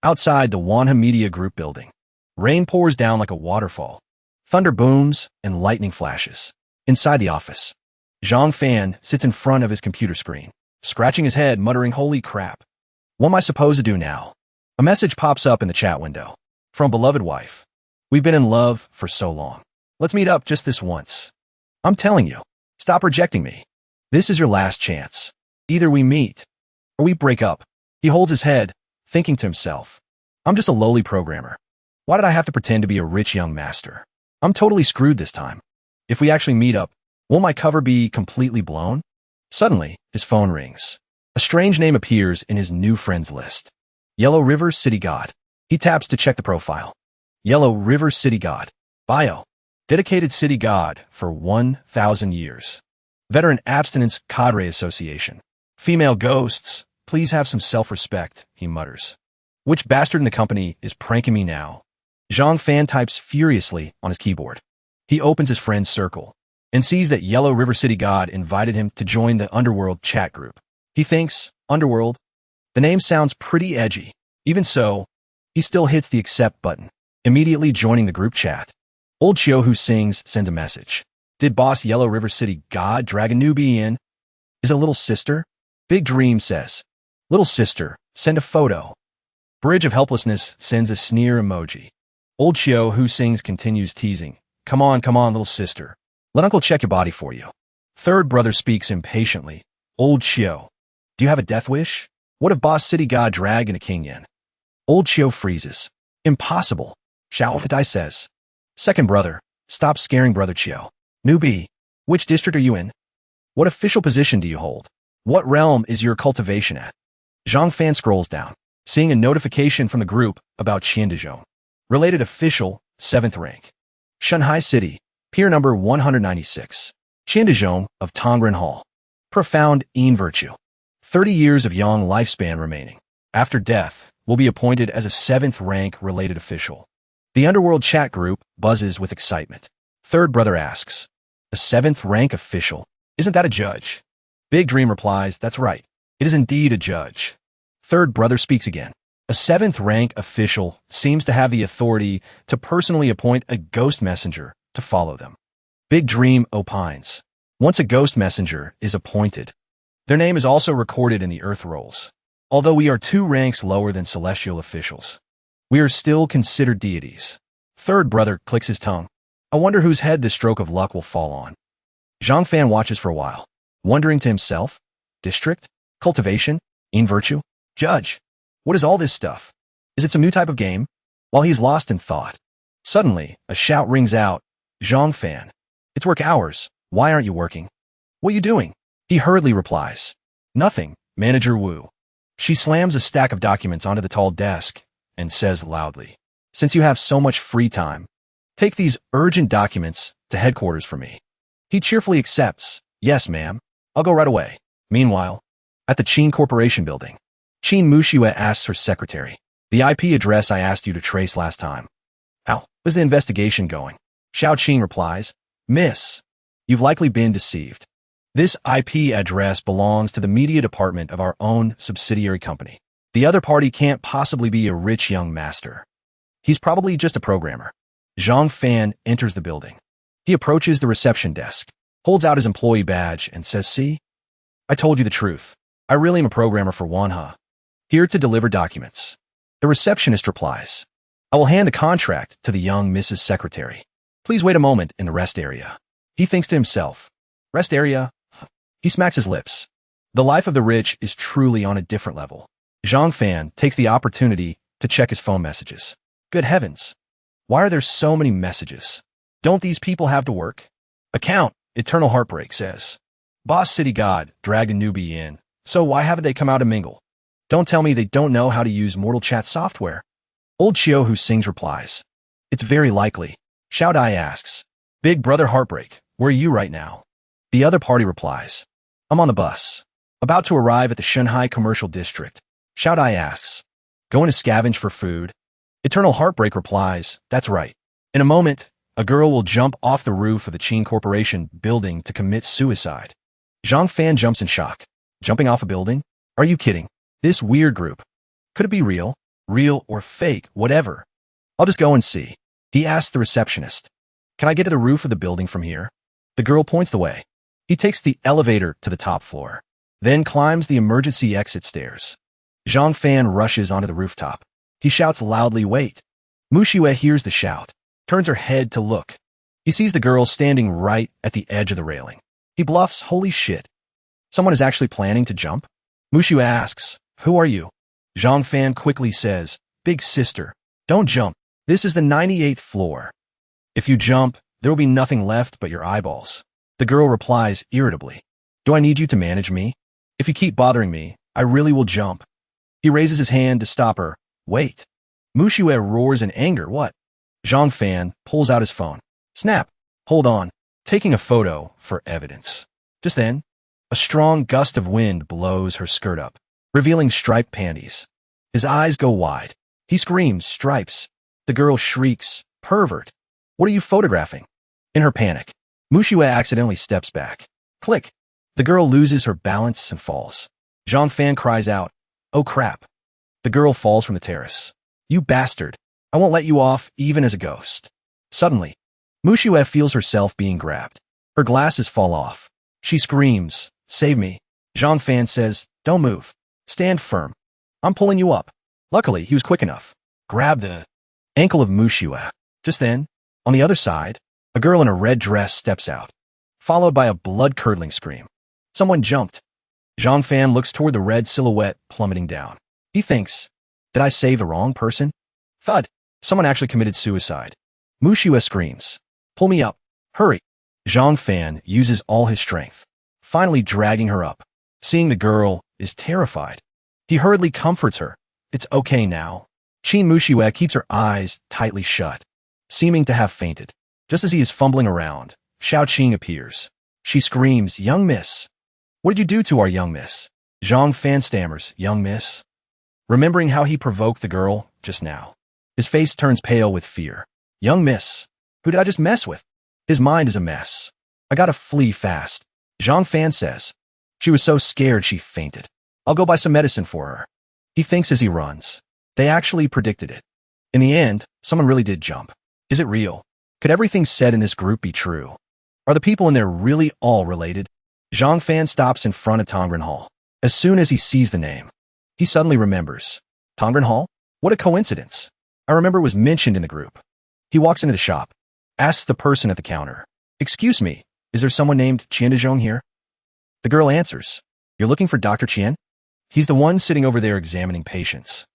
Outside the Manhwa Media Group building, rain pours down like a waterfall. Thunder booms and lightning flashes. Inside the office, Zhang Fan sits in front of his computer screen, scratching his head, muttering, "Holy crap. What am I supposed to do now?" A message pops up in the chat window. From beloved wife. "We've been in love for so long. Let's meet up just this once. I'm telling you, stop rejecting me. This is your last chance. Either we meet, or we break up." He holds his head, thinking to himself, "I'm just a lowly programmer. Why did I have to pretend to be a rich young master? I'm totally screwed this time. If we actually meet up, will my cover be completely blown?" Suddenly, his phone rings. A strange name appears in his new friends list. Yellow River City God. He taps to check the profile. Yellow River City God. Bio. Dedicated city god for 1,000 years. Veteran Abstinence Cadre Association. Female ghosts, please have some self-respect, he mutters. Which bastard in the company is pranking me now? Zhang Fan types furiously on his keyboard. He opens his friend's circle and sees that Yellow River City God invited him to join the Underworld chat group. He thinks, Underworld? The name sounds pretty edgy. Even so, he still hits the accept button, immediately joining the group chat. Old Chio who sings sends a message. Did boss Yellow River City God drag a newbie in? Is a little sister? Big Dream says, "Little sister, send a photo." Bridge of Helplessness sends a sneer emoji. Old Chio who sings continues teasing. Come on, little sister. Let uncle check your body for you." Third brother speaks impatiently. Old Chio, do you have a death wish? What if boss city god drag in a king yen? Old Chio freezes. Impossible. Xiao Hadai says. Second brother, stop scaring brother Chio. Newbie, which district are you in? What official position do you hold? What realm is your cultivation at? Zhang Fan scrolls down, seeing a notification from the group about Qiandazhong. Related official, 7th rank. Shanghai City, peer number 196. Qiandazhong of Tongren Hall. Profound Yin virtue. 30 years of young lifespan remaining. After death, will be appointed as a 7th rank related official. The Underworld chat group buzzes with excitement. Third brother asks, a 7th rank official? Isn't that a judge? Big Dream replies, that's right. It is indeed a judge. Third brother speaks again. A 7th rank official seems to have the authority to personally appoint a ghost messenger to follow them. Big Dream opines. Once a ghost messenger is appointed, their name is also recorded in the Earth rolls. Although we are 2 ranks lower than celestial officials, we are still considered deities. Third brother clicks his tongue. I wonder whose head this stroke of luck will fall on. Zhang Fan watches for a while, wondering to himself, district, cultivation, in virtue, judge. What is all this stuff? Is it some new type of game? While he's lost in thought, suddenly a shout rings out. Zhang Fan, it's work hours. Why aren't you working? What are you doing? He hurriedly replies. Nothing, Manager Wu. She slams a stack of documents onto the tall desk and says loudly, since you have so much free time, take these urgent documents to headquarters for me. He cheerfully accepts. Yes, ma'am. I'll go right away. Meanwhile, at the Qin Corporation building, Qin Mushua asks her secretary, the IP address I asked you to trace last time. How is the investigation going? Xiao Qin replies, Miss, you've likely been deceived. This IP address belongs to the media department of our own subsidiary company. The other party can't possibly be a rich young master. He's probably just a programmer. Zhang Fan enters the building. He approaches the reception desk, holds out his employee badge, and says, see? I told you the truth. I really am a programmer for Manhwa, here to deliver documents. The receptionist replies, I will hand the contract to the young Mrs. Secretary. Please wait a moment in the rest area. He thinks to himself, rest area? He smacks his lips. The life of the rich is truly on a different level. Zhang Fan takes the opportunity to check his phone messages. Good heavens. Why are there so many messages? Don't these people have to work? Account, Eternal Heartbreak says. Boss City God dragged a newbie in, so why haven't they come out and mingle? Don't tell me they don't know how to use Mortal Chat software. Old Chio who sings replies. It's very likely. Xiao Dai asks. Big Brother Heartbreak, where are you right now? The other party replies. I'm on the bus. About to arrive at the Shanghai Commercial District. Xiao Dai asks. Going to scavenge for food? Eternal Heartbreak replies. That's right. In a moment, a girl will jump off the roof of the Qin Corporation building to commit suicide. Zhang Fan jumps in shock. Jumping off a building? Are you kidding? This weird group. Could it be real? Real or fake, whatever. I'll just go and see. He asks the receptionist. Can I get to the roof of the building from here? The girl points the way. He takes the elevator to the top floor, then climbs the emergency exit stairs. Zhang Fan rushes onto the rooftop. He shouts loudly, wait. Mu Shue hears the shout, turns her head to look. He sees the girl standing right at the edge of the railing. He bluffs, holy shit. Someone is actually planning to jump? Mu Shue asks, who are you? Zhang Fan quickly says, big sister, don't jump. This is the 98th floor. If you jump, there will be nothing left but your eyeballs. The girl replies irritably, do I need you to manage me? If you keep bothering me, I really will jump. He raises his hand to stop her. Wait. Mu Shue roars in anger, what? Zhang Fan pulls out his phone. Snap. Hold on. Taking a photo for evidence. Just then, a strong gust of wind blows her skirt up, revealing striped panties. His eyes go wide. He screams, stripes. The girl shrieks, pervert. What are you photographing? In her panic, Mu Shue accidentally steps back. Click. The girl loses her balance and falls. Zhang Fan cries out, oh crap. The girl falls from the terrace. You bastard. I won't let you off even as a ghost. Suddenly, Mu Shue feels herself being grabbed. Her glasses fall off. She screams, save me. Zhang Fan says, don't move. Stand firm. I'm pulling you up. Luckily, he was quick enough. Grab the ankle of Mu Shue. Just then, on the other side, a girl in a red dress steps out, followed by a blood-curdling scream. Someone jumped. Zhang Fan looks toward the red silhouette plummeting down. He thinks, did I save the wrong person? Thud. Someone actually committed suicide. Mu Shue screams, pull me up. Hurry. Zhang Fan uses all his strength, finally dragging her up. Seeing the girl is terrified. He hurriedly comforts her. It's okay now. Qin Mu Shue keeps her eyes tightly shut, seeming to have fainted. Just as he is fumbling around, Xiao Qing appears. She screams, young miss. What did you do to our young miss? Zhang Fan stammers, young miss. Remembering how he provoked the girl just now, his face turns pale with fear. Young miss. Who did I just mess with? His mind is a mess. I gotta flee fast. Zhang Fan says. She was so scared she fainted. I'll go buy some medicine for her. He thinks as he runs. They actually predicted it. In the end, someone really did jump. Is it real? Could everything said in this group be true? Are the people in there really all related? Zhang Fan stops in front of Tongren Hall. As soon as he sees the name, he suddenly remembers. Tongren Hall? What a coincidence. I remember it was mentioned in the group. He walks into the shop, asks the person at the counter, excuse me, is there someone named Qian Dezhong here? The girl answers, you're looking for Dr. Qian? He's the one sitting over there examining patients.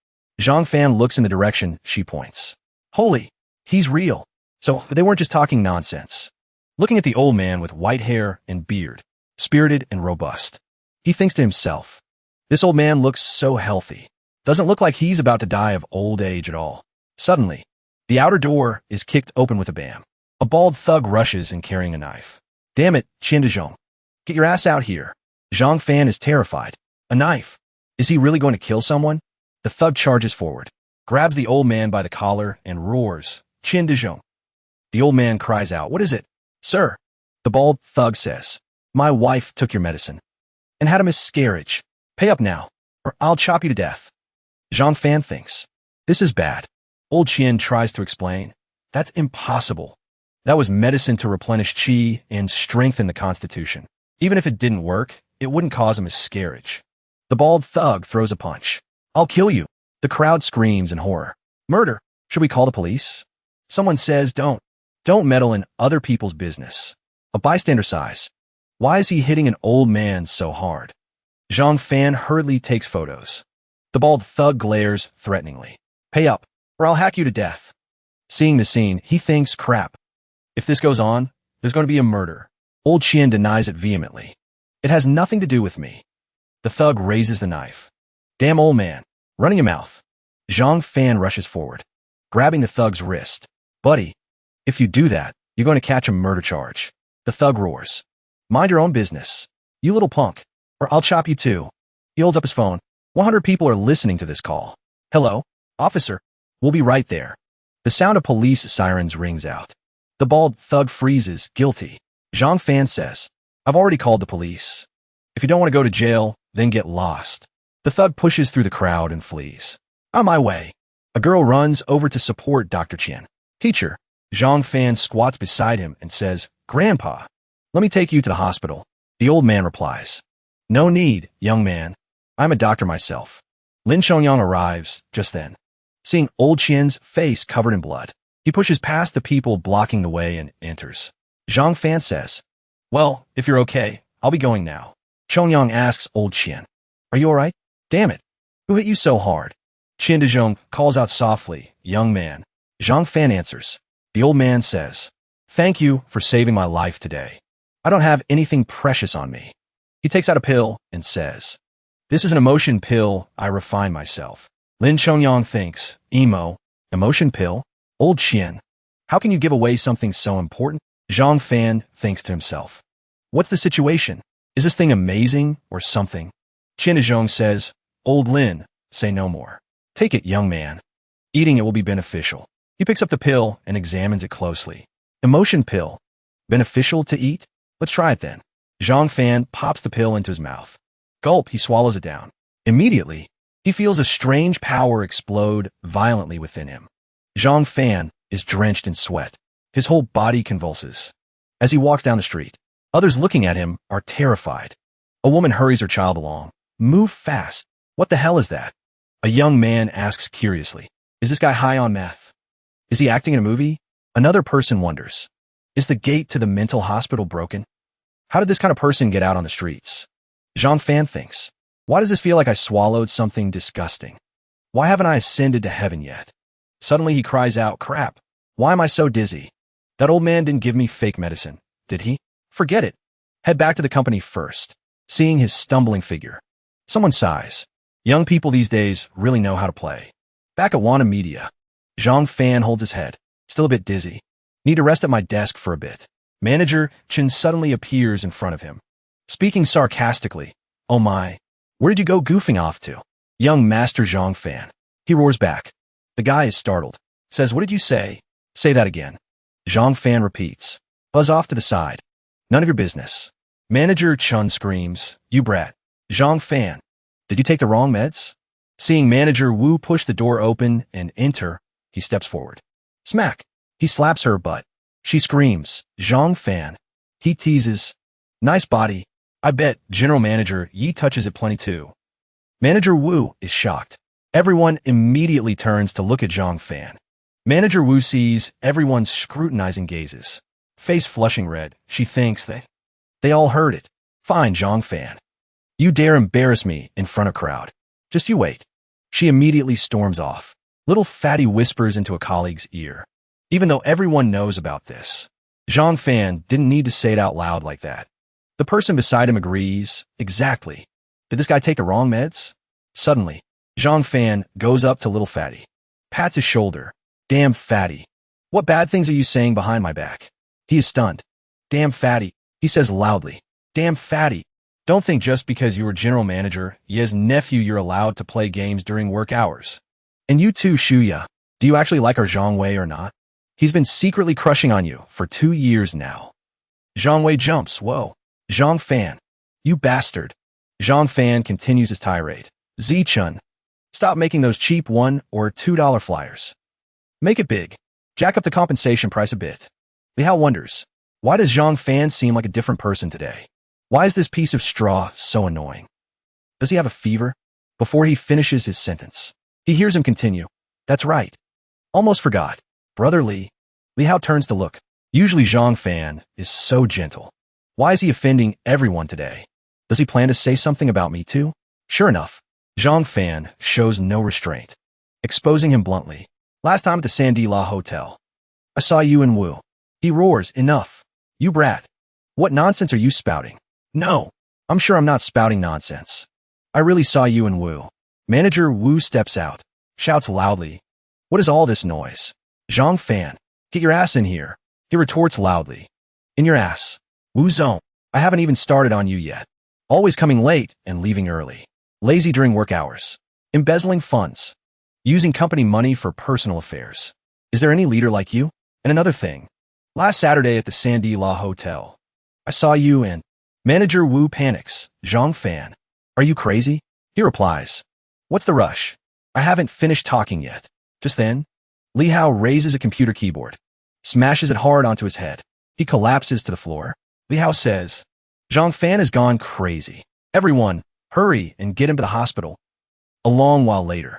Zhang Fan looks in the direction she points. Holy, he's real. So they weren't just talking nonsense. Looking at the old man with white hair and beard, spirited and robust, he thinks to himself, this old man looks so healthy. Doesn't look like he's about to die of old age at all. Suddenly, the outer door is kicked open with a bam. A bald thug rushes in carrying a knife. Damn it, Qian Dezhong. Get your ass out here. Zhang Fan is terrified. A knife. Is he really going to kill someone? The thug charges forward, grabs the old man by the collar and roars, Qian Dezhong. The old man cries out, what is it? Sir. The bald thug says, my wife took your medicine and had a miscarriage. Pay up now, or I'll chop you to death. Zhang Fan thinks, this is bad. Old Qian tries to explain, that's impossible. That was medicine to replenish qi and strengthen the constitution. Even if it didn't work, it wouldn't cause a miscarriage. The bald thug throws a punch. I'll kill you. The crowd screams in horror. Murder. Should we call the police? Someone says, don't. Don't meddle in other people's business. A bystander sighs. Why is he hitting an old man so hard? Zhang Fan hurriedly takes photos. The bald thug glares threateningly. Pay up, or I'll hack you to death. Seeing the scene, he thinks, crap. If this goes on, there's going to be a murder. Old Qian denies it vehemently. It has nothing to do with me. The thug raises the knife. Damn old man. Running your mouth. Zhang Fan rushes forward, grabbing the thug's wrist. Buddy, if you do that, you're going to catch a murder charge. The thug roars. Mind your own business. You little punk, or I'll chop you too. He holds up his phone. 100 people are listening to this call. Hello, officer. We'll be right there. The sound of police sirens rings out. The bald thug freezes, guilty. Zhang Fan says, I've already called the police. If you don't want to go to jail, then get lost. The thug pushes through the crowd and flees. On my way. A girl runs over to support Dr. Chen. Teacher. Zhang Fan squats beside him and says, Grandpa, let me take you to the hospital. The old man replies, No need, young man. I'm a doctor myself. Lin Chongyang arrives just then. Seeing old Qian's face covered in blood, he pushes past the people blocking the way and enters. Zhang Fan says, Well, if you're okay, I'll be going now. Chongyang asks old Qian, Are you alright? Damn it. Who hit you so hard? Qian Dezhong calls out softly, Young man. Zhang Fan answers. The old man says, Thank you for saving my life today. I don't have anything precious on me. He takes out a pill and says, This is an emotion pill. I refine myself. Lin Chongyang thinks, Emotion pill? Old Qian. How can you give away something so important? Zhang Fan thinks to himself. What's the situation? Is this thing amazing or something? Qian Dezhong says, Old Lin, say no more. Take it, young man. Eating it will be beneficial. He picks up the pill and examines it closely. Emotion pill. Beneficial to eat? Let's try it then. Zhang Fan pops the pill into his mouth. Gulp, he swallows it down. Immediately, he feels a strange power explode violently within him. Zhang Fan is drenched in sweat. His whole body convulses. As he walks down the street, others looking at him are terrified. A woman hurries her child along. Move fast. What the hell is that? A young man asks curiously. Is this guy high on meth? Is he acting in a movie? Another person wonders. Is the gate to the mental hospital broken? How did this kind of person get out on the streets? Zhang Fan thinks. Why does this feel like I swallowed something disgusting? Why haven't I ascended to heaven yet? Suddenly he cries out, Crap. Why am I so dizzy? That old man didn't give me fake medicine, did he? Forget it. Head back to the company first. Seeing his stumbling figure. Someone sighs. Young people these days really know how to play. Back at Wana Media. Zhang Fan holds his head, still a bit dizzy. Need to rest at my desk for a bit. Manager Chen suddenly appears in front of him. Speaking sarcastically, Oh my, where did you go goofing off to? Young Master Zhang Fan. He roars back. The guy is startled. Says, What did you say? Say that again. Zhang Fan repeats. Buzz off to the side. None of your business. Manager Chun screams, You brat. Zhang Fan. Did you take the wrong meds? Seeing Manager Wu push the door open and enter, he steps forward. Smack. He slaps her butt. She screams, Zhang Fan. He teases. Nice body. I bet General Manager Yi touches it plenty too. Manager Wu is shocked. Everyone immediately turns to look at Zhang Fan. Manager Wu sees everyone's scrutinizing gazes. Face flushing red, she thinks that they all heard it. Fine, Zhang Fan. You dare embarrass me in front of crowd. Just you wait. She immediately storms off. Little fatty whispers into a colleague's ear. Even though everyone knows about this, Zhang Fan didn't need to say it out loud like that. The person beside him agrees. Exactly. Did this guy take the wrong meds? Suddenly, Zhang Fan goes up to little fatty. Pats his shoulder. Damn fatty. What bad things are you saying behind my back? He is stunned. Damn fatty. He says loudly. Damn fatty. Don't think just because you were general manager, Ye's nephew, you're allowed to play games during work hours. And you too, Shuya. Do you actually like our Zhang Wei or not? He's been secretly crushing on you for 2 years now. Zhang Wei jumps. Whoa. Zhang Fan. You bastard. Zhang Fan continues his tirade. Zichun. Stop making those cheap $1 or $2 flyers. Make it big. Jack up the compensation price a bit. Liao wonders. Why does Zhang Fan seem like a different person today? Why is this piece of straw so annoying? Does he have a fever? Before he finishes his sentence, he hears him continue. That's right. Almost forgot. Brother Li. Liao turns to look. Usually Zhang Fan is so gentle. Why is he offending everyone today? Does he plan to say something about me too? Sure enough, Zhang Fan shows no restraint, exposing him bluntly. Last time at the Sandila Hotel, I saw you and Wu. He roars, Enough. You brat. What nonsense are you spouting? No, I'm sure I'm not spouting nonsense. I really saw you and Wu. Manager Wu steps out, shouts loudly. What is all this noise? Zhang Fan, get your ass in here. He retorts loudly. In your ass. Wu Zong, I haven't even started on you yet. Always coming late and leaving early. Lazy during work hours. Embezzling funds. Using company money for personal affairs. Is there any leader like you? And another thing. Last Saturday at the Sandila Hotel, I saw you and Manager Wu panics. Zhang Fan, are you crazy? He replies. What's the rush? I haven't finished talking yet. Just then, Li Hao raises a computer keyboard, smashes it hard onto his head. He collapses to the floor. Li Hao says, Zhang Fan has gone crazy. Everyone, hurry and get him to the hospital. A long while later,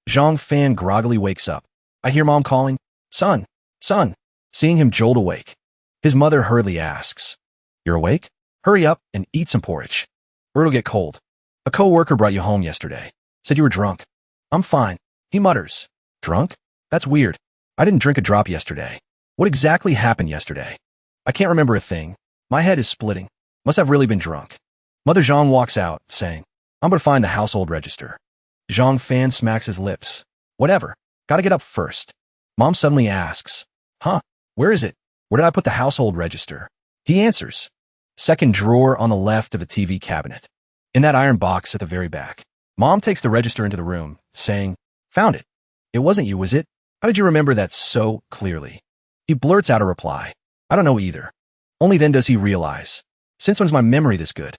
Zhang Fan groggily wakes up. I hear Mom calling, Son, son. Seeing him jolt awake, his mother hurriedly asks, You're awake? Hurry up and eat some porridge, or it'll get cold. A co-worker brought you home yesterday. Said you were drunk. I'm fine, he mutters. Drunk? That's weird. I didn't drink a drop yesterday. What exactly happened yesterday? I can't remember a thing. My head is splitting. Must have really been drunk. Mother Zhang walks out, saying, I'm gonna find the household register. Zhang Fan smacks his lips. Whatever. Gotta get up first. Mom suddenly asks, Huh? Where is it? Where did I put the household register? He answers, second drawer on the left of the TV cabinet. In that iron box at the very back. Mom takes the register into the room, saying, Found it. It wasn't you, was it? How did you remember that so clearly? He blurts out a reply. I don't know either. Only then does he realize. Since when's my memory this good?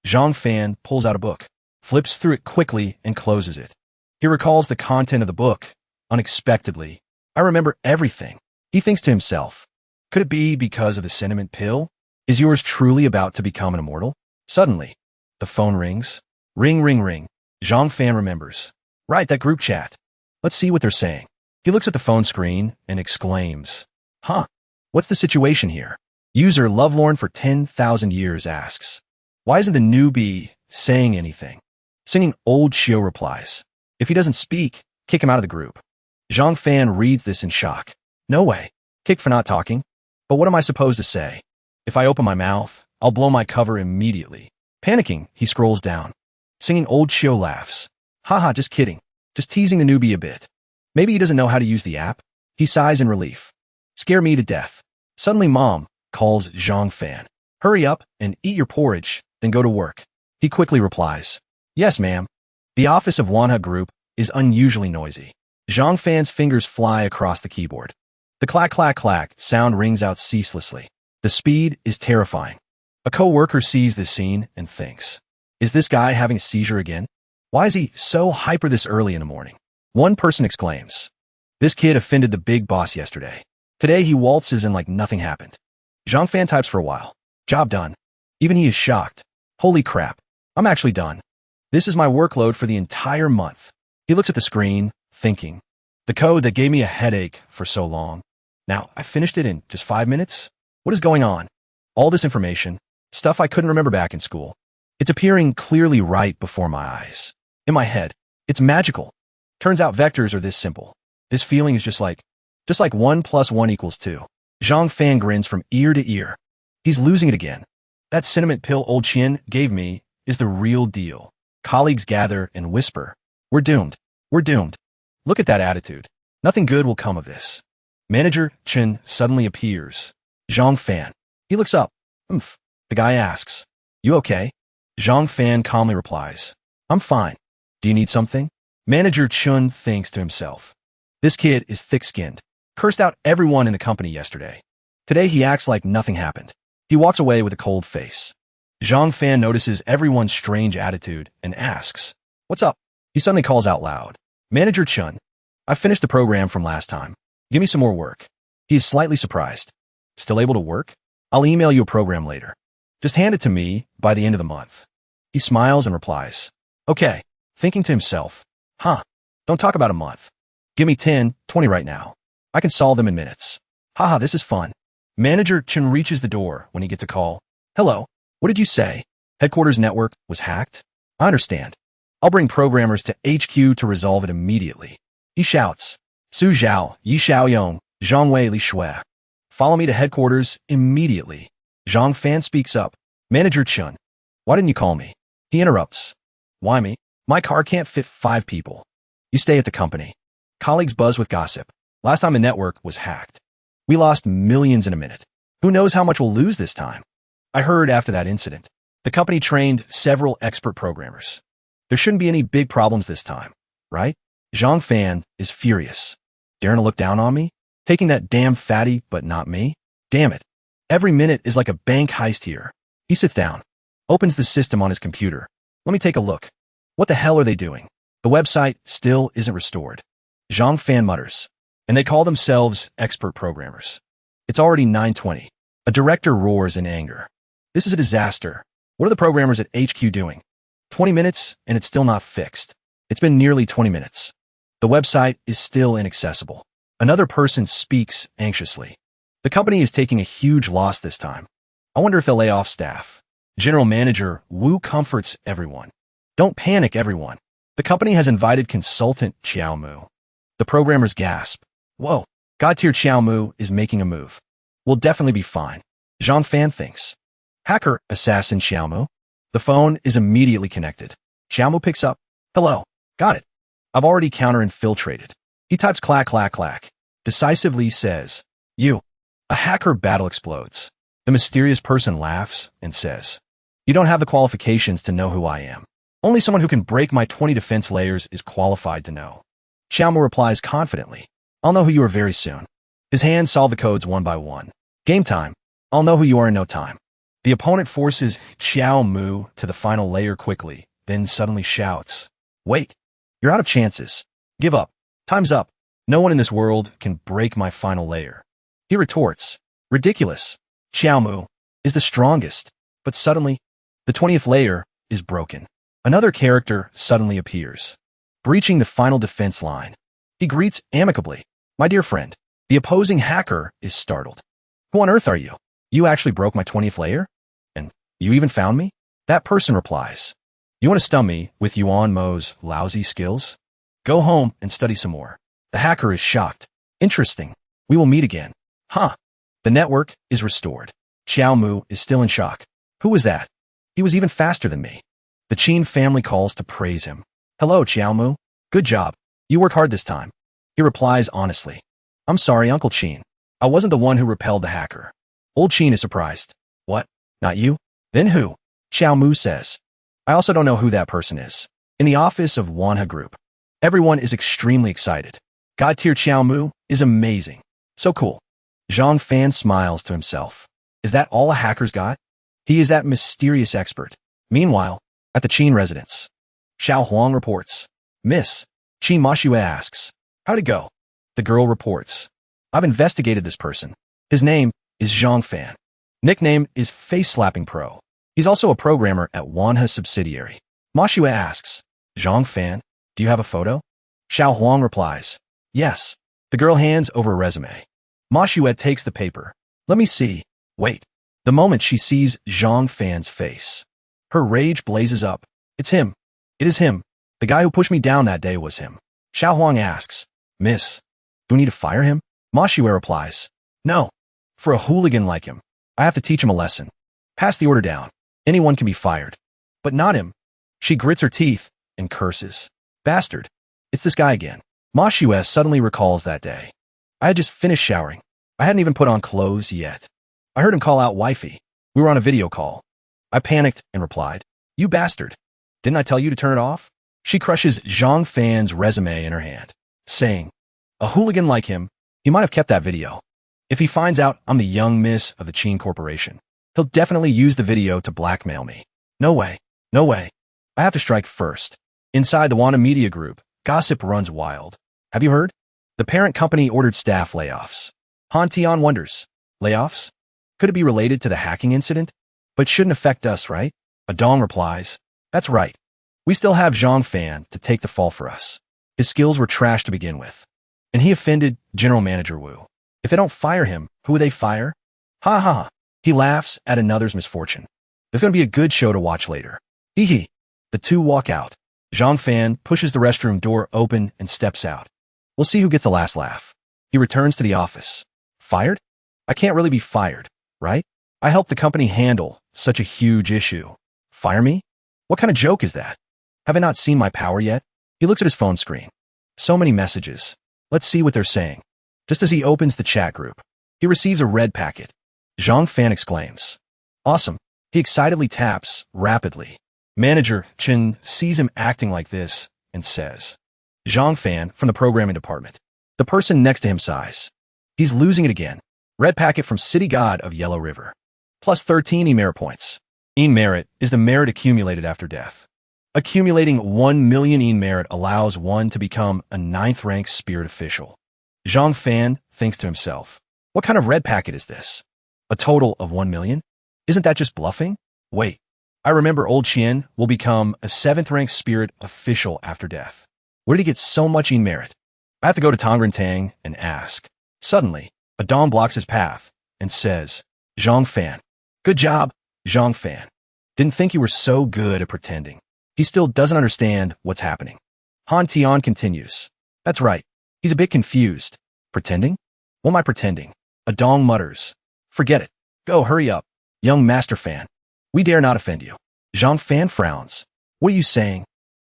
Zhang Fan pulls out a book, flips through it quickly, and closes it. He recalls the content of the book. Unexpectedly, I remember everything. He thinks to himself, could it be because of the sentiment pill? Is yours truly about to become an immortal? Suddenly, the phone rings. Ring, ring, ring. Zhang Fan remembers. Right, that group chat. Let's see what they're saying. He looks at the phone screen and exclaims, Huh? What's the situation here? User Lovelorn for 10,000 years asks, Why isn't the newbie saying anything? Singing Old Shio replies, If he doesn't speak, kick him out of the group. Zhang Fan reads this in shock. No way. Kicked for not talking? But what am I supposed to say? If I open my mouth, I'll blow my cover immediately. Panicking, he scrolls down. Singing Old Shio laughs. Haha, just kidding. Just teasing the newbie a bit. Maybe he doesn't know how to use the app. He sighs in relief. Scare me to death. Suddenly Mom calls Zhang Fan. Hurry up and eat your porridge, then go to work. He quickly replies. Yes, ma'am. The office of Manhwa Group is unusually noisy. Zhang Fan's fingers fly across the keyboard. The clack, clack, clack sound rings out ceaselessly. The speed is terrifying. A co-worker sees this scene and thinks, is this guy having a seizure again? Why is he so hyper this early in the morning? One person exclaims, this kid offended the big boss yesterday. Today he waltzes in like nothing happened. Zhang Fan types for a while. Job done. Even he is shocked. Holy crap. I'm actually done. This is my workload for the entire month. He looks at the screen, thinking, the code that gave me a headache for so long. Now, I finished it in just 5 minutes? What is going on? All this information, stuff I couldn't remember back in school. It's appearing clearly right before my eyes. In my head, it's magical. Turns out vectors are this simple. This feeling is just like 1 + 1 = 2. Zhang Fan grins from ear to ear. He's losing it again. That sentiment pill old Chin gave me is the real deal. Colleagues gather and whisper, we're doomed. We're doomed. Look at that attitude. Nothing good will come of this. Manager Chen suddenly appears. Zhang Fan. He looks up. The guy asks, you okay? Zhang Fan calmly replies, I'm fine. Do you need something? Manager Chun thinks to himself, this kid is thick-skinned. Cursed out everyone in the company yesterday. Today he acts like nothing happened. He walks away with a cold face. Zhang Fan notices everyone's strange attitude and asks, what's up? He suddenly calls out loud, Manager Chun, I finished the program from last time. Give me some more work. He is slightly surprised. Still able to work? I'll email you a program later. Just hand it to me by the end of the month. He smiles and replies, okay, thinking to himself, don't talk about a month. Give me 10, 20 right now. I can solve them in minutes. Haha, this is fun. Manager Chen reaches the door when he gets a call. Hello, what did you say? Headquarters network was hacked? I understand. I'll bring programmers to HQ to resolve it immediately. He shouts, Su Zhao, Yi Xiaoyong, Zhangwei Li Shui. Follow me to headquarters immediately. Zhang Fan speaks up. Manager Chun, why didn't you call me? He interrupts. Why me? My car can't fit 5 people. You stay at the company. Colleagues buzz with gossip. Last time the network was hacked. We lost millions in a minute. Who knows how much we'll lose this time? I heard after that incident, the company trained several expert programmers. There shouldn't be any big problems this time, right? Zhang Fan is furious. Daring to look down on me? Taking that damn fatty, but not me? Damn it. Every minute is like a bank heist here. He sits down, opens the system on his computer. Let me take a look. What the hell are they doing? The website still isn't restored. Zhang Fan mutters. And they call themselves expert programmers. It's already 9:20. A director roars in anger. This is a disaster. What are the programmers at HQ doing? 20 minutes and it's still not fixed. It's been nearly 20 minutes. The website is still inaccessible. Another person speaks anxiously. The company is taking a huge loss this time. I wonder if they'll lay off staff. General Manager Wu comforts everyone. Don't panic, everyone. The company has invited consultant Xiao Mu. The programmers gasp. Whoa, God-tier Xiao Mu is making a move. We'll definitely be fine. Zhang Fan thinks. Hacker assassin Xiao Mu. The phone is immediately connected. Xiao Mu picks up. Hello. Got it. I've already counter-infiltrated. He types clack, clack, clack. Decisively says, You. A hacker battle explodes. The mysterious person laughs and says, You don't have the qualifications to know who I am. Only someone who can break my 20 defense layers is qualified to know. Xiao Mu replies confidently, I'll know who you are very soon. His hands solve the codes one by one. Game time. I'll know who you are in no time. The opponent forces Xiao Mu to the final layer quickly, then suddenly shouts, Wait, you're out of chances. Give up. Time's up. No one in this world can break my final layer. He retorts, Ridiculous. Xiao Mu is the strongest, but suddenly, the 20th layer is broken. Another character suddenly appears, breaching the final defense line. He greets amicably, My dear friend. The opposing hacker is startled. Who on earth are you? You actually broke my 20th layer? And you even found me? That person replies, You want to stun me with Yuan Mo's lousy skills? Go home and study some more. The hacker is shocked. Interesting. We will meet again. Huh. The network is restored. Xiao Mu is still in shock. Who was that? He was even faster than me. The Qin family calls to praise him. Hello, Xiao Mu. Good job. You worked hard this time. He replies honestly. I'm sorry, Uncle Qin. I wasn't the one who repelled the hacker. Old Qin is surprised. What? Not you? Then who? Xiao Mu says. I also don't know who that person is. In the office of Wanha Group, everyone is extremely excited. God-tier Xiao Mu is amazing. So cool. Zhang Fan smiles to himself. Is that all a hacker's got? He is that mysterious expert. Meanwhile, at the Qin residence, Xiao Huang reports. Miss, Qin Mashue asks, How'd it go? The girl reports. I've investigated this person. His name is Zhang Fan. Nickname is Face-Slapping Pro. He's also a programmer at Wanha's subsidiary. Mashue asks, Zhang Fan, do you have a photo? Xiao Huang replies, Yes. The girl hands over a resume. Mashue takes the paper. Let me see. Wait. The moment she sees Zhang Fan's face, her rage blazes up. It's him. It is him. The guy who pushed me down that day was him. Xiao Huang asks, Miss, do we need to fire him? Mashue replies, No. For a hooligan like him, I have to teach him a lesson. Pass the order down. Anyone can be fired. But not him. She grits her teeth and curses. Bastard. It's this guy again. Mashue suddenly recalls that day. I had just finished showering. I hadn't even put on clothes yet. I heard him call out wifey. We were on a video call. I panicked and replied, You bastard. Didn't I tell you to turn it off? She crushes Zhang Fan's resume in her hand, saying, A hooligan like him, he might have kept that video. If he finds out I'm the young miss of the Qin Corporation, he'll definitely use the video to blackmail me. No way. No way. I have to strike first. Inside the Wana Media Group, gossip runs wild. Have you heard? The parent company ordered staff layoffs. Han Tian wonders, layoffs? Could it be related to the hacking incident? But shouldn't affect us, right? Adong replies, That's right. We still have Zhang Fan to take the fall for us. His skills were trash to begin with. And he offended General Manager Wu. If they don't fire him, who would they fire? Ha ha ha. He laughs at another's misfortune. There's going to be a good show to watch later. Hee hee. The two walk out. Zhang Fan pushes the restroom door open and steps out. We'll see who gets the last laugh. He returns to the office. Fired? I can't really be fired, right? I helped the company handle such a huge issue. Fire me? What kind of joke is that? Have I not seen my power yet? He looks at his phone screen. So many messages. Let's see what they're saying. Just as he opens the chat group, he receives a red packet. Zhang Fan exclaims, Awesome. He excitedly taps rapidly. Manager Chen sees him acting like this and says, Zhang Fan from the programming department. The person next to him sighs. He's losing it again. Red packet from City God of Yellow River. Plus 13 e-merit points. E-merit is the merit accumulated after death. Accumulating 1 million in merit allows one to become a 9th-rank spirit official. Zhang Fan thinks to himself, what kind of red packet is this? A total of 1 million? Isn't that just bluffing? Wait, I remember old Qian will become a 7th-rank spirit official after death. Where did he get so much in merit? I have to go to Tongren and ask. Suddenly, a dong blocks his path and says, Zhang Fan. Good job, Zhang Fan. Didn't think you were so good at pretending. He still doesn't understand what's happening. Han Tian continues. That's right. He's a bit confused. Pretending? What am I pretending? A dong mutters. Forget it. Go, hurry up. Young Master Fan. We dare not offend you. Zhang Fan frowns. What are you saying?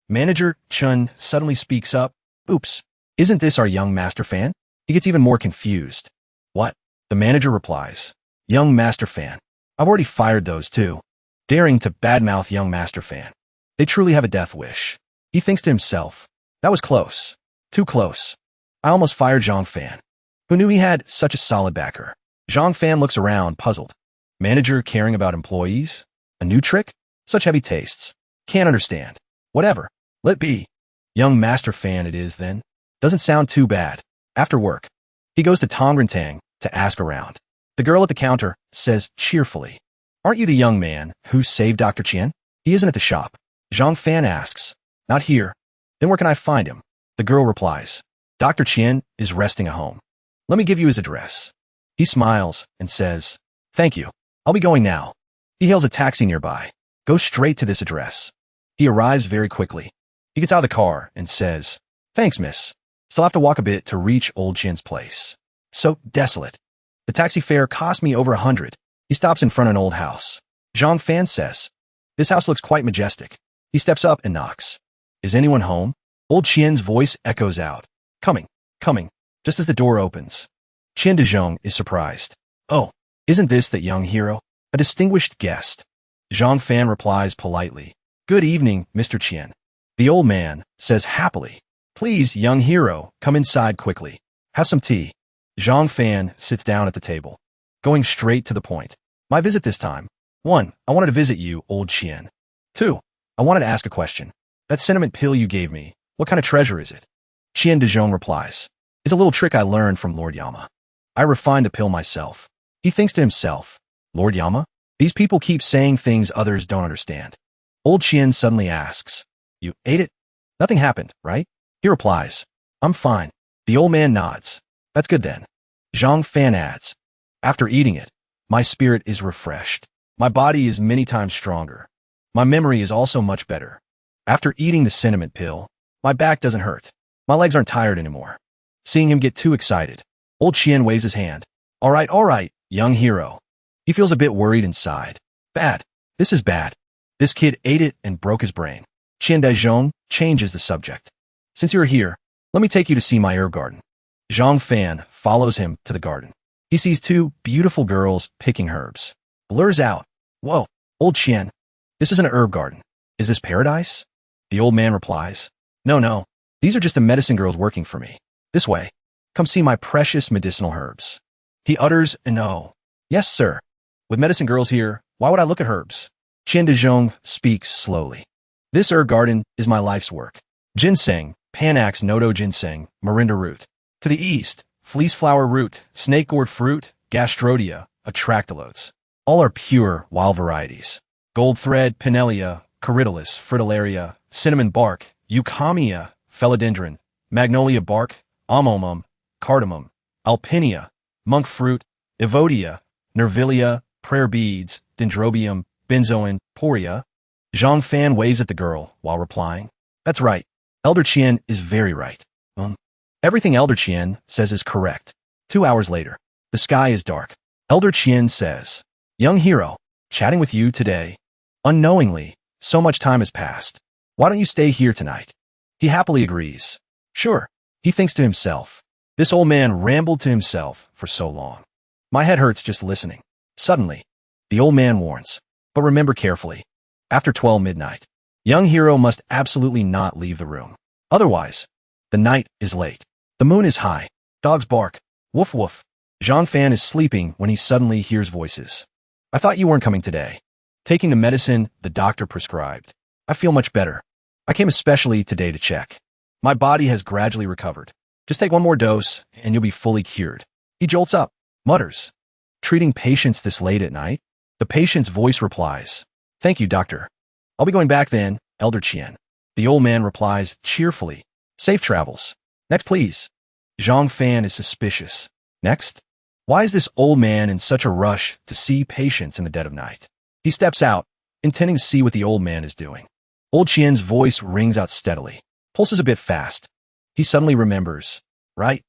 Manager Chun suddenly speaks up. Oops. Isn't this our young Master Fan? He gets even more confused. What? The manager replies. Young Master Fan. I've already fired those two. Daring to badmouth young Master Fan. They truly have a death wish. He thinks to himself. That was close. Too close. I almost fired Zhang Fan. Who knew he had such a solid backer? Zhang Fan looks around, puzzled. Manager caring about employees? A new trick? Such heavy tastes. Can't understand. Whatever. Let be. Young Master Fan it is, then. Doesn't sound too bad. After work, he goes to Tongren to ask around. The girl at the counter says cheerfully, Aren't you the young man who saved Dr. Qian? He isn't at the shop. Zhang Fan asks. Not here. Then where can I find him? The girl replies. Dr. Qian is resting at home. Let me give you his address. He smiles and says, Thank you. I'll be going now. He hails a taxi nearby. Go straight to this address. He arrives very quickly. He gets out of the car and says, Thanks, miss. Still have to walk a bit to reach old Qian's place. So desolate. The taxi fare cost me over 100. He stops in front of an old house. Zhang Fan says, This house looks quite majestic. He steps up and knocks. Is anyone home? Old Qian's voice echoes out. Coming, coming, just as the door opens. Qian Dezhong is surprised. Oh, isn't this that young hero? A distinguished guest. Zhang Fan replies politely. Good evening, Mr. Qian. The old man says happily. Please, young hero, come inside quickly. Have some tea. Zhang Fan sits down at the table. Going straight to the point. My visit this time. 1. I wanted to visit you, old Qian. 2. I wanted to ask a question. That sentiment pill you gave me, what kind of treasure is it? Qian Dezhong replies. It's a little trick I learned from Lord Yama. I refined the pill myself. He thinks to himself, Lord Yama? These people keep saying things others don't understand. Old Qian suddenly asks, You ate it? Nothing happened, right? He replies, I'm fine. The old man nods. That's good then. Zhang Fan adds, After eating it, my spirit is refreshed. My body is many times stronger. My memory is also much better. After eating the sentiment pill, my back doesn't hurt. My legs aren't tired anymore. Seeing him get too excited, old Qian waves his hand. All right, young hero. He feels a bit worried inside. Bad. This is bad. This kid ate it and broke his brain. Qian Dezhong changes the subject. Since you're here, let me take you to see my herb garden. Zhang Fan follows him to the garden. He sees 2 beautiful girls picking herbs. Blurs out. Whoa, old Qian. This is an herb garden. Is this paradise? The old man replies. No. These are just the medicine girls working for me. This way. Come see my precious medicinal herbs. He utters an O. Yes, sir. With medicine girls here, why would I look at herbs? Qian Dezhong speaks slowly. This herb garden is my life's work. Ginseng, Panax nodo ginseng, morinda root. To the east, fleece flower root, snake gourd fruit, gastrodia, atractylodes. All are pure wild varieties. Gold thread, Pinellia, Corydalus, fritillaria, cinnamon bark, euchomia, philodendron, magnolia bark, amomum, cardamom, alpinia, monk fruit, evodia, nervilia, prayer beads, dendrobium, benzoin, poria. Zhang Fan waves at the girl while replying. That's right. Elder Qian is very right. Everything Elder Qian says is correct. 2 hours later, the sky is dark. Elder Qian says, Young hero, chatting with you today. Unknowingly, so much time has passed. Why don't you stay here tonight? He happily agrees. Sure. He thinks to himself. This old man rambled to himself for so long. My head hurts just listening. Suddenly, the old man warns. But remember carefully. After 12 midnight, young hero must absolutely not leave the room. Otherwise, the night is late. The moon is high. Dogs bark. Woof woof. Zhang Fan is sleeping when he suddenly hears voices. I thought you weren't coming today. Taking the medicine the doctor prescribed. I feel much better. I came especially today to check. My body has gradually recovered. Just take one more dose, and you'll be fully cured. He jolts up, mutters. Treating patients this late at night? The patient's voice replies, "Thank you, doctor. I'll be going back then, Elder Qian." The old man replies cheerfully, "Safe travels. Next, please." Zhang Fan is suspicious. Next? Why is this old man in such a rush to see patients in the dead of night? He steps out, intending to see what the old man is doing. Old Qian's voice rings out steadily, pulses a bit fast. He suddenly remembers, right?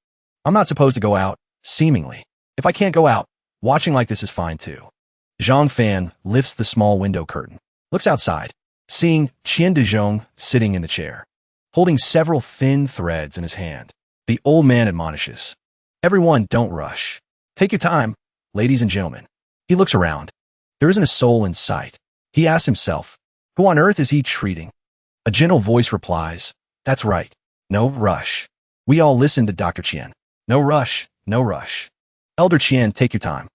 I'm not supposed to go out, seemingly. If I can't go out, watching like this is fine too. Zhang Fan lifts the small window curtain, looks outside, seeing Qian Dezhong sitting in the chair, holding several thin threads in his hand. The old man admonishes, "Everyone, don't rush. Take your time, ladies and gentlemen." He looks around. There isn't a soul in sight. He asks himself, who on earth is he treating? A gentle voice replies, "That's right. No rush." We all listen to Dr. Qian. No rush, no rush. Elder Qian, take your time.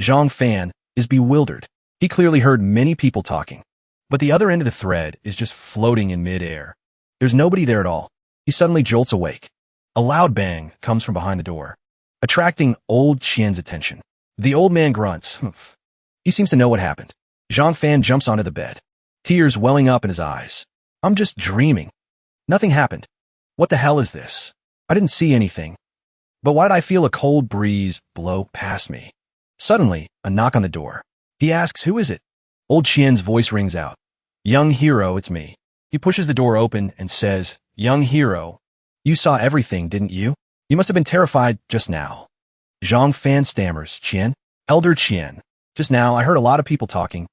Zhang Fan is bewildered. He clearly heard many people talking, but the other end of the thread is just floating in midair. There's nobody there at all. He suddenly jolts awake. A loud bang comes from behind the door, attracting old Qian's attention. The old man grunts. He seems to know what happened. Zhang Fan jumps onto the bed, tears welling up in his eyes. "I'm just dreaming. Nothing happened. What the hell is this? I didn't see anything. But why did I feel a cold breeze blow past me?" Suddenly, a knock on the door. He asks, "Who is it?" Old Qian's voice rings out. "Young hero, it's me." He pushes the door open and says, "Young hero, you saw everything, didn't you? You must have been terrified just now." Zhang Fan stammers, "Qian, Elder Qian. Just now, I heard a lot of people talking,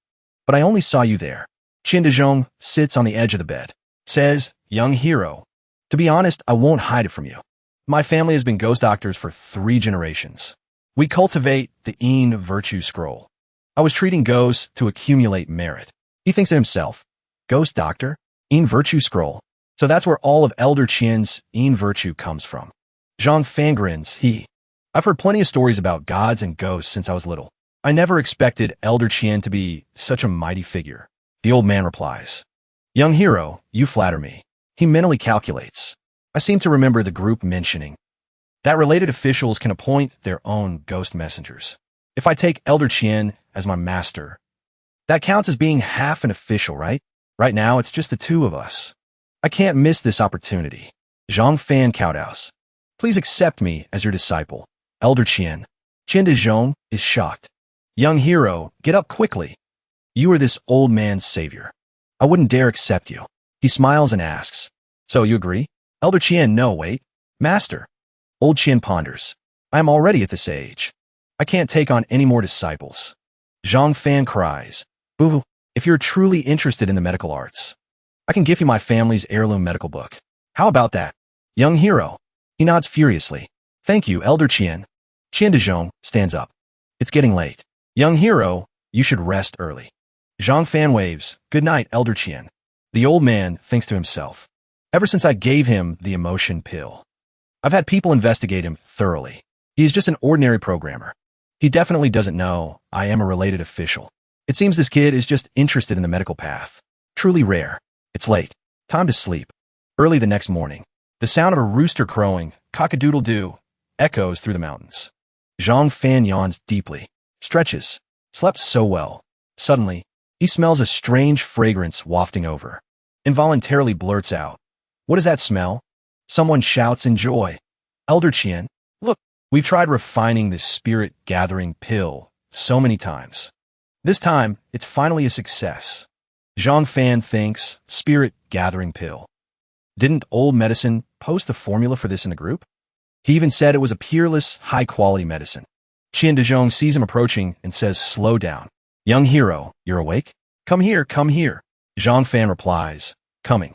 but I only saw you there." Qian Dezhong sits on the edge of the bed, says, "Young hero, to be honest, I won't hide it from you. My family has been ghost doctors for 3 generations. We cultivate the Yin virtue scroll. I was treating ghosts to accumulate merit." He thinks to himself, "Ghost doctor? Yin virtue scroll? So that's where all of Elder Qian's Yin virtue comes from." Zhang Fan grins, "I've heard plenty of stories about gods and ghosts since I was little. I never expected Elder Qian to be such a mighty figure." The old man replies, "Young hero, you flatter me." He mentally calculates. I seem to remember the group mentioning that related officials can appoint their own ghost messengers. If I take Elder Qian as my master, that counts as being half an official, right? Right now, it's just the 2 of us. I can't miss this opportunity. Zhang Fan kowtows. "Please accept me as your disciple, Elder Qian." Qian Dezhong is shocked. "Young hero, get up quickly. You are this old man's savior. I wouldn't dare accept you." He smiles and asks, "So you agree?" Elder Qian, "No, wait. Master." Old Qian ponders. "I am already at this age. I can't take on any more disciples." Zhang Fan cries, "Boo, if you're truly interested in the medical arts, I can give you my family's heirloom medical book. How about that? Young hero?" He nods furiously. "Thank you, Elder Qian." Qian Dezhong stands up. "It's getting late. Young hero, you should rest early." Zhang Fan waves, "Good night, Elder Qian." The old man thinks to himself, "Ever since I gave him the emotion pill, I've had people investigate him thoroughly. He is just an ordinary programmer. He definitely doesn't know I am a related official. It seems this kid is just interested in the medical path. Truly rare. It's late. Time to sleep." Early the next morning, the sound of a rooster crowing, cock-a-doodle-doo, echoes through the mountains. Zhang Fan yawns deeply, stretches, slept so well. Suddenly, he smells a strange fragrance wafting over. Involuntarily blurts out, "What is that smell?" Someone shouts in joy, "Elder Qian, look, we've tried refining this spirit-gathering pill so many times. This time, it's finally a success." Zhang Fan thinks, spirit-gathering pill. Didn't Old Medicine post the formula for this in the group? He even said it was a peerless, high-quality medicine. Qian Dezhong sees him approaching and says, "Slow down. Young hero, you're awake? Come here, come here." Zhang Fan replies, "Coming."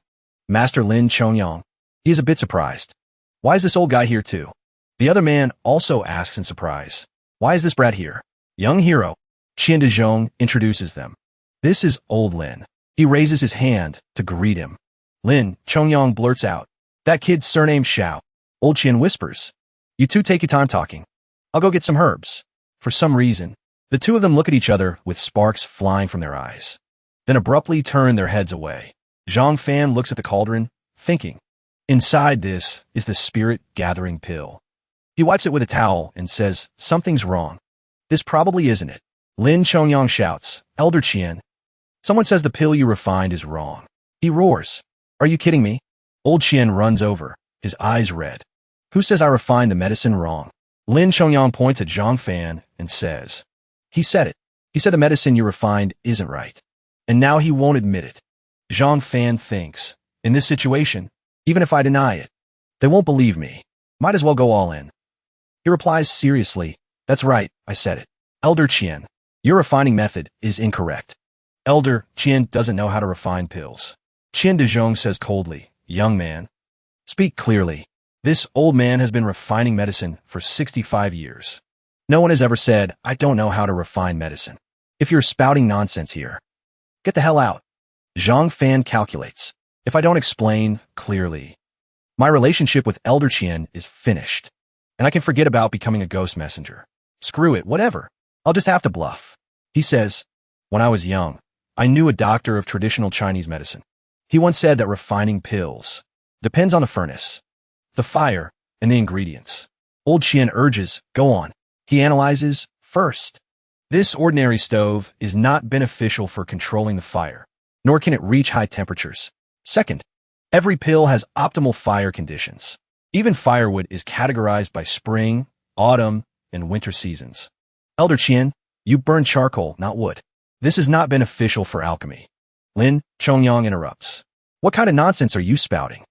Master Lin Chongyang. He is a bit surprised. "Why is this old guy here too?" The other man also asks in surprise, "Why is this brat here?" "Young hero." Qian Dezhong introduces them. "This is old Lin." He raises his hand to greet him. Lin Chongyang blurts out, "That kid's surname Xiao." Old Qian whispers, "You two take your time talking. I'll go get some herbs." For some reason, the 2 of them look at each other with sparks flying from their eyes, then abruptly turn their heads away. Zhang Fan looks at the cauldron, thinking. Inside this is the spirit-gathering pill. He wipes it with a towel and says, something's wrong. This probably isn't it. Lin Chongyang shouts, Elder Qian. Someone says the pill you refined is wrong. He roars. Are you kidding me? Old Qian runs over, his eyes red. Who says I refined the medicine wrong? Lin Chongyang points at Zhang Fan and says, he said it. He said the medicine you refined isn't right. And now he won't admit it. Zhang Fan thinks, in this situation, even if I deny it, they won't believe me. Might as well go all in. He replies seriously, that's right, I said it. Elder Qian, your refining method is incorrect. Elder Qian doesn't know how to refine pills. Qian Dezhong says coldly, young man, speak clearly. This old man has been refining medicine for 65 years. No one has ever said, I don't know how to refine medicine. If you're spouting nonsense here, get the hell out. Zhang Fan calculates. If I don't explain clearly, my relationship with Elder Qian is finished, and I can forget about becoming a ghost messenger. Screw it, whatever. I'll just have to bluff. He says, when I was young, I knew a doctor of traditional Chinese medicine. He once said that refining pills depends on the furnace, the fire, and the ingredients. Old Qian urges, go on. He analyzes, first, this ordinary stove is not beneficial for controlling the fire, nor can it reach high temperatures. Second, every pill has optimal fire conditions. Even firewood is categorized by spring, autumn, and winter seasons. Elder Qian, you burn charcoal, not wood. This is not beneficial for alchemy. Lin Chongyang interrupts. What kind of nonsense are you spouting?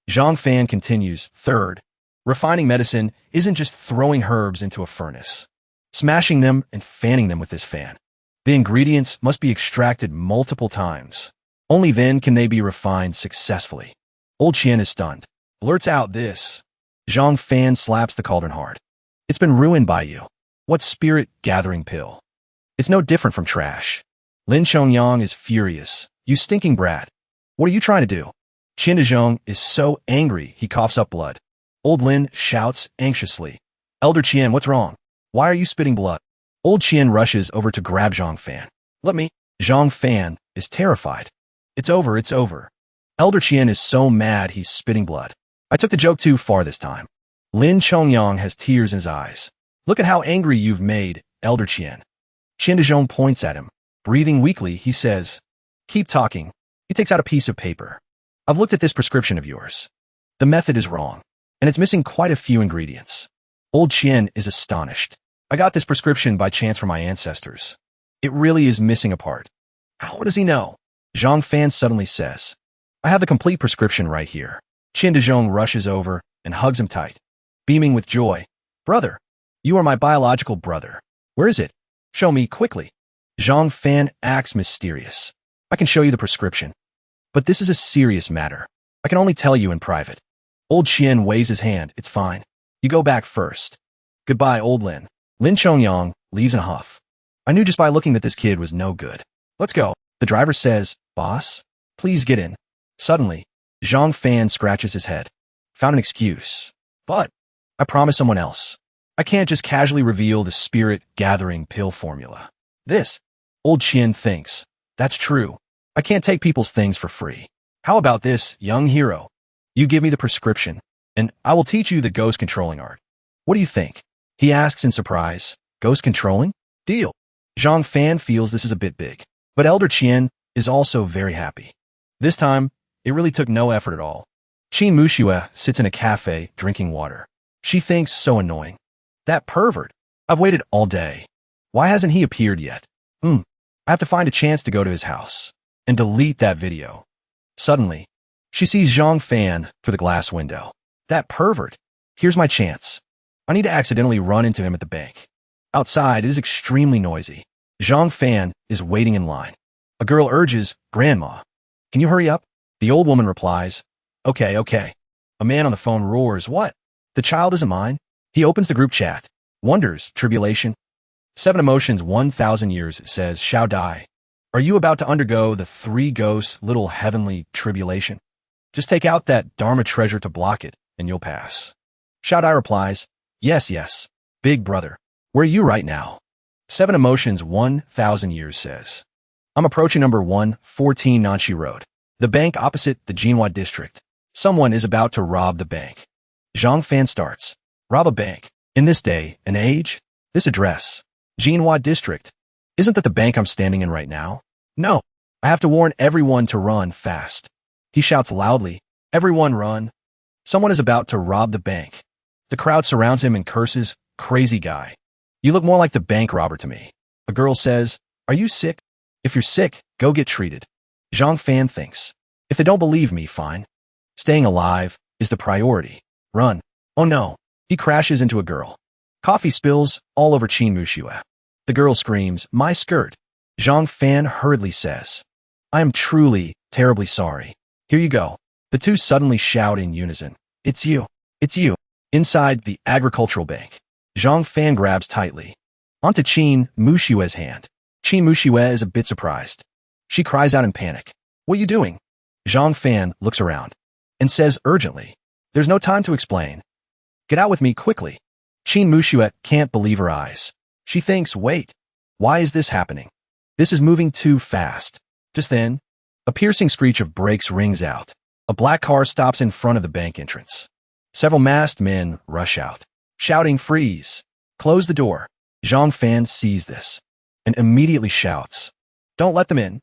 Zhang Fan continues, third, refining medicine isn't just throwing herbs into a furnace, smashing them and fanning them with this fan. The ingredients must be extracted multiple times. Only then can they be refined successfully. Old Qian is stunned. Blurts out this. Zhang Fan slaps the cauldron hard. It's been ruined by you. What spirit-gathering pill? It's no different from trash. Lin Chongyang is furious. You stinking brat. What are you trying to do? Qian Dezhong is so angry he coughs up blood. Old Lin shouts anxiously. Elder Qian, what's wrong? Why are you spitting blood? Old Qian rushes over to grab Zhang Fan. Let me. Zhang Fan is terrified. It's over, it's over. Elder Qian is so mad he's spitting blood. I took the joke too far this time. Lin Chongyang has tears in his eyes. Look at how angry you've made, Elder Qian. Qian Dezhong points at him. Breathing weakly, he says, keep talking. He takes out a piece of paper. I've looked at this prescription of yours. The method is wrong, and it's missing quite a few ingredients. Old Qian is astonished. I got this prescription by chance from my ancestors. It really is missing a part. How does he know? Zhang Fan suddenly says, I have the complete prescription right here. Qian Dezhong rushes over and hugs him tight, beaming with joy. Brother, you are my biological brother. Where is it? Show me quickly. Zhang Fan acts mysterious. I can show you the prescription. But this is a serious matter. I can only tell you in private. Old Qian waves his hand. It's fine. You go back first. Goodbye, old Lin. Lin Chongyang leaves in a huff. I knew just by looking that this kid was no good. Let's go. The driver says, boss, please get in. Suddenly, Zhang Fan scratches his head. Found an excuse. But I promised someone else. I can't just casually reveal the spirit-gathering pill formula. This, old Qian thinks. That's true. I can't take people's things for free. How about this, young hero? You give me the prescription, and I will teach you the ghost controlling art. What do you think? He asks in surprise. Ghost controlling? Deal. Zhang Fan feels this is a bit big, but Elder Qian is also very happy. This time, it really took no effort at all. Qin Muxue sits in a cafe drinking water. She thinks so annoying. That pervert. I've waited all day. Why hasn't he appeared yet? I have to find a chance to go to his house and delete that video. Suddenly, she sees Zhang Fan through the glass window. That pervert. Here's my chance. I need to accidentally run into him at the bank. Outside, it is extremely noisy. Zhang Fan is waiting in line. A girl urges, Grandma, can you hurry up? The old woman replies, Okay. A man on the phone roars, What? The child isn't mine? He opens the group chat. Wonders, tribulation. 7 emotions 1,000 years, it says, Shao Dai. Are you about to undergo the 3 ghosts' little heavenly tribulation? Just take out that Dharma treasure to block it, and you'll pass. Shao Dai replies, Yes. Big brother. Where are you right now? 7 emotions 1,000 years says, I'm approaching number 114 Nanshi Road. The bank opposite the Jinhua district. Someone is about to rob the bank. Zhang Fan starts. Rob a bank. In this day and age? This address. Jinhua district. Isn't that the bank I'm standing in right now? No. I have to warn everyone to run fast. He shouts loudly. Everyone run. Someone is about to rob the bank. The crowd surrounds him and curses, crazy guy. You look more like the bank robber to me. A girl says, are you sick? If you're sick, go get treated. Zhang Fan thinks. If they don't believe me, fine. Staying alive is the priority. Run. Oh no. He crashes into a girl. Coffee spills all over Qin Muxue. The girl screams, my skirt. Zhang Fan hurriedly says, I am truly, terribly sorry. Here you go. The two suddenly shout in unison. It's you. It's you. Inside the agricultural bank. Zhang Fan grabs tightly onto Qin Mushue's hand. Qin Muxue is a bit surprised. She cries out in panic. What are you doing? Zhang Fan looks around and says urgently, there's no time to explain. Get out with me quickly. Qin Muxue can't believe her eyes. She thinks, wait, why is this happening? This is moving too fast. Just then, a piercing screech of brakes rings out. A black car stops in front of the bank entrance. Several masked men rush out, shouting, freeze. Close the door. Zhang Fan sees this and immediately shouts, don't let them in.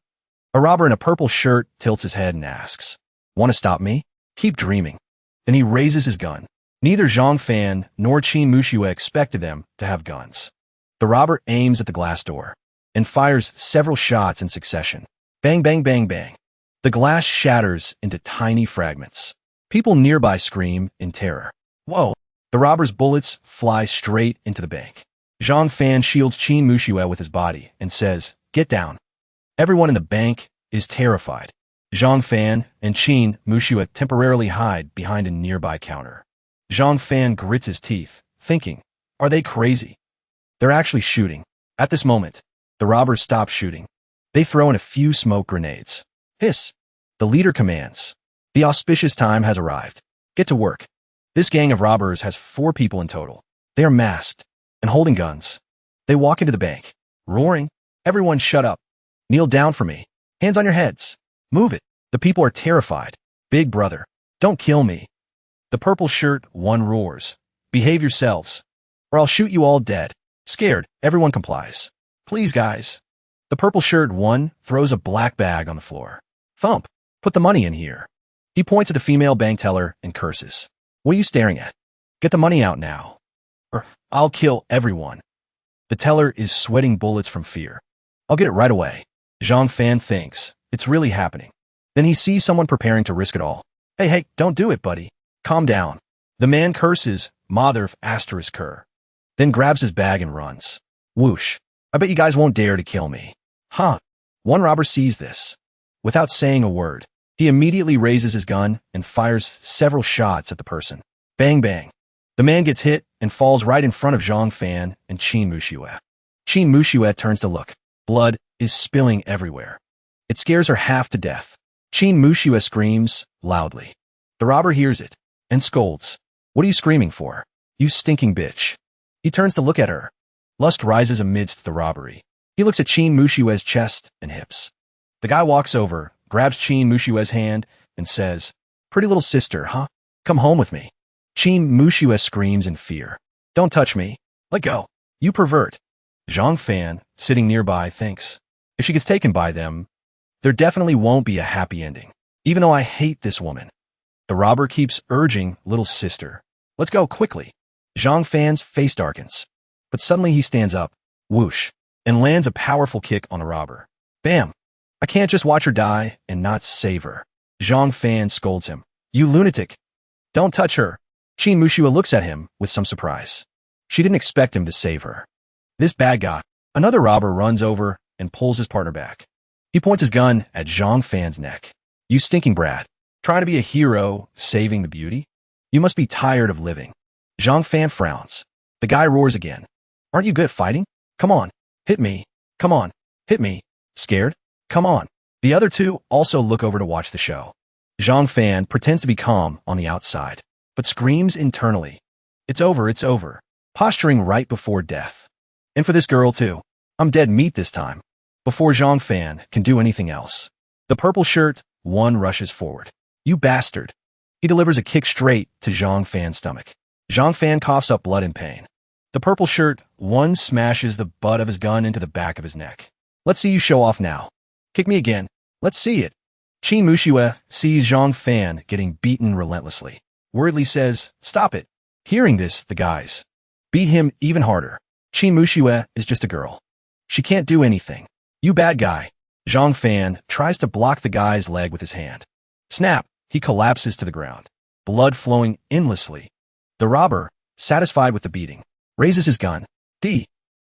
A robber in a purple shirt tilts his head and asks, want to stop me? Keep dreaming. Then he raises his gun. Neither Zhang Fan nor Qin Muxue expected them to have guns. The robber aims at the glass door and fires several shots in succession. Bang, bang, bang, bang. The glass shatters into tiny fragments. People nearby scream in terror. Whoa! The robber's bullets fly straight into the bank. Zhang Fan shields Qin Muxue with his body and says, get down. Everyone in the bank is terrified. Zhang Fan and Qin Muxue temporarily hide behind a nearby counter. Zhang Fan grits his teeth, thinking, are they crazy? They're actually shooting. At this moment, the robbers stop shooting. They throw in a few smoke grenades. Hiss! The leader commands. The auspicious time has arrived. Get to work. This gang of robbers has 4 people in total. They are masked and holding guns. They walk into the bank, roaring, everyone shut up. Kneel down for me. Hands on your heads. Move it. The people are terrified. Big brother, don't kill me. The purple shirt one roars. Behave yourselves, or I'll shoot you all dead. Scared, everyone complies. Please, guys. The purple shirt one throws a black bag on the floor. Thump. Put the money in here. He points at the female bank teller and curses. What are you staring at? Get the money out now, or I'll kill everyone. The teller is sweating bullets from fear. I'll get it right away. Zhang Fan thinks, it's really happening. Then he sees someone preparing to risk it all. Hey, don't do it, buddy. Calm down. The man curses, mother of asterisk cur. Then grabs his bag and runs. Whoosh. I bet you guys won't dare to kill me. Huh. One robber sees this. Without saying a word, he immediately raises his gun and fires several shots at the person. Bang, bang. The man gets hit and falls right in front of Zhang Fan and Qin Muxue. Qin Muxue turns to look. Blood is spilling everywhere. It scares her half to death. Qin Muxue screams loudly. The robber hears it and scolds. What are you screaming for? You stinking bitch. He turns to look at her. Lust rises amidst the robbery. He looks at Qin Mushue's chest and hips. The guy walks over, grabs Qin Mushue's hand, and says, pretty little sister, huh? Come home with me. Qin Muxue screams in fear. Don't touch me. Let go. You pervert. Zhang Fan, sitting nearby, thinks, if she gets taken by them, there definitely won't be a happy ending. Even though I hate this woman. The robber keeps urging little sister. Let's go quickly. Zhang Fan's face darkens. But suddenly he stands up, whoosh, and lands a powerful kick on the robber. Bam! I can't just watch her die and not save her. Zhang Fan scolds him. You lunatic. Don't touch her. Qin Muxue looks at him with some surprise. She didn't expect him to save her. This bad guy. Another robber runs over and pulls his partner back. He points his gun at Zhang Fan's neck. You stinking brat. Trying to be a hero, saving the beauty? You must be tired of living. Zhang Fan frowns. The guy roars again. Aren't you good at fighting? Come on. Hit me. Come on. Hit me. Scared? Come on. The other two also look over to watch the show. Zhang Fan pretends to be calm on the outside, but screams internally. It's over, it's over. Posturing right before death. And for this girl too. I'm dead meat this time. Before Zhang Fan can do anything else. The purple shirt one rushes forward. You bastard. He delivers a kick straight to Zhang Fan's stomach. Zhang Fan coughs up blood in pain. The purple shirt, one smashes the butt of his gun into the back of his neck. Let's see you show off now. Kick me again. Let's see it. Qin Muxue sees Zhang Fan getting beaten relentlessly. Worriedly says, stop it. Hearing this, the guys beat him even harder. Qin Muxue is just a girl. She can't do anything. You bad guy. Zhang Fan tries to block the guy's leg with his hand. Snap! He collapses to the ground, blood flowing endlessly. The robber, satisfied with the beating, raises his gun. D.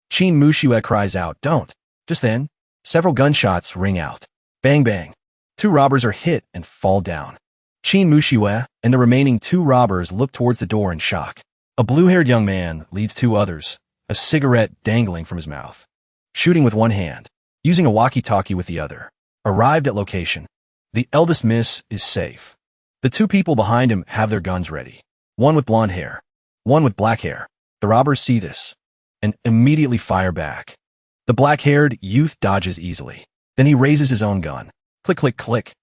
Qin Muxue cries out, don't. Just then, several gunshots ring out. Bang bang. Two robbers are hit and fall down. Qin Muxue and the remaining two robbers look towards the door in shock. A blue-haired young man leads two others, a cigarette dangling from his mouth. Shooting with one hand, using a walkie-talkie with the other. Arrived at location. The eldest miss is safe. The two people behind him have their guns ready. One with blonde hair, one with black hair. The robbers see this and immediately fire back. The black-haired youth dodges easily. Then he raises his own gun. Click, click, click.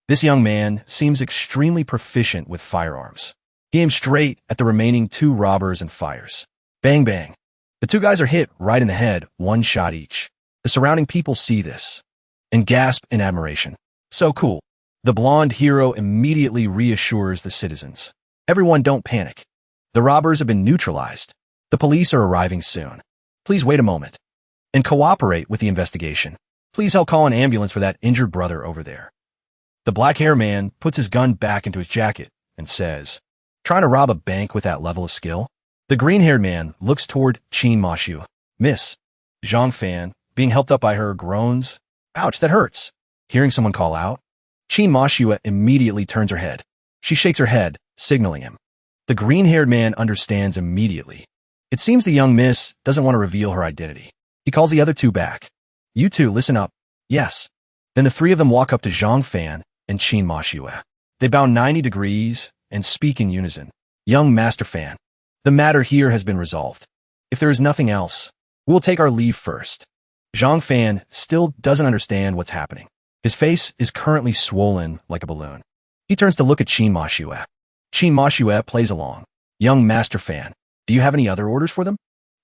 This young man seems extremely proficient with firearms. He aims straight at the remaining two robbers and fires. Bang, bang. The two guys are hit right in the head, one shot each. The surrounding people see this and gasp in admiration. So cool. The blonde hero immediately reassures the citizens. Everyone don't panic. The robbers have been neutralized. The police are arriving soon. Please wait a moment and cooperate with the investigation. Please help call an ambulance for that injured brother over there. The black-haired man puts his gun back into his jacket and says, trying to rob a bank with that level of skill? The green-haired man looks toward Qin Muxue. Miss. Zhang Fan, being helped up by her, groans. Ouch, that hurts. Hearing someone call out, Qin Muxue immediately turns her head. She shakes her head, signaling him. The green-haired man understands immediately. It seems the young miss doesn't want to reveal her identity. He calls the other two back. You two, listen up. Yes. Then the three of them walk up to Zhang Fan and Qin Muxue. They bow 90 degrees and speak in unison. Young Master Fan, the matter here has been resolved. If there is nothing else, we will take our leave first. Zhang Fan still doesn't understand what's happening. His face is currently swollen like a balloon. He turns to look at Qin Muxue. Qin Muxue plays along. Young Master Fan, do you have any other orders for them?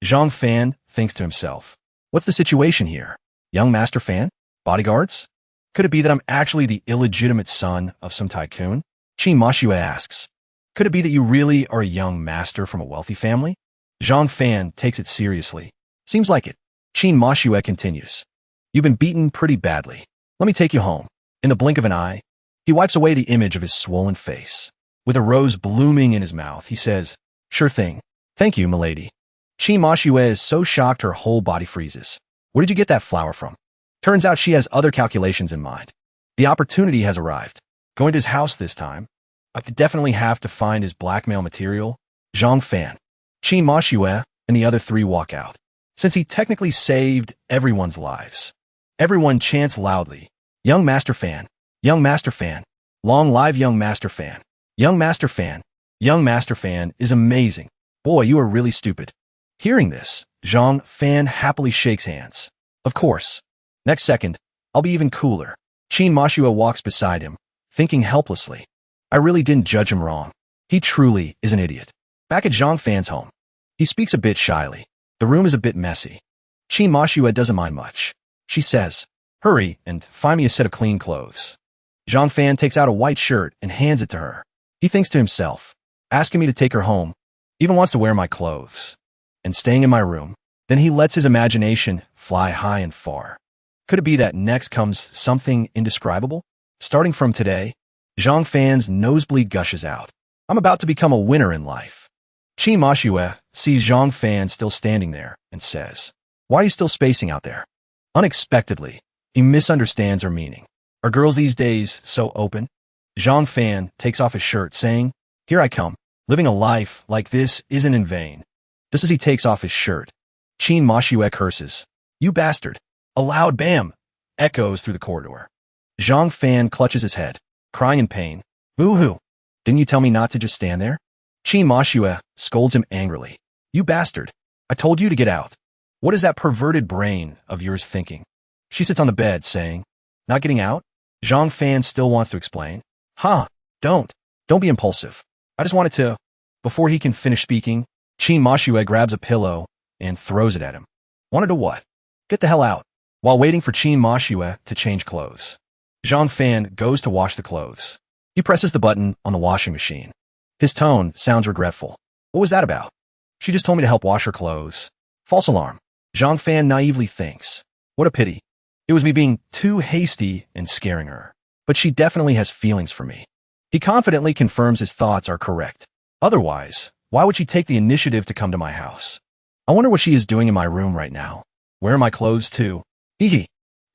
Zhang Fan thinks to himself. What's the situation here? Young Master Fan? Bodyguards? Could it be that I'm actually the illegitimate son of some tycoon? Qin Muxue asks. Could it be that you really are a young master from a wealthy family? Zhang Fan takes it seriously. Seems like it. Qin Muxue continues. You've been beaten pretty badly. Let me take you home. In the blink of an eye, he wipes away the image of his swollen face. With a rose blooming in his mouth, he says, sure thing. Thank you, milady. Qin Muxue is so shocked her whole body freezes. Where did you get that flower from? Turns out she has other calculations in mind. The opportunity has arrived. Going to his house this time. I could definitely have to find his blackmail material. Zhang Fan, Qin Muxue, and the other three walk out. Since he technically saved everyone's lives, everyone chants loudly, Young Master Fan, Young Master Fan, long live Young Master Fan, Young Master Fan. Young Master Fan is amazing. Boy, you are really stupid. Hearing this, Zhang Fan happily shakes hands. Of course. Next second, I'll be even cooler. Qin Muxue walks beside him, thinking helplessly. I really didn't judge him wrong. He truly is an idiot. Back at Zhang Fan's home, he speaks a bit shyly. The room is a bit messy. Qin Muxue doesn't mind much. She says, hurry and find me a set of clean clothes. Zhang Fan takes out a white shirt and hands it to her. He thinks to himself, asking me to take her home, even wants to wear my clothes, and staying in my room. Then he lets his imagination fly high and far. Could it be that next comes something indescribable? Starting from today, Zhang Fan's nosebleed gushes out. I'm about to become a winner in life. Qin Muxue sees Zhang Fan still standing there and says, why are you still spacing out there? Unexpectedly, he misunderstands her meaning. Are girls these days so open? Zhang Fan takes off his shirt, saying, here I come. Living a life like this isn't in vain. Just as he takes off his shirt, Qin Muxue curses, you bastard. A loud bam echoes through the corridor. Zhang Fan clutches his head, crying in pain. Boo-hoo. Didn't you tell me not to just stand there? Qin Muxue scolds him angrily. You bastard. I told you to get out. What is that perverted brain of yours thinking? She sits on the bed, saying, not getting out? Zhang Fan still wants to explain. Don't be impulsive. I just wanted to. Before he can finish speaking, Qin Mashue grabs a pillow and throws it at him. Wanted to what? Get the hell out. While waiting for Qin Mashue to change clothes, Zhang Fan goes to wash the clothes. He presses the button on the washing machine. His tone sounds regretful. What was that about? She just told me to help wash her clothes. False alarm. Zhang Fan naively thinks. What a pity. It was me being too hasty and scaring her. But she definitely has feelings for me. He confidently confirms his thoughts are correct. Otherwise, why would she take the initiative to come to my house? I wonder what she is doing in my room right now. Where are my clothes too? Hee.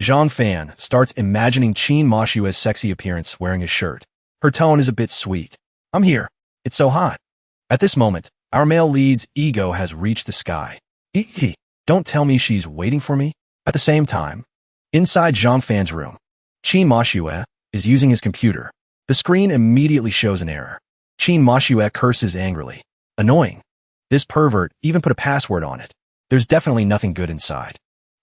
Zhang Fan starts imagining Qin Mashue's sexy appearance wearing his shirt. Her tone is a bit sweet. I'm here. It's so hot. At this moment, our male lead's ego has reached the sky. Hee. Don't tell me she's waiting for me. At the same time, inside Zhang Fan's room, Qin Mashue is using his computer. The screen immediately shows an error. Qin Mashue curses angrily. Annoying. This pervert even put a password on it. There's definitely nothing good inside.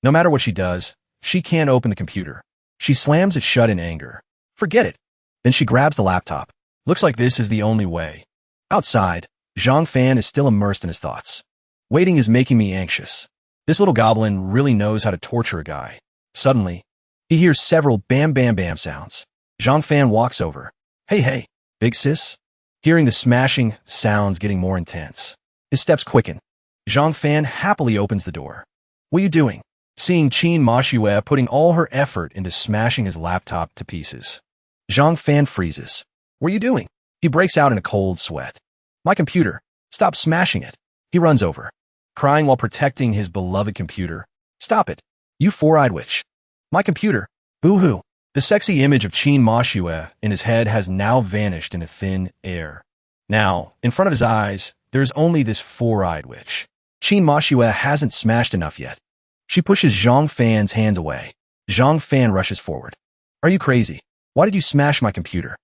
No matter what she does, she can't open the computer. She slams it shut in anger. Forget it. Then she grabs the laptop. Looks like this is the only way. Outside, Zhang Fan is still immersed in his thoughts. Waiting is making me anxious. This little goblin really knows how to torture a guy. Suddenly, he hears several bam bam bam sounds. Zhang Fan walks over. Hey, big sis? Hearing the smashing sounds getting more intense. His steps quicken. Zhang Fan happily opens the door. What are you doing? Seeing Qin Mashue putting all her effort into smashing his laptop to pieces. Zhang Fan freezes. What are you doing? He breaks out in a cold sweat. My computer. Stop smashing it. He runs over, crying while protecting his beloved computer. Stop it. You four-eyed witch. My computer. Boo-hoo. The sexy image of Qin Mashue in his head has now vanished into thin air. Now, in front of his eyes, there's only this four-eyed witch. Qin Mashue hasn't smashed enough yet. She pushes Zhang Fan's hands away. Zhang Fan rushes forward. Are you crazy? Why did you smash my computer?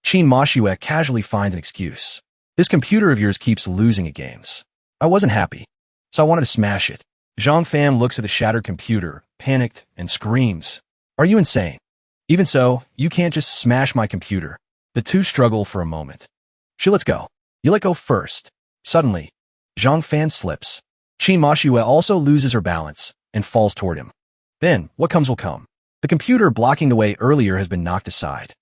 Qin Mashue casually finds an excuse. This computer of yours keeps losing at games. I wasn't happy, so I wanted to smash it. Zhang Fan looks at the shattered computer, panicked, and screams. Are you insane? Even so, you can't just smash my computer. The two struggle for a moment. She lets go. You let go first. Suddenly, Zhang Fan slips. Qin Mashue also loses her balance and falls toward him. Then, what comes will come. The computer blocking the way earlier has been knocked aside.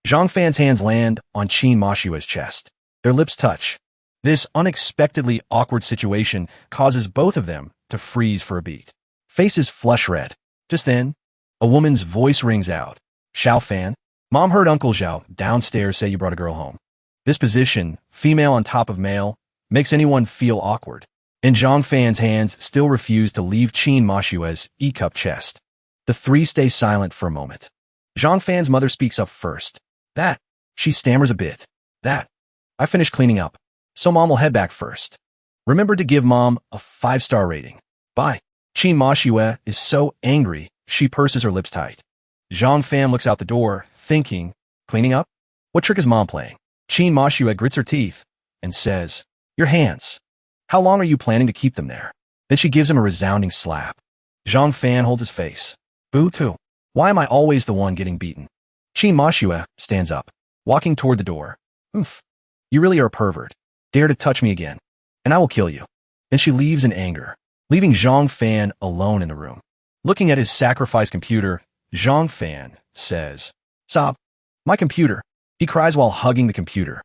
Zhang Fan's hands land on Qin Mashue's chest. Their lips touch. This unexpectedly awkward situation causes both of them to freeze for a beat. Faces flush red. Just then, a woman's voice rings out. Xiao Fan? Mom heard Uncle Zhao downstairs say you brought a girl home. This position, female on top of male, makes anyone feel awkward. And Zhang Fan's hands still refuse to leave Qin Mashue's E-cup chest. The three stay silent for a moment. Zhang Fan's mother speaks up first. That. She stammers a bit. That. I finished cleaning up, so Mom will head back first. Remember to give Mom a 5-star rating. Bye. Qin Mashue is so angry, she purses her lips tight. Zhang Fan looks out the door, thinking, cleaning up? What trick is Mom playing? Qin Mashue grits her teeth and says, your hands. How long are you planning to keep them there? Then she gives him a resounding slap. Zhang Fan holds his face. Boo-hoo. Why am I always the one getting beaten? Qin Mashue stands up, walking toward the door. Oof. You really are a pervert. Dare to touch me again, and I will kill you. Then she leaves in anger, leaving Zhang Fan alone in the room. Looking at his sacrificed computer, Zhang Fan says, Sob, my computer. He cries while hugging the computer.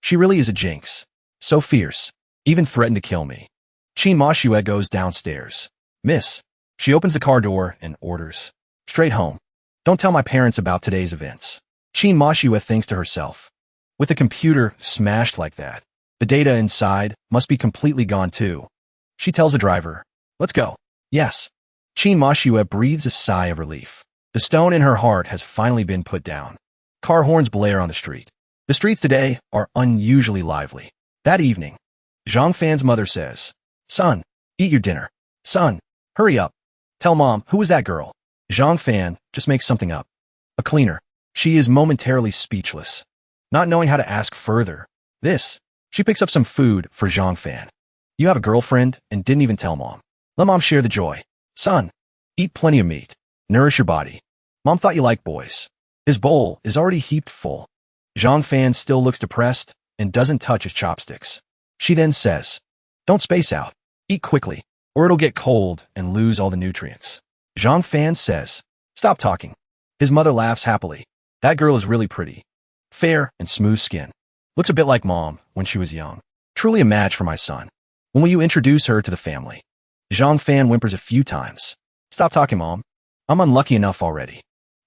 She really is a jinx. So fierce. Even threatened to kill me. Qin Mashue goes downstairs. Miss. She opens the car door and orders. Straight home. Don't tell my parents about today's events. Qin Mashue thinks to herself. With the computer smashed like that, the data inside must be completely gone too. She tells the driver, let's go. Yes. Qin Mashue breathes a sigh of relief. The stone in her heart has finally been put down. Car horns blare on the street. The streets today are unusually lively. That evening, Zhang Fan's mother says, Son, eat your dinner. Son, hurry up. Tell Mom, who was that girl? Zhang Fan just makes something up. A cleaner. She is momentarily speechless. Not knowing how to ask further. She picks up some food for Zhang Fan. You have a girlfriend and didn't even tell Mom. Let Mom share the joy. Son, eat plenty of meat. Nourish your body. Mom thought you liked boys. His bowl is already heaped full. Zhang Fan still looks depressed and doesn't touch his chopsticks. She then says, "Don't space out. Eat quickly, or it'll get cold and lose all the nutrients." Zhang Fan says, "Stop talking." His mother laughs happily. "That girl is really pretty. Fair and smooth skin. Looks a bit like Mom when she was young. Truly a match for my son. When will you introduce her to the family?" Zhang Fan whimpers a few times. "Stop talking, Mom. I'm unlucky enough already.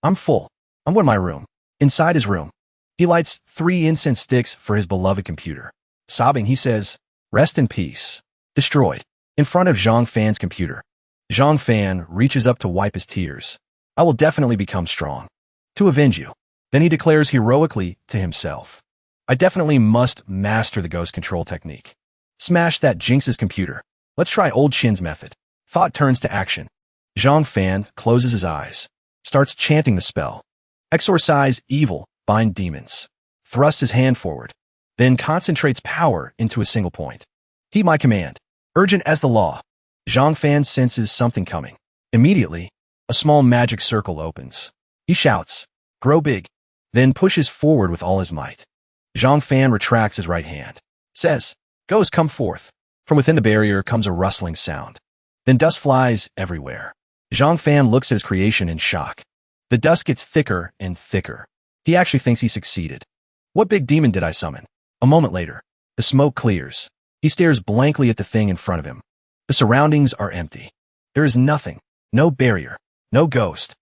I'm full. I'm in my room." Inside his room, he lights 3 incense sticks for his beloved computer. Sobbing, he says, "Rest in peace." Destroyed. In front of Zhang Fan's computer, Zhang Fan reaches up to wipe his tears. "I will definitely become strong to avenge you." Then he declares heroically to himself, "I definitely must master the ghost control technique. Smash that Jinx's computer. Let's try old Shin's method." Thought turns to action. Zhang Fan closes his eyes, starts chanting the spell. "Exorcise evil, bind demons." Thrusts his hand forward, then concentrates power into a single point. "Heed my command. Urgent as the law." Zhang Fan senses something coming. Immediately, a small magic circle opens. He shouts, "Grow big," then pushes forward with all his might. Zhang Fan retracts his right hand, says, "Ghosts, come forth." From within the barrier comes a rustling sound. Then dust flies everywhere. Zhang Fan looks at his creation in shock. The dust gets thicker and thicker. He actually thinks he succeeded. What big demon did I summon? A moment later, the smoke clears. He stares blankly at the thing in front of him. The surroundings are empty. There is nothing. No barrier. No ghost.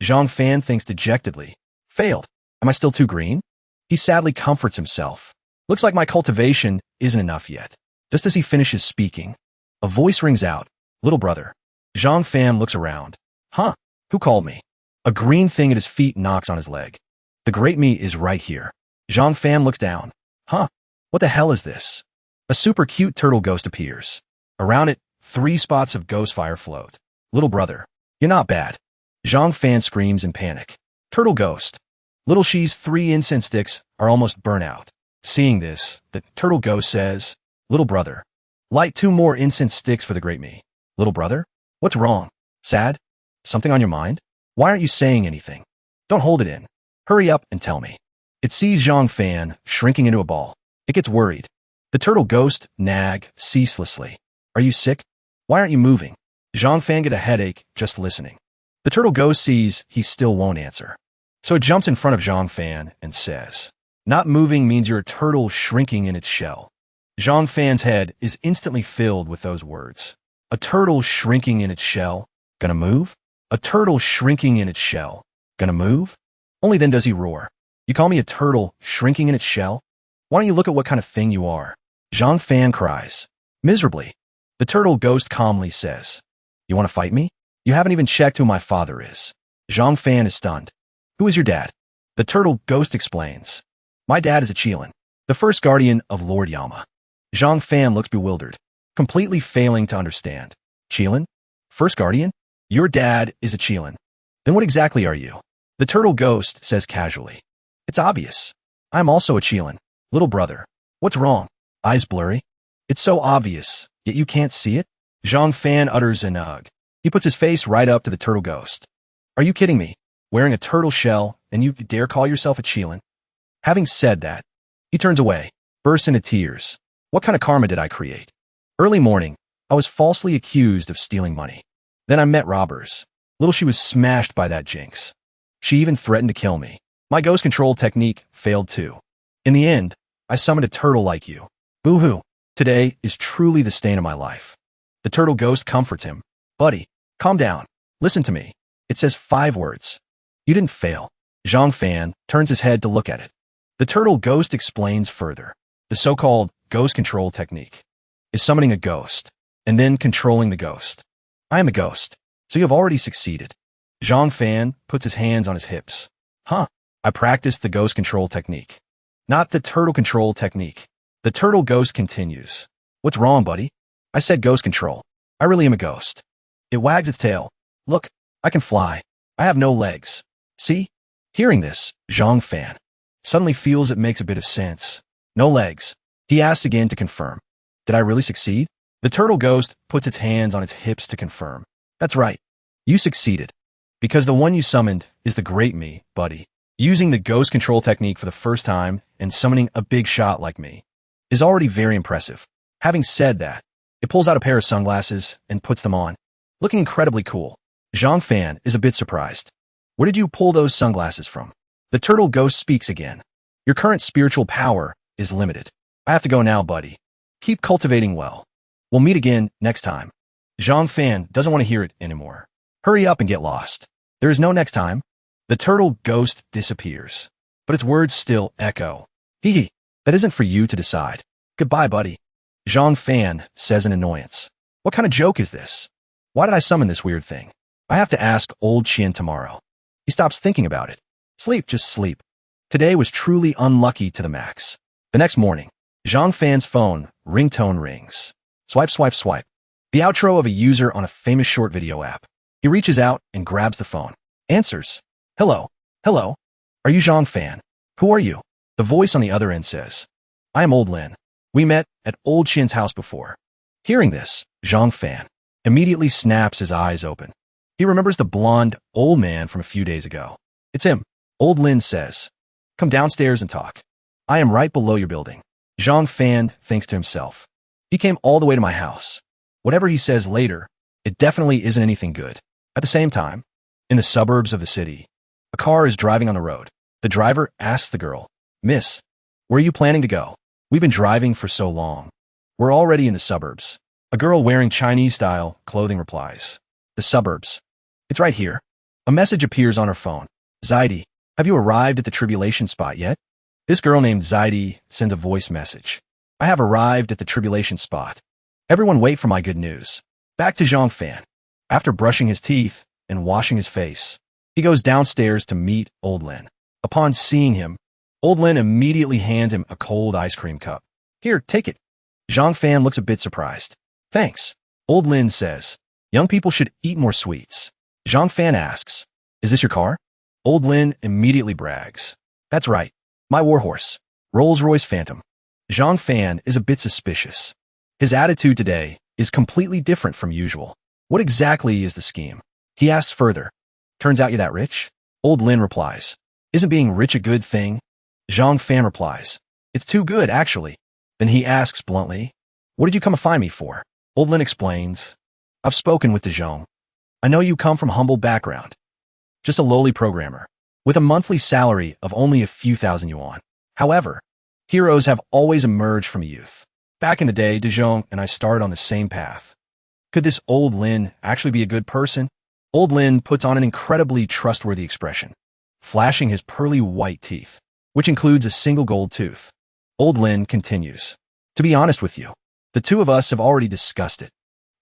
Zhang Fan thinks dejectedly. Failed. Am I still too green? He sadly comforts himself. Looks like my cultivation isn't enough yet. Just as he finishes speaking, a voice rings out. "Little brother." Zhang Fan looks around. "Huh? Who called me?" A green thing at his feet knocks on his leg. "The great me is right here." Zhang Fan looks down. "Huh? What the hell is this?" A super cute turtle ghost appears. Around it, 3 spots of ghost fire float. "Little brother, you're not bad." Zhang Fan screams in panic. "Turtle ghost." Little Shi's 3 incense sticks are almost burnt out. Seeing this, the turtle ghost says, "Little brother, light 2 more incense sticks for the great me." "Little brother? What's wrong? Sad? Something on your mind? Why aren't you saying anything? Don't hold it in. Hurry up and tell me." It sees Zhang Fan shrinking into a ball. It gets worried. The turtle ghost nag ceaselessly. "Are you sick? Why aren't you moving?" Zhang Fan get a headache just listening. The turtle ghost sees he still won't answer. So it jumps in front of Zhang Fan and says, "Not moving means you're a turtle shrinking in its shell." Zhang Fan's head is instantly filled with those words. A turtle shrinking in its shell? Gonna move? A turtle shrinking in its shell? Gonna move? Only then does he roar. "You call me a turtle shrinking in its shell? Why don't you look at what kind of thing you are?" Zhang Fan cries. Miserably. The turtle ghost calmly says, "You want to fight me? You haven't even checked who my father is." Zhang Fan is stunned. "Who is your dad?" The turtle ghost explains. "My dad is a Qilin, the first guardian of Lord Yama." Zhang Fan looks bewildered, completely failing to understand. "Qilin? First guardian? Your dad is a Qilin. Then what exactly are you?" The turtle ghost says casually. "It's obvious. I'm also a Qilin. Little brother. What's wrong? Eyes blurry? It's so obvious, yet you can't see it?" Zhang Fan utters an ugh. He puts his face right up to the turtle ghost. "Are you kidding me? Wearing a turtle shell, and you dare call yourself a Qilin?" Having said that, he turns away, bursts into tears. "What kind of karma did I create? Early morning, I was falsely accused of stealing money. Then I met robbers. Little She was smashed by that jinx. She even threatened to kill me. My ghost control technique failed too. In the end, I summoned a turtle like you. Boo-hoo. Today is truly the stain of my life." The turtle ghost comforts him. "Buddy, calm down. Listen to me. It says 5 words. You didn't fail." Zhang Fan turns his head to look at it. The turtle ghost explains further. The so-called ghost control technique is summoning a ghost and then controlling the ghost. I am a ghost, so you have already succeeded. Zhang Fan puts his hands on his hips. "Huh, I practiced the ghost control technique, not the turtle control technique." The turtle ghost continues. "What's wrong, buddy? I said ghost control. I really am a ghost." It wags its tail. "Look, I can fly. I have no legs. See?" Hearing this, Zhang Fan suddenly feels it makes a bit of sense. "No legs." He asks again to confirm. "Did I really succeed?" The turtle ghost puts its hands on its hips to confirm. "That's right. You succeeded. Because the one you summoned is the great me, buddy." Using the ghost control technique for the first time and summoning a big shot like me is already very impressive. Having said that, it pulls out a pair of sunglasses and puts them on, looking incredibly cool. Zhang Fan is a bit surprised. Where did you pull those sunglasses from? The turtle ghost speaks again. Your current spiritual power is limited. I have to go now, buddy. Keep cultivating well. We'll meet again next time. Zhang Fan doesn't want to hear it anymore. Hurry up and get lost. There is no next time. The turtle ghost disappears, but its words still echo. Hee hee, that isn't for you to decide. Goodbye, buddy. Zhang Fan says in annoyance. What kind of joke is this? Why did I summon this weird thing? I have to ask old Qian tomorrow. He stops thinking about it. Sleep, just sleep. Today was truly unlucky to the max. The next morning, Zhang Fan's phone ringtone rings. Swipe, swipe, swipe. The outro of a user on a famous short video app. He reaches out and grabs the phone. Answers. Hello. Hello. Are you Zhang Fan? Who are you? The voice on the other end says. I am Old Lin. We met at Old Qian's house before. Hearing this, Zhang Fan immediately snaps his eyes open. He remembers the blonde old man from a few days ago. It's him. Old Lin says. Come downstairs and talk. I am right below your building. Zhang Fan thinks to himself. He came all the way to my house. Whatever he says later, it definitely isn't anything good. At the same time, in the suburbs of the city, a car is driving on the road. The driver asks the girl, Miss, where are you planning to go? We've been driving for so long. We're already in the suburbs. A girl wearing Chinese-style clothing replies. The suburbs. It's right here. A message appears on her phone. Zaidi, have you arrived at the tribulation spot yet? This girl named Zaidi sends a voice message. I have arrived at the tribulation spot. Everyone wait for my good news. Back to Zhang Fan. After brushing his teeth and washing his face, he goes downstairs to meet Old Lin. Upon seeing him, Old Lin immediately hands him a cold ice cream cup. Here, take it. Zhang Fan looks a bit surprised. Thanks. Old Lin says, young people should eat more sweets. Zhang Fan asks, is this your car? Old Lin immediately brags. That's right. My warhorse. Rolls-Royce Phantom. Zhang Fan is a bit suspicious. His attitude today is completely different from usual. What exactly is the scheme? He asks further. Turns out you're that rich? Old Lin replies. Isn't being rich a good thing? Zhang Fan replies. It's too good, actually. Then he asks bluntly, what did you come to find me for? Old Lin explains. I've spoken with De Zhong. I know you come from humble background. Just a lowly programmer, with a monthly salary of only a few thousand yuan. However, heroes have always emerged from youth. Back in the day, De Zhong and I started on the same path. Could this Old Lin actually be a good person? Old Lin puts on an incredibly trustworthy expression, flashing his pearly white teeth, which includes a single gold tooth. Old Lin continues. To be honest with you, the two of us have already discussed it.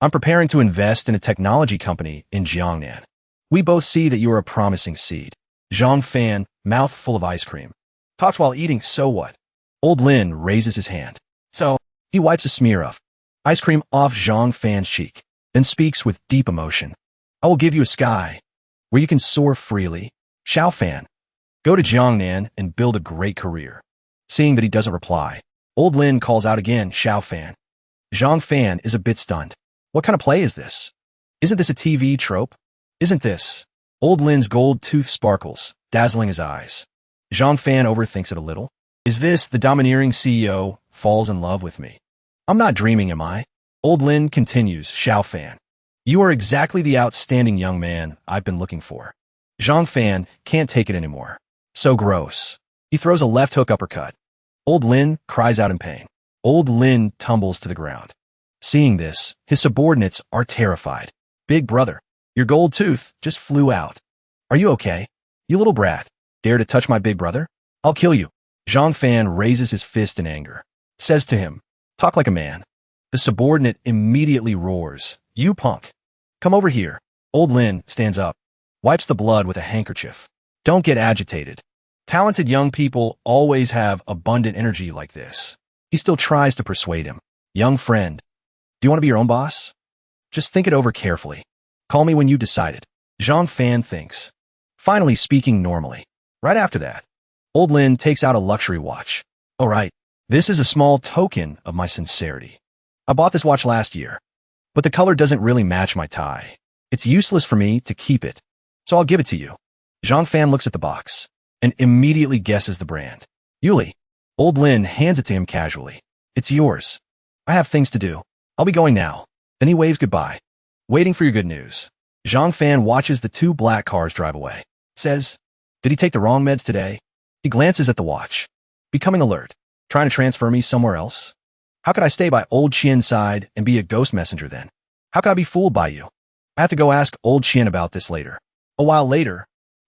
I'm preparing to invest in a technology company in Jiangnan. We both see that you are a promising seed. Zhang Fan, mouth full of ice cream. Talks while eating, so what? Old Lin raises his hand. So, he wipes a smear of ice cream off Zhang Fan's cheek, then speaks with deep emotion. I will give you a sky where you can soar freely. Xiao Fan, go to Jiangnan and build a great career. Seeing that he doesn't reply, Old Lin calls out again, Xiao Fan. Zhang Fan is a bit stunned. What kind of play is this? Isn't this a TV trope? Isn't this? Old Lin's gold tooth sparkles, dazzling his eyes. Zhang Fan overthinks it a little. Is this the domineering CEO falls in love with me? I'm not dreaming, am I? Old Lin continues, Xiao Fan. You are exactly the outstanding young man I've been looking for. Zhang Fan can't take it anymore. So gross. He throws a left hook uppercut. Old Lin cries out in pain. Old Lin tumbles to the ground. Seeing this, his subordinates are terrified. Big brother, your gold tooth just flew out. Are you okay? You little brat. Dare to touch my big brother? I'll kill you. Zhang Fan raises his fist in anger. Says to him, talk like a man. The subordinate immediately roars, you punk. Come over here. Old Lin stands up, wipes the blood with a handkerchief. Don't get agitated. Talented young people always have abundant energy like this. He still tries to persuade him. Young friend, do you want to be your own boss? Just think it over carefully. Call me when you decided. Zhang Fan thinks. Finally speaking normally. Right after that, Old Lin takes out a luxury watch. All right, this is a small token of my sincerity. I bought this watch last year, but the color doesn't really match my tie. It's useless for me to keep it, so I'll give it to you. Zhang Fan looks at the box. and immediately guesses the brand. Yuli. Old Lin hands it to him casually. It's yours. I have things to do. I'll be going now. Then he waves goodbye. Waiting for your good news. Zhang Fan watches the two black cars drive away. Says, did he take the wrong meds today? He glances at the watch. Becoming alert. Trying to transfer me somewhere else? How could I stay by old Qian's side and be a ghost messenger then? How could I be fooled by you? I have to go ask old Qian about this later. A while later,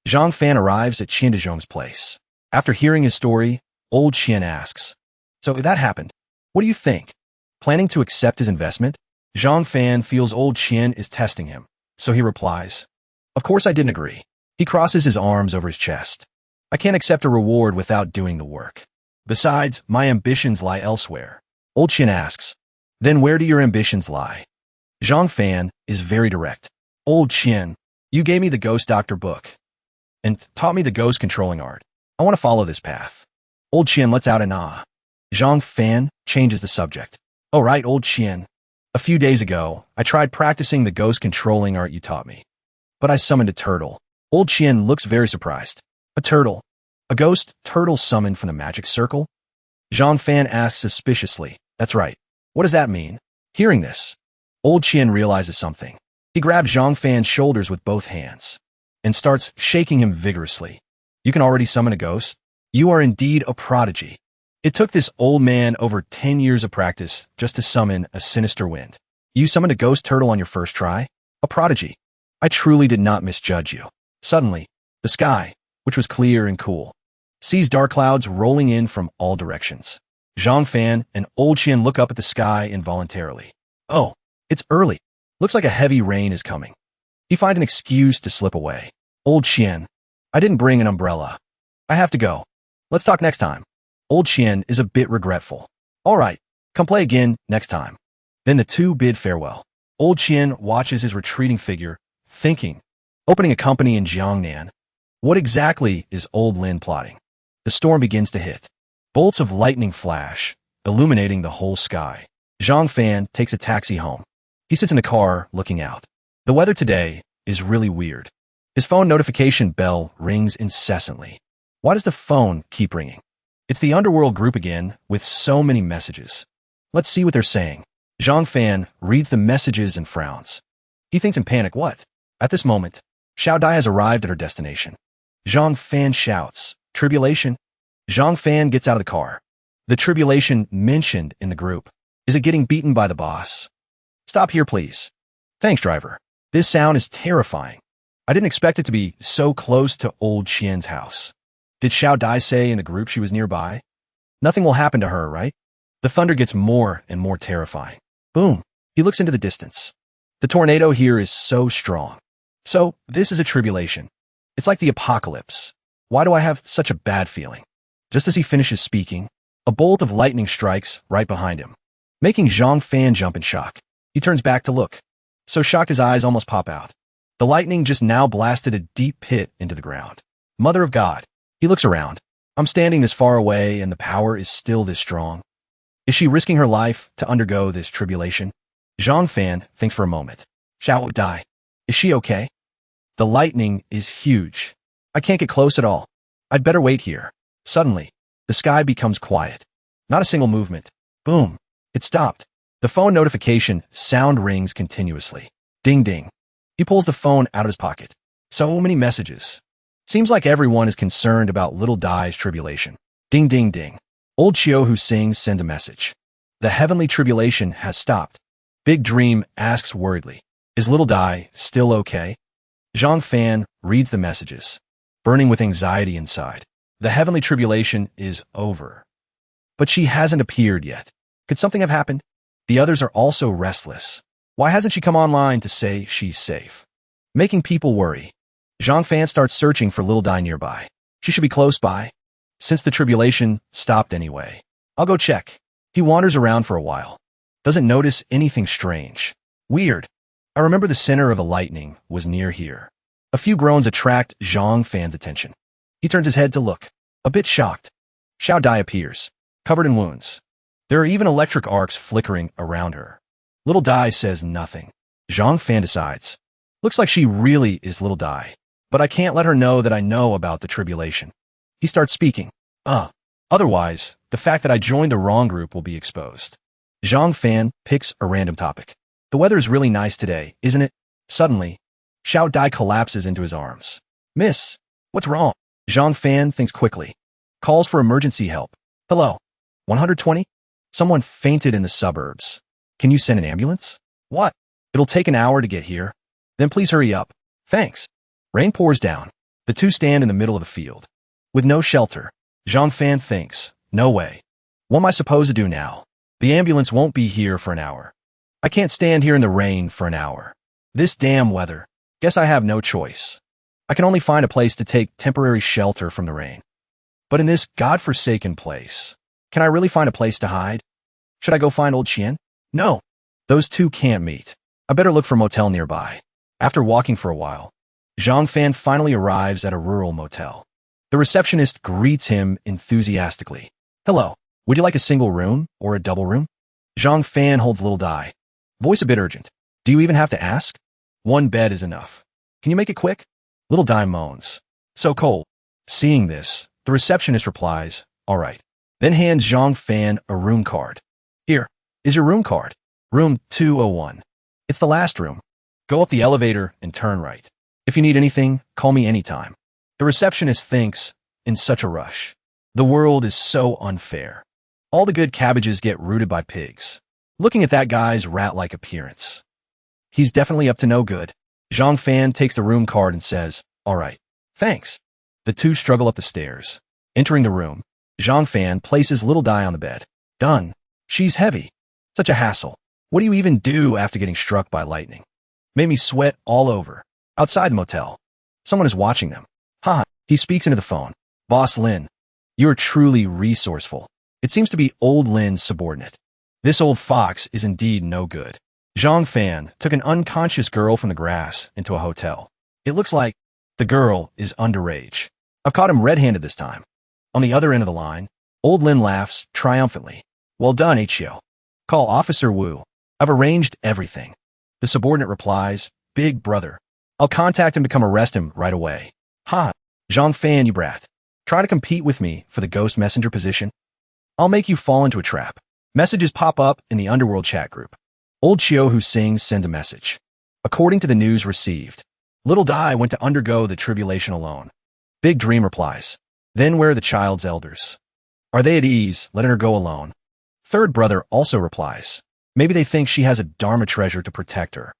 Zhang Fan arrives at Qian Dezhong's place. After hearing his story, old Qian asks, so if that happened, what do you think? Planning to accept his investment? Zhang Fan feels old Qian is testing him, so he replies, of course I didn't agree. He crosses his arms over his chest. I can't accept a reward without doing the work. Besides, my ambitions lie elsewhere. Old Qian asks, then where do your ambitions lie? Zhang Fan is very direct. Old Qian, you gave me the Ghost Doctor book and taught me the ghost controlling art. I want to follow this path. Old Qian lets out an ah. Zhang Fan changes the subject. Oh right, old Qian. A few days ago, I tried practicing the ghost controlling art you taught me. But I summoned a turtle. Old Qian looks very surprised. A turtle? A ghost turtle summoned from the magic circle? Zhang Fan asks suspiciously. That's right. What does that mean? Hearing this, old Qian realizes something. He grabs Zhang Fan's shoulders with both hands and starts shaking him vigorously. You can already summon a ghost? You are indeed a prodigy. It took this old man over 10 years of practice just to summon a sinister wind. You summoned a ghost turtle on your first try? A prodigy. I truly did not misjudge you. Suddenly, the sky, which was clear and cool, sees dark clouds rolling in from all directions. Zhang Fan and old Qian look up at the sky involuntarily. Oh, it's early. Looks like a heavy rain is coming. He finds an excuse to slip away. Old Qian, I didn't bring an umbrella. I have to go. Let's talk next time. Old Qian is a bit regretful. All right, come play again next time. Then the two bid farewell. Old Qian watches his retreating figure, thinking, opening a company in Jiangnan. What exactly is old Lin plotting? The storm begins to hit. Bolts of lightning flash, illuminating the whole sky. Zhang Fan takes a taxi home. He sits in the car, looking out. The weather today is really weird. His phone notification bell rings incessantly. Why does the phone keep ringing? It's the underworld group again, with so many messages. Let's see what they're saying. Zhang Fan reads the messages and frowns. He thinks in panic, what? At this moment, Xiao Dai has arrived at her destination. Zhang Fan shouts, tribulation? Zhang Fan gets out of the car. The tribulation mentioned in the group. Is it getting beaten by the boss? Stop here, please. Thanks, driver. This sound is terrifying. I didn't expect it to be so close to old Qian's house. Did Xiao Dai say in the group she was nearby? Nothing will happen to her, right? The thunder gets more and more terrifying. Boom. He looks into the distance. The tornado here is so strong. So, this is a tribulation. It's like the apocalypse. Why do I have such a bad feeling? Just as he finishes speaking, a bolt of lightning strikes right behind him, making Zhang Fan jump in shock. He turns back to look. So shocked his eyes almost pop out. The lightning just now blasted a deep pit into the ground. Mother of God. He looks around. I'm standing this far away and the power is still this strong. Is she risking her life to undergo this tribulation? Zhang Fan thinks for a moment. Xiao Dai. Is she okay? The lightning is huge. I can't get close at all. I'd better wait here. Suddenly, the sky becomes quiet. Not a single movement. Boom. It stopped. The phone notification sound rings continuously. Ding ding. He pulls the phone out of his pocket. So many messages. Seems like everyone is concerned about little Dai's tribulation. Ding ding ding. Old Chio who sings sends a message. The heavenly tribulation has stopped. Big Dream asks worriedly. Is little Dai still okay? Zhang Fan reads the messages, burning with anxiety inside. The heavenly tribulation is over. But she hasn't appeared yet. Could something have happened? The others are also restless. Why hasn't she come online to say she's safe? Making people worry. Zhang Fan starts searching for little Dai nearby. She should be close by. Since the tribulation stopped anyway. I'll go check. He wanders around for a while. Doesn't notice anything strange. Weird. I remember the center of the lightning was near here. A few groans attract Zhang Fan's attention. He turns his head to look. A bit shocked. Xiao Dai appears, covered in wounds. There are even electric arcs flickering around her. Little Dai says nothing. Zhang Fan decides. Looks like she really is little Dai. But I can't let her know that I know about the tribulation. He starts speaking. Otherwise, the fact that I joined the wrong group will be exposed. Zhang Fan picks a random topic. The weather is really nice today, isn't it? Suddenly, Xiao Dai collapses into his arms. Miss, what's wrong? Zhang Fan thinks quickly. Calls for emergency help. Hello? 120? Someone fainted in the suburbs. Can you send an ambulance? What? It'll take an hour to get here. Then please hurry up. Thanks. Rain pours down. The two stand in the middle of the field. With no shelter, Zhang Fan thinks, no way. What am I supposed to do now? The ambulance won't be here for an hour. I can't stand here in the rain for an hour. This damn weather. Guess I have no choice. I can only find a place to take temporary shelter from the rain. But in this godforsaken place, can I really find a place to hide? Should I go find old Qian? No. Those two can't meet. I better look for a motel nearby. After walking for a while, Zhang Fan finally arrives at a rural motel. The receptionist greets him enthusiastically. Hello, would you like a single room or a double room? Zhang Fan holds Little Dai. Voice a bit urgent. Do you even have to ask? One bed is enough. Can you make it quick? Little Dai moans. So cold. Seeing this, the receptionist replies, all right. Then hands Zhang Fan a room card. Here is your room card. Room 201. It's the last room. Go up the elevator and turn right. If you need anything, call me anytime. The receptionist thinks, in such a rush. The world is so unfair. All the good cabbages get rooted by pigs. Looking at that guy's rat-like appearance. He's definitely up to no good. Zhang Fan takes the room card and says, all right, thanks. The two struggle up the stairs. Entering the room, Zhang Fan places Little Dai on the bed. Done. She's heavy. Such a hassle. What do you even do after getting struck by lightning? Made me sweat all over. Outside the motel. Someone is watching them. Ha! He speaks into the phone. Boss Lin. You are truly resourceful. It seems to be old Lin's subordinate. This old fox is indeed no good. Zhang Fan took an unconscious girl from the grass into a hotel. It looks like the girl is underage. I've caught him red-handed this time. On the other end of the line, old Lin laughs triumphantly. Well done, Hyo. Call Officer Wu. I've arranged everything. The subordinate replies, Big brother. I'll contact him to come arrest him right away. Ha! Zhang Fan, you brat. Try to compete with me for the ghost messenger position? I'll make you fall into a trap. Messages pop up in the underworld chat group. Old Chio who sings sends a message. According to the news received, Little Dai went to undergo the tribulation alone. Big Dream replies. Then where are the child's elders? Are they at ease, letting her go alone? Third brother also replies. Maybe they think she has a Dharma treasure to protect her.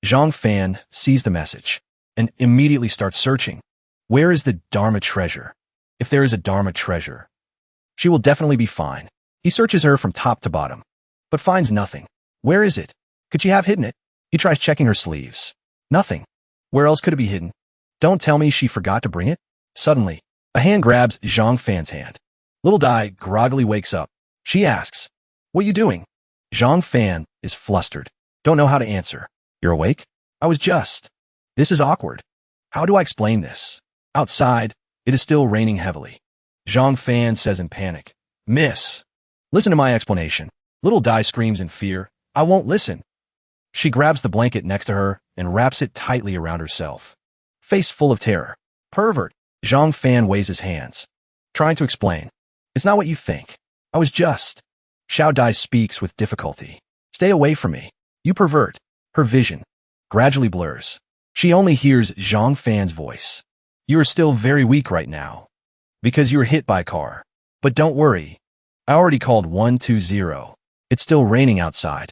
Zhang Fan sees the message and immediately starts searching. Where is the Dharma treasure? If there is a Dharma treasure, she will definitely be fine. He searches her from top to bottom, but finds nothing. Where is it? Could she have hidden it? He tries checking her sleeves. Nothing. Where else could it be hidden? Don't tell me she forgot to bring it? Suddenly, a hand grabs Zhang Fan's hand. Little Dai groggily wakes up. She asks, what are you doing? Zhang Fan is flustered. Don't know how to answer. You're awake? I was just. This is awkward. How do I explain this? Outside, it is still raining heavily. Zhang Fan says in panic, Miss, listen to my explanation. Little Dai screams in fear. I won't listen. She grabs the blanket next to her and wraps it tightly around herself. Face full of terror. Pervert. Zhang Fan waves his hands, trying to explain. It's not what you think. I was just. Xiao Dai speaks with difficulty. Stay away from me. You pervert. Her vision gradually blurs. She only hears Zhang Fan's voice. You are still very weak right now because you were hit by a car. But don't worry. I already called 120. It's still raining outside.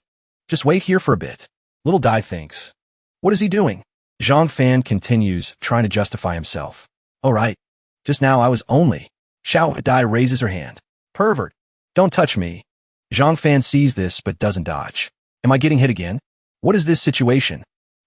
Just wait here for a bit. Little Dai thinks. What is he doing? Zhang Fan continues, trying to justify himself. All right. Just now I was only. Xiao Dai raises her hand. Pervert. Don't touch me. Zhang Fan sees this but doesn't dodge. Am I getting hit again? What is this situation?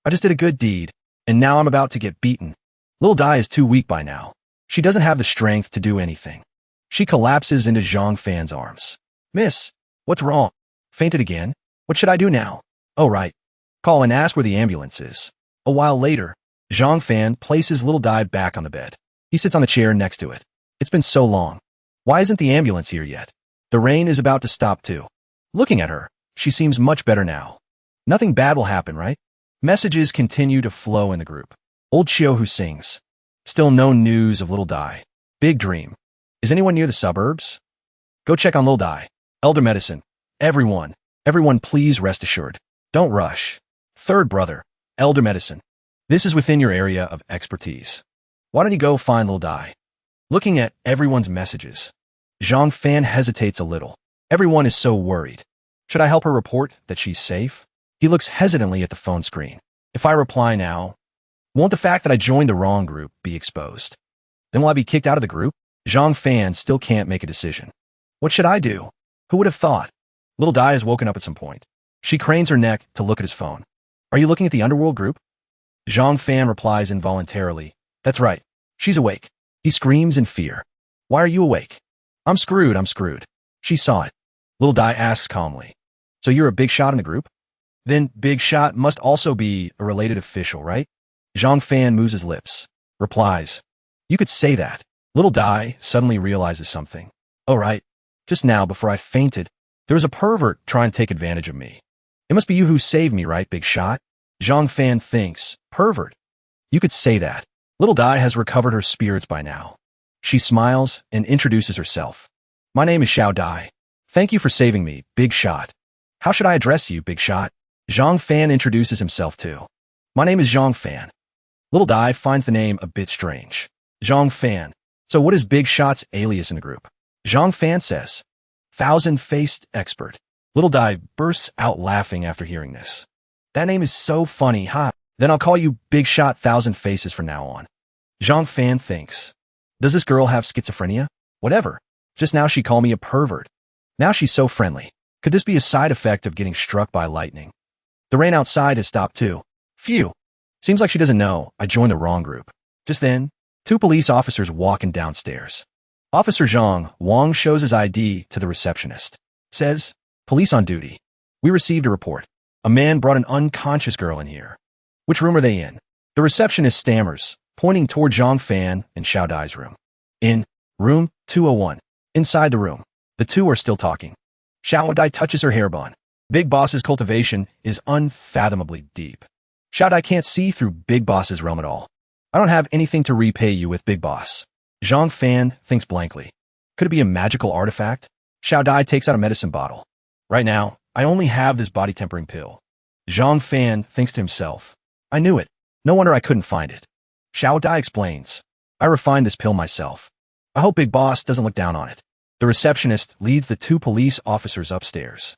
I just did a good deed, and now I'm about to get beaten. Little Dai is too weak by now. She doesn't have the strength to do anything. She collapses into Zhang Fan's arms. Miss, what's wrong? Fainted again? What should I do now? Oh, right. Call and ask where the ambulance is. A while later, Zhang Fan places Little Dai back on the bed. He sits on the chair next to it. It's been so long. Why isn't the ambulance here yet? The rain is about to stop too. Looking at her, she seems much better now. Nothing bad will happen, right? Messages continue to flow in the group. Old Chio who sings. Still no news of Little Dai. Big dream. Is anyone near the suburbs? Go check on Lil Dai. Elder medicine. Everyone. Everyone please rest assured. Don't rush. Third brother. Elder medicine. This is within your area of expertise. Why don't you go find Lil Dai? Looking at everyone's messages, Zhang Fan hesitates a little. Everyone is so worried. Should I help her report that she's safe? He looks hesitantly at the phone screen. If I reply now, won't the fact that I joined the wrong group be exposed? Then will I be kicked out of the group? Zhang Fan still can't make a decision. What should I do? Who would have thought? Little Dai has woken up at some point. She cranes her neck to look at his phone. Are you looking at the underworld group? Zhang Fan replies involuntarily. That's right. She's awake. He screams in fear. Why are you awake? I'm screwed. She saw it. Little Dai asks calmly. So you're a big shot in the group? Then big shot must also be a related official, right? Zhang Fan moves his lips. Replies. You could say that. Little Dai suddenly realizes something. Oh right. Just now before I fainted, there was a pervert trying to take advantage of me. It must be you who saved me, right, big shot? Zhang Fan thinks. Pervert. You could say that. Little Dai has recovered her spirits by now. She smiles and introduces herself. My name is Xiao Dai. Thank you for saving me, big shot. How should I address you, big shot? Zhang Fan introduces himself too. My name is Zhang Fan. Little Dai finds the name a bit strange. Zhang Fan. So what is big shot's alias in the group? Zhang Fan says. Thousand-faced expert. Little Dai bursts out laughing after hearing this. That name is so funny, huh? Then I'll call you Big Shot Thousand Faces from now on. Zhang Fan thinks. Does this girl have schizophrenia? Whatever. Just now she called me a pervert. Now she's so friendly. Could this be a side effect of getting struck by lightning? The rain outside has stopped too. Phew. Seems like she doesn't know I joined the wrong group. Just then, two police officers walking downstairs. Officer Zhang Wang shows his ID to the receptionist. Says, police on duty. We received a report. A man brought an unconscious girl in here. Which room are they in? The receptionist stammers, pointing toward Zhang Fan and Xiao Dai's room. In room 201. Inside the room, the two are still talking. Xiao Dai touches her hairband. Big Boss's cultivation is unfathomably deep. Xiao Dai can't see through Big Boss's realm at all. I don't have anything to repay you with, Big Boss. Zhang Fan thinks blankly. Could it be a magical artifact? Xiao Dai takes out a medicine bottle. Right now, I only have this body-tempering pill. Zhang Fan thinks to himself. I knew it. No wonder I couldn't find it. Xiao Dai explains. I refined this pill myself. I hope Big Boss doesn't look down on it. The receptionist leads the two police officers upstairs.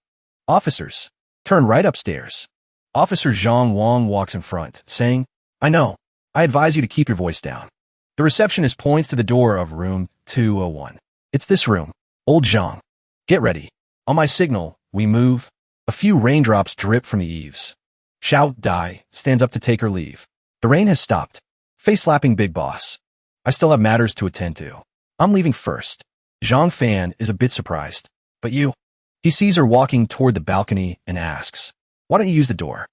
Officers, turn right upstairs. Officer Zhang Wang walks in front, saying, I know. I advise you to keep your voice down. The receptionist points to the door of room 201. It's this room. Old Zhang. Get ready. On my signal, we move. A few raindrops drip from the eaves. Xiao Dai stands up to take her leave. The rain has stopped. Face-slapping Big Boss. I still have matters to attend to. I'm leaving first. Zhang Fan is a bit surprised. But you? He sees her walking toward the balcony and asks, why don't you use the door?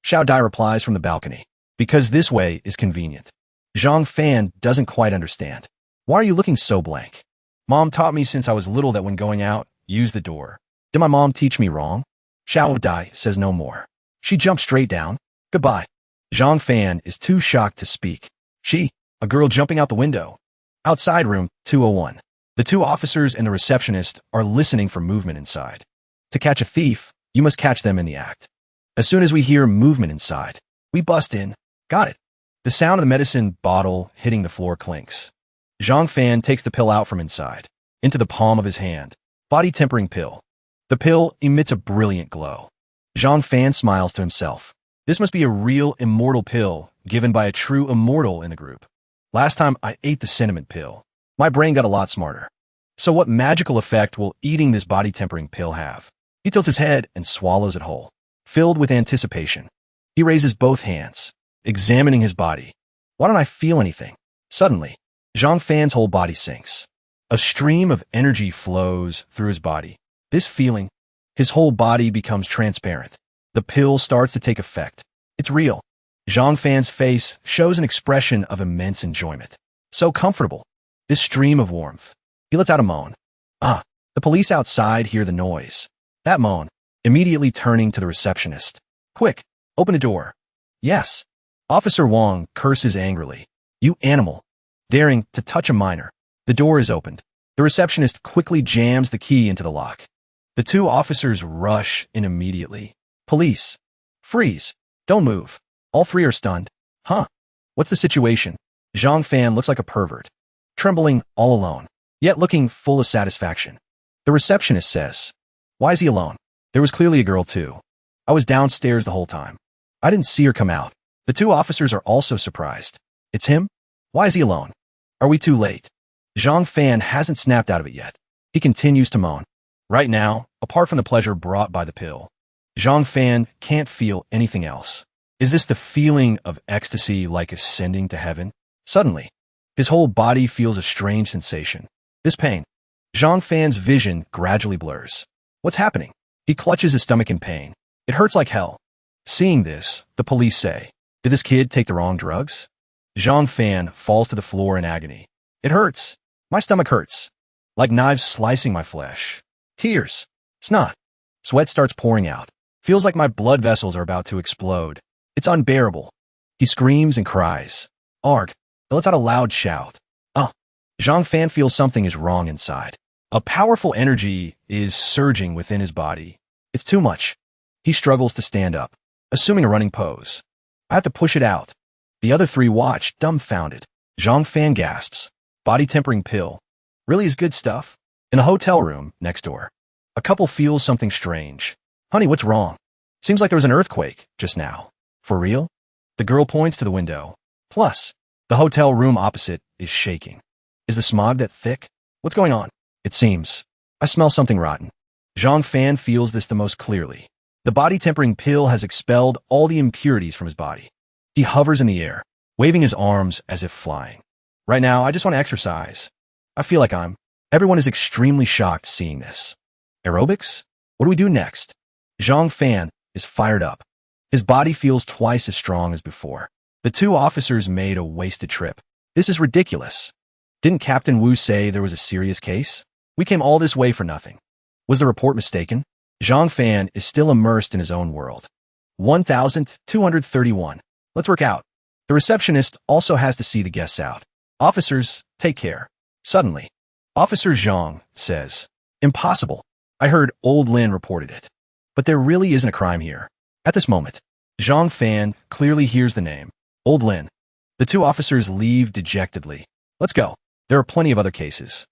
Xiao Dai replies from the balcony. Because this way is convenient. Zhang Fan doesn't quite understand. Why are you looking so blank? Mom taught me since I was little that when going out, use the door. Did my mom teach me wrong? Xiao Dai says no more. She jumps straight down. Goodbye. Zhang Fan is too shocked to speak. A girl jumping out the window. Outside room 201. The two officers and the receptionist are listening for movement inside. To catch a thief, you must catch them in the act. As soon as we hear movement inside, we bust in. Got it. The sound of the medicine bottle hitting the floor clinks. Zhang Fan takes the pill out from inside, into the palm of his hand. Body-tempering pill. The pill emits a brilliant glow. Zhang Fan smiles to himself. This must be a real immortal pill given by a true immortal in the group. Last time I ate the cinnamon pill, my brain got a lot smarter. So what magical effect will eating this body-tempering pill have? He tilts his head and swallows it whole. Filled with anticipation, he raises both hands, examining his body. Why don't I feel anything? Suddenly, Zhang Fan's whole body sinks. A stream of energy flows through his body. This feeling, his whole body becomes transparent. The pill starts to take effect. It's real. Zhang Fan's face shows an expression of immense enjoyment. So comfortable. This stream of warmth. He lets out a moan. The police outside hear the noise. That moan, immediately turning to the receptionist. Quick, open the door. Yes. Officer Wang curses angrily. You animal. Daring to touch a minor. The door is opened. The receptionist quickly jams the key into the lock. The two officers rush in immediately. Police. Freeze. Don't move. All three are stunned. Huh? What's the situation? Zhang Fan looks like a pervert. Trembling, all alone, yet looking full of satisfaction. The receptionist says, "Why is he alone? There was clearly a girl too. I was downstairs the whole time. I didn't see her come out." The two officers are also surprised. It's him? Why is he alone? Are we too late? Zhang Fan hasn't snapped out of it yet. He continues to moan. Right now, apart from the pleasure brought by the pill, Zhang Fan can't feel anything else. Is this the feeling of ecstasy like ascending to heaven? Suddenly, his whole body feels a strange sensation. This pain. Zhang Fan's vision gradually blurs. What's happening? He clutches his stomach in pain. It hurts like hell. Seeing this, the police say, "Did this kid take the wrong drugs?" Zhang Fan falls to the floor in agony. "It hurts. My stomach hurts. Like knives slicing my flesh. Tears. Snot. Sweat starts pouring out. Feels like my blood vessels are about to explode. It's unbearable." He screams and cries. Arg. He lets out a loud shout. Zhang Fan feels something is wrong inside. A powerful energy is surging within his body. It's too much. He struggles to stand up, assuming a running pose. I have to push it out. The other three watch, dumbfounded. Zhang Fan gasps. Body tempering pill. Really is good stuff. In a hotel room next door, a couple feels something strange. "Honey, what's wrong? Seems like there was an earthquake just now." "For real?" The girl points to the window. Plus, the hotel room opposite is shaking. Is the smog that thick? What's going on? It seems. I smell something rotten. Zhang Fan feels this the most clearly. The body-tempering pill has expelled all the impurities from his body. He hovers in the air, waving his arms as if flying. "Right now, I just want to exercise. I feel like I'm." Everyone is extremely shocked seeing this. Aerobics? What do we do next? Zhang Fan is fired up. His body feels twice as strong as before. The two officers made a wasted trip. This is ridiculous. Didn't Captain Wu say there was a serious case? We came all this way for nothing. Was the report mistaken? Zhang Fan is still immersed in his own world. 1231. Let's work out. The receptionist also has to see the guests out. "Officers, take care." Suddenly, Officer Zhang says, "Impossible. I heard Old Lin reported it. But there really isn't a crime here." At this moment, Zhang Fan clearly hears the name. Old Lin. The two officers leave dejectedly. "Let's go. There are plenty of other cases."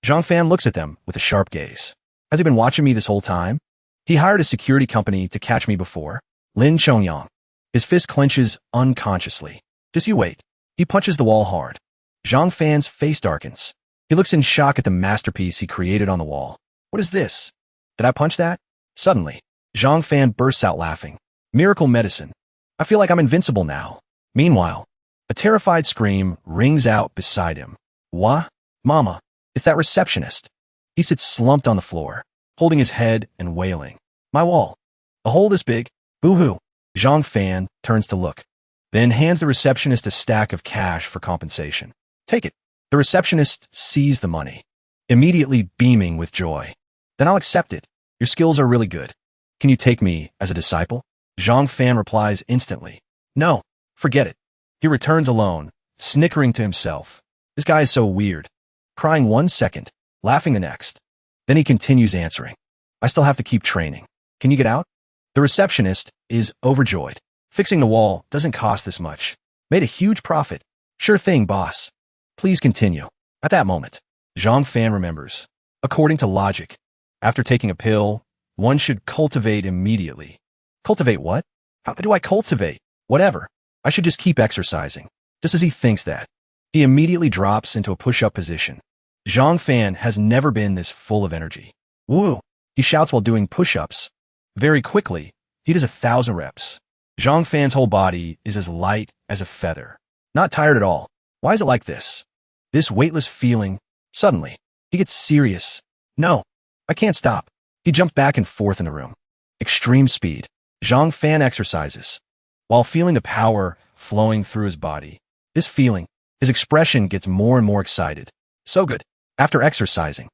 Zhang Fan looks at them with a sharp gaze. Has he been watching me this whole time? He hired a security company to catch me before. Lin Chongyang. His fist clenches unconsciously. "Just you wait." He punches the wall hard. Zhang Fan's face darkens. He looks in shock at the masterpiece he created on the wall. "What is this? Did I punch that?" Suddenly, Zhang Fan bursts out laughing. "Miracle medicine. I feel like I'm invincible now." Meanwhile, a terrified scream rings out beside him. "What? Mama, it's that receptionist." He sits slumped on the floor, holding his head and wailing. "My wall. A hole this big. Boo-hoo." Zhang Fan turns to look, then hands the receptionist a stack of cash for compensation. "Take it." The receptionist sees the money, immediately beaming with joy. "Then I'll accept it. Your skills are really good. Can you take me as a disciple?" Zhang Fan replies instantly. "No, forget it." He returns alone, snickering to himself. This guy is so weird. Crying 1 second, laughing the next. Then he continues answering. "I still have to keep training. Can you get out?" The receptionist is overjoyed. Fixing the wall doesn't cost this much. Made a huge profit. "Sure thing, boss. Please continue." At that moment, Zhang Fan remembers. According to logic, after taking a pill, one should cultivate immediately. Cultivate what? How do I cultivate? Whatever. I should just keep exercising. Just as he thinks that, he immediately drops into a push-up position. Zhang Fan has never been this full of energy. "Woo!" He shouts while doing push-ups. Very quickly, he does 1,000 reps. Zhang Fan's whole body is as light as a feather. Not tired at all. Why is it like this? This weightless feeling. Suddenly, he gets serious. "No, I can't stop." He jumps back and forth in the room. Extreme speed. Zhang Fan exercises, while feeling the power flowing through his body. This feeling, his expression gets more and more excited. So good. After exercising,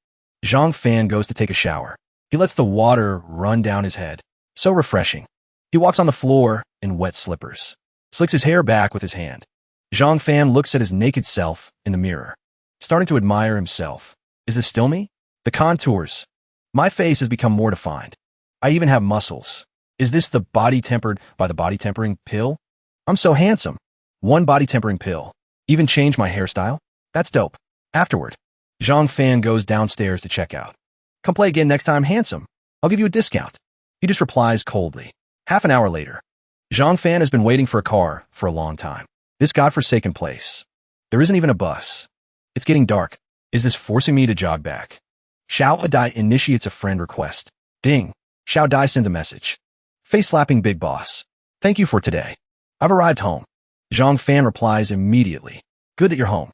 Zhang Fan goes to take a shower. He lets the water run down his head. So refreshing. He walks on the floor in wet slippers, slicks his hair back with his hand. Zhang Fan looks at his naked self in the mirror. starting to admire himself. Is this still me? The contours. My face has become more defined. I even have muscles. Is this the body tempered by the body tempering pill? I'm so handsome. One body tempering pill. Even changed my hairstyle? That's dope. Afterward, Zhang Fan goes downstairs to check out. Come play again next time, handsome. I'll give you a discount. He just replies coldly. Half an hour later, Zhang Fan has been waiting for a car for a long time. This godforsaken place. There isn't even a bus. It's getting dark. Is this forcing me to jog back? Xiao Dai initiates a friend request. Ding. Xiao Dai sends a message. Face-slapping big boss. Thank you for today. I've arrived home. Zhang Fan replies immediately. Good that you're home.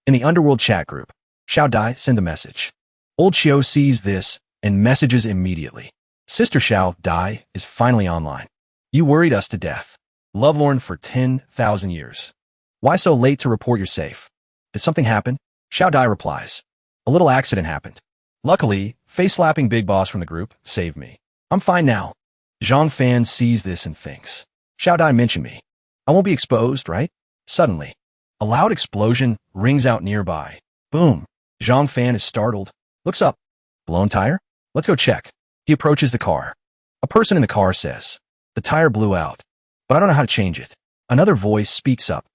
In the underworld chat group, Xiao Dai sends a message. Old Xiao sees this and messages immediately. Sister Xiao Dai is finally online. You worried us to death. Lovelorn for 10,000 years. Why so late to report you're safe? Did something happen? Xiao Dai replies. A little accident happened. Luckily, face-slapping big boss from the group saved me. I'm fine now. Zhang Fan sees this and thinks. Xiao Dai mentioned me. I won't be exposed, right? Suddenly, a loud explosion rings out nearby. Boom. Zhang Fan is startled. Looks up. Blown tire? Let's go check. He approaches the car. A person in the car says, the tire blew out, but I don't know how to change it. Another voice speaks up.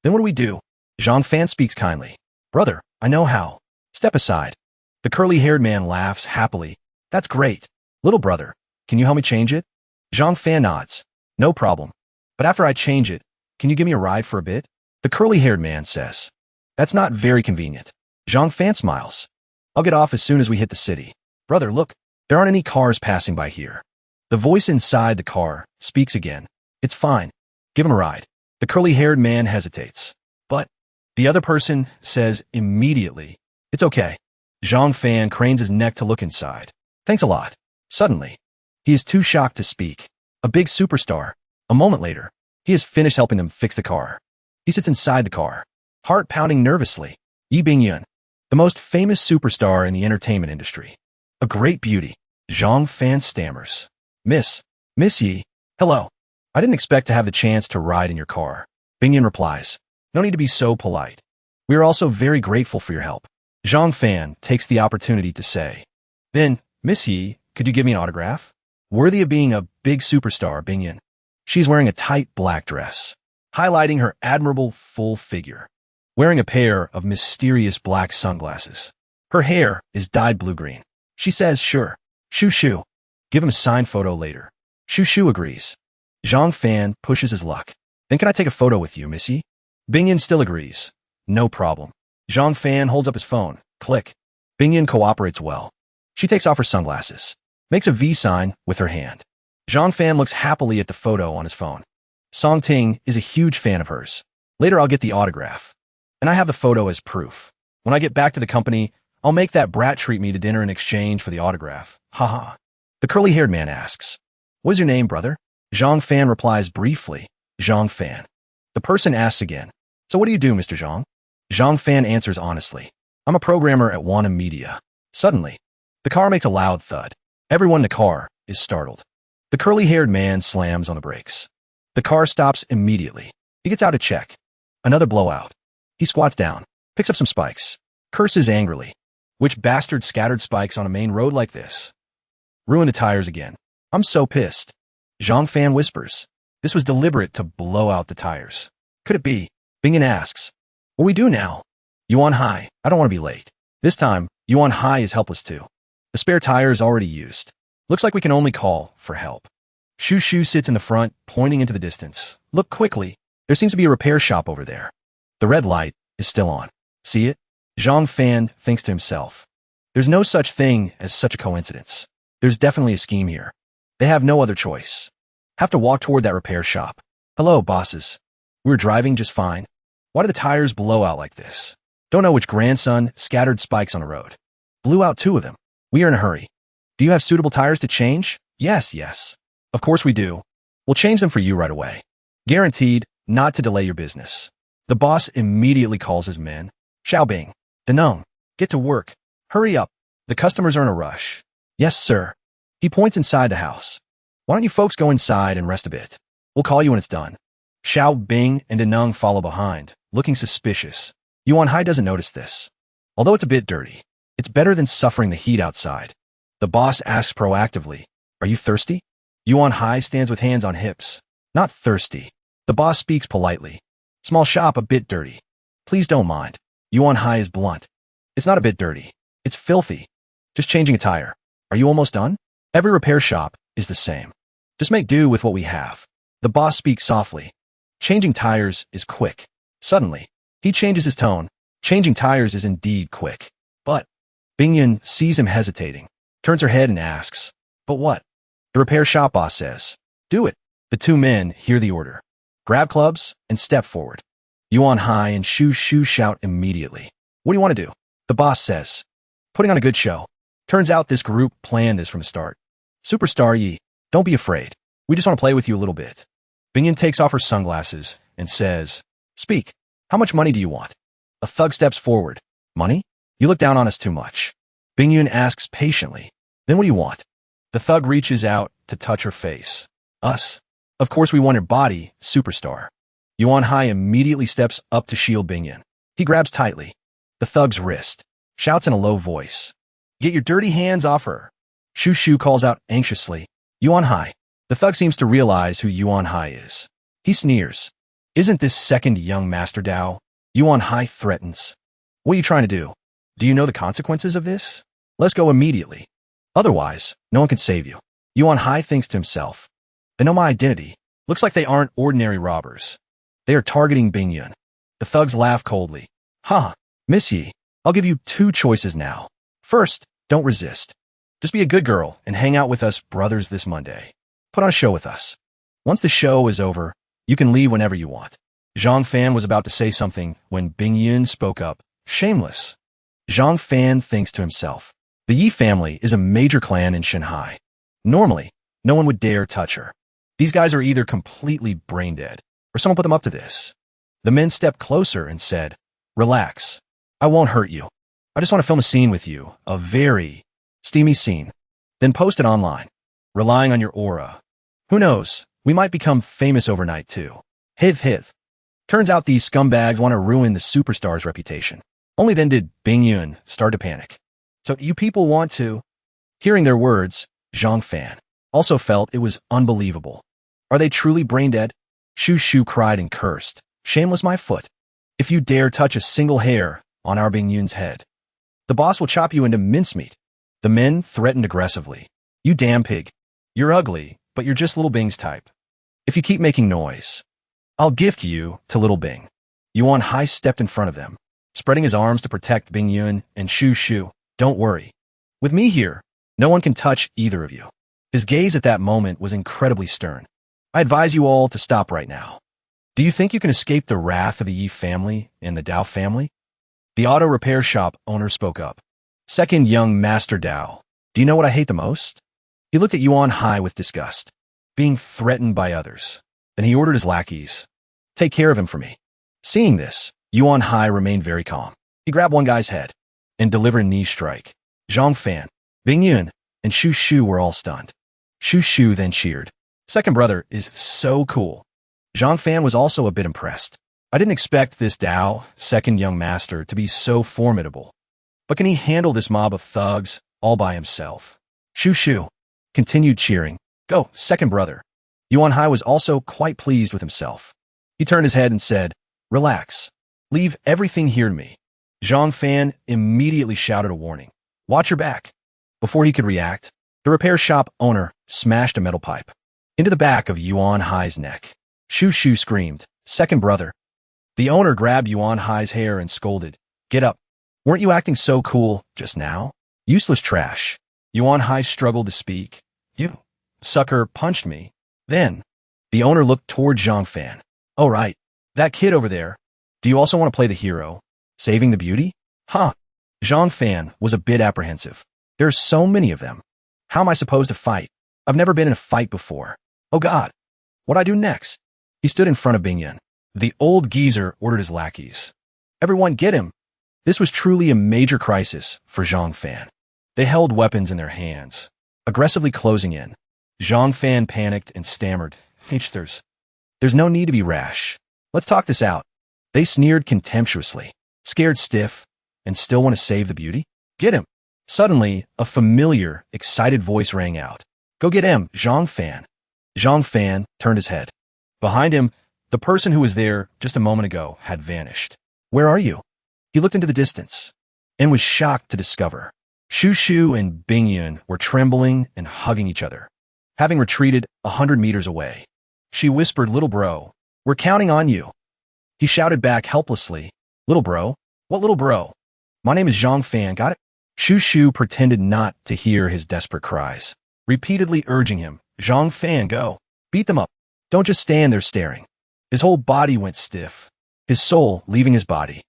Then what do we do? Zhang Fan speaks kindly. Brother, I know how. Step aside. The curly-haired man laughs happily. That's great. Little brother, can you help me change it? Zhang Fan nods. No problem. But after I change it, can you give me a ride for a bit? The curly-haired man says. That's not very convenient. Zhang Fan smiles. I'll get off as soon as we hit the city. Brother, look. There aren't any cars passing by here. The voice inside the car speaks again. It's fine. Give him a ride. The curly-haired man hesitates. But the other person says immediately, it's okay. Zhang Fan cranes his neck to look inside. Thanks a lot. Suddenly, he is too shocked to speak. A big superstar. A moment later, he has finished helping them fix the car. He sits inside the car, heart pounding nervously. Yi Bingyun, the most famous superstar in the entertainment industry. A great beauty. Zhang Fan stammers. Miss Yi, hello. I didn't expect to have the chance to ride in your car. Bingyun replies. No need to be so polite. We are also very grateful for your help. Zhang Fan takes the opportunity to say. Then, Miss Yi, could you give me an autograph? Worthy of being a big superstar, Bingyun. She's wearing a tight black dress, highlighting her admirable full figure, wearing a pair of mysterious black sunglasses. Her hair is dyed blue-green. She says, sure. Shoo shoo. Give him a signed photo later. Shoo shoo agrees. Zhang Fan pushes his luck. Then can I take a photo with you, Missy? Bingyun still agrees. No problem. Zhang Fan holds up his phone. Click. Bingyun cooperates well. She takes off her sunglasses, makes a V sign with her hand. Zhang Fan looks happily at the photo on his phone. Song Ting is a huge fan of hers. Later I'll get the autograph. And I have the photo as proof. When I get back to the company, I'll make that brat treat me to dinner in exchange for the autograph. Haha. The curly-haired man asks, what is your name, brother? Zhang Fan replies briefly, Zhang Fan. The person asks again, so what do you do, Mr. Zhang? Zhang Fan answers honestly, I'm a programmer at Wanna Media. Suddenly, the car makes a loud thud. Everyone in the car is startled. The curly-haired man slams on the brakes. The car stops immediately. He gets out to check. Another blowout. He squats down, picks up some spikes, curses angrily. Which bastard scattered spikes on a main road like this? Ruin the tires again. I'm so pissed. Zhang Fan whispers. This was deliberate to blow out the tires. Could it be? Bingyun asks. What do we do now? Yuan Hai, I don't want to be late. This time, Yuan Hai is helpless too. The spare tire is already used. Looks like we can only call for help. Shu Shu sits in the front, pointing into the distance. Look quickly. There seems to be a repair shop over there. The red light is still on. See it? Zhang Fan thinks to himself. There's no such thing as such a coincidence. There's definitely a scheme here. They have no other choice. Have to walk toward that repair shop. Hello, bosses. We were driving just fine. Why did the tires blow out like this? Don't know which grandson scattered spikes on the road. Blew out 2 of them. We are in a hurry. Do you have suitable tires to change? Yes. Of course we do. We'll change them for you right away. Guaranteed not to delay your business. The boss immediately calls his men. Xiaobing, Danong, get to work. Hurry up. The customers are in a rush. Yes, sir. He points inside the house. Why don't you folks go inside and rest a bit? We'll call you when it's done. Xiao Bing and Danong follow behind, looking suspicious. Yuan Hai doesn't notice this. Although it's a bit dirty, it's better than suffering the heat outside. The boss asks proactively, "Are you thirsty?" Yuan Hai stands with hands on hips. "Not thirsty." The boss speaks politely. "Small shop, a bit dirty. Please don't mind." Yuan Hai is blunt. "It's not a bit dirty. It's filthy. Just changing a tire. Are you almost done?" Every repair shop is the same. Just make do with what we have. The boss speaks softly. Changing tires is quick. Suddenly, he changes his tone. Changing tires is indeed quick. But Bingyun sees him hesitating, turns her head and asks, "But what?" The repair shop boss says, "Do it." The two men hear the order, grab clubs, and step forward. Yuan Hai and Shu Shu shout immediately. "What do you want to do?" The boss says, "Putting on a good show." Turns out this group planned this from the start. "Superstar Yi, don't be afraid. We just want to play with you a little bit." Bingyun takes off her sunglasses and says, "Speak. How much money do you want?" A thug steps forward. "Money? You look down on us too much." Bingyun asks patiently, "Then what do you want?" The thug reaches out to touch her face. "Us? Of course we want your body, superstar." Yuan Hai immediately steps up to shield Bingyun. He grabs tightly the thug's wrist, shouts in a low voice, "Get your dirty hands off her." Shu Shu calls out anxiously, "Yuan Hai." The thug seems to realize who Yuan Hai is. He sneers. "Isn't this second young Master Dao?" Yuan Hai threatens. "What are you trying to do? Do you know the consequences of this? Let's go immediately. Otherwise, no one can save you." Yuan Hai thinks to himself, "They know my identity. Looks like they aren't ordinary robbers. They are targeting Bingyun." The thugs laugh coldly. "Ha, Miss Yi, I'll give you two choices now. First, don't resist. Just be a good girl and hang out with us brothers this Monday. Put on a show with us. Once the show is over, you can leave whenever you want." Zhang Fan was about to say something when Bingyun spoke up. "Shameless." Zhang Fan thinks to himself, the Yi family is a major clan in Shanghai. Normally, no one would dare touch her. These guys are either completely brain dead, or someone put them up to this. The men stepped closer and said, "Relax. I won't hurt you. I just want to film a scene with you, a very steamy scene. Then post it online, relying on your aura. Who knows, we might become famous overnight too." Hith hith. Turns out these scumbags want to ruin the superstar's reputation. Only then did Bingyun start to panic. "So you people want to..." Hearing their words, Zhang Fan also felt it was unbelievable. Are they truly brain dead? Shu Shu cried and cursed. "Shameless my foot. If you dare touch a single hair on our Bingyun's head, the boss will chop you into mincemeat." The men threatened aggressively. "You damn pig. You're ugly, but you're just Little Bing's type. If you keep making noise, I'll gift you to Little Bing." Yuan Hai stepped in front of them, spreading his arms to protect Bingyun and Shu Shu. "Don't worry. With me here, no one can touch either of you." His gaze at that moment was incredibly stern. "I advise you all to stop right now. Do you think you can escape the wrath of the Yi family and the Dao family?" The auto repair shop owner spoke up. "Second young Master Dao, do you know what I hate the most?" He looked at Yuan Hai with disgust. Being threatened by others. Then he ordered his lackeys, "Take care of him for me." Seeing this, Yuan Hai remained very calm. He grabbed one guy's head and delivered a knee strike. Zhang Fan, Bingyun, and Shu Shu were all stunned. Shu Shu then cheered. "Second brother is so cool." Zhang Fan was also a bit impressed. "I didn't expect this Dao, second young master, to be so formidable. But can he handle this mob of thugs all by himself?" Shu Shu continued cheering. "Go, second brother." Yuan Hai was also quite pleased with himself. He turned his head and said, "Relax. Leave everything here to me." Zhang Fan immediately shouted a warning. "Watch your back." Before he could react, the repair shop owner smashed a metal pipe into the back of Yuan Hai's neck. Shu Shu screamed, "Second brother." The owner grabbed Yuan Hai's hair and scolded, "Get up. Weren't you acting so cool just now? Useless trash." Yuan Hai struggled to speak. "You sucker punched me." Then, the owner looked toward Zhang Fan. "Oh right, that kid over there. Do you also want to play the hero? Saving the beauty?" "Huh." Zhang Fan was a bit apprehensive. "There are so many of them. How am I supposed to fight? I've never been in a fight before. Oh God, what do I do next?" He stood in front of Bingyun. The old geezer ordered his lackeys. "Everyone get him." This was truly a major crisis for Zhang Fan. They held weapons in their hands, aggressively closing in. Zhang Fan panicked and stammered, There's no need to be rash. Let's talk this out." They sneered contemptuously, scared stiff, and still want to save the beauty? Get him! Suddenly, a familiar, excited voice rang out. Go get him, Zhang Fan. Zhang Fan turned his head. Behind him, the person who was there just a moment ago had vanished. Where are you? He looked into the distance and was shocked to discover Shu Shu and Bingyun were trembling and hugging each other, having retreated 100 meters away. She whispered, Little bro, we're counting on you. He shouted back helplessly, Little bro? What little bro? My name is Zhang Fan, got it? Shu Shu pretended not to hear his desperate cries, repeatedly urging him, Zhang Fan, go. Beat them up. Don't just stand there staring. His whole body went stiff, his soul leaving his body.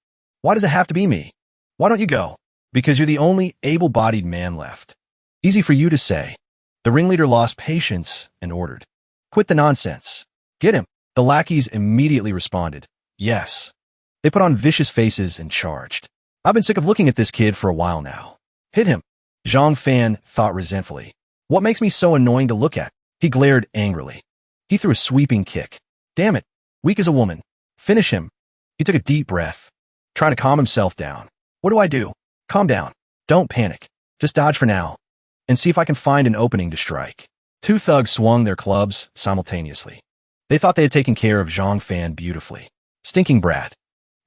Why does it have to be me? Why don't you go? Because you're the only able-bodied man left. Easy for you to say. The ringleader lost patience and ordered, Quit the nonsense. Get him. The lackeys immediately responded, Yes. They put on vicious faces and charged. I've been sick of looking at this kid for a while now. Hit him. Zhang Fan thought resentfully. What makes me so annoying to look at? He glared angrily. He threw a sweeping kick. Damn it. Weak as a woman. Finish him. He took a deep breath, trying to calm himself down. What do I do? Calm down. Don't panic. Just dodge for now and see if I can find an opening to strike. Two thugs swung their clubs simultaneously. They thought they had taken care of Zhang Fan beautifully. Stinking brat.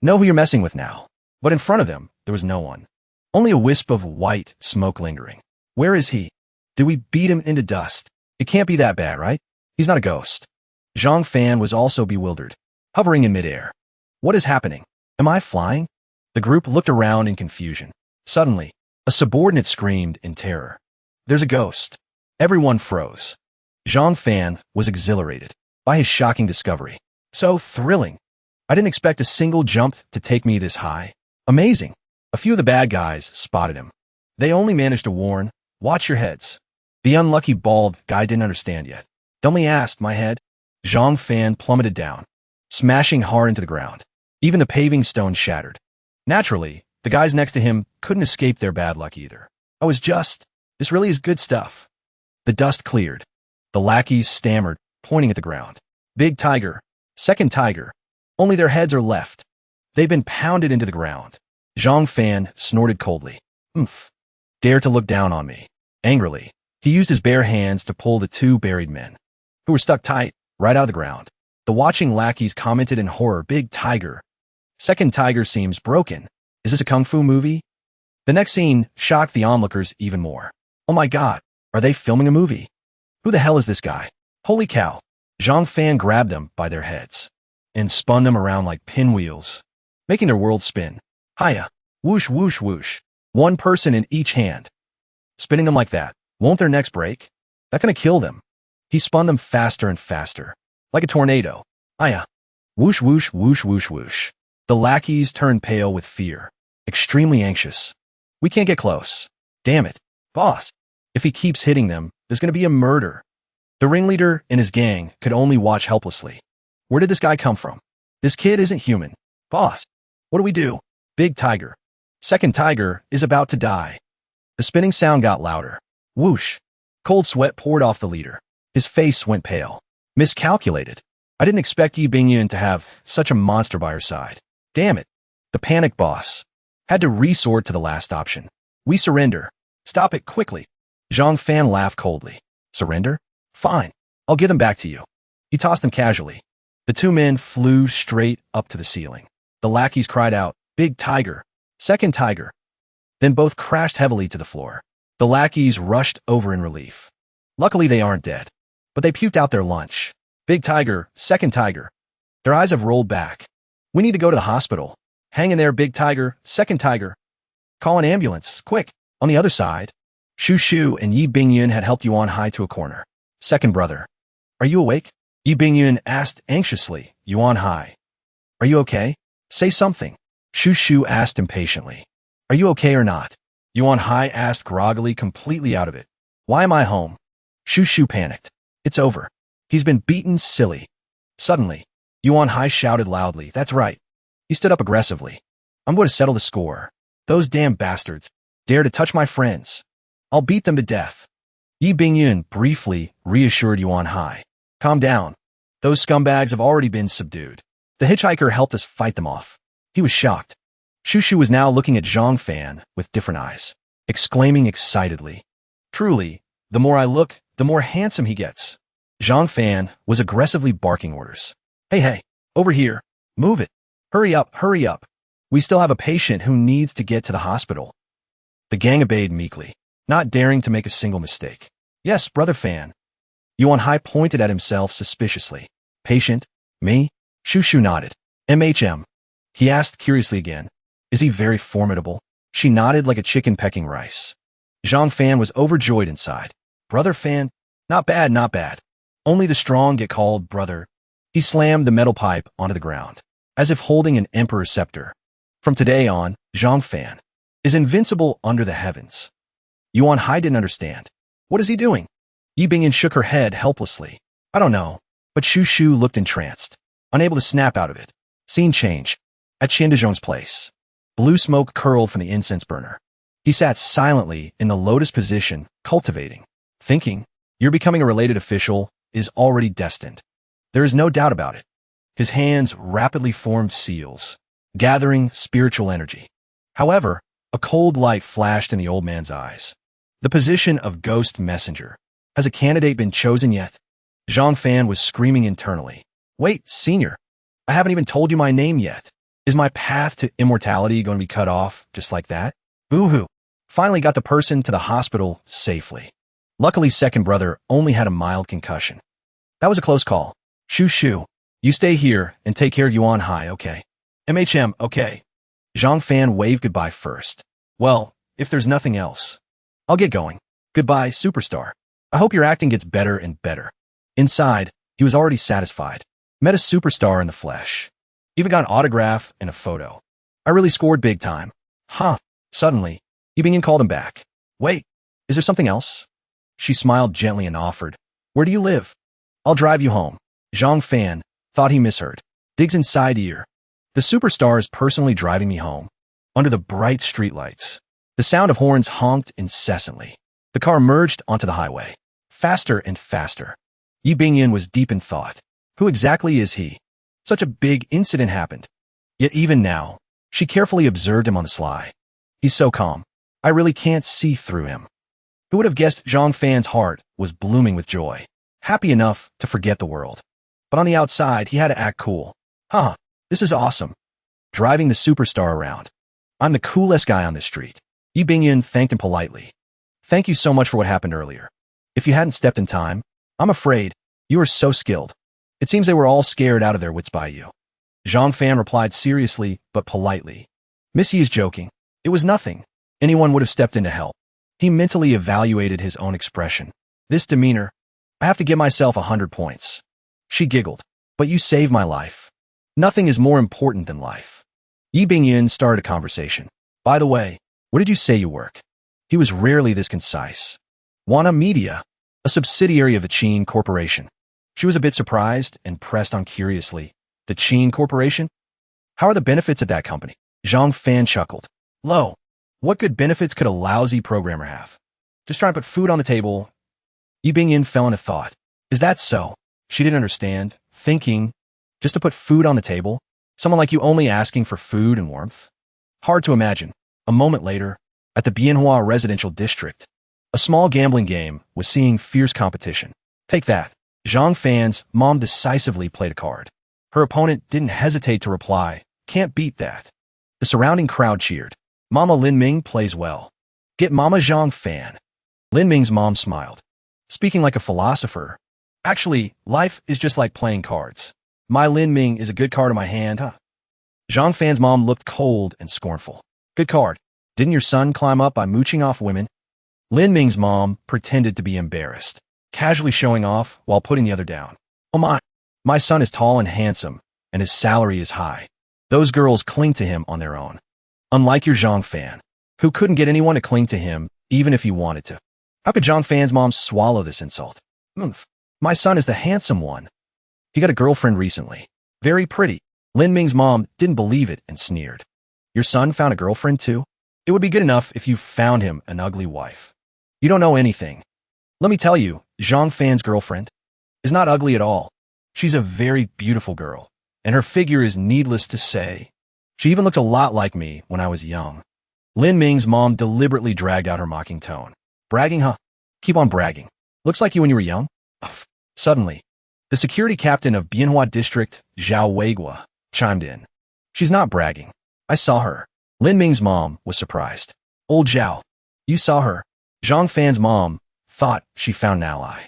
Know who you're messing with now. But in front of them, there was no one. Only a wisp of white smoke lingering. Where is he? Did we beat him into dust? It can't be that bad, right? He's not a ghost. Zhang Fan was also bewildered, hovering in midair. What is happening? Am I flying? The group looked around in confusion. Suddenly, a subordinate screamed in terror. There's a ghost. Everyone froze. Zhang Fan was exhilarated by his shocking discovery. So thrilling. I didn't expect a single jump to take me this high. Amazing. A few of the bad guys spotted him. They only managed to warn, watch your heads. The unlucky bald guy didn't understand yet. Dumbly asked, my head? Zhang Fan plummeted down, smashing hard into the ground. Even the paving stones shattered. Naturally, the guys next to him couldn't escape their bad luck either. This really is good stuff. The dust cleared. The lackeys stammered, pointing at the ground. Big tiger. Second tiger. Only their heads are left. They've been pounded into the ground. Zhang Fan snorted coldly. Oomph. Dare to look down on me. Angrily, he used his bare hands to pull the two buried men, who were stuck tight, right out of the ground. The watching lackeys commented in horror, Big tiger. Second tiger seems broken. Is this a kung fu movie? The next scene shocked the onlookers even more. Oh my god, are they filming a movie? Who the hell is this guy? Holy cow. Zhang Fan grabbed them by their heads and spun them around like pinwheels, making their world spin. Hiya. Whoosh, whoosh, whoosh. One person in each hand. Spinning them like that. Won't their necks break? That's gonna kill them. He spun them faster and faster, like a tornado. Hiya. Whoosh, whoosh, whoosh, whoosh, whoosh. The lackeys turned pale with fear, extremely anxious. We can't get close. Damn it. Boss. If he keeps hitting them, there's gonna be a murder. The ringleader and his gang could only watch helplessly. Where did this guy come from? This kid isn't human. Boss. What do we do? Big tiger. Second tiger is about to die. The spinning sound got louder. Whoosh. Cold sweat poured off the leader. His face went pale. Miscalculated. I didn't expect Yi Bingyun to have such a monster by her side. Damn it. The panicked boss had to resort to the last option. We surrender. Stop it quickly. Zhang Fan laughed coldly. Surrender? Fine. I'll give them back to you. He tossed them casually. The two men flew straight up to the ceiling. The lackeys cried out, Big tiger. Second tiger. Then both crashed heavily to the floor. The lackeys rushed over in relief. Luckily they aren't dead, but they puked out their lunch. Big tiger, second tiger. Their eyes have rolled back. We need to go to the hospital. Hang in there, big tiger, second tiger. Call an ambulance, quick. On the other side, Shu Shu and Yi Bingyun had helped Yuan Hai to a corner. Second brother. Are you awake? Yi Bingyun asked anxiously, Yuan Hai. Are you okay? Say something. Shu Shu asked impatiently. Are you okay or not? Yuan Hai asked groggily, completely out of it. Why am I home? Shu Shu panicked. It's over. He's been beaten silly. Suddenly, Yuan Hai shouted loudly, That's right. He stood up aggressively. I'm going to settle the score. Those damn bastards dare to touch my friends. I'll beat them to death. Yi Bingyun briefly reassured Yuan Hai. Calm down. Those scumbags have already been subdued. The hitchhiker helped us fight them off. He was shocked. Shushu was now looking at Zhang Fan with different eyes, exclaiming excitedly, "Truly, the more I look, the more handsome he gets." Zhang Fan was aggressively barking orders. "Hey, hey, over here, move it. Hurry up, hurry up. We still have a patient who needs to get to the hospital." The gang obeyed meekly, not daring to make a single mistake. "Yes, Brother Fan." Yuan Hai pointed at himself suspiciously. "Patient? Me?" Shushu nodded. "MHM." He asked curiously again, "Is he very formidable?" She nodded like a chicken pecking rice. Zhang Fan was overjoyed inside. "Brother Fan? Not bad, not bad. Only the strong get called brother." He slammed the metal pipe onto the ground, as if holding an emperor's scepter. From today on, Zhang Fan is invincible under the heavens. Yuan Hai didn't understand. What is he doing? Yi Bingyan shook her head helplessly. "I don't know." But Shushu looked entranced, unable to snap out of it. Scene change. At Shindajon's place. Blue smoke curled from the incense burner. He sat silently in the lotus position, cultivating, thinking, your becoming a related official is already destined. There is no doubt about it. His hands rapidly formed seals, gathering spiritual energy. However, a cold light flashed in the old man's eyes. The position of ghost messenger. Has a candidate been chosen yet? Zhang Fan was screaming internally. "Wait, senior. I haven't even told you my name yet. Is my path to immortality going to be cut off just like that?" Boo-hoo. Finally got the person to the hospital safely. Luckily, second brother only had a mild concussion. That was a close call. Shushu, you stay here and take care of Yuan Hai, okay? MHM, okay. Zhang Fan waved goodbye first. "Well, if there's nothing else, I'll get going. Goodbye, superstar. I hope your acting gets better and better." Inside, he was already satisfied. Met a superstar in the flesh. Even got an autograph and a photo. "I really scored big time." Huh. Suddenly, Yi Bingyan called him back. "Wait, is there something else?" She smiled gently and offered, "Where do you live? I'll drive you home." Zhang Fan thought he misheard. Digs inside ear. "The superstar is personally driving me home." Under the bright streetlights, the sound of horns honked incessantly. The car merged onto the highway. Faster and faster. Yi Bingyan was deep in thought. Who exactly is he? Such a big incident happened. Yet even now, she carefully observed him on the sly. He's so calm. I really can't see through him. Who would have guessed Zhang Fan's heart was blooming with joy, happy enough to forget the world. But on the outside, he had to act cool. Huh, this is awesome. Driving the superstar around. I'm the coolest guy on this street. Yi Bingyan thanked him politely. "Thank you so much for what happened earlier. If you hadn't stepped in time, I'm afraid you were so skilled. It seems they were all scared out of their wits by you." Zhang Fan replied seriously but politely. "Miss Yi is joking. It was nothing. Anyone would have stepped in to help." He mentally evaluated his own expression. This demeanor, I have to give myself 100 points. She giggled. "But you saved my life. Nothing is more important than life." Yi Bingyan started a conversation. "By the way, where did you say you work?" He was rarely this concise. "Wana Media, a subsidiary of the Qin Corporation." She was a bit surprised and pressed on curiously. "The Qin Corporation? How are the benefits at that company?" Zhang Fan chuckled. "Lo, what good benefits could a lousy programmer have? Just trying to put food on the table." Yi Bingyan fell into thought. Is that so? She didn't understand. Thinking, just to put food on the table? Someone like you only asking for food and warmth? Hard to imagine. A moment later, at the Bienhua residential district, a small gambling game was seeing fierce competition. Take that. Zhang Fan's mom decisively played a card. Her opponent didn't hesitate to reply, "Can't beat that." The surrounding crowd cheered. "Mama Lin Ming plays well. Get Mama Zhang Fan." Lin Ming's mom smiled. Speaking like a philosopher, "Actually, life is just like playing cards. My Lin Ming is a good card in my hand, huh?" Zhang Fan's mom looked cold and scornful. "Good card. Didn't your son climb up by mooching off women?" Lin Ming's mom pretended to be embarrassed, casually showing off while putting the other down. "Oh my son is tall and handsome, and his salary is high. Those girls cling to him on their own. Unlike your Zhang Fan, who couldn't get anyone to cling to him even if he wanted to." How could Zhang Fan's mom swallow this insult? My son is the handsome one. He got a girlfriend recently. Very pretty." Lin Ming's mom didn't believe it and sneered. "Your son found a girlfriend too? It would be good enough if you found him an ugly wife. You don't know anything. Let me tell you, Zhang Fan's girlfriend is not ugly at all. She's a very beautiful girl, and her figure is, needless to say, She even looked a lot like me when I was young. Lin Ming's mom deliberately dragged out her mocking tone. Bragging, huh? Keep on bragging. Looks like you when you were young. Ugh. Suddenly, the security captain of Bianhua District, Zhao Weigua, chimed in. She's not bragging. I saw her. Lin Ming's mom was surprised. Old Zhao. You saw her. Zhang Fan's mom thought she found an ally.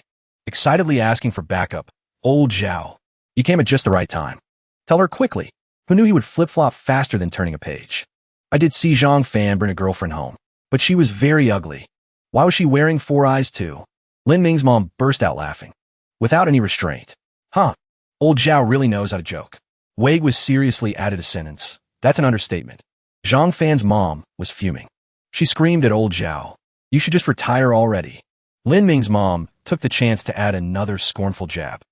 Excitedly asking for backup. Old Zhao. You came at just the right time. Tell her quickly. Who knew he would flip-flop faster than turning a page? I did see Zhang Fan bring a girlfriend home, but she was very ugly. Why was she wearing 4 eyes too? Lin Ming's mom burst out laughing, without any restraint. Huh. Old Zhao really knows how to joke. Wei was seriously added a sentence. That's an understatement. Zhang Fan's mom was fuming. She screamed at old Zhao. You should just retire already. Lin Ming's mom took the chance to add another scornful jab.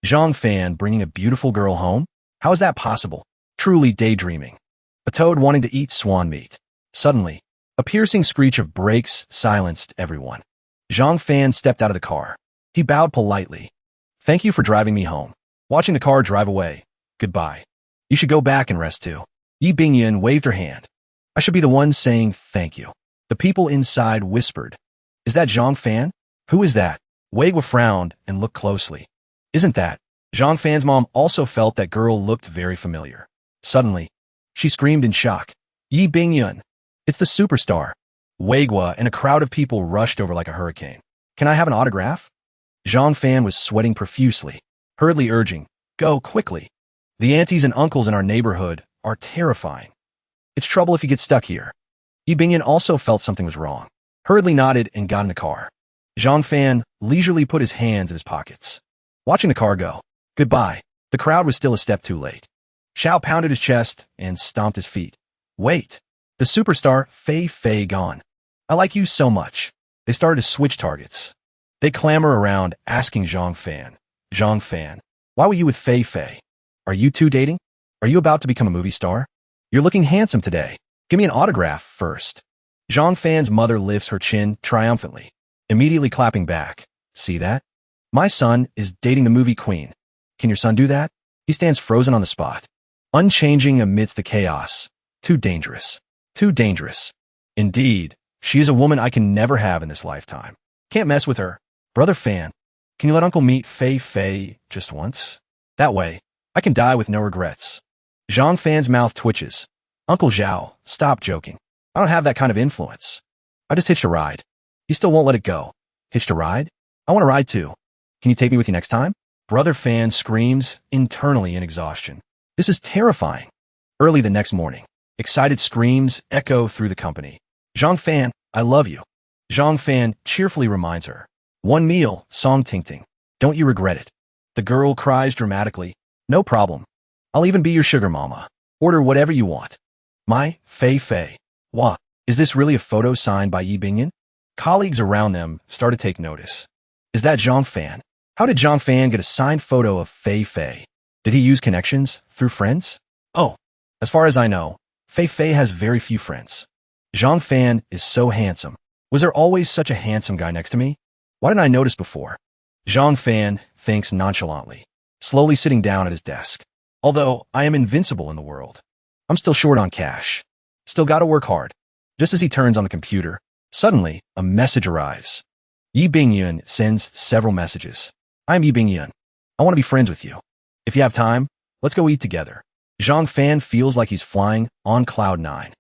Zhang Fan bringing a beautiful girl home? How is that possible? Truly daydreaming. A toad wanting to eat swan meat. Suddenly, a piercing screech of brakes silenced everyone. Zhang Fan stepped out of the car. He bowed politely. Thank you for driving me home. Watching the car drive away. Goodbye. You should go back and rest too. Yi Bingyan waved her hand. I should be the one saying thank you. The people inside whispered. Is that Zhang Fan? Who is that? Weigua frowned and looked closely. Isn't that? Zhang Fan's mom also felt that girl looked very familiar. Suddenly, she screamed in shock. Yi Bingyun. It's the superstar. Weigua and a crowd of people rushed over like a hurricane. Can I have an autograph? Zhang Fan was sweating profusely, hurriedly urging, go quickly. The aunties and uncles in our neighborhood are terrifying. It's trouble if you get stuck here. Yi Bingyan also felt something was wrong, hurriedly nodded and got in the car. Zhang Fan leisurely put his hands in his pockets. Watching the car go. Goodbye. The crowd was still a step too late. Xiao pounded his chest and stomped his feet. Wait. The superstar, Fei Fei gone. I like you so much. They started to switch targets. They clamor around asking Zhang Fan, why were you with Fei Fei? Are you two dating? Are you about to become a movie star? You're looking handsome today. Give me an autograph first. Zhang Fan's mother lifts her chin triumphantly, immediately clapping back. See that? My son is dating the movie queen. Can your son do that? He stands frozen on the spot, unchanging amidst the chaos. Too dangerous. Too dangerous. Indeed, she is a woman I can never have in this lifetime. Can't mess with her. Brother Fan, can you let Uncle meet Fei Fei just once? That way, I can die with no regrets. Zhang Fan's mouth twitches. Uncle Zhao, stop joking. I don't have that kind of influence. I just hitched a ride. He still won't let it go. Hitched a ride? I want to ride too. Can you take me with you next time? Brother Fan screams internally in exhaustion. This is terrifying. Early the next morning, excited screams echo through the company. Zhang Fan, I love you. Zhang Fan cheerfully reminds her. One meal, Song Ting Ting. Don't you regret it? The girl cries dramatically. No problem. I'll even be your sugar mama. Order whatever you want. My Fei Fei. Wah, is this really a photo signed by Yi Bingyan? Colleagues around them start to take notice. Is that Zhang Fan? How did Zhang Fan get a signed photo of Fei Fei? Did he use connections through friends? Oh, as far as I know, Fei Fei has very few friends. Zhang Fan is so handsome. Was there always such a handsome guy next to me? Why didn't I notice before? Zhang Fan thinks nonchalantly, slowly sitting down at his desk. Although I am invincible in the world, I'm still short on cash. Still gotta work hard. Just as he turns on the computer, suddenly a message arrives. Yi Bingyun sends several messages. I'm Yi Bingyun. I want to be friends with you. If you have time, let's go eat together. Zhang Fan feels like he's flying on cloud 9.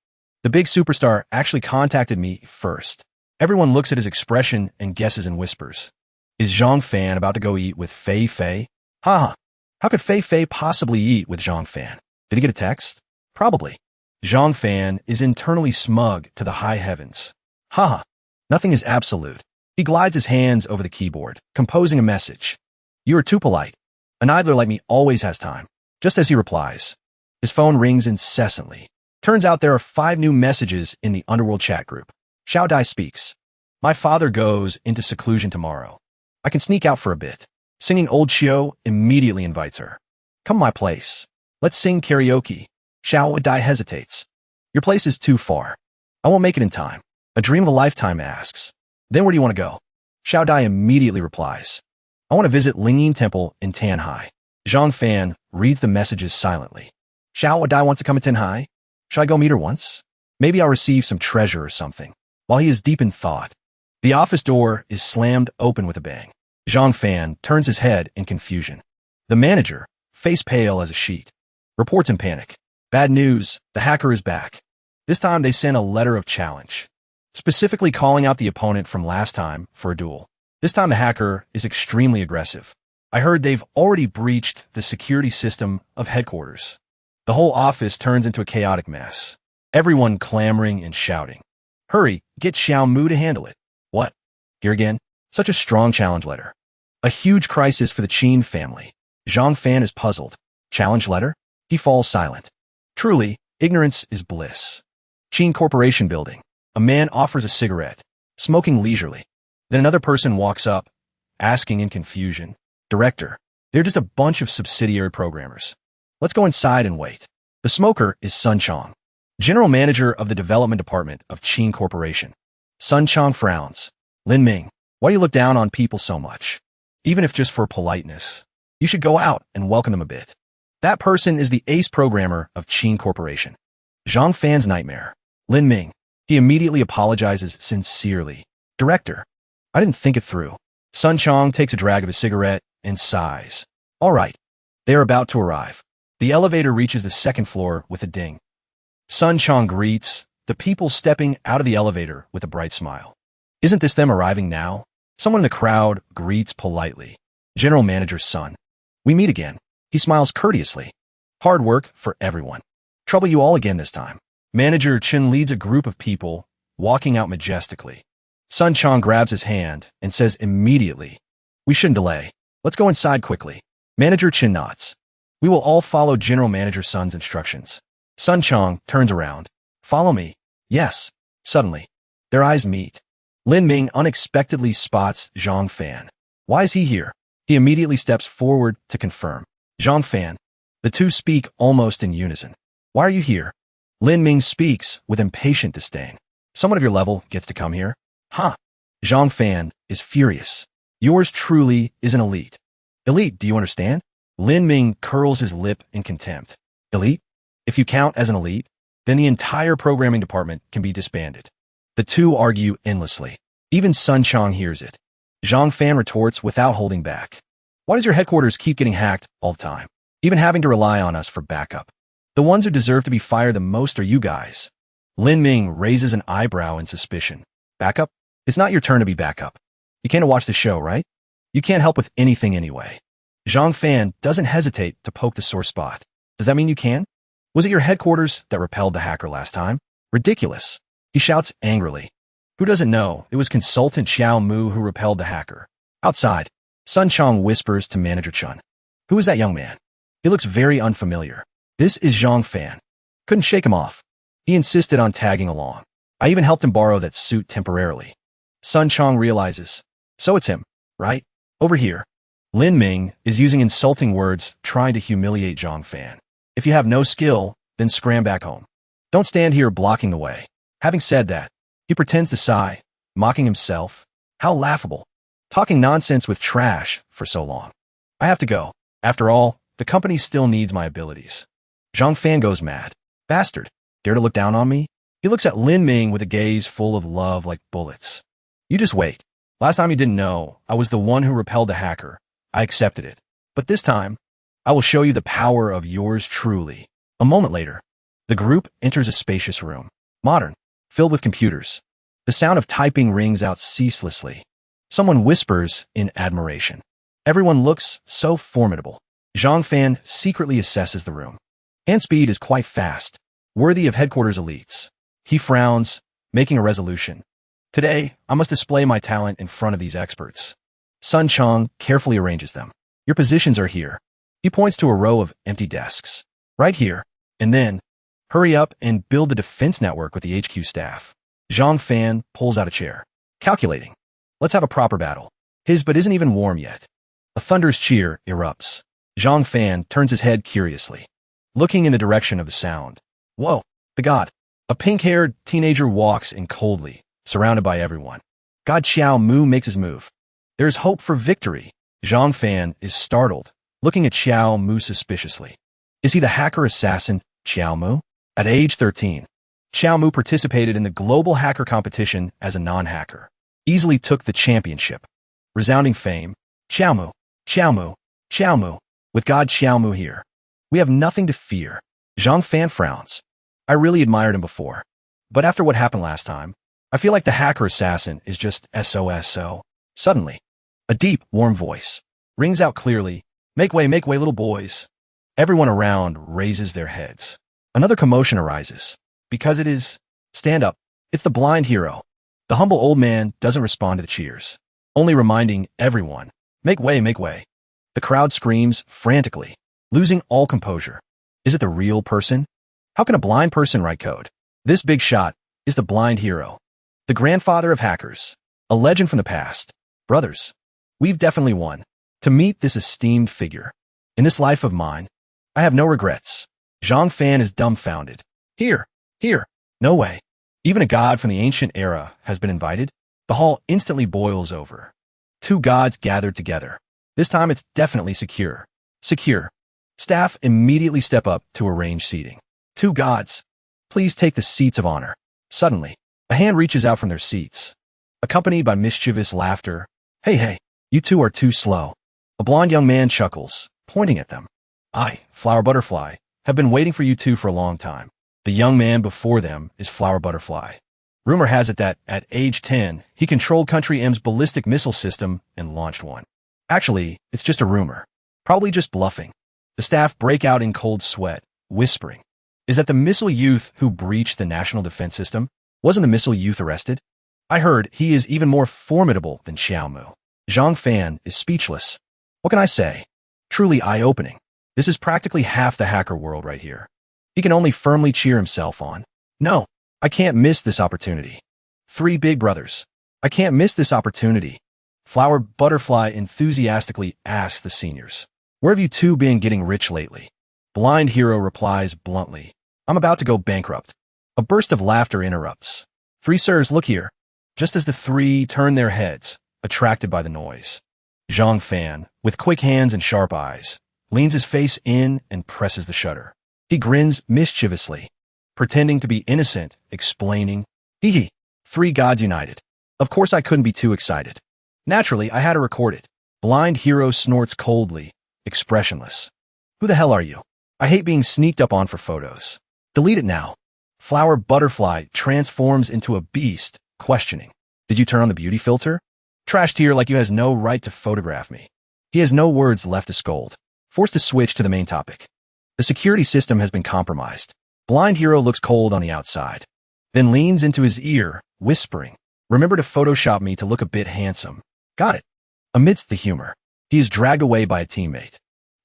The big superstar actually contacted me first. Everyone looks at his expression and guesses in whispers. Is Zhang Fan about to go eat with Fei Fei? Haha. How could Fei Fei possibly eat with Zhang Fan? Did he get a text? Probably. Zhang Fan is internally smug to the high heavens. Haha. Nothing is absolute. He glides his hands over the keyboard, composing a message. You are too polite. An idler like me always has time. Just as he replies, his phone rings incessantly. Turns out there are 5 new messages in the underworld chat group. Xiao Dai speaks. My father goes into seclusion tomorrow. I can sneak out for a bit. Singing Old Chio immediately invites her. Come to my place. Let's sing karaoke. Xiao Dai hesitates. Your place is too far. I won't make it in time. A dream of a lifetime asks. Then where do you want to go? Xiao Dai immediately replies. I want to visit Lingyin Temple in Tanhai. Zhang Fan reads the messages silently. Xiao Dai wants to come to Tanhai? Should I go meet her once? Maybe I'll receive some treasure or something. While he is deep in thought, the office door is slammed open with a bang. Zhang Fan turns his head in confusion. The manager, face pale as a sheet, reports in panic. Bad news, the hacker is back. This time they sent a letter of challenge, specifically calling out the opponent from last time for a duel. This time the hacker is extremely aggressive. I heard they've already breached the security system of headquarters. The whole office turns into a chaotic mess. Everyone clamoring and shouting. Hurry, get Xiao Mu to handle it. What? Here again? Such a strong challenge letter. A huge crisis for the Qin family. Zhang Fan is puzzled. Challenge letter? He falls silent. Truly, ignorance is bliss. Qin Corporation building. A man offers a cigarette, smoking leisurely. Then another person walks up, asking in confusion, Director, they're just a bunch of subsidiary programmers. Let's go inside and wait. The smoker is Sun Chong, General Manager of the Development Department of Qin Corporation. Sun Chong frowns. Lin Ming, why do you look down on people so much? Even if just for politeness. You should go out and welcome them a bit. That person is the ace programmer of Qin Corporation. Zhang Fan's nightmare. Lin Ming. He immediately apologizes sincerely. Director, I didn't think it through. Sun Chong takes a drag of his cigarette and sighs. All right. They are about to arrive. The elevator reaches the second floor with a ding. Sun Chong greets the people stepping out of the elevator with a bright smile. Isn't this them arriving now? Someone in the crowd greets politely. General Manager's son. We meet again. He smiles courteously. Hard work for everyone. Trouble you all again this time. Manager Chen leads a group of people, walking out majestically. Sun Chong grabs his hand and says immediately, we shouldn't delay. Let's go inside quickly. Manager Chen nods. We will all follow General Manager Sun's instructions. Sun Chong turns around. Follow me. Yes. Suddenly, their eyes meet. Lin Ming unexpectedly spots Zhang Fan. Why is he here? He immediately steps forward to confirm. Zhang Fan. The two speak almost in unison. Why are you here? Lin Ming speaks with impatient disdain. Someone of your level gets to come here? Huh. Zhang Fan is furious. Yours truly is an elite. Elite, do you understand? Lin Ming curls his lip in contempt. Elite? If you count as an elite, then the entire programming department can be disbanded. The two argue endlessly. Even Sun Chong hears it. Zhang Fan retorts without holding back. Why does your headquarters keep getting hacked all the time? Even having to rely on us for backup. The ones who deserve to be fired the most are you guys. Lin Ming raises an eyebrow in suspicion. Backup? It's not your turn to be backup. You came to watch the show, right? You can't help with anything anyway. Zhang Fan doesn't hesitate to poke the sore spot. Does that mean you can? Was it your headquarters that repelled the hacker last time? Ridiculous. He shouts angrily. Who doesn't know it was Consultant Xiao Mu who repelled the hacker? Outside, Sun Chong whispers to Manager Chun. Who is that young man? He looks very unfamiliar. This is Zhang Fan. Couldn't shake him off. He insisted on tagging along. I even helped him borrow that suit temporarily. Sun Chong realizes. So it's him, right? Over here. Lin Ming is using insulting words trying to humiliate Zhang Fan. If you have no skill, then scram back home. Don't stand here blocking the way. Having said that, he pretends to sigh, mocking himself. How laughable. Talking nonsense with trash for so long. I have to go. After all, the company still needs my abilities. Zhang Fan goes mad. Bastard. Dare to look down on me? He looks at Lin Ming with a gaze full of love like bullets. You just wait. Last time you didn't know, I was the one who repelled the hacker. I accepted it. But this time, I will show you the power of yours truly. A moment later, the group enters a spacious room. Modern, filled with computers. The sound of typing rings out ceaselessly. Someone whispers in admiration. Everyone looks so formidable. Zhang Fan secretly assesses the room. Hand speed is quite fast, worthy of headquarters elites. He frowns, making a resolution. Today, I must display my talent in front of these experts. Sun Chong carefully arranges them. Your positions are here. He points to a row of empty desks. Right here. And then, hurry up and build the defense network with the HQ staff. Zhang Fan pulls out a chair. Calculating. Let's have a proper battle. His but isn't even warm yet. A thunderous cheer erupts. Zhang Fan turns his head curiously, looking in the direction of the sound. Whoa, the god. A pink-haired teenager walks in coldly, surrounded by everyone. God Xiao Mu makes his move. There is hope for victory. Zhang Fan is startled, looking at Xiao Mu suspiciously. Is he the hacker assassin, Xiao Mu? At age 13, Xiaomu participated in the global hacker competition as a non-hacker. Easily took the championship. Resounding fame. Xiaomu, Xiaomu, Xiaomu. With God Xiaomu here. We have nothing to fear. Zhang Fan frowns. I really admired him before. But after what happened last time, I feel like the hacker assassin is just SOS. So, suddenly, a deep, warm voice rings out clearly. Make way, little boys. Everyone around raises their heads. Another commotion arises. Because it is, stand up, it's the blind hero. The humble old man doesn't respond to the cheers, only reminding everyone, make way, make way. The crowd screams frantically, losing all composure. Is it the real person? How can a blind person write code? This big shot is the blind hero, the grandfather of hackers, a legend from the past. Brothers, we've definitely won. To meet this esteemed figure, in this life of mine, I have no regrets. Zhang Fan is dumbfounded. Here, no way. Even a god from the ancient era has been invited. The hall instantly boils over. Two gods gathered together. This time it's definitely secure. Secure. Staff immediately step up to arrange seating. Two gods, please take the seats of honor. Suddenly, a hand reaches out from their seats, accompanied by mischievous laughter. Hey, you two are too slow. A blond young man chuckles, pointing at them. I, Flower Butterfly, have been waiting for you two for a long time. The young man before them is Flower Butterfly. Rumor has it that, at age 10, he controlled Country M's ballistic missile system and launched one. Actually, it's just a rumor. Probably just bluffing. The staff break out in cold sweat, whispering. Is that the missile youth who breached the national defense system? Wasn't the missile youth arrested? I heard he is even more formidable than Xiaomu. Zhang Fan is speechless. What can I say? Truly eye-opening. This is practically half the hacker world right here. He can only firmly cheer himself on. No, I can't miss this opportunity. Three big brothers. I can't miss this opportunity. Flower Butterfly enthusiastically asks the seniors. Where have you two been getting rich lately? Blind Hero replies bluntly. I'm about to go bankrupt. A burst of laughter interrupts. Three sirs, look here. Just as the three turn their heads, attracted by the noise. Zhang Fan, with quick hands and sharp eyes, leans his face in and presses the shutter. He grins mischievously, pretending to be innocent, explaining, hee. Three gods united. Of course I couldn't be too excited. Naturally, I had to record it. Blind Hero snorts coldly, expressionless. Who the hell are you? I hate being sneaked up on for photos. Delete it now. Flower Butterfly transforms into a beast, questioning. Did you turn on the beauty filter? Trash tier like you has no right to photograph me. He has no words left to scold. Forced to switch to the main topic. The security system has been compromised. Blind Hero looks cold on the outside, then leans into his ear, whispering, remember to Photoshop me to look a bit handsome. Got it. Amidst the humor, he is dragged away by a teammate.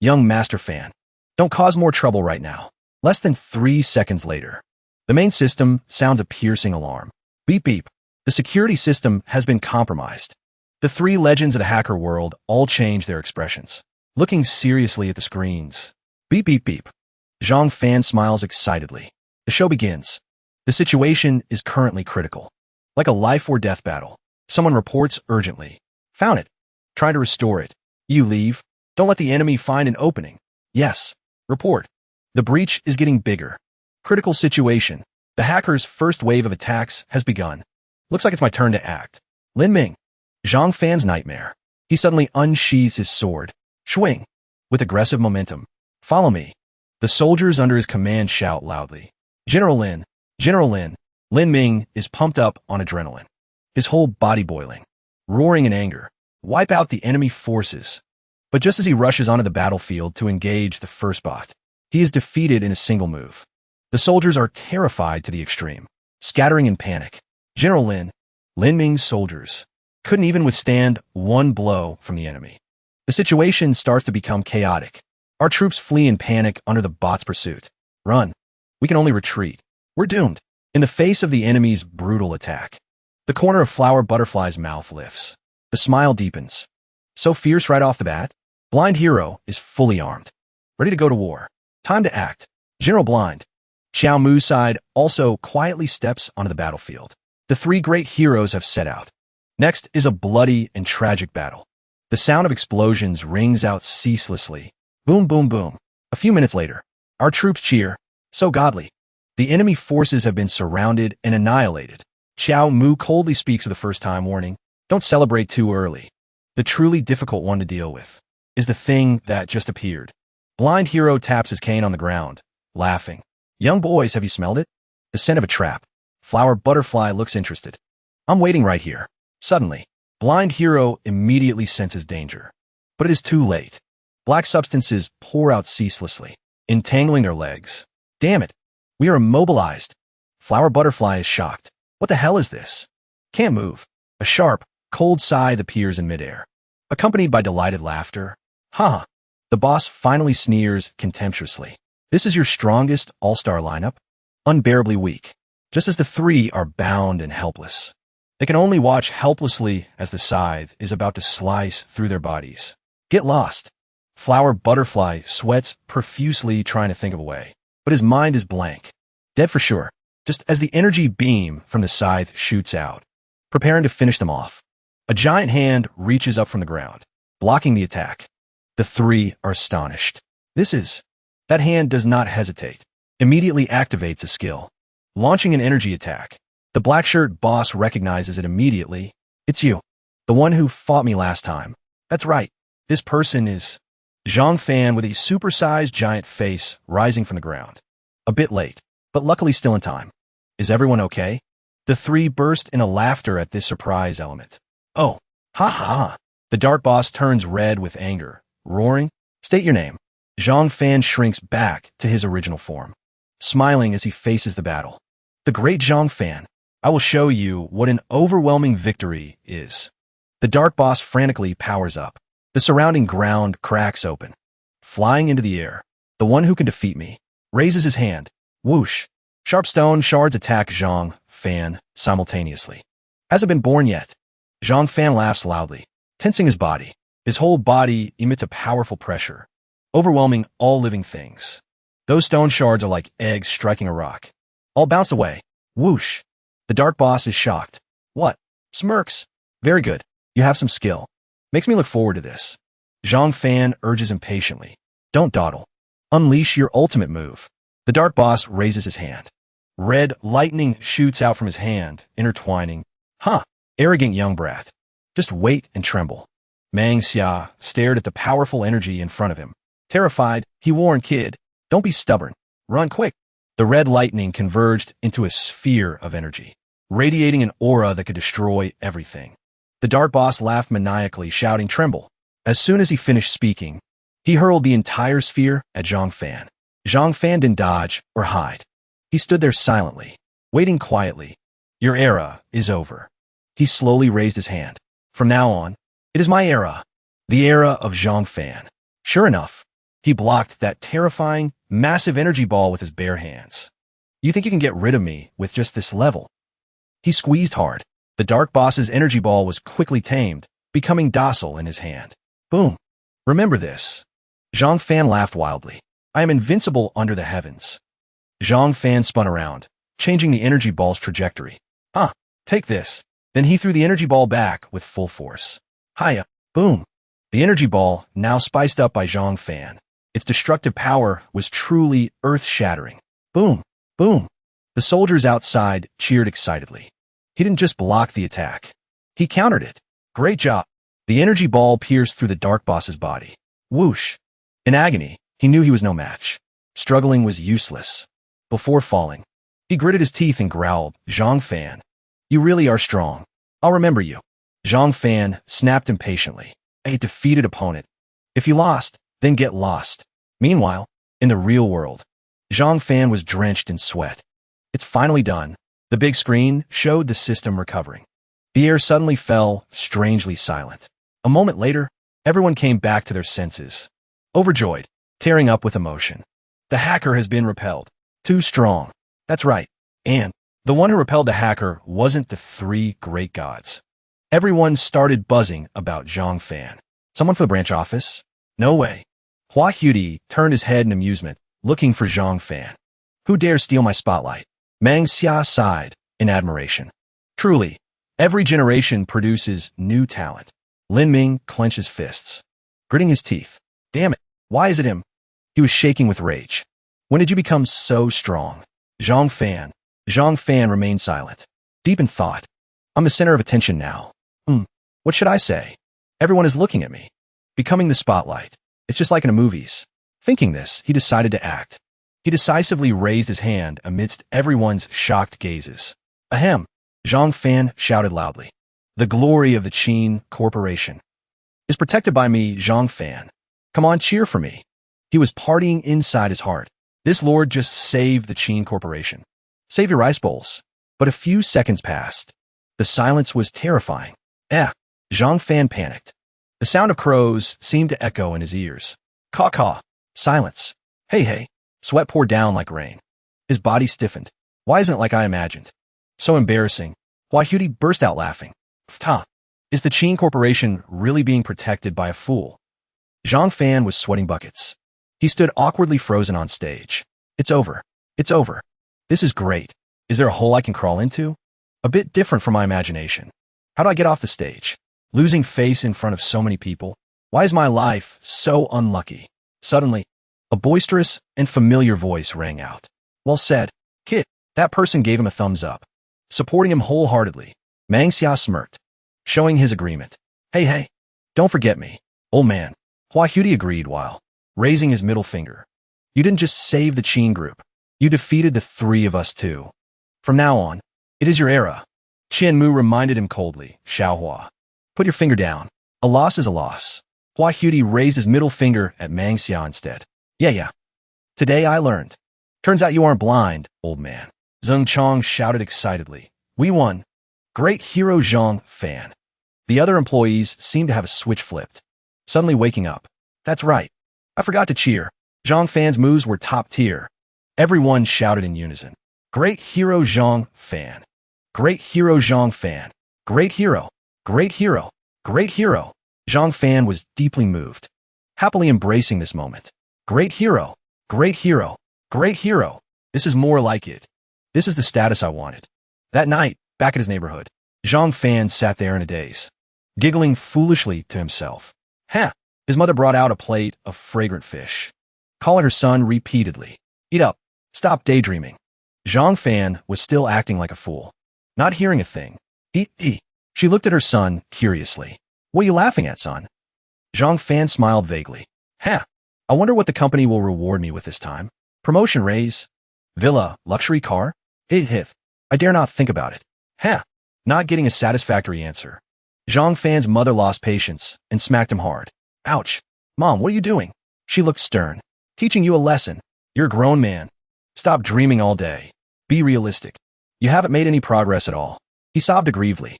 Young Master Fan. Don't cause more trouble right now. Less than 3 seconds later, the main system sounds a piercing alarm. Beep beep. The security system has been compromised. The three legends of the hacker world all change their expressions, looking seriously at the screens. Beep beep beep. Zhang Fan smiles excitedly. The show begins. The situation is currently critical. Like a life or death battle. Someone reports urgently. Found it. Try to restore it. You leave. Don't let the enemy find an opening. Yes. Report. The breach is getting bigger. Critical situation. The hacker's first wave of attacks has begun. Looks like it's my turn to act. Lin Ming. Zhang Fan's nightmare. He suddenly unsheathes his sword. Swing. With aggressive momentum. Follow me. The soldiers under his command shout loudly. General Lin. General Lin. Lin Ming is pumped up on adrenaline. His whole body boiling. Roaring in anger. Wipe out the enemy forces. But just as he rushes onto the battlefield to engage the first bot, he is defeated in a single move. The soldiers are terrified to the extreme, scattering in panic. General Lin Ming's soldiers, couldn't even withstand one blow from the enemy. The situation starts to become chaotic. Our troops flee in panic under the bot's pursuit. Run. We can only retreat. We're doomed. In the face of the enemy's brutal attack, the corner of Flower Butterfly's mouth lifts. The smile deepens. So fierce right off the bat. Blind Hero is fully armed. Ready to go to war. Time to act. General Blind. Xiao Mu's side also quietly steps onto the battlefield. The three great heroes have set out. Next is a bloody and tragic battle. The sound of explosions rings out ceaselessly. Boom, boom, boom. A few minutes later, our troops cheer. So godly. The enemy forces have been surrounded and annihilated. Xiao Mu coldly speaks for the first time, warning, don't celebrate too early. The truly difficult one to deal with is the thing that just appeared. Blind hero taps his cane on the ground, laughing. Young boys, have you smelled it? The scent of a trap. Flower butterfly looks interested. I'm waiting right here. Suddenly, blind hero immediately senses danger. But it is too late. Black substances pour out ceaselessly, entangling their legs. Damn it. We are immobilized. Flower butterfly is shocked. What the hell is this? Can't move. A sharp, cold sigh appears in midair, accompanied by delighted laughter. Ha! The boss finally sneers contemptuously. This is your strongest all-star lineup? Unbearably weak. Just as the three are bound and helpless. They can only watch helplessly as the scythe is about to slice through their bodies. Get lost. Flower butterfly sweats profusely trying to think of a way, but his mind is blank. Dead for sure, just as the energy beam from the scythe shoots out, preparing to finish them off. A giant hand reaches up from the ground, blocking the attack. The three are astonished. That hand does not hesitate, immediately activates a skill, launching an energy attack. The black shirt boss recognizes it immediately. It's you, the one who fought me last time. That's right, this person is Zhang Fan with a supersized giant face rising from the ground. A bit late, but luckily still in time. Is everyone okay? The three burst in a laughter at this surprise element. Oh, ha ha. The dark boss turns red with anger, roaring, state your name. Zhang Fan shrinks back to his original form, smiling as he faces the battle. The great Zhang Fan, I will show you what an overwhelming victory is. The dark boss frantically powers up. The surrounding ground cracks open. Flying into the air, the one who can defeat me raises his hand. Whoosh. Sharp stone shards attack Zhang Fan simultaneously. Hasn't been born yet. Zhang Fan laughs loudly, tensing his body. His whole body emits a powerful pressure, overwhelming all living things. Those stone shards are like eggs striking a rock. All bounce away. Whoosh. The dark boss is shocked. What? Smirks. Very good. You have some skill. Makes me look forward to this. Zhang Fan urges impatiently. Don't dawdle. Unleash your ultimate move. The dark boss raises his hand. Red lightning shoots out from his hand, intertwining. Huh. Arrogant young brat. Just wait and tremble. Mang Xia stared at the powerful energy in front of him. Terrified, he warned, kid, don't be stubborn. Run quick. The red lightning converged into a sphere of energy, radiating an aura that could destroy everything. The dark boss laughed maniacally, shouting, tremble. As soon as he finished speaking, he hurled the entire sphere at Zhang Fan. Zhang Fan didn't dodge or hide. He stood there silently, waiting quietly. Your era is over. He slowly raised his hand. From now on, it is my era. The era of Zhang Fan. Sure enough, he blocked that terrifying, massive energy ball with his bare hands. You think you can get rid of me with just this level? He squeezed hard. The dark boss's energy ball was quickly tamed, becoming docile in his hand. Boom. Remember this. Zhang Fan laughed wildly. I am invincible under the heavens. Zhang Fan spun around, changing the energy ball's trajectory. Take this. Then he threw the energy ball back with full force. Hiya. Boom. The energy ball, now spiced up by Zhang Fan. Its destructive power was truly earth-shattering. Boom. Boom. The soldiers outside cheered excitedly. He didn't just block the attack. He countered it. Great job. The energy ball pierced through the dark boss's body. Whoosh. In agony, he knew he was no match. Struggling was useless. Before falling, he gritted his teeth and growled, Zhang Fan, you really are strong. I'll remember you. Zhang Fan snapped impatiently. A defeated opponent. If you lost, then get lost. Meanwhile, in the real world, Zhang Fan was drenched in sweat. It's finally done. The big screen showed the system recovering. The air suddenly fell strangely silent. A moment later, everyone came back to their senses. Overjoyed, tearing up with emotion. The hacker has been repelled. Too strong. That's right. And the one who repelled the hacker wasn't the three great gods. Everyone started buzzing about Zhang Fan. Someone for the branch office? No way. Hua Hudi turned his head in amusement, looking for Zhang Fan. Who dares steal my spotlight? Mang Xia sighed in admiration. Truly, every generation produces new talent. Lin Ming clenches fists, gritting his teeth. Damn it, why is it him? He was shaking with rage. When did you become so strong? Zhang Fan. Zhang Fan remained silent, deep in thought. I'm the center of attention now. What should I say? Everyone is looking at me. Becoming the spotlight. It's just like in the movies. Thinking this, he decided to act. He decisively raised his hand amidst everyone's shocked gazes. Ahem! Zhang Fan shouted loudly. The glory of the Qin Corporation is protected by me, Zhang Fan. Come on, cheer for me. He was partying inside his heart. This lord just saved the Qin Corporation. Save your rice bowls. But a few seconds passed. The silence was terrifying. Zhang Fan panicked. The sound of crows seemed to echo in his ears. Caw-caw. Silence. Hey. Sweat poured down like rain. His body stiffened. Why isn't it like I imagined? So embarrassing. Why Hughie burst out laughing. Phtah. Is the Qin Corporation really being protected by a fool? Zhang Fan was sweating buckets. He stood awkwardly frozen on stage. It's over. It's over. This is great. Is there a hole I can crawl into? A bit different from my imagination. How do I get off the stage? Losing face in front of so many people? Why is my life so unlucky? Suddenly, a boisterous and familiar voice rang out. Well said, kid. That person gave him a thumbs up, supporting him wholeheartedly. Mangxia smirked, showing his agreement. Hey, don't forget me, old man. Hua Hudy agreed while raising his middle finger. You didn't just save the Qin group. You defeated the three of us too. From now on, it is your era. Qian Mu reminded him coldly. Xiaohua. Put your finger down. A loss is a loss. Hua Hudy raised his middle finger at Mangxia instead. Yeah. Today I learned. Turns out you aren't blind, old man. Zheng Chong shouted excitedly. We won. Great hero Zhang Fan. The other employees seemed to have a switch flipped, suddenly waking up. That's right. I forgot to cheer. Zhang Fan's moves were top tier. Everyone shouted in unison. Great hero Zhang Fan. Great hero Zhang Fan. Great hero. Great hero. Great hero. Zhang Fan was deeply moved, happily embracing this moment. Great hero. Great hero. Great hero. This is more like it. This is the status I wanted. That night, back at his neighborhood, Zhang Fan sat there in a daze, giggling foolishly to himself. His mother brought out a plate of fragrant fish, calling her son repeatedly. Eat up. Stop daydreaming. Zhang Fan was still acting like a fool, not hearing a thing. Eat. She looked at her son curiously. What are you laughing at, son? Zhang Fan smiled vaguely. I wonder what the company will reward me with this time. Promotion raise? Villa, luxury car? I dare not think about it. Not getting a satisfactory answer. Zhang Fan's mother lost patience and smacked him hard. Ouch. Mom, what are you doing? She looked stern. Teaching you a lesson. You're a grown man. Stop dreaming all day. Be realistic. You haven't made any progress at all. He sobbed aggrievely.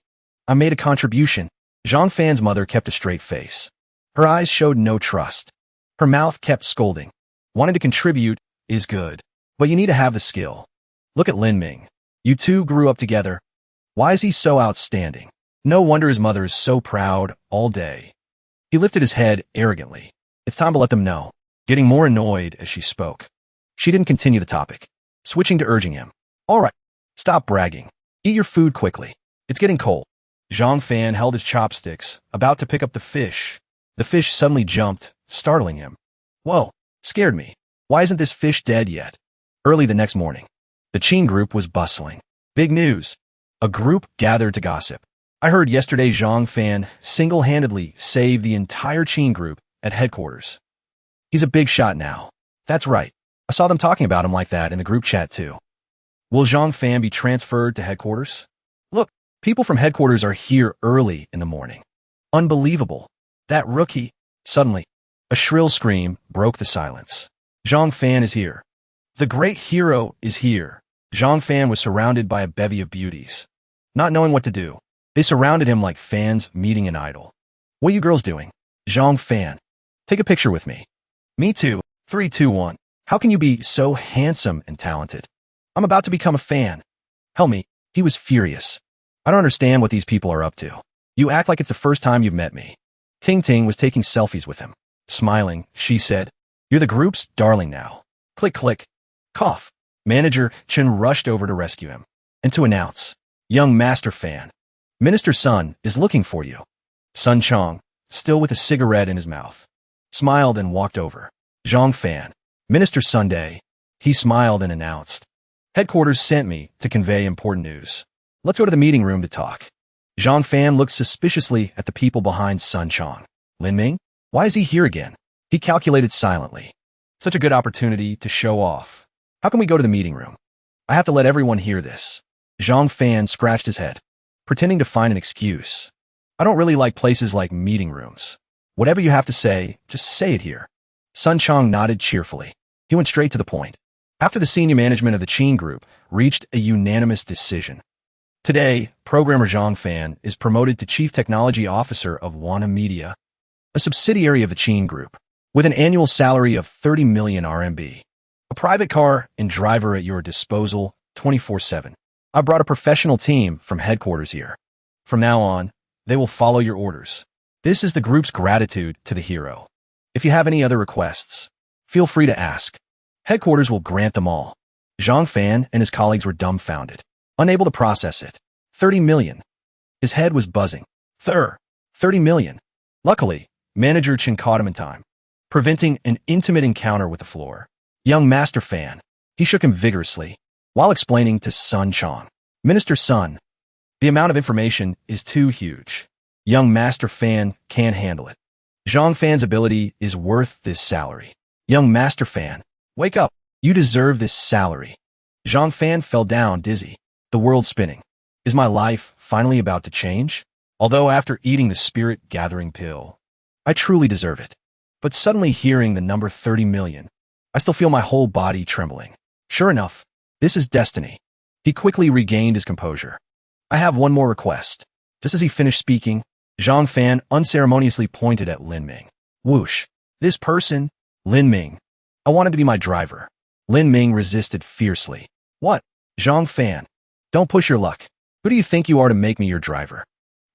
I made a contribution. Zhang Fan's mother kept a straight face. Her eyes showed no trust. Her mouth kept scolding. Wanting to contribute is good, but you need to have the skill. Look at Lin Ming. You two grew up together. Why is he so outstanding? No wonder his mother is so proud all day. He lifted his head arrogantly. It's time to let them know. Getting more annoyed as she spoke. She didn't continue the topic, switching to urging him. All right, stop bragging. Eat your food quickly. It's getting cold. Zhang Fan held his chopsticks, about to pick up the fish. The fish suddenly jumped, startling him. Whoa, scared me. Why isn't this fish dead yet? Early the next morning, the Qin group was bustling. Big news. A group gathered to gossip. I heard yesterday Zhang Fan single-handedly saved the entire Qin group at headquarters. He's a big shot now. That's right. I saw them talking about him like that in the group chat too. Will Zhang Fan be transferred to headquarters? Look, people from headquarters are here early in the morning. Unbelievable. That rookie. Suddenly, a shrill scream broke the silence. Zhang Fan is here. The great hero is here. Zhang Fan was surrounded by a bevy of beauties. Not knowing what to do, they surrounded him like fans meeting an idol. What are you girls doing? Zhang Fan. Take a picture with me. Me too. 3, 2, 1. How can you be so handsome and talented? I'm about to become a fan. Help me. He was furious. I don't understand what these people are up to. You act like it's the first time you've met me. Ting Ting was taking selfies with him. Smiling, she said, You're the group's darling now. Click, click. Cough. Manager Chen rushed over to rescue him and to announce, Young Master Fan, Minister Sun is looking for you. Sun Chong, still with a cigarette in his mouth, smiled and walked over. Zhang Fan, Minister Sunday. He smiled and announced, Headquarters sent me to convey important news. Let's go to the meeting room to talk. Zhang Fan looked suspiciously at the people behind Sun Chong. Lin Ming? Why is he here again? He calculated silently. Such a good opportunity to show off. How can we go to the meeting room? I have to let everyone hear this. Zhang Fan scratched his head, pretending to find an excuse. I don't really like places like meeting rooms. Whatever you have to say, just say it here. Sun Chong nodded cheerfully. He went straight to the point. After the senior management of the Qin Group reached a unanimous decision. Today, programmer Zhang Fan is promoted to Chief Technology Officer of Wana Media, a subsidiary of the Qin Group, with an annual salary of 30 million RMB. A private car and driver at your disposal 24/7. I brought a professional team from headquarters here. From now on, they will follow your orders. This is the group's gratitude to the hero. If you have any other requests, feel free to ask. Headquarters will grant them all. Zhang Fan and his colleagues were dumbfounded, unable to process it. 30 million. His head was buzzing. 30 million. Luckily, Manager Chen caught him in time, preventing an intimate encounter with the floor. Young Master Fan. He shook him vigorously, while explaining to Sun Chong. Minister Sun, the amount of information is too huge. Young Master Fan can't handle it. Zhang Fan's ability is worth this salary. Young Master Fan, wake up. You deserve this salary. Zhang Fan fell down dizzy, the world spinning. Is my life finally about to change? Although after eating the spirit-gathering pill, I truly deserve it. But suddenly hearing the number 30 million, I still feel my whole body trembling. Sure enough, this is destiny. He quickly regained his composure. I have one more request. Just as he finished speaking, Zhang Fan unceremoniously pointed at Lin Ming. Whoosh. This person, Lin Ming. I wanted to be my driver. Lin Ming resisted fiercely. What? Zhang Fan. Don't push your luck. Who do you think you are to make me your driver?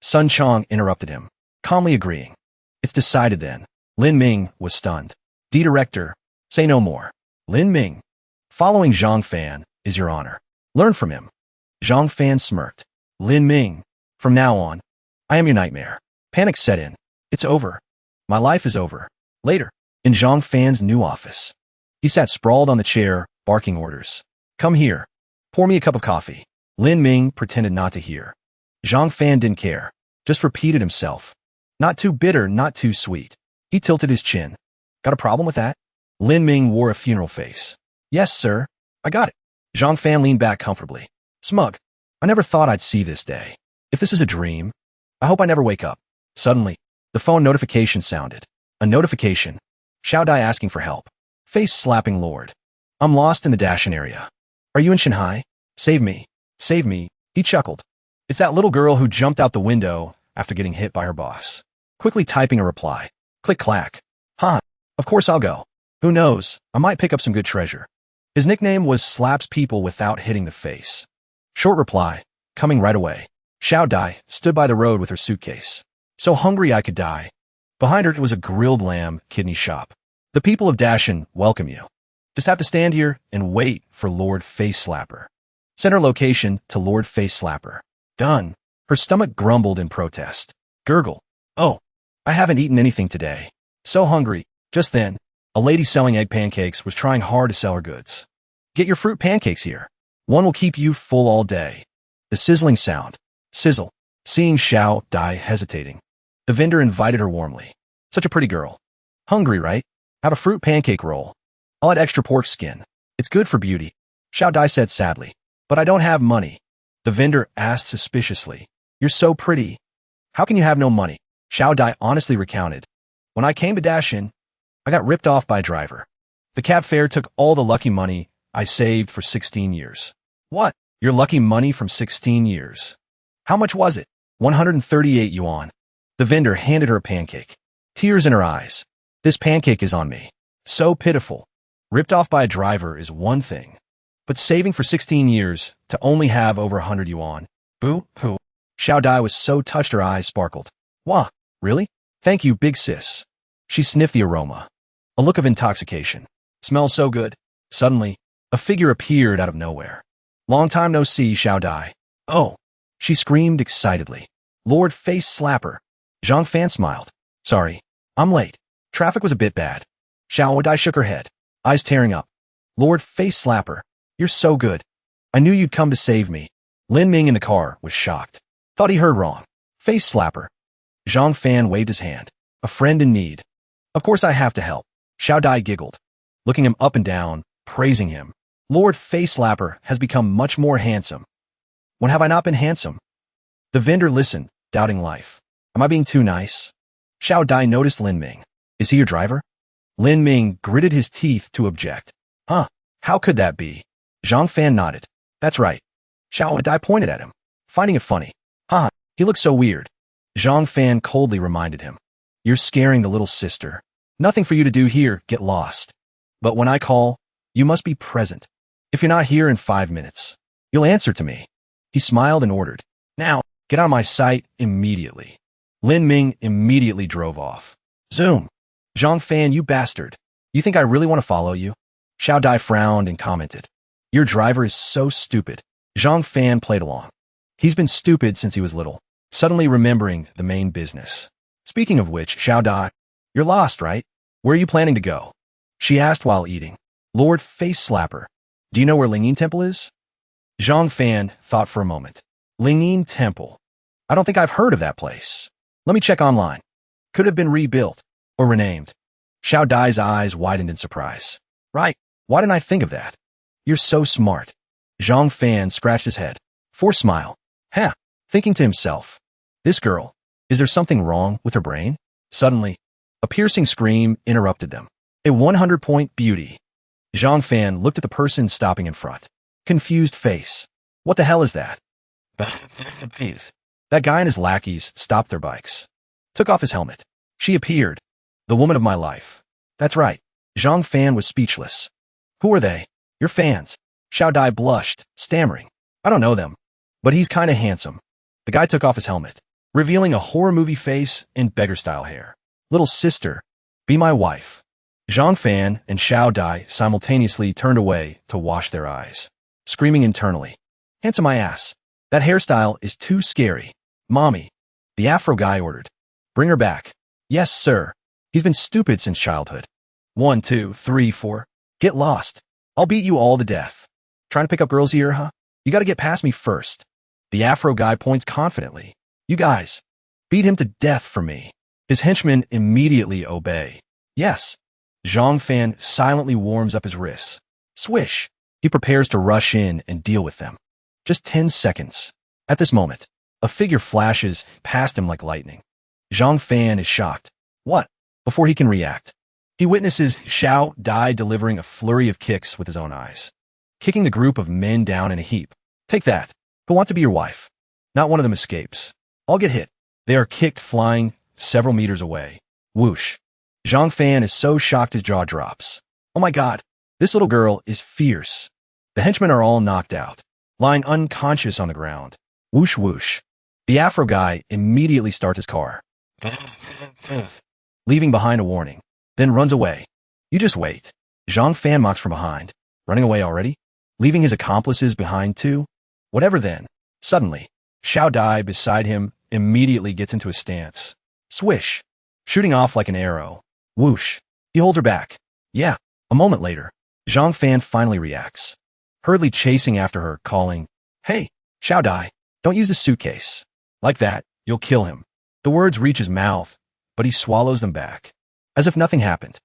Sun Chong interrupted him, calmly agreeing. It's decided then. Lin Ming was stunned. Director, say no more. Lin Ming. Following Zhang Fan is your honor. Learn from him. Zhang Fan smirked. Lin Ming. From now on, I am your nightmare. Panic set in. It's over. My life is over. Later, in Zhang Fan's new office, he sat sprawled on the chair, barking orders. Come here. Pour me a cup of coffee. Lin Ming pretended not to hear. Zhang Fan didn't care, just repeated himself. Not too bitter, not too sweet. He tilted his chin. Got a problem with that? Lin Ming wore a funeral face. Yes, sir. I got it. Zhang Fan leaned back comfortably. Smug. I never thought I'd see this day. If this is a dream, I hope I never wake up. Suddenly, the phone notification sounded. A notification. Xiao Dai asking for help. Face-slapping Lord. I'm lost in the Dashan area. Are you in Shanghai? Save me. Save me. He chuckled. It's that little girl who jumped out the window after getting hit by her boss. Quickly typing a reply. Click-clack. Huh. Of course I'll go. Who knows, I might pick up some good treasure. His nickname was Slaps People Without Hitting the Face. Short reply. Coming right away. Xiao Dai stood by the road with her suitcase. So hungry I could die. Behind her was a grilled lamb kidney shop. The people of Dashan welcome you. Just have to stand here and wait for Lord Face Slapper. Send her location to Lord Face Slapper. Done. Her stomach grumbled in protest. Gurgle. Oh, I haven't eaten anything today. So hungry. Just then, a lady selling egg pancakes was trying hard to sell her goods. Get your fruit pancakes here. One will keep you full all day. The sizzling sound. Sizzle. Seeing Xiao Dai hesitating, the vendor invited her warmly. Such a pretty girl. Hungry, right? Have a fruit pancake roll. I'll add extra pork skin. It's good for beauty. Xiao Dai said sadly. But I don't have money. The vendor asked suspiciously. You're so pretty. How can you have no money? Xiao Dai honestly recounted. When I came to Dashin, I got ripped off by a driver. The cab fare took all the lucky money I saved for 16 years. What? Your lucky money from 16 years? How much was it? 138 yuan. The vendor handed her a pancake. Tears in her eyes. This pancake is on me. So pitiful. Ripped off by a driver is one thing. But saving for 16 years to only have over 100 yuan. Boo-hoo. Xiao Dai was so touched her eyes sparkled. Wah, really? Thank you, big sis. She sniffed the aroma. A look of intoxication. Smells so good. Suddenly, a figure appeared out of nowhere. Long time no see, Xiao Dai. Oh, she screamed excitedly. Lord Face Slapper. Zhang Fan smiled. Sorry, I'm late. Traffic was a bit bad. Xiao Dai shook her head, eyes tearing up. Lord Face Slapper, you're so good. I knew you'd come to save me. Lin Ming in the car was shocked. Thought he heard wrong. Face slapper. Zhang Fan waved his hand. A friend in need. Of course I have to help. Xiao Dai giggled, looking him up and down, praising him. Lord Face Slapper has become much more handsome. When have I not been handsome? The vendor listened, doubting life. Am I being too nice? Xiao Dai noticed Lin Ming. Is he your driver? Lin Ming gritted his teeth to object. Huh, how could that be? Zhang Fan nodded. That's right. Xiao Dai pointed at him, finding it funny. Haha, he looks so weird. Zhang Fan coldly reminded him. You're scaring the little sister. Nothing for you to do here, get lost. But when I call, you must be present. If you're not here in 5 minutes, you'll answer to me. He smiled and ordered. Now, get out of my sight immediately. Lin Ming immediately drove off. Zoom. Zhang Fan, you bastard. You think I really want to follow you? Xiao Dai frowned and commented. Your driver is so stupid. Zhang Fan played along. He's been stupid since he was little, suddenly remembering the main business. Speaking of which, Xiao Dai, you're lost, right? Where are you planning to go? She asked while eating. Lord Face Slapper, do you know where Lingyin Temple is? Zhang Fan thought for a moment. Lingyin Temple. I don't think I've heard of that place. Let me check online. Could have been rebuilt or renamed. Xiao Dai's eyes widened in surprise. Right, why didn't I think of that? You're so smart. Zhang Fan scratched his head. Forced smile. Huh, thinking to himself. This girl, is there something wrong with her brain? Suddenly, a piercing scream interrupted them. A 100-point beauty. Zhang Fan looked at the person stopping in front. Confused face. What the hell is that? That guy and his lackeys stopped their bikes. Took off his helmet. She appeared. The woman of my life. That's right. Zhang Fan was speechless. Who are they? Your fans. Xiao Dai blushed, stammering. I don't know them, but he's kinda handsome. The guy took off his helmet, revealing a horror movie face and beggar-style hair. Little sister, be my wife. Zhang Fan and Xiao Dai simultaneously turned away to wash their eyes, screaming internally. Handsome my ass. That hairstyle is too scary. Mommy. The Afro guy ordered. Bring her back. Yes, sir. He's been stupid since childhood. 1, 2, 3, 4. Get lost. I'll beat you all to death. Trying to pick up girls here, huh? You gotta get past me first. The Afro guy points confidently. You guys, beat him to death for me. His henchmen immediately obey. Yes. Zhang Fan silently warms up his wrists. Swish. He prepares to rush in and deal with them. Just 10 seconds. At this moment, a figure flashes past him like lightning. Zhang Fan is shocked. What? Before he can react, he witnesses Xiao Dai delivering a flurry of kicks with his own eyes, kicking the group of men down in a heap. Take that. Who want to be your wife? Not one of them escapes. All get hit. They are kicked flying several meters away. Whoosh. Zhang Fan is so shocked his jaw drops. Oh my god, this little girl is fierce. The henchmen are all knocked out, lying unconscious on the ground. Whoosh whoosh. The Afro guy immediately starts his car, leaving behind a warning, then runs away. You just wait. Zhang Fan mocks from behind. Running away already? Leaving his accomplices behind too? Whatever then. Suddenly, Xiao Dai beside him immediately gets into a stance. Swish. Shooting off like an arrow. Whoosh. He holds her back. Yeah. A moment later, Zhang Fan finally reacts, hurriedly chasing after her, calling, Hey, Xiao Dai, don't use the suitcase. Like that, you'll kill him. The words reach his mouth, but he swallows them back, as if nothing happened.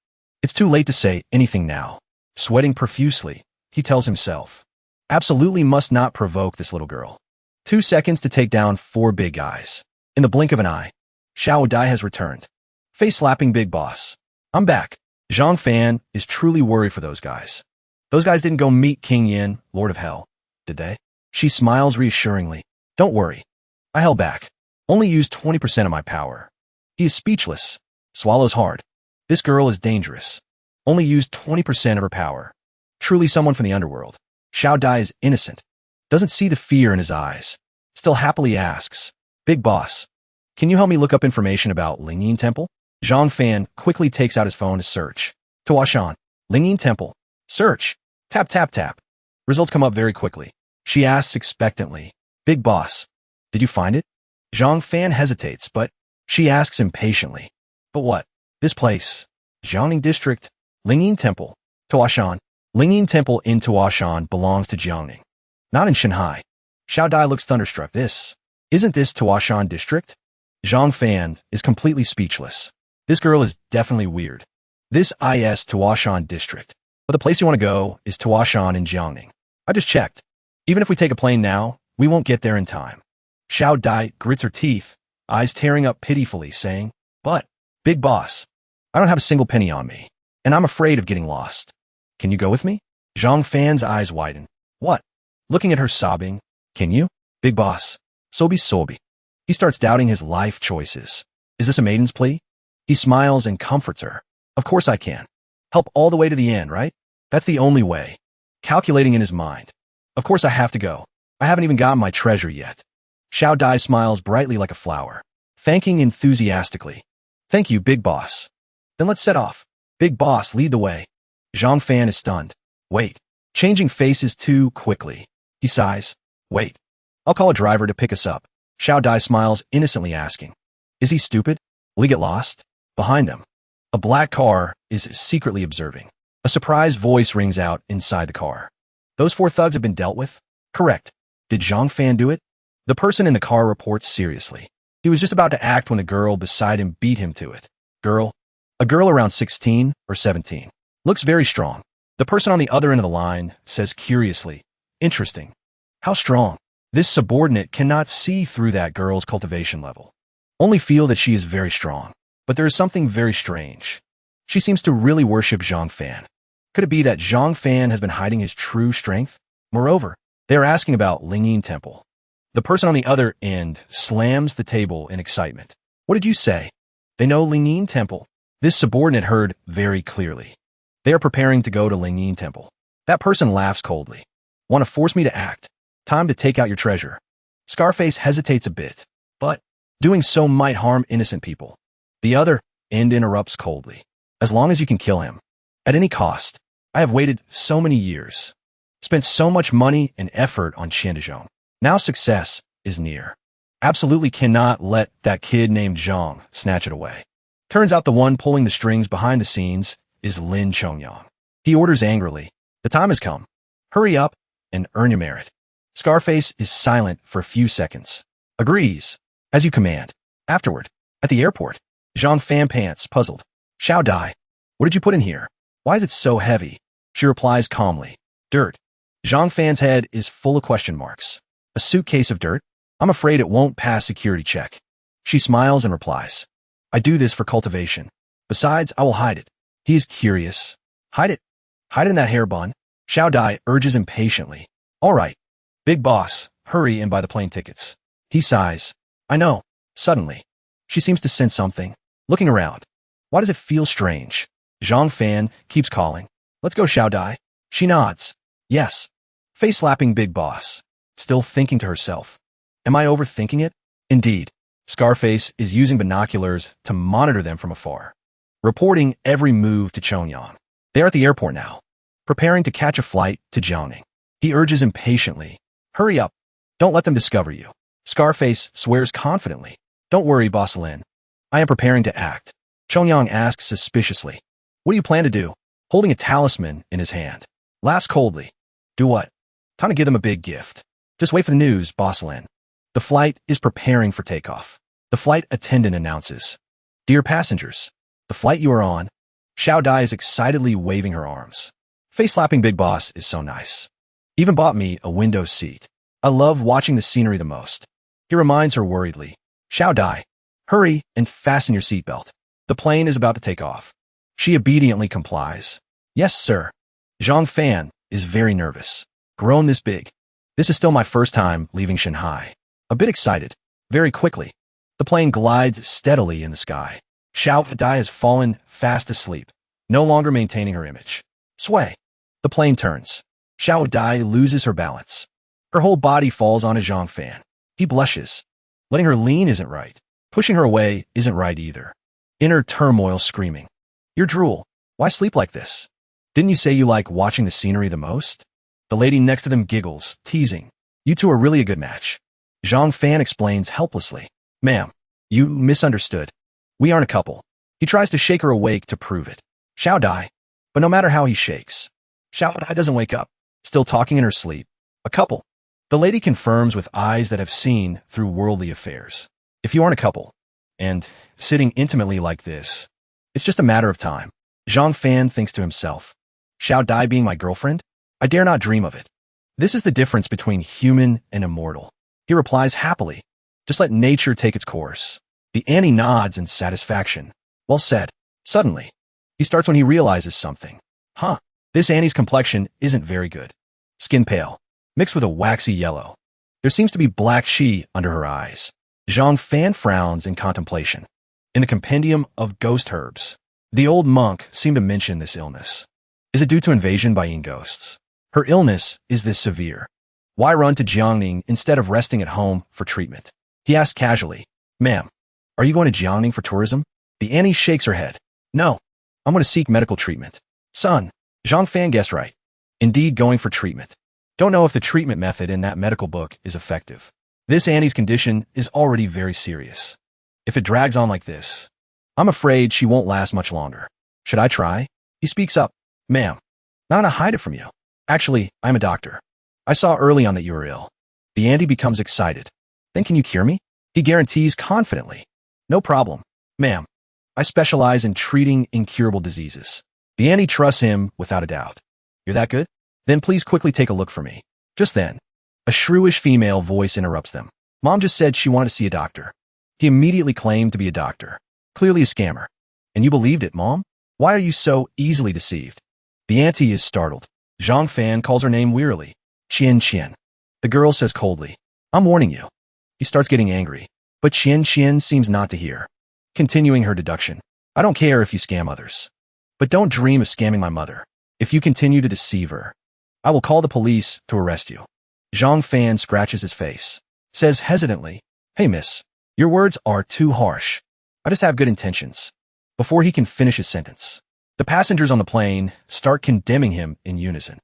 It's too late to say anything now. Sweating profusely, he tells himself, absolutely must not provoke this little girl. 2 seconds to take down 4 big guys. In the blink of an eye, Xiao Dai has returned. Face-slapping big boss. I'm back. Zhang Fan is truly worried for those guys. Those guys didn't go meet King Yin, Lord of Hell, did they? She smiles reassuringly. Don't worry. I held back. Only used 20% of my power. He is speechless. Swallows hard. This girl is dangerous. Only used 20% of her power. Truly someone from the underworld. Xiao Dai is innocent. Doesn't see the fear in his eyes. Still happily asks, Big boss, can you help me look up information about Lingyin Temple? Zhang Fan quickly takes out his phone to search. Tuashan, Lingyin Temple. Search. Tap, tap, tap. Results come up very quickly. She asks expectantly, Big boss, did you find it? Zhang Fan hesitates, but she asks impatiently. But what? This place. Jiangning District. Lingyin Temple. Tuashan. Lingyin Temple in Tuashan belongs to Jiangning. Not in Shanghai. Xiao Dai looks thunderstruck. Isn't this Taoishan district? Zhang Fan is completely speechless. This girl is definitely weird. This is Taoishan district. But the place you want to go is Taoishan in Jiangning. I just checked. Even if we take a plane now, we won't get there in time. Xiao Dai grits her teeth, eyes tearing up pitifully, saying, But, big boss, I don't have a single penny on me, and I'm afraid of getting lost. Can you go with me? Zhang Fan's eyes widen. What? Looking at her sobbing, can you? Big boss. Sobi. He starts doubting his life choices. Is this a maiden's plea? He smiles and comforts her. Of course I can. Help all the way to the end, right? That's the only way. Calculating in his mind. Of course I have to go. I haven't even gotten my treasure yet. Xiao Dai smiles brightly like a flower, thanking enthusiastically. Thank you, big boss. Then let's set off. Big boss, lead the way. Zhang Fan is stunned. Wait. Changing faces too quickly. He sighs. Wait. I'll call a driver to pick us up. Xiao Dai smiles innocently asking. Is he stupid? Will he get lost? Behind them. A black car is secretly observing. A surprised voice rings out inside the car. Those 4 thugs have been dealt with? Correct. Did Zhang Fan do it? The person in the car reports seriously. He was just about to act when the girl beside him beat him to it. Girl? A girl around 16 or 17. Looks very strong. The person on the other end of the line says curiously, Interesting. How strong? This subordinate cannot see through that girl's cultivation level. Only feel that she is very strong. But there is something very strange. She seems to really worship Zhang Fan. Could it be that Zhang Fan has been hiding his true strength? Moreover, they are asking about Lingyin Temple. The person on the other end slams the table in excitement. What did you say? They know Lingyin Temple. This subordinate heard very clearly. They are preparing to go to Lingyin Temple. That person laughs coldly. Want to force me to act? Time to take out your treasure. Scarface hesitates a bit, but doing so might harm innocent people. The other end interrupts coldly. As long as you can kill him. At any cost. I have waited so many years. Spent so much money and effort on Qiandazhong. Now success is near. Absolutely cannot let that kid named Zhang snatch it away. Turns out the one pulling the strings behind the scenes is Lin Chongyang. He orders angrily. The time has come. Hurry up and earn your merit. Scarface is silent for a few seconds. Agrees. As you command. Afterward. At the airport. Zhang Fan pants, puzzled. Xiao Dai. What did you put in here? Why is it so heavy? She replies calmly. Dirt. Zhang Fan's head is full of question marks. A suitcase of dirt? I'm afraid it won't pass security check. She smiles and replies. I do this for cultivation. Besides, I will hide it. He is curious. Hide it. Hide it in that hair bun. Xiao Dai urges impatiently. All right. Big boss, hurry and buy the plane tickets. He sighs. I know. Suddenly. She seems to sense something. Looking around. Why does it feel strange? Zhang Fan keeps calling. Let's go, Xiao Dai. She nods. Yes. Face slapping big boss. Still thinking to herself. Am I overthinking it? Indeed. Scarface is using binoculars to monitor them from afar. Reporting every move to Chongyang. They are at the airport now. Preparing to catch a flight to Jiangning. He urges impatiently. Hurry up. Don't let them discover you. Scarface swears confidently. Don't worry, Boss Lin. I am preparing to act. Chongyang asks suspiciously. What do you plan to do? Holding a talisman in his hand. Laughs coldly. Do what? Time to give them a big gift. Just wait for the news, Boss Lin. The flight is preparing for takeoff. The flight attendant announces. Dear passengers, the flight you are on. Xiao Dai is excitedly waving her arms. Face-slapping Big Boss is so nice. Even bought me a window seat. I love watching the scenery the most. He reminds her worriedly. Xiao Dai, hurry and fasten your seatbelt. The plane is about to take off. She obediently complies. Yes, sir. Zhang Fan is very nervous. Grown this big. This is still my first time leaving Shanghai. A bit excited. Very quickly. The plane glides steadily in the sky. Xiao Dai has fallen fast asleep, no longer maintaining her image. Sway. The plane turns. Xiao Dai loses her balance. Her whole body falls on a Zhang Fan. He blushes. Letting her lean isn't right. Pushing her away isn't right either. Inner turmoil screaming. You're drool. Why sleep like this? Didn't you say you like watching the scenery the most? The lady next to them giggles, teasing. You two are really a good match. Zhang Fan explains helplessly. Ma'am, you misunderstood. We aren't a couple. He tries to shake her awake to prove it. Xiao Dai. But no matter how he shakes, Xiao Dai doesn't wake up, still talking in her sleep. A couple. The lady confirms with eyes that have seen through worldly affairs. If you aren't a couple, and sitting intimately like this, it's just a matter of time. Zhang Fan thinks to himself, Xiao Dai being my girlfriend? I dare not dream of it. This is the difference between human and immortal. He replies happily, just let nature take its course. The Annie nods in satisfaction. Well said. Suddenly, he starts when he realizes something. This Annie's complexion isn't very good. Skin pale, mixed with a waxy yellow. There seems to be black she under her eyes. Zhang Fan frowns in contemplation. In the compendium of ghost herbs, the old monk seemed to mention this illness. Is it due to invasion by yin ghosts? Her illness is this severe. Why run to Jiangning instead of resting at home for treatment? He asked casually, Ma'am, are you going to Jiangning for tourism? The Annie shakes her head. No, I'm going to seek medical treatment. Son, Zhang Fan guessed right. Indeed, going for treatment. Don't know if the treatment method in that medical book is effective. This Annie's condition is already very serious. If it drags on like this, I'm afraid she won't last much longer. Should I try? He speaks up. Ma'am, not to hide it from you. Actually, I'm a doctor. I saw early on that you were ill. The Andy becomes excited. Then can you cure me? He guarantees confidently. No problem, ma'am. I specialize in treating incurable diseases. The Annie trusts him without a doubt. You're that good? Then please quickly take a look for me. Just then, a shrewish female voice interrupts them. Mom just said she wanted to see a doctor. He immediately claimed to be a doctor. Clearly a scammer. And you believed it, Mom? Why are you so easily deceived? The auntie is startled. Zhang Fan calls her name wearily. Qian. The girl says coldly, I'm warning you. He starts getting angry. But Qian seems not to hear. Continuing her deduction. I don't care if you scam others. But don't dream of scamming my mother. If you continue to deceive her, I will call the police to arrest you. Zhang Fan scratches his face. Says hesitantly, Hey miss, your words are too harsh. I just have good intentions. Before he can finish his sentence, the passengers on the plane start condemning him in unison.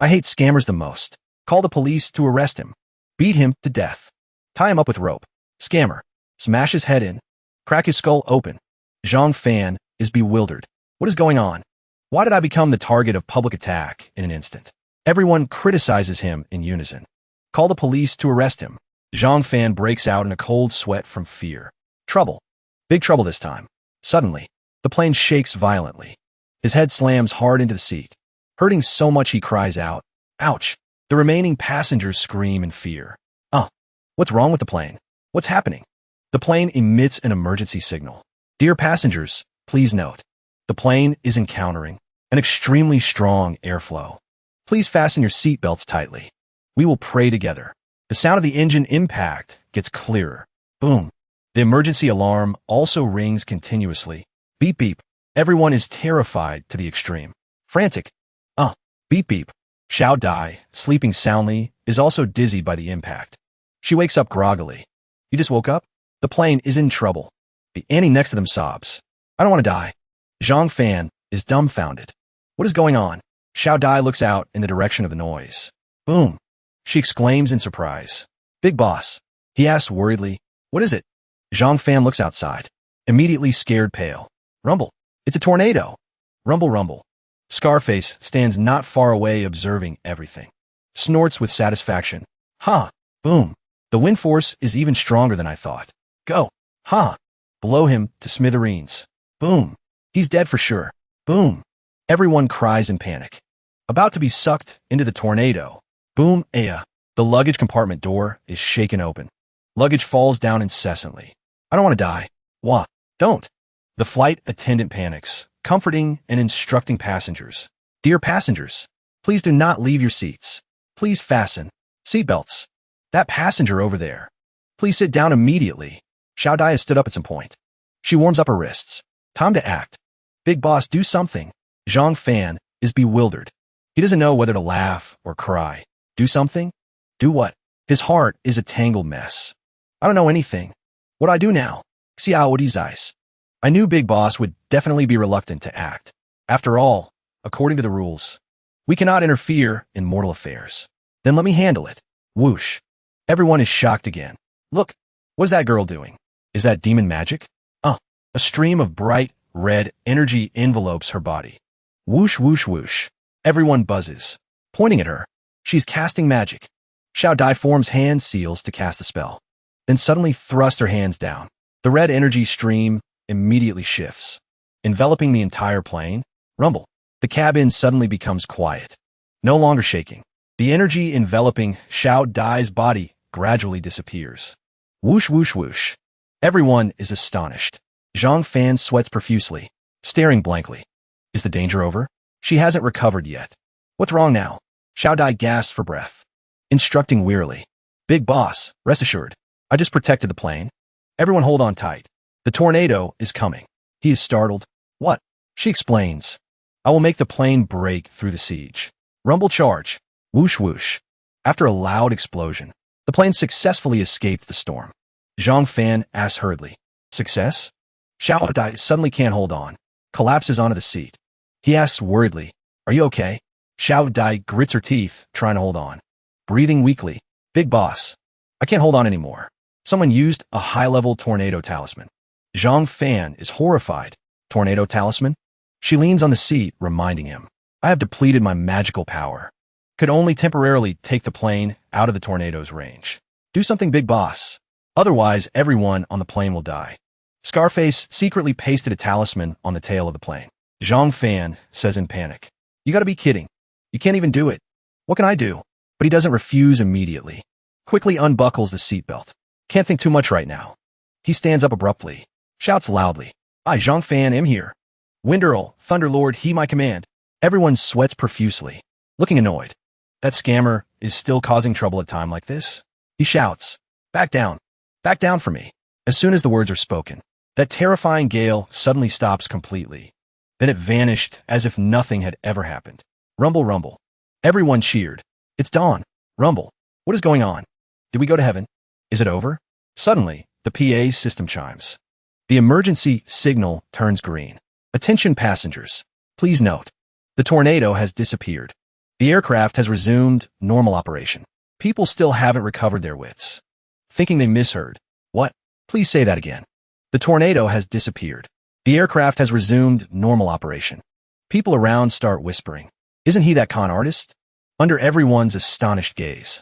I hate scammers the most. Call the police to arrest him. Beat him to death. Tie him up with rope. Scammer. Smash his head in. Crack his skull open. Zhang Fan is bewildered. What is going on? Why did I become the target of public attack in an instant? Everyone criticizes him in unison. Call the police to arrest him. Zhang Fan breaks out in a cold sweat from fear. Trouble. Big trouble this time. Suddenly, the plane shakes violently. His head slams hard into the seat. Hurting so much he cries out, Ouch! The remaining passengers scream in fear. What's wrong with the plane? What's happening? The plane emits an emergency signal. Dear passengers, please note, the plane is encountering an extremely strong airflow. Please fasten your seatbelts tightly. We will pray together. The sound of the engine impact gets clearer. Boom. The emergency alarm also rings continuously. Beep beep. Everyone is terrified to the extreme. Frantic. Beep beep. Xiao Dai, sleeping soundly, is also dizzied by the impact. She wakes up groggily. You just woke up? The plane is in trouble. The Annie next to them sobs. I don't want to die. Zhang Fan is dumbfounded. What is going on? Xiao Dai looks out in the direction of the noise. Boom. She exclaims in surprise. Big boss. He asks worriedly. What is it? Zhang Fan looks outside. Immediately scared pale. Rumble. It's a tornado. Rumble rumble. Scarface stands not far away observing everything. Snorts with satisfaction. Boom. The wind force is even stronger than I thought. Go. Blow him to smithereens. Boom. He's dead for sure. Boom. Everyone cries in panic. About to be sucked into the tornado. Boom. The luggage compartment door is shaken open. Luggage falls down incessantly. I don't want to die. Wah. Don't. The flight attendant panics, comforting and instructing passengers. Dear passengers, please do not leave your seats. Please fasten seatbelts. That passenger over there. Please sit down immediately. Xiao Dai has stood up at some point. She warms up her wrists. Time to act. Big boss, do something. Zhang Fan is bewildered. He doesn't know whether to laugh or cry. Do something? Do what? His heart is a tangled mess. I don't know anything. What do I do now? Xiao. I knew Big Boss would definitely be reluctant to act. After all, according to the rules, we cannot interfere in mortal affairs. Then let me handle it. Whoosh. Everyone is shocked again. Look, what is that girl doing? Is that demon magic? A stream of bright, red energy envelopes her body. Whoosh, whoosh, whoosh. Everyone buzzes, pointing at her. She's casting magic. Xiao Dai forms hand seals to cast the spell, then suddenly thrusts her hands down. The red energy stream immediately shifts, enveloping the entire plane. Rumble. The cabin suddenly becomes quiet, no longer shaking. The energy enveloping Xiao Dai's body gradually disappears. Whoosh, whoosh, whoosh. Everyone is astonished. Zhang Fan sweats profusely, staring blankly. Is the danger over? She hasn't recovered yet. What's wrong now? Xiao Dai gasps for breath, instructing wearily. Big boss, rest assured. I just protected the plane. Everyone hold on tight. The tornado is coming. He is startled. What? She explains. I will make the plane break through the siege. Rumble charge. Whoosh whoosh. After a loud explosion, the plane successfully escaped the storm. Zhang Fan asks hurriedly. Success? Xiao Dai suddenly can't hold on, collapses onto the seat. He asks worriedly, Are you okay? Xiao Dai grits her teeth, trying to hold on. Breathing weakly. Big boss. I can't hold on anymore. Someone used a high-level tornado talisman. Zhang Fan is horrified. Tornado talisman? She leans on the seat, reminding him. I have depleted my magical power. Could only temporarily take the plane out of the tornado's range. Do something, big boss. Otherwise, everyone on the plane will die. Scarface secretly pasted a talisman on the tail of the plane. Zhang Fan says in panic. You gotta be kidding. You can't even do it. What can I do? But he doesn't refuse immediately. Quickly unbuckles the seatbelt. Can't think too much right now. He stands up abruptly. Shouts loudly. I, Zhang Fan, am here. Wind Earl, Thunderlord, he my command. Everyone sweats profusely, looking annoyed. That scammer is still causing trouble at a time like this? He shouts. Back down. Back down for me. As soon as the words are spoken, that terrifying gale suddenly stops completely. Then it vanished as if nothing had ever happened. Rumble, rumble. Everyone cheered. It's dawn. Rumble. What is going on? Did we go to heaven? Is it over? Suddenly, the PA system chimes. The emergency signal turns green. Attention passengers. Please note. The tornado has disappeared. The aircraft has resumed normal operation. People still haven't recovered their wits. Thinking they misheard. What? Please say that again. The tornado has disappeared. The aircraft has resumed normal operation. People around start whispering. Isn't he that con artist? Under everyone's astonished gaze,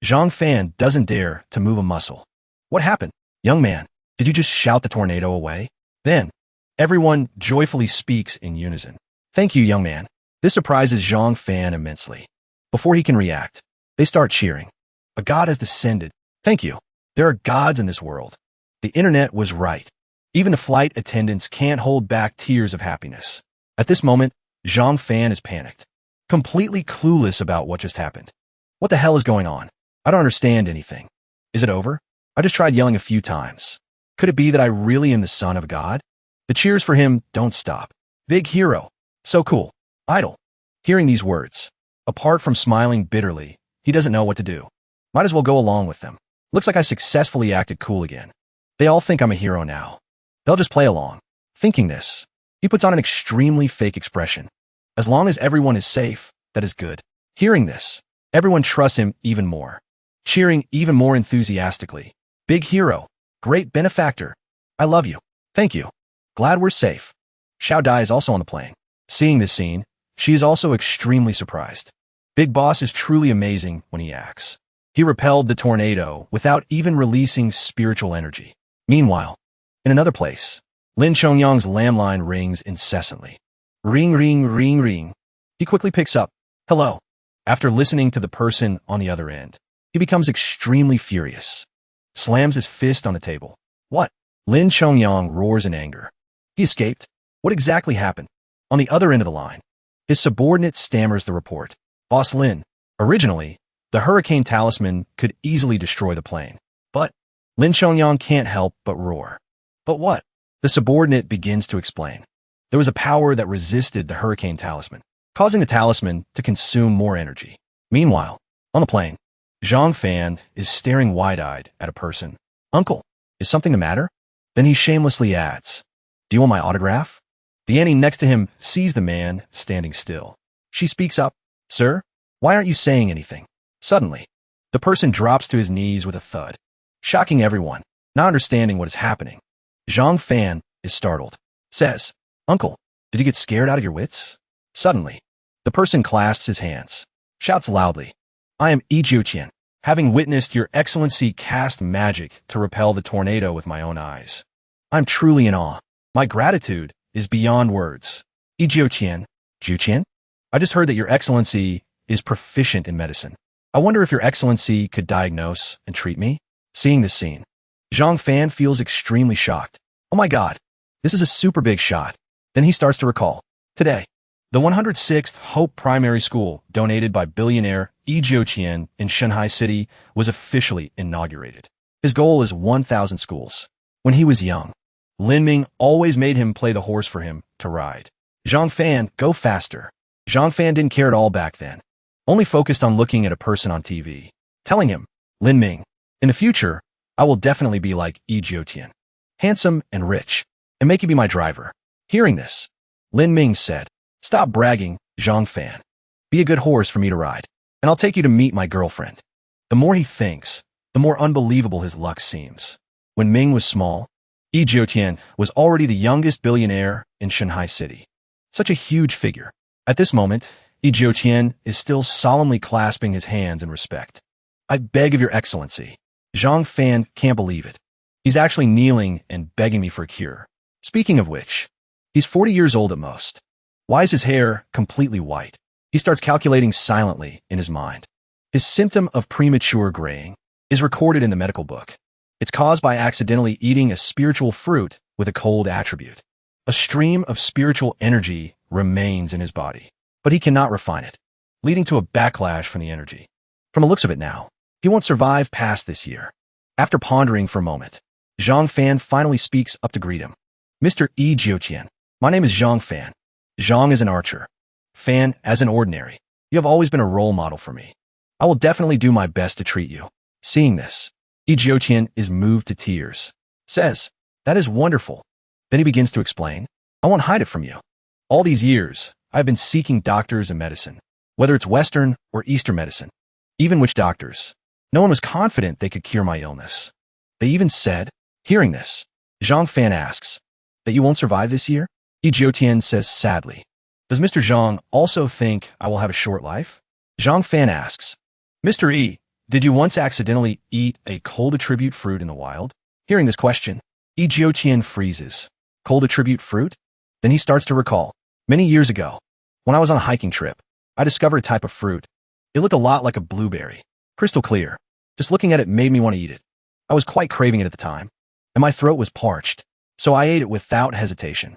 Zhang Fan doesn't dare to move a muscle. What happened? Young man, did you just shout the tornado away? Then, everyone joyfully speaks in unison. Thank you, young man. This surprises Zhang Fan immensely. Before he can react, they start cheering. A god has descended. Thank you. There are gods in this world. The internet was right. Even the flight attendants can't hold back tears of happiness. At this moment, Zhang Fan is panicked, completely clueless about what just happened. What the hell is going on? I don't understand anything. Is it over? I just tried yelling a few times. Could it be that I really am the son of a god? The cheers for him don't stop. Big hero. So cool. Idol. Hearing these words, apart from smiling bitterly, he doesn't know what to do. Might as well go along with them. Looks like I successfully acted cool again. They all think I'm a hero now. They'll just play along. Thinking this, he puts on an extremely fake expression. As long as everyone is safe, that is good. Hearing this, everyone trusts him even more. Cheering even more enthusiastically. Big hero. Great benefactor. I love you. Thank you. Glad we're safe. Xiao Dai is also on the plane. Seeing this scene, she is also extremely surprised. Big Boss is truly amazing when he acts. He repelled the tornado without even releasing spiritual energy. Meanwhile, in another place, Lin Chongyang's landline rings incessantly. Ring, ring, ring, ring. He quickly picks up. Hello. After listening to the person on the other end, he becomes extremely furious. Slams his fist on the table. What? Lin Chongyang roars in anger. He escaped? What exactly happened? On the other end of the line, his subordinate stammers the report. Boss Lin, originally, the hurricane talisman could easily destroy the plane. But Lin Chongyang can't help but roar. But what? The subordinate begins to explain. There was a power that resisted the hurricane talisman, causing the talisman to consume more energy. Meanwhile, on the plane, Zhang Fan is staring wide-eyed at a person. Uncle, is something the matter? Then he shamelessly adds, Do you want my autograph? The Annie next to him sees the man standing still. She speaks up, Sir, why aren't you saying anything? Suddenly, the person drops to his knees with a thud, shocking everyone, not understanding what is happening. Zhang Fan is startled, says, Uncle, did you get scared out of your wits? Suddenly, the person clasps his hands, shouts loudly, I am Yi Jiuqian. having witnessed your excellency cast magic to repel the tornado with my own eyes. I'm truly in awe. My gratitude is beyond words. Ijiotian, Juqian? I just heard that your excellency is proficient in medicine. I wonder if your excellency could diagnose and treat me? Seeing this scene, Zhang Fan feels extremely shocked. Oh my god, this is a super big shot. Then he starts to recall. Today, the 106th Hope Primary School, donated by billionaire Yi Jiuqian in Shanghai City, was officially inaugurated. His goal is 1,000 schools. When he was young, Lin Ming always made him play the horse for him to ride. Zhang Fan, go faster. Zhang Fan didn't care at all back then, only focused on looking at a person on TV, telling him, Lin Ming, in the future, I will definitely be like Yi Jiuqian, handsome and rich, and make you be my driver. Hearing this, Lin Ming said, stop bragging, Zhang Fan. Be a good horse for me to ride, and I'll take you to meet my girlfriend. The more he thinks, the more unbelievable his luck seems. When Ming was small, Yi Jiuqian was already the youngest billionaire in Shanghai City. Such a huge figure. At this moment, Yi Jiuqian is still solemnly clasping his hands in respect. I beg of your excellency. Zhang Fan can't believe it. He's actually kneeling and begging me for a cure. Speaking of which, he's 40 years old at most. Why is his hair completely white? He starts calculating silently in his mind. His symptom of premature graying is recorded in the medical book. It's caused by accidentally eating a spiritual fruit with a cold attribute. A stream of spiritual energy remains in his body, but he cannot refine it, leading to a backlash from the energy. From the looks of it now, he won't survive past this year. After pondering for a moment, Zhang Fan finally speaks up to greet him. Mr. Yi Jiuqian, my name is Zhang Fan. Zhang is an archer. Fan as an ordinary. You have always been a role model for me. I will definitely do my best to treat you. Seeing this, Yi Jiuqian is moved to tears. Says, that is wonderful. Then he begins to explain, I won't hide it from you. All these years, I've been seeking doctors and medicine, whether it's Western or Eastern medicine. Even witch doctors. No one was confident they could cure my illness. They even said, hearing this, Zhang Fan asks, that you won't survive this year? Yi Jiuqian says sadly, does Mr. Zhang also think I will have a short life? Zhang Fan asks, Mr. Yi, did you once accidentally eat a cold attribute fruit in the wild? Hearing this question, Yi Jiuqian freezes. Cold attribute fruit? Then he starts to recall. Many years ago, when I was on a hiking trip, I discovered a type of fruit. It looked a lot like a blueberry. Crystal clear. Just looking at it made me want to eat it. I was quite craving it at the time, and my throat was parched, so I ate it without hesitation.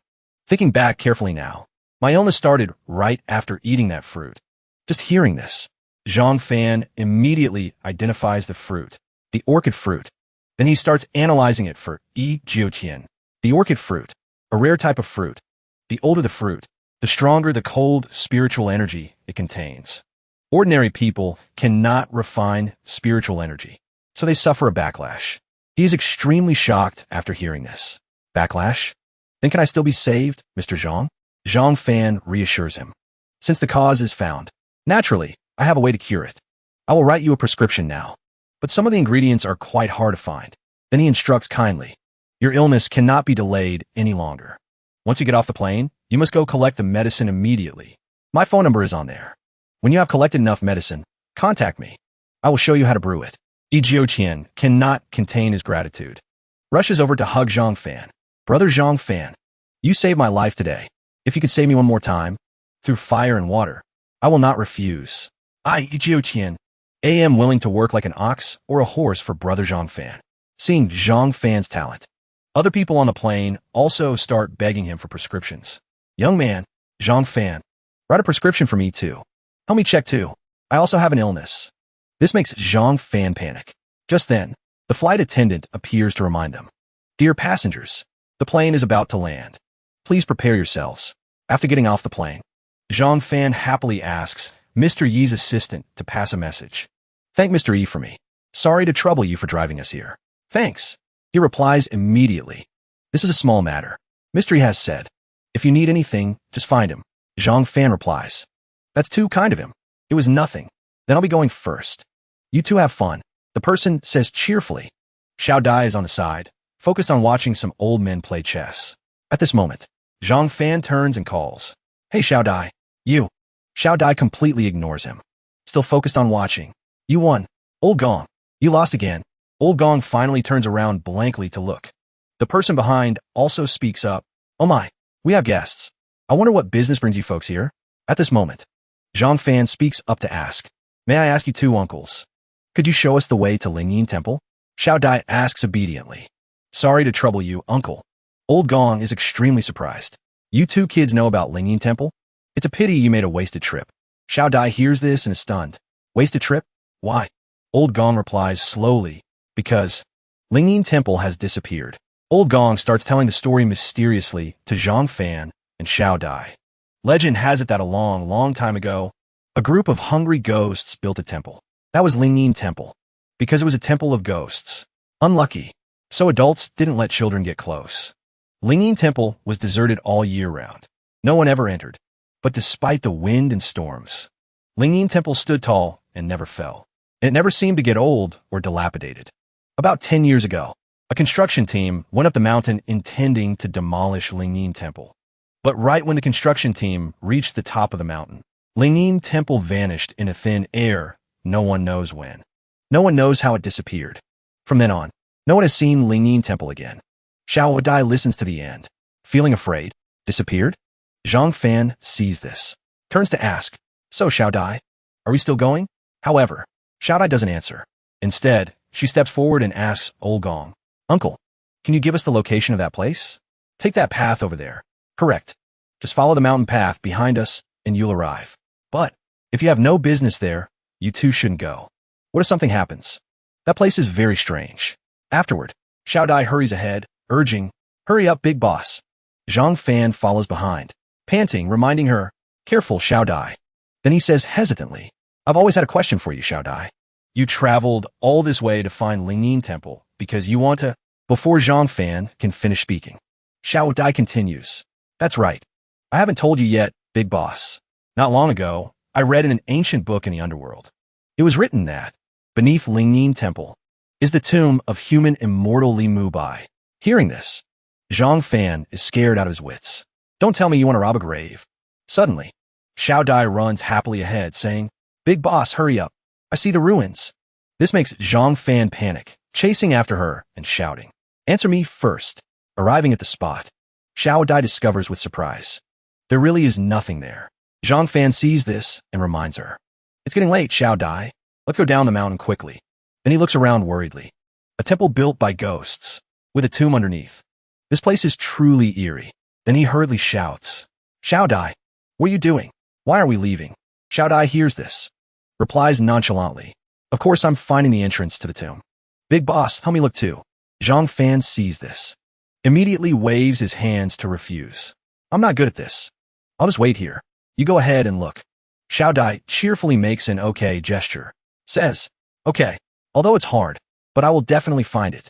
Thinking back carefully now, my illness started right after eating that fruit. Just hearing this, Zhang Fan immediately identifies the fruit, the orchid fruit. Then he starts analyzing it for Yi Jiuqian. The orchid fruit, a rare type of fruit. The older the fruit, the stronger the cold spiritual energy it contains. Ordinary people cannot refine spiritual energy, so they suffer a backlash. He is extremely shocked after hearing this. Backlash? Then can I still be saved, Mr. Zhang? Zhang Fan reassures him. Since the cause is found, naturally, I have a way to cure it. I will write you a prescription now, but some of the ingredients are quite hard to find. Then he instructs kindly. Your illness cannot be delayed any longer. Once you get off the plane, you must go collect the medicine immediately. My phone number is on there. When you have collected enough medicine, contact me. I will show you how to brew it. Yi Jiuqian cannot contain his gratitude. Rushes over to hug Zhang Fan. Brother Zhang Fan, you saved my life today. If you could save me one more time, through fire and water, I will not refuse. Yi Jiuqian, am willing to work like an ox or a horse for Brother Zhang Fan. Seeing Zhang Fan's talent, other people on the plane also start begging him for prescriptions. Young man, Zhang Fan, write a prescription for me too. Help me check too. I also have an illness. This makes Zhang Fan panic. Just then, the flight attendant appears to remind them. Dear passengers, the plane is about to land. Please prepare yourselves. After getting off the plane, Zhang Fan happily asks Mr. Yi's assistant to pass a message. Thank Mr. Yi for me. Sorry to trouble you for driving us here. Thanks. He replies immediately. This is a small matter. Mr. Yi has said, if you need anything, just find him. Zhang Fan replies. That's too kind of him. It was nothing. Then I'll be going first. You two have fun. The person says cheerfully. Xiao Dai is on the side, focused on watching some old men play chess. At this moment, Zhang Fan turns and calls. Hey Xiao Dai, you. Xiao Dai completely ignores him. Still focused on watching. You won. Old Gong, you lost again. Old Gong finally turns around blankly to look. The person behind also speaks up. Oh my, we have guests. I wonder what business brings you folks here? At this moment, Zhang Fan speaks up to ask. May I ask you two uncles? Could you show us the way to Lingyin Temple? Xiao Dai asks obediently. Sorry to trouble you, uncle. Old Gong is extremely surprised. You two kids know about Lingyin Temple? It's a pity you made a wasted trip. Xiao Dai hears this and is stunned. Wasted trip? Why? Old Gong replies slowly. Because Lingyin Temple has disappeared. Old Gong starts telling the story mysteriously to Zhang Fan and Xiao Dai. Legend has it that a long, long time ago, a group of hungry ghosts built a temple. That was Lingyin Temple. Because it was a temple of ghosts. Unlucky. So adults didn't let children get close. Lingyin Temple was deserted all year round. No one ever entered. But despite the wind and storms, Lingyin Temple stood tall and never fell. And it never seemed to get old or dilapidated. About 10 years ago, a construction team went up the mountain intending to demolish Lingyin Temple. But right when the construction team reached the top of the mountain, Lingyin Temple vanished into thin air. No one knows when. No one knows how it disappeared. From then on, no one has seen Lingyin Temple again. Xiao Dai listens to the end. Feeling afraid? Disappeared? Zhang Fan sees this. Turns to ask, So Xiao Dai, are we still going? However, Xiao Dai doesn't answer. Instead, she steps forward and asks Old Gong, Uncle, can you give us the location of that place? Take that path over there. Correct. Just follow the mountain path behind us and you'll arrive. But if you have no business there, you two shouldn't go. What if something happens? That place is very strange. Afterward, Xiao Dai hurries ahead, urging, Hurry up, big boss. Zhang Fan follows behind, panting, reminding her, Careful, Xiao Dai. Then he says hesitantly, I've always had a question for you, Xiao Dai. You traveled all this way to find Lingyin Temple because you want to... Before Zhang Fan can finish speaking, Xiao Dai continues. That's right. I haven't told you yet, big boss. Not long ago, I read in an ancient book in the underworld. It was written that, beneath Lingyin Temple, is the tomb of human immortal Li Mu Bai. Hearing this, Zhang Fan is scared out of his wits. Don't tell me you want to rob a grave. Suddenly, Xiao Dai runs happily ahead, saying, Big boss, hurry up. I see the ruins. This makes Zhang Fan panic, chasing after her and shouting, Answer me first. Arriving at the spot, Xiao Dai discovers with surprise. There really is nothing there. Zhang Fan sees this and reminds her. It's getting late, Xiao Dai. Let's go down the mountain quickly. Then he looks around worriedly. A temple built by ghosts, with a tomb underneath. This place is truly eerie. Then he hurriedly shouts, Xiao Dai, what are you doing? Why are we leaving? Xiao Dai hears this. Replies nonchalantly. Of course I'm finding the entrance to the tomb. Big boss, help me look too. Zhang Fan sees this. Immediately waves his hands to refuse. I'm not good at this. I'll just wait here. You go ahead and look. Xiao Dai cheerfully makes an okay gesture. Says, Okay, although it's hard, but I will definitely find it.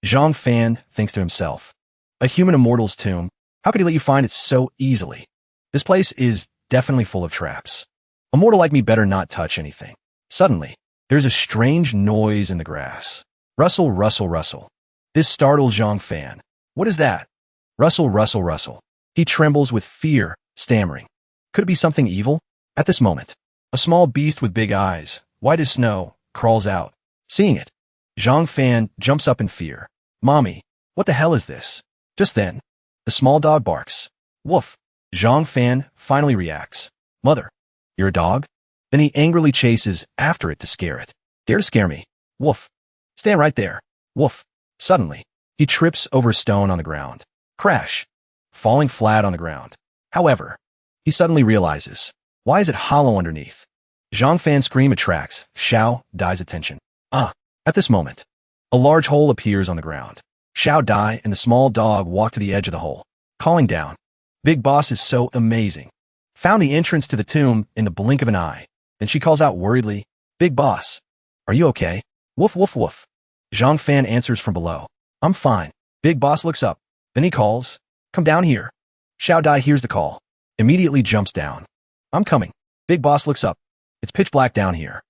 Zhang Fan thinks to himself. A human immortal's tomb? How could he let you find it so easily? This place is definitely full of traps. A mortal like me better not touch anything. Suddenly, there's a strange noise in the grass. Rustle, rustle, rustle. This startles Zhang Fan. What is that? Rustle, rustle, rustle. He trembles with fear, stammering. Could it be something evil? At this moment, a small beast with big eyes, white as snow, crawls out. Seeing it, Zhang Fan jumps up in fear. Mommy, what the hell is this? Just then, the small dog barks. Woof. Zhang Fan finally reacts. Mother, you're a dog? Then he angrily chases after it to scare it. Dare to scare me. Woof. Stand right there. Woof. Suddenly, he trips over a stone on the ground. Crash. Falling flat on the ground. However, he suddenly realizes, why is it hollow underneath? Zhang Fan's scream attracts Xiao Dai's attention. At this moment, a large hole appears on the ground. Xiao Dai and the small dog walk to the edge of the hole, calling down. Big boss is so amazing. Found the entrance to the tomb in the blink of an eye. Then she calls out worriedly, Big boss, are you okay? Woof, woof, woof. Zhang Fan answers from below. I'm fine. Big boss looks up. Then he calls, Come down here. Xiao Dai hears the call. Immediately jumps down. I'm coming. Big boss looks up. It's pitch black down here.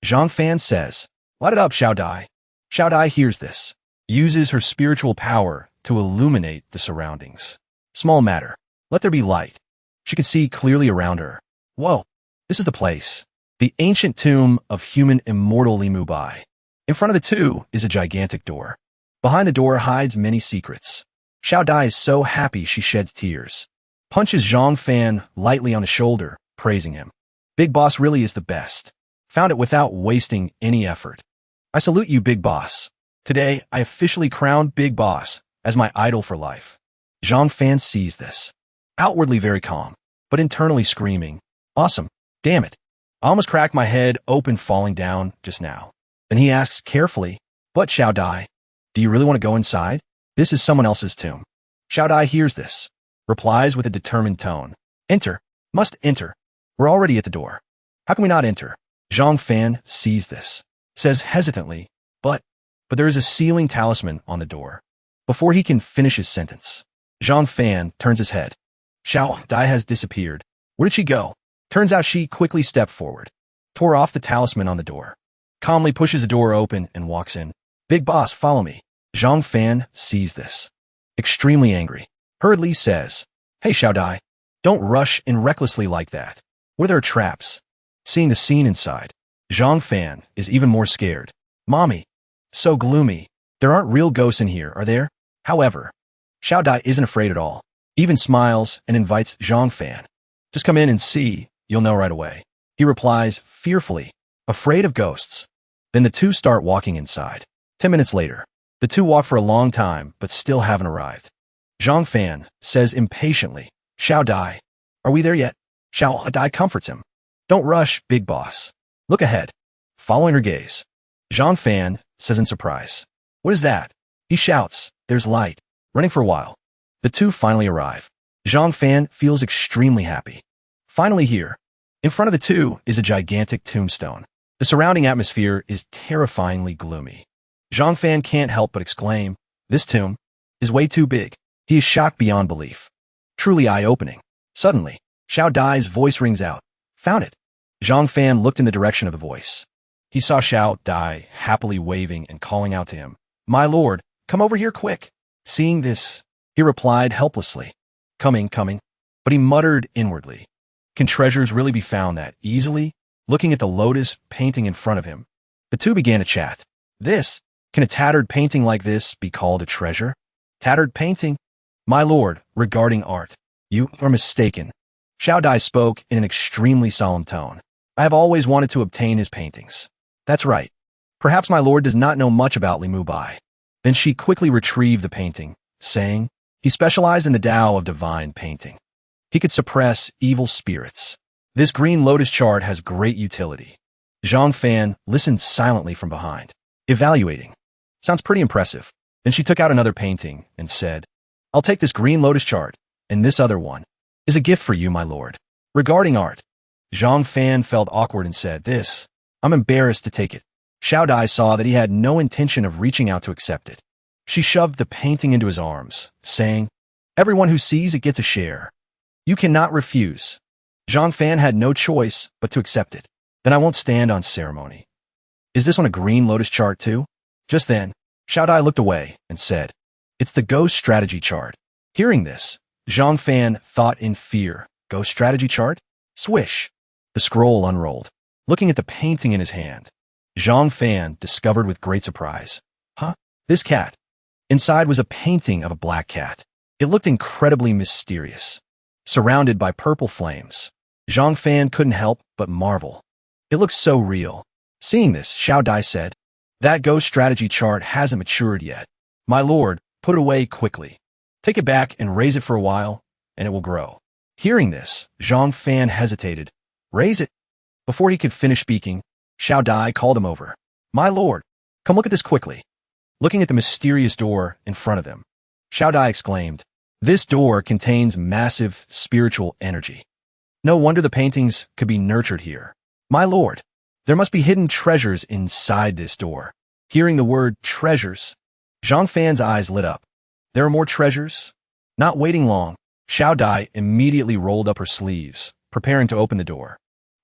Zhang Fan says, Light it up, Xiao Dai. Xiao Dai hears this. Uses her spiritual power to illuminate the surroundings. Small matter. Let there be light. She can see clearly around her. Whoa, this is the place. The ancient tomb of human immortal Li Mu Bai. In front of the two is a gigantic door. Behind the door hides many secrets. Xiao Dai is so happy she sheds tears. Punches Zhang Fan lightly on the shoulder, praising him. Big Boss really is the best. Found it without wasting any effort. I salute you, Big Boss. Today, I officially crowned Big Boss as my idol for life. Zhang Fan sees this. Outwardly very calm, but internally screaming, awesome, damn it. I almost cracked my head open falling down just now. Then he asks carefully, but Xiao Dai, do you really want to go inside? This is someone else's tomb. Xiao Dai hears this, replies with a determined tone. Enter, must enter. We're already at the door. How can we not enter? Zhang Fan sees this, says hesitantly, but there is a sealing talisman on the door. Before he can finish his sentence, Zhang Fan turns his head. Xiao Dai has disappeared. Where did she go? Turns out she quickly stepped forward, tore off the talisman on the door, calmly pushes the door open and walks in. Big Boss, follow me. Zhang Fan sees this, extremely angry, hurriedly says, Hey Xiao Dai, don't rush in recklessly like that. What are there traps? Seeing the scene inside, Zhang Fan is even more scared. Mommy, so gloomy. There aren't real ghosts in here, are there? However, Xiao Dai isn't afraid at all, even smiles and invites Zhang Fan. Just come in and see, you'll know right away. He replies fearfully, afraid of ghosts. Then the two start walking inside. 10 minutes later, the two walk for a long time but still haven't arrived. Zhang Fan says impatiently, Xiao Dai, are we there yet? Xiao Dai comforts him. Don't rush, Big Boss. Look ahead. Following her gaze, Zhang Fan says in surprise, What is that? He shouts, There's light. Running for a while, the two finally arrive. Zhang Fan feels extremely happy. Finally here, in front of the two is a gigantic tombstone. The surrounding atmosphere is terrifyingly gloomy. Zhang Fan can't help but exclaim, This tomb is way too big. He is shocked beyond belief. Truly eye-opening. Suddenly, Xiao Dai's voice rings out. Found it. Zhang Fan looked in the direction of the voice. He saw Xiao Dai happily waving and calling out to him, My lord, come over here quick. Seeing this, he replied helplessly, Coming. But he muttered inwardly, Can treasures really be found that easily? Looking at the lotus painting in front of him, the two began to chat. Can a tattered painting like this be called a treasure? Tattered painting? My lord, regarding art, you are mistaken. Xiao Dai spoke in an extremely solemn tone. I have always wanted to obtain his paintings. That's right. Perhaps my lord does not know much about Li Mu Bai. Then she quickly retrieved the painting, saying, He specialized in the Tao of divine painting. He could suppress evil spirits. This green lotus chart has great utility. Zhang Fan listened silently from behind, evaluating. Sounds pretty impressive. Then she took out another painting and said, I'll take this green lotus chart, and this other one is a gift for you, my lord. Regarding art, Zhang Fan felt awkward and said, I'm embarrassed to take it. Xiao Dai saw that he had no intention of reaching out to accept it. She shoved the painting into his arms, saying, Everyone who sees it gets a share. You cannot refuse. Zhang Fan had no choice but to accept it. Then I won't stand on ceremony. Is this one a green lotus chart too? Just then, Xiao Dai looked away and said, It's the ghost strategy chart. Hearing this, Zhang Fan thought in fear, Ghost strategy chart? Swish. The scroll unrolled. Looking at the painting in his hand, Zhang Fan discovered with great surprise. This cat. Inside was a painting of a black cat. It looked incredibly mysterious. Surrounded by purple flames, Zhang Fan couldn't help but marvel. It looked so real. Seeing this, Xiao Dai said, That ghost strategy chart hasn't matured yet. My lord, put it away quickly. Take it back and raise it for a while, and it will grow. Hearing this, Zhang Fan hesitated. Raise it? Before he could finish speaking, Xiao Dai called him over. My lord, come look at this quickly. Looking at the mysterious door in front of them, Xiao Dai exclaimed, This door contains massive spiritual energy. No wonder the paintings could be nurtured here. My lord, there must be hidden treasures inside this door. Hearing the word treasures, Zhang Fan's eyes lit up. There are more treasures? Not waiting long, Xiao Dai immediately rolled up her sleeves, preparing to open the door.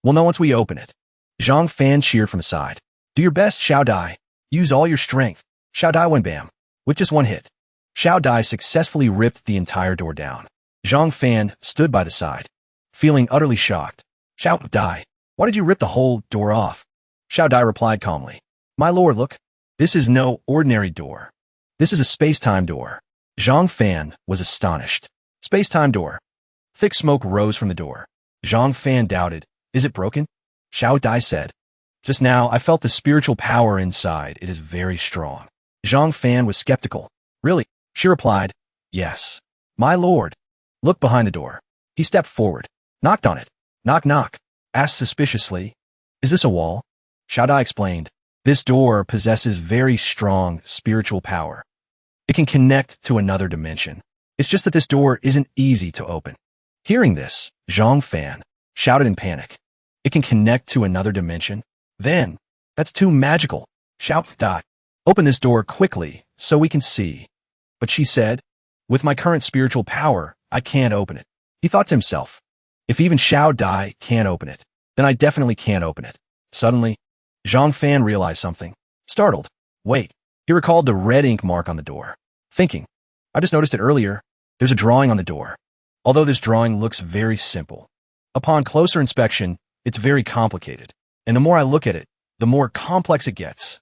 We'll know once we open it. Zhang Fan cheered from the side. Do your best, Xiao Dai. Use all your strength. Xiao Dai went bam. With just one hit, Xiao Dai successfully ripped the entire door down. Zhang Fan stood by the side, feeling utterly shocked. Xiao Dai, why did you rip the whole door off? Xiao Dai replied calmly. My lord, look, This is no ordinary door. This is a space-time door. Zhang Fan was astonished. Space-time door. Thick smoke rose from the door. Zhang Fan doubted. Is it broken? Xiao Dai said. Just now, I felt the spiritual power inside. It is very strong. Zhang Fan was skeptical. Really? She replied, yes. My lord. Look behind the door. He stepped forward. Knocked on it. Knock knock. Asked suspiciously. Is this a wall? Xiao Dai explained. This door possesses very strong spiritual power. It can connect to another dimension. It's just that this door isn't easy to open. Hearing this, Zhang Fan shouted in panic. It can connect to another dimension? Then, that's too magical. Xiao Dai. Open this door quickly so we can see. But she said, with my current spiritual power, I can't open it. He thought to himself, if even Xiao Dai can't open it, then I definitely can't open it. Suddenly, Zhang Fan realized something. Startled. Wait. He recalled the red ink mark on the door. Thinking, I just noticed it earlier. There's a drawing on the door. Although this drawing looks very simple. Upon closer inspection, it's very complicated. And the more I look at it, the more complex it gets.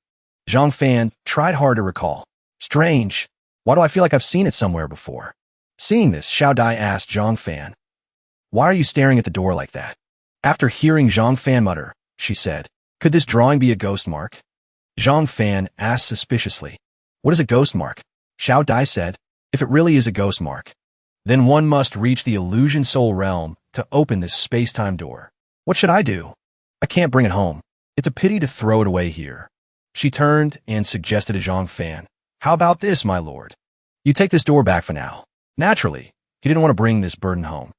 Zhang Fan tried hard to recall. Strange. Why do I feel like I've seen it somewhere before? Seeing this, Xiao Dai asked Zhang Fan, why are you staring at the door like that? After hearing Zhang Fan mutter, she said, could this drawing be a ghost mark? Zhang Fan asked suspiciously, what is a ghost mark? Xiao Dai said, if it really is a ghost mark, then one must reach the illusion soul realm to open this space-time door. What should I do? I can't bring it home. It's a pity to throw it away here. She turned and suggested to Zhang Fan, how about this, my lord? You take this door back for now. Naturally, he didn't want to bring this burden home.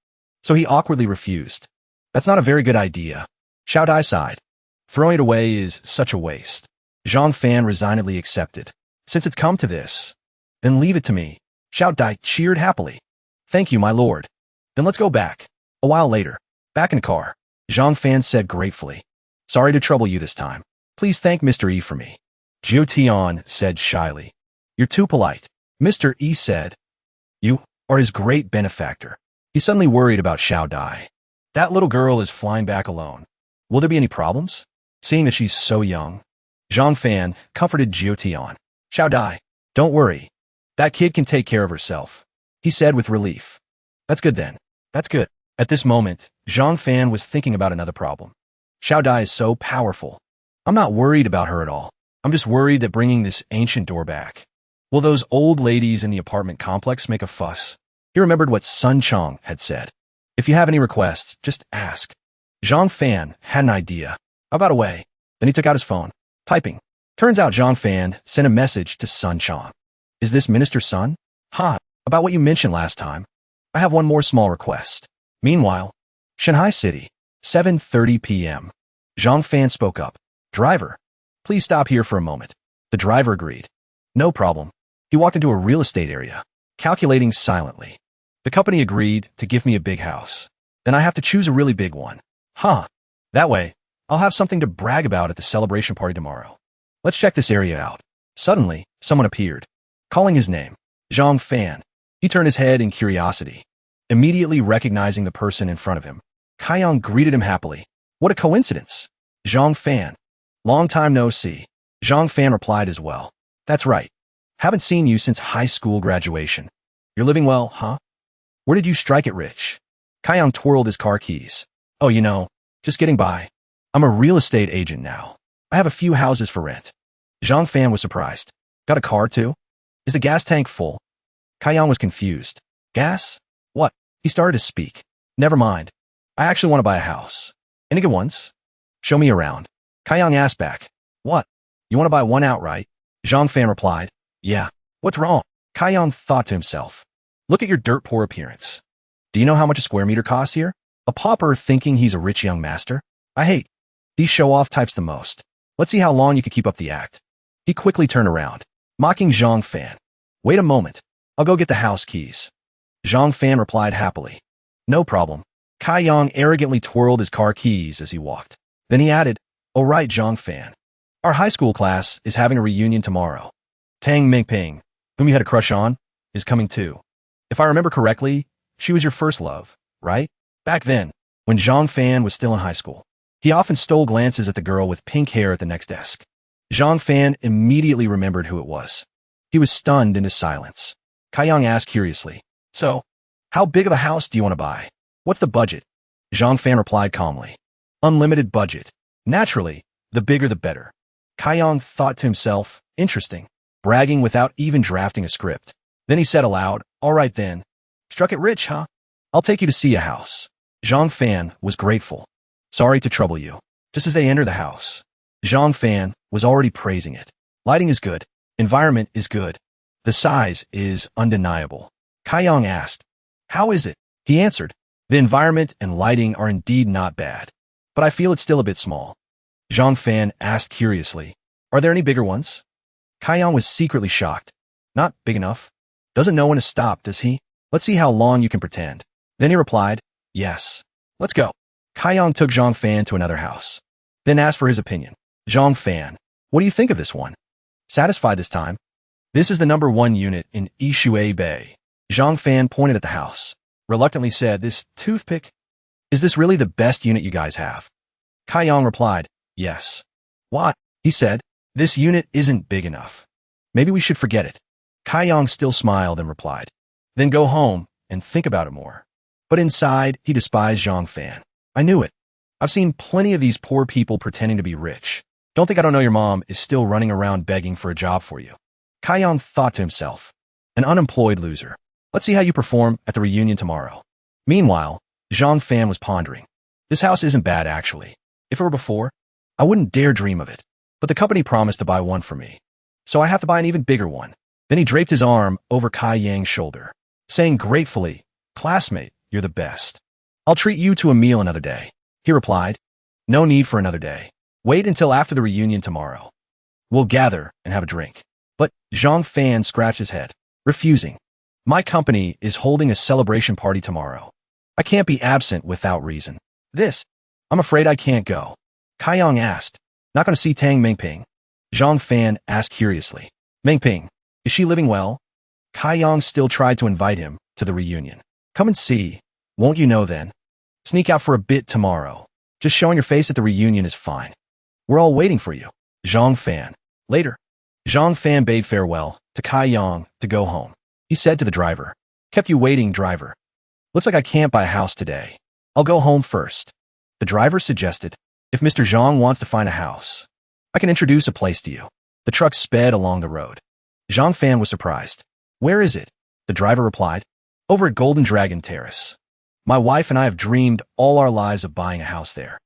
So he awkwardly refused. That's not a very good idea. Xiao Dai sighed. Throwing it away is such a waste. Zhang Fan resignedly accepted. Since it's come to this, then leave it to me. Xiao Dai cheered happily. Thank you, my lord. Then let's go back. A while later, back in the car, Zhang Fan said gratefully, sorry to trouble you this time. Please thank Mr. E for me. Jiu Tian said shyly. You're too polite. Mr. E said, you are his great benefactor. He suddenly worried about Xiao Dai. That little girl is flying back alone. Will there be any problems? Seeing that she's so young, Zhang Fan comforted Jiu Tian. Xiao Dai, don't worry. That kid can take care of herself, he said with relief. That's good then. That's good. At this moment, Zhang Fan was thinking about another problem. Xiao Dai is so powerful. I'm not worried about her at all. I'm just worried that bringing this ancient door back. Will those old ladies in the apartment complex make a fuss? He remembered what Sun Chong had said. If you have any requests, just ask. Zhang Fan had an idea. How about a way? Then he took out his phone. Typing. Turns out Zhang Fan sent a message to Sun Chong. Is this Minister Sun? About what you mentioned last time. I have one more small request. Meanwhile, Shanghai City, 7:30 p.m. Zhang Fan spoke up. Driver, please stop here for a moment. The driver agreed. No problem. He walked into a real estate area, calculating silently. The company agreed to give me a big house. Then I have to choose a really big one. That way, I'll have something to brag about at the celebration party tomorrow. Let's check this area out. Suddenly, someone appeared, calling his name. Zhang Fan. He turned his head in curiosity, immediately recognizing the person in front of him. Kaiyang greeted him happily. What a coincidence. Zhang Fan. Long time no see. Zhang Fan replied as well. That's right. Haven't seen you since high school graduation. You're living well, huh? Where did you strike it rich? Kaiyang twirled his car keys. Oh, just getting by. I'm a real estate agent now. I have a few houses for rent. Zhang Fan was surprised. Got a car too? Is the gas tank full? Kaiyang was confused. Gas? What? He started to speak. Never mind. I actually want to buy a house. Any good ones? Show me around. Kaiyang asked back. What? You want to buy one outright? Zhang Fan replied. Yeah. What's wrong? Kaiyang thought to himself. Look at your dirt poor appearance. Do you know how much a square meter costs here? A pauper thinking he's a rich young master? I hate these show-off types the most. Let's see how long you can keep up the act. He quickly turned around, mocking Zhang Fan. Wait a moment. I'll go get the house keys. Zhang Fan replied happily. No problem. Kaiyang arrogantly twirled his car keys as he walked. Then he added, oh right, Zhang Fan. Our high school class is having a reunion tomorrow. Tang Mingping, whom you had a crush on, is coming too. If I remember correctly, she was your first love, right? Back then, when Zhang Fan was still in high school, he often stole glances at the girl with pink hair at the next desk. Zhang Fan immediately remembered who it was. He was stunned into silence. Kaiyang asked curiously, "So, how big of a house do you want to buy? What's the budget?" Zhang Fan replied calmly, "Unlimited budget. Naturally, the bigger the better." Kaiyang thought to himself, "Interesting, bragging without even drafting a script." Then he said aloud, "All right then. Struck it rich, huh? I'll take you to see a house." Zhang Fan was grateful. "Sorry to trouble you." Just as they entered the house, Zhang Fan was already praising it. "Lighting is good. Environment is good. The size is undeniable." Kaiyang asked, "How is it?" He answered, "The environment and lighting are indeed not bad, but I feel it's still a bit small." Zhang Fan asked curiously, "Are there any bigger ones?" Kaiyang was secretly shocked. "Not big enough. Doesn't know when to stop, does he? Let's see how long you can pretend." Then he replied, "Yes. Let's go." Kaiyang took Zhang Fan to another house, then asked for his opinion. "Zhang Fan, what do you think of this one?" Satisfied this time, "This is the #1 unit in Ishui Bay." Zhang Fan pointed at the house, reluctantly said, "This toothpick? Is this really the best unit you guys have?" Kaiyang replied, "Yes." "Why?" He said, "This unit isn't big enough. Maybe we should forget it." Kaiyang still smiled and replied, "Then go home and think about it more." But inside, he despised Zhang Fan. "I knew it. I've seen plenty of these poor people pretending to be rich. Don't think I don't know your mom is still running around begging for a job for you." Kaiyang thought to himself, "An unemployed loser. Let's see how you perform at the reunion tomorrow." Meanwhile, Zhang Fan was pondering. "This house isn't bad, actually. If it were before, I wouldn't dare dream of it. But the company promised to buy one for me, so I have to buy an even bigger one." Then he draped his arm over Kaiyang's shoulder, saying gratefully, "Classmate, you're the best. I'll treat you to a meal another day." He replied, "No need for another day. Wait until after the reunion tomorrow. We'll gather and have a drink." But Zhang Fan scratched his head, refusing. "My company is holding a celebration party tomorrow. I can't be absent without reason. I'm afraid I can't go." Kaiyang asked, "Not going to see Tang Mengping?" Zhang Fan asked curiously, "Mengping, is she living well?" Kaiyang still tried to invite him to the reunion. "Come and see. Won't you know then? Sneak out for a bit tomorrow. Just showing your face at the reunion is fine. We're all waiting for you." Zhang Fan. Later, Zhang Fan bade farewell to Kaiyang to go home. He said to the driver, "Kept you waiting, driver. Looks like I can't buy a house today. I'll go home first." The driver suggested, "If Mr. Zhang wants to find a house, I can introduce a place to you." The truck sped along the road. Zhang Fan was surprised. "Where is it?" The driver replied, "Over at Golden Dragon Terrace. My wife and I have dreamed all our lives of buying a house there."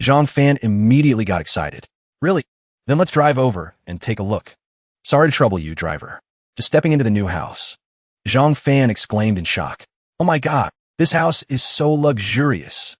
Zhang Fan immediately got excited. "Really? Then let's drive over and take a look." "Sorry to trouble you, driver." Just stepping into the new house, Zhang Fan exclaimed in shock, "Oh my God, this house is so luxurious."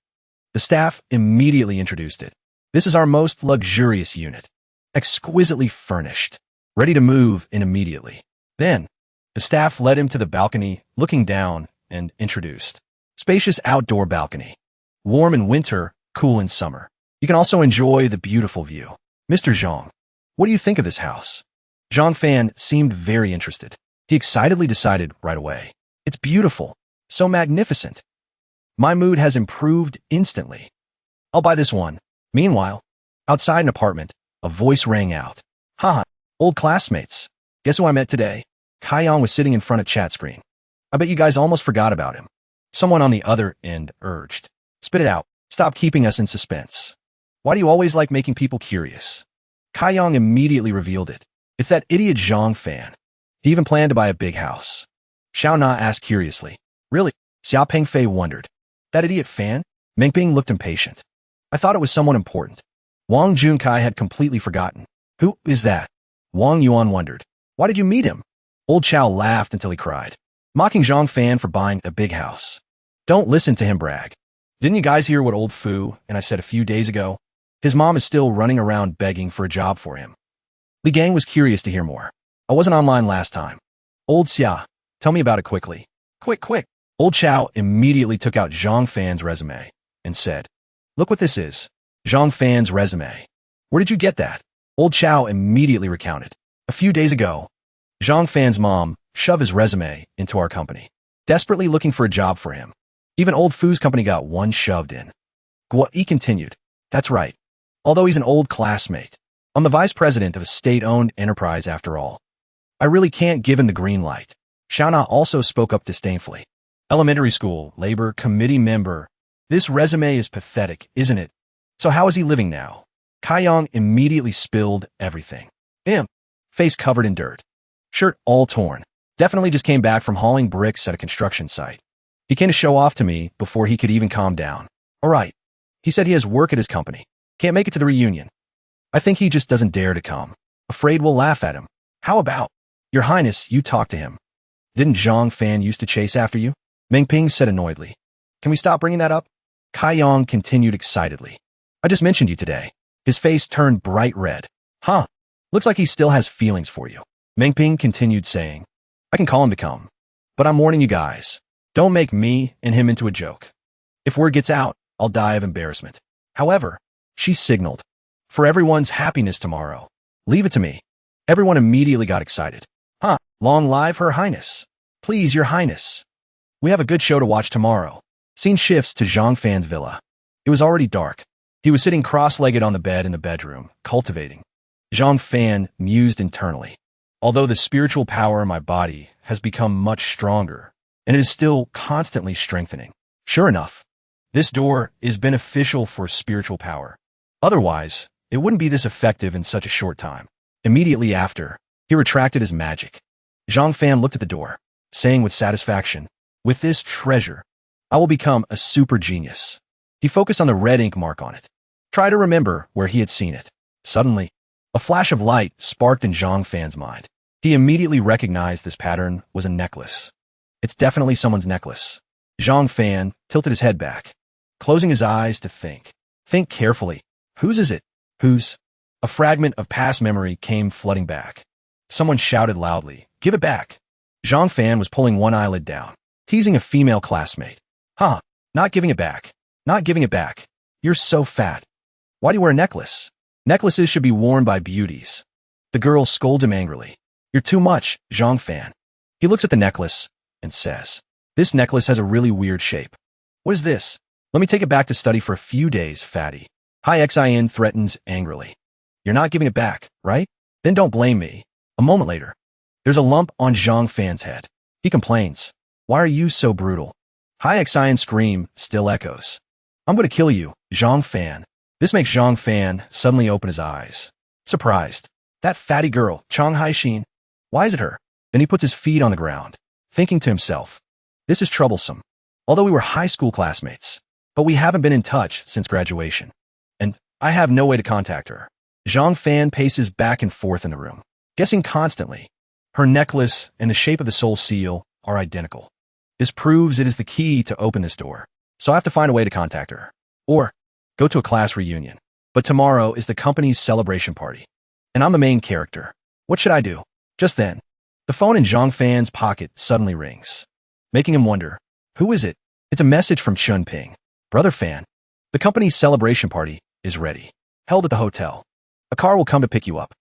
The staff immediately introduced it. "This is our most luxurious unit, exquisitely furnished, ready to move in immediately." Then, the staff led him to the balcony, looking down, and introduced. Spacious outdoor balcony. Warm in winter, cool in summer. You can also enjoy the beautiful view. "Mr. Zhang, what do you think of this house?" Zhang Fan seemed very interested. He excitedly decided right away. "It's beautiful. So magnificent. My mood has improved instantly. I'll buy this one." Meanwhile, outside an apartment, a voice rang out. "Haha, old classmates. Guess who I met today?" Kaiyang was sitting in front of chat screen. "I bet you guys almost forgot about him." Someone on the other end urged, "Spit it out. Stop keeping us in suspense. Why do you always like making people curious?" Kaiyang immediately revealed it. "It's that idiot Zhang Fan. He even planned to buy a big house." Xiao Na asked curiously, "Really?" Xia Pengfei wondered. "That idiot Fan?" Mengping looked impatient. "I thought it was someone important." Wang Junkai had completely forgotten. "Who is that?" Wang Yuan wondered. "Why did you meet him?" Old Chow laughed until he cried, mocking Zhang Fan for buying a big house. "Don't listen to him brag. Didn't you guys hear what old Fu and I said a few days ago? His mom is still running around begging for a job for him." Li Gang was curious to hear more. "I wasn't online last time." "Old Xia, tell me about it quickly." "Quick, quick." Old Chow immediately took out Zhang Fan's resume and said, "Look what this is. Zhang Fan's resume. Where did you get that?" Old Chow immediately recounted. "A few days ago, Zhang Fan's mom shoved his resume into our company, desperately looking for a job for him. Even old Fu's company got one shoved in." Guo Yi continued, "That's right. Although he's an old classmate, I'm the vice president of a state-owned enterprise after all. I really can't give him the green light. Shauna also spoke up disdainfully. Elementary school, labor committee member. This resume is pathetic, isn't it? So how is he living now? Kaiyong immediately spilled everything. Face covered in dirt. Shirt all torn. Definitely just came back from hauling bricks at a construction site. He came to show off to me before he could even calm down. All right. He said he has work at his company. Can't make it to the reunion. I think he just doesn't dare to come. Afraid we'll laugh at him. How about, Your Highness, you talk to him. Didn't Zhang Fan used to chase after you? Meng Ping said annoyedly. Can we stop bringing that up? Kaiyong continued excitedly. I just mentioned you today. His face turned bright red. Huh. Looks like he still has feelings for you. Meng Ping continued saying. I can call him to come. But I'm warning you guys. Don't make me and him into a joke. If word gets out, I'll die of embarrassment. However, she signaled. For everyone's happiness tomorrow. Leave it to me. Everyone immediately got excited. Huh. Long live Her Highness. Please, Your Highness. We have a good show to watch tomorrow. Scene shifts to Zhang Fan's villa. It was already dark. He was sitting cross-legged on the bed in the bedroom, cultivating. Zhang Fan mused internally. Although the spiritual power in my body has become much stronger, and it is still constantly strengthening. Sure enough, this door is beneficial for spiritual power. Otherwise, it wouldn't be this effective in such a short time. Immediately after, he retracted his magic. Zhang Fan looked at the door, saying with satisfaction, with this treasure, I will become a super genius. He focused on the red ink mark on it. Try to remember where he had seen it. Suddenly, a flash of light sparked in Zhang Fan's mind. He immediately recognized this pattern was a necklace. It's definitely someone's necklace. Zhang Fan tilted his head back, closing his eyes to think. Think carefully. Whose is it? Whose? A fragment of past memory came flooding back. Someone shouted loudly, give it back. Zhang Fan was pulling one eyelid down, teasing a female classmate. Huh, not giving it back. Not giving it back. You're so fat. Why do you wear a necklace? Necklaces should be worn by beauties. The girl scolds him angrily. You're too much, Zhang Fan. He looks at the necklace and says, this necklace has a really weird shape. What is this? Let me take it back to study for a few days, fatty. Hai Xin threatens angrily. You're not giving it back, right? Then don't blame me. A moment later, there's a lump on Zhang Fan's head. He complains. Why are you so brutal? Hai Xion's scream still echoes. I'm going to kill you, Zhang Fan. This makes Zhang Fan suddenly open his eyes. Surprised. That fatty girl, Chang Haixin. Why is it her? Then he puts his feet on the ground, thinking to himself. This is troublesome. Although we were high school classmates, but we haven't been in touch since graduation. And I have no way to contact her. Zhang Fan paces back and forth in the room, guessing constantly. Her necklace and the shape of the soul seal are identical. This proves it is the key to open this door. So I have to find a way to contact her. Or go to a class reunion. But tomorrow is the company's celebration party. And I'm the main character. What should I do? Just then, the phone in Zhang Fan's pocket suddenly rings, making him wonder, who is it? It's a message from Chun Ping. Brother Fan, the company's celebration party is ready. Held at the hotel. A car will come to pick you up.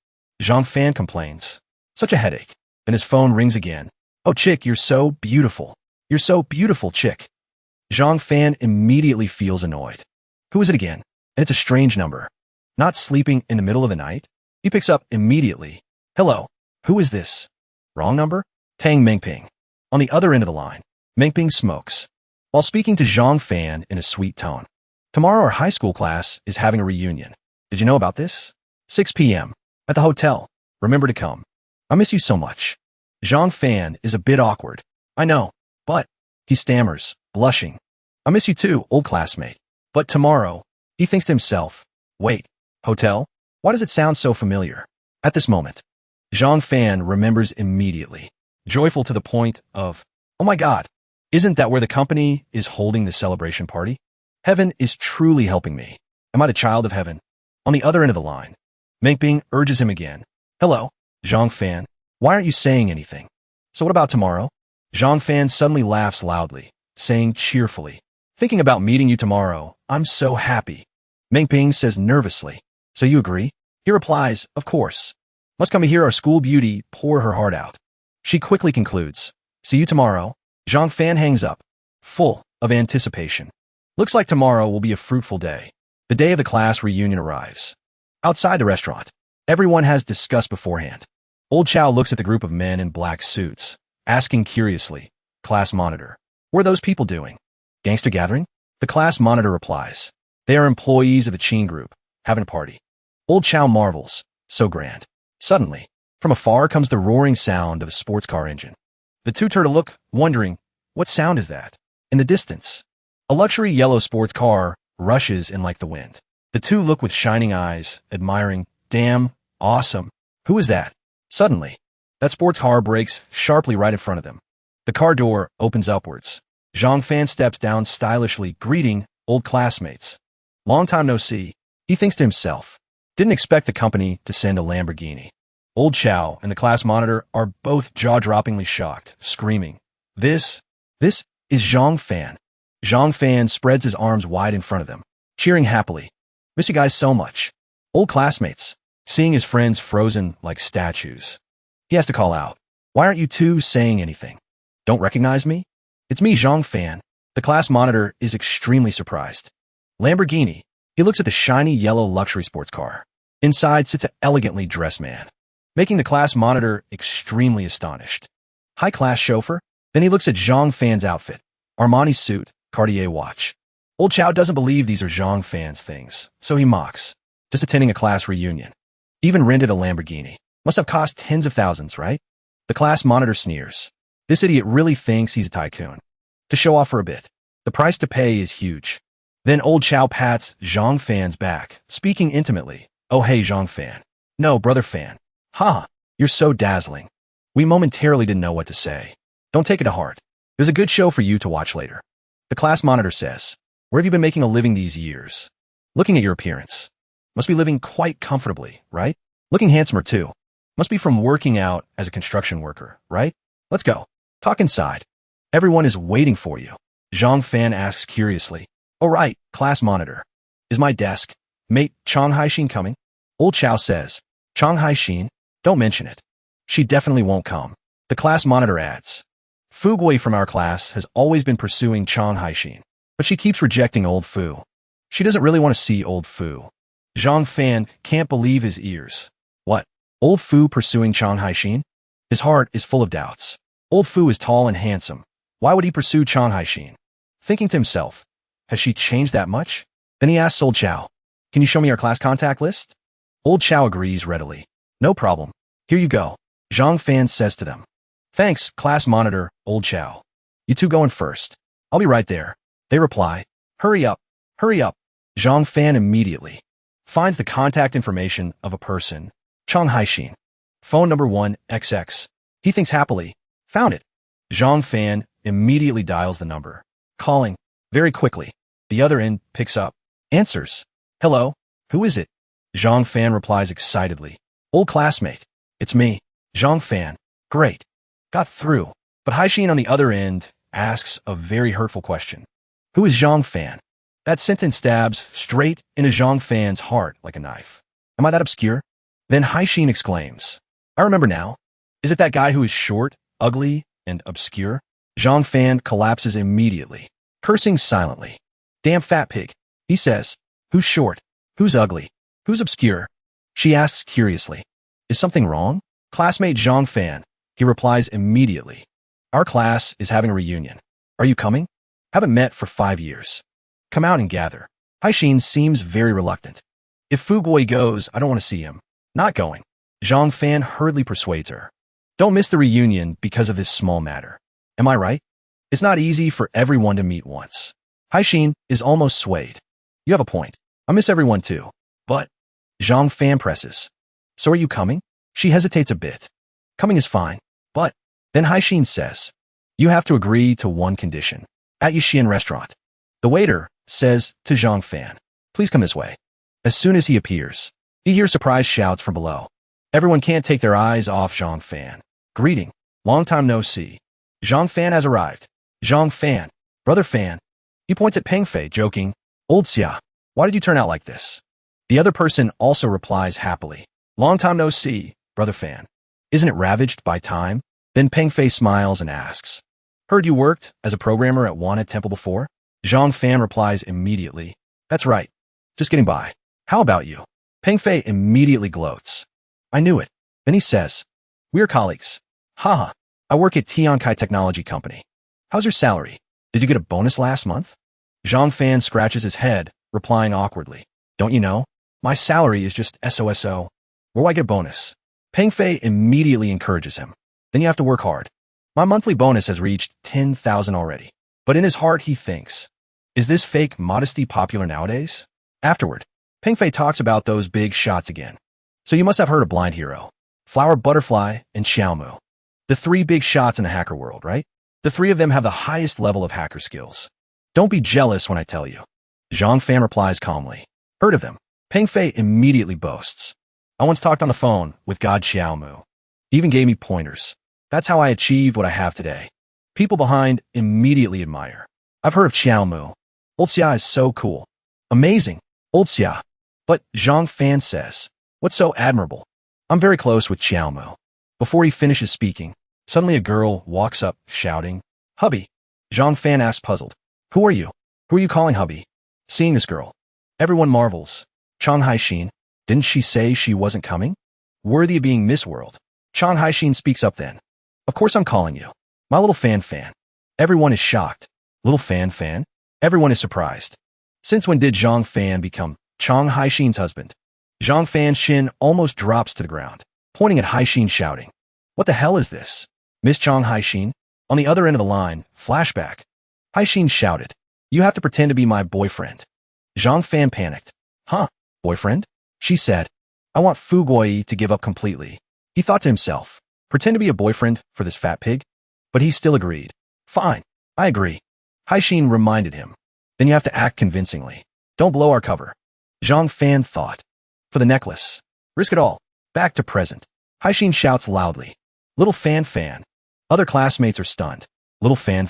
Zhang Fan complains. Such a headache. Then his phone rings again. Oh, chick, you're so beautiful. You're so beautiful, chick. Zhang Fan immediately feels annoyed. Who is it again? And it's a strange number. Not sleeping in the middle of the night? He picks up immediately. Hello, who is this? Wrong number? Tang Mengping. On the other end of the line, Mengping smokes, while speaking to Zhang Fan in a sweet tone. Tomorrow our high school class is having a reunion. Did you know about this? 6 p.m. at the hotel. Remember to come. I miss you so much. Zhang Fan is a bit awkward. I know, but he stammers, blushing. I miss you too, old classmate. But tomorrow, he thinks to himself, wait, hotel? Why does it sound so familiar? At this moment, Zhang Fan remembers immediately, joyful to the point of, oh my God, isn't that where the company is holding the celebration party? Heaven is truly helping me. Am I the child of heaven? On the other end of the line, Mengping urges him again. Hello, Zhang Fan. Why aren't you saying anything? So what about tomorrow? Zhang Fan suddenly laughs loudly, saying cheerfully, thinking about meeting you tomorrow. I'm so happy. Mengping says nervously, so you agree? He replies, of course. Must come to hear our school beauty pour her heart out. She quickly concludes, see you tomorrow. Zhang Fan hangs up, full of anticipation. Looks like tomorrow will be a fruitful day. The day of the class reunion arrives. Outside the restaurant, Everyone has discussed beforehand. Old Chow looks at the group of men in black suits, asking curiously, class monitor, what are those people doing? Gangster gathering? The class monitor replies, they are employees of the Chin group, having a party. Old Chow marvels, so grand. Suddenly, from afar comes the roaring sound of a sports car engine. The two turn to look, wondering, what sound is that? In the distance, a luxury yellow sports car rushes in like the wind. The two look with shining eyes, admiring, damn, awesome. Who is that? Suddenly, that sports car brakes sharply right in front of them. The car door opens upwards. Zhang Fan steps down stylishly, greeting old classmates. Long time no see, he thinks to himself. Didn't expect the company to send a Lamborghini. Old Chow and the class monitor are both jaw-droppingly shocked, screaming, This is Zhang Fan. Zhang Fan spreads his arms wide in front of them, cheering happily. Miss you guys so much. Old classmates, seeing his friends frozen like statues. He has to call out, why aren't you two saying anything? Don't recognize me? It's me, Zhang Fan. The class monitor is extremely surprised. Lamborghini. He looks at the shiny yellow luxury sports car. Inside sits an elegantly dressed man, making the class monitor extremely astonished. High-class chauffeur? Then he looks at Zhang Fan's outfit. Armani suit, Cartier watch. Old Chow doesn't believe these are Zhang Fan's things, so he mocks. Just attending a class reunion. Even rented a Lamborghini. Must have cost tens of thousands, right? The class monitor sneers. This idiot really thinks he's a tycoon. To show off for a bit. The price to pay is huge. Then Old Chow pats Zhang Fan's back, speaking intimately. Oh hey Zhang Fan. No, brother Fan. Ha, you're so dazzling. We momentarily didn't know what to say. Don't take it to heart. There's a good show for you to watch later. The class monitor says, where have you been making a living these years? Looking at your appearance. Must be living quite comfortably, right? Looking handsomer too. Must be from working out as a construction worker, right? Let's go. Talk inside. Everyone is waiting for you. Zhang Fan asks curiously. Oh right, class monitor. Is my desk mate Chang Haixin coming? Old Chow says, Chang Haixin? Don't mention it. She definitely won't come. The class monitor adds, Fu Gui from our class has always been pursuing Chang Haixin, but she keeps rejecting old Fu. She doesn't really want to see old Fu. Zhang Fan can't believe his ears. What? Old Fu pursuing Chang Haixin? His heart is full of doubts. Old Fu is tall and handsome. Why would he pursue Chang Haixin? Thinking to himself, has she changed that much? Then he asks Old Chow, can you show me our class contact list? Old Chow agrees readily. No problem. Here you go. Zhang Fan says to them. Thanks, class monitor, Old Chow. You two go in first. I'll be right there. They reply. Hurry up. Hurry up. Zhang Fan immediately finds the contact information of a person. Chang Haixin. Phone number 1XX. He thinks happily. Found it. Zhang Fan immediately dials the number. Calling. Very quickly. The other end picks up. Answers. Hello. Who is it? Zhang Fan replies excitedly. Old classmate. It's me. Zhang Fan. Great. Got through. But Haixin on the other end asks a very hurtful question. Who is Zhang Fan? That sentence stabs straight into Zhang Fan's heart like a knife. Am I that obscure? Then Haixin exclaims. I remember now. Is it that guy who is short, ugly, and obscure? Zhang Fan collapses immediately, cursing silently. Damn fat pig. He says. Who's short? Who's ugly? Who's obscure? She asks curiously. Is something wrong? Classmate Zhang Fan. He replies immediately. Our class is having a reunion. Are you coming? Haven't met for 5 years. Come out and gather. Haixin seems very reluctant. If Fu Gui goes, I don't want to see him. Not going. Zhang Fan hurriedly persuades her. Don't miss the reunion because of this small matter. Am I right? It's not easy for everyone to meet once. Haixin is almost swayed. You have a point. I miss everyone too. But Zhang Fan presses. So are you coming? She hesitates a bit. Coming is fine. But then Haixin says, you have to agree to one condition. At Yushin restaurant. The waiter says to Zhang Fan, please come this way. As soon as he appears, he hears surprised shouts from below. Everyone can't take their eyes off Zhang Fan. Greeting. Long time no see. Zhang Fan has arrived. Zhang Fan. Brother Fan. He points at Peng Fei, joking. Old Xia, why did you turn out like this? The other person also replies happily. Long time no see, Brother Fan. Isn't it ravaged by time? Then Peng Fei smiles and asks. Heard you worked as a programmer at Wanted Temple before? Zhang Fan replies immediately. That's right. Just getting by. How about you? Peng Fei immediately gloats. I knew it. Then he says, we're colleagues. Haha. I work at Tiankai Technology Company. How's your salary? Did you get a bonus last month? Zhang Fan scratches his head, replying awkwardly. Don't you know? My salary is just SOSO. Where do I get a bonus? Peng Fei immediately encourages him. Then you have to work hard. My monthly bonus has reached 10,000 already. But in his heart he thinks, is this fake modesty popular nowadays? Afterward, Peng Fei talks about those big shots again. So you must have heard of Blind Hero, Flower Butterfly, and Xiaomu. The three big shots in the hacker world, right? The three of them have the highest level of hacker skills. Don't be jealous when I tell you. Zhang Fan replies calmly. Heard of them. Peng Fei immediately boasts. I once talked on the phone with God Xiaomu. He even gave me pointers. That's how I achieved what I have today. People behind immediately admire. I've heard of Xiaomu. Old Xia is so cool. Amazing. Old Xia. But Zhang Fan says, what's so admirable? I'm very close with Xiaomu. Before he finishes speaking, suddenly a girl walks up, shouting, Hubby. Zhang Fan asks puzzled. Who are you? Who are you calling hubby? Seeing this girl, everyone marvels. Chang Haixin, didn't she say she wasn't coming? Worthy of being Miss World. Chang Haixin speaks up then. Of course I'm calling you. My little fan. Everyone is shocked. Little fan? Everyone is surprised. Since when did Zhang Fan become Chang Haixin's husband? Zhang Fan's chin almost drops to the ground, pointing at Haixin shouting. What the hell is this? Miss Chang Haixin? On the other end of the line, flashback. Haixin shouted, you have to pretend to be my boyfriend. Zhang Fan panicked. Huh? Boyfriend? She said, I want Fu Guoyi to give up completely. He thought to himself, pretend to be a boyfriend for this fat pig? But he still agreed. Fine, I agree. Haixin reminded him. Then you have to act convincingly. Don't blow our cover. Zhang Fan thought. For the necklace. Risk it all. Back to present. Haixin shouts loudly. Little fan. Other classmates are stunned. Little fan?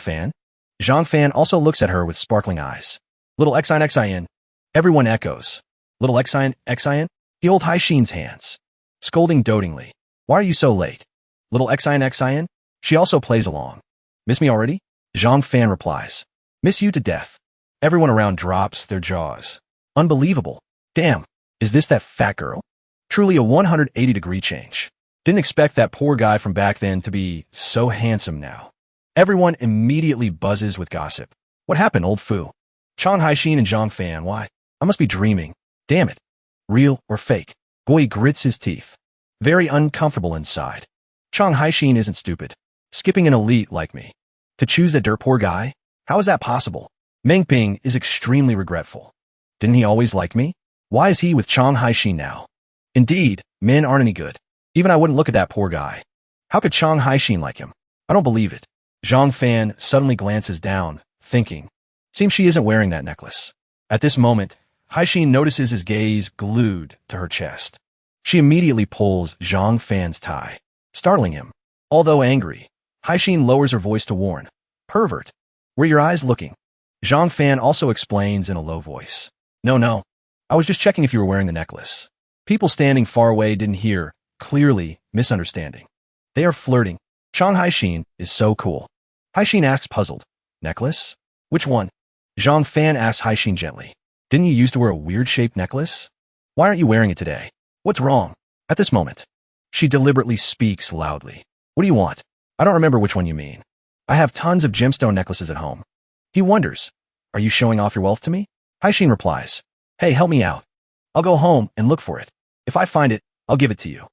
Zhang Fan also looks at her with sparkling eyes. Little xin. Everyone echoes. Little xin. He holds Haixin's hands, scolding dotingly. Why are you so late? Little xin. She also plays along. Miss me already? Zhang Fan replies. Miss you to death. Everyone around drops their jaws. Unbelievable. Damn, is this that fat girl? Truly a 180-degree change. Didn't expect that poor guy from back then to be so handsome now. Everyone immediately buzzes with gossip. What happened, old Fu? Chang Haixin and Zhang Fan, why? I must be dreaming. Damn it. Real or fake? Gui grits his teeth. Very uncomfortable inside. Chang Haixin isn't stupid. Skipping an elite like me. To choose that dirt poor guy? How is that possible? Meng Ping is extremely regretful. Didn't he always like me? Why is he with Chang Haixin now? Indeed, men aren't any good. Even I wouldn't look at that poor guy. How could Chang Haixin like him? I don't believe it. Zhang Fan suddenly glances down, thinking. Seems she isn't wearing that necklace. At this moment, Haixin notices his gaze glued to her chest. She immediately pulls Zhang Fan's tie, startling him. Although angry, Haixin lowers her voice to warn. Pervert. Were your eyes looking? Zhang Fan also explains in a low voice. No. I was just checking if you were wearing the necklace. People standing far away didn't hear, clearly misunderstanding. They are flirting. Chang Haixin is so cool. Haixin asks puzzled. Necklace? Which one? Zhang Fan asks Haixin gently. Didn't you used to wear a weird-shaped necklace? Why aren't you wearing it today? What's wrong? At this moment, she deliberately speaks loudly. What do you want? I don't remember which one you mean. I have tons of gemstone necklaces at home. He wonders. Are you showing off your wealth to me? Haixin replies. Hey, help me out. I'll go home and look for it. If I find it, I'll give it to you.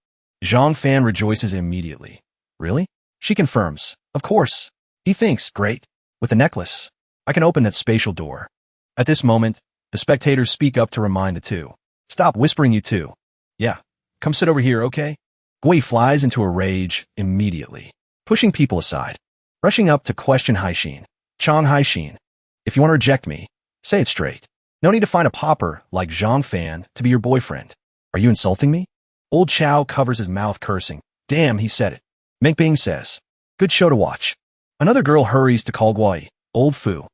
Zhang Fan rejoices immediately. Really? She confirms. Of course. He thinks, great. With the necklace, I can open that spatial door. At this moment, the spectators speak up to remind the two. Stop whispering, you two. Yeah, come sit over here, okay? Gui flies into a rage immediately, pushing people aside, rushing up to question Haixin. Chang Haixin, if you want to reject me, say it straight. No need to find a pauper like Zhang Fan to be your boyfriend. Are you insulting me? Old Chow covers his mouth cursing. Damn, he said it. Meng Ping says. Good show to watch. Another girl hurries to call Gui. Old Fu.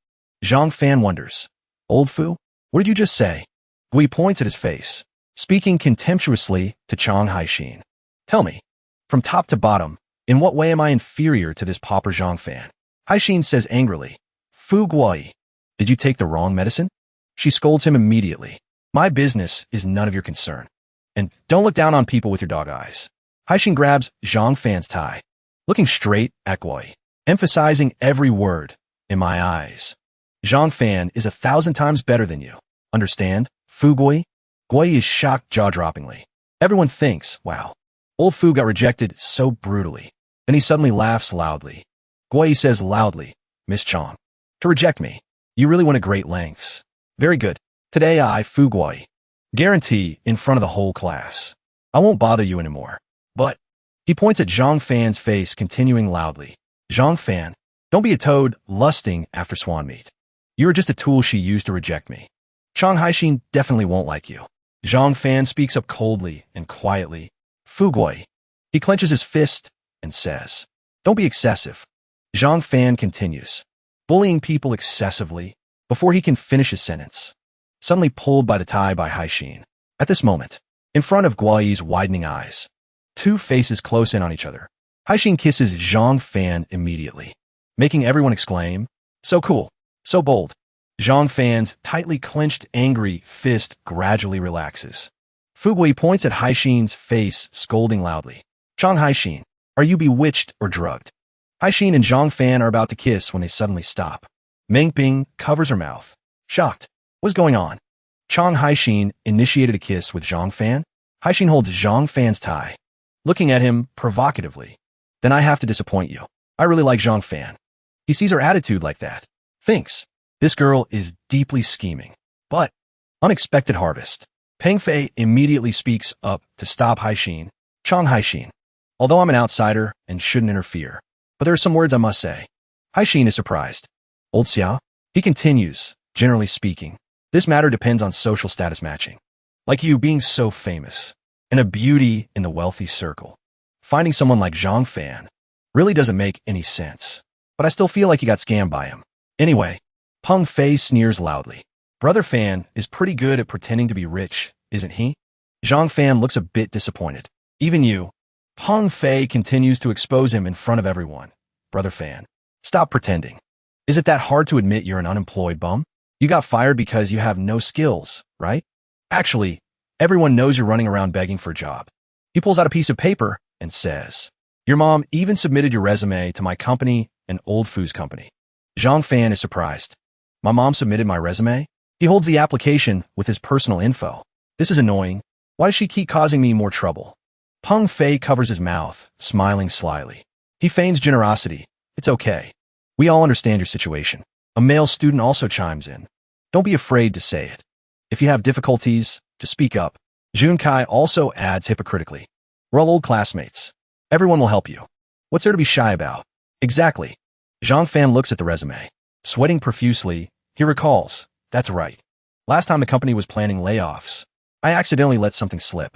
Zhang Fan wonders. Old Fu? What did you just say? Gui points at his face, speaking contemptuously to Chang Haixin. Tell me, from top to bottom, in what way am I inferior to this pauper Zhang Fan? Haixin says angrily. Fu Guoyi, did you take the wrong medicine? She scolds him immediately. My business is none of your concern. And don't look down on people with your dog eyes. Haishin grabs Zhang Fan's tie, looking straight at Guai, emphasizing every word. In my eyes, Zhang Fan is 1,000 times better than you. Understand? Fu Guai? Guai is shocked jaw-droppingly. Everyone thinks, wow, old Fu got rejected so brutally. Then he suddenly laughs loudly. Guai says loudly, Miss Chong, to reject me. You really went to great lengths. Very good. Today I, Fu Guai, guarantee in front of the whole class, I won't bother you anymore. But, he points at Zhang Fan's face, continuing loudly. Zhang Fan, don't be a toad lusting after swan meat. You are just a tool she used to reject me. Chang Haishin definitely won't like you. Zhang Fan speaks up coldly and quietly. Fu Guai. He clenches his fist and says, don't be excessive. Zhang Fan continues, bullying people excessively, before he can finish his sentence. Suddenly pulled by the tie by Haishin. At this moment, in front of Guai's widening eyes, two faces close in on each other. Haishin kisses Zhang Fan immediately, making everyone exclaim, so cool, so bold. Zhang Fan's tightly clenched, angry fist gradually relaxes. Fu Guai points at Haishin's face, scolding loudly. Chang Haishin, are you bewitched or drugged? Haishin and Zhang Fan are about to kiss when they suddenly stop. Meng Bing covers her mouth, shocked. What's going on? Chang Haishin initiated a kiss with Zhang Fan. Haishin holds Zhang Fan's tie, looking at him provocatively. Then I have to disappoint you. I really like Zhang Fan. He sees her attitude like that. Thinks, this girl is deeply scheming. But, unexpected harvest. Peng Fei immediately speaks up to stop Haishin. Chang Haishin. Although I'm an outsider and shouldn't interfere, but there are some words I must say. Haishin is surprised. Old Xiao? He continues, generally speaking, this matter depends on social status matching. Like you being so famous, and a beauty in the wealthy circle. Finding someone like Zhang Fan really doesn't make any sense. But I still feel like you got scammed by him. Anyway, Peng Fei sneers loudly. Brother Fan is pretty good at pretending to be rich, isn't he? Zhang Fan looks a bit disappointed. Even you. Peng Fei continues to expose him in front of everyone. Brother Fan, stop pretending. Is it that hard to admit you're an unemployed bum? You got fired because you have no skills, right? Actually, everyone knows you're running around begging for a job. He pulls out a piece of paper and says, your mom even submitted your resume to my company and Old Fu's company. Zhang Fan is surprised. My mom submitted my resume? He holds the application with his personal info. This is annoying. Why does she keep causing me more trouble? Peng Fei covers his mouth, smiling slyly. He feigns generosity. It's okay. We all understand your situation. A male student also chimes in. Don't be afraid to say it. If you have difficulties, to speak up. Jun Kai also adds hypocritically. We're all old classmates. Everyone will help you. What's there to be shy about? Exactly. Zhang Fan looks at the resume. Sweating profusely, he recalls. That's right. Last time the company was planning layoffs, I accidentally let something slip.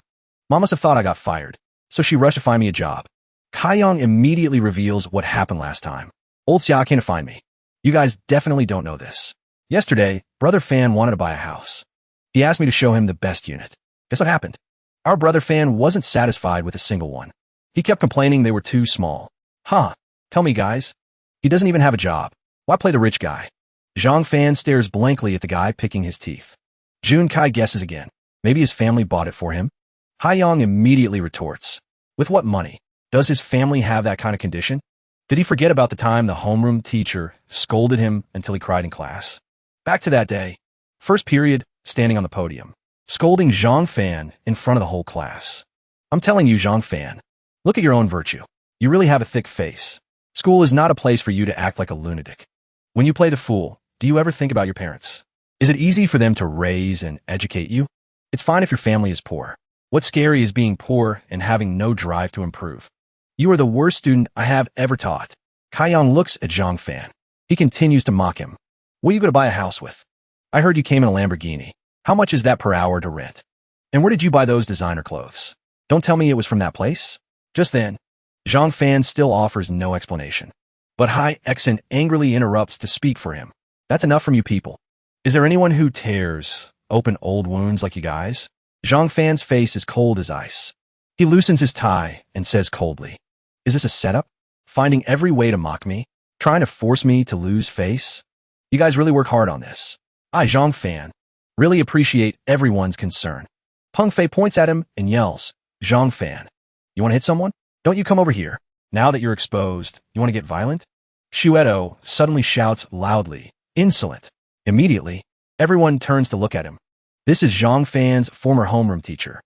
Mom must have thought I got fired, so she rushed to find me a job. Kai Yang immediately reveals what happened last time. Old Xia came to find me. You guys definitely don't know this. Yesterday, Brother Fan wanted to buy a house. He asked me to show him the best unit. Guess what happened? Our Brother Fan wasn't satisfied with a single one. He kept complaining they were too small. Huh. Tell me, guys. He doesn't even have a job. Why play the rich guy? Zhang Fan stares blankly at the guy picking his teeth. Jun Kai guesses again. Maybe his family bought it for him? Hai Yang immediately retorts. With what money? Does his family have that kind of condition? Did he forget about the time the homeroom teacher scolded him until he cried in class? Back to that day. First period, standing on the podium, scolding Zhang Fan in front of the whole class. I'm telling you, Zhang Fan, look at your own virtue. You really have a thick face. School is not a place for you to act like a lunatic. When you play the fool, do you ever think about your parents? Is it easy for them to raise and educate you? It's fine if your family is poor. What's scary is being poor and having no drive to improve. You are the worst student I have ever taught. Kai Yang looks at Zhang Fan. He continues to mock him. What are you going to buy a house with? I heard you came in a Lamborghini. How much is that per hour to rent? And where did you buy those designer clothes? Don't tell me it was from that place. Just then, Zhang Fan still offers no explanation. But Hai Exen angrily interrupts to speak for him. That's enough from you people. Is there anyone who tears open old wounds like you guys? Zhang Fan's face is cold as ice. He loosens his tie and says coldly, is this a setup? Finding every way to mock me? Trying to force me to lose face? You guys really work hard on this. I, Zhang Fan, really appreciate everyone's concern. Peng Fei points at him and yells, Zhang Fan, you want to hit someone? Don't you come over here. Now that you're exposed, you want to get violent? Shuedo suddenly shouts loudly, insolent. Immediately, everyone turns to look at him. This is Zhang Fan's former homeroom teacher.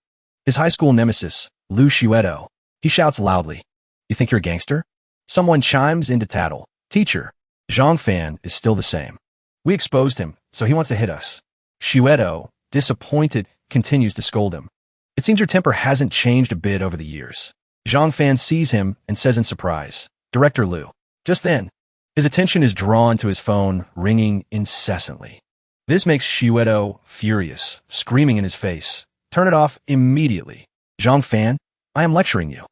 His high school nemesis, Lu Shuedo. He shouts loudly, you think you're a gangster? Someone chimes in to tattle. Teacher, Zhang Fan is still the same. We exposed him, so he wants to hit us. Shuedo, disappointed, continues to scold him. It seems your temper hasn't changed a bit over the years. Zhang Fan sees him and says in surprise, Director Lu. Just then, his attention is drawn to his phone, ringing incessantly. This makes Shuedo furious, screaming in his face, turn it off immediately. Zhang Fan, I am lecturing you.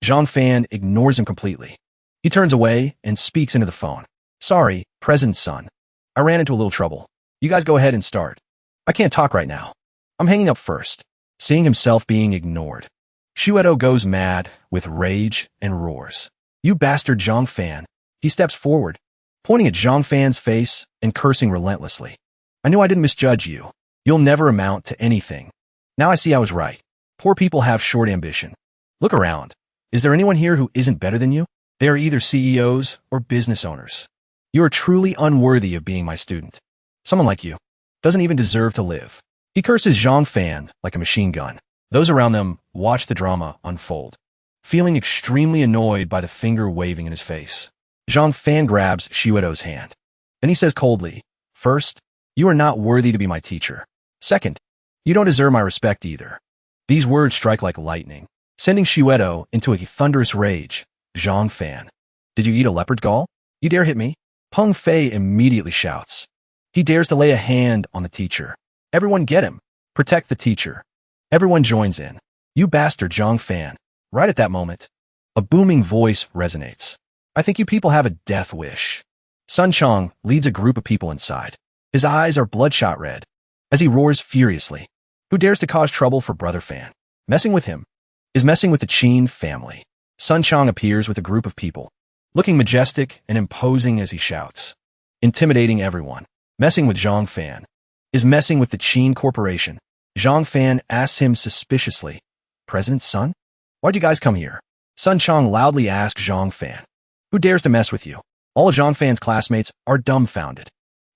Zhang Fan ignores him completely. He turns away and speaks into the phone. Sorry, President's son. I ran into a little trouble. You guys go ahead and start. I can't talk right now. I'm hanging up first. Seeing himself being ignored, Shuedo goes mad with rage and roars. You bastard Zhang Fan. He steps forward, pointing at Zhang Fan's face and cursing relentlessly. I knew I didn't misjudge you. You'll never amount to anything. Now I see I was right. Poor people have short ambition. Look around. Is there anyone here who isn't better than you? They are either CEOs or business owners. You are truly unworthy of being my student. Someone like you doesn't even deserve to live. He curses Zhang Fan like a machine gun. Those around them watch the drama unfold, feeling extremely annoyed by the finger waving in his face. Zhang Fan grabs Shuedo's hand. Then he says coldly, First, you are not worthy to be my teacher. Second, you don't deserve my respect either. These words strike like lightning, sending Shuedo into a thunderous rage. Zhang Fan, did you eat a leopard's gall? You dare hit me? Peng Fei immediately shouts. He dares to lay a hand on the teacher. Everyone get him. Protect the teacher. Everyone joins in. You bastard Zhang Fan. Right at that moment, a booming voice resonates. I think you people have a death wish. Sun Chong leads a group of people inside. His eyes are bloodshot red as he roars furiously. Who dares to cause trouble for Brother Fan? Messing with him is messing with the Qin family. Sun Chong appears with a group of people, looking majestic and imposing as he shouts, intimidating everyone. Messing with Zhang Fan is messing with the Qin Corporation. Zhang Fan asks him suspiciously, President's son? Why'd you guys come here? Sun Chong loudly asks Zhang Fan, who dares to mess with you? All of Zhang Fan's classmates are dumbfounded.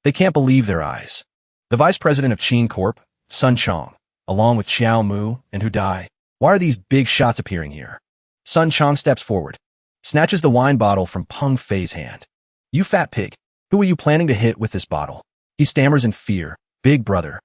They can't believe their eyes. The vice president of Qin Corp, Sun Chong, along with Xiao Mu and Hu Dai. Why are these big shots appearing here? Sun Chong steps forward, snatches the wine bottle from Peng Fei's hand. You fat pig, who are you planning to hit with this bottle? He stammers in fear. Big brother,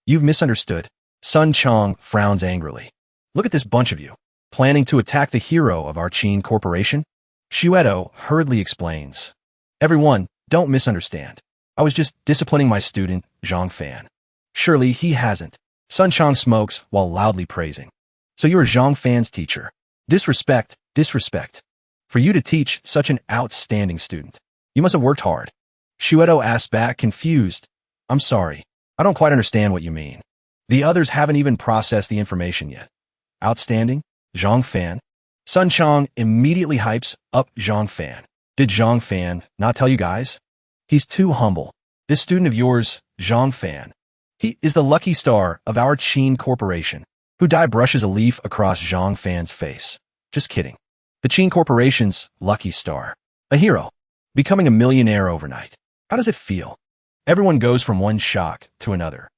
you've misunderstood. Sun Chong frowns angrily. Look at this bunch of you, planning to attack the hero of our Qin Corporation? Shuedo hurriedly explains. Everyone, don't misunderstand. I was just disciplining my student, Zhang Fan. Surely he hasn't. Sun Chong smokes while loudly praising. So you're Zhang Fan's teacher. Disrespect, disrespect. For you to teach such an outstanding student, you must have worked hard. Shuedo asks back, confused. I'm sorry. I don't quite understand what you mean. The others haven't even processed the information yet. Outstanding? Zhang Fan? Sun Chong immediately hypes up Zhang Fan. Did Zhang Fan not tell you guys? He's too humble. This student of yours, Zhang Fan, he is the lucky star of our Qin Corporation. Hu Dai brushes a leaf across Zhang Fan's face. Just kidding. The Qin Corporation's lucky star. A hero. Becoming a millionaire overnight. How does it feel? Everyone goes from one shock to another.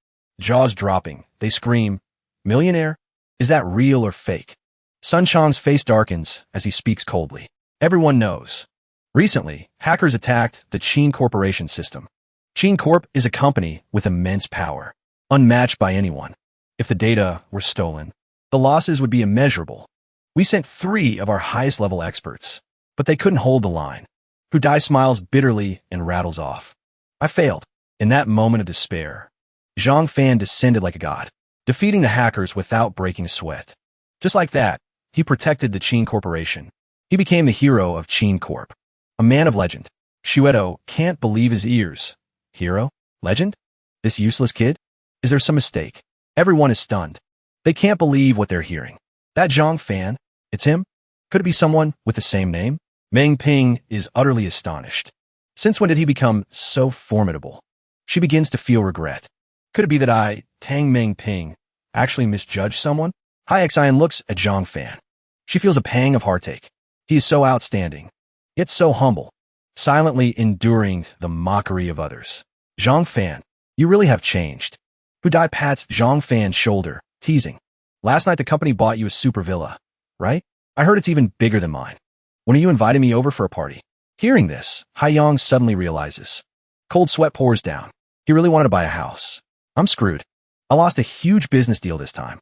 Jaws dropping, they scream, Millionaire? Is that real or fake? Sun Chong's face darkens as he speaks coldly. Everyone knows. Recently, hackers attacked the Qin Corporation system. Qin Corp is a company with immense power, unmatched by anyone. If the data were stolen, the losses would be immeasurable. We sent 3 of our highest level experts, but they couldn't hold the line. Hu Dai smiles bitterly and rattles off. I failed. In that moment of despair, Zhang Fan descended like a god, defeating the hackers without breaking a sweat. Just like that, he protected the Qin Corporation. He became the hero of Qin Corp. A man of legend. Shuedo can't believe his ears. Hero? Legend? This useless kid? Is there some mistake? Everyone is stunned. They can't believe what they're hearing. That Zhang Fan? It's him? Could it be someone with the same name? Meng Ping is utterly astonished. Since when did he become so formidable? She begins to feel regret. Could it be that I, Tang Meng Ping, Actually misjudged someone? Hai Xian looks at Zhang Fan. She feels a pang of heartache. He is so outstanding, yet so humble, silently enduring the mockery of others. Zhang Fan, you really have changed. Hudai pats Zhang Fan's shoulder, teasing. Last night the company bought you a super villa, right? I heard it's even bigger than mine. When are you inviting me over for a party? Hearing this, Hai Yang suddenly realizes. Cold sweat pours down. He really wanted to buy a house. I'm screwed. I lost a huge business deal this time.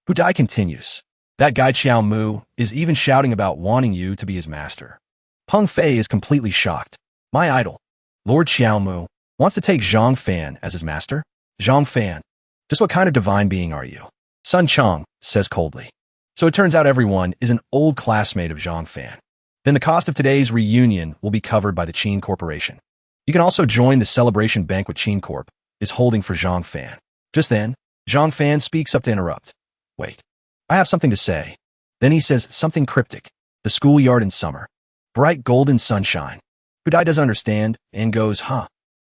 Hudai continues. That guy Xiao Mu is even shouting about wanting you to be his master. Peng Fei is completely shocked. My idol, Lord Xiao Mu, wants to take Zhang Fan as his master? Zhang Fan, just what kind of divine being are you? Sun Chong says coldly. So it turns out everyone is an old classmate of Zhang Fan. Then the cost of today's reunion will be covered by the Qin Corporation. You can also join the celebration banquet Qin Corp is holding for Zhang Fan. Just then, Zhang Fan speaks up to interrupt. Wait, I have something to say. Then he says something cryptic. The schoolyard in summer. Bright golden sunshine. Hudai doesn't understand and goes, huh?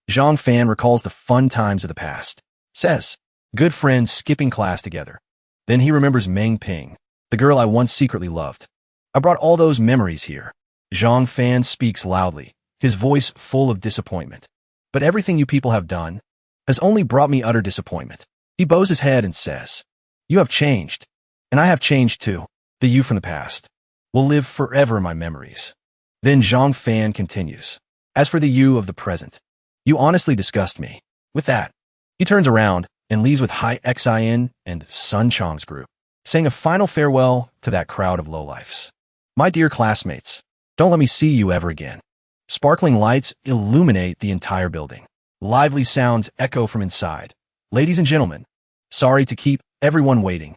Zhang Fan recalls the fun times of the past. Says, good friends skipping class together. Then he remembers Meng Ping, the girl I once secretly loved. I brought all those memories here. Zhang Fan speaks loudly, his voice full of disappointment. But everything you people have done has only brought me utter disappointment. He bows his head and says, you have changed, and I have changed too. The you from the past will live forever in my memories. Then Zhang Fan continues, as for the you of the present, you honestly disgust me. With that, he turns around and leaves with Hai Xian and Sun Chong's group, saying a final farewell to that crowd of lowlifes. My dear classmates, don't let me see you ever again. Sparkling lights illuminate the entire building. Lively sounds echo from inside. Ladies and gentlemen, sorry to keep everyone waiting.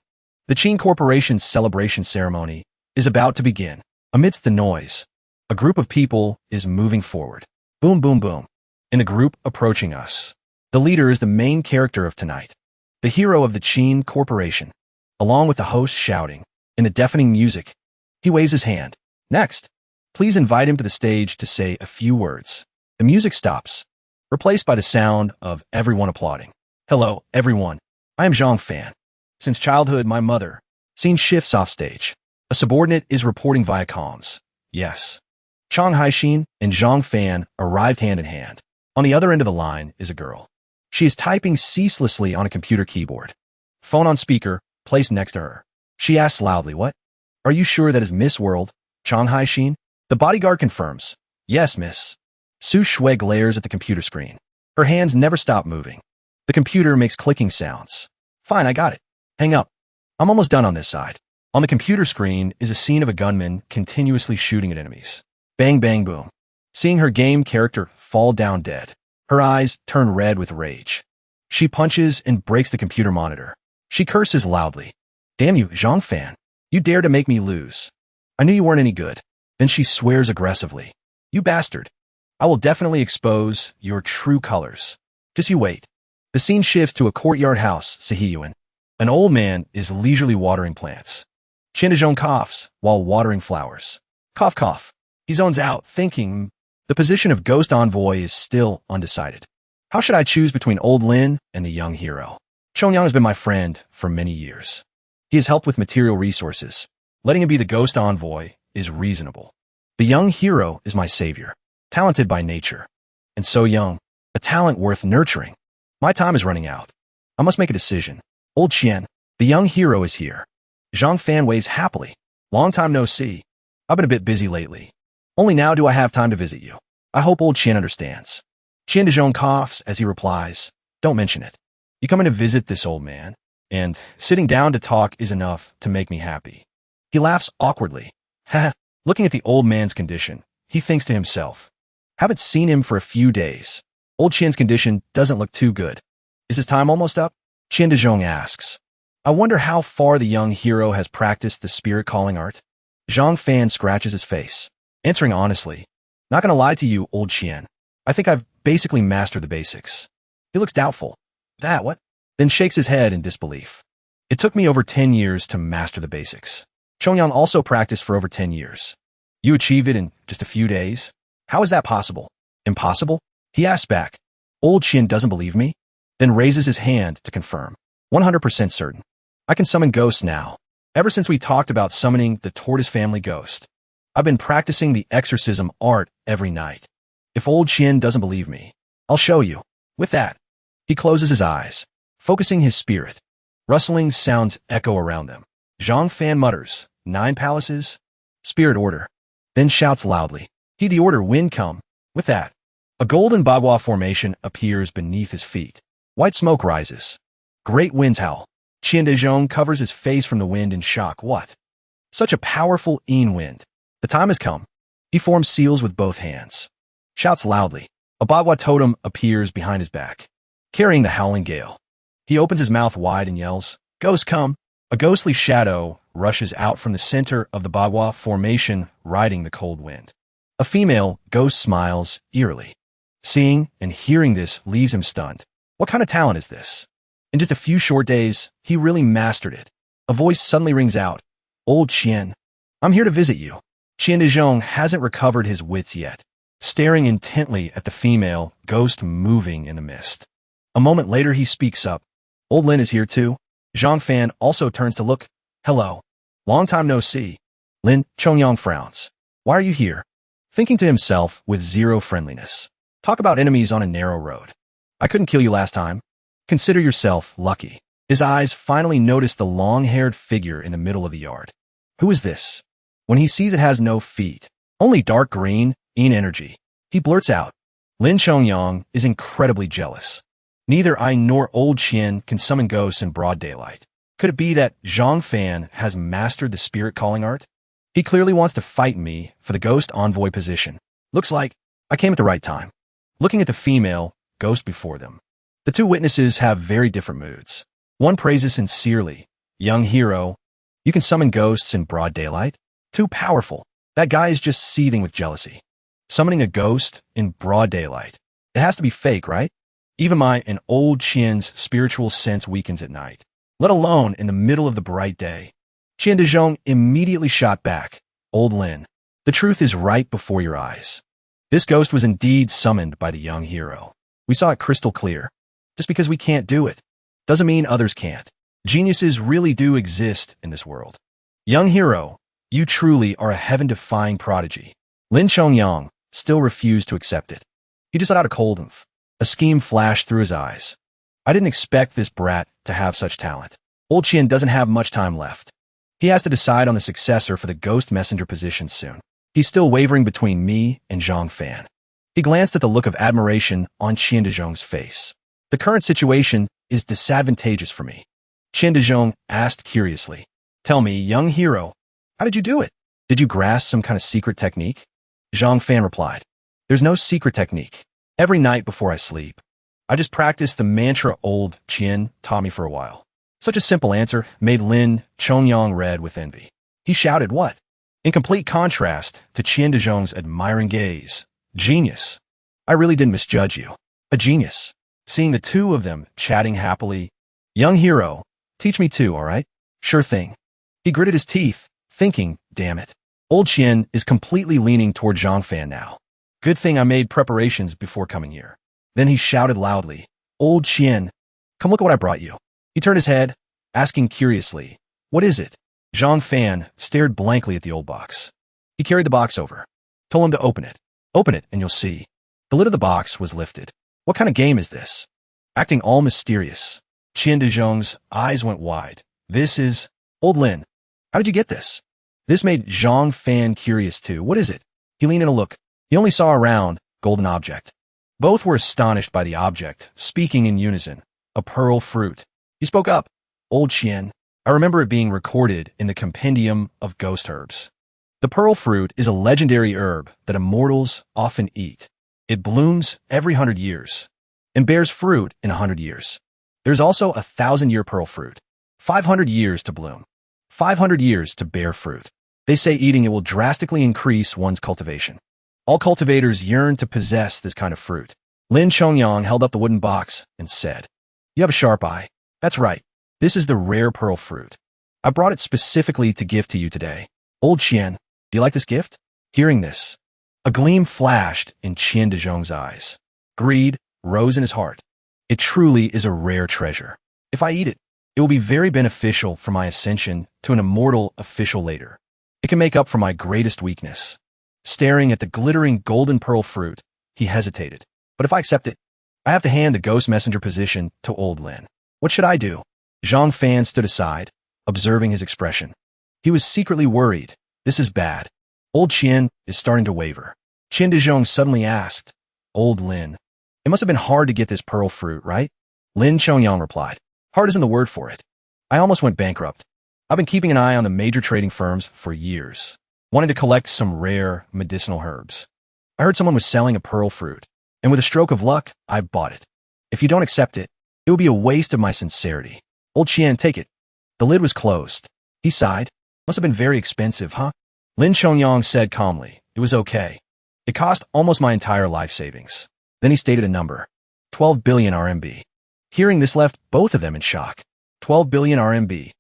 The Qin Corporation's celebration ceremony is about to begin. Amidst the noise, a group of people is moving forward. Boom, boom, boom. In the group approaching us, the leader is the main character of tonight, the hero of the Qin Corporation, along with the host shouting. In the deafening music, he waves his hand. Next, please invite him to the stage to say a few words. The music stops, replaced by the sound of everyone applauding. Hello, everyone. I am Zhang Fan. Since childhood, my mother. Scene shifts off stage. A subordinate is reporting via comms. Yes. Chang Haixin and Zhang Fan arrived hand in hand. On the other end of the line is a girl. She is typing ceaselessly on a computer keyboard. Phone on speaker, placed next to her. She asks loudly, what? Are you sure that is Miss World, Chang Haixin? The bodyguard confirms. Yes, miss. Su Shui glares at the computer screen. Her hands never stop moving. The computer makes clicking sounds. Fine, I got it. Hang up. I'm almost done on this side. On the computer screen is a scene of a gunman continuously shooting at enemies. Bang, bang, boom. Seeing her game character fall down dead, her eyes turn red with rage. She punches and breaks the computer monitor. She curses loudly. Damn you, Zhang Fan. You dare to make me lose. I knew you weren't any good. Then she swears aggressively. You bastard. I will definitely expose your true colors. Just you wait. The scene shifts to a courtyard house, Sehiyuan. An old man is leisurely watering plants. Chindajon coughs while watering flowers. Cough, cough. He zones out, thinking, the position of ghost envoy is still undecided. How should I choose between old Lin and the young hero? Chongyang has been my friend for many years. He has helped with material resources. Letting him be the ghost envoy is reasonable. The young hero is my savior, talented by nature. And so young, a talent worth nurturing. My time is running out. I must make a decision. Old Qian, the young hero is here. Zhang Fan waves happily. Long time no see. I've been a bit busy lately. Only now do I have time to visit you. I hope old Qian understands. Qian Dezhong coughs as he replies, don't mention it. You come in to visit this old man, and sitting down to talk is enough to make me happy. He laughs awkwardly. Ha! Looking at the old man's condition, he thinks to himself, haven't seen him for a few days. Old Qian's condition doesn't look too good. Is his time almost up? Qian Dezhong asks. I wonder how far the young hero has practiced the spirit calling art. Zhang Fan scratches his face, answering honestly, not gonna lie to you, old Qian. I think I've basically mastered the basics. He looks doubtful. That what? Then shakes his head in disbelief. It took me over 10 years to master the basics. Chongyang also practiced for over 10 years. You achieved it in just a few days? How is that possible? Impossible? He asks back. Old Qian doesn't believe me? Then raises his hand to confirm. 100% certain. I can summon ghosts now. Ever since we talked about summoning the tortoise family ghost, I've been practicing the exorcism art every night. If old Qian doesn't believe me, I'll show you. With that, he closes his eyes, focusing his spirit. Rustling sounds echo around them. Zhang Fan mutters, 9 palaces, spirit order, then shouts loudly, "He the order, wind come." With that, a golden bagua formation appears beneath his feet. White smoke rises. Great winds howl. Qian Dezhong covers his face from the wind in shock. What? Such a powerful Yin wind. The time has come. He forms seals with both hands. Shouts loudly. A bagua totem appears behind his back, carrying the howling gale. He opens his mouth wide and yells, "Ghost come!" A ghostly shadow rushes out from the center of the bagua formation, riding the cold wind. A female ghost smiles eerily. Seeing and hearing this leaves him stunned. What kind of talent is this? In just a few short days, he really mastered it. A voice suddenly rings out. "Old Qian, I'm here to visit you." Qian Dezhong hasn't recovered his wits yet, staring intently at the female ghost moving in the mist. A moment later, he speaks up. "Old Lin is here too." Zhang Fan also turns to look. "Hello. Long time no see." Lin Chongyang frowns. "Why are you here?" Thinking to himself with zero friendliness. "Talk about enemies on a narrow road. I couldn't kill you last time. Consider yourself lucky." His eyes finally notice the long-haired figure in the middle of the yard. Who is this? When he sees it has no feet, only dark green, Yin energy, he blurts out. Lin Chongyang is incredibly jealous. Neither I nor old Qian can summon ghosts in broad daylight. Could it be that Zhang Fan has mastered the spirit calling art? He clearly wants to fight me for the ghost envoy position. Looks like I came at the right time. Looking at the female ghost before them, the two witnesses have very different moods. One praises sincerely, "Young hero, you can summon ghosts in broad daylight? Too powerful." That guy is just seething with jealousy. Summoning a ghost in broad daylight. It has to be fake, right? Even my and old Qian's spiritual sense weakens at night, let alone in the middle of the bright day. Qian Dezhong immediately shot back. "Old Lin, the truth is right before your eyes. This ghost was indeed summoned by the young hero. We saw it crystal clear. Just because we can't do it doesn't mean others can't. Geniuses really do exist in this world. Young hero, you truly are a heaven-defying prodigy." Lin Chongyang still refused to accept it. He just let out a cold oomph. A scheme flashed through his eyes. I didn't expect this brat to have such talent. Old Qian doesn't have much time left. He has to decide on the successor for the ghost messenger position soon. He's still wavering between me and Zhang Fan. He glanced at the look of admiration on Qian Dezhong's face. The current situation is disadvantageous for me. Qian Dezhong asked curiously. "Tell me, young hero, how did you do it? Did you grasp some kind of secret technique?" Zhang Fan replied, "There's no secret technique. Every night before I sleep, I just practice the mantra old Qian taught me for a while." Such a simple answer made Lin Chongyang red with envy. He shouted, "What?" In complete contrast to Qian Dezhong's admiring gaze. "Genius. I really didn't misjudge you. A genius." Seeing the two of them chatting happily. "Young hero, teach me too, all right?" "Sure thing." He gritted his teeth, thinking, damn it. Old Qian is completely leaning toward Zhang Fan now. Good thing I made preparations before coming here. Then he shouted loudly, "Old Qian, come look what I brought you." He turned his head, asking curiously, "What is it?" Zhang Fan stared blankly at the old box. He carried the box over, told him to open it. "Open it and you'll see." The lid of the box was lifted. "What kind of game is this?" Acting all mysterious, Qian Dezhong's eyes went wide. "This is Old Lin. How did you get this?" This made Zhang Fan curious too. "What is it?" He leaned in to look. He only saw a round, golden object. Both were astonished by the object, speaking in unison. "A pearl fruit." He spoke up. "Old Qian, I remember it being recorded in the Compendium of Ghost Herbs. The pearl fruit is a legendary herb that immortals often eat. It blooms every 100 years and bears fruit in 100 years. There's also a 1,000-year pearl fruit, 500 years to bloom, 500 years to bear fruit. They say eating it will drastically increase one's cultivation. All cultivators yearn to possess this kind of fruit." Lin Chongyang held up the wooden box and said, "You have a sharp eye. That's right. This is the rare pearl fruit. I brought it specifically to give to you today. Old Qian, do you like this gift?" Hearing this, a gleam flashed in Qian Dezhong's eyes. Greed rose in his heart. It truly is a rare treasure. If I eat it, It will be very beneficial for my ascension to an immortal official later. It can make up for my greatest weakness. Staring at the glittering golden pearl fruit, he hesitated. But if I accept it, I have to hand the ghost messenger position to old Lin. What should I do? Zhang Fan stood aside, observing his expression. He was secretly worried. This is bad. Old Qian is starting to waver. Qian Dezhong suddenly asked, Old Lin, it must have been hard to get this pearl fruit, right? Lin Chongyang replied, hard isn't the word for it. I almost went bankrupt. I've been keeping an eye on the major trading firms for years, wanting to collect some rare medicinal herbs. I heard someone was selling a pearl fruit, and with a stroke of luck, I bought it. If you don't accept it, it would be a waste of my sincerity. Old Qian, take it. The lid was closed. He sighed. Must have been very expensive, huh? Lin Chongyang said calmly, it was okay. It cost almost my entire life savings. Then he stated a number. 12 billion RMB. Hearing this left both of them in shock. 12 billion RMB.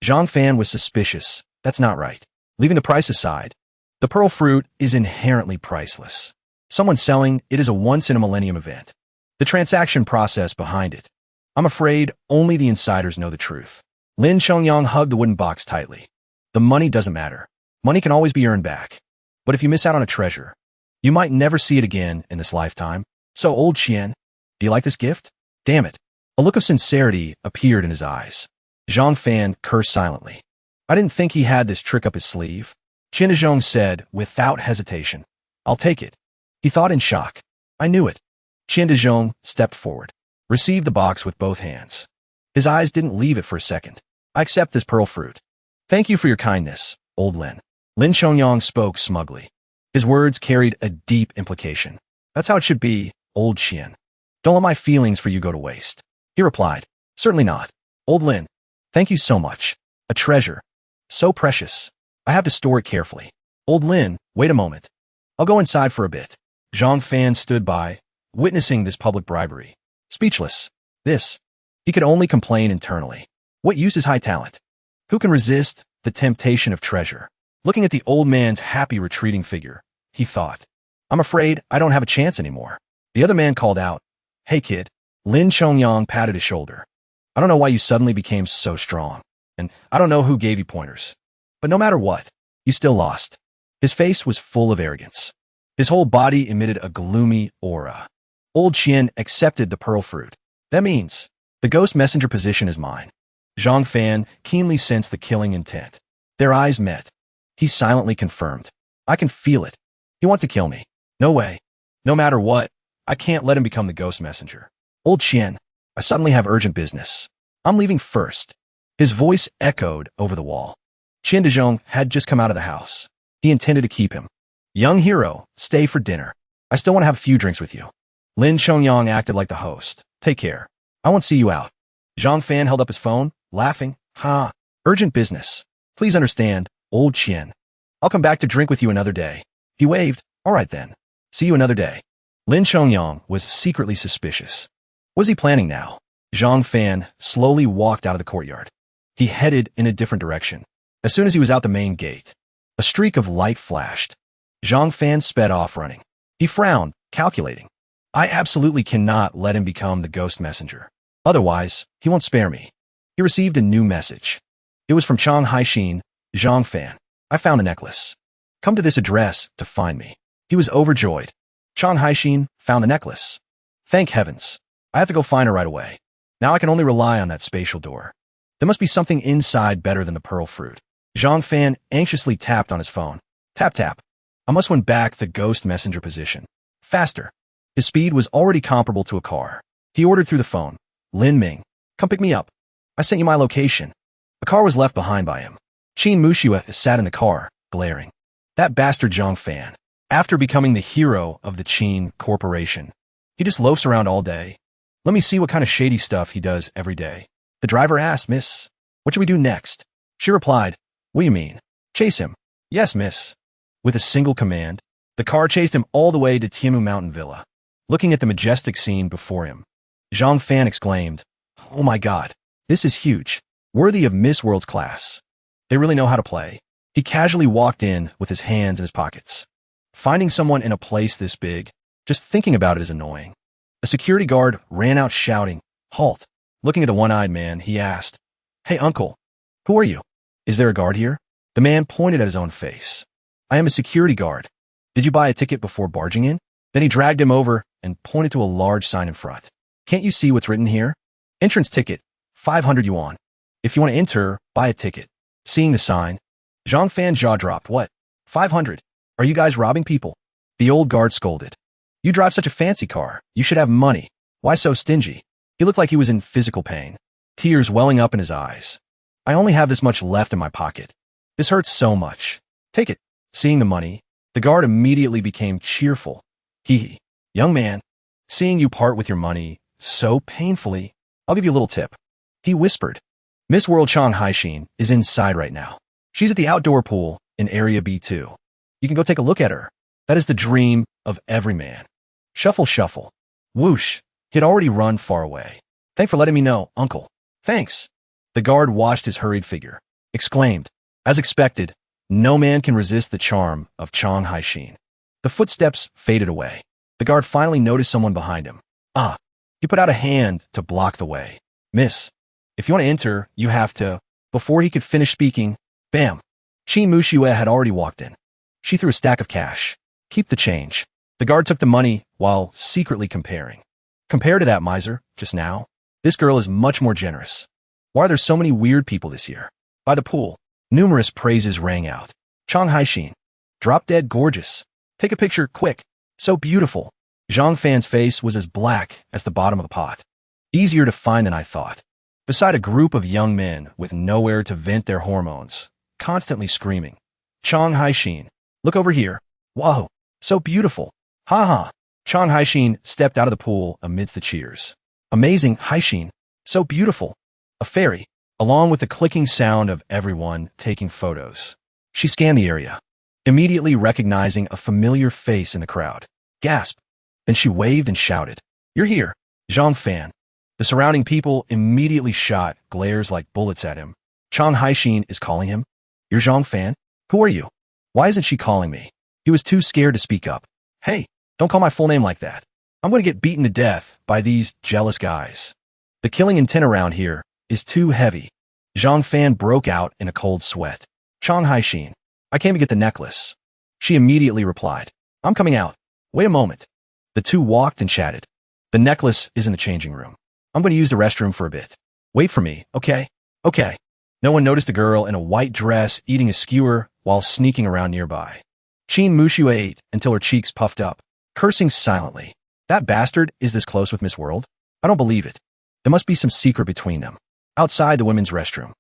Zhang Fan was suspicious. That's not right. Leaving the price aside, the pearl fruit is inherently priceless. Someone selling it is a once-in-a-millennium event. The transaction process behind it. I'm afraid only the insiders know the truth. Lin Chongyang hugged the wooden box tightly. The money doesn't matter. Money can always be earned back. But if you miss out on a treasure, you might never see it again in this lifetime. So, old Qian, do you like this gift? Damn it. A look of sincerity appeared in his eyes. Zhang Fan cursed silently. I didn't think he had this trick up his sleeve. Qian Dezhong said, without hesitation, I'll take it. He thought in shock. I knew it. Qian Dezhong stepped forward, received the box with both hands. His eyes didn't leave it for a second. I accept this pearl fruit. Thank you for your kindness, old Lin. Lin Chongyang spoke smugly. His words carried a deep implication. That's how it should be, old Qian. Don't let my feelings for you go to waste. He replied, certainly not. Old Lin, thank you so much. A treasure. So precious. I have to store it carefully. Old Lin, wait a moment. I'll go inside for a bit. Zhang Fan stood by, witnessing this public bribery. Speechless. He could only complain internally. What use is high talent? Who can resist the temptation of treasure? Looking at the old man's happy retreating figure, he thought, I'm afraid I don't have a chance anymore. The other man called out, Hey kid. Lin Chongyang patted his shoulder. I don't know why you suddenly became so strong, and I don't know who gave you pointers. But no matter what, you still lost. His face was full of arrogance. His whole body emitted a gloomy aura. Old Qian accepted the pearl fruit. That means the ghost messenger position is mine. Zhang Fan keenly sensed the killing intent. Their eyes met. He silently confirmed. I can feel it. He wants to kill me. No way. No matter what, I can't let him become the ghost messenger. Old Qian, I suddenly have urgent business. I'm leaving first. His voice echoed over the wall. Qian Dezhong had just come out of the house. He intended to keep him. Young hero, stay for dinner. I still want to have a few drinks with you. Lin Chongyang acted like the host. Take care. I won't see you out. Zhang Fan held up his phone, laughing. Ha, urgent business. Please understand, old Qian. I'll come back to drink with you another day. He waved. All right then. See you another day. Lin Chongyang was secretly suspicious. What was he planning now? Zhang Fan slowly walked out of the courtyard. He headed in a different direction. As soon as he was out the main gate, a streak of light flashed. Zhang Fan sped off running. He frowned, calculating. I absolutely cannot let him become the ghost messenger. Otherwise, he won't spare me. He received a new message. It was from Chang Haixin, Zhang Fan. I found a necklace. Come to this address to find me. He was overjoyed. Chang Haixin found a necklace. Thank heavens. I have to go find her right away. Now I can only rely on that spatial door. There must be something inside better than the pearl fruit. Zhang Fan anxiously tapped on his phone. Tap tap. I must win back the ghost messenger position. Faster. His speed was already comparable to a car. He ordered through the phone. Lin Ming, come pick me up. I sent you my location. A car was left behind by him. Qin Muxua sat in the car, glaring. That bastard Zhang Fan. After becoming the hero of the Qin Corporation, he just loafs around all day. Let me see what kind of shady stuff he does every day. The driver asked, Miss, what should we do next? She replied, what do you mean? Chase him. Yes, miss. With a single command, the car chased him all the way to Tiamu Mountain Villa. Looking at the majestic scene before him, Zhang Fan exclaimed, oh my god, this is huge. Worthy of Miss World's class. They really know how to play. He casually walked in with his hands in his pockets. Finding someone in a place this big, just thinking about it is annoying. A security guard ran out shouting, halt. Looking at the one-eyed man, he asked, Hey, uncle. Who are you? Is there a guard here? The man pointed at his own face. I am a security guard. Did you buy a ticket before barging in? Then he dragged him over and pointed to a large sign in front. Can't you see what's written here? Entrance ticket, 500 yuan. If you want to enter, buy a ticket. Seeing the sign, Zhang Fan's jaw dropped. What? 500? Are you guys robbing people? The old guard scolded. You drive such a fancy car. You should have money. Why so stingy? He looked like he was in physical pain, tears welling up in his eyes. I only have this much left in my pocket. This hurts so much. Take it. Seeing the money, the guard immediately became cheerful. Hee. Young man, seeing you part with your money so painfully, I'll give you a little tip. He whispered. Miss World Chang Haixin is inside right now. She's at the outdoor pool in Area B2. You can go take a look at her. That is the dream of every man. Shuffle, shuffle. Whoosh. He had already run far away. Thanks for letting me know, uncle. Thanks. The guard watched his hurried figure, exclaimed. As expected, no man can resist the charm of Chang Haixin. The footsteps faded away. The guard finally noticed someone behind him. Ah. He put out a hand to block the way. Miss, if you want to enter, you have to. Before he could finish speaking, bam. Qin Muxue had already walked in. She threw a stack of cash. Keep the change. The guard took the money while secretly comparing. Compared to that miser, just now, this girl is much more generous. Why are there so many weird people this year? By the pool, numerous praises rang out. Chang Haixin, drop dead gorgeous. Take a picture, quick. So beautiful. Zhang Fan's face was as black as the bottom of a pot. Easier to find than I thought. Beside a group of young men with nowhere to vent their hormones, constantly screaming. Chang Haixin, look over here. Wow, so beautiful. Ha ha. Chang Haixin stepped out of the pool amidst the cheers. Amazing, Haixin, so beautiful. A fairy, along with the clicking sound of everyone taking photos. She scanned the area, immediately recognizing a familiar face in the crowd. Gasp. Then she waved and shouted, You're here, Zhang Fan. The surrounding people immediately shot glares like bullets at him. Chang Haixin is calling him? You're Zhang Fan? Who are you? Why isn't she calling me? He was too scared to speak up. Hey, don't call my full name like that. I'm going to get beaten to death by these jealous guys. The killing intent around here is too heavy. Zhang Fan broke out in a cold sweat. Chang Haixin, I came to get the necklace. She immediately replied, I'm coming out. Wait a moment. The two walked and chatted. The necklace is in the changing room. I'm going to use the restroom for a bit. Wait for me, okay? Okay. No one noticed a girl in a white dress eating a skewer while sneaking around nearby. Qin Muxue ate until her cheeks puffed up, cursing silently. That bastard is this close with Miss World? I don't believe it. There must be some secret between them. Outside the women's restroom,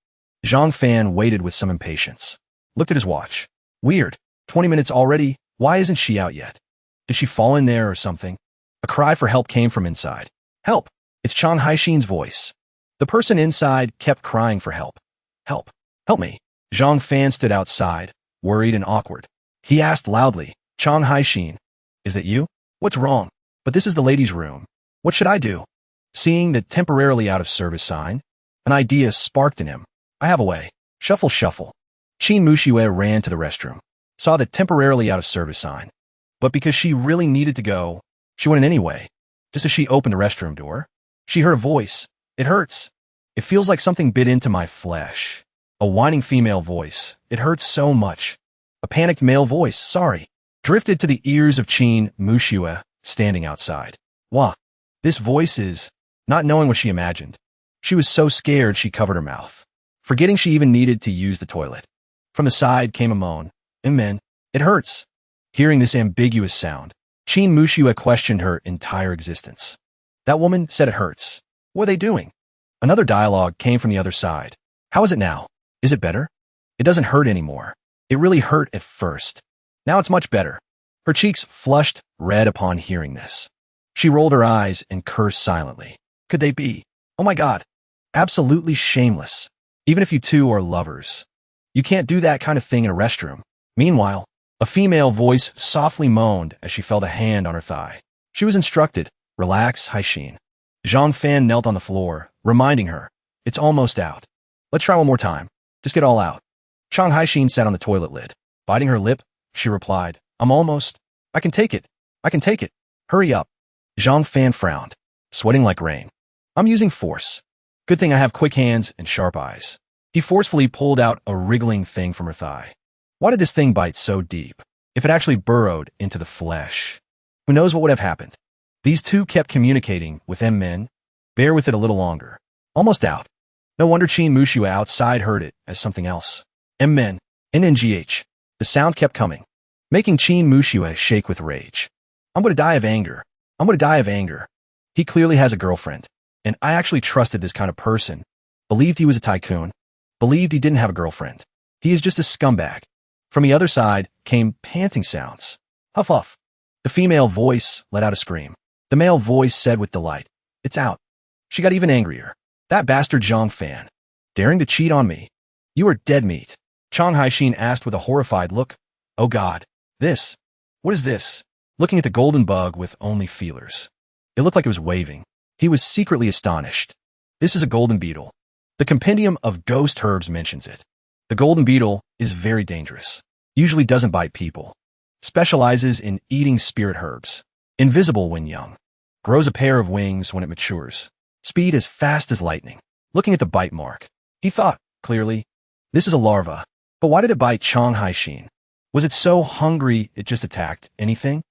Zhang Fan waited with some impatience. Looked at his watch. Weird. 20 minutes already? Why isn't she out yet? Did she fall in there or something? A cry for help came from inside. Help! It's Chang Haixin's voice. The person inside kept crying for help. Help! Help me! Zhang Fan stood outside, worried and awkward. He asked loudly, Chang Haixin, is that you? What's wrong? But this is the ladies' room. What should I do? Seeing the temporarily out of service sign, an idea sparked in him. I have a way. Shuffle, shuffle. Qin Muxue ran to the restroom, saw the temporarily out of service sign. But because she really needed to go, she went in anyway. Just as she opened the restroom door, she heard a voice. It hurts. It feels like something bit into my flesh. A whining female voice. It hurts so much. A panicked male voice, sorry, drifted to the ears of Qin Muxue, standing outside. Wah. This voice is, not knowing what she imagined. She was so scared she covered her mouth, forgetting she even needed to use the toilet. From the side came a moan. Amen. It hurts. Hearing this ambiguous sound, Qin Muxue questioned her entire existence. That woman said it hurts. What are they doing? Another dialogue came from the other side. How is it now? Is it better? It doesn't hurt anymore. It really hurt at first. Now it's much better. Her cheeks flushed red upon hearing this. She rolled her eyes and cursed silently. Could they be? Oh my God. Absolutely shameless. Even if you two are lovers. You can't do that kind of thing in a restroom. Meanwhile, a female voice softly moaned as she felt a hand on her thigh. She was instructed, relax, Haixin. Zhang Fan knelt on the floor, reminding her, it's almost out. Let's try one more time. Just get all out. Chang Haixin sat on the toilet lid. Biting her lip, she replied, I'm almost. I can take it. I can take it. Hurry up. Zhang Fan frowned, sweating like rain. I'm using force. Good thing I have quick hands and sharp eyes. He forcefully pulled out a wriggling thing from her thigh. Why did this thing bite so deep? If it actually burrowed into the flesh, who knows what would have happened? These two kept communicating with them men. Bear with it a little longer. Almost out. No wonder Chin Mushua outside heard it as something else. Men. NNGH. The sound kept coming, making Chin Mushua shake with rage. I'm going to die of anger. I'm going to die of anger. He clearly has a girlfriend, and I actually trusted this kind of person. Believed he was a tycoon. Believed he didn't have a girlfriend. He is just a scumbag. From the other side came panting sounds. Huff huff. The female voice let out a scream. The male voice said with delight, "It's out." She got even angrier. That bastard Zhang Fan. Daring to cheat on me. You are dead meat. Chang Haixin asked with a horrified look. Oh God. This. What is this? Looking at the golden bug with only feelers. It looked like it was waving. He was secretly astonished. This is a golden beetle. The compendium of ghost herbs mentions it. The golden beetle is very dangerous. Usually doesn't bite people. Specializes in eating spirit herbs. Invisible when young. Grows a pair of wings when it matures. Speed as fast as lightning. Looking at the bite mark, he thought, clearly, this is a larva. But why did it bite Chang Haixin? Was it so hungry it just attacked anything?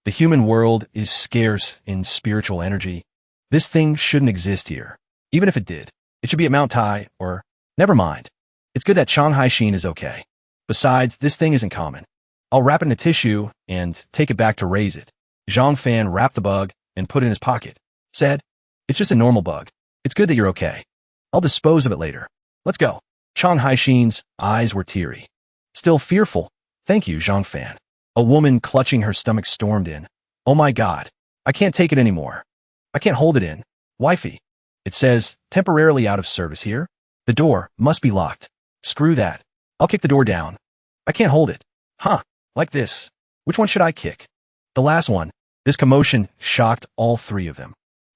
The human world is scarce in spiritual energy. This thing shouldn't exist here. Even if it did, it should be at Mount Tai or... Never mind. It's good that Chang Haixin is okay. Besides, this thing isn't common. I'll wrap it in a tissue and take it back to raise it. Zhang Fan wrapped the bug and put it in his pocket. Said, it's just a normal bug. It's good that you're okay. I'll dispose of it later. Let's go. Chang Haixin's eyes were teary. Still fearful. Thank you, Zhang Fan. A woman clutching her stomach stormed in. Oh my God. I can't take it anymore. I can't hold it in. Wifey. It says, temporarily out of service here. The door must be locked. Screw that. I'll kick the door down. I can't hold it. Huh. Like this. Which one should I kick? The last one. This commotion shocked all three of them.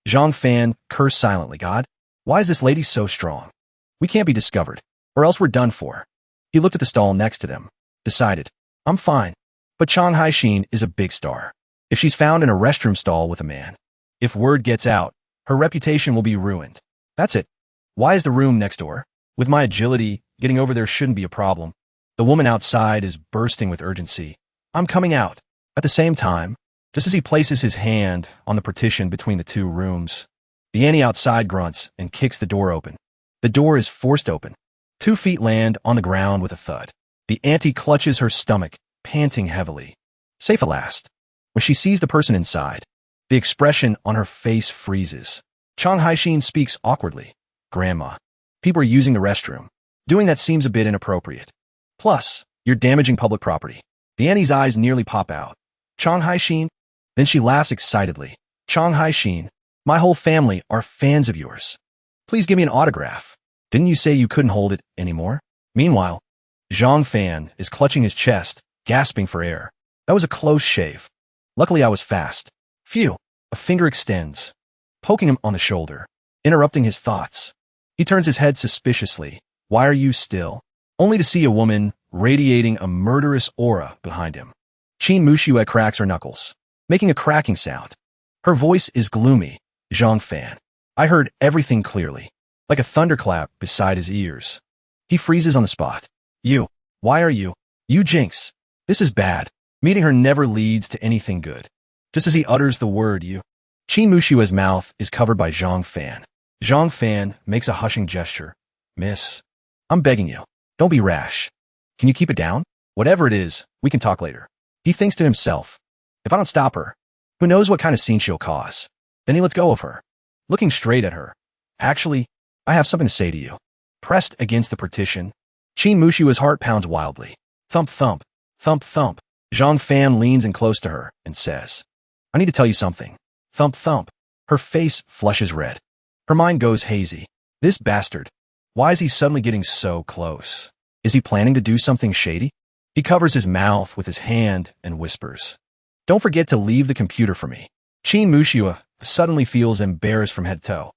Zhang Fan cursed silently. God, why is this lady so strong? We can't be discovered, or else we're done for. He looked at the stall next to them. Decided, I'm fine. But Chang Haixin is a big star. If she's found in a restroom stall with a man, if word gets out, her reputation will be ruined. That's it. Why is the room next door? With my agility, getting over there shouldn't be a problem. The woman outside is bursting with urgency. I'm coming out. At the same time, just as he places his hand on the partition between the two rooms, the Annie outside grunts and kicks the door open. The door is forced open. 2 feet land on the ground with a thud. The auntie clutches her stomach, panting heavily. Safe at last. When she sees the person inside, the expression on her face freezes. Chang Haixin speaks awkwardly. Grandma, people are using the restroom. Doing that seems a bit inappropriate. Plus, you're damaging public property. The Annie's eyes nearly pop out. Chang Haixin? Then she laughs excitedly. Chang Haixin, my whole family are fans of yours. Please give me an autograph. Didn't you say you couldn't hold it anymore? Meanwhile, Zhang Fan is clutching his chest, gasping for air. That was a close shave. Luckily I was fast. Phew. A finger extends, poking him on the shoulder, interrupting his thoughts. He turns his head suspiciously. Why are you still? Only to see a woman radiating a murderous aura behind him. Chin Mushua cracks her knuckles, making a cracking sound. Her voice is gloomy. Zhang Fan. I heard everything clearly, like a thunderclap beside his ears. He freezes on the spot. You. Why are you? You jinx. This is bad. Meeting her never leads to anything good. Just as he utters the word you, Chin Mushua's mouth is covered by Zhang Fan. Zhang Fan makes a hushing gesture. Miss, I'm begging you. Don't be rash. Can you keep it down? Whatever it is, we can talk later. He thinks to himself, if I don't stop her, who knows what kind of scene she'll cause. Then he lets go of her, looking straight at her. Actually, I have something to say to you. Pressed against the partition, Chin Mushua's heart pounds wildly. Thump, thump, thump, thump. Zhang Fan leans in close to her and says, I need to tell you something. Thump, thump. Her face flushes red. Her mind goes hazy. This bastard. Why is he suddenly getting so close? Is he planning to do something shady? He covers his mouth with his hand and whispers, don't forget to leave the computer for me. Chin Mushua suddenly feels embarrassed from head to toe.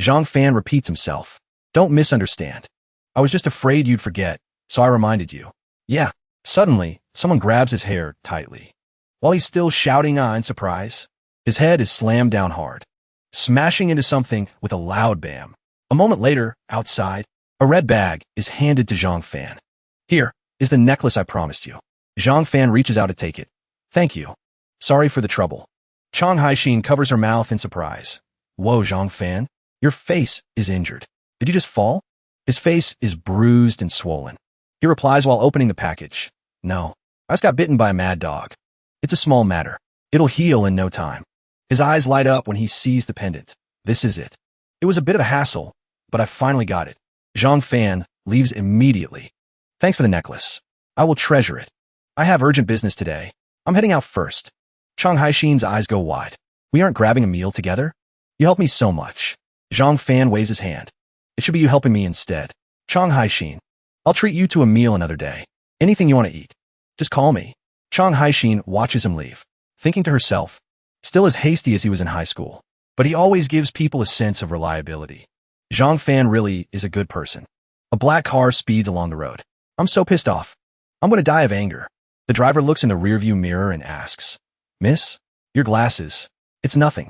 Zhang Fan repeats himself. Don't misunderstand. I was just afraid you'd forget, so I reminded you. Yeah. Suddenly, someone grabs his hair tightly. While he's still shouting in surprise, his head is slammed down hard, smashing into something with a loud bam. A moment later, outside, a red bag is handed to Zhang Fan. Here is the necklace I promised you. Zhang Fan reaches out to take it. Thank you. Sorry for the trouble. Chang Haixin covers her mouth in surprise. Whoa, Zhang Fan, your face is injured. Did you just fall? His face is bruised and swollen. He replies while opening the package. No, I just got bitten by a mad dog. It's a small matter. It'll heal in no time. His eyes light up when he sees the pendant. This is it. It was a bit of a hassle, but I finally got it. Zhang Fan leaves immediately. Thanks for the necklace. I will treasure it. I have urgent business today. I'm heading out first. Chang Haixin's eyes go wide. We aren't grabbing a meal together? You helped me so much. Zhang Fan waves his hand. It should be you helping me instead. Chang Haixin, I'll treat you to a meal another day. Anything you want to eat. Just call me. Chang Haixin watches him leave, thinking to herself, still as hasty as he was in high school, but he always gives people a sense of reliability. Zhang Fan really is a good person. A black car speeds along the road. I'm so pissed off. I'm going to die of anger. The driver looks in the rearview mirror and asks, Miss, your glasses. It's nothing.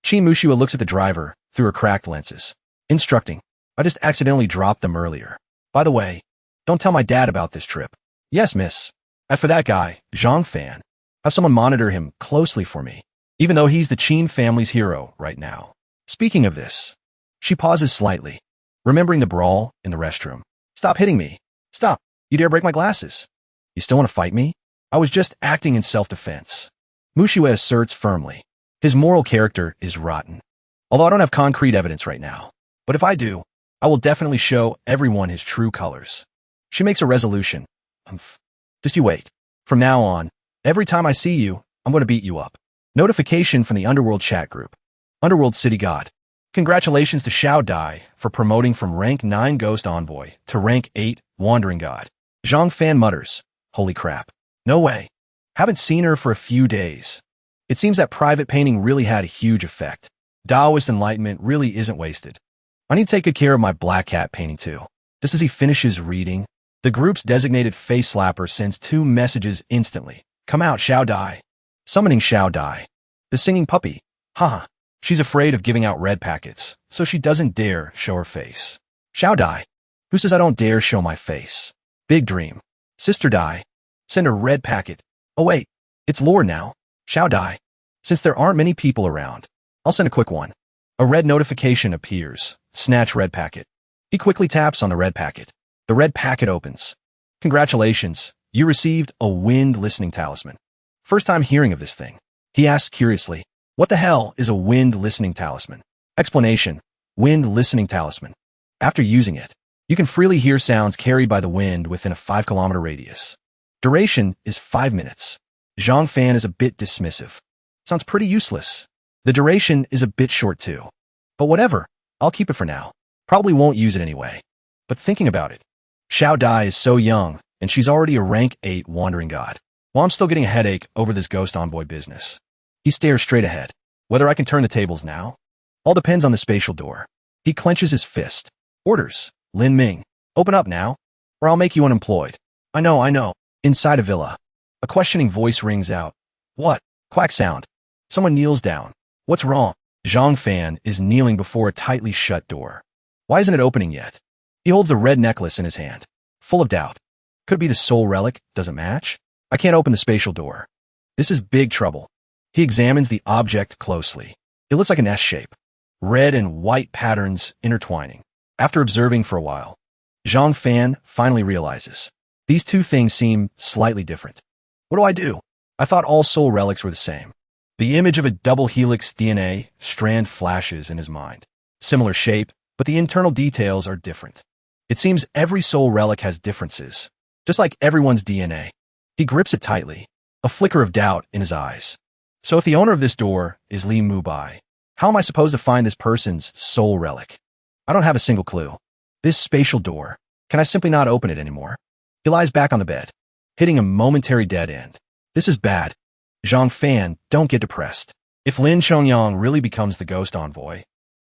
Chi Mushua looks at the driver through her cracked lenses, instructing, I just accidentally dropped them earlier. By the way, don't tell my dad about this trip. Yes, miss. As for that guy, Zhang Fan, have someone monitor him closely for me, even though he's the Qin family's hero right now. Speaking of this, she pauses slightly, remembering the brawl in the restroom. Stop hitting me. Stop. You dare break my glasses. You still want to fight me? I was just acting in self-defense. Mushua asserts firmly. His moral character is rotten. Although I don't have concrete evidence right now. But if I do, I will definitely show everyone his true colors. She makes a resolution. Just you wait. From now on, every time I see you, I'm going to beat you up. Notification from the Underworld chat group. Underworld City God. Congratulations to Xiao Dai for promoting from rank 9 Ghost Envoy to rank 8 Wandering God. Zhang Fan mutters, holy crap. No way. Haven't seen her for a few days. It seems that private painting really had a huge effect. Taoist enlightenment really isn't wasted. I need to take good care of my black cat painting too. Just as he finishes reading, the group's designated face slapper sends 2 messages instantly. Come out, Xiao Dai. Summoning Xiao Dai. The singing puppy. Haha. She's afraid of giving out red packets, so she doesn't dare show her face. Xiao Dai. Who says I don't dare show my face? Big dream. Sister Dai. Send a red packet. Oh wait, it's lore now. Xiao Dai. Since there aren't many people around, I'll send a quick one. A red notification appears. Snatch red packet. He quickly taps on the red packet. The red packet opens. Congratulations, you received a wind listening talisman. First time hearing of this thing. He asks curiously, what the hell is a wind listening talisman? Explanation, wind listening talisman. After using it, you can freely hear sounds carried by the wind within a 5-kilometer radius. Duration is 5 minutes. Zhang Fan is a bit dismissive. Sounds pretty useless. The duration is a bit short too. But whatever, I'll keep it for now. Probably won't use it anyway. But thinking about it, Xiao Dai is so young, and she's already a rank 8 Wandering God. While I'm still getting a headache over this Ghost Envoy business. He stares straight ahead. Whether I can turn the tables now? All depends on the spatial door. He clenches his fist. Orders. Lin Ming. Open up now, or I'll make you unemployed. I know. Inside a villa. A questioning voice rings out. What? Quack sound. Someone kneels down. What's wrong? Zhang Fan is kneeling before a tightly shut door. Why isn't it opening yet? He holds a red necklace in his hand. Full of doubt. Could it be the soul relic? Does it match? I can't open the spatial door. This is big trouble. He examines the object closely. It looks like an S shape. Red and white patterns intertwining. After observing for a while, Zhang Fan finally realizes. These 2 things seem slightly different. What do? I thought all soul relics were the same. The image of a double helix DNA strand flashes in his mind. Similar shape, but the internal details are different. It seems every soul relic has differences, just like everyone's DNA. He grips it tightly, a flicker of doubt in his eyes. So if the owner of this door is Li Mubai, how am I supposed to find this person's soul relic? I don't have a single clue. This spatial door, can I simply not open it anymore? He lies back on the bed, hitting a momentary dead end. This is bad. Zhang Fan, don't get depressed. If Lin Chongyang really becomes the Ghost Envoy,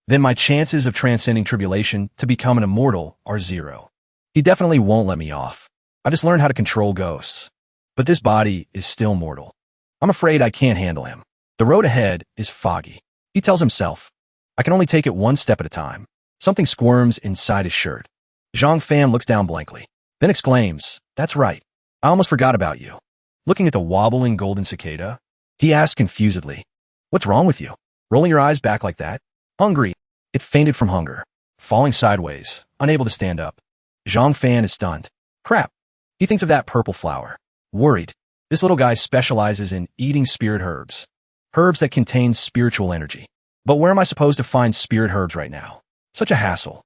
then my chances of transcending tribulation to become an immortal are 0. He definitely won't let me off. I just learned how to control ghosts. But this body is still mortal. I'm afraid I can't handle him. The road ahead is foggy. He tells himself, I can only take it one step at a time. Something squirms inside his shirt. Zhang Fan looks down blankly, then exclaims, "That's right. I almost forgot about you." Looking at the wobbling golden cicada, he asks confusedly, "What's wrong with you? Rolling your eyes back like that?" "Hungry." It fainted from hunger, falling sideways, unable to stand up. Zhang Fan is stunned. Crap. He thinks of that purple flower. Worried. This little guy specializes in eating spirit herbs. Herbs that contain spiritual energy. But where am I supposed to find spirit herbs right now? Such a hassle.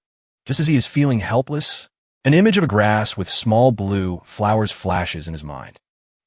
Just as he is feeling helpless, an image of a grass with small blue flowers flashes in his mind.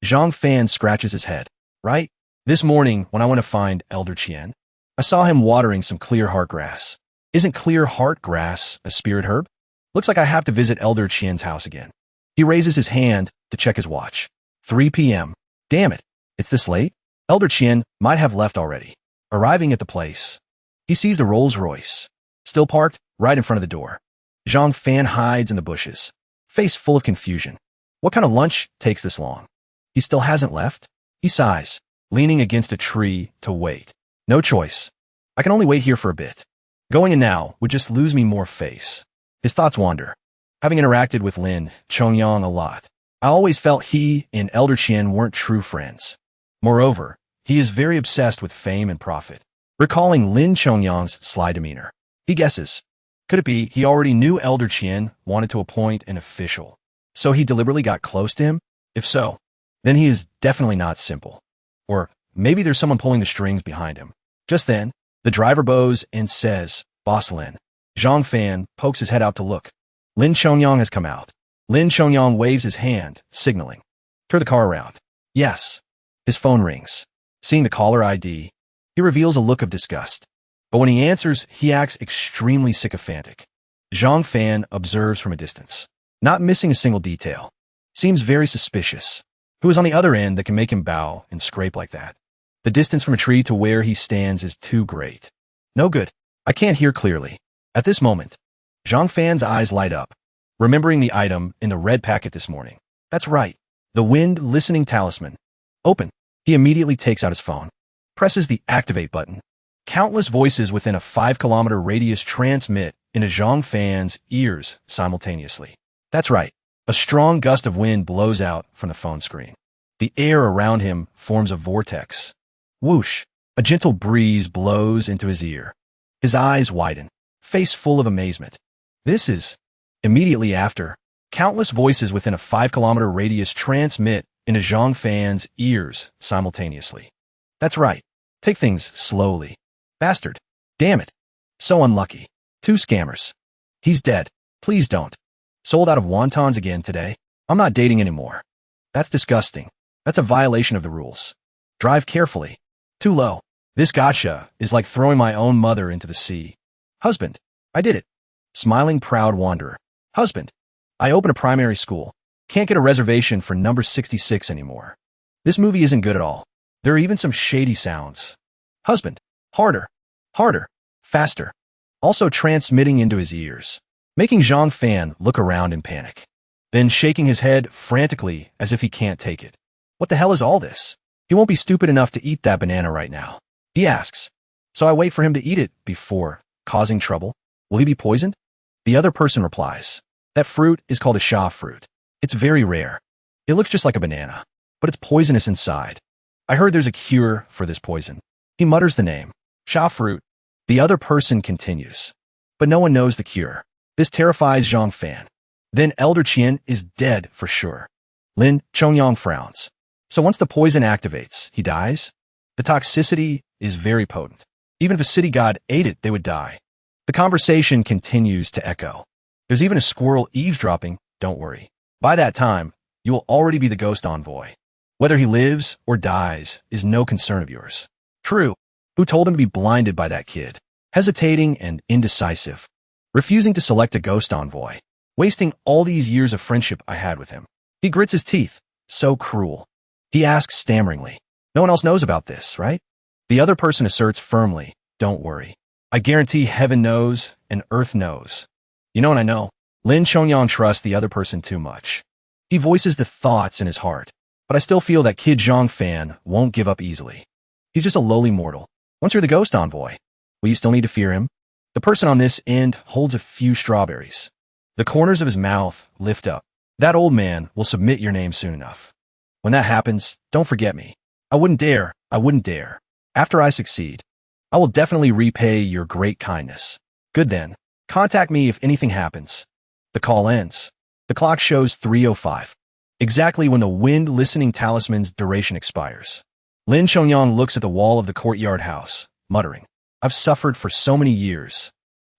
Zhang Fan scratches his head. Right? This morning, when I went to find Elder Qian, I saw him watering some clear heart grass. Isn't clear heart grass a spirit herb? Looks like I have to visit Elder Qian's house again. He raises his hand to check his watch. 3 p.m. Damn it. It's this late? Elder Qian might have left already. Arriving at the place, he sees the Rolls Royce, still parked right in front of the door. Zhang Fan hides in the bushes, face full of confusion. What kind of lunch takes this long? He still hasn't left? He sighs, leaning against a tree to wait. No choice. I can only wait here for a bit. Going in now would just lose me more face. His thoughts wander. Having interacted with Lin Chongyang a lot, I always felt he and Elder Qian weren't true friends. Moreover, he is very obsessed with fame and profit. Recalling Lin Chongyang's sly demeanor, he guesses. Could it be he already knew Elder Qian wanted to appoint an official, so he deliberately got close to him? If so, then he is definitely not simple. Or maybe there's someone pulling the strings behind him. Just then, the driver bows and says, "Boss Lin." Zhang Fan pokes his head out to look. Lin Chongyang has come out. Lin Chongyang waves his hand, signaling. Turn the car around. Yes. His phone rings. Seeing the caller ID, he reveals a look of disgust. But when he answers, he acts extremely sycophantic. Zhang Fan observes from a distance, not missing a single detail. Seems very suspicious. Who is on the other end that can make him bow and scrape like that? The distance from a tree to where he stands is too great. No good. I can't hear clearly. At this moment, Zhang Fan's eyes light up, remembering the item in the red packet this morning. That's right. The wind listening talisman. Open. He immediately takes out his phone, presses the activate button. Countless voices within a 5-kilometer radius transmit into Zhang Fan's ears simultaneously. That's right. A strong gust of wind blows out from the phone screen. The air around him forms a vortex. Whoosh! A gentle breeze blows into his ear. His eyes widen, face full of amazement. This is... Immediately after, countless voices within a 5-kilometer radius transmit into Zhang Fan's ears simultaneously. That's right. Take things slowly. Bastard. Damn it. So unlucky. 2 scammers. He's dead. Please don't. Sold out of wontons again today. I'm not dating anymore. That's disgusting. That's a violation of the rules. Drive carefully. Too low. This gotcha is like throwing my own mother into the sea. Husband. I did it. Smiling proud wanderer. Husband. I opened a primary school. Can't get a reservation for number 66 anymore. This movie isn't good at all. There are even some shady sounds. Husband. Harder. Harder. Faster. Also transmitting into his ears, making Zhang Fan look around in panic, then shaking his head frantically as if he can't take it. What the hell is all this? He won't be stupid enough to eat that banana right now. He asks. So I wait for him to eat it before causing trouble. Will he be poisoned? The other person replies. That fruit is called a sha fruit. It's very rare. It looks just like a banana, but it's poisonous inside. I heard there's a cure for this poison. He mutters the name. Sha fruit. The other person continues. But no one knows the cure. This terrifies Zhang Fan. Then Elder Qian is dead for sure. Lin Chongyang frowns. So once the poison activates, he dies? The toxicity is very potent. Even if a city god ate it, they would die. The conversation continues to echo. There's even a squirrel eavesdropping. Don't worry. By that time, you will already be the ghost envoy. Whether he lives or dies is no concern of yours. True. Who told him to be blinded by that kid? Hesitating and indecisive. Refusing to select a ghost envoy. Wasting all these years of friendship I had with him. He grits his teeth. So cruel. He asks stammeringly. No one else knows about this, right? The other person asserts firmly. Don't worry. I guarantee heaven knows and earth knows. You know what I know? Lin Chongyang trusts the other person too much. He voices the thoughts in his heart. But I still feel that Kid Zhang Fan won't give up easily. He's just a lowly mortal. Once you're the ghost envoy, will you still need to fear him? The person on this end holds a few strawberries. The corners of his mouth lift up. That old man will submit your name soon enough. When that happens, don't forget me. I wouldn't dare. After I succeed, I will definitely repay your great kindness. Good then. Contact me if anything happens. The call ends. The clock shows 3:05. Exactly when the wind-listening talisman's duration expires. Lin Chongyang looks at the wall of the courtyard house, muttering, I've suffered for so many years.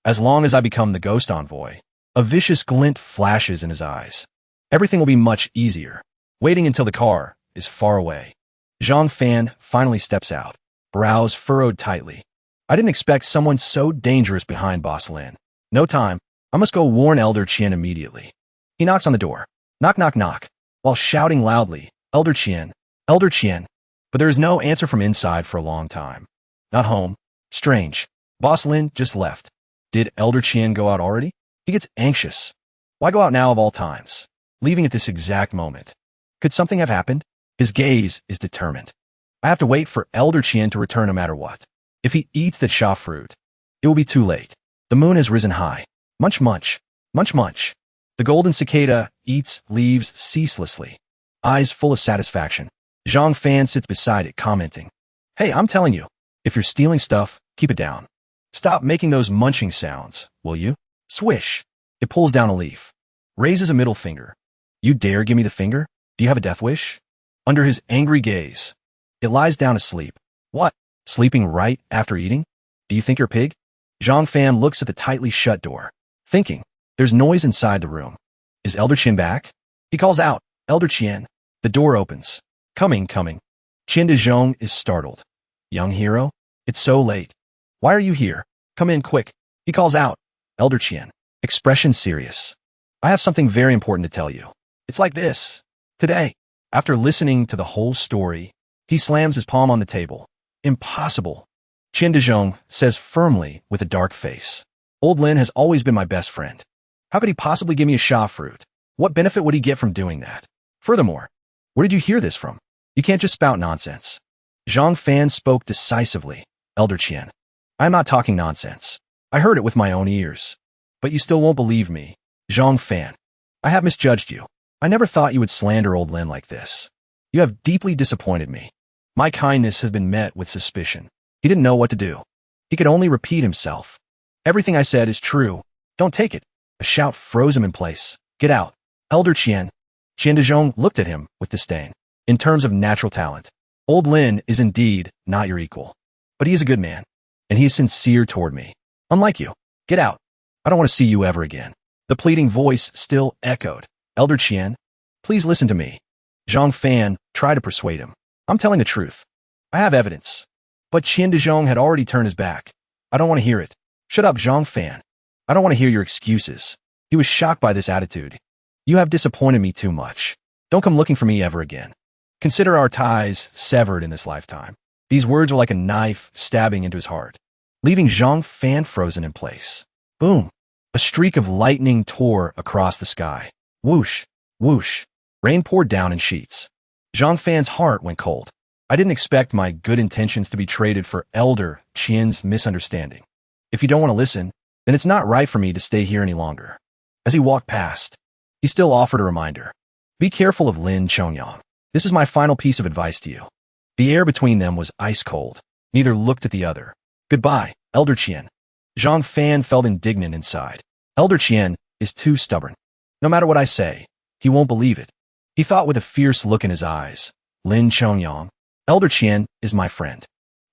As long as I become the ghost envoy, a vicious glint flashes in his eyes. Everything will be much easier. Waiting until the car is far away. Zhang Fan finally steps out, brows furrowed tightly. I didn't expect someone so dangerous behind Boss Lin. No time. I must go warn Elder Qian immediately. He knocks on the door. Knock, knock, knock. While shouting loudly, Elder Qian, Elder Qian. But there is no answer from inside for a long time. Not home. Strange. Boss Lin just left. Did Elder Qian go out already? He gets anxious. Why go out now of all times? Leaving at this exact moment. Could something have happened? His gaze is determined. I have to wait for Elder Qian to return no matter what. If he eats the sha fruit, it will be too late. The moon has risen high. Munch, munch. Munch, munch. The golden cicada eats leaves ceaselessly, eyes full of satisfaction. Zhang Fan sits beside it, commenting, Hey, I'm telling you, if you're stealing stuff, keep it down. Stop making those munching sounds, will you? Swish. It pulls down a leaf. Raises a middle finger. You dare give me the finger? Do you have a death wish? Under his angry gaze, it lies down asleep. What? Sleeping right after eating? Do you think you're a pig? Zhang Fan looks at the tightly shut door, thinking, there's noise inside the room. Is Elder Qian back? He calls out, Elder Qian. The door opens. Coming. Qian Dezhong is startled. Young hero? It's so late. Why are you here? Come in quick. He calls out, Elder Qian. Expression serious. I have something very important to tell you. It's like this. Today, after listening to the whole story, he slams his palm on the table. Impossible. Qian Dezhong says firmly with a dark face. Old Lin has always been my best friend. How could he possibly give me a sha fruit? What benefit would he get from doing that? Furthermore, where did you hear this from? You can't just spout nonsense. Zhang Fan spoke decisively. Elder Qian, I'm not talking nonsense. I heard it with my own ears. But you still won't believe me. Zhang Fan, I have misjudged you. I never thought you would slander old Lin like this. You have deeply disappointed me. My kindness has been met with suspicion. He didn't know what to do. He could only repeat himself. Everything I said is true. Don't take it. A shout froze him in place. Get out. Elder Qian. Qian Dezhong looked at him with disdain. In terms of natural talent, old Lin is indeed not your equal. But he is a good man, and he is sincere toward me. Unlike you. Get out. I don't want to see you ever again. The pleading voice still echoed. Elder Qian, please listen to me. Zhang Fan tried to persuade him. I'm telling the truth. I have evidence. But Qian Dezhong had already turned his back. I don't want to hear it. Shut up, Zhang Fan. I don't want to hear your excuses. He was shocked by this attitude. You have disappointed me too much. Don't come looking for me ever again. Consider our ties severed in this lifetime. These words were like a knife stabbing into his heart, leaving Zhang Fan frozen in place. Boom. A streak of lightning tore across the sky. Whoosh, whoosh. Rain poured down in sheets. Zhang Fan's heart went cold. I didn't expect my good intentions to be traded for Elder Qian's misunderstanding. If you don't want to listen, then it's not right for me to stay here any longer. As he walked past, he still offered a reminder. Be careful of Lin Chongyang. This is my final piece of advice to you. The air between them was ice cold. Neither looked at the other. Goodbye, Elder Qian. Zhang Fan felt indignant inside. Elder Qian is too stubborn. No matter what I say, he won't believe it. He thought with a fierce look in his eyes. Lin Chongyang, Elder Qian is my friend.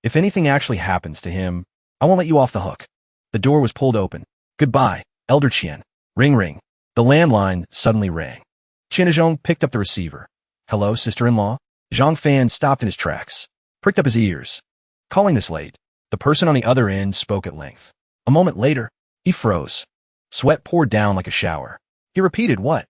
If anything actually happens to him, I won't let you off the hook. The door was pulled open. Goodbye, Elder Qian. Ring, ring. The landline suddenly rang. Qian Dezhong picked up the receiver. Hello, sister-in-law? Zhang Fan stopped in his tracks, pricked up his ears. Calling this late, the person on the other end spoke at length. A moment later, he froze. Sweat poured down like a shower. He repeated, what?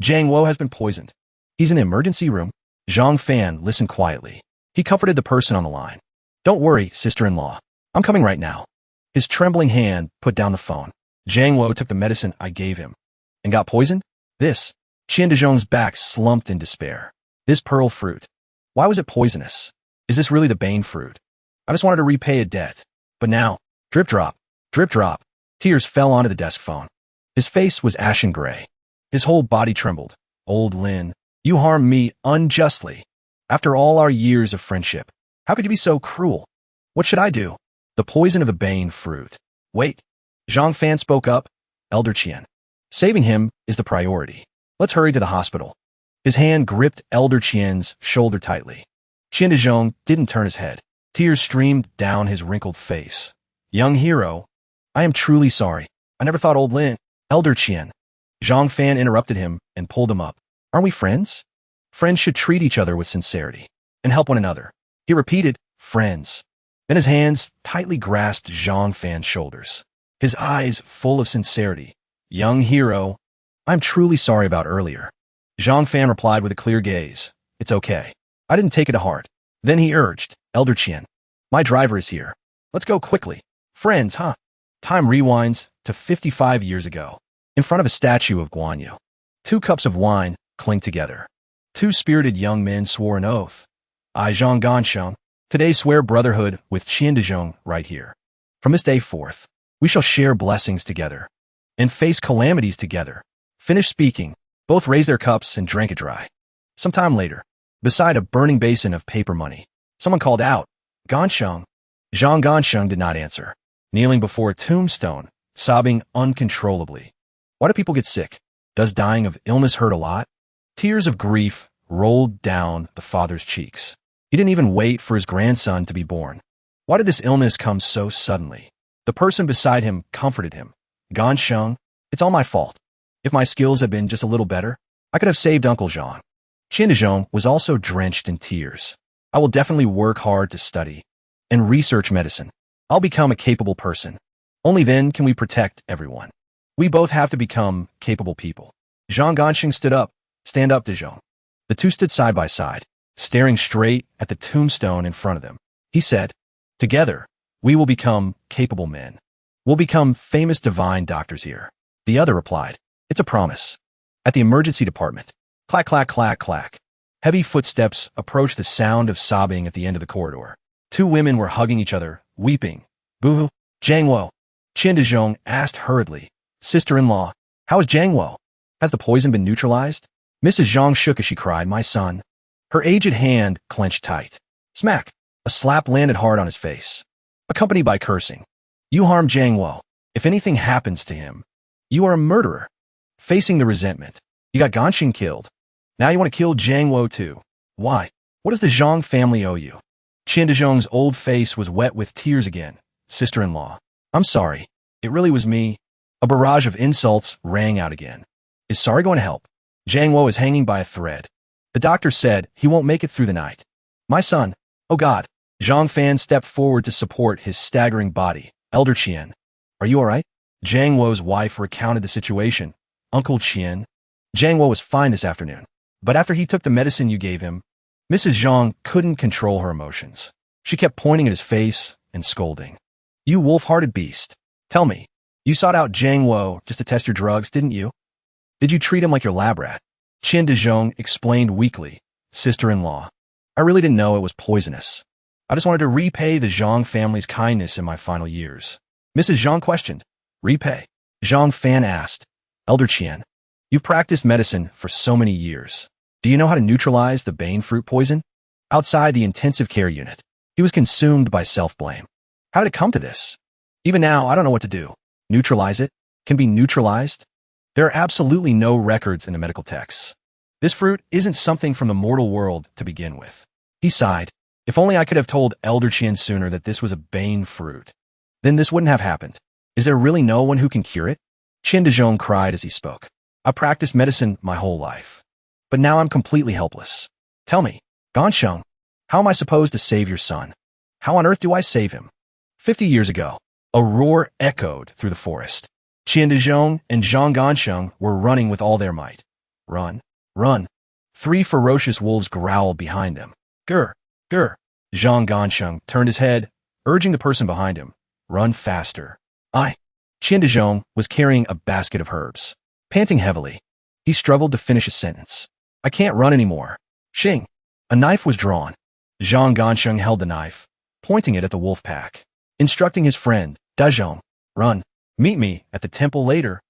Jiang Wo has been poisoned. He's in the emergency room. Zhang Fan listened quietly. He comforted the person on the line. Don't worry, sister-in-law. I'm coming right now. His trembling hand put down the phone. Jiang Wo took the medicine I gave him. And got poisoned? This. Qian Dezhong's back slumped in despair. This pearl fruit. Why was it poisonous? Is this really the bane fruit? I just wanted to repay a debt. But now, drip drop, Tears fell onto the desk phone. His face was ashen gray. His whole body trembled. Old Lin, you harmed me unjustly. After all our years of friendship, how could you be so cruel? What should I do? The poison of the bane fruit. Wait. Zhang Fan spoke up. Elder Qian. Saving him is the priority. Let's hurry to the hospital. His hand gripped Elder Qian's shoulder tightly. Qian Dezhong didn't turn his head. Tears streamed down his wrinkled face. Young hero, I am truly sorry. I never thought old Lin. Elder Qian. Zhang Fan interrupted him and pulled him up. Aren't we friends? Friends should treat each other with sincerity and help one another. He repeated, friends. Then his hands tightly grasped Zhang Fan's shoulders. His eyes full of sincerity. Young hero, I'm truly sorry about earlier. Zhang Fan replied with a clear gaze. It's okay. I didn't take it to heart. Then he urged, Elder Qian, my driver is here. Let's go quickly. Friends, huh? Time rewinds to 55 years ago. In front of a statue of Guan Yu. 2 cups of wine clinked together. 2 spirited young men swore an oath. I, Zhang Gansheng, today swear brotherhood with Qian Dezhong right here. From this day forth, we shall share blessings together and face calamities together. Finished speaking, both raised their cups and drank it dry. Some time later, beside a burning basin of paper money, someone called out, Gansheng. Zhang Gansheng did not answer, kneeling before a tombstone, sobbing uncontrollably. Why do people get sick? Does dying of illness hurt a lot? Tears of grief rolled down the father's cheeks. He didn't even wait for his grandson to be born. Why did this illness come so suddenly? The person beside him comforted him. Gansheng, it's all my fault. If my skills had been just a little better, I could have saved Uncle Zhang. Qian Dezhong was also drenched in tears. I will definitely work hard to study and research medicine. I'll become a capable person. Only then can we protect everyone. We both have to become capable people. Zhang Gansheng stood up. Stand up, Dezhong. The two stood side by side, staring straight at the tombstone in front of them. He said, together, we will become capable men. We'll become famous divine doctors here. The other replied, it's a promise. At the emergency department, clack, clack, clack, clack. Heavy footsteps approached the sound of sobbing at the end of the corridor. 2 women were hugging each other, weeping. Boo-hoo, Jiangwo. Qian Dezhong asked hurriedly, sister-in-law, how is Jiangwo? Has the poison been neutralized? Mrs. Zhang shook as she cried, my son. Her aged hand clenched tight. Smack! A slap landed hard on his face, accompanied by cursing. You harmed Jiangwo. If anything happens to him, you are a murderer. Facing the resentment, you got Gansheng killed. Now you want to kill Jiangwo too. Why? What does the Zhang family owe you? Qian Dezhong's old face was wet with tears again. Sister-in-law, I'm sorry. It really was me. A barrage of insults rang out again. Is sorry going to help? Jiangwo is hanging by a thread. The doctor said he won't make it through the night. My son. Oh God. Zhang Fan stepped forward to support his staggering body. Elder Qian. Are you all right? Jiangwo's wife recounted the situation. Uncle Qian. Jiangwo was fine this afternoon. But after he took the medicine you gave him, Mrs. Zhang couldn't control her emotions. She kept pointing at his face and scolding. You wolf-hearted beast. Tell me, you sought out Jiangwo just to test your drugs, didn't you? Did you treat him like your lab rat? Qian Dezhong explained weakly. Sister-in-law, I really didn't know it was poisonous. I just wanted to repay the Zhang family's kindness in my final years. Mrs. Zhang questioned. Repay? Zhang Fan asked. Elder Qian, you've practiced medicine for so many years. Do you know how to neutralize the bane fruit poison? Outside the intensive care unit, he was consumed by self-blame. How did it come to this? Even now, I don't know what to do. Neutralize it? Can be neutralized? There are absolutely no records in the medical texts. This fruit isn't something from the mortal world to begin with. He sighed. If only I could have told Elder Qian sooner that this was a bane fruit. Then this wouldn't have happened. Is there really no one who can cure it? Qian Dezhong cried as he spoke. I practiced medicine my whole life. But now I'm completely helpless. Tell me, Gansheng, how am I supposed to save your son? How on earth do I save him? 50 years ago, a roar echoed through the forest. Qian Dezhong and Zhang Gansheng were running with all their might. Run, run. 3 ferocious wolves growled behind them. Grr, grr. Zhang Gansheng turned his head, urging the person behind him. Run faster. Qian Dezhong was carrying a basket of herbs. Panting heavily, he struggled to finish a sentence. I can't run anymore. Xing. A knife was drawn. Zhang Gansheng held the knife, pointing it at the wolf pack, instructing his friend, Dezhong, run. Meet me at the temple later.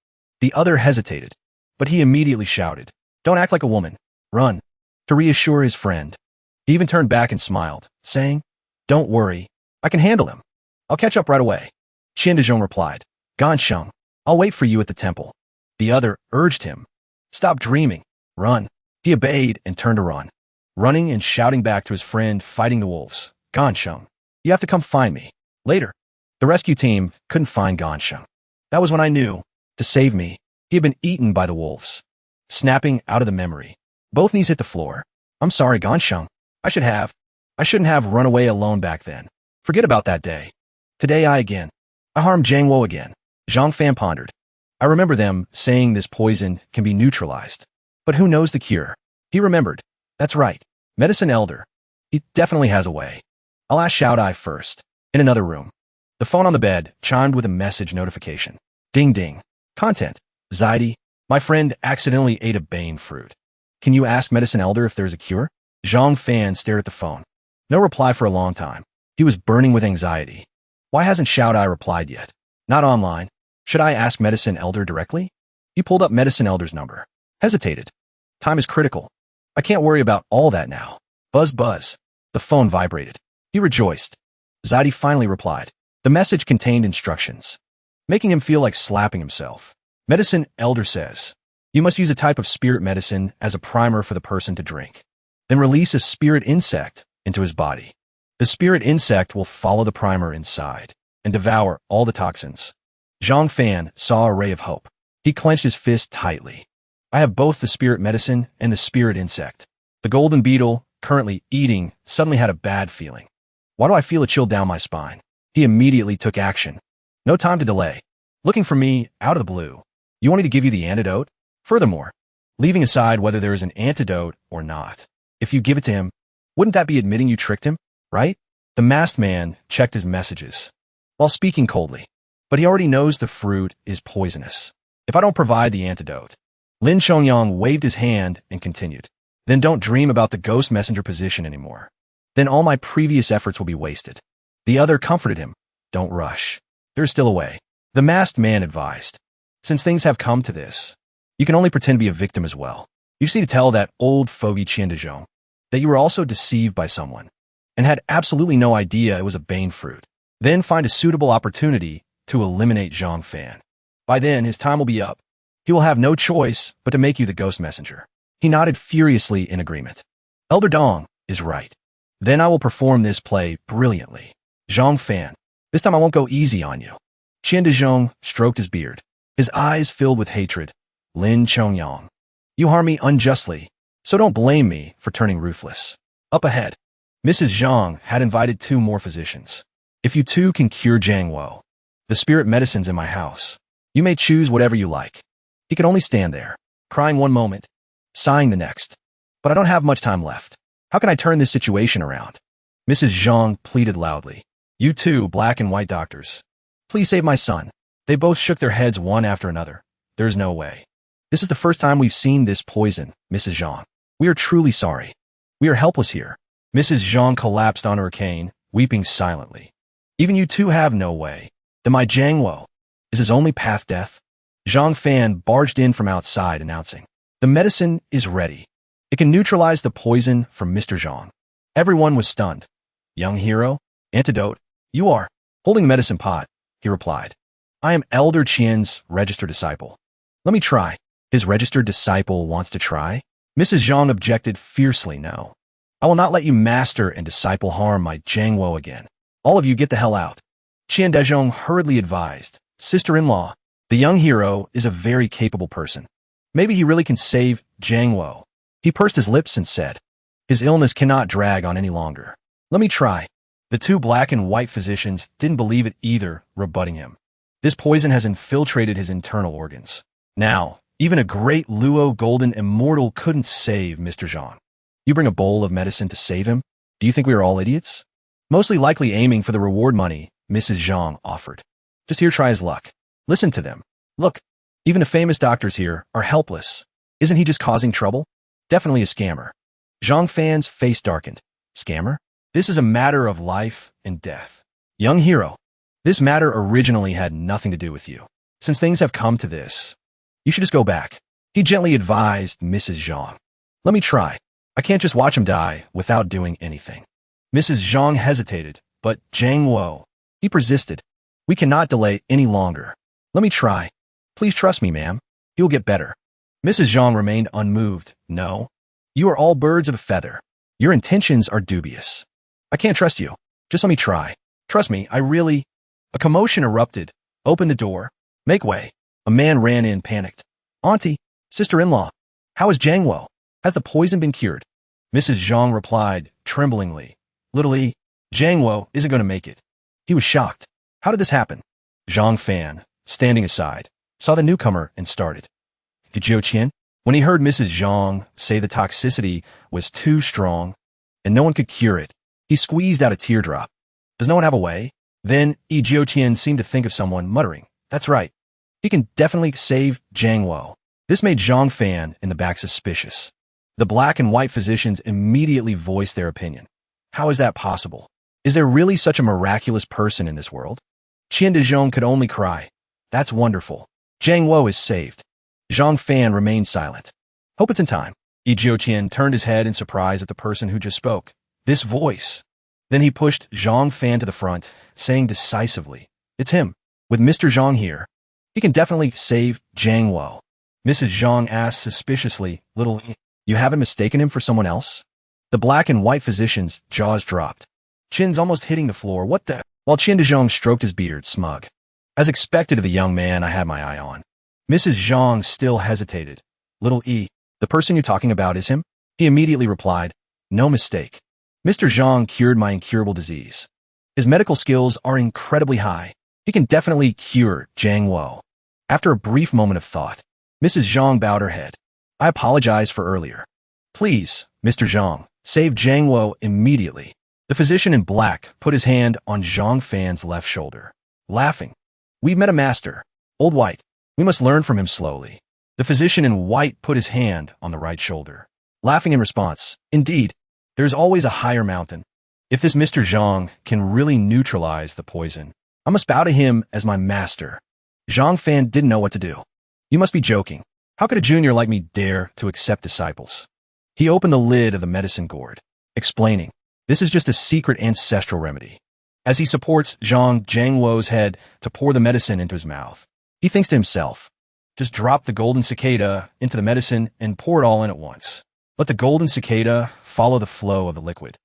The other hesitated, but he immediately shouted, don't act like a woman. Run. To reassure his friend. He even turned back and smiled, saying, don't worry. I can handle him. I'll catch up right away. Qian replied, Gansheng, I'll wait for you at the temple. The other urged him, stop dreaming. Run. He obeyed and turned to run, running and shouting back to his friend fighting the wolves, Gansheng, you have to come find me. Later, the rescue team couldn't find Gansheng. That was when I knew, to save me, he had been eaten by the wolves. Snapping out of the memory, both knees hit the floor. I'm sorry, Gansheng. I shouldn't have run away alone back then. Forget about that day. Today I harmed Jangwo again. Zhang Fan pondered. I remember them saying this poison can be neutralized. But who knows the cure? He remembered. That's right. Medicine Elder. He definitely has a way. I'll ask Xiaodai first. In another room. The phone on the bed chimed with a message notification. Ding ding. Content. Zaidi. My friend accidentally ate a bane fruit. Can you ask Medicine Elder if there's a cure? Zhang Fan stared at the phone. No reply for a long time. He was burning with anxiety. Why hasn't Xiaodai replied yet? Not online. Should I ask Medicine Elder directly? He pulled up Medicine Elder's number. Hesitated. Time is critical. I can't worry about all that now. Buzz buzz. The phone vibrated. He rejoiced. Zaidi finally replied. The message contained instructions, making him feel like slapping himself. Medicine Elder says, you must use a type of spirit medicine as a primer for the person to drink. Then release a spirit insect into his body. The spirit insect will follow the primer inside and devour all the toxins. Zhang Fan saw a ray of hope. He clenched his fist tightly. I have both the spirit medicine and the spirit insect. The golden beetle, currently eating, suddenly had a bad feeling. Why do I feel a chill down my spine? He immediately took action. No time to delay. Looking for me out of the blue. You want me to give you the antidote? Furthermore, leaving aside whether there is an antidote or not, if you give it to him, wouldn't that be admitting you tricked him, right? The masked man checked his messages while speaking coldly, but he already knows the fruit is poisonous. If I don't provide the antidote, Lin Chongyang waved his hand and continued, then don't dream about the ghost messenger position anymore. Then all my previous efforts will be wasted. The other comforted him. Don't rush. There's still a way. The masked man advised. Since things have come to this, you can only pretend to be a victim as well. You just need to tell that old fogey Qian that you were also deceived by someone and had absolutely no idea it was a bane fruit. Then find a suitable opportunity to eliminate Zhang Fan. By then, his time will be up. He will have no choice but to make you the ghost messenger. He nodded furiously in agreement. Elder Dong is right. Then I will perform this play brilliantly. Zhang Fan, this time I won't go easy on you. Qian stroked his beard, his eyes filled with hatred. Lin Chongyang, you harm me unjustly, so don't blame me for turning ruthless. Up ahead, Mrs. Zhang had invited 2 more physicians. If you 2 can cure Jangwo, the spirit medicine's in my house. You may choose whatever you like. He could only stand there, crying one moment, sighing the next. But I don't have much time left. How can I turn this situation around? Mrs. Zhang pleaded loudly. You 2 black and white doctors, please save my son. They both shook their heads one after another. There's no way. This is the first time we've seen this poison, Mrs. Zhang. We are truly sorry. We are helpless here. Mrs. Zhang collapsed onto her cane, weeping silently. Even you 2 have no way. Then my Jangwo is his only path death. Zhang Fan barged in from outside, announcing, the medicine is ready. It can neutralize the poison from Mr. Zhang. Everyone was stunned. Young hero, antidote, you are. Holding the medicine pot, he replied. I am Elder Qian's registered disciple. Let me try. His registered disciple wants to try? Mrs. Zhang objected fiercely, no. I will not let you master and disciple harm my Jangwo again. All of you get the hell out. Qian Dezhong hurriedly advised. Sister-in-law, the young hero is a very capable person. Maybe he really can save Jangwo. He pursed his lips and said, his illness cannot drag on any longer. Let me try. The 2 black and white physicians didn't believe it either, rebutting him. This poison has infiltrated his internal organs. Now, even a great Luo Golden Immortal couldn't save Mr. Zhang. You bring a bowl of medicine to save him? Do you think we are all idiots? Mostly likely aiming for the reward money, Mrs. Zhang offered. Just here try his luck. Listen to them. Look, even the famous doctors here are helpless. Isn't he just causing trouble? Definitely a scammer. Zhang Fan's face darkened. Scammer? This is a matter of life and death. Young hero, this matter originally had nothing to do with you. Since things have come to this, you should just go back. He gently advised Mrs. Zhang. Let me try. I can't just watch him die without doing anything. Mrs. Zhang hesitated, but Zhang Wo, he persisted. We cannot delay any longer. Let me try. Please trust me, ma'am. He will get better. Mrs. Zhang remained unmoved. No. You are all birds of a feather. Your intentions are dubious. I can't trust you. Just let me try. Trust me, I really... A commotion erupted. Open the door. Make way. A man ran in, panicked. Auntie, sister-in-law, how is Zhang Wo? Has the poison been cured? Mrs. Zhang replied, tremblingly. Little E, Zhang Wo isn't going to make it. He was shocked. How did this happen? Zhang Fan, standing aside, saw the newcomer and started. Jiu Qian, when he heard Mrs. Zhang say the toxicity was too strong and no one could cure it, he squeezed out a teardrop. Does no one have a way? Then Jiu Qian seemed to think of someone, muttering, That's right. He can definitely save Zhang Wo. This made Zhang Fan in the back suspicious. The black and white physicians immediately voiced their opinion. How is that possible? Is there really such a miraculous person in this world? Qian Dezhong could only cry. That's wonderful. Zhang Wo is saved. Zhang Fan remained silent. Hope it's in time. Jiu Qian turned his head in surprise at the person who just spoke. This voice. Then he pushed Zhang Fan to the front, saying decisively, It's him. With Mr. Zhang here, he can definitely save Zhang Wo. Mrs. Zhang asked suspiciously, Little E, you haven't mistaken him for someone else? The black and white physician's jaws dropped. Chin's almost hitting the floor. What the? While Qian Dezhong stroked his beard, smug. As expected of the young man I had my eye on. Mrs. Zhang still hesitated. Little E, the person you're talking about is him? He immediately replied, No mistake. Mr. Zhang cured my incurable disease. His medical skills are incredibly high. He can definitely cure Zhang Wo. After a brief moment of thought, Mrs. Zhang bowed her head. I apologize for earlier. Please, Mr. Zhang, save Zhang Wo immediately. The physician in black put his hand on Zhang Fan's left shoulder, laughing. We've met a master, Old White. We must learn from him slowly. The physician in white put his hand on the right shoulder, laughing in response. Indeed, there is always a higher mountain. If this Mr. Zhang can really neutralize the poison, I must bow to him as my master. Zhang Fan didn't know what to do. You must be joking. How could a junior like me dare to accept disciples? He opened the lid of the medicine gourd, explaining, This is just a secret ancestral remedy. As he supports Zhang Wo's head to pour the medicine into his mouth, he thinks to himself, Just drop the golden cicada into the medicine and pour it all in at once. Let the golden cicada follow the flow of the liquid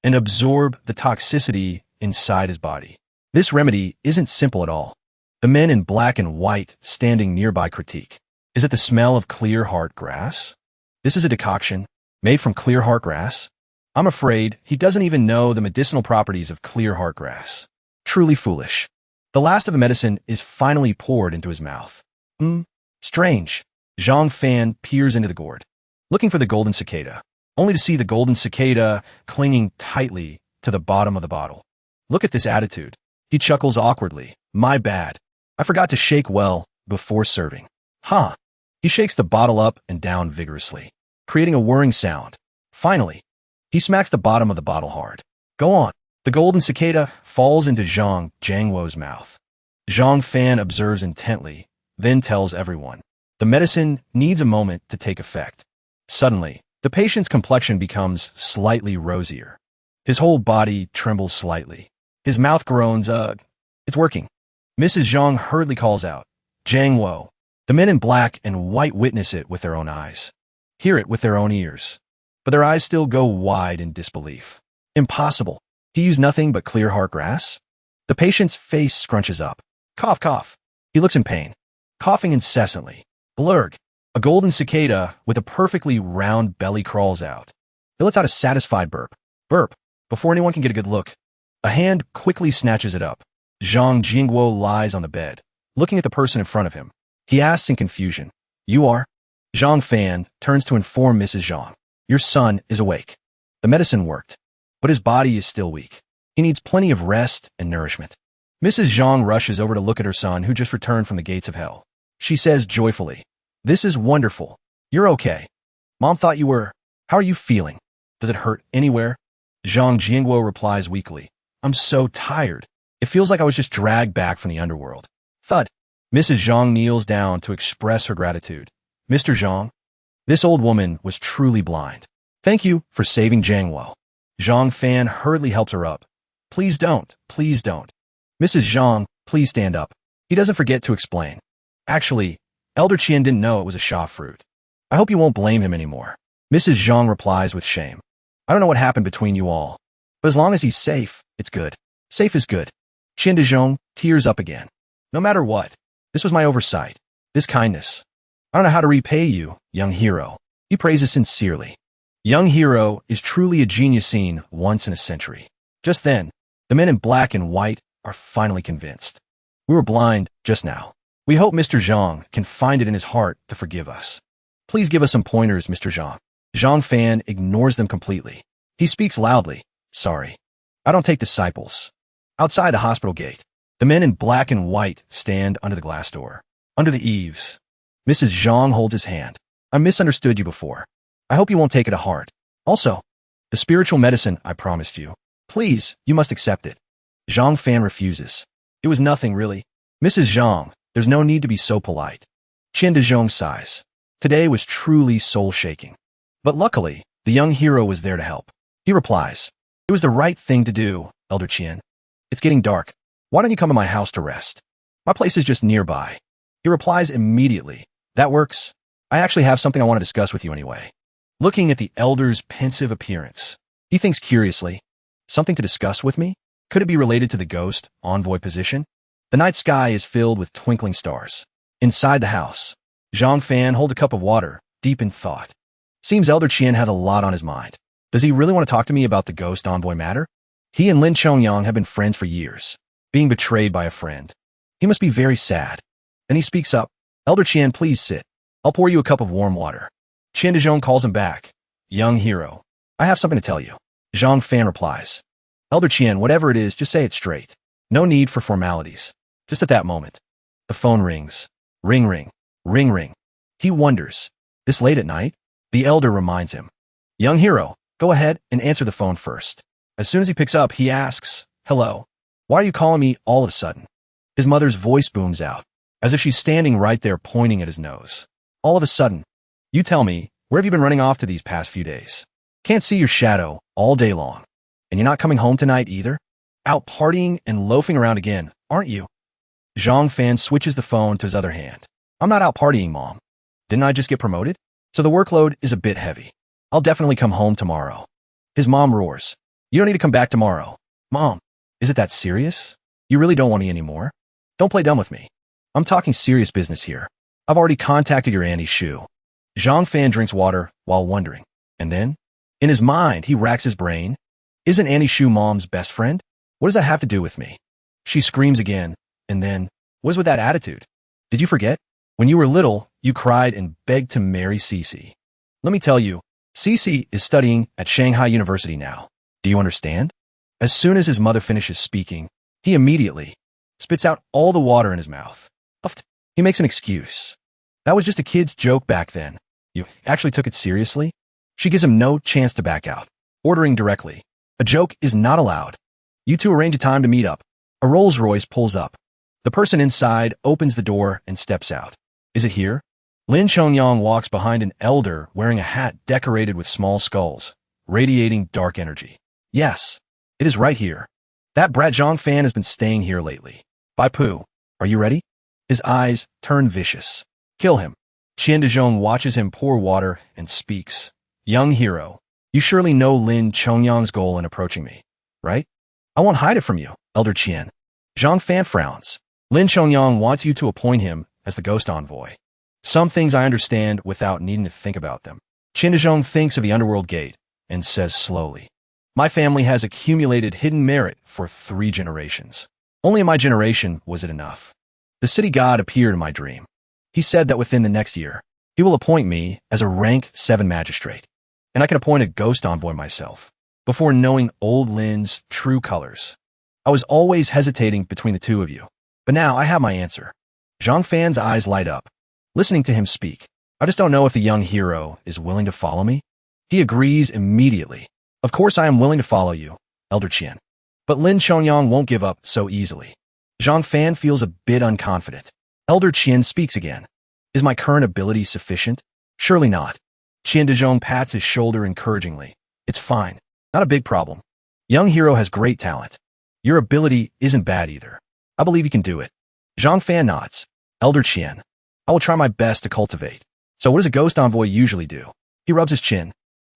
and absorb the toxicity inside his body. This remedy isn't simple at all. The men in black and white standing nearby critique. Is it the smell of clear heart grass? This is a decoction made from clear heart grass? I'm afraid he doesn't even know the medicinal properties of clear heart grass. Truly foolish. The last of the medicine is finally poured into his mouth. Strange. Zhang Fan peers into the gourd, looking for the golden cicada, only to see the golden cicada clinging tightly to the bottom of the bottle. Look at this attitude. He chuckles awkwardly. My bad. I forgot to shake well before serving. He shakes the bottle up and down vigorously, creating a whirring sound. Finally, he smacks the bottom of the bottle hard. Go on. The golden cicada falls into Zhang Wo's mouth. Zhang Fan observes intently, then tells everyone. The medicine needs a moment to take effect. Suddenly, the patient's complexion becomes slightly rosier. His whole body trembles slightly. His mouth groans, It's working. Mrs. Zhang hurriedly calls out, Zhang Wo. The men in black and white witness it with their own eyes, hear it with their own ears, but their eyes still go wide in disbelief. Impossible. He used nothing but clear heart grass? The patient's face scrunches up. Cough, cough. He looks in pain, coughing incessantly. Blurg. A golden cicada with a perfectly round belly crawls out. It lets out a satisfied burp. Burp. Before anyone can get a good look, a hand quickly snatches it up. Zhang Jingguo lies on the bed, looking at the person in front of him. He asks in confusion, You are? Zhang Fan turns to inform Mrs. Zhang. Your son is awake. The medicine worked, but his body is still weak. He needs plenty of rest and nourishment. Mrs. Zhang rushes over to look at her son who just returned from the gates of hell. She says joyfully, This is wonderful. You're okay. Mom thought you were. How are you feeling? Does it hurt anywhere? Zhang Jingguo replies weakly, I'm so tired. It feels like I was just dragged back from the underworld. Thud. Mrs. Zhang kneels down to express her gratitude. Mr. Zhang? This old woman was truly blind. Thank you for saving Jiangwo. Zhang Fan hurriedly helps her up. Please don't, please don't. Mrs. Zhang, please stand up. He doesn't forget to explain. Actually, Elder Qian didn't know it was a sha fruit. I hope you won't blame him anymore. Mrs. Zhang replies with shame. I don't know what happened between you all, but as long as he's safe, it's good. Safe is good. Qian de Zhong tears up again. No matter what, this was my oversight, this kindness. I don't know how to repay you, young hero. He praises sincerely. Young hero is truly a genius seen once in a century. Just then, the men in black and white are finally convinced. We were blind just now. We hope Mr. Zhang can find it in his heart to forgive us. Please give us some pointers, Mr. Zhang. Zhang Fan ignores them completely. He speaks loudly. Sorry. I don't take disciples. Outside the hospital gate, the men in black and white stand under the glass door. Under the eaves. Mrs. Zhang holds his hand. I misunderstood you before. I hope you won't take it to heart. Also, the spiritual medicine I promised you. Please, you must accept it. Zhang Fan refuses. It was nothing, really. Mrs. Zhang, there's no need to be so polite. Qian de Zhong sighs. Today was truly soul-shaking. But luckily, the young hero was there to help. He replies, it was the right thing to do, Elder Qian. It's getting dark. Why don't you come to my house to rest? My place is just nearby. He replies immediately. That works. I actually have something I want to discuss with you anyway. Looking at the elder's pensive appearance, he thinks curiously. Something to discuss with me? Could it be related to the ghost envoy position? The night sky is filled with twinkling stars. Inside the house, Zhang Fan holds a cup of water, deep in thought. Seems Elder Qian has a lot on his mind. Does he really want to talk to me about the ghost envoy matter? He and Lin Chongyang have been friends for years, being betrayed by a friend. He must be very sad. Then he speaks up. Elder Qian, please sit. I'll pour you a cup of warm water. Qian de Zhong calls him back. Young hero, I have something to tell you. Zhang Fan replies. Elder Qian, whatever it is, just say it straight. No need for formalities. Just at that moment, the phone rings. Ring, ring, ring, ring. He wonders. This late at night? The elder reminds him. Young hero, go ahead and answer the phone first. As soon as he picks up, he asks, hello. Why are you calling me all of a sudden? His mother's voice booms out, as if she's standing right there pointing at his nose. All of a sudden, you tell me, where have you been running off to these past few days? Can't see your shadow all day long. And you're not coming home tonight either? Out partying and loafing around again, aren't you? Zhang Fan switches the phone to his other hand. I'm not out partying, Mom. Didn't I just get promoted? So the workload is a bit heavy. I'll definitely come home tomorrow. His mom roars. You don't need to come back tomorrow. Mom, is it that serious? You really don't want me anymore? Don't play dumb with me. I'm talking serious business here. I've already contacted your Annie Shu. Zhang Fan drinks water while wondering. And then, in his mind, he racks his brain. Isn't Annie Shu Mom's best friend? What does that have to do with me? She screams again. And then, what is with that attitude? Did you forget? When you were little, you cried and begged to marry Cece. Let me tell you, Cece is studying at Shanghai University now. Do you understand? As soon as his mother finishes speaking, he immediately spits out all the water in his mouth. He makes an excuse. That was just a kid's joke back then. You actually took it seriously? She gives him no chance to back out, ordering directly. A joke is not allowed. You two arrange a time to meet up. A Rolls-Royce pulls up. The person inside opens the door and steps out. Is it here? Lin Chongyang walks behind an elder wearing a hat decorated with small skulls, radiating dark energy. Yes, it is right here. That brat Zhang Fan has been staying here lately. Bai Pu, are you ready? His eyes turn vicious. Kill him. Qian de Zhong watches him pour water and speaks. Young hero, you surely know Lin Chongyang's goal in approaching me, right? I won't hide it from you, Elder Qian. Zhang Fan frowns. Lin Chongyang wants you to appoint him as the ghost envoy. Some things I understand without needing to think about them. Qian de Zhong thinks of the underworld gate and says slowly, my family has accumulated hidden merit for 3 generations. Only in my generation was it enough. The city god appeared in my dream. He said that within the next year, he will appoint me as a rank 7 magistrate, and I can appoint a ghost envoy myself. Before knowing old Lin's true colors, I was always hesitating between the two of you. But now I have my answer. Zhang Fan's eyes light up, listening to him speak. I just don't know if the young hero is willing to follow me. He agrees immediately. Of course I am willing to follow you, Elder Qian. But Lin Chongyang won't give up so easily. Zhang Fan feels a bit unconfident. Elder Qian speaks again. Is my current ability sufficient? Surely not. Qian Dezhong pats his shoulder encouragingly. It's fine. Not a big problem. Young hero has great talent. Your ability isn't bad either. I believe you can do it. Zhang Fan nods. Elder Qian. I will try my best to cultivate. So what does a ghost envoy usually do? He rubs his chin.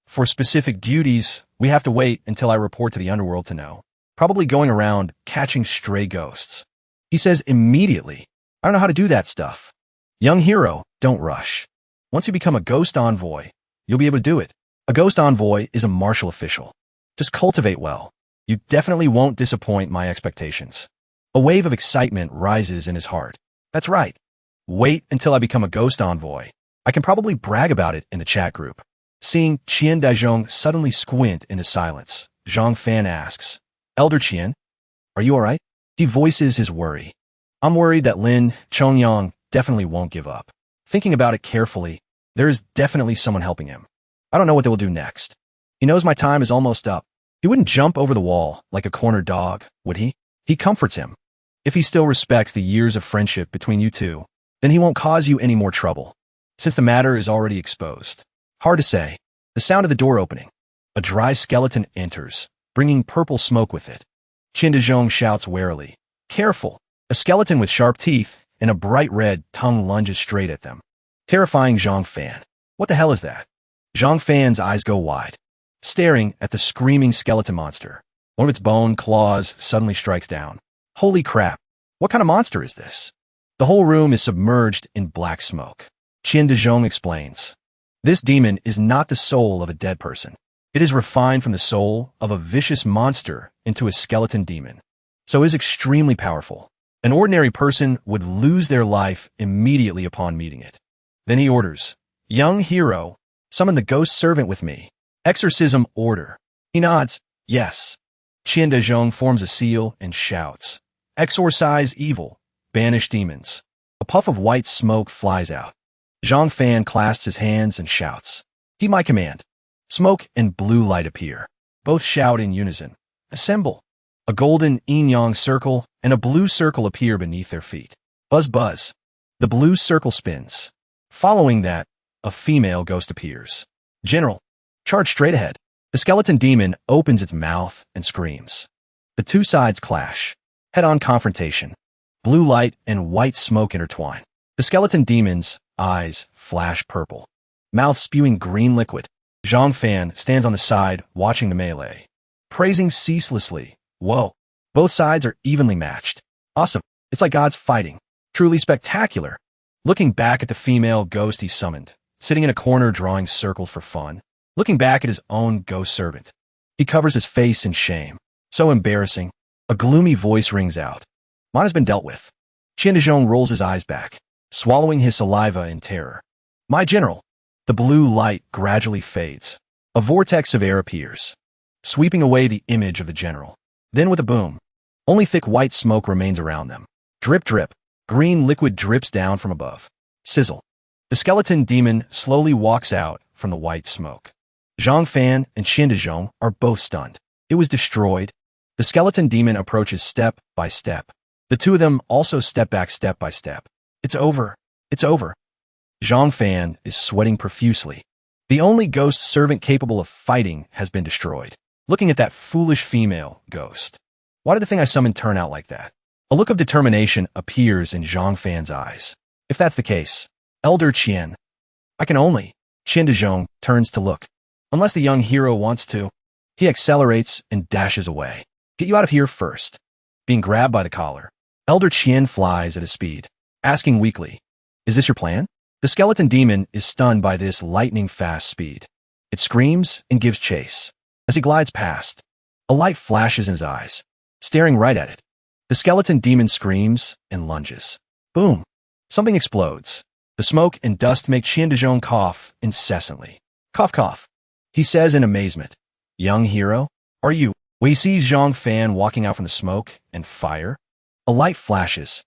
For specific duties, we have to wait until I report to the underworld to know. Probably going around catching stray ghosts. He says immediately. I don't know how to do that stuff. Young hero, don't rush. Once you become a ghost envoy, you'll be able to do it. A ghost envoy is a martial official. Just cultivate well. You definitely won't disappoint my expectations. A wave of excitement rises in his heart. That's right. Wait until I become a ghost envoy. I can probably brag about it in the chat group. Seeing Qian Dezhong suddenly squint into silence, Zhang Fan asks, Elder Qian, are you alright? He voices his worry. I'm worried that Lin Chongyang definitely won't give up. Thinking about it carefully, there is definitely someone helping him. I don't know what they will do next. He knows my time is almost up. He wouldn't jump over the wall like a cornered dog, would he? He comforts him. If he still respects the years of friendship between you two, then he won't cause you any more trouble, since the matter is already exposed. Hard to say. The sound of the door opening. A dry skeleton enters, bringing purple smoke with it. Qian Dezhong shouts warily. Careful! A skeleton with sharp teeth and a bright red tongue lunges straight at them, terrifying Zhang Fan. What the hell is that? Zhang Fan's eyes go wide, staring at the screaming skeleton monster. One of its bone claws suddenly strikes down. Holy crap! What kind of monster is this? The whole room is submerged in black smoke. Qian Dezhong explains. This demon is not the soul of a dead person. It is refined from the soul of a vicious monster into a skeleton demon, so is extremely powerful. An ordinary person would lose their life immediately upon meeting it. Then he orders, Young hero, summon the ghost servant with me. Exorcism order. He nods, yes. Qian Dezhong forms a seal and shouts, Exorcise evil, banish demons. A puff of white smoke flies out. Zhang Fan clasps his hands and shouts, Heed my command. Smoke and blue light appear. Both shout in unison, Assemble. A golden yin-yang circle and a blue circle appear beneath their feet. Buzz buzz. The blue circle spins. Following that, a female ghost appears. General, charge straight ahead. The skeleton demon opens its mouth and screams. The two sides clash. Head-on confrontation. Blue light and white smoke intertwine. The skeleton demon's eyes flash purple. Mouth spewing green liquid. Zhang Fan stands on the side watching the melee, praising ceaselessly. Whoa. Both sides are evenly matched. Awesome. It's like gods fighting. Truly spectacular. Looking back at the female ghost he summoned, sitting in a corner drawing circles for fun, looking back at his own ghost servant. He covers his face in shame. So embarrassing. A gloomy voice rings out. Mine has been dealt with. Qian Dezhong rolls his eyes back, swallowing his saliva in terror. My general. The blue light gradually fades. A vortex of air appears, sweeping away the image of the general. Then with a boom, only thick white smoke remains around them. Drip drip. Green liquid drips down from above. Sizzle. The skeleton demon slowly walks out from the white smoke. Zhang Fan and Qian Dezhong are both stunned. It was destroyed. The skeleton demon approaches step by step. The two of them also step back step by step. It's over. It's over. Zhang Fan is sweating profusely. The only ghost servant capable of fighting has been destroyed. Looking at that foolish female ghost. Why did the thing I summoned turn out like that? A look of determination appears in Zhang Fan's eyes. If that's the case, Elder Qian, I can only. Qian Dezhong turns to look. Unless the young hero wants to. He accelerates and dashes away. Get you out of here first. Being grabbed by the collar, Elder Qian flies at a speed, asking weakly, Is this your plan? The skeleton demon is stunned by this lightning-fast speed. It screams and gives chase. As he glides past, a light flashes in his eyes, staring right at it. The skeleton demon screams and lunges. Boom! Something explodes. The smoke and dust make Qian Dezhong cough incessantly. Cough, cough. He says in amazement, Young hero, are you? When he sees Zhang Fan walking out from the smoke and fire, a light flashes.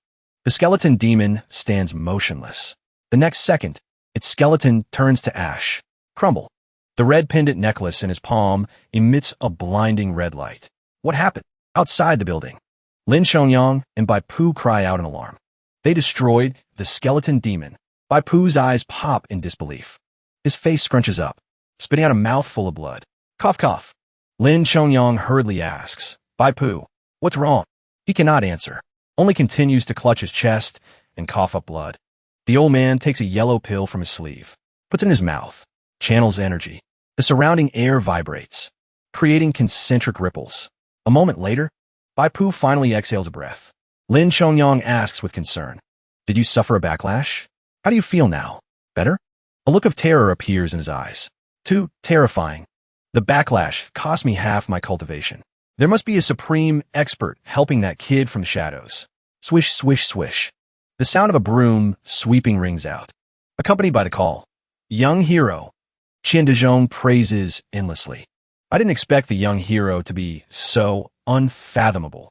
The skeleton demon stands motionless. The next second, its skeleton turns to ash. Crumble. The red pendant necklace in his palm emits a blinding red light. What happened? Outside the building, Lin Chongyang and Bai Pu cry out in alarm. They destroyed the skeleton demon. Bai Pu's eyes pop in disbelief. His face scrunches up, spitting out a mouthful of blood. Cough, cough. Lin Chongyang hurriedly asks, Bai Pu, what's wrong? He cannot answer, only continues to clutch his chest and cough up blood. The old man takes a yellow pill from his sleeve, puts it in his mouth, channels energy. The surrounding air vibrates, creating concentric ripples. A moment later, Bai Pu finally exhales a breath. Lin Chongyang asks with concern, did you suffer a backlash? How do you feel now? Better? A look of terror appears in his eyes. Too terrifying. The backlash cost me half my cultivation. There must be a supreme expert helping that kid from the shadows. Swish, swish, swish. The sound of a broom sweeping rings out, accompanied by the call. Young hero. Qian Dezhong praises endlessly. I didn't expect the young hero to be so unfathomable.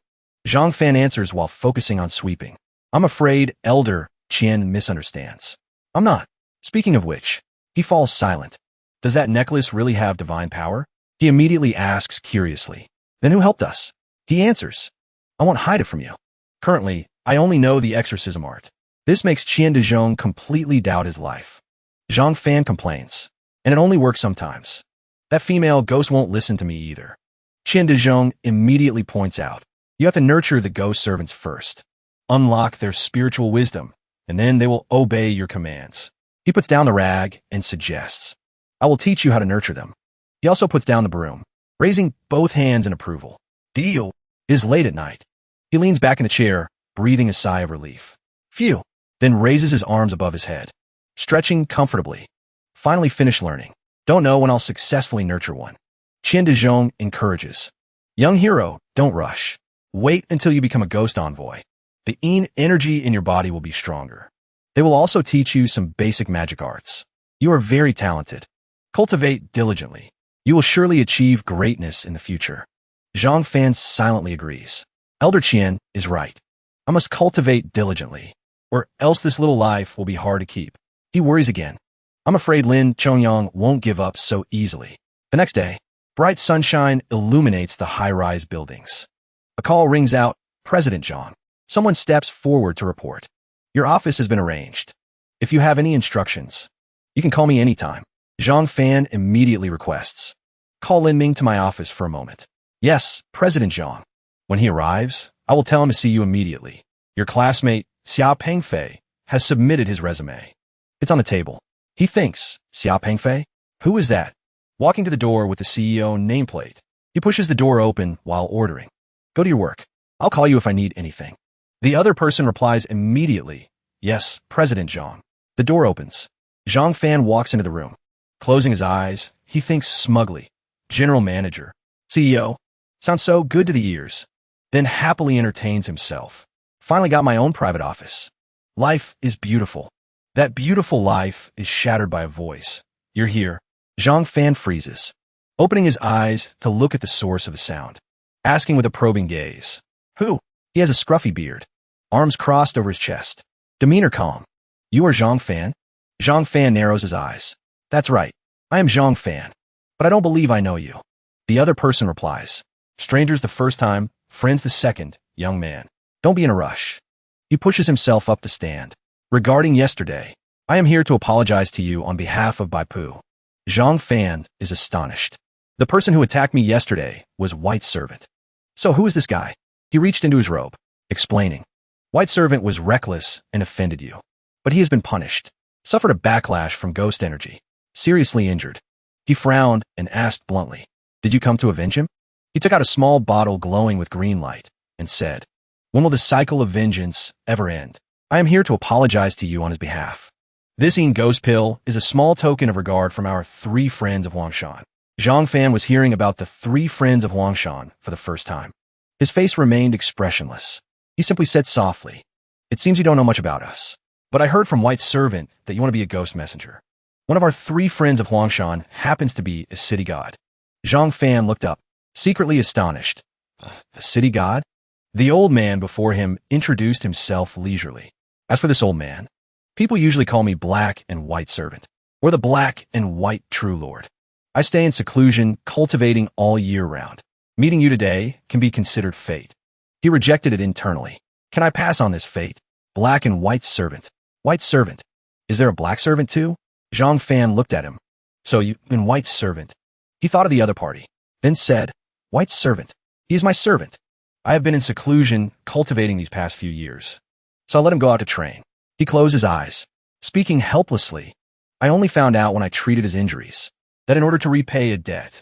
Zhang Fan answers while focusing on sweeping. I'm afraid Elder Qian misunderstands. I'm not. Speaking of which, he falls silent. Does that necklace really have divine power? He immediately asks curiously. Then who helped us? He answers. I won't hide it from you. Currently, I only know the exorcism art. This makes Qian Dezhong completely doubt his life. Zhang Fan complains. And it only works sometimes. That female ghost won't listen to me either. Qian Dezhong immediately points out. You have to nurture the ghost servants first. Unlock their spiritual wisdom, and then they will obey your commands. He puts down the rag and suggests, I will teach you how to nurture them. He also puts down the broom, raising both hands in approval. Deal. It is late at night. He leans back in the chair, breathing a sigh of relief. Phew. Then raises his arms above his head, stretching comfortably. Finally finished learning. Don't know when I'll successfully nurture one. Qian Dezhong encourages. Young hero, don't rush. Wait until you become a ghost envoy. The energy in your body will be stronger. They will also teach you some basic magic arts. You are very talented. Cultivate diligently. You will surely achieve greatness in the future. Zhang Fan silently agrees. Elder Qian is right. I must cultivate diligently, or else this little life will be hard to keep. He worries again. I'm afraid Lin Chongyang won't give up so easily. The next day, bright sunshine illuminates the high-rise buildings. A call rings out, President Zhang. Someone steps forward to report. Your office has been arranged. If you have any instructions, you can call me anytime. Zhang Fan immediately requests. Call Lin Ming to my office for a moment. Yes, President Zhang. When he arrives, I will tell him to see you immediately. Your classmate, Xia Pengfei, has submitted his resume. It's on the table. He thinks, Xia Pengfei? Who is that? Walking to the door with the CEO nameplate, he pushes the door open while ordering. Go to your work. I'll call you if I need anything. The other person replies immediately, Yes, President Zhang. The door opens. Zhang Fan walks into the room. Closing his eyes, he thinks smugly. General Manager. CEO. Sounds so good to the ears. Then happily entertains himself. Finally got my own private office. Life is beautiful. That beautiful life is shattered by a voice. You're here. Zhang Fan freezes, opening his eyes to look at the source of the sound, asking with a probing gaze. Who? He has a scruffy beard, arms crossed over his chest, demeanor calm. You are Zhang Fan? Zhang Fan narrows his eyes. That's right. I am Zhang Fan, but I don't believe I know you. The other person replies. Strangers the first time, friends the second, young man. Don't be in a rush. He pushes himself up to stand. Regarding yesterday, I am here to apologize to you on behalf of Bai Pu. Zhang Fan is astonished. The person who attacked me yesterday was White Servant. So who is this guy? He reached into his robe, explaining. White Servant was reckless and offended you, but he has been punished, suffered a backlash from ghost energy, seriously injured. He frowned and asked bluntly, Did you come to avenge him? He took out a small bottle glowing with green light and said, When will the cycle of vengeance ever end? I am here to apologize to you on his behalf. This ghost pill is a small token of regard from our 3 friends of Huangshan. Zhang Fan was hearing about the 3 friends of Huangshan for the first time. His face remained expressionless. He simply said softly, It seems you don't know much about us, but I heard from White Servant that you want to be a ghost messenger. One of our 3 friends of Huangshan happens to be a city god. Zhang Fan looked up, secretly astonished. A city god? The old man before him introduced himself leisurely. As for this old man, people usually call me Black and White Servant, or the Black and White True Lord. I stay in seclusion, cultivating all year round. Meeting you today can be considered fate. He rejected it internally. Can I pass on this fate? Black and White Servant. White servant. Is there a black servant too? Zhang Fan looked at him. So you've been white servant. He thought of the other party, then said, white servant. He is my servant. I have been in seclusion cultivating these past few years. So I let him go out to train. He closed his eyes, speaking helplessly. I only found out when I treated his injuries that in order to repay a debt,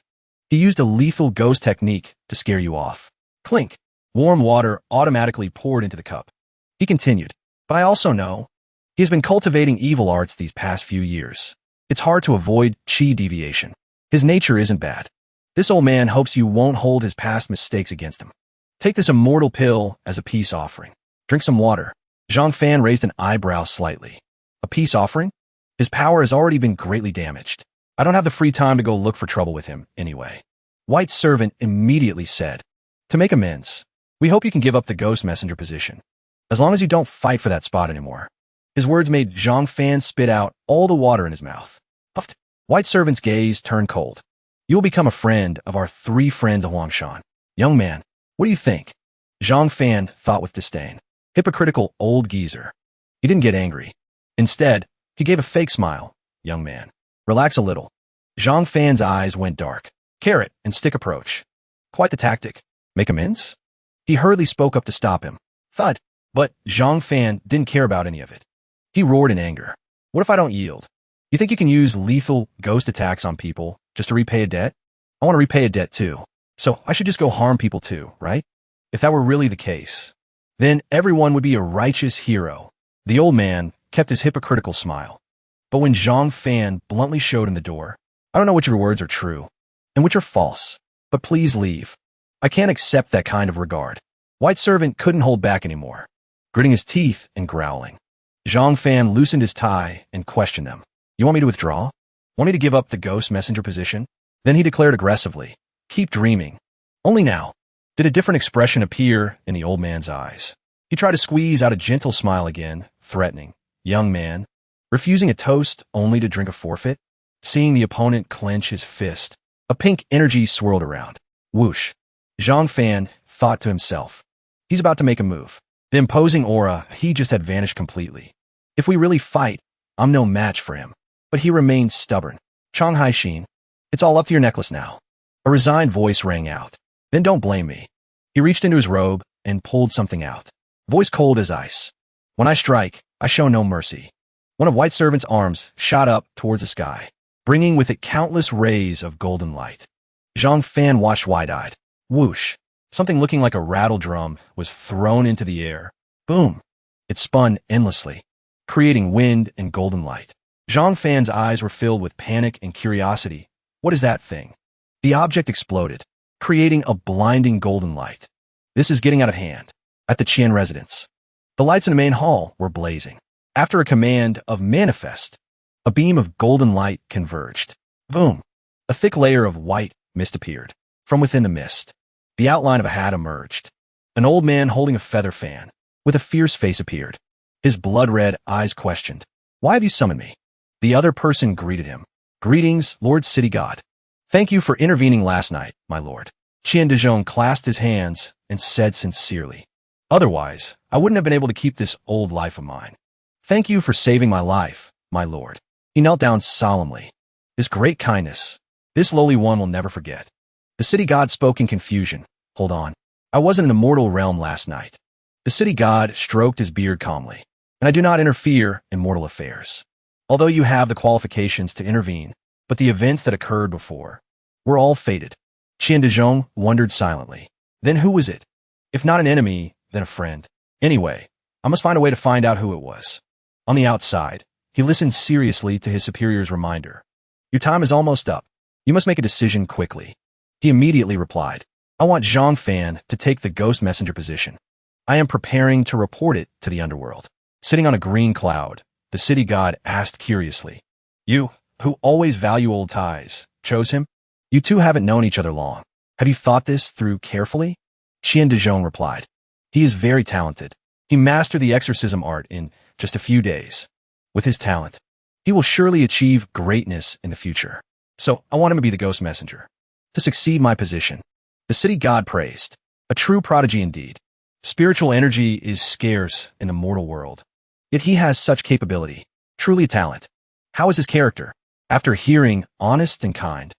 he used a lethal ghost technique to scare you off. Clink. Warm water automatically poured into the cup. He continued, but I also know he has been cultivating evil arts these past few years. It's hard to avoid chi deviation. His nature isn't bad. This old man hopes you won't hold his past mistakes against him. Take this immortal pill as a peace offering. Drink some water. Zhang Fan raised an eyebrow slightly. A peace offering? His power has already been greatly damaged. I don't have the free time to go look for trouble with him, anyway. White servant immediately said, to make amends, we hope you can give up the ghost messenger position, as long as you don't fight for that spot anymore. His words made Zhang Fan spit out all the water in his mouth. Puffed. White servant's gaze turned cold. You will become a friend of our 3 friends of Huangshan. Young man, what do you think? Zhang Fan thought with disdain. Hypocritical old geezer. He didn't get angry. Instead, he gave a fake smile. Young man, relax a little. Zhang Fan's eyes went dark. Carrot and stick approach. Quite the tactic. Make amends? He hurriedly spoke up to stop him. Thud. But Zhang Fan didn't care about any of it. He roared in anger. What if I don't yield? You think you can use lethal ghost attacks on people just to repay a debt? I want to repay a debt too. So I should just go harm people too, right? If that were really the case, then everyone would be a righteous hero. The old man kept his hypocritical smile. But when Zhang Fan bluntly showed him the door, I don't know which of your words are true and which are false, but please leave. I can't accept that kind of regard. White servant couldn't hold back anymore, gritting his teeth and growling. Zhang Fan loosened his tie and questioned them. You want me to withdraw? Want me to give up the ghost messenger position? Then he declared aggressively, keep dreaming. Only now did a different expression appear in the old man's eyes. He tried to squeeze out a gentle smile again, threatening. Young man, refusing a toast only to drink a forfeit? Seeing the opponent clench his fist, a pink energy swirled around. Whoosh. Zhang Fan thought to himself. He's about to make a move. The imposing aura he just had vanished completely. If we really fight, I'm no match for him. But he remained stubborn. Chang Haixin, it's all up to your necklace now. A resigned voice rang out. Then don't blame me. He reached into his robe and pulled something out. Voice cold as ice. When I strike, I show no mercy. One of White Servant's arms shot up towards the sky, bringing with it countless rays of golden light. Zhang Fan watched wide-eyed. Whoosh. Something looking like a rattle drum was thrown into the air. Boom. It spun endlessly, creating wind and golden light. Zhang Fan's eyes were filled with panic and curiosity. What is that thing? The object exploded, creating a blinding golden light. This is getting out of hand. At the Qian residence, the lights in the main hall were blazing. After a command of manifest, a beam of golden light converged. Boom. A thick layer of white mist appeared. From within the mist, the outline of a hat emerged. An old man holding a feather fan, with a fierce face appeared. His blood-red eyes questioned. Why have you summoned me? The other person greeted him. Greetings, Lord City God. Thank you for intervening last night, my lord. Qian Dezhong clasped his hands and said sincerely. Otherwise, I wouldn't have been able to keep this old life of mine. Thank you for saving my life, my lord. He knelt down solemnly. This great kindness, this lowly one will never forget. The city god spoke in confusion. Hold on. I wasn't in the mortal realm last night. The city god stroked his beard calmly. And I do not interfere in mortal affairs. Although you have the qualifications to intervene, but the events that occurred before were all fated. Qian Dezhong wondered silently. Then who was it? If not an enemy, then a friend. Anyway, I must find a way to find out who it was. On the outside, he listened seriously to his superior's reminder. Your time is almost up. You must make a decision quickly. He immediately replied. I want Zhang Fan to take the ghost messenger position. I am preparing to report it to the underworld. Sitting on a green cloud, the city god asked curiously. You, who always value old ties, chose him? You two haven't known each other long. Have you thought this through carefully? Qian Dezhong replied. He is very talented. He mastered the exorcism art in just a few days. With his talent, he will surely achieve greatness in the future. So I want him to be the ghost messenger. To succeed my position. The city god praised. A true prodigy indeed. Spiritual energy is scarce in the mortal world. Yet he has such capability. Truly a talent. How is his character? After hearing honest and kind,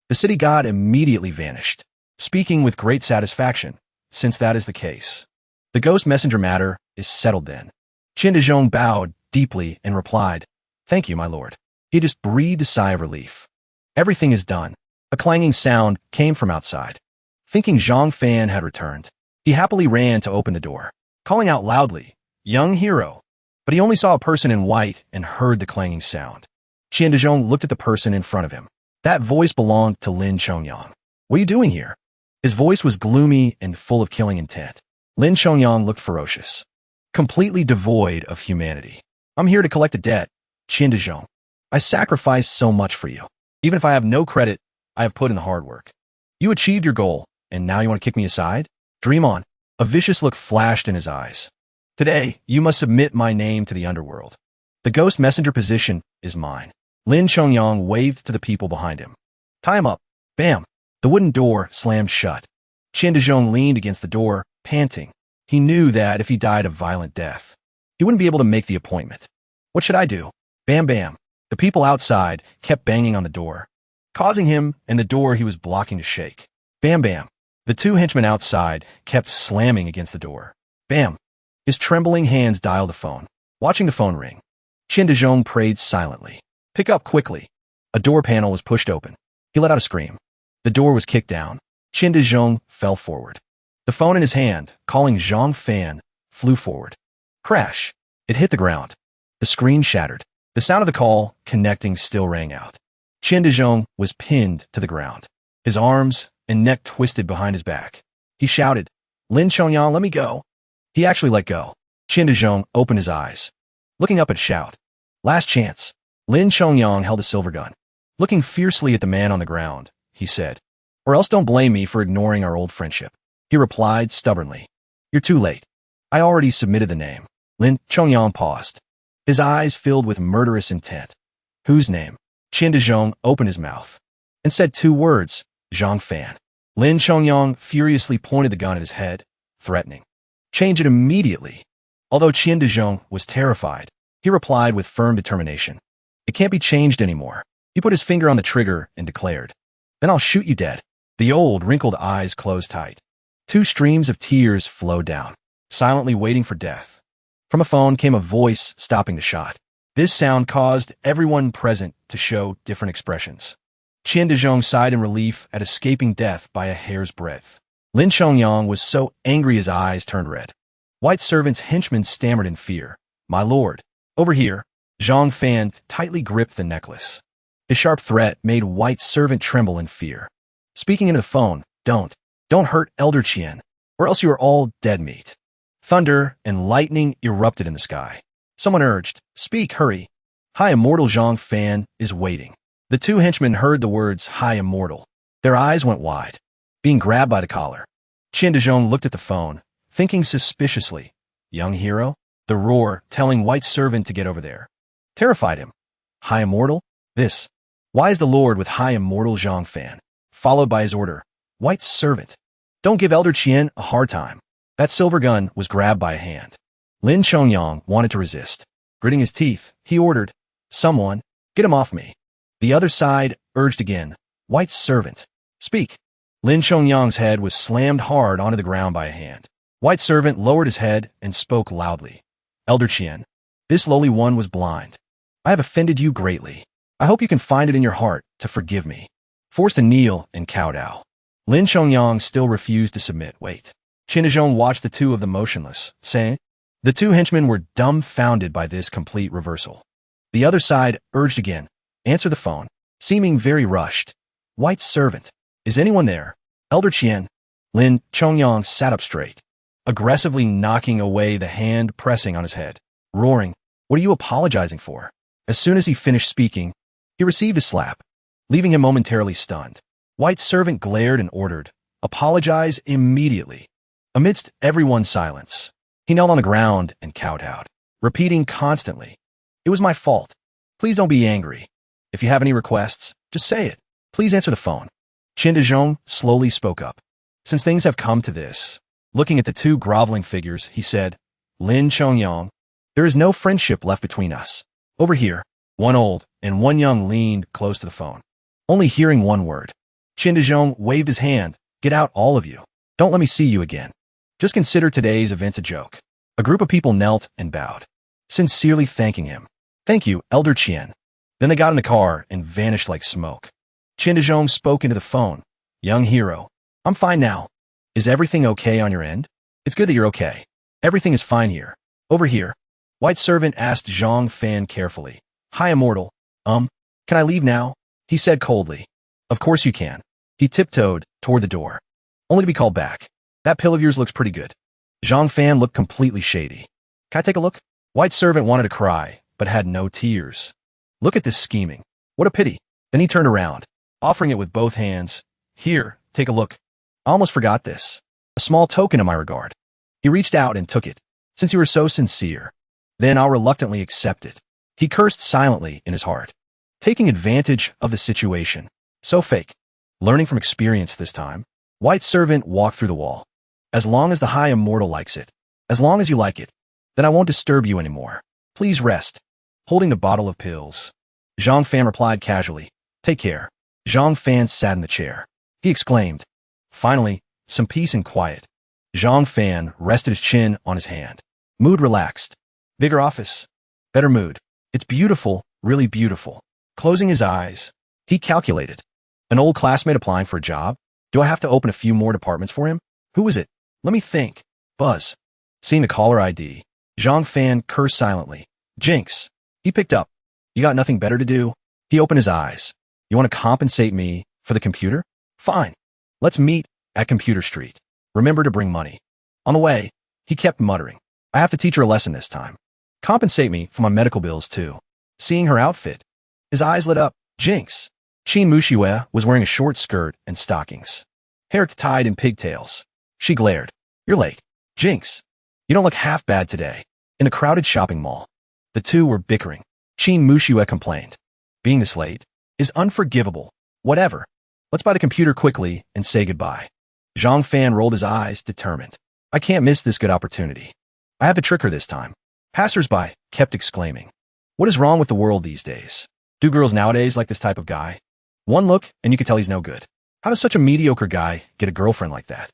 the city god immediately vanished, speaking with great satisfaction, since that is the case. The ghost messenger matter is settled then. Qin Dezhong bowed deeply and replied, "Thank you, my lord." He just breathed a sigh of relief. Everything is done. A clanging sound came from outside. Thinking Zhang Fan had returned, he happily ran to open the door, calling out loudly, "Young hero." But he only saw a person in white and heard the clanging sound. Qian Dezhong looked at the person in front of him. That voice belonged to Lin Chongyang. "What are you doing here?" His voice was gloomy and full of killing intent. Lin Chongyang looked ferocious, completely devoid of humanity. "I'm here to collect a debt, Qian Dezhong. I sacrificed so much for you. Even if I have no credit, I have put in the hard work. You achieved your goal, and now you want to kick me aside? Dream on." A vicious look flashed in his eyes. "Today, you must submit my name to the underworld. The ghost messenger position is mine." Lin Chongyang waved to the people behind him. "Tie him up." Bam! The wooden door slammed shut. Qian Dezhong leaned against the door, panting. He knew that if he died a violent death, he wouldn't be able to make the appointment. What should I do? Bam bam. The people outside kept banging on the door, causing him and the door he was blocking to shake. Bam bam. The two henchmen outside kept slamming against the door. Bam. His trembling hands dialed the phone. Watching the phone ring, Qian Dezhong prayed silently. "Pick up quickly." A door panel was pushed open. He let out a scream. The door was kicked down. Qian Dezhong fell forward. The phone in his hand, calling Zhang Fan, flew forward. Crash! It hit the ground. The screen shattered. The sound of the call connecting still rang out. Qian Dezhong was pinned to the ground. His arms and neck twisted behind his back. He shouted, "Lin Chongyang, let me go." He actually let go. Qian Dezhong opened his eyes, looking up at Shout. "Last chance." Lin Chongyang held a silver gun. Looking fiercely at the man on the ground, he said, "Or else don't blame me for ignoring our old friendship." He replied stubbornly, "You're too late. I already submitted the name." Lin Chongyang paused. His eyes filled with murderous intent. "Whose name?" Qian Dezhong opened his mouth and said two words, "Zhang Fan." Lin Chongyang furiously pointed the gun at his head, threatening, "Change it immediately." Although Qian Dezhong was terrified, he replied with firm determination, "It can't be changed anymore." He put his finger on the trigger and declared, "Then I'll shoot you dead." The old, wrinkled eyes closed tight. Two streams of tears flowed down, silently waiting for death. From a phone came a voice stopping the shot. This sound caused everyone present to show different expressions. Qian Dezhong sighed in relief at escaping death by a hair's breadth. Lin Chongyang was so angry his eyes turned red. White servant's henchmen stammered in fear, "My lord." Over here, Zhang Fan tightly gripped the necklace. His sharp threat made White servant tremble in fear. Speaking into the phone, Don't hurt Elder Qian, or else you are all dead meat." Thunder and lightning erupted in the sky. Someone urged, "Speak, hurry. High Immortal Zhang Fan is waiting." The two henchmen heard the words High Immortal. Their eyes went wide, being grabbed by the collar. Qian Dezhong looked at the phone, thinking suspiciously, "Young hero?" The roar, telling White servant to get over there, terrified him. High Immortal? This. Why is the Lord with High Immortal Zhang Fan? Followed by his order, "White servant, don't give Elder Qian a hard time." That silver gun was grabbed by a hand. Lin Chongyang wanted to resist. Gritting his teeth, he ordered, "Someone, get him off me." The other side urged again, "White servant, speak." Lin Chongyang's head was slammed hard onto the ground by a hand. White servant lowered his head and spoke loudly, "Elder Qian, this lowly one was blind. I have offended you greatly. I hope you can find it in your heart to forgive me." Forced to kneel and kowtow, Lin Chongyang still refused to submit. Wait. Qian Dezhong watched the two of them motionless, saying, the two henchmen were dumbfounded by this complete reversal. The other side urged again, "Answer the phone," seeming very rushed. "White servant, is anyone there?" "Elder Qian." Lin Chongyang sat up straight, aggressively knocking away the hand pressing on his head, roaring, "What are you apologizing for?" As soon as he finished speaking, he received a slap, leaving him momentarily stunned. White servant glared and ordered, "Apologize immediately." Amidst everyone's silence, he knelt on the ground and kowtowed, repeating constantly, "It was my fault. Please don't be angry. If you have any requests, just say it. Please answer the phone." Qian Dezhong slowly spoke up. Since things have come to this, looking at the two groveling figures, he said, "Lin Chongyang, There is no friendship left between us. Over here, one old and one young leaned close to the phone, only hearing one word. Qin waved his hand. Get out, all of you. Don't let me see you again. Just consider today's events a joke. A group of people knelt and bowed, sincerely thanking him. Thank you, Elder Qian. Then they got in the car and vanished like smoke. Qin spoke into the phone. Young hero. I'm fine now. Is everything okay on your end? It's good that you're okay. Everything is fine here. Over here. White servant asked Zhang Fan carefully. Hi, immortal. Can I leave now? He said coldly. Of course you can. He tiptoed toward the door, only to be called back. That pill of yours looks pretty good. Zhang Fan looked completely shady. Can I take a look? White servant wanted to cry, but had no tears. Look at this scheming. What a pity. Then he turned around, offering it with both hands. Here, take a look. I almost forgot this. A small token in my regard. He reached out and took it, since you were so sincere. Then I'll reluctantly accept it. He cursed silently in his heart, taking advantage of the situation. So fake. Learning from experience this time, White servant walked through the wall. As long as the high immortal likes it, as long as you like it, then I won't disturb you anymore. Please rest. Holding the bottle of pills, Zhang Fan replied casually. Take care. Zhang Fan sat in the chair. He exclaimed. Finally, some peace and quiet. Zhang Fan rested his chin on his hand. Mood relaxed. Bigger office. Better mood. It's beautiful, really beautiful. Closing his eyes, he calculated. An old classmate applying for a job? Do I have to open a few more departments for him? Who is it? Let me think. Buzz. Seeing the caller ID, Zhang Fan cursed silently. Jinx. He picked up. You got nothing better to do? He opened his eyes. You want to compensate me for the computer? Fine. Let's meet at Computer Street. Remember to bring money. On the way, he kept muttering. I have to teach her a lesson this time. Compensate me for my medical bills, too. Seeing her outfit, his eyes lit up. Jinx. Qin Mushiwe was wearing a short skirt and stockings, hair tied in pigtails. She glared. You're late. Jinx. You don't look half bad today. In a crowded shopping mall, the two were bickering. Qin Mushiwe complained. Being this late is unforgivable. Whatever. Let's buy the computer quickly and say goodbye. Zhang Fan rolled his eyes, determined. I can't miss this good opportunity. I have to trick her this time. Passers-by kept exclaiming. What is wrong with the world these days? Do girls nowadays like this type of guy? One look and you could tell he's no good. How does such a mediocre guy get a girlfriend like that?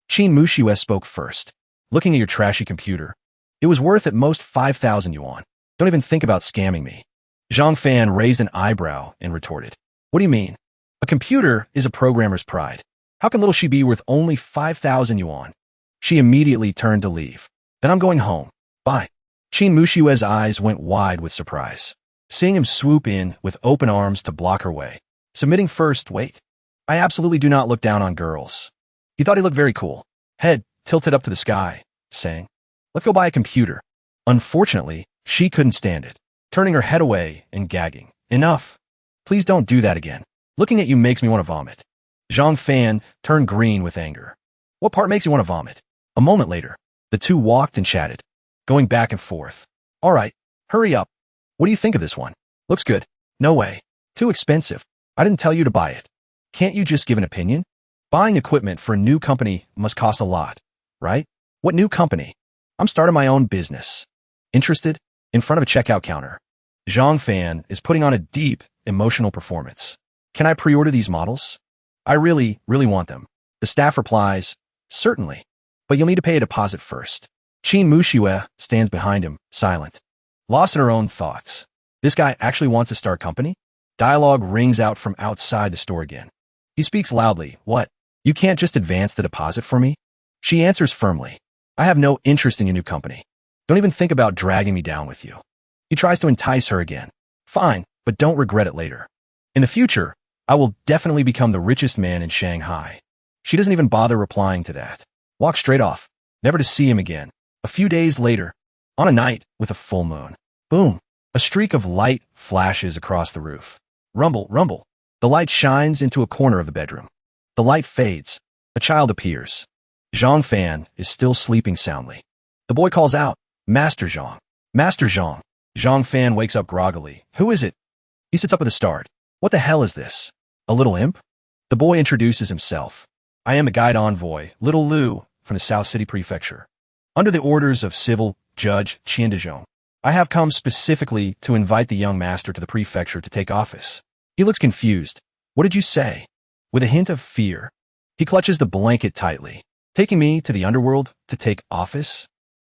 Qin Mushiwe spoke first. Looking at your trashy computer, it was worth at most 5,000 yuan. Don't even think about scamming me. Zhang Fan raised an eyebrow and retorted. What do you mean? A computer is a programmer's pride. How can little she be worth only 5,000 yuan? She immediately turned to leave. Then I'm going home. Bye. Qin Mushiwe's eyes went wide with surprise, seeing him swoop in with open arms to block her way. Submitting first, wait. I absolutely do not look down on girls. He thought he looked very cool. Head tilted up to the sky, saying, let's go buy a computer. Unfortunately, she couldn't stand it, turning her head away and gagging. Enough. Please don't do that again. Looking at you makes me want to vomit. Zhang Fan turned green with anger. What part makes you want to vomit? A moment later, the two walked and chatted, going back and forth. All right, hurry up. What do you think of this one? Looks good. No way. Too expensive. I didn't tell you to buy it. Can't you just give an opinion? Buying equipment for a new company must cost a lot, right? What new company? I'm starting my own business. Interested? In front of a checkout counter, Zhang Fan is putting on a deep, emotional performance. Can I pre-order these models? I really, really want them. The staff replies, certainly, but you'll need to pay a deposit first. Qin Mushiwe stands behind him, silent, lost in her own thoughts. This guy actually wants to start a company? Dialogue rings out from outside the store again. He speaks loudly. What? You can't just advance the deposit for me? She answers firmly. I have no interest in your new company. Don't even think about dragging me down with you. He tries to entice her again. Fine, but don't regret it later. In the future, I will definitely become the richest man in Shanghai. She doesn't even bother replying to that. Walk straight off, never to see him again. A few days later, on a night with a full moon, boom, a streak of light flashes across the roof. Rumble, rumble. The light shines into a corner of the bedroom. The light fades. A child appears. Zhang Fan is still sleeping soundly. The boy calls out, Master Zhang. Master Zhang. Zhang Fan wakes up groggily. Who is it? He sits up with a start. What the hell is this? A little imp? The boy introduces himself. I am the guide envoy, Little Lu, from the South City Prefecture. Under the orders of Civil Judge Qian. I have come specifically to invite the young master to the prefecture to take office. He looks confused. What did you say? With a hint of fear, he clutches the blanket tightly. Taking me to the underworld to take office?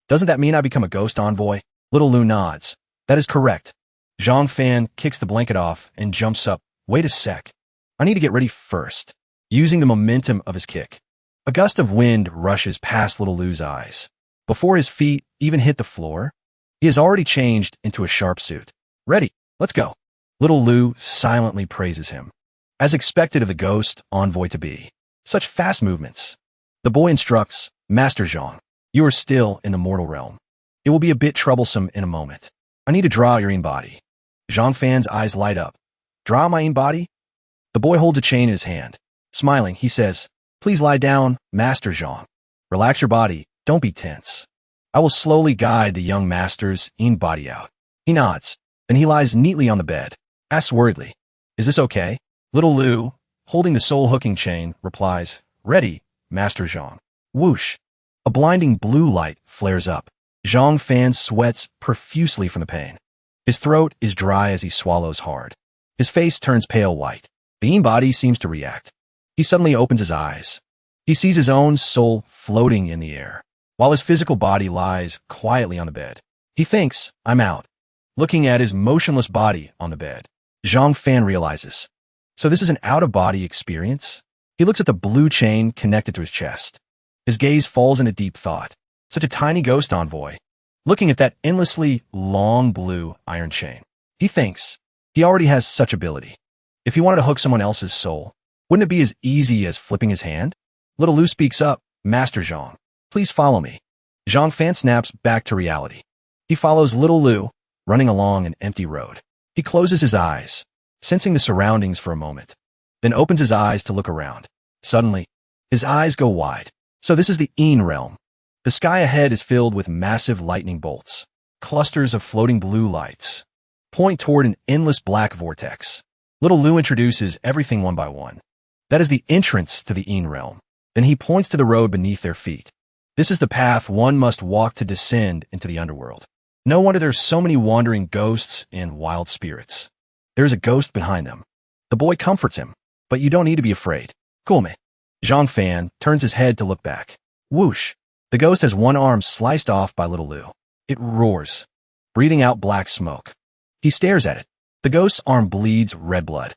Doesn't that mean I become a ghost envoy? Little Lu nods. That is correct. Zhang Fan kicks the blanket off and jumps up. Wait a sec. I need to get ready first. Using the momentum of his kick, a gust of wind rushes past Little Lu's eyes. Before his feet even hit the floor, he has already changed into a sharp suit. Ready, let's go. Little Lu silently praises him, as expected of the ghost envoy to be. Such fast movements. The boy instructs, Master Zhang, you are still in the mortal realm. It will be a bit troublesome in a moment. I need to draw your in-body. Zhang Fan's eyes light up. Draw my in-body? The boy holds a chain in his hand. Smiling, he says, please lie down, Master Zhang. Relax your body, don't be tense. I will slowly guide the young master's in-body out. He nods, and he lies neatly on the bed. Asks worriedly, is this okay? Little Lu, holding the soul-hooking chain, replies, ready, Master Zhang. Whoosh. A blinding blue light flares up. Zhang Fan sweats profusely from the pain. His throat is dry as he swallows hard. His face turns pale white. The in-body seems to react. He suddenly opens his eyes. He sees his own soul floating in the air, while his physical body lies quietly on the bed. He thinks, I'm out. Looking at his motionless body on the bed, Zhang Fan realizes, so this is an out-of-body experience? He looks at the blue chain connected to his chest. His gaze falls into deep thought. Such a tiny ghost envoy, looking at that endlessly long blue iron chain. He thinks, he already has such ability. If he wanted to hook someone else's soul, wouldn't it be as easy as flipping his hand? Little Lu speaks up, Master Zhang, please follow me. Zhang Fan snaps back to reality. He follows Little Lu, running along an empty road. He closes his eyes, sensing the surroundings for a moment, then opens his eyes to look around. Suddenly, his eyes go wide. So this is the Een realm. The sky ahead is filled with massive lightning bolts. Clusters of floating blue lights point toward an endless black vortex. Little Lu introduces everything one by one. That is the entrance to the Een realm. Then he points to the road beneath their feet. This is the path one must walk to descend into the underworld. No wonder there's so many wandering ghosts and wild spirits. There's a ghost behind them. The boy comforts him, but you don't need to be afraid. Cool me. Zhang Fan turns his head to look back. Whoosh. The ghost has one arm sliced off by Little Lu. It roars, breathing out black smoke. He stares at it. The ghost's arm bleeds red blood.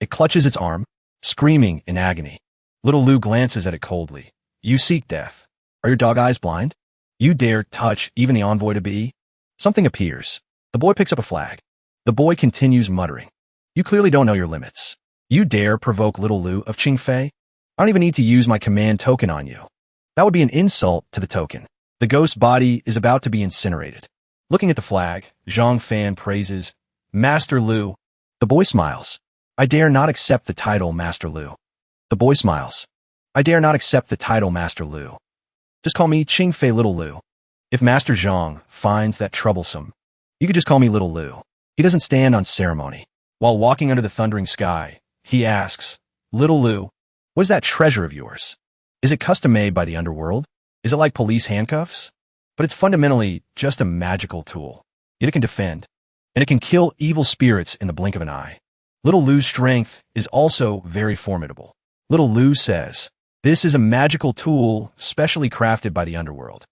It clutches its arm, screaming in agony. Little Lu glances at it coldly. You seek death. Are your dog eyes blind? You dare touch even the envoy-to-be? Something appears. The boy picks up a flag. The boy continues muttering. You clearly don't know your limits. You dare provoke Little Lu of Qingfei? I don't even need to use my command token on you. That would be an insult to the token. The ghost's body is about to be incinerated. Looking at the flag, Zhang Fan praises, Master Lu. The boy smiles. I dare not accept the title Master Lu. The boy smiles. I dare not accept the title Master Lu. Just call me Qingfei Little Lu. If Master Zhang finds that troublesome, you could just call me Little Lu. He doesn't stand on ceremony. While walking under the thundering sky, he asks, Little Lu, what is that treasure of yours? Is it custom-made by the underworld? Is it like police handcuffs? But it's fundamentally just a magical tool. Yet it can defend, and it can kill evil spirits in the blink of an eye. Little Lu's strength is also very formidable. Little Lu says, this is a magical tool specially crafted by the underworld.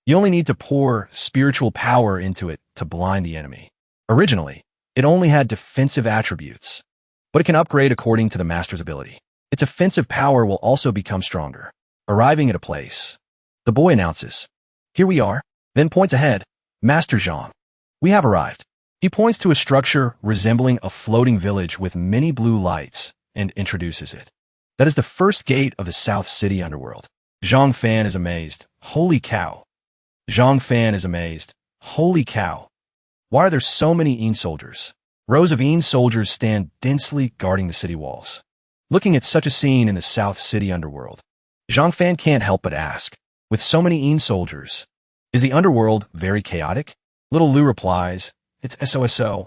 You only need to pour spiritual power into it to blind the enemy. Originally, it only had defensive attributes, but it can upgrade according to the master's ability. Its offensive power will also become stronger. Arriving at a place, the boy announces, here we are, then points ahead, Master Zhang. We have arrived. He points to a structure resembling a floating village with many blue lights and introduces it. That is the first gate of the South City underworld. Zhang Fan is amazed. Holy cow. Zhang Fan is amazed. Holy cow. Why are there so many Een soldiers? Rows of Een soldiers stand densely guarding the city walls. Looking at such a scene in the South City underworld, Zhang Fan can't help but ask, with so many Een soldiers, is the underworld very chaotic? Little Lu replies, it's SOSO.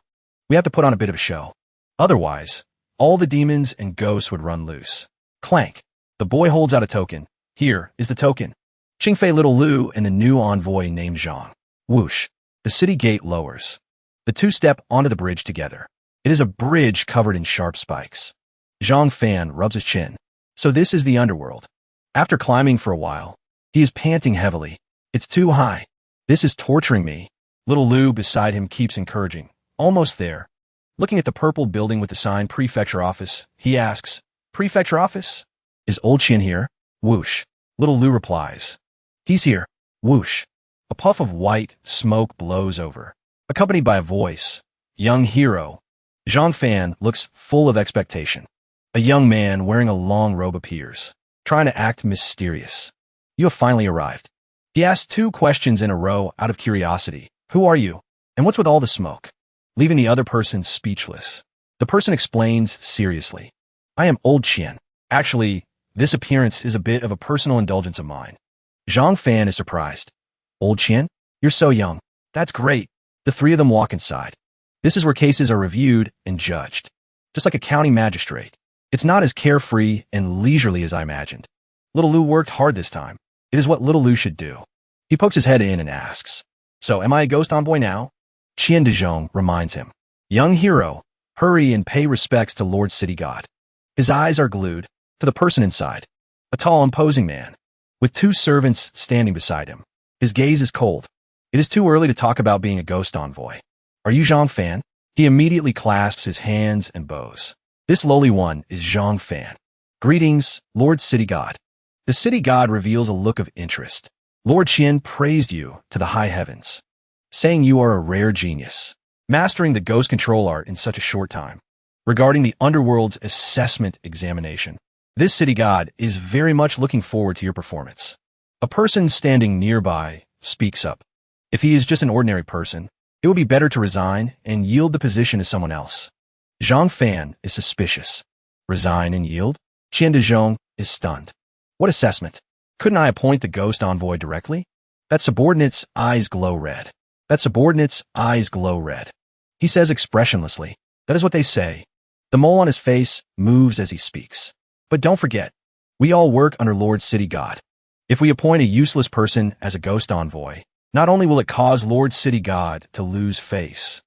We have to put on a bit of a show. Otherwise, all the demons and ghosts would run loose. Clank. The boy holds out a token. Here is the token. Qingfei Little Lu and the new envoy named Zhang. Whoosh. The city gate lowers. The two step onto the bridge together. It is a bridge covered in sharp spikes. Zhang Fan rubs his chin. So this is the underworld. After climbing for a while, he is panting heavily. It's too high. This is torturing me. Little Lu beside him keeps encouraging. Almost there. Looking at the purple building with the sign Prefecture Office, he asks, Prefecture Office? Is Old Qian here? Whoosh. Little Lu replies. He's here. Whoosh. A puff of white smoke blows over, accompanied by a voice. Young hero. Zhang Fan looks full of expectation. A young man wearing a long robe appears, trying to act mysterious. You have finally arrived. He asks 2 questions in a row out of curiosity. Who are you? And what's with all the smoke? Leaving the other person speechless. The person explains seriously. I am Old Qian. Actually, this appearance is a bit of a personal indulgence of mine. Zhang Fan is surprised. Old Qian? You're so young. That's great. The 3 of them walk inside. This is where cases are reviewed and judged. Just like a county magistrate. It's not as carefree and leisurely as I imagined. Little Lu worked hard this time. It is what Little Lu should do. He pokes his head in and asks, So am I a ghost envoy now? Qian Dezhong reminds him. Young hero, hurry and pay respects to Lord City God. His eyes are glued to the person inside. A tall, imposing man, with 2 servants standing beside him. His gaze is cold. It is too early to talk about being a ghost envoy. Are you Zhang Fan? He immediately clasps his hands and bows. This lowly one is Zhang Fan. Greetings, Lord City God. The City God reveals a look of interest. Lord Qian praised you to the high heavens, saying you are a rare genius, mastering the ghost control art in such a short time. Regarding the underworld's assessment examination, this City God is very much looking forward to your performance. A person standing nearby speaks up. If he is just an ordinary person, it would be better to resign and yield the position to someone else. Zhang Fan is suspicious. Resign and yield? Qian Dezhong is stunned. What assessment? Couldn't I appoint the ghost envoy directly? That subordinate's eyes glow red. That subordinate's eyes glow red. He says expressionlessly. That is what they say. The mole on his face moves as he speaks. But don't forget, we all work under Lord City God. If we appoint a useless person as a ghost envoy, not only will it cause Lord City God to lose face.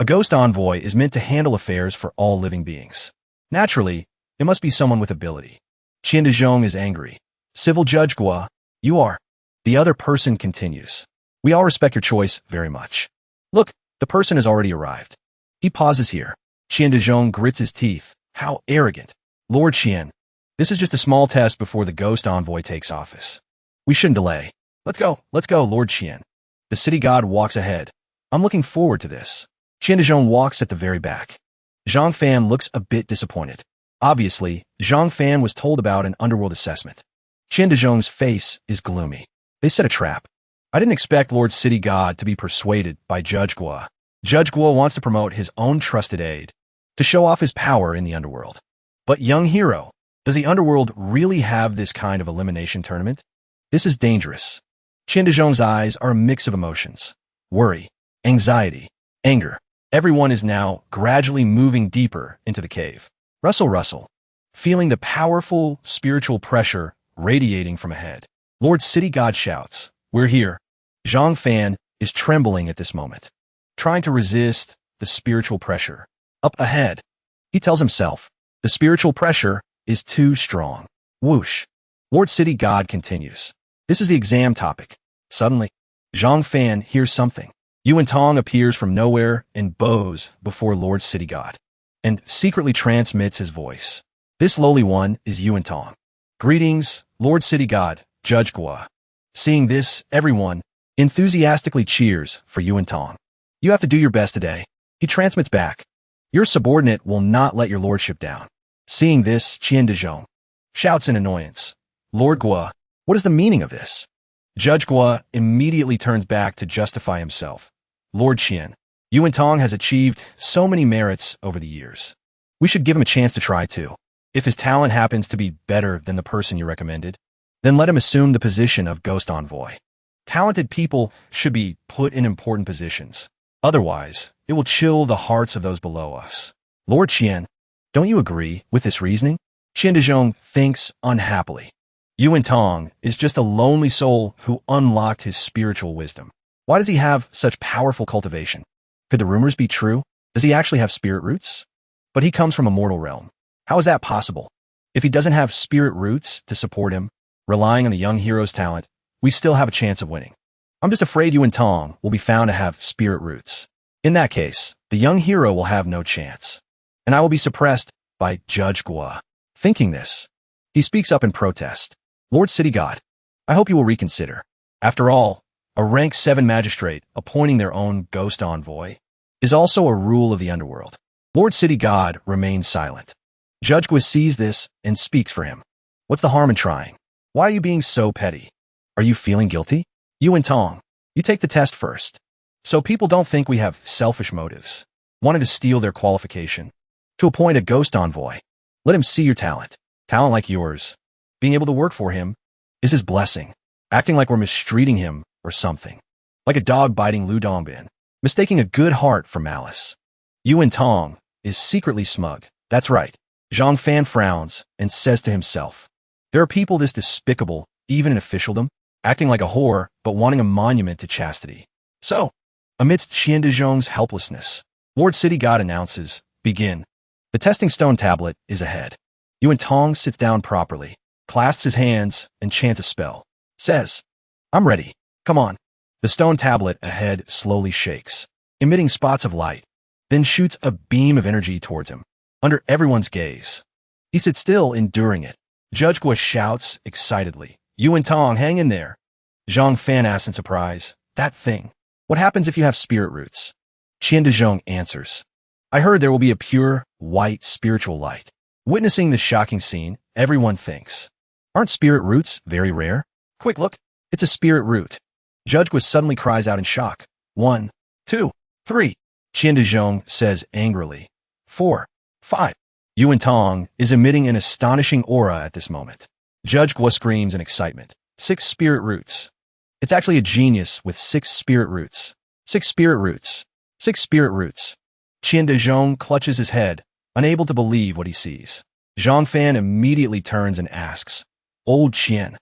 A ghost envoy is meant to handle affairs for all living beings. Naturally, it must be someone with ability. Qian Dezhong is angry. Civil Judge Gua, you are. The other person continues. We all respect your choice very much. Look, the person has already arrived. He pauses here. Qian Dezhong grits his teeth. How arrogant. Lord Qian, this is just a small test before the ghost envoy takes office. We shouldn't delay. Let's go, Lord Qian. The City God walks ahead. I'm looking forward to this. Qian Dezhong walks at the very back. Zhang Fan looks a bit disappointed. Obviously, Zhang Fan was told about an underworld assessment. Qian Dezhong's face is gloomy. They set a trap. I didn't expect Lord City God to be persuaded by Judge Gua. Judge Gua wants to promote his own trusted aide, to show off his power in the underworld. But young hero, does the underworld really have this kind of elimination tournament? This is dangerous. Qian Dezhong's eyes are a mix of emotions. Worry, anxiety, anger. Everyone is now gradually moving deeper into the cave. Rustle, rustle. Feeling the powerful spiritual pressure radiating from ahead. Lord City God shouts, We're here. Zhang Fan is trembling at this moment, trying to resist the spiritual pressure. Up ahead, he tells himself, the spiritual pressure is too strong. Whoosh. Lord City God continues. This is the exam topic. Suddenly, Zhang Fan hears something. Yuan Tong appears from nowhere and bows before Lord City God, and secretly transmits his voice. This lowly one is Yuan Tong. Greetings, Lord City God, Judge Gua. Seeing this, everyone enthusiastically cheers for Yuan Tong. You have to do your best today. He transmits back. Your subordinate will not let your lordship down. Seeing this, Qian Dezhong shouts in annoyance. Lord Gua, what is the meaning of this? Judge Gua immediately turns back to justify himself. Lord Qian, Yuan Tong has achieved so many merits over the years. We should give him a chance to try too. If his talent happens to be better than the person you recommended, then let him assume the position of Ghost Envoy. Talented people should be put in important positions. Otherwise, it will chill the hearts of those below us. Lord Qian, don't you agree with this reasoning? Qian Dezhong thinks unhappily. Yuan Tong is just a lonely soul who unlocked his spiritual wisdom. Why does he have such powerful cultivation? Could the rumors be true? Does he actually have spirit roots? But he comes from a mortal realm. How is that possible? If he doesn't have spirit roots to support him, relying on the young hero's talent, we still have a chance of winning. I'm just afraid Yuan Tong will be found to have spirit roots. In that case, the young hero will have no chance. And I will be suppressed by Judge Gua. Thinking this, he speaks up in protest. Lord City God, I hope you will reconsider. After all, a rank 7 magistrate appointing their own ghost envoy is also a rule of the underworld. Lord City God remains silent. Judge Gua sees this and speaks for him. What's the harm in trying? Why are you being so petty? Are you feeling guilty? Yuan Tong, you take the test first. So people don't think we have selfish motives, wanting to steal their qualification, to appoint a ghost envoy. Let him see your talent. Talent like yours, being able to work for him, is his blessing. Acting like we're mistreating him or something. Like a dog biting Lu Dongbin, mistaking a good heart for malice. Yuan Tong is secretly smug. That's right. Zhang Fan frowns and says to himself, there are people this despicable, even in officialdom, acting like a whore, but wanting a monument to chastity. So, amidst Qian Dezhong's helplessness, Lord City God announces, begin. The testing stone tablet is ahead. Yuan Tong sits down properly, clasps his hands, and chants a spell. Says, I'm ready. Come on. The stone tablet ahead slowly shakes, emitting spots of light, then shoots a beam of energy towards him, under everyone's gaze. He sits still, enduring it. Judge Gua shouts excitedly, Yuan Tong, hang in there. Zhang Fan asks in surprise, that thing. What happens if you have spirit roots? Qian Dezhong answers, I heard there will be a pure, white spiritual light. Witnessing this shocking scene, everyone thinks, aren't spirit roots very rare? Quick look, it's a spirit root. Judge Gua suddenly cries out in shock. 1, 2, 3. Qian Dezhong says angrily. 4, 5. Yuan Tong is emitting an astonishing aura at this moment. Judge Gua screams in excitement. 6 spirit roots. It's actually a genius with 6 spirit roots. 6 spirit roots. 6 spirit roots. Qian Dezhong clutches his head, unable to believe what he sees. Zhang Fan immediately turns and asks, Old Qian,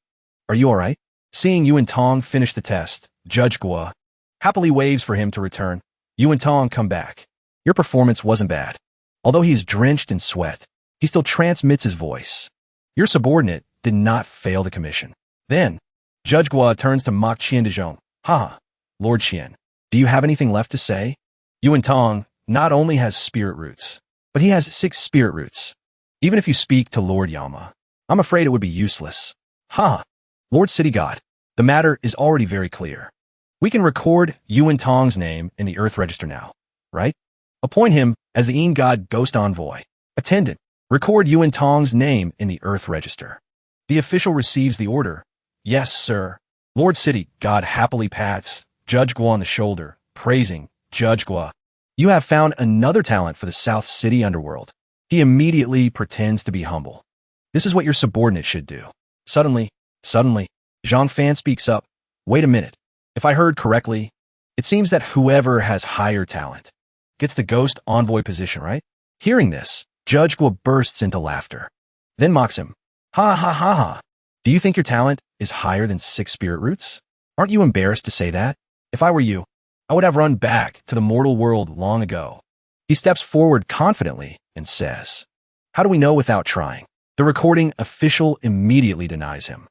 are you all right? Seeing Yuan Tong finish the test, Judge Gua happily waves for him to return. Yuan Tong, come back. Your performance wasn't bad. Although he is drenched in sweat, he still transmits his voice. Your subordinate did not fail the commission. Then, Judge Gua turns to mock Qian Dezhong. Ha! Lord Qian, do you have anything left to say? Yuan Tong not only has spirit roots, but he has 6 spirit roots. Even if you speak to Lord Yama, I'm afraid it would be useless. Ha! Lord City God, the matter is already very clear. We can record Yuan Tong's name in the Earth Register now, right? Appoint him as the Yin God Ghost Envoy. Attendant, record Yuan Tong's name in the Earth Register. The official receives the order. Yes, sir. Lord City God happily pats Judge Gua on the shoulder, praising, Judge Gua, you have found another talent for the South City underworld. He immediately pretends to be humble. This is what your subordinate should do. Suddenly, Zhang Fan speaks up. Wait a minute. If I heard correctly, it seems that whoever has higher talent gets the ghost envoy position, right? Hearing this, Judge Gua bursts into laughter, then mocks him. Ha ha ha ha. Do you think your talent is higher than 6 spirit roots? Aren't you embarrassed to say that? If I were you, I would have run back to the mortal world long ago. He steps forward confidently and says, how do we know without trying? The recording official immediately denies him.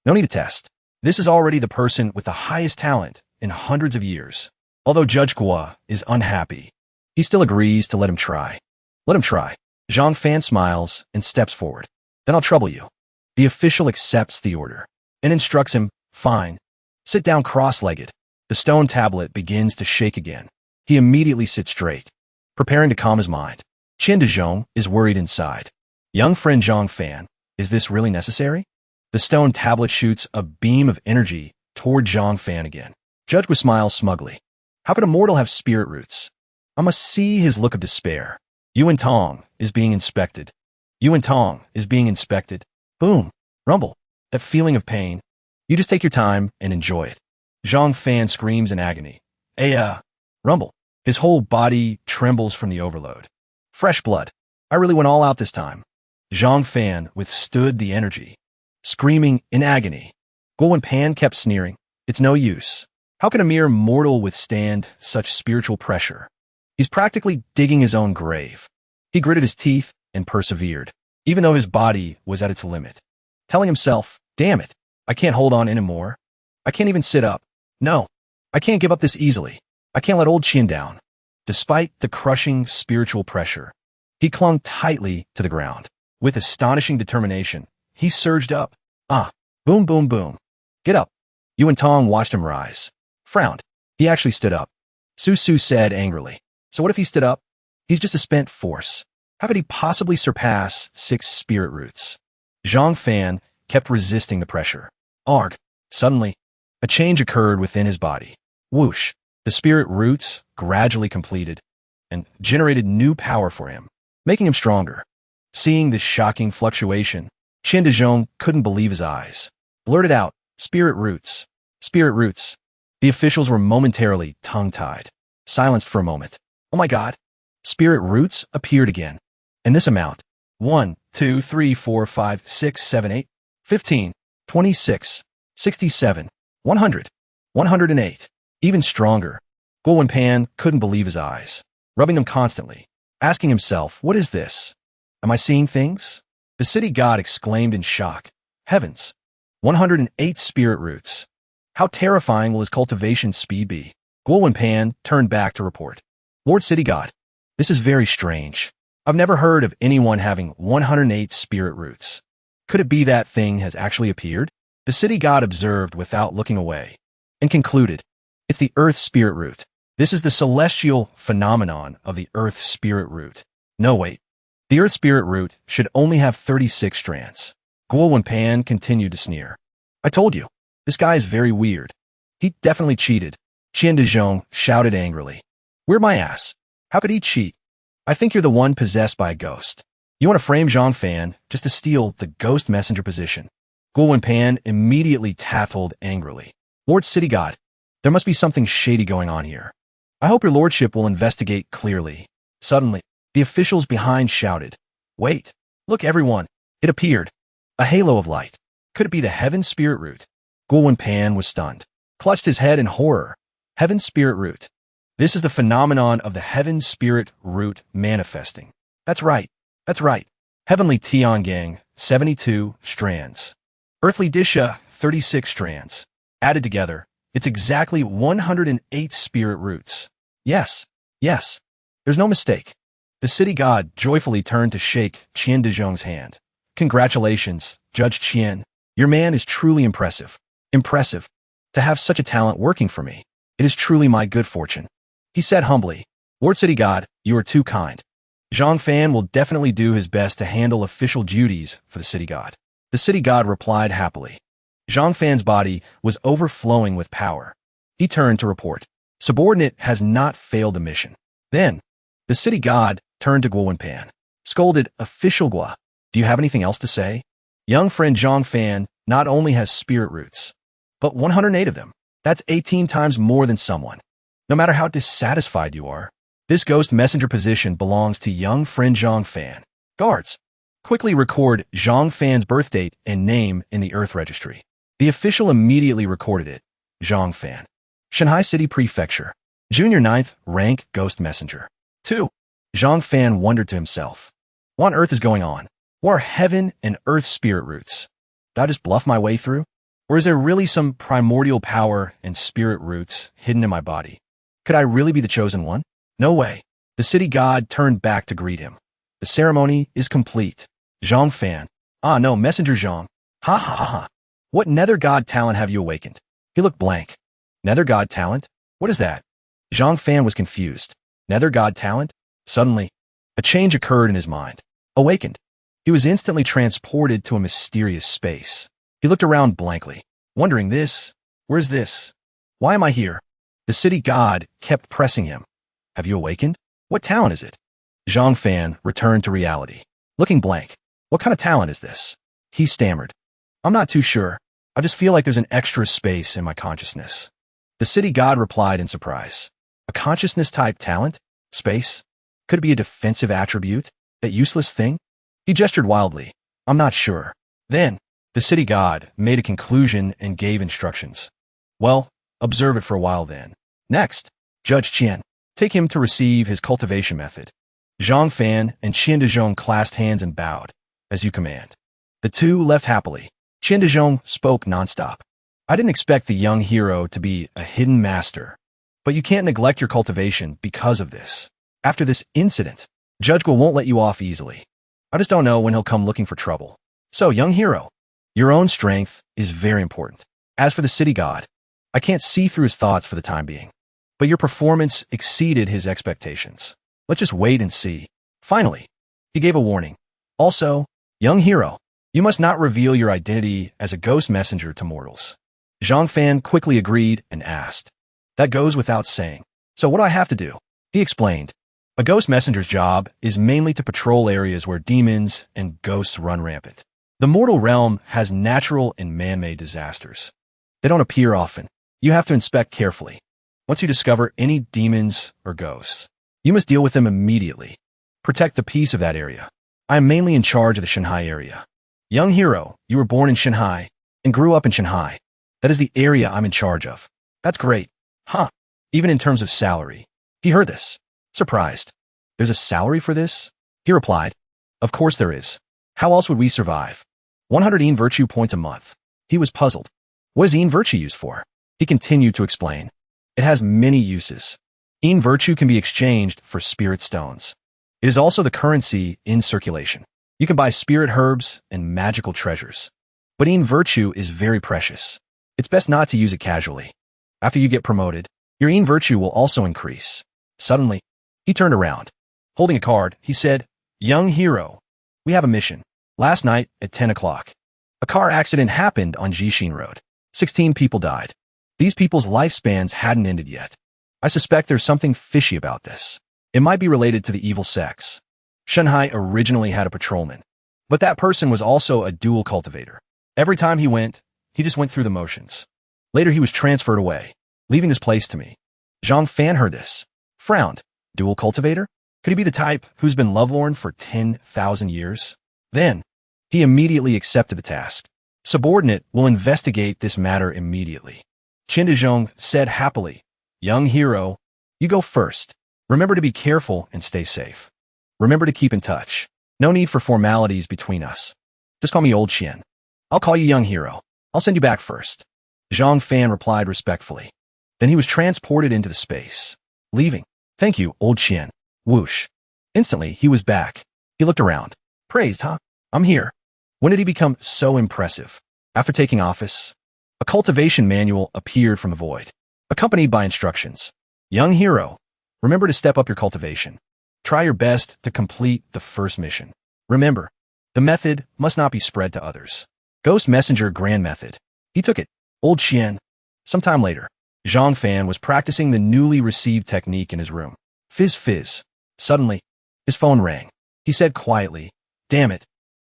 No need to test. This is already the person with the highest talent in hundreds of years. Although Judge Gua is unhappy, he still agrees to let him try. Let him try. Zhang Fan smiles and steps forward. Then I'll trouble you. The official accepts the order and instructs him, fine. Sit down cross-legged. The stone tablet begins to shake again. He immediately sits straight, preparing to calm his mind. Qian Dezhong is worried inside. Young friend Zhang Fan, is this really necessary? The stone tablet shoots a beam of energy toward Zhang Fan again. Judge Gua smiles smugly. How could a mortal have spirit roots? I must see his look of despair. Yuan Tong is being inspected. Yuan Tong is being inspected. Boom. Rumble. That feeling of pain. You just take your time and enjoy it. Zhang Fan screams in agony. Rumble. His whole body trembles from the overload. Fresh blood. I really went all out this time. Zhang Fan withstood the energy, screaming in agony. Guo Pan kept sneering. It's no use. How can a mere mortal withstand such spiritual pressure? He's practically digging his own grave. He gritted his teeth and persevered, even though his body was at its limit, telling himself, damn it, I can't hold on anymore. I can't even sit up. No, I can't give up this easily. I can't let old Chin down. Despite the crushing spiritual pressure, he clung tightly to the ground. With astonishing determination, he surged up. Boom, boom, boom. Get up. Yu and Tong watched him rise. Frowned. He actually stood up. Su said angrily. So what if he stood up? He's just a spent force. How could he possibly surpass 6 spirit roots? Zhang Fan kept resisting the pressure. Arg. Suddenly, a change occurred within his body. Whoosh. The spirit roots gradually completed and generated new power for him, making him stronger. Seeing this shocking fluctuation, Qian Dezhong couldn't believe his eyes. Blurted out, spirit roots. Spirit roots. The officials were momentarily tongue-tied, silenced for a moment. Oh my god. Spirit roots appeared again. In this amount. 1, 2, 3, 4, 5, 6, 7, 8, 15, 26, 67, 100, 108. Even stronger. Guo Pan couldn't believe his eyes, rubbing them constantly, asking himself, what is this? Am I seeing things? The city god exclaimed in shock. Heavens! 108 spirit roots. How terrifying will his cultivation speed be? Guo Pan turned back to report. Lord City God, this is very strange. I've never heard of anyone having 108 spirit roots. Could it be that thing has actually appeared? The city god observed without looking away, and concluded, it's the earth spirit root. This is the celestial phenomenon of the earth spirit root. No, wait. The earth spirit root should only have 36 strands. Guo Pan continued to sneer. I told you, this guy is very weird. He definitely cheated. Qian Dezhong shouted angrily. We're my ass. How could he cheat? I think you're the one possessed by a ghost. You want to frame Zhang Fan just to steal the ghost messenger position. Guo Pan immediately tattled angrily. Lord City God, there must be something shady going on here. I hope your lordship will investigate clearly. Suddenly, the officials behind shouted. Wait, look everyone, it appeared. A halo of light. Could it be the heaven spirit root? Guo Pan was stunned, clutched his head in horror. Heaven spirit root. This is the phenomenon of the heaven spirit root manifesting. That's right. That's right. Heavenly Tiangang, 72 strands. Earthly Disha, 36 strands. Added together, it's exactly 108 spirit roots. Yes, yes. There's no mistake. The city god joyfully turned to shake Qian Dezhong's hand. Congratulations, Judge Qian. Your man is truly impressive. Impressive. To have such a talent working for me. It is truly my good fortune. He said humbly, Lord City God, you are too kind. Zhang Fan will definitely do his best to handle official duties for the city god. The city god replied happily. Zhang Fan's body was overflowing with power. He turned to report. Subordinate has not failed the mission. Then, the city god turned to Guo Pan. Scolded, Official Guo, do you have anything else to say? Young friend Zhang Fan not only has spirit roots, but 108 of them. That's 18 times more than someone. No matter how dissatisfied you are, this ghost messenger position belongs to young friend Zhang Fan. Guards, quickly record Zhang Fan's birth date and name in the Earth Registry. The official immediately recorded it. Zhang Fan. Shanghai City Prefecture. Junior 9th rank ghost messenger. 2. Zhang Fan wondered to himself. What on earth is going on? What are heaven and earth spirit roots? Did I just bluff my way through? Or is there really some primordial power and spirit roots hidden in my body? Could I really be the chosen one? No way. The city god turned back to greet him. The ceremony is complete. Zhang Fan. Ah no, Messenger Zhang. Ha ha ha ha. What nether god talent have you awakened? He looked blank. Nether god talent? What is that? Zhang Fan was confused. Nether god talent? Suddenly, a change occurred in his mind. Awakened. He was instantly transported to a mysterious space. He looked around blankly, wondering where's this? Why am I here? The city god kept pressing him. Have you awakened? What talent is it? Zhang Fan returned to reality, looking blank. What kind of talent is this? He stammered. I'm not too sure. I just feel like there's an extra space in my consciousness. The city god replied in surprise. A consciousness-type talent? Space? Could it be a defensive attribute? That useless thing? He gestured wildly. I'm not sure. Then, the city god made a conclusion and gave instructions. Well, Observe it for a while then. Next, Judge Qian. Take him to receive his cultivation method. Zhang Fan and Qian Dezhong clasped hands and bowed. As you command. The two left happily. Qian Dezhong spoke nonstop. I didn't expect the young hero to be a hidden master. But you can't neglect your cultivation because of this. After this incident, Judge Guo won't let you off easily. I just don't know when he'll come looking for trouble. So, young hero, your own strength is very important. As for the city god, I can't see through his thoughts for the time being. But your performance exceeded his expectations. Let's just wait and see. Finally, he gave a warning. Also, young hero, you must not reveal your identity as a ghost messenger to mortals. Zhang Fan quickly agreed and asked. That goes without saying. So what do I have to do? He explained. A ghost messenger's job is mainly to patrol areas where demons and ghosts run rampant. The mortal realm has natural and man-made disasters. They don't appear often. You have to inspect carefully. Once you discover any demons or ghosts, you must deal with them immediately. Protect the peace of that area. I am mainly in charge of the Shanghai area. Young hero, you were born in Shanghai and grew up in Shanghai. That is the area I'm in charge of. That's great. Huh. Even in terms of salary. He heard this. Surprised. There's a salary for this? He replied. Of course there is. How else would we survive? 100 Yin virtue points a month. He was puzzled. What is Yin virtue used for? He continued to explain. It has many uses. Yin virtue can be exchanged for spirit stones. It is also the currency in circulation. You can buy spirit herbs and magical treasures. But Yin virtue is very precious. It's best not to use it casually. After you get promoted, your Yin virtue will also increase. Suddenly, he turned around. Holding a card, he said, Young hero, we have a mission. Last night at 10 o'clock, a car accident happened on Jixin Road. 16 people died. These people's lifespans hadn't ended yet. I suspect there's something fishy about this. It might be related to the evil sex. Shanghai originally had a patrolman, but that person was also a dual cultivator. Every time he just went through the motions. Later he was transferred away, leaving this place to me. Zhang Fan heard this. Frowned. Dual cultivator? Could he be the type who's been lovelorn for 10,000 years? Then, he immediately accepted the task. Subordinate will investigate this matter immediately. Qian Dezhong said happily, Young hero, you go first. Remember to be careful and stay safe. Remember to keep in touch. No need for formalities between us. Just call me Old Qian. I'll call you young hero. I'll send you back first. Zhang Fan replied respectfully. Then he was transported into the space. Leaving. Thank you, Old Qian. Whoosh. Instantly, he was back. He looked around. Praised, huh? I'm here. When did he become so impressive? After taking office, a cultivation manual appeared from the void, accompanied by instructions. Young hero, remember to step up your cultivation. Try your best to complete the first mission. Remember, the method must not be spread to others. Ghost Messenger Grand Method. He took it. Old Qian. Sometime later, Zhang Fan was practicing the newly received technique in his room. Fizz fizz. Suddenly, his phone rang. He said quietly, Damn it.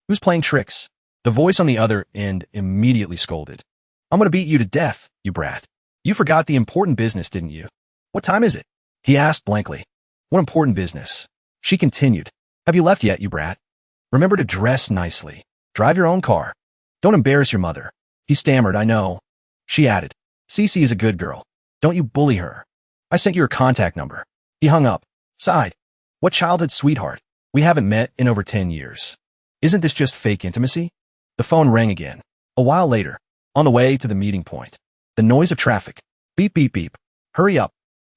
Who's playing tricks? The voice on the other end immediately scolded. I'm gonna beat you to death, you brat. You forgot the important business, didn't you? What time is it? He asked blankly. What important business? She continued. Have you left yet, you brat? Remember to dress nicely. Drive your own car. Don't embarrass your mother. He stammered, I know. She added. Cece is a good girl. Don't you bully her. I sent you her contact number. He hung up. Sighed. What childhood sweetheart. We haven't met in over 10 years. Isn't this just fake intimacy? The phone rang again. A while later, on the way to the meeting point. The noise of traffic. Beep, beep, beep. Hurry up.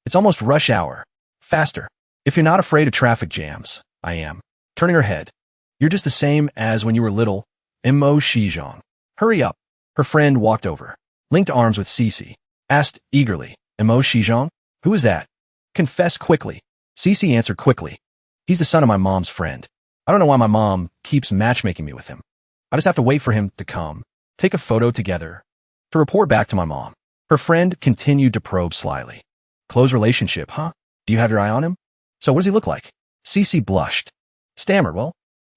It's almost rush hour. Faster. If you're not afraid of traffic jams, I am. Turning her head. You're just the same as when you were little. Mo Shizhong. Hurry up. Her friend walked over. Linked arms with Cece. Asked eagerly. Mo Shizhong? Who is that? Confess quickly. Cece answered quickly. He's the son of my mom's friend. I don't know why my mom keeps matchmaking me with him. I just have to wait for him to come, take a photo together, to report back to my mom. Her friend continued to probe slyly. Close relationship, huh? Do you have your eye on him? So what does he look like? Cece blushed. Stammered, well,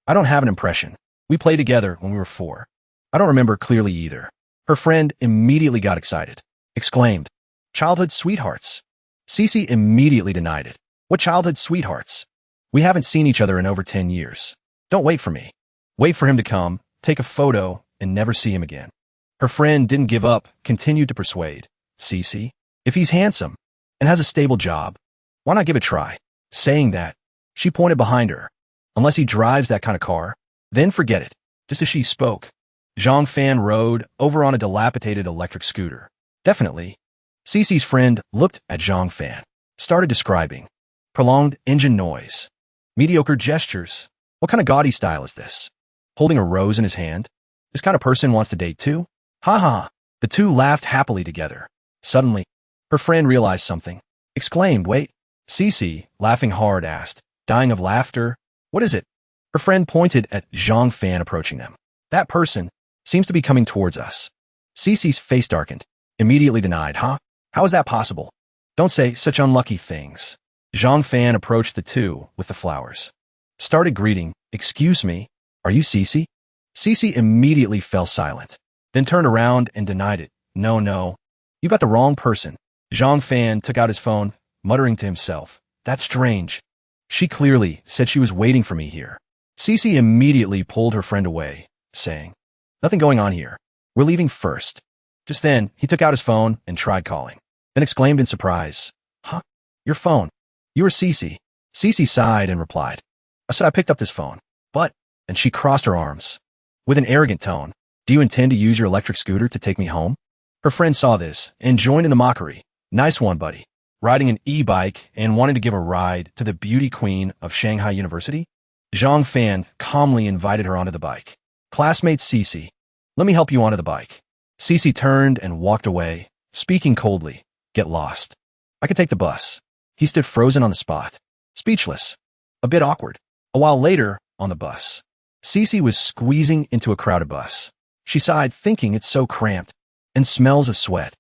I don't have an impression. We played together when we were 4. I don't remember clearly either. Her friend immediately got excited. Exclaimed, childhood sweethearts. Cece immediately denied it. What childhood sweethearts? We haven't seen each other in over 10 years. Don't wait for me. Wait for him to come, take a photo, and never see him again. Her friend didn't give up, continued to persuade. Cece, If he's handsome and has a stable job, why not give it a try? Saying that, she pointed behind her. Unless he drives that kind of car, then forget it. Just as she spoke, Zhang Fan rode over on a dilapidated electric scooter. Definitely. Cece's friend looked at Zhang Fan, started describing. Prolonged engine noise. Mediocre gestures. What kind of gaudy style is this? Holding a rose in his hand? This kind of person wants to date too? Ha ha. The two laughed happily together. Suddenly, her friend realized something. Exclaimed, wait. Cece, laughing hard, asked, dying of laughter, what is it? Her friend pointed at Zhang Fan approaching them. That person seems to be coming towards us. Cece's face darkened. Immediately denied, huh? How is that possible? Don't say such unlucky things. Zhang Fan approached the two with the flowers. Started greeting, excuse me, are you Cece? Cece immediately fell silent, then turned around and denied it. No, you got the wrong person. Zhang Fan took out his phone, muttering to himself, that's strange. She clearly said she was waiting for me here. Cece immediately pulled her friend away, saying, nothing going on here. We're leaving first. Just then, he took out his phone and tried calling, then exclaimed in surprise, huh? Your phone. You were Cece. Cece sighed and replied, I said I picked up this phone, but, and she crossed her arms. With an arrogant tone, do you intend to use your electric scooter to take me home? Her friend saw this and joined in the mockery. Nice one, buddy. Riding an e-bike and wanting to give a ride to the beauty queen of Shanghai University? Zhang Fan calmly invited her onto the bike. Classmate Cece, let me help you onto the bike. Cece turned and walked away, speaking coldly, get lost. I could take the bus. He stood frozen on the spot, speechless, a bit awkward. A while later, on the bus, Cece was squeezing into a crowded bus. She sighed, thinking it's so cramped, and smells of sweat.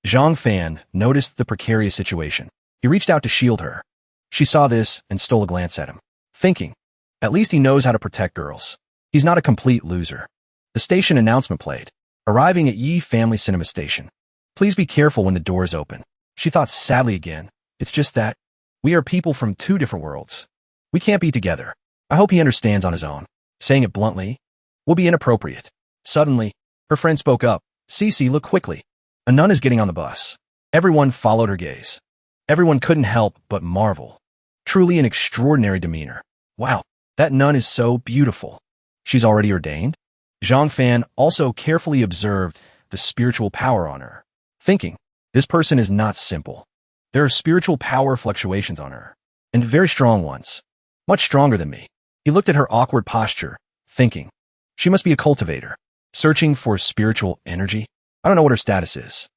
Zhang Fan noticed the precarious situation. He reached out to shield her. She saw this and stole a glance at him, thinking, at least he knows how to protect girls. He's not a complete loser. The station announcement played, arriving at Yi Family Cinema Station. Please be careful when the doors open. She thought sadly again, it's just that we are people from two different worlds. We can't be together. I hope he understands on his own. Saying it bluntly will be inappropriate. Suddenly, her friend spoke up. Cece, look quickly. A nun is getting on the bus. Everyone followed her gaze. Everyone couldn't help but marvel. Truly an extraordinary demeanor. Wow, that nun is so beautiful. She's already ordained? Zhang Fan also carefully observed the spiritual power on her, thinking, this person is not simple. There are spiritual power fluctuations on her, and very strong ones, much stronger than me. He looked at her awkward posture, thinking, she must be a cultivator, searching for spiritual energy. I don't know what her status is.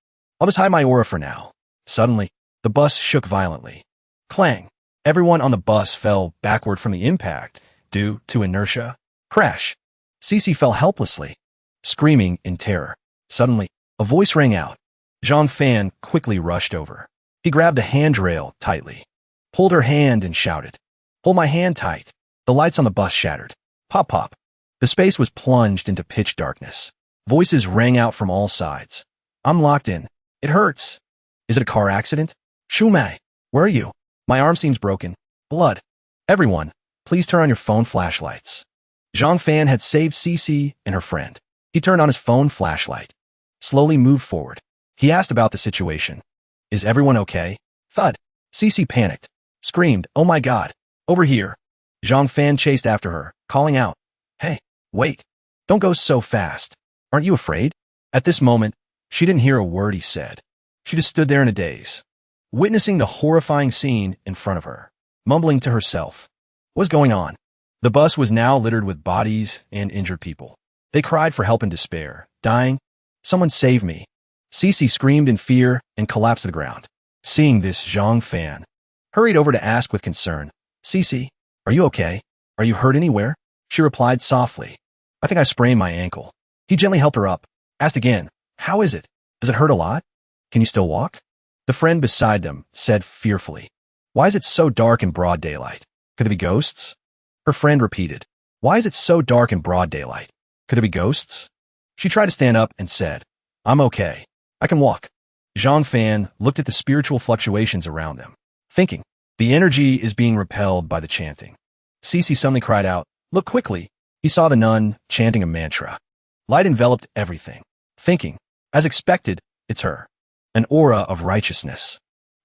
I'll just hide my aura for now. Suddenly, the bus shook violently. Clang. Everyone on the bus fell backward from the impact due to inertia. Crash. Cece fell helplessly, screaming in terror. Suddenly, a voice rang out. Zhang Fan quickly rushed over. He grabbed the handrail tightly, pulled her hand and shouted, hold my hand tight. The lights on the bus shattered. Pop, pop. The space was plunged into pitch darkness. Voices rang out from all sides. I'm locked in. It hurts. Is it a car accident? Shumei, where are you? My arm seems broken. Blood. Everyone, please turn on your phone flashlights. Zhang Fan had saved Cece and her friend. He turned on his phone flashlight. Slowly moved forward. He asked about the situation. Is everyone okay? Thud. Cece panicked. Screamed, oh my god. Over here. Zhang Fan chased after her, calling out, hey, wait. Don't go so fast. Aren't you afraid? At this moment, she didn't hear a word he said. She just stood there in a daze, witnessing the horrifying scene in front of her, mumbling to herself. What's going on? The bus was now littered with bodies and injured people. They cried for help in despair, dying. Someone save me. Cece screamed in fear and collapsed to the ground. Seeing this, Zhang Fan hurried over to ask with concern, Cece, are you okay? Are you hurt anywhere? She replied softly, I think I sprained my ankle. He gently helped her up, asked again, how is it? Does it hurt a lot? Can you still walk? The friend beside them said fearfully, why is it so dark in broad daylight? Could there be ghosts? Her friend repeated, why is it so dark in broad daylight? Could there be ghosts? She tried to stand up and said, I'm okay. I can walk. Zhang Fan looked at the spiritual fluctuations around them, thinking, the energy is being repelled by the chanting. Cece suddenly cried out, look quickly. He saw the nun chanting a mantra. Light enveloped everything, thinking, as expected, it's her. an aura of righteousness.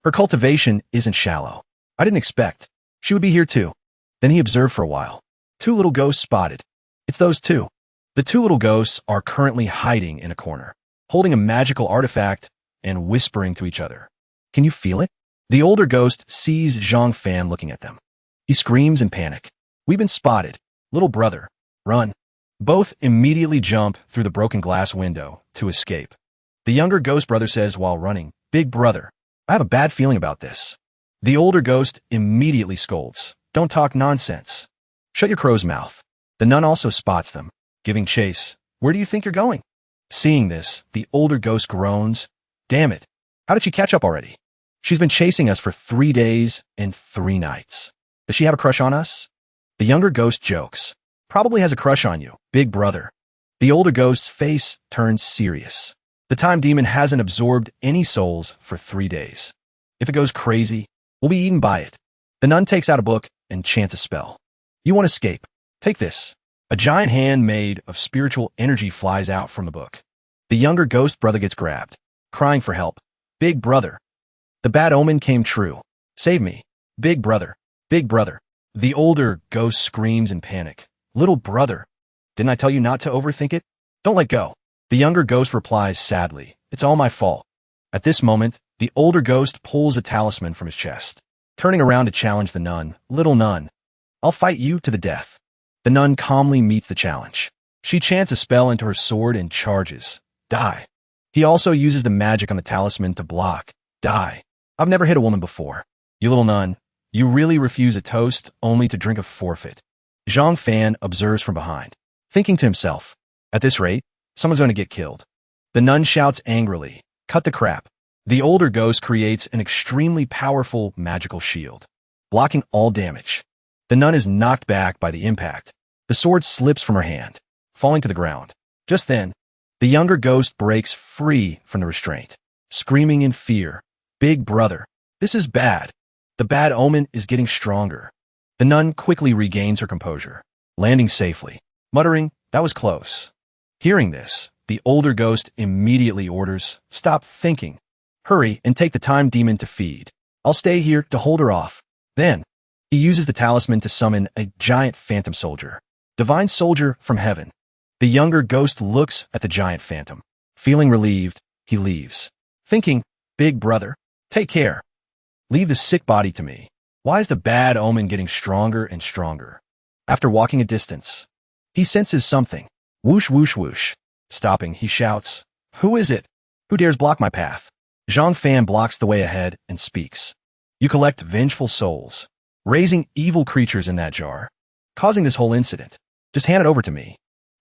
Her cultivation isn't shallow. I didn't expect she would be here too. Then he observed for a while. Two little ghosts spotted. It's those two. The two little ghosts are currently hiding in a corner, holding a magical artifact and whispering to each other. Can you feel it? The older ghost sees Zhang Fan looking at them. He screams in panic. We've been spotted. Little brother, run. Both immediately jump through the broken glass window to escape. The younger ghost brother says while running, Big brother, I have a bad feeling about this. The older ghost immediately scolds. Don't talk nonsense. Shut your crow's mouth. The nun also spots them, giving chase. Where do you think you're going? Seeing this, the older ghost groans. Damn it. How did she catch up already? She's been chasing us for 3 days and 3 nights. Does she have a crush on us? The younger ghost jokes. Probably has a crush on you, big brother. The older ghost's face turns serious. The time demon hasn't absorbed any souls for 3 days. If it goes crazy, we'll be eaten by it. The nun takes out a book and chants a spell. You want to escape? Take this. A giant hand made of spiritual energy flies out from the book. The younger ghost brother gets grabbed, crying for help. Big brother. The bad omen came true. Save me. Big brother. Big brother. The older ghost screams in panic. Little brother. Didn't I tell you not to overthink it? Don't let go. The younger ghost replies sadly. It's all my fault. At this moment, the older ghost pulls a talisman from his chest, turning around to challenge the nun. Little nun. I'll fight you to the death. The nun calmly meets the challenge. She chants a spell into her sword and charges. Die. He also uses the magic on the talisman to block. Die. I've never hit a woman before. You little nun. You really refuse a toast only to drink a forfeit. Zhang Fan observes from behind, thinking to himself, at this rate, someone's going to get killed. The nun shouts angrily, cut the crap. The older ghost creates an extremely powerful magical shield, blocking all damage. The nun is knocked back by the impact. The sword slips from her hand, falling to the ground. Just then, the younger ghost breaks free from the restraint, screaming in fear. Big brother, this is bad. The bad omen is getting stronger. The nun quickly regains her composure, landing safely, muttering, that was close. Hearing this, the older ghost immediately orders, stop thinking. Hurry and take the time demon to feed. I'll stay here to hold her off. Then, he uses the talisman to summon a giant phantom soldier. Divine soldier from heaven. The younger ghost looks at the giant phantom. Feeling relieved, he leaves. Thinking, big brother, take care. Leave the sick body to me. Why is the bad omen getting stronger and stronger? After walking a distance, he senses something. Whoosh, whoosh, whoosh. Stopping, he shouts, who is it? Who dares block my path? Zhang Fan blocks the way ahead and speaks. You collect vengeful souls, raising evil creatures in that jar, causing this whole incident. Just hand it over to me,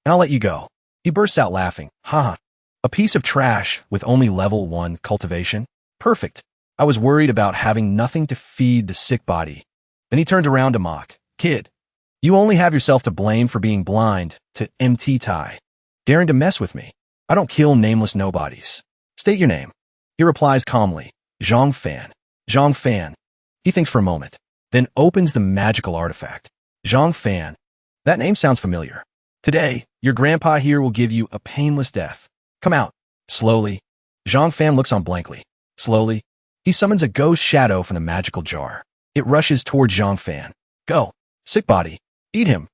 and I'll let you go. He bursts out laughing. Ha! A piece of trash with only level 1 cultivation? Perfect. I was worried about having nothing to feed the sick body. Then he turned around to mock. Kid, you only have yourself to blame for being blind to MT Tai. Daring to mess with me. I don't kill nameless nobodies. State your name. He replies calmly. Zhang Fan. Zhang Fan. He thinks for a moment, then opens the magical artifact. Zhang Fan. That name sounds familiar. Today, your grandpa here will give you a painless death. Come out. Slowly. Zhang Fan looks on blankly. Slowly. He summons a ghost shadow from the magical jar. It rushes toward Zhang Fan. Go. Sick body. Eat him.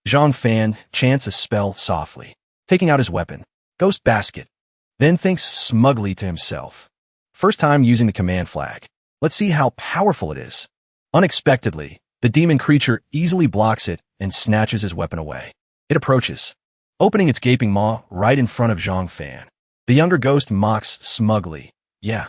Zhang Fan chants a spell softly, taking out his weapon. Ghost basket. Then thinks smugly to himself. First time using the command flag. Let's see how powerful it is. Unexpectedly, the demon creature easily blocks it and snatches his weapon away. It approaches, opening its gaping maw right in front of Zhang Fan. The younger ghost mocks smugly. Yeah.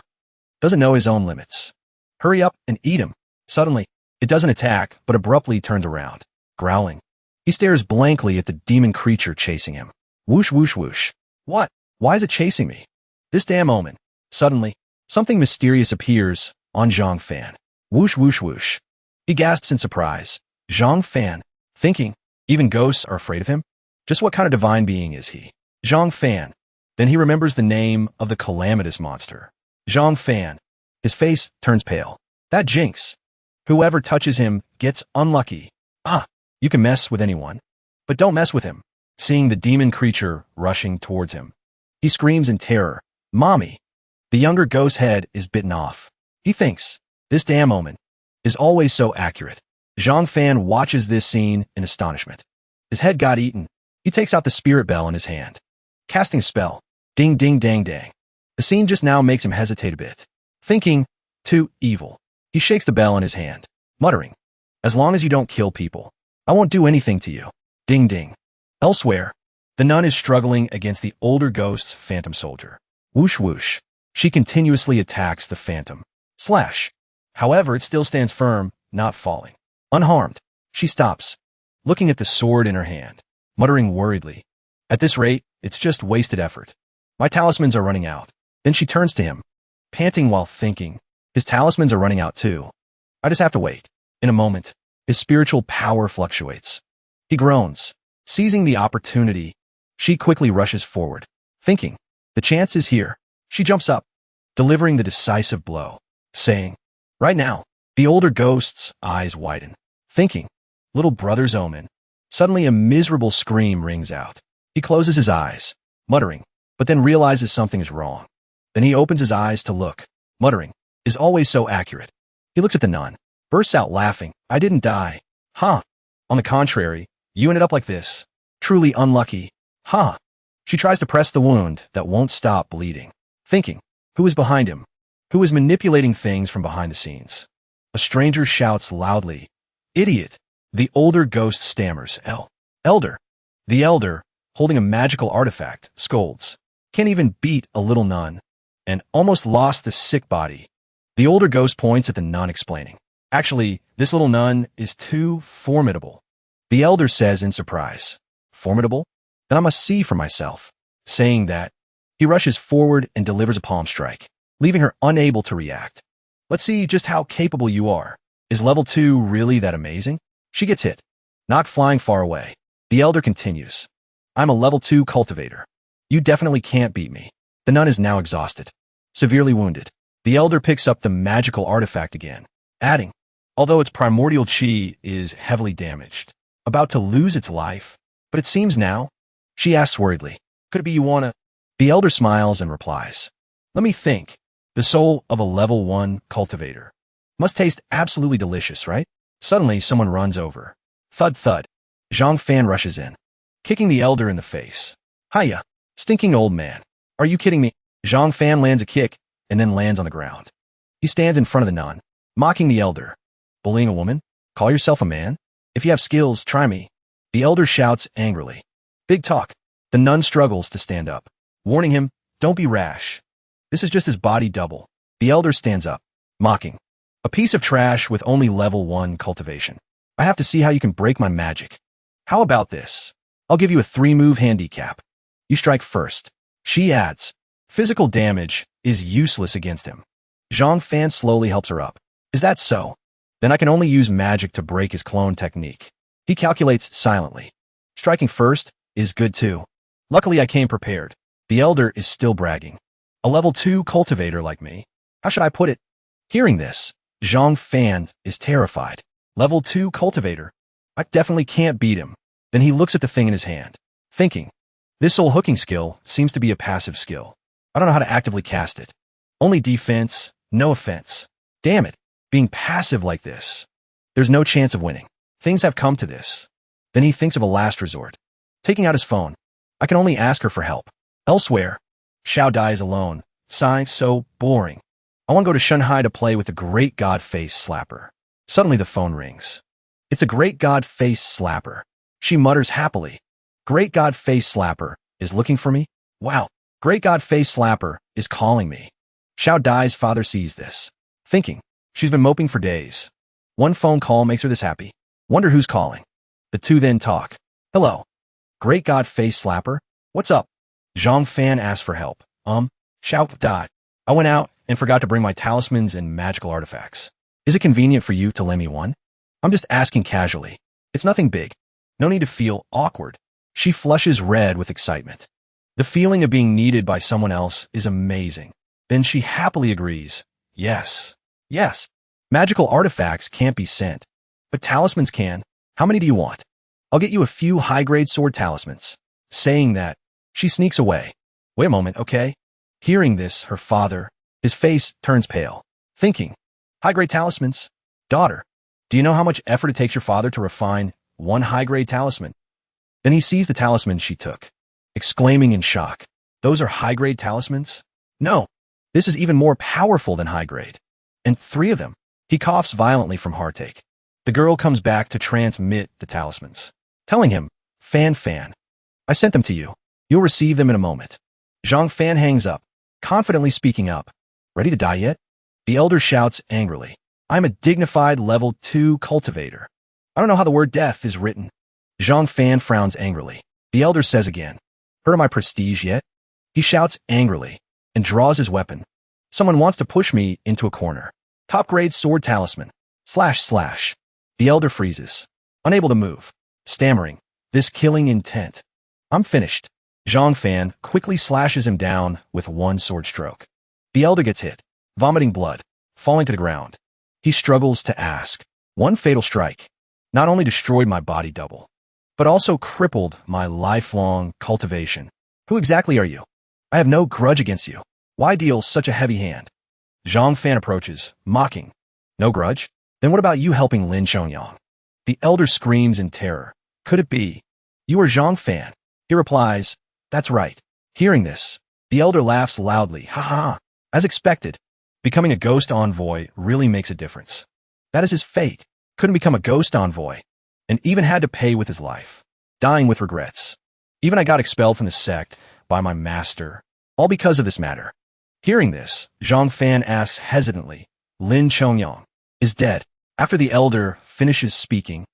Doesn't know his own limits. Hurry up and eat him. Suddenly, it doesn't attack, but abruptly turns around, growling. He stares blankly at the demon creature chasing him. Whoosh, whoosh, whoosh. What? Why is it chasing me? This damn omen. Suddenly, something mysterious appears on Zhang Fan. Whoosh, whoosh, whoosh. He gasps in surprise. Zhang Fan, thinking, even ghosts are afraid of him? Just what kind of divine being is he? Zhang Fan. Then he remembers the name of the calamitous monster. Zhang Fan. His face turns pale. That jinx. Whoever touches him gets unlucky. Ah, you can mess with anyone, but don't mess with him. Seeing the demon creature rushing towards him, he screams in terror. Mommy. The younger ghost's head is bitten off. He thinks, this damn omen is always so accurate. Zhang Fan watches this scene in astonishment. His head got eaten. He takes out the spirit bell in his hand. Casting a spell. Ding ding dang dang. The scene just now makes him hesitate a bit. Thinking, too evil. He shakes the bell in his hand, muttering, as long as you don't kill people, I won't do anything to you. Ding ding. Elsewhere, the nun is struggling against the older ghost's phantom soldier. Whoosh whoosh. She continuously attacks the phantom. Slash. However, it still stands firm, not falling. Unharmed. She stops, looking at the sword in her hand, muttering worriedly. At this rate, it's just wasted effort. My talismans are running out. Then she turns to him, panting while thinking, his talismans are running out too. I just have to wait. In a moment, his spiritual power fluctuates. He groans. Seizing the opportunity, she quickly rushes forward, thinking, the chance is here. She jumps up, delivering the decisive blow, saying, right now. The older ghost's eyes widen, thinking, little brother's omen. Suddenly a miserable scream rings out. He closes his eyes, muttering, but then realizes something is wrong. Then he opens his eyes to look, muttering, is always so accurate. He looks at the nun, bursts out laughing. I didn't die. Huh. On the contrary, you ended up like this. Truly unlucky. Huh. She tries to press the wound that won't stop bleeding, thinking, who is behind him? Who is manipulating things from behind the scenes? A stranger shouts loudly, idiot. The older ghost stammers, Elder. The elder, holding a magical artifact, scolds. Can't even beat a little nun, and almost lost the sick body. The older ghost points at the nun, explaining, actually, this little nun is too formidable. The elder says in surprise, formidable? Then I must see for myself. Saying that, he rushes forward and delivers a palm strike, leaving her unable to react. Let's see just how capable you are. Is level 2 really that amazing? She gets hit, knocked flying far away. The elder continues, I'm a level 2 cultivator. You definitely can't beat me. The nun is now exhausted, severely wounded. The elder picks up the magical artifact again, adding, although its primordial chi is heavily damaged, about to lose its life, but it seems now. She asks worriedly, could it be you wanna? The elder smiles and replies, let me think. The soul of a level 1 cultivator must taste absolutely delicious, right? Suddenly, someone runs over. Thud thud. Zhang Fan rushes in, kicking the elder in the face. Hiya, stinking old man. Are you kidding me? Zhang Fan lands a kick and then lands on the ground. He stands in front of the nun, mocking the elder. Bullying a woman? Call yourself a man? If you have skills, try me. The elder shouts angrily. Big talk. The nun struggles to stand up, warning him, don't be rash. This is just his body double. The elder stands up, mocking. A piece of trash with only level 1 cultivation. I have to see how you can break my magic. How about this? I'll give you a 3-move handicap. You strike first. She adds, physical damage is useless against him. Zhang Fan slowly helps her up. Is that so? Then I can only use magic to break his clone technique. He calculates silently. Striking first is good too. Luckily I came prepared. The elder is still bragging. A level 2 cultivator like me? How should I put it? Hearing this, Zhang Fan is terrified. Level 2 cultivator? I definitely can't beat him. Then he looks at the thing in his hand, thinking, this soul hooking skill seems to be a passive skill. I don't know how to actively cast it. Only defense, no offense. Damn it, being passive like this. There's no chance of winning. Things have come to this. Then he thinks of a last resort. Taking out his phone. I can only ask her for help. Elsewhere, Xiao Dai is alone. Science so boring. I want to go to Shanghai to play with the Great God Face Slapper. Suddenly the phone rings. It's the Great God Face Slapper. She mutters happily. Great God Face Slapper is looking for me? Wow. Great God Face Slapper is calling me. Xiao Dai's father sees this, thinking, she's been moping for days. One phone call makes her this happy. Wonder who's calling. The two then talk. Hello. Great God Face Slapper? What's up? Zhang Fan asked for help. Xiao Dai. I went out and forgot to bring my talismans and magical artifacts. Is it convenient for you to lend me one? I'm just asking casually. It's nothing big. No need to feel awkward. She flushes red with excitement. The feeling of being needed by someone else is amazing. Then she happily agrees. Yes. Yes. Magical artifacts can't be sent, but talismans can. How many do you want? I'll get you a few high-grade sword talismans. Saying that, she sneaks away. Wait a moment, okay? Hearing this, her father, His face turns pale, thinking, high-grade talismans? Daughter, do you know how much effort it takes your father to refine one high-grade talisman? Then he sees the talisman she took, exclaiming in shock, those are high-grade talismans? No, this is even more powerful than high-grade. And 3 of them. He coughs violently from heartache. The girl comes back to transmit the talismans, telling him, Fan, I sent them to you. You'll receive them in a moment. Zhang Fan hangs up, confidently speaking up. Ready to die yet? The elder shouts angrily. I'm a dignified level 2 cultivator. I don't know how the word death is written. Zhang Fan frowns angrily. The elder says again, heard of my prestige yet? He shouts angrily and draws his weapon. Someone wants to push me into a corner. Top grade sword talisman. / The elder freezes, unable to move, stammering, this killing intent. I'm finished. Zhang Fan quickly slashes him down with one sword stroke. The elder gets hit, vomiting blood, falling to the ground. He struggles to ask. One fatal strike not only destroyed my body double, but also crippled my lifelong cultivation. Who exactly are you? I have no grudge against you. Why deal such a heavy hand? Zhang Fan approaches, mocking. No grudge? Then what about you helping Lin Chongyang? The elder screams in terror. Could it be? You are Zhang Fan. He replies, that's right. Hearing this, the elder laughs loudly. Ha ha. As expected, becoming a ghost envoy really makes a difference. That is his fate. Couldn't become a ghost envoy, and even had to pay with his life, dying with regrets. Even I got expelled from the sect by my master, all because of this matter. Hearing this, Zhang Fan asks hesitantly, Lin Chongyang is dead. After the elder finishes speaking,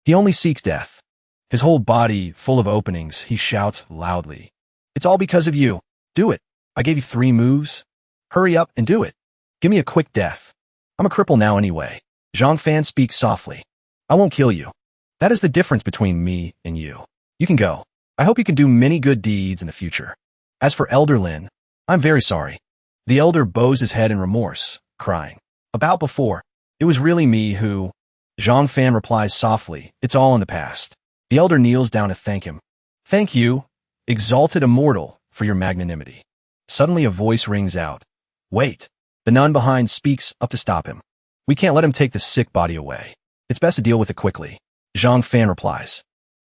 he only seeks death. His whole body full of openings, he shouts loudly. It's all because of you. Do it. I gave you 3 moves. Hurry up and do it. Give me a quick death. I'm a cripple now anyway. Zhang Fan speaks softly. I won't kill you. That is the difference between me and you. You can go. I hope you can do many good deeds in the future. As for Elder Lin, I'm very sorry. The elder bows his head in remorse, crying. About before, it was really me who... Zhang Fan replies softly, it's all in the past. The elder kneels down to thank him. Thank you, exalted immortal, for your magnanimity. Suddenly a voice rings out. Wait. The nun behind speaks up to stop him. We can't let him take the sick body away. It's best to deal with it quickly. Zhang Fan replies.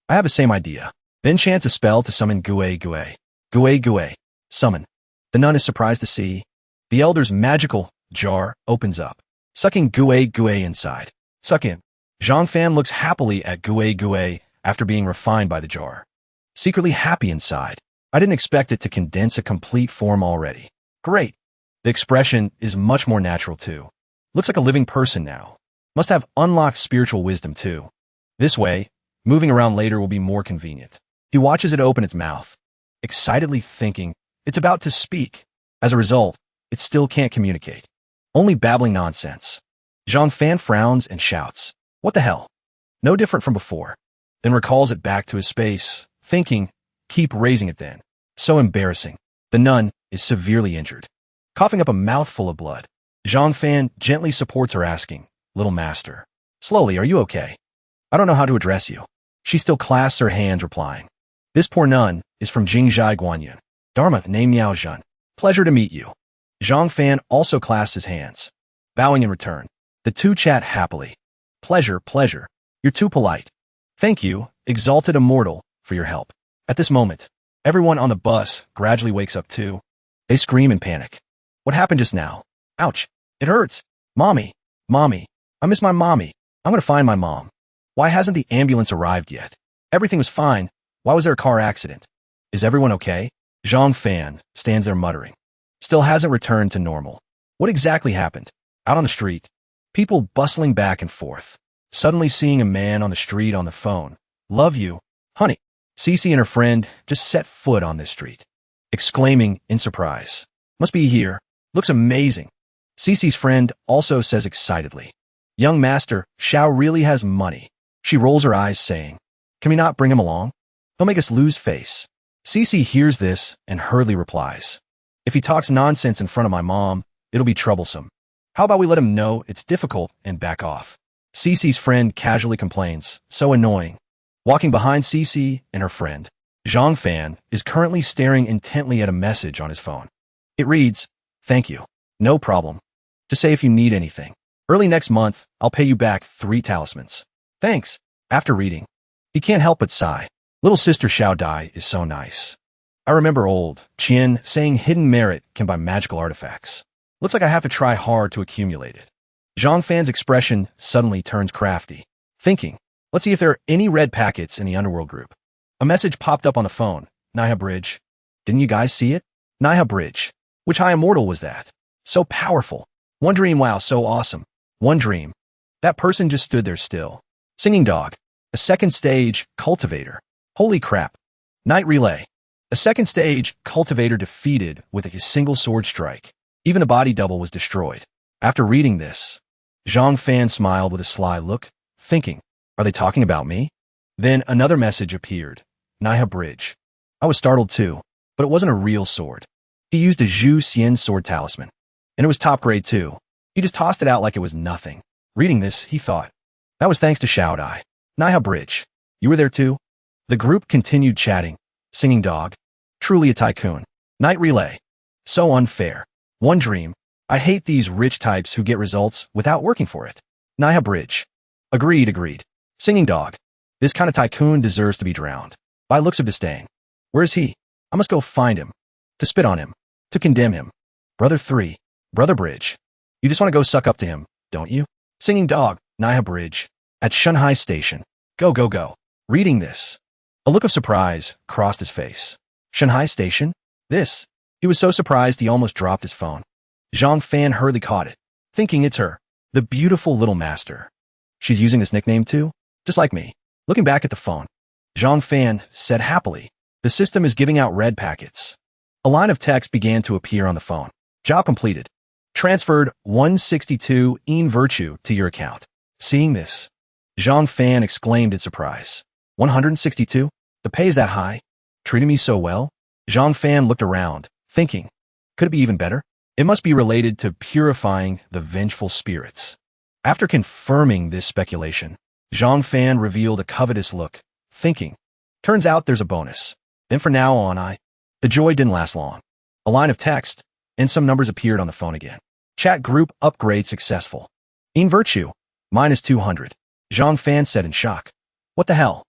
I have the same idea. Then chants a spell to summon Gue Gue. Gue Gue. Summon. The nun is surprised to see. The elder's magical jar opens up, sucking Gue Gue inside. Suck in. Zhang Fan looks happily at Gue Gue after being refined by the jar. Secretly happy inside. I didn't expect it to condense a complete form already. Great. The expression is much more natural too. Looks like a living person now. Must have unlocked spiritual wisdom too. This way, moving around later will be more convenient. He watches it open its mouth, excitedly thinking it's about to speak. As a result, it still can't communicate. Only babbling nonsense. Zhang Fan frowns and shouts, what the hell? No different from before. Then recalls it back to his space, thinking, keep raising it then. So embarrassing. The nun is severely injured, coughing up a mouthful of blood. Zhang Fan gently supports her, asking, little master, slowly, are you okay? I don't know how to address you. She still clasps her hands, replying, this poor nun is from Jingzhai Guanyin. Dharma, name Miao Zhen. Pleasure to meet you. Zhang Fan also clasps his hands, bowing in return. The two chat happily. Pleasure. You're too polite. Thank you, exalted immortal, for your help. At this moment, everyone on the bus gradually wakes up too. They scream in panic. What happened just now? Ouch. It hurts. Mommy. I miss my mommy. I'm gonna find my mom. Why hasn't the ambulance arrived yet? Everything was fine. Why was there a car accident? Is everyone okay? Zhang Fan stands there muttering. Still hasn't returned to normal. What exactly happened? Out on the street, people bustling back and forth. Suddenly seeing a man on the street on the phone. Love you, honey. Cece and her friend just set foot on this street, exclaiming in surprise. Must be here. Looks amazing. Cece's friend also says excitedly. Young master, Xiao really has money. She rolls her eyes, saying, can we not bring him along? He'll make us lose face. Cece hears this and hurriedly replies. If he talks nonsense in front of my mom, it'll be troublesome. How about we let him know it's difficult and back off? Cece's friend casually complains, so annoying. Walking behind Cece and her friend, Zhang Fan is currently staring intently at a message on his phone. It reads, "Thank you. No problem. Just say if you need anything. Early next month, I'll pay you back 3 talismans. Thanks." After reading, he can't help but sigh. Little sister Xiao Dai is so nice. I remember old Qian saying hidden merit can buy magical artifacts. Looks like I have to try hard to accumulate it. Zhang Fan's expression suddenly turns crafty, thinking, let's see if there are any red packets in the underworld group. A message popped up on the phone. Naiha Bridge. Didn't you guys see it? Naiha Bridge. Which high immortal was that? So powerful. One dream, wow, so awesome. One dream. That person just stood there still. Singing dog. A second stage, cultivator. Holy crap. Night relay. A second stage, cultivator defeated with a single sword strike. Even the body double was destroyed. After reading this, Zhang Fan smiled with a sly look, thinking, are they talking about me? Then another message appeared. Naiha Bridge. I was startled too, but it wasn't a real sword. He used a Zhu Xian sword talisman, and it was top grade too. He just tossed it out like it was nothing. Reading this, he thought, that was thanks to Xiao Dai. Naiha Bridge. You were there too? The group continued chatting. Singing dog. Truly a tycoon. Night relay. So unfair. One dream. I hate these rich types who get results without working for it. Naiha Bridge. Agreed. Singing dog. This kind of tycoon deserves to be drowned. By looks of disdain. Where is he? I must go find him. To spit on him. To condemn him. Brother 3. Brother Bridge. You just want to go suck up to him, don't you? Singing dog. Naiha Bridge. At Shanghai Station. Go. Reading this, a look of surprise crossed his face. Shanghai Station? This. He was so surprised he almost dropped his phone. Zhang Fan hurriedly caught it, thinking it's her, the beautiful little master. She's using this nickname too? Just like me. Looking back at the phone, Zhang Fan said happily, the system is giving out red packets. A line of text began to appear on the phone. Job completed. Transferred 162 EN virtue to your account. Seeing this, Zhang Fan exclaimed in surprise. 162? The pay is that high? Treating me so well? Zhang Fan looked around, thinking, could it be even better? It must be related to purifying the vengeful spirits. After confirming this speculation, Zhang Fan revealed a covetous look, thinking, turns out there's a bonus. Then from now on, the joy didn't last long. A line of text, and some numbers appeared on the phone again. Chat group upgrade successful. EN virtue, minus 200. Zhang Fan said in shock. What the hell?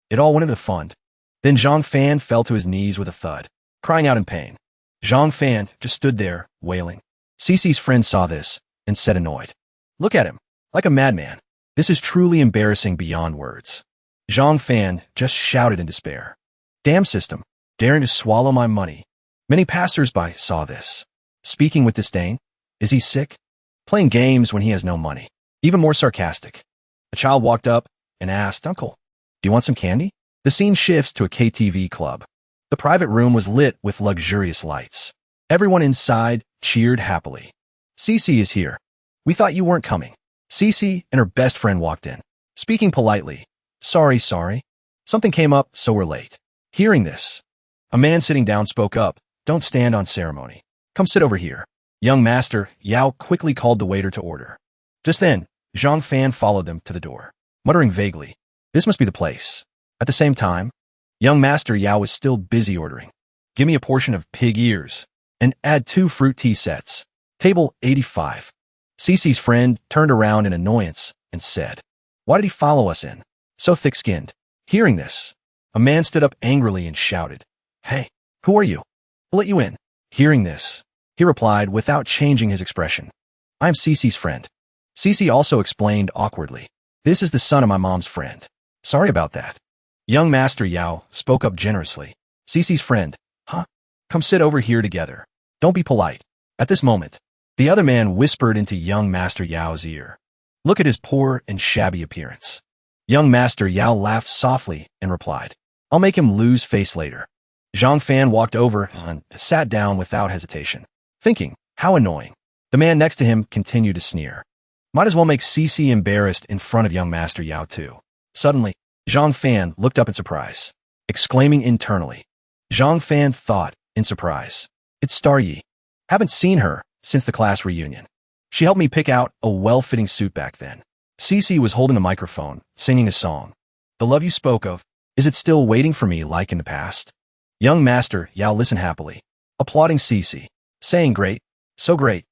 It all went into the fund. Then Zhang Fan fell to his knees with a thud, crying out in pain. Zhang Fan just stood there, wailing. Cece's friend saw this, and said annoyed. Look at him, like a madman. This is truly embarrassing beyond words. Zhang Fan just shouted in despair. Damn system, daring to swallow my money. Many passers-by saw this. Speaking with disdain. Is he sick? Playing games when he has no money. Even more sarcastic. A child walked up and asked, Uncle, do you want some candy? The scene shifts to a KTV club. The private room was lit with luxurious lights. Everyone inside cheered happily. Cece is here. We thought you weren't coming. Cece and her best friend walked in, speaking politely. Sorry. Something came up, so we're late. Hearing this, a man sitting down spoke up. Don't stand on ceremony. Come sit over here. Young Master Yao quickly called the waiter to order. Just then, Zhang Fan followed them to the door, muttering vaguely, this must be the place. At the same time, young Master Yao was still busy ordering. Give me a portion of pig ears, and add 2 fruit tea sets. Table 85. Cece's friend turned around in annoyance and said, why did he follow us in? So thick-skinned. Hearing this, a man stood up angrily and shouted, hey, who are you? I'll let you in. Hearing this, he replied without changing his expression. I'm Cece's friend. Cece also explained awkwardly. This is the son of my mom's friend. Sorry about that. Young Master Yao spoke up generously. Cece's friend, huh? Come sit over here together. Don't be polite. At this moment, the other man whispered into young Master Yao's ear. Look at his poor and shabby appearance. Young Master Yao laughed softly and replied, I'll make him lose face later. Zhang Fan walked over and sat down without hesitation, thinking, how annoying. The man next to him continued to sneer. Might as well make Cece embarrassed in front of young Master Yao too. Suddenly, Zhang Fan looked up in surprise, exclaiming internally. Zhang Fan thought, in surprise, it's Star Yi. Haven't seen her since the class reunion. She helped me pick out a well-fitting suit back then. Cece was holding a microphone, singing a song. The love you spoke of, is it still waiting for me like in the past? Young Master Yao listened happily, applauding Cece. saying great, so great.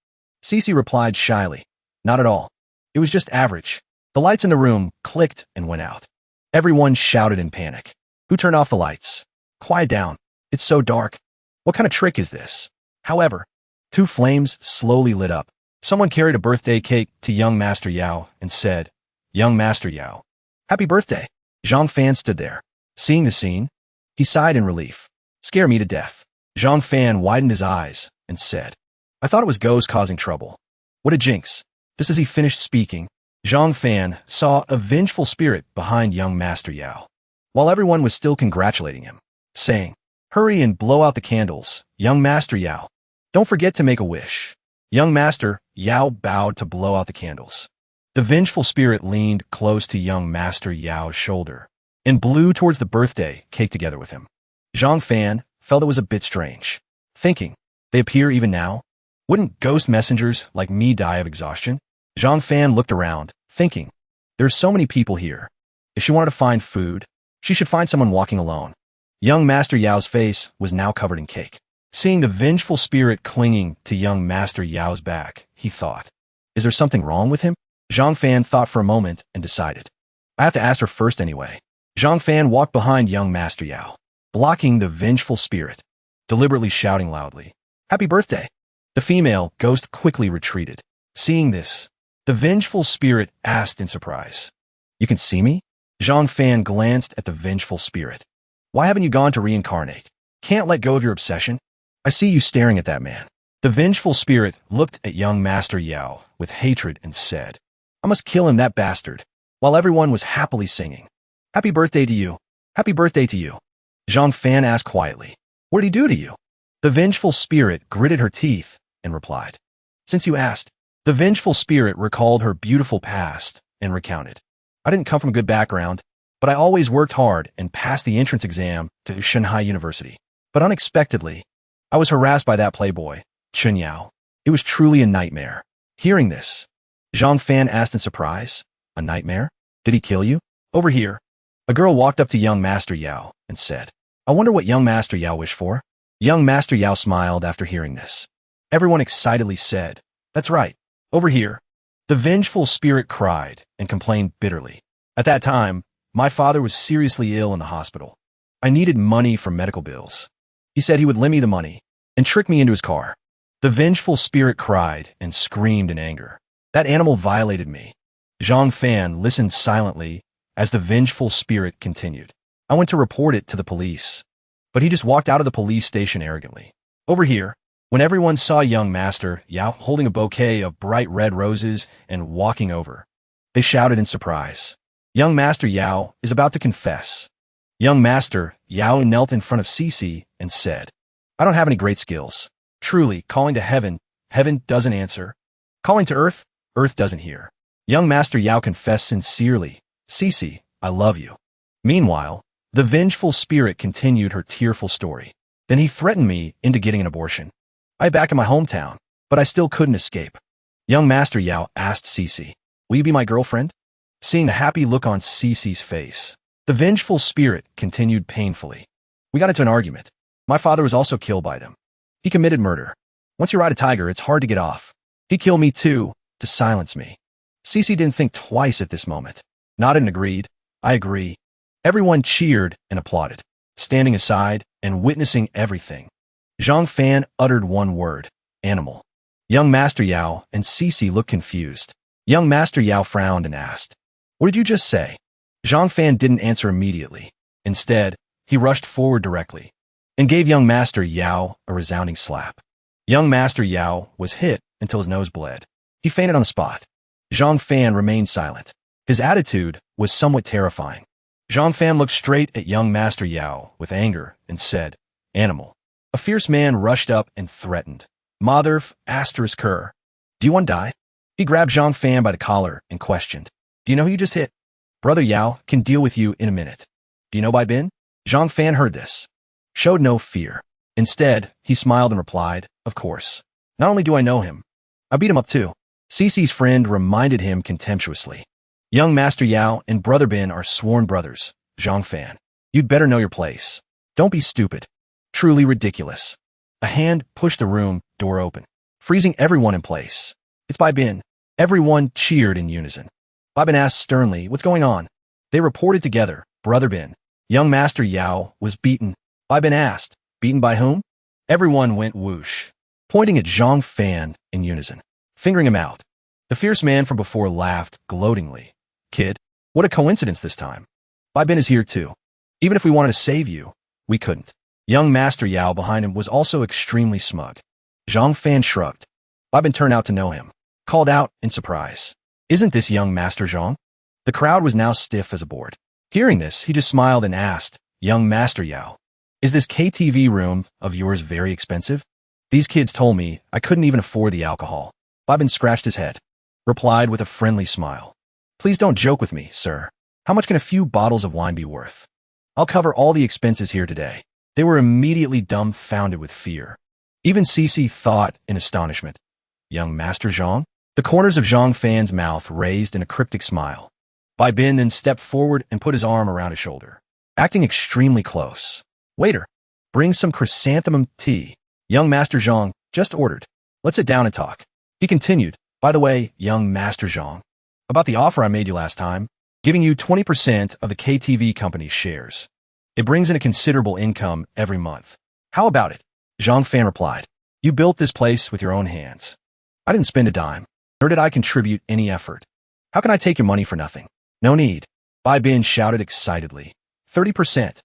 Cece replied shyly, not at all. It was just average. The lights in the room clicked and went out. Everyone shouted in panic. Who turned off the lights? Quiet down. It's so dark. What kind of trick is this? However, two flames slowly lit up. Someone carried a birthday cake to young Master Yao and said, Young Master Yao, happy birthday. Zhang Fan stood there. Seeing the scene, he sighed in relief. Scare me to death. Zhang Fan widened his eyes and said, I thought it was ghosts causing trouble. What a jinx. Just as he finished speaking, Zhang Fan saw a vengeful spirit behind young Master Yao. While everyone was still congratulating him, saying, Hurry and blow out the candles, young Master Yao. Don't forget to make a wish. Young Master Yao bowed to blow out the candles. The vengeful spirit leaned close to young Master Yao's shoulder and blew towards the birthday cake together with him. Zhang Fan felt it was a bit strange, thinking, they appear even now? Wouldn't ghost messengers like me die of exhaustion? Zhang Fan looked around, thinking, there's so many people here. If she wanted to find food, she should find someone walking alone. Young Master Yao's face was now covered in cake. Seeing the vengeful spirit clinging to young Master Yao's back, he thought, is there something wrong with him? Zhang Fan thought for a moment and decided, I have to ask her first anyway. Zhang Fan walked behind young Master Yao, blocking the vengeful spirit, deliberately shouting loudly, Happy birthday! The female ghost quickly retreated. Seeing this, the vengeful spirit asked in surprise, You can see me? Zhang Fan glanced at the vengeful spirit. Why haven't you gone to reincarnate? Can't let go of your obsession? I see you staring at that man. The vengeful spirit looked at young Master Yao with hatred and said, I must kill him, that bastard, while everyone was happily singing. Happy birthday to you. Happy birthday to you. Zhang Fan asked quietly, What did he do to you? The vengeful spirit gritted her teeth and replied, Since you asked. The vengeful spirit recalled her beautiful past and recounted, I didn't come from a good background, but I always worked hard and passed the entrance exam to Shanghai University. But unexpectedly, I was harassed by that playboy, Chen Yao. It was truly a nightmare. Hearing this, Zhang Fan asked in surprise, A nightmare? Did he kill you? Over here. A girl walked up to young Master Yao and said, I wonder what young Master Yao wished for. Young Master Yao smiled after hearing this. Everyone excitedly said, That's right. Over here. The vengeful spirit cried and complained bitterly. At that time, my father was seriously ill in the hospital. I needed money for medical bills. He said he would lend me the money and trick me into his car. The vengeful spirit cried and screamed in anger. That animal violated me. Zhang Fan listened silently as the vengeful spirit continued. I went to report it to the police, but he just walked out of the police station arrogantly. Over here, when everyone saw young Master Yao holding a bouquet of bright red roses and walking over, they shouted in surprise, Young Master Yao is about to confess. Young Master Yao knelt in front of Cece and said, I don't have any great skills. Truly, calling to heaven, heaven doesn't answer. Calling to earth, earth doesn't hear. Young Master Yao confessed sincerely, Cece, I love you. Meanwhile, the vengeful spirit continued her tearful story. Then he threatened me into getting an abortion. I back in my hometown, but I still couldn't escape. Young Master Yao asked Cece, Will you be my girlfriend? Seeing the happy look on Cece's face, the vengeful spirit continued painfully. We got into an argument. My father was also killed by them. He committed murder. Once you ride a tiger, it's hard to get off. He killed me too, to silence me. Cece didn't think twice at this moment. Nodded and agreed. I agree. Everyone cheered and applauded, standing aside and witnessing everything. Zhang Fan uttered one word, animal. Young Master Yao and Cece looked confused. Young Master Yao frowned and asked, What did you just say? Zhang Fan didn't answer immediately. Instead, he rushed forward directly and gave young Master Yao a resounding slap. Young Master Yao was hit until his nose bled. He fainted on the spot. Zhang Fan remained silent. His attitude was somewhat terrifying. Zhang Fan looked straight at young Master Yao with anger and said, Animal. A fierce man rushed up and threatened, Mother asterisk her. Do you want to die? He grabbed Zhang Fan by the collar and questioned, Do you know who you just hit? Brother Yao can deal with you in a minute. Do you know Bai Bin? Zhang Fan heard this, showed no fear. Instead, he smiled and replied, Of course. Not only do I know him, I beat him up too. Cece's friend reminded him contemptuously. Young Master Yao and Brother Bin are sworn brothers, Zhang Fan. You'd better know your place. Don't be stupid. Truly ridiculous. A hand pushed the room door open, freezing everyone in place. "It's Bai Bin." Everyone cheered in unison. Bai Bin asked sternly, "What's going on?" They reported together. "Brother Bin, young Master Yao was beaten." Bai Bin asked, "Beaten by whom?" Everyone went whoosh, pointing at Zhang Fan in unison, fingering him out. The fierce man from before laughed gloatingly. "Kid, what a coincidence this time. Bai Bin is here too. Even if we wanted to save you, we couldn't." Young Master Yao behind him was also extremely smug. Zhang Fan shrugged. Bai Bin turned out to know him, called out in surprise, "Isn't this young Master Zhang?" The crowd was now stiff as a board. Hearing this, he just smiled and asked, "Young Master Yao, is this KTV room of yours very expensive? These kids told me I couldn't even afford the alcohol." Bai Bin scratched his head, replied with a friendly smile, "Please don't joke with me, sir. How much can a few bottles of wine be worth? I'll cover all the expenses here today." They were immediately dumbfounded with fear. Even Cici thought in astonishment, "Young Master Zhang?" The corners of Zhang Fan's mouth raised in a cryptic smile. Bai Bin then stepped forward and put his arm around his shoulder, acting extremely close. "Waiter, bring some chrysanthemum tea. Young Master Zhang just ordered. Let's sit down and talk." He continued, "By the way, young Master Zhang, about the offer I made you last time, giving you 20% of the KTV company's shares. It brings in a considerable income every month. How about it?" Zhang Fan replied, "You built this place with your own hands. I didn't spend a dime, nor did I contribute any effort. How can I take your money for nothing?" "No need," Bai Bin shouted excitedly. 30%.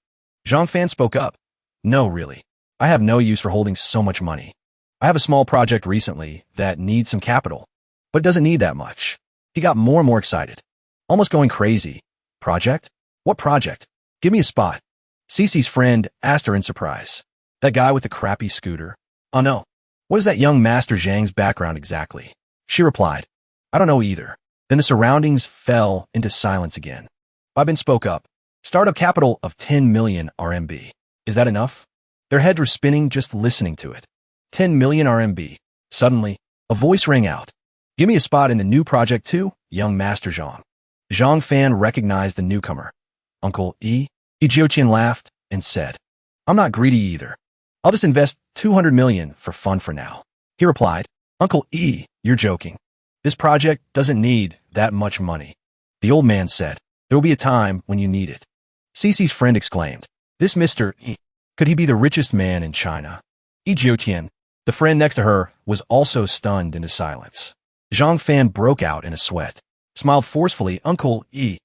Zhang Fan spoke up. "No, really. I have no use for holding so much money. I have a small project recently that needs some capital, but it doesn't need that much." He got more and more excited, almost going crazy. "Project? What project? Give me a spot." Cici's friend asked her in surprise. "That guy with the crappy scooter?" "Oh no. What is that young Master Zhang's background exactly?" She replied, "I don't know either." Then the surroundings fell into silence again. Bai Bin spoke up. "Startup capital of 10 million RMB. Is that enough?" Their heads were spinning just listening to it. 10 million RMB. Suddenly, a voice rang out. "Give me a spot in the new project too, young Master Zhang." Zhang Fan recognized the newcomer. "Uncle E?" Jiuqian laughed and said, "I'm not greedy either. I'll just invest 200 million for fun for now." He replied, "Uncle E, you're joking. This project doesn't need that much money." The old man said, "There will be a time when you need it." Cici's friend exclaimed, "This Mr. E, could he be the richest man in China?" Jiuqian, the friend next to her, was also stunned into silence. Zhang Fan broke out in a sweat, smiled forcefully, "Uncle E,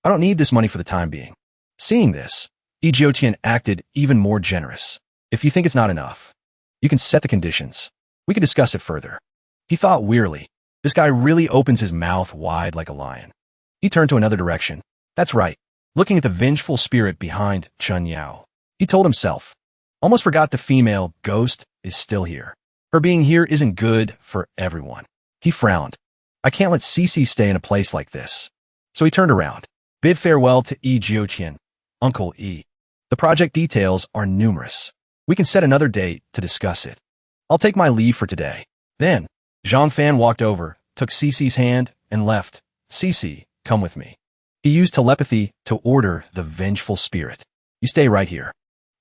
I don't need this money for the time being." Seeing this, Jiuqian acted even more generous. "If you think it's not enough, you can set the conditions. We can discuss it further." He thought wearily, "This guy really opens his mouth wide like a lion." He turned to another direction. "That's right." Looking at the vengeful spirit behind Chun Yao, he told himself, "Almost forgot the female ghost is still here. Her being here isn't good for everyone." He frowned. "I can't let Cici stay in a place like this." So he turned around, bid farewell to Jiuqian. "Uncle E, the project details are numerous. We can set another date to discuss it. I'll take my leave for today." Then, Zhang Fan walked over, took Cici's hand, and left. "Cici, come with me." He used telepathy to order the vengeful spirit. "You stay right here.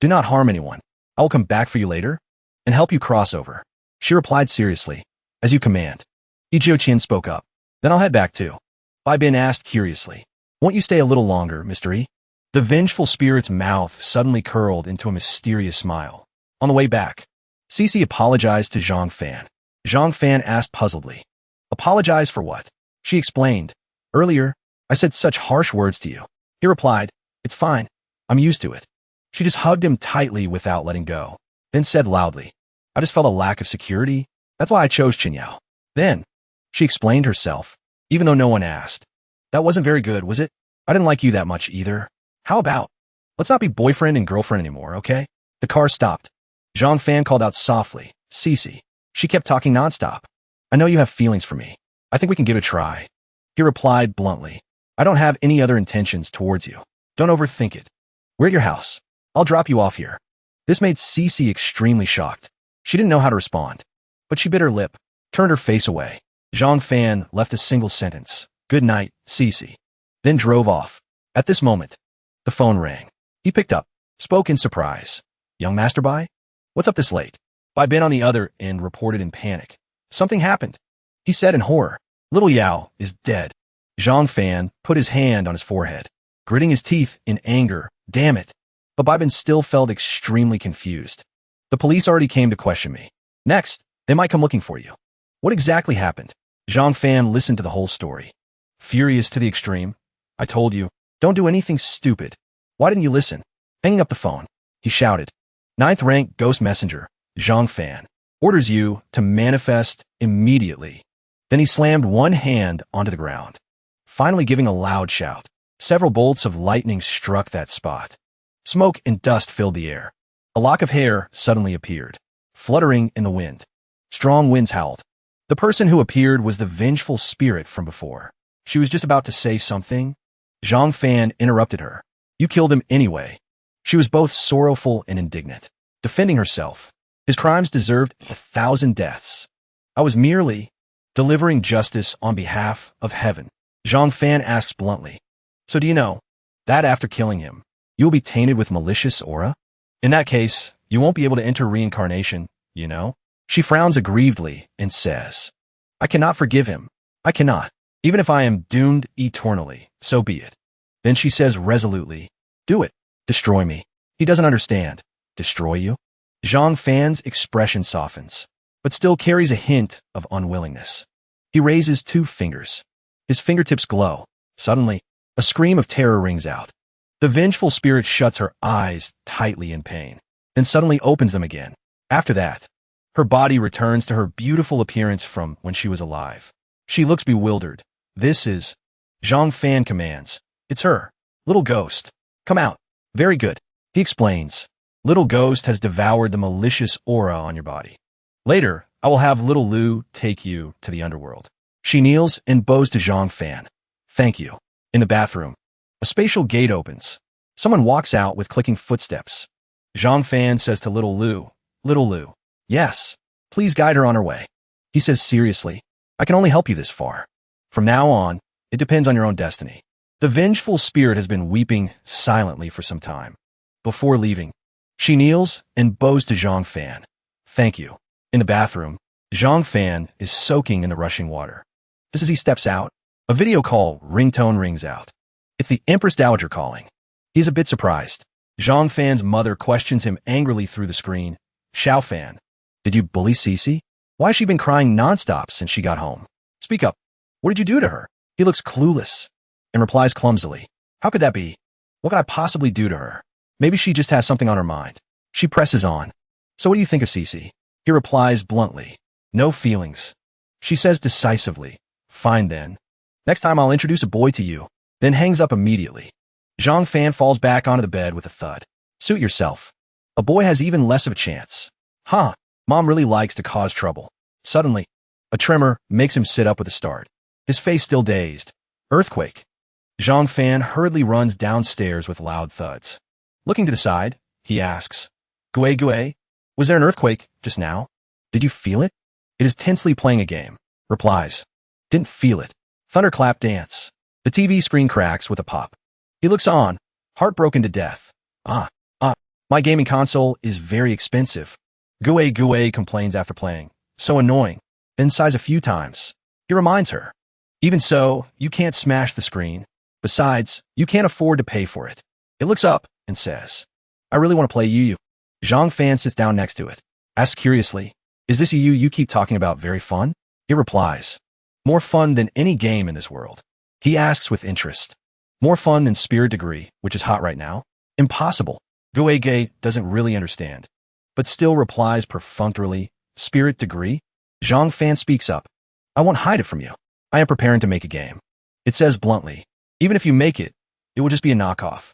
Do not harm anyone. I will come back for you later and help you cross over." She replied seriously, "As you command." Jiuqian spoke up. "Then I'll head back too." Bai Bin asked curiously, "Won't you stay a little longer, Mr. E?" The vengeful spirit's mouth suddenly curled into a mysterious smile. On the way back, Cici apologized to Zhang Fan. Zhang Fan asked puzzledly, "Apologize for what?" She explained, "Earlier, I said such harsh words to you." He replied, "It's fine. I'm used to it." She just hugged him tightly without letting go, then said loudly, "I just felt a lack of security. That's why I chose Qinyao." Then, she explained herself, even though no one asked. "That wasn't very good, was it? I didn't like you that much either. How about, let's not be boyfriend and girlfriend anymore, okay?" The car stopped. Zhang Fan called out softly, "Cici." She kept talking nonstop. "I know you have feelings for me. I think we can give it a try." He replied bluntly, "I don't have any other intentions towards you. Don't overthink it. We're at your house. I'll drop you off here." This made Cici extremely shocked. She didn't know how to respond, but she bit her lip, turned her face away. Zhang Fan left a single sentence, "Good night, Cici," then drove off. At this moment, the phone rang. He picked up, spoke in surprise. "Young Master Bai? What's up this late?" Bai Bin on the other end reported in panic. Something happened, he said in horror. Little Yao is dead. Zhang Fan put his hand on his forehead, gritting his teeth in anger. Damn it. But Bai Bin still felt extremely confused. The police already came to question me. Next, they might come looking for you. What exactly happened? Zhang Fan listened to the whole story. Furious to the extreme. I told you, don't do anything stupid. Why didn't you listen? Hanging up the phone, he shouted. 9th rank ghost messenger, Zhang Fan, orders you to manifest immediately. Then he slammed one hand onto the ground, finally giving a loud shout. Several bolts of lightning struck that spot. Smoke and dust filled the air. A lock of hair suddenly appeared, fluttering in the wind. Strong winds howled. The person who appeared was the vengeful spirit from before. She was just about to say something. Zhang Fan interrupted her. You killed him anyway. She was both sorrowful and indignant, defending herself. His crimes deserved 1,000 deaths. I was merely delivering justice on behalf of heaven. Zhang Fan asks bluntly. So do you know that after killing him, you will be tainted with malicious aura? In that case, you won't be able to enter reincarnation, you know? She frowns aggrievedly and says, I cannot forgive him. I cannot. Even if I am doomed eternally, so be it. Then she says resolutely, do it. Destroy me. He doesn't understand. Destroy you? Zhang Fan's expression softens, but still carries a hint of unwillingness. He raises 2 fingers. His fingertips glow. Suddenly, a scream of terror rings out. The vengeful spirit shuts her eyes tightly in pain, then suddenly opens them again. After that, her body returns to her beautiful appearance from when she was alive. She looks bewildered. This is... Zhang Fan commands. It's her. Little ghost. Come out. Very good. He explains. Little ghost has devoured the malicious aura on your body. Later, I will have little Lu take you to the underworld. She kneels and bows to Zhang Fan. Thank you. In the bathroom, a spatial gate opens. Someone walks out with clicking footsteps. Zhang Fan says to Little Lu, yes, please guide her on her way. He says seriously, I can only help you this far. From now on, it depends on your own destiny. The vengeful spirit has been weeping silently for some time. Before leaving, she kneels and bows to Zhang Fan. Thank you. In the bathroom, Zhang Fan is soaking in the rushing water. Just as he steps out, a video call ringtone rings out. It's the Empress Dowager calling. He's a bit surprised. Zhang Fan's mother questions him angrily through the screen. Xiao Fan, did you bully Cece? Why has she been crying nonstop since she got home? Speak up. What did you do to her? He looks clueless and replies clumsily. How could that be? What could I possibly do to her? Maybe she just has something on her mind. She presses on. So what do you think of Cece? He replies bluntly. No feelings. She says decisively. Fine then. Next time I'll introduce a boy to you. Then hangs up immediately. Zhang Fan falls back onto the bed with a thud. Suit yourself. A boy has even less of a chance. Huh, Mom really likes to cause trouble. Suddenly, a tremor makes him sit up with a start. His face still dazed. Earthquake. Zhang Fan hurriedly runs downstairs with loud thuds. Looking to the side, he asks, Gue, was there an earthquake just now? Did you feel it? It is tensely playing a game. Replies, didn't feel it. Thunderclap dance. The TV screen cracks with a pop. He looks on, heartbroken to death. My gaming console is very expensive. Gue complains after playing. So annoying. Then sighs a few times. He reminds her. Even so, you can't smash the screen. Besides, you can't afford to pay for it. It looks up and says, I really want to play Yu Yu. Zhang Fan sits down next to it. Asks curiously, is this Yu Yu you keep talking about very fun? It replies, more fun than any game in this world. He asks with interest, more fun than Spirit Degree, which is hot right now? Impossible. Gue doesn't really understand, but still replies perfunctorily, Spirit Degree? Zhang Fan speaks up. I won't hide it from you. I am preparing to make a game. It says bluntly, even if you make it, it will just be a knockoff.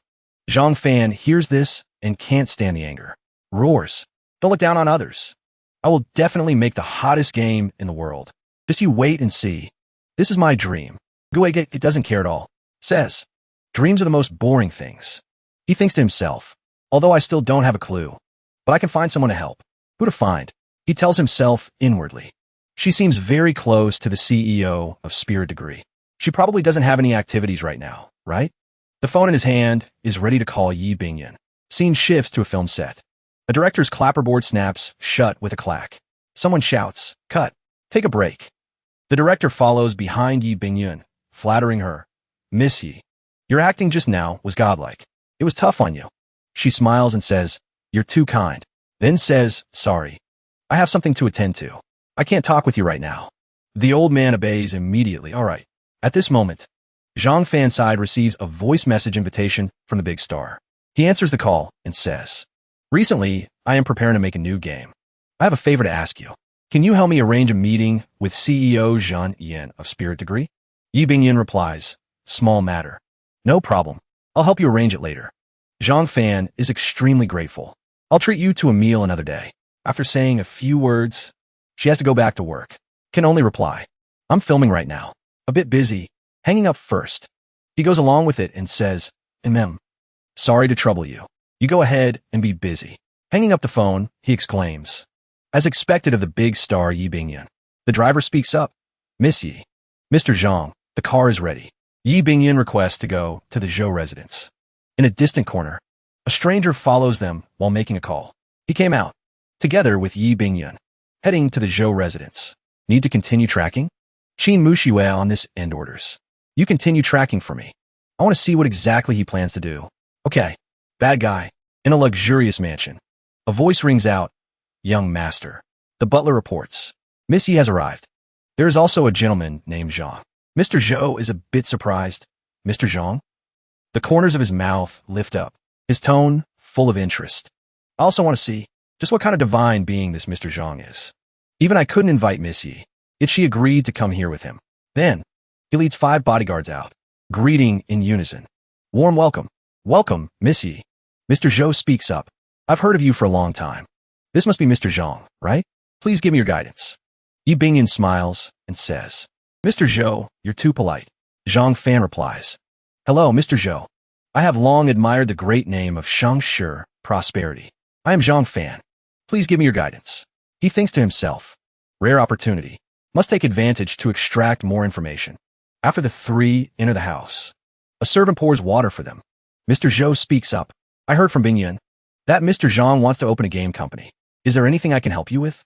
Zhang Fan hears this and can't stand the anger. Roars. Don't look down on others. I will definitely make the hottest game in the world. Just you wait and see. This is my dream. Gue doesn't care at all. Says, dreams are the most boring things. He thinks to himself, although I still don't have a clue. But I can find someone to help. Who to find? He tells himself inwardly. She seems very close to the CEO of Spirit Degree. She probably doesn't have any activities right now, right? The phone in his hand is ready to call Yi Bingyan. Scene shifts to a film set. A director's clapperboard snaps shut with a clack. Someone shouts, "Cut. Take a break." The director follows behind Yi Bingyun, flattering her. "Miss Yi, your acting just now was godlike. It was tough on you." She smiles and says, "You're too kind." Then says, "Sorry. I have something to attend to. I can't talk with you right now." The old man obeys immediately. All right. At this moment, Zhang Fanside receives a voice message invitation from the big star. He answers the call and says, "Recently, I am preparing to make a new game. I have a favor to ask you. Can you help me arrange a meeting with CEO Zhan Yin of Spirit Degree?" Yi Bingyin replies, "Small matter. No problem. I'll help you arrange it later." Zhang Fan is extremely grateful. "I'll treat you to a meal another day." After saying a few words, she has to go back to work. Can only reply, "I'm filming right now. A bit busy." Hanging up first. He goes along with it and says, Sorry to trouble you. You go ahead and be busy." Hanging up the phone, he exclaims, as expected of the big star Yi Bingyan. The driver speaks up, "Miss Yi. Mr. Zhang, the car is ready." Yi Bingyan requests to go to the Zhou residence. In a distant corner, a stranger follows them while making a call. He came out, together with Yi Bingyan, heading to the Zhou residence. "Need to continue tracking?" Qin Mushiwei on this end orders. "You continue tracking for me. I want to see what exactly he plans to do." "Okay." Bad guy. In a luxurious mansion. A voice rings out, "Young master." The butler reports, "Miss Yi has arrived." There is also a gentleman named Zhang. Mr. Zhou is a bit surprised. "Mr. Zhang?" The corners of his mouth lift up, his tone full of interest. "I also want to see just what kind of divine being this Mr. Zhang is. Even I couldn't invite Miss Yi, yet she agreed to come here with him." Then, he leads 5 bodyguards out, greeting in unison. "Warm welcome. Welcome, Miss Yi." Mr. Zhou speaks up. "I've heard of you for a long time. This must be Mr. Zhang, right? Please give me your guidance." Yi Bingyan smiles and says, "Mr. Zhou, you're too polite." Zhang Fan replies, "Hello, Mr. Zhou. I have long admired the great name of Shangshi, prosperity. I am Zhang Fan. Please give me your guidance." He thinks to himself, rare opportunity. Must take advantage to extract more information. After the 3 enter the house, a servant pours water for them. Mr. Zhou speaks up. "I heard from Bingyan that Mr. Zhang wants to open a game company. Is there anything I can help you with?"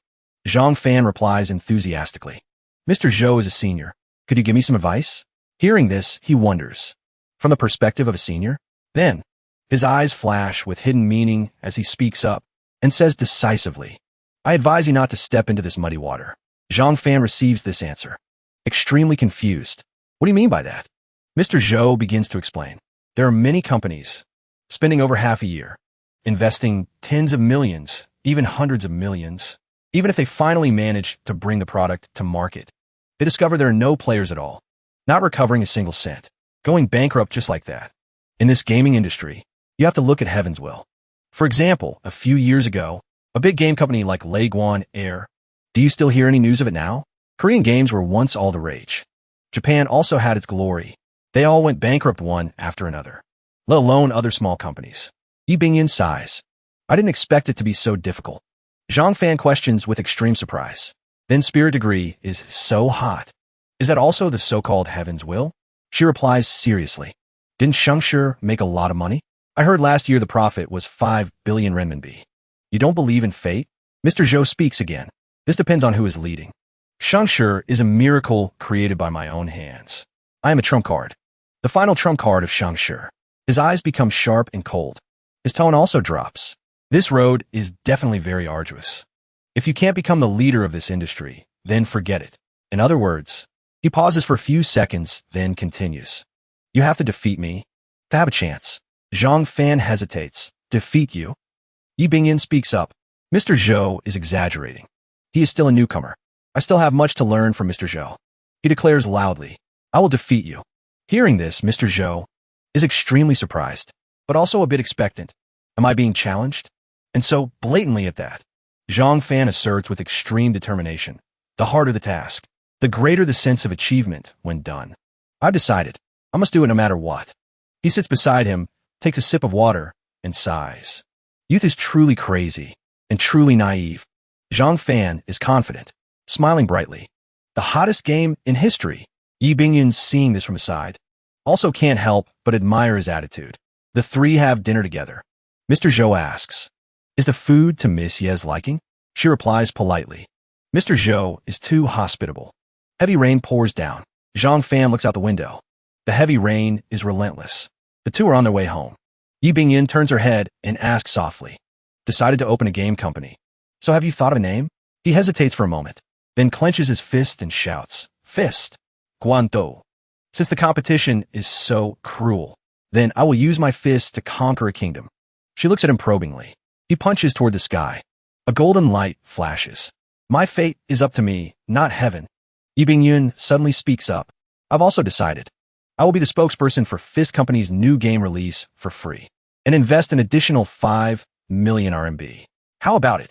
Zhang Fan replies enthusiastically, "Mr. Zhou is a senior. Could you give me some advice?" Hearing this, he wonders, from the perspective of a senior? Then, his eyes flash with hidden meaning as he speaks up and says decisively, "I advise you not to step into this muddy water." Zhang Fan receives this answer, extremely confused. "What do you mean by that?" Mr. Zhou begins to explain. There are many companies spending over half a year, investing tens of millions, even hundreds of millions. Even if they finally manage to bring the product to market, they discover there are no players at all, not recovering a single cent, going bankrupt just like that. In this gaming industry, you have to look at heaven's will. For example, a few years ago, a big game company like Leguan Air. Do you still hear any news of it now? Korean games were once all the rage. Japan also had its glory. They all went bankrupt one after another, let alone other small companies. Yi Bingyan sighs. "I didn't expect it to be so difficult." Zhang Fan questions with extreme surprise. "Then Spirit Degree is so hot. Is that also the so-called heaven's will?" She replies seriously. "Didn't Shangshi make a lot of money? I heard last year the profit was 5 billion renminbi. You don't believe in fate?" Mr. Zhou speaks again. "This depends on who is leading. Shangshi is a miracle created by my own hands. I am a trump card. The final trump card of Shangshi." His eyes become sharp and cold. His tone also drops. "This road is definitely very arduous. If you can't become the leader of this industry, then forget it." In other words, he pauses for a few seconds, then continues. "You have to defeat me to have a chance." Zhang Fan hesitates. "Defeat you?" Yi Bingyan speaks up. "Mr. Zhou is exaggerating. He is still a newcomer. I still have much to learn from Mr. Zhou." He declares loudly, "I will defeat you." Hearing this, Mr. Zhou is extremely surprised, but also a bit expectant. Am I being challenged? And so, blatantly at that, Zhang Fan asserts with extreme determination, the harder the task, the greater the sense of achievement when done. I've decided. I must do it no matter what. He sits beside him, takes a sip of water, and sighs. Youth is truly crazy and truly naive. Zhang Fan is confident, smiling brightly. The hottest game in history. Yi Bingyan, seeing this from aside, also can't help but admire his attitude. The 3 have dinner together. Mr. Zhou asks, Is the food to Miss Ye's liking? She replies politely. Mr. Zhou is too hospitable. Heavy rain pours down. Zhang Fan looks out the window. The heavy rain is relentless. The two are on their way home. Yi Bingyun turns her head and asks softly. Decided to open a game company. So have you thought of a name? He hesitates for a moment, then clenches his fist and shouts, Fist! Guantou! Since the competition is so cruel, then I will use my fist to conquer a kingdom. She looks at him probingly. He punches toward the sky. A golden light flashes. My fate is up to me, not heaven. Yi Bingyun suddenly speaks up. I've also decided. I will be the spokesperson for Fist Company's new game release for free and invest an additional 5 million RMB. How about it?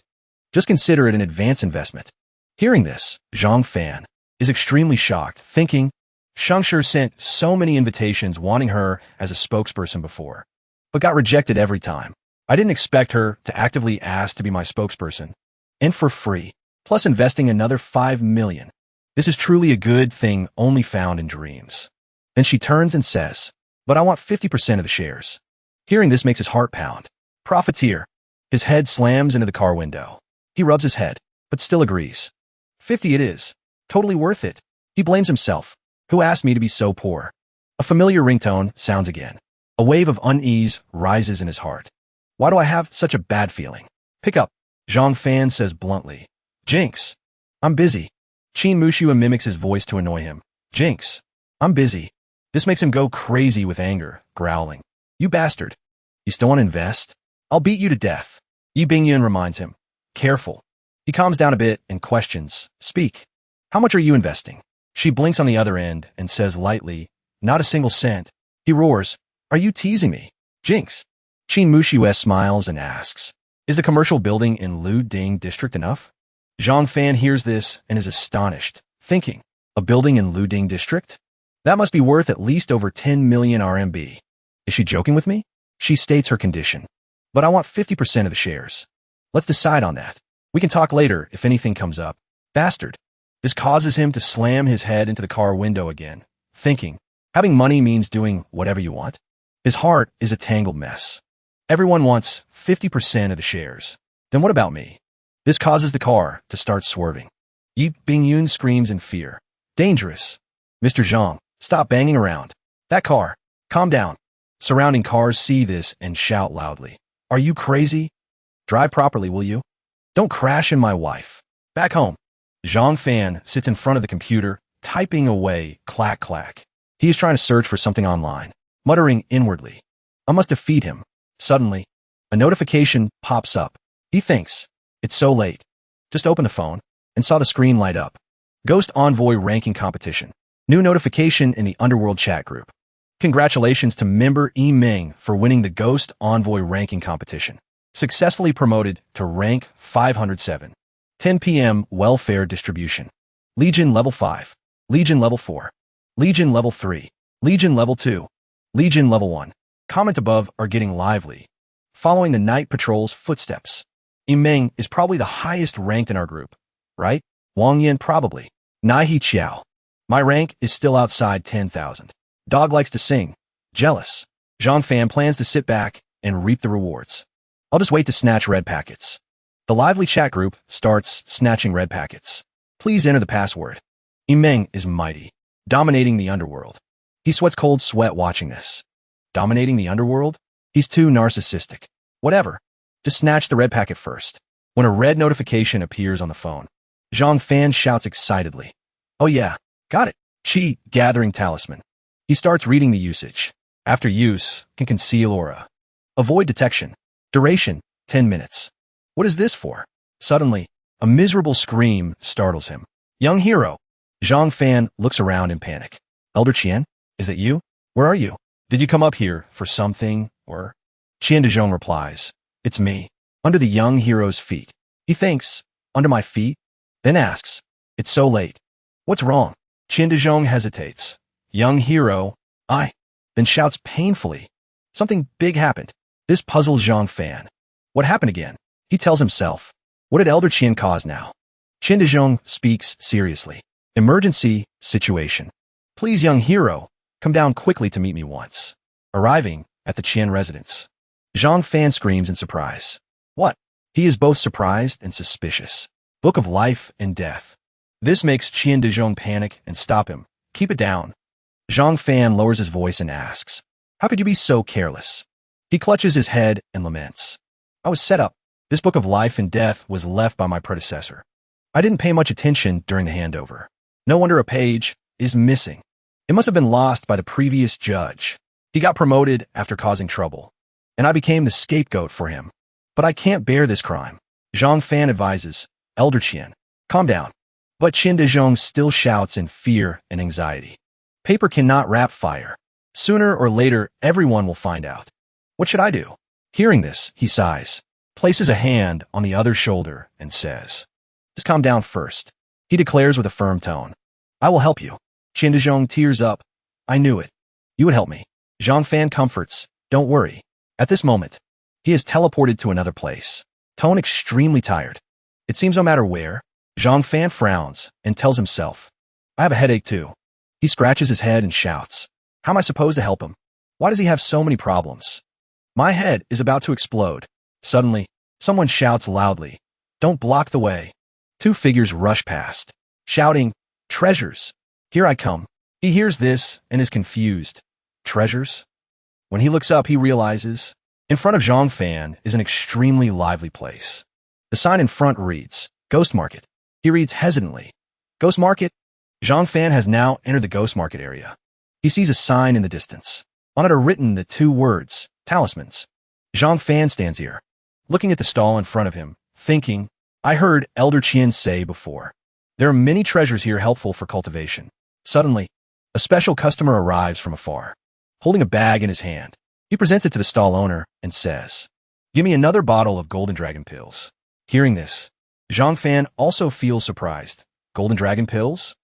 Just consider it an advance investment. Hearing this, Zhang Fan is extremely shocked, thinking, Shangshi sent so many invitations wanting her as a spokesperson before, but got rejected every time. I didn't expect her to actively ask to be my spokesperson, and for free, plus investing another 5 million. This is truly a good thing only found in dreams. Then she turns and says, but I want 50% of the shares. Hearing this makes his heart pound. Profiteer. His head slams into the car window. He rubs his head, but still agrees. 50 it is. Totally worth it. He blames himself. Who asked me to be so poor? A familiar ringtone sounds again. A wave of unease rises in his heart. Why do I have such a bad feeling? Pick up. Zhang Fan says bluntly. Jinx. I'm busy. Qin Mushua mimics his voice to annoy him. Jinx. I'm busy. This makes him go crazy with anger, growling. You bastard. You still want to invest? I'll beat you to death. Yi Bingyun reminds him. Careful. He calms down a bit and questions. Speak. How much are you investing? She blinks on the other end and says lightly, not a single cent. He roars. Are you teasing me? Jinx. Qin Mushua smiles and asks, is the commercial building in Lu Ding district enough? Zhang Fan hears this and is astonished, thinking, a building in Lu Ding district? That must be worth at least over 10 million RMB. Is she joking with me? She states her condition. But I want 50% of the shares. Let's decide on that. We can talk later if anything comes up. Bastard. This causes him to slam his head into the car window again, thinking, having money means doing whatever you want. His heart is a tangled mess. Everyone wants 50% of the shares. Then what about me? This causes the car to start swerving. Yi Bingyun screams in fear. Dangerous. Mr. Zhang, stop banging around. That car. Calm down. Surrounding cars see this and shout loudly. Are you crazy? Drive properly, will you? Don't crash in my wife. Back home. Zhang Fan sits in front of the computer, typing away, clack, clack. He is trying to search for something online, muttering inwardly. I must defeat him. Suddenly, a notification pops up. He thinks, it's so late. Just opened the phone and saw the screen light up. Ghost Envoy ranking competition. New notification in the Underworld chat group. Congratulations to member Yi Ming for winning the Ghost Envoy ranking competition. Successfully promoted to rank 507. 10 p.m. welfare distribution. Legion level 5. Legion level 4. Legion level 3. Legion level 2. Legion level 1. Comment above are getting lively. Following the night patrol's footsteps. Yi Ming is probably the highest ranked in our group, right? Wang Yin probably. Naihe Qiao. My rank is still outside 10,000. Dog likes to sing. Jealous. Zhang Fan plans to sit back and reap the rewards. I'll just wait to snatch red packets. The lively chat group starts snatching red packets. Please enter the password. Yi Ming is mighty, dominating the underworld. He sweats cold sweat watching this. Dominating the underworld? He's too narcissistic. Whatever. Just snatch the red packet first. When a red notification appears on the phone, Zhang Fan shouts excitedly. Oh yeah, got it. Chi, gathering talisman. He starts reading the usage. After use, can conceal aura. Avoid detection. Duration, 10 minutes. What is this for? Suddenly, a miserable scream startles him. Young hero. Zhang Fan looks around in panic. Elder Qian, is that you? Where are you? Did you come up here for something, or? Qian Dezhong replies. It's me. Under the young hero's feet. He thinks, under my feet? Then asks, it's so late. What's wrong? Qian Dezhong hesitates. Young hero, then shouts painfully. Something big happened. This puzzles Zhang Fan. What happened again? He tells himself. What did Elder Qian cause now? Qian Dezhong speaks seriously. Emergency situation. Please, young hero, come down quickly to meet me once. Arriving at the Qian residence. Zhang Fan screams in surprise. What? He is both surprised and suspicious. Book of Life and Death. This makes Qian Dezhong panic and stop him. Keep it down. Zhang Fan lowers his voice and asks, how could you be so careless? He clutches his head and laments. I was set up. This Book of Life and Death was left by my predecessor. I didn't pay much attention during the handover. No wonder a page is missing. It must have been lost by the previous judge. He got promoted after causing trouble, and I became the scapegoat for him. But I can't bear this crime. Zhang Fan advises, Elder Qian, calm down. But Qian Dezhong still shouts in fear and anxiety. Paper cannot wrap fire. Sooner or later, everyone will find out. What should I do? Hearing this, he sighs, places a hand on the other shoulder, and says, just calm down first. He declares with a firm tone, I will help you. Qian Dezhong tears up. I knew it. You would help me. Zhang Fan comforts, don't worry. At this moment, he is teleported to another place. Tone extremely tired. It seems no matter where, Zhang Fan frowns and tells himself, I have a headache too. He scratches his head and shouts, how am I supposed to help him? Why does he have so many problems? My head is about to explode. Suddenly, someone shouts loudly, don't block the way. Two figures rush past, shouting, treasures. Here I come. He hears this and is confused. Treasures? When he looks up, he realizes, in front of Zhang Fan is an extremely lively place. The sign in front reads, Ghost Market. He reads hesitantly, Ghost Market? Zhang Fan has now entered the Ghost Market area. He sees a sign in the distance. On it are written the two words, talismans. Zhang Fan stands here, looking at the stall in front of him, thinking, I heard Elder Qian say before, there are many treasures here helpful for cultivation. Suddenly, a special customer arrives from afar, holding a bag in his hand. He presents it to the stall owner and says, give me another bottle of Golden Dragon pills. Hearing this, Zhang Fan also feels surprised. Golden Dragon pills?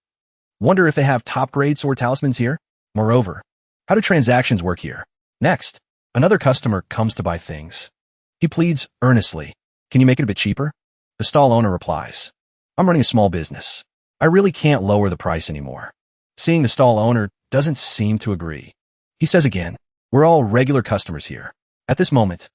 Wonder if they have top-grade sword talismans here? Moreover, how do transactions work here? Next, another customer comes to buy things. He pleads earnestly, can you make it a bit cheaper? The stall owner replies, I'm running a small business. I really can't lower the price anymore. Seeing the stall owner doesn't seem to agree. He says again, we're all regular customers here. At this moment,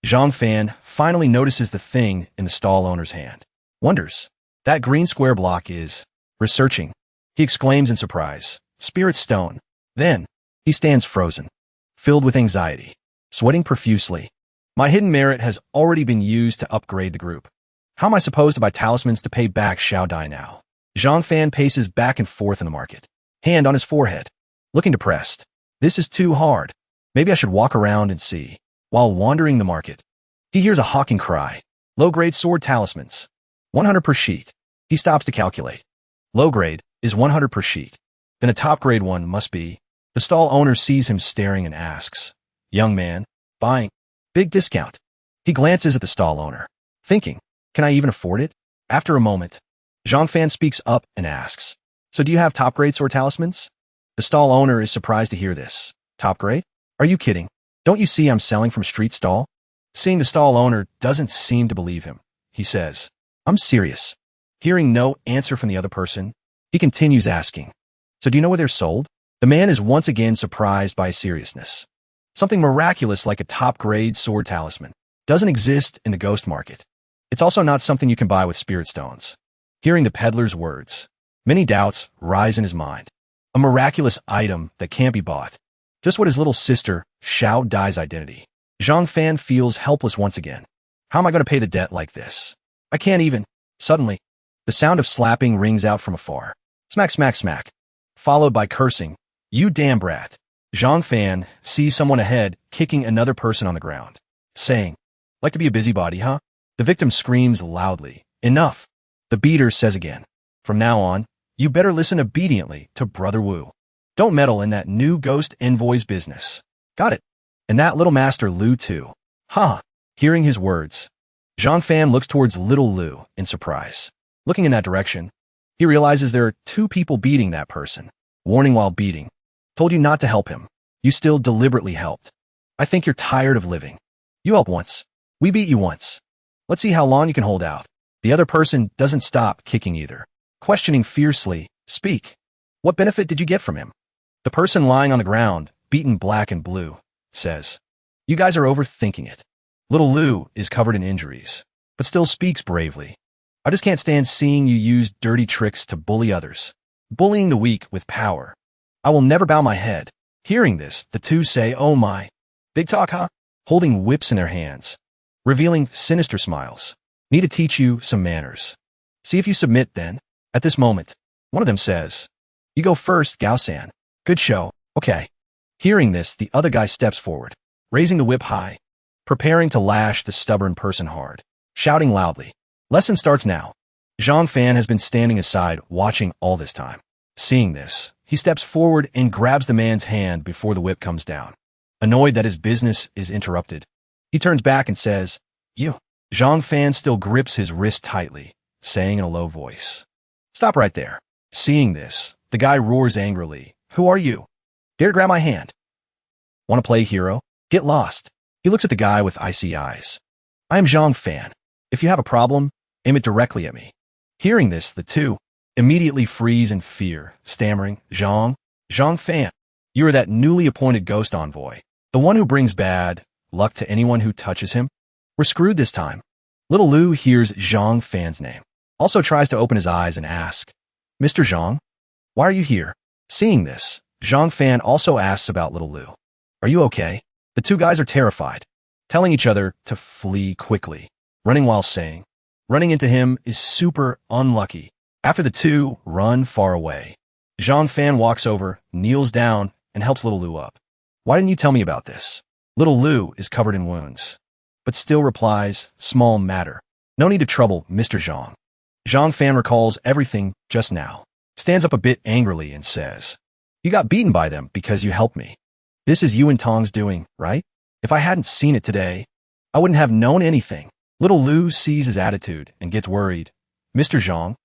Zhang Fan finally notices the thing in the stall owner's hand. Wonders, that green square block is researching. He exclaims in surprise, Spirit Stone. Then, he stands frozen, filled with anxiety, sweating profusely. My hidden merit has already been used to upgrade the group. How am I supposed to buy talismans to pay back Xiao Dai now? Zhang Fan paces back and forth in the market, hand on his forehead, looking depressed. This is too hard. Maybe I should walk around and see. While wandering the market, he hears a hawking cry. Low-grade sword talismans. 100 per sheet. He stops to calculate. Low-grade is 100 per sheet. Then a top-grade one must be. The stall owner sees him staring and asks, young man, buying. Big discount. He glances at the stall owner, thinking, can I even afford it? After a moment, Zhang Fan speaks up and asks, so do you have top-grade sword talismans? The stall owner is surprised to hear this. Top grade? Are you kidding? Don't you see I'm selling from street stall? Seeing the stall owner doesn't seem to believe him, he says, I'm serious. Hearing no answer from the other person, he continues asking, so do you know where they're sold? The man is once again surprised by his seriousness. Something miraculous like a top-grade sword talisman doesn't exist in the ghost market. It's also not something you can buy with spirit stones. Hearing the peddler's words, many doubts rise in his mind. A miraculous item that can't be bought. Just what his little sister, Xiao Dai's identity. Zhang Fan feels helpless once again. How am I going to pay the debt like this? I can't even. Suddenly, the sound of slapping rings out from afar. Smack, smack, smack. Followed by cursing. You damn brat. Zhang Fan sees someone ahead kicking another person on the ground, saying, like to be a busybody, huh? The victim screams loudly. Enough. The beater says again, from now on, you better listen obediently to Brother Wu. Don't meddle in that new ghost envoy's business. Got it. And that little master Lu too. Huh. Hearing his words, Zhang Fan looks towards little Lu in surprise. Looking in that direction, he realizes there are two people beating that person. Warning while beating. Told you not to help him. You still deliberately helped. I think you're tired of living. You helped once. We beat you once. Let's see how long you can hold out. The other person doesn't stop kicking either. Questioning fiercely, speak. What benefit did you get from him? The person lying on the ground, beaten black and blue, says, you guys are overthinking it. Little Lu is covered in injuries, but still speaks bravely. I just can't stand seeing you use dirty tricks to bully others. Bullying the weak with power. I will never bow my head. Hearing this, the two say, "Oh my." Big talk, huh? Holding whips in their hands. Revealing sinister smiles. Need to teach you some manners. See if you submit then. At this moment, one of them says, "You go first, Gao-san. Good show. Okay." Hearing this, the other guy steps forward, raising the whip high, preparing to lash the stubborn person hard, shouting loudly. Lesson starts now. Zhang Fan has been standing aside, watching all this time. Seeing this, he steps forward and grabs the man's hand before the whip comes down. Annoyed that his business is interrupted, he turns back and says, "You." Zhang Fan still grips his wrist tightly, saying in a low voice, "Stop right there." Seeing this, the guy roars angrily, "Who are you? Dare to grab my hand? Want to play hero? Get lost." He looks at the guy with icy eyes. "I am Zhang Fan. If you have a problem, aim it directly at me." Hearing this, the two immediately freeze in fear, stammering, Zhang Fan, you are that newly appointed ghost envoy, the one who brings bad luck to anyone who touches him? We're screwed this time." Little Lu hears Zhang Fan's name, also tries to open his eyes and ask, "Mr. Zhang, why are you here?" Seeing this, Zhang Fan also asks about Little Lu. "Are you okay?" The two guys are terrified, telling each other to flee quickly, running while saying, "Running into him is super unlucky." After the two run far away, Zhang Fan walks over, kneels down, and helps Little Lu up. "Why didn't you tell me about this?" Little Lu is covered in wounds, but still replies, "Small matter. No need to trouble Mr. Zhang." Zhang Fan recalls everything just now, stands up a bit angrily and says, "You got beaten by them because you helped me. This is you and Tong's doing, right? If I hadn't seen it today, I wouldn't have known anything." Little Lu sees his attitude and gets worried. "Mr. Zhang?"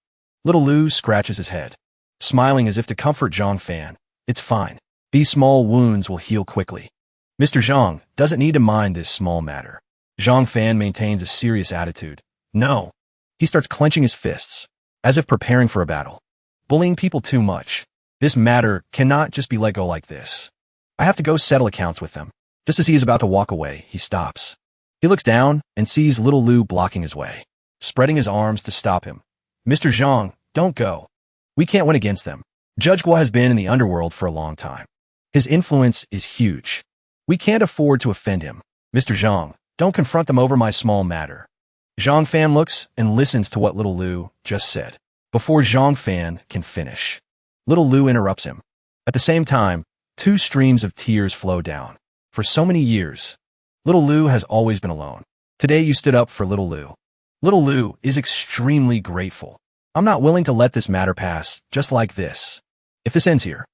Little Lu scratches his head, smiling as if to comfort Zhang Fan. "It's fine. These small wounds will heal quickly. Mr. Zhang doesn't need to mind this small matter." Zhang Fan maintains a serious attitude. "No." He starts clenching his fists, as if preparing for a battle. "Bullying people too much. This matter cannot just be let go like this. I have to go settle accounts with them." Just as he is about to walk away, he stops. He looks down and sees Little Lu blocking his way, spreading his arms to stop him. "Mr. Zhang, don't go. We can't win against them. Judge Guo has been in the underworld for a long time. His influence is huge. We can't afford to offend him. Mr. Zhang, don't confront them over my small matter." Zhang Fan looks and listens to what Little Lu just said. Before Zhang Fan can finish, Little Lu interrupts him. At the same time, two streams of tears flow down. For so many years, Little Lu has always been alone. Today you stood up for Little Lu. Little Lu is extremely grateful. "I'm not willing to let this matter pass just like this. If this ends here,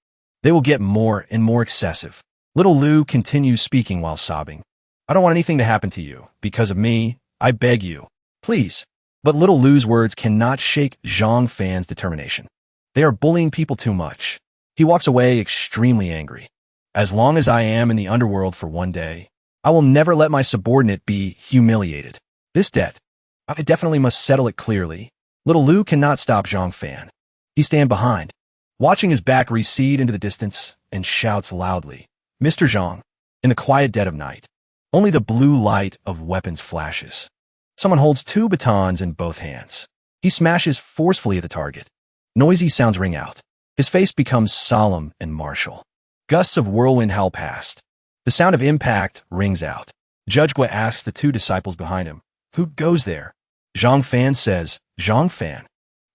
they will get more and more excessive." Little Lu continues speaking while sobbing. "I don't want anything to happen to you. Because of me, I beg you. Please." But Little Lu's words cannot shake Zhang Fan's determination. They are bullying people too much. He walks away extremely angry. "As long as I am in the underworld for one day, I will never let my subordinate be humiliated. This debt, I definitely must settle it clearly." Little Lu cannot stop Zhang Fan. He stands behind, watching his back recede into the distance, and shouts loudly, "Mr. Zhang." In the quiet dead of night, only the blue light of weapons flashes. Someone holds two batons in both hands. He smashes forcefully at the target. Noisy sounds ring out. His face becomes solemn and martial. Gusts of whirlwind howl past. The sound of impact rings out. Judge Guo asks the two disciples behind him, "Who goes there?" Zhang Fan says, "Zhang Fan."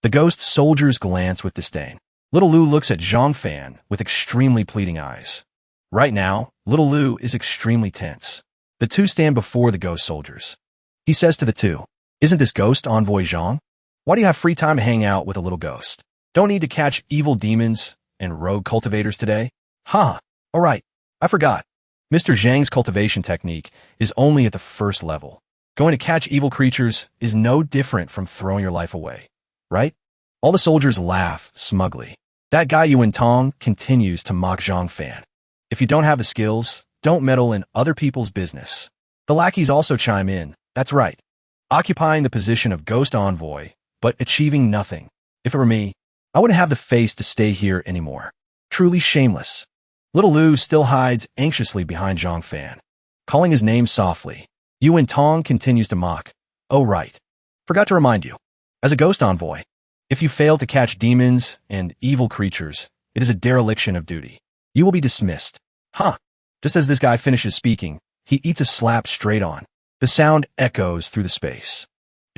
The ghost soldiers glance with disdain. Little Lu looks at Zhang Fan with extremely pleading eyes. Right now, Little Lu is extremely tense. The two stand before the ghost soldiers. He says to the two, "Isn't this ghost envoy Zhang? Why do you have free time to hang out with a little ghost? Don't need to catch evil demons and rogue cultivators today?" "Ha! All right, I forgot. Mr. Zhang's cultivation technique is only at the first level. Going to catch evil creatures is no different from throwing your life away, right?" All the soldiers laugh smugly. That guy Yuan Tong continues to mock Zhang Fan. "If you don't have the skills, don't meddle in other people's business." The lackeys also chime in. "That's right. Occupying the position of ghost envoy, but achieving nothing. If it were me, I wouldn't have the face to stay here anymore. Truly shameless." Little Lu still hides anxiously behind Zhang Fan, calling his name softly. Yuan Tong continues to mock. "Oh right. Forgot to remind you. As a ghost envoy, if you fail to catch demons and evil creatures, it is a dereliction of duty. You will be dismissed. Huh. Just as this guy finishes speaking, he eats a slap straight on. The sound echoes through the space.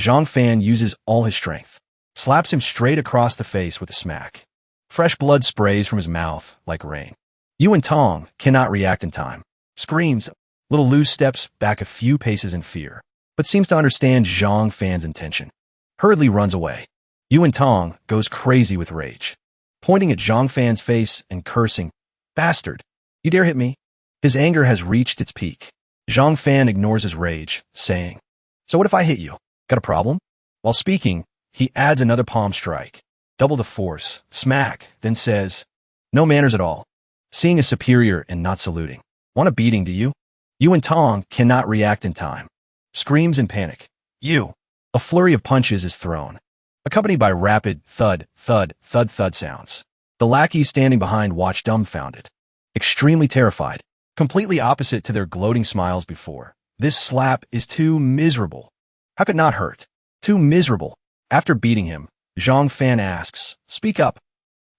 Zhang Fan uses all his strength, slaps him straight across the face with a smack. Fresh blood sprays from his mouth like rain. Yuan Tong cannot react in time. Screams. Little Lu steps back a few paces in fear, but seems to understand Zhang Fan's intention. Hurriedly runs away. Yuan Tong goes crazy with rage, pointing at Zhang Fan's face and cursing, "Bastard! You dare hit me?" His anger has reached its peak. Zhang Fan ignores his rage, saying, "So what if I hit you? Got a problem?" While speaking, he adds another palm strike, double the force, smack, then says, "No manners at all. Seeing a superior and not saluting. Want a beating, do you?" Yuan Tong cannot react in time. Screams in panic. "You!" A flurry of punches is thrown, accompanied by rapid thud, thud, thud, thud sounds. The lackeys standing behind watch dumbfounded, extremely terrified, completely opposite to their gloating smiles before. This slap is too miserable. How could it not hurt? Too miserable. After beating him, Zhang Fan asks, "Speak up."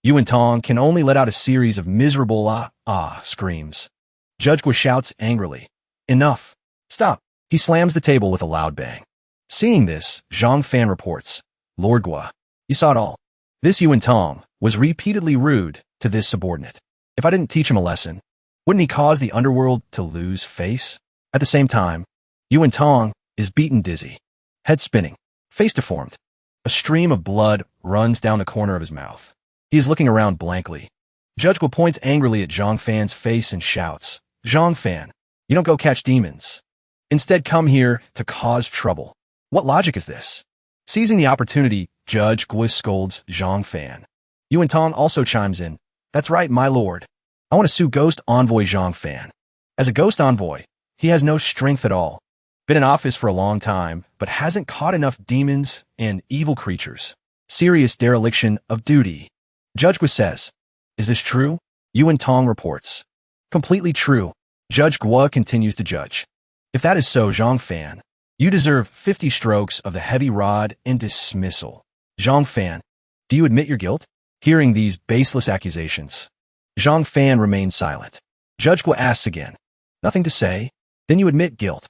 Yuan Tong can only let out a series of miserable screams. Judge Gua shouts angrily, "Enough. Stop." He slams the table with a loud bang. Seeing this, Zhang Fan reports, "Lord Gua, you saw it all. This Yuan Tong was repeatedly rude to this subordinate. If I didn't teach him a lesson, wouldn't he cause the underworld to lose face?" At the same time, Yuan Tong is beaten dizzy, head spinning, face deformed. A stream of blood runs down the corner of his mouth. He is looking around blankly. Judge Gua points angrily at Zhang Fan's face and shouts, "Zhang Fan, you don't go catch demons. Instead, come here to cause trouble. What logic is this?" Seizing the opportunity, Judge Gua scolds Zhang Fan. Yuan Tong also chimes in, "That's right, my lord. I want to sue Ghost Envoy Zhang Fan. As a Ghost Envoy, he has no strength at all. Been in office for a long time, but hasn't caught enough demons and evil creatures. Serious dereliction of duty." Judge Gua says, "Is this true?" Yuan Tong reports, "Completely true." Judge Gua continues to judge. "If that is so, Zhang Fan, you deserve 50 strokes of the heavy rod and dismissal." Zhang Fan, do you admit your guilt? Hearing these baseless accusations, Zhang Fan remains silent. Judge Gua asks again, "Nothing to say? Then you admit guilt."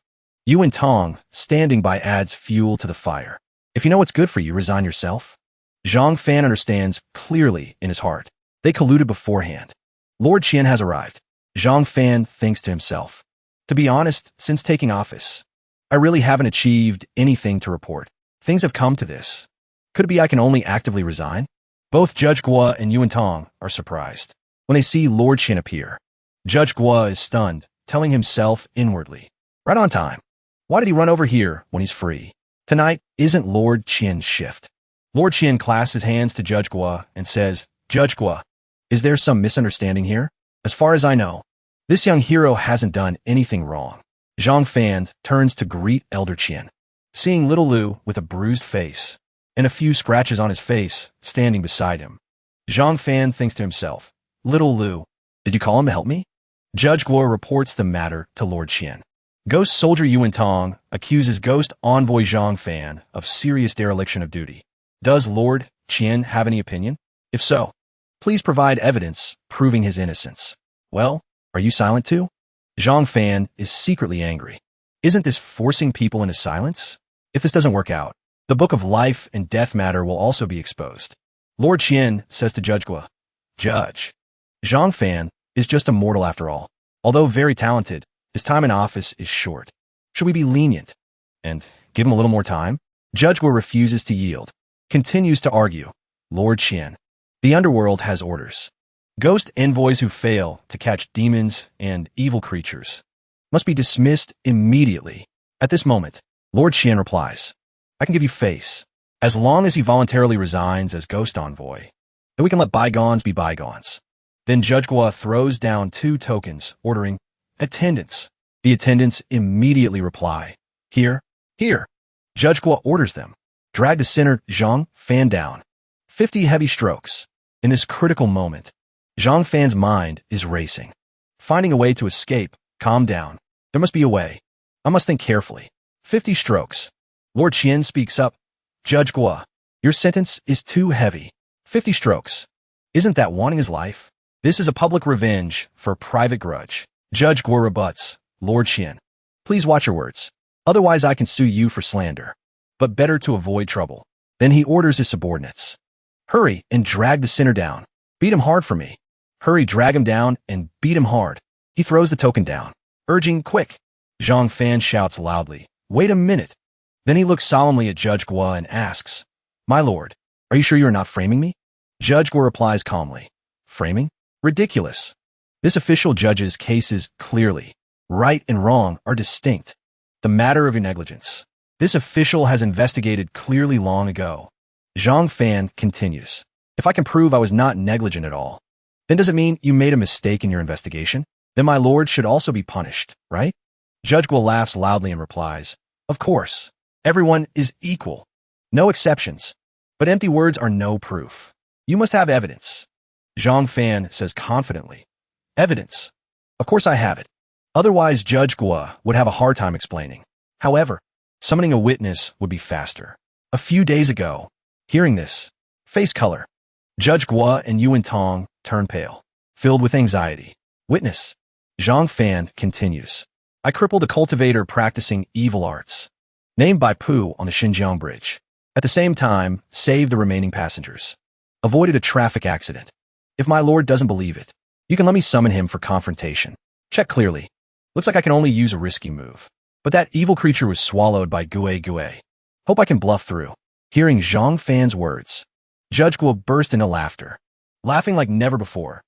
Yuan Tong, standing by, adds fuel to the fire. "If you know what's good for you, resign yourself." Zhang Fan understands clearly in his heart. They colluded beforehand. Lord Qian has arrived. Zhang Fan thinks to himself, "To be honest, since taking office, I really haven't achieved anything to report. Things have come to this. Could it be I can only actively resign?" Both Judge Gua and Yuan Tong are surprised when they see Lord Qian appear. Judge Gua is stunned, telling himself inwardly, "Right on time. Why did he run over here when he's free? Tonight isn't Lord Qian's shift." Lord Qian clasps his hands to Judge Gua and says, "Judge Gua, is there some misunderstanding here? As far as I know, this young hero hasn't done anything wrong." Zhang Fan turns to greet Elder Qian, seeing little Lu with a bruised face and a few scratches on his face standing beside him. Zhang Fan thinks to himself, "Little Lu, did you call him to help me?" Judge Gua reports the matter to Lord Qian. Ghost Soldier Yuan Tong accuses Ghost Envoy Zhang Fan of serious dereliction of duty. Does Lord Qian have any opinion? If so, please provide evidence proving his innocence. Well, are you silent too? Zhang Fan is secretly angry. Isn't this forcing people into silence? If this doesn't work out, the book of life and death matter will also be exposed. Lord Qian says to Judge Gua, "Judge, Zhang Fan is just a mortal after all. Although very talented, his time in office is short. Should we be lenient and give him a little more time?" Judge Gua refuses to yield, continues to argue, "Lord Qian, the underworld has orders. Ghost envoys who fail to catch demons and evil creatures must be dismissed immediately." At this moment, Lord Qian replies, "I can give you face, as long as he voluntarily resigns as Ghost Envoy. Then we can let bygones be bygones." Then Judge Gua throws down 2 tokens, ordering, "Attendants." The attendants immediately reply, "Here, here." Judge Gua orders them, "Drag the sinner Zhang Fan down." 50 heavy strokes. In this critical moment, Zhang Fan's mind is racing, finding a way to escape. "Calm down. There must be a way. I must think carefully." 50 strokes. Lord Qian speaks up, Judge Gua, your sentence is too heavy. 50 strokes. Isn't that wanting his life? This is a public revenge for private grudge. Judge Gua rebuts, Lord Qian. Please watch your words. Otherwise I can sue you for slander. But better to avoid trouble. Then he orders his subordinates. Hurry and drag the sinner down. Beat him hard for me. Hurry, drag him down and beat him hard. He throws the token down, urging, quick. Zhang Fan shouts loudly, wait a minute. Then he looks solemnly at Judge Gua and asks, my lord, are you sure you are not framing me? Judge Gua replies calmly, framing? Ridiculous. This official judges cases clearly. Right and wrong are distinct. The matter of your negligence. This official has investigated clearly long ago. Zhang Fan continues, if I can prove I was not negligent at all, then does it mean you made a mistake in your investigation? Then my lord should also be punished, right? Judge Gua laughs loudly and replies, of course, everyone is equal. No exceptions. But empty words are no proof. You must have evidence. Zhang Fan says confidently, evidence. Of course I have it. Otherwise Judge Gua would have a hard time explaining. However, summoning a witness would be faster. A few days ago, hearing this, face color. Judge Gua and Yuan Tong turn pale, filled with anxiety. Witness. Zhang Fan continues. I crippled a cultivator practicing evil arts, named by Pu on the Xinjiang Bridge. At the same time, saved the remaining passengers. Avoided a traffic accident. If my lord doesn't believe it, you can let me summon him for confrontation. Check clearly. Looks like I can only use a risky move. But that evil creature was swallowed by Gue. Hope I can bluff through. Hearing Zhang Fan's words, Judge Gua burst into laughter, laughing like never before.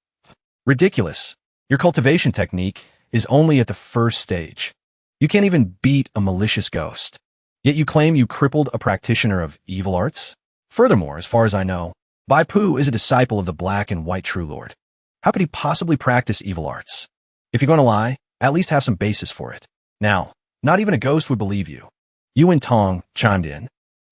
Ridiculous. Your cultivation technique is only at the first stage. You can't even beat a malicious ghost. Yet you claim you crippled a practitioner of evil arts? Furthermore, as far as I know, Bai Pu is a disciple of the Black and White True Lord. How could he possibly practice evil arts? If you're going to lie, at least have some basis for it. Now, not even a ghost would believe you. Yuan Tong chimed in.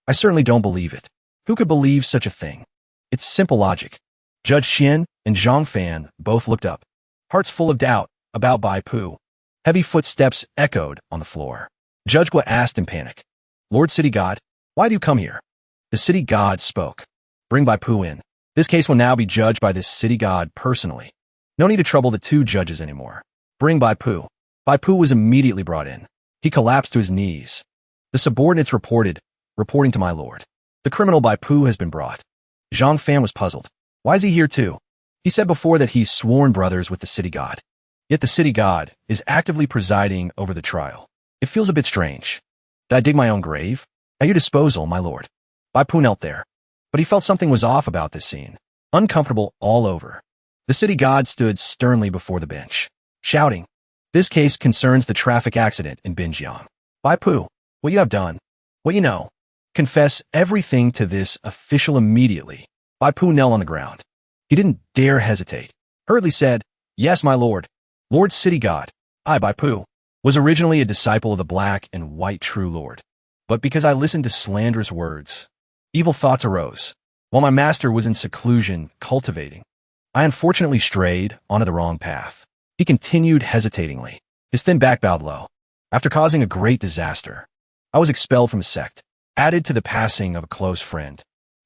I certainly don't believe it. Who could believe such a thing? It's simple logic. Judge Qian and Zhang Fan both looked up, hearts full of doubt about Bai Pu. Heavy footsteps echoed on the floor. Judge Gua asked in panic, Lord City God, why do you come here? The city god spoke. Bring Bai Pu in. This case will now be judged by this city god personally. No need to trouble the two judges anymore. Bring Bai Pu. Bai Pu was immediately brought in. He collapsed to his knees. The subordinates reporting to my lord. The criminal Bai Pu has been brought. Zhang Fan was puzzled. Why is he here too? He said before that he's sworn brothers with the city god. Yet the city god is actively presiding over the trial. It feels a bit strange. Did I dig my own grave? At your disposal, my lord. Bai Pu knelt there. But he felt something was off about this scene. Uncomfortable all over. The city god stood sternly before the bench, shouting, this case concerns the traffic accident in Binjiang. Bai Pu, what you have done, what you know, confess everything to this official immediately. Bai Pu knelt on the ground. He didn't dare hesitate. Hurriedly said, yes, my lord. Lord City God, I, Bai Pu, was originally a disciple of the Black and White True Lord. But because I listened to slanderous words, evil thoughts arose. While my master was in seclusion, cultivating, I unfortunately strayed onto the wrong path. He continued hesitatingly, his thin back bowed low. After causing a great disaster, I was expelled from a sect, added to the passing of a close friend.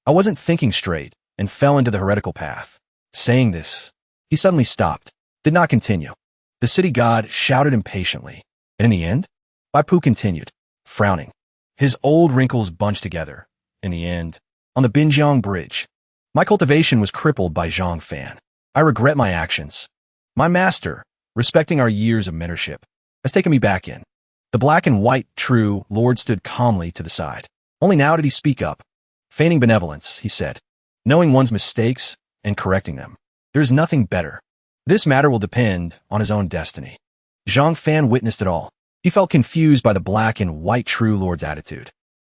I wasn't thinking straight and fell into the heretical path. Saying this, he suddenly stopped, did not continue. The city god shouted impatiently. And in the end, Bai Pu continued, frowning. His old wrinkles bunched together. In the end, on the Binjiang Bridge, my cultivation was crippled by Zhang Fan. I regret my actions. My master, respecting our years of mentorship, has taken me back in. The Black and White True Lord stood calmly to the side. Only now did he speak up. Feigning benevolence, he said, knowing one's mistakes and correcting them. There is nothing better. This matter will depend on his own destiny. Zhang Fan witnessed it all. He felt confused by the Black and White True Lord's attitude.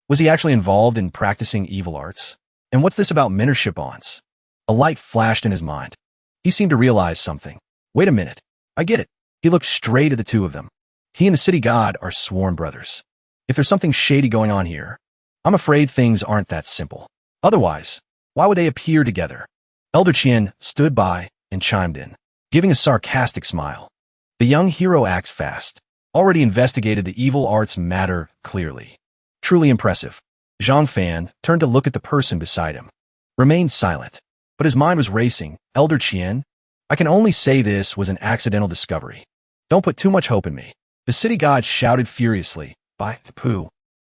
Was he actually involved in practicing evil arts? And what's this about mentorship bonds? A light flashed in his mind. He seemed to realize something. Wait a minute. I get it. He looked straight at the two of them. He and the city god are sworn brothers. If there's something shady going on here, I'm afraid things aren't that simple. Otherwise, why would they appear together? Elder Qian stood by and chimed in, giving a sarcastic smile. The young hero acts fast. Already investigated the evil arts matter clearly. Truly impressive. Zhang Fan turned to look at the person beside him. Remained silent. But his mind was racing. Elder Qian? I can only say this was an accidental discovery. Don't put too much hope in me. The city god shouted furiously. By Pooh.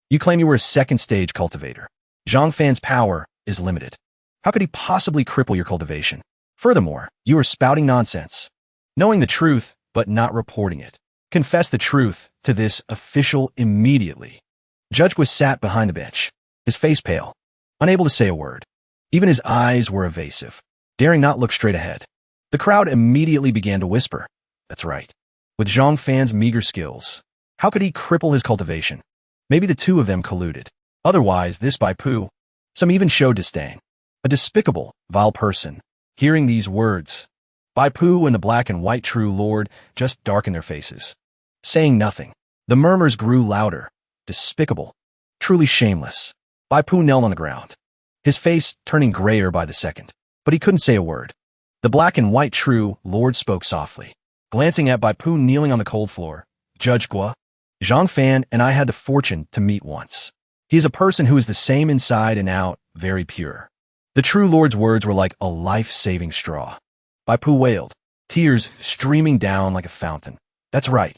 You claim you were a second-stage cultivator. Zhang Fan's power is limited. How could he possibly cripple your cultivation? Furthermore, you are spouting nonsense. Knowing the truth, but not reporting it. Confess the truth to this official immediately. Judge Gua sat behind the bench, his face pale, unable to say a word. Even his eyes were evasive, daring not look straight ahead. The crowd immediately began to whisper. That's right. With Zhang Fan's meager skills, how could he cripple his cultivation? Maybe the two of them colluded. Otherwise, this Bai Pu. Some even showed disdain. A despicable, vile person. Hearing these words, Bai Pu and the black and white true lord just darkened their faces. Saying nothing. The murmurs grew louder. Despicable. Truly shameless. Bai Pu knelt on the ground, his face turning grayer by the second. But he couldn't say a word. The black and white true lord spoke softly, glancing at Bai Pu kneeling on the cold floor. Judge Gua, Zhang Fan and I had the fortune to meet once. He is a person who is the same inside and out, very pure. The true lord's words were like a life-saving straw. Bai Pu wailed, tears streaming down like a fountain. That's right.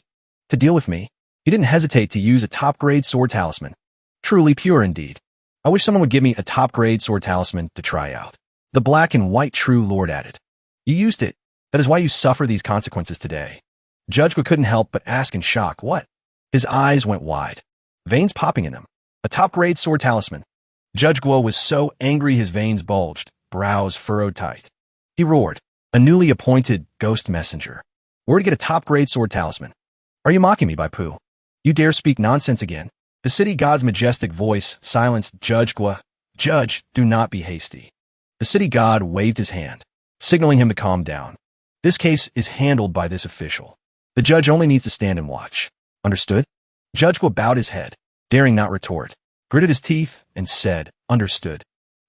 To deal with me, he didn't hesitate to use a top-grade sword talisman. Truly pure indeed. I wish someone would give me a top-grade sword talisman to try out. The black and white true lord added. You used it. That is why you suffer these consequences today. Judge Gua couldn't help but ask in shock, what? His eyes went wide, veins popping in them. A top-grade sword talisman. Judge Gua was so angry his veins bulged, brows furrowed tight. He roared, a newly appointed ghost messenger. Where to get a top-grade sword talisman? Are you mocking me, Bai Pu? You dare speak nonsense again? The city god's majestic voice silenced Judge Gua. Judge, do not be hasty. The city god waved his hand, signaling him to calm down. This case is handled by this official. The judge only needs to stand and watch. Understood? Judge Gua bowed his head, daring not retort, gritted his teeth, and said, understood.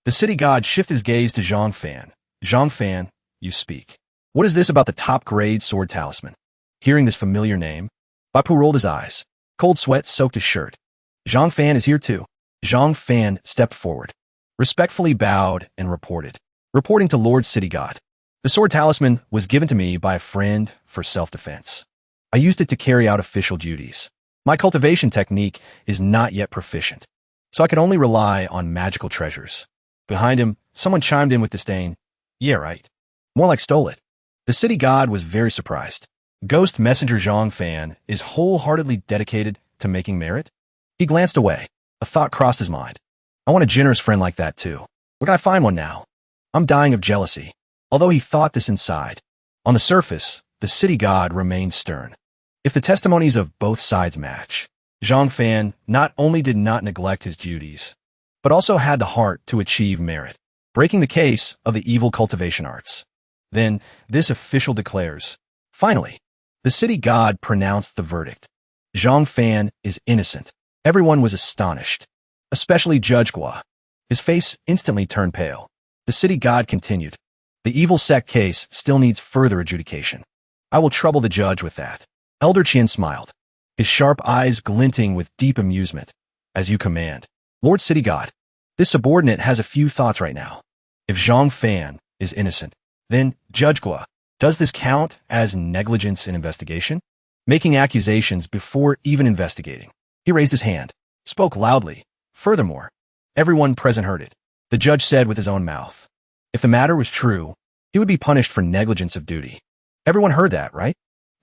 The city god shifted his gaze to Zhang Fan. Zhang Fan, you speak. What is this about the top-grade sword talisman? Hearing this familiar name, Bai Pu rolled his eyes. Cold sweat soaked his shirt. Zhang Fan is here too. Zhang Fan stepped forward, respectfully bowed and reported. Reporting to Lord City God. The sword talisman was given to me by a friend for self-defense. I used it to carry out official duties. My cultivation technique is not yet proficient, so I could only rely on magical treasures. Behind him, someone chimed in with disdain. Yeah, right. More like stole it. The city god was very surprised. Ghost Messenger Zhang Fan is wholeheartedly dedicated to making merit? He glanced away. A thought crossed his mind. I want a generous friend like that too. Where can I find one now? I'm dying of jealousy. Although he thought this inside, on the surface, the city god remained stern. If the testimonies of both sides match, Zhang Fan not only did not neglect his duties, but also had the heart to achieve merit, breaking the case of the evil cultivation arts. Then, this official declares, finally, the city god pronounced the verdict. Zhang Fan is innocent. Everyone was astonished, especially Judge Gua. His face instantly turned pale. The city god continued. The evil sect case still needs further adjudication. I will trouble the judge with that. Elder Qian smiled, his sharp eyes glinting with deep amusement. As you command. Lord City God, this subordinate has a few thoughts right now. If Zhang Fan is innocent, then, Judge Gua, does this count as negligence in investigation? Making accusations before even investigating. He raised his hand, spoke loudly. Furthermore, everyone present heard it. The judge said with his own mouth, if the matter was true, he would be punished for negligence of duty. Everyone heard that, right?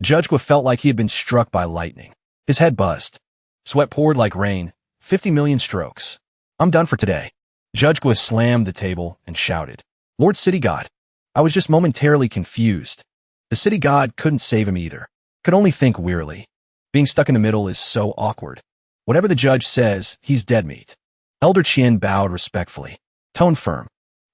Judge Gua felt like he had been struck by lightning. His head buzzed. Sweat poured like rain. 50 million strokes. I'm done for today. Judge Gua slammed the table and shouted, Lord City God, I was just momentarily confused. The city god couldn't save him either. Could only think wearily. Being stuck in the middle is so awkward. Whatever the judge says, he's dead meat. Elder Qian bowed respectfully. Tone firm.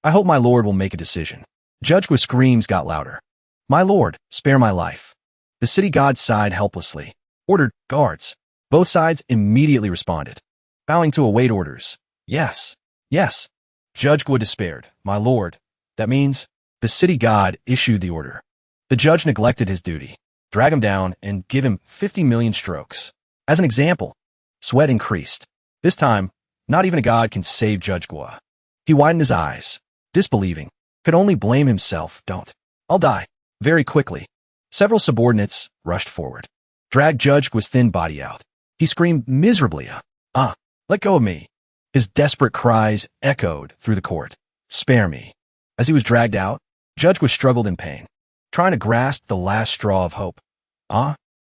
I hope my lord will make a decision. Judge Gua's screams got louder. My lord, spare my life. The city god sighed helplessly. Ordered, guards. Both sides immediately responded, bowing to await orders. Yes, yes. Judge Gua despaired. My lord, that means the city god issued the order. The judge neglected his duty. Drag him down and give him 50 million strokes. As an example, sweat increased. This time, Not even a god can save Judge Gua. He widened his eyes, disbelieving. Could only blame himself. Don't. I'll die. Very quickly. Several subordinates rushed forward, dragged Judge Gua's thin body out. He screamed miserably, let go of me. His desperate cries echoed through the court. Spare me. As he was dragged out, Judge Gua struggled in pain, trying to grasp the last straw of hope.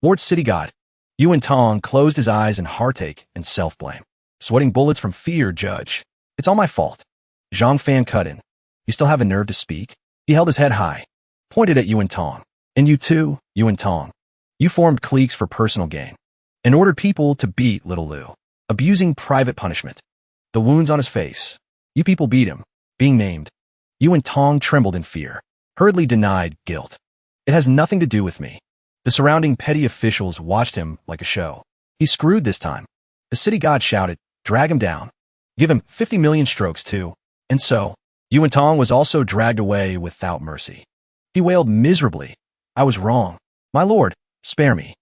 Lord City God. Yuan Tong closed his eyes in heartache and self-blame. Sweating bullets from fear, Judge. It's all my fault. Zhang Fan cut in. You still have a nerve to speak? He held his head high, pointed at Yuan Tong. And you too, Yuan Tong. You formed cliques for personal gain and ordered people to beat little Liu, abusing private punishment. The wounds on his face. You people beat him. Being named. Yuan Tong trembled in fear, hurriedly denied guilt. It has nothing to do with me. The surrounding petty officials watched him like a show. He's screwed this time. The city god shouted, drag him down. Give him 50 million strokes too. And so, Yuan Tong was also dragged away without mercy. He wailed miserably. I was wrong. My lord, spare me.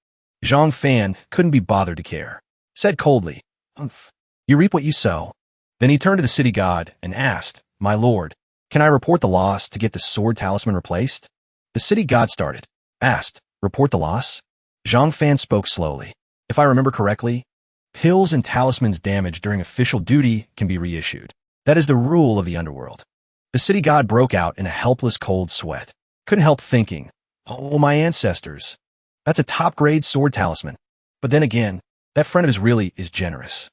Zhang Fan couldn't be bothered to care. Said coldly, Umph. You reap what you sow. Then he turned to the city god and asked, My lord, can I report the loss to get the sword talisman replaced? The city god started. Asked, report the loss? Zhang Fan spoke slowly. If I remember correctly, pills and talismans damaged during official duty can be reissued. That is the rule of the underworld. The city god broke out in a helpless cold sweat. Couldn't help thinking, oh, my ancestors. That's a top-grade sword talisman. But then again, that friend of his really is generous.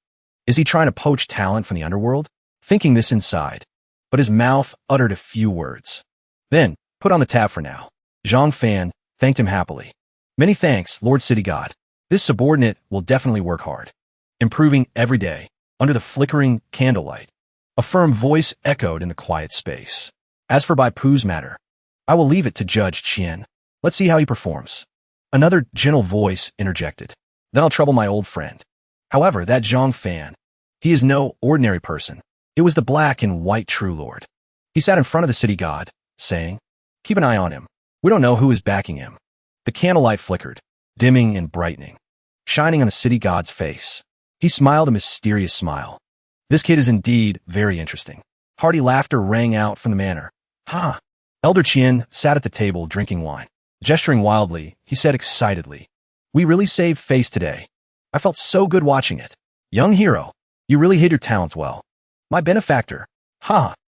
Is he trying to poach talent from the underworld? Thinking this inside. But his mouth uttered a few words. Then, put on the tab for now. Zhang Fan thanked him happily. Many thanks, Lord City God. This subordinate will definitely work hard. Improving every day, under the flickering candlelight. A firm voice echoed in the quiet space. As for Bai Pu's matter, I will leave it to Judge Qian. Let's see how he performs. Another gentle voice interjected. Then I'll trouble my old friend. However, that Zhang Fan, he is no ordinary person. It was the black and white true lord. He sat in front of the city god, saying, keep an eye on him. We don't know who is backing him. The candlelight flickered, dimming and brightening, shining on the city god's face. He smiled a mysterious smile. This kid is indeed very interesting. Hearty laughter rang out from the manor. Elder Qian sat at the table drinking wine. Gesturing wildly, he said excitedly, we really saved face today. I felt so good watching it. Young hero, you really hid your talents well. My benefactor.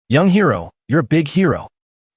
Young hero, you're a big hero.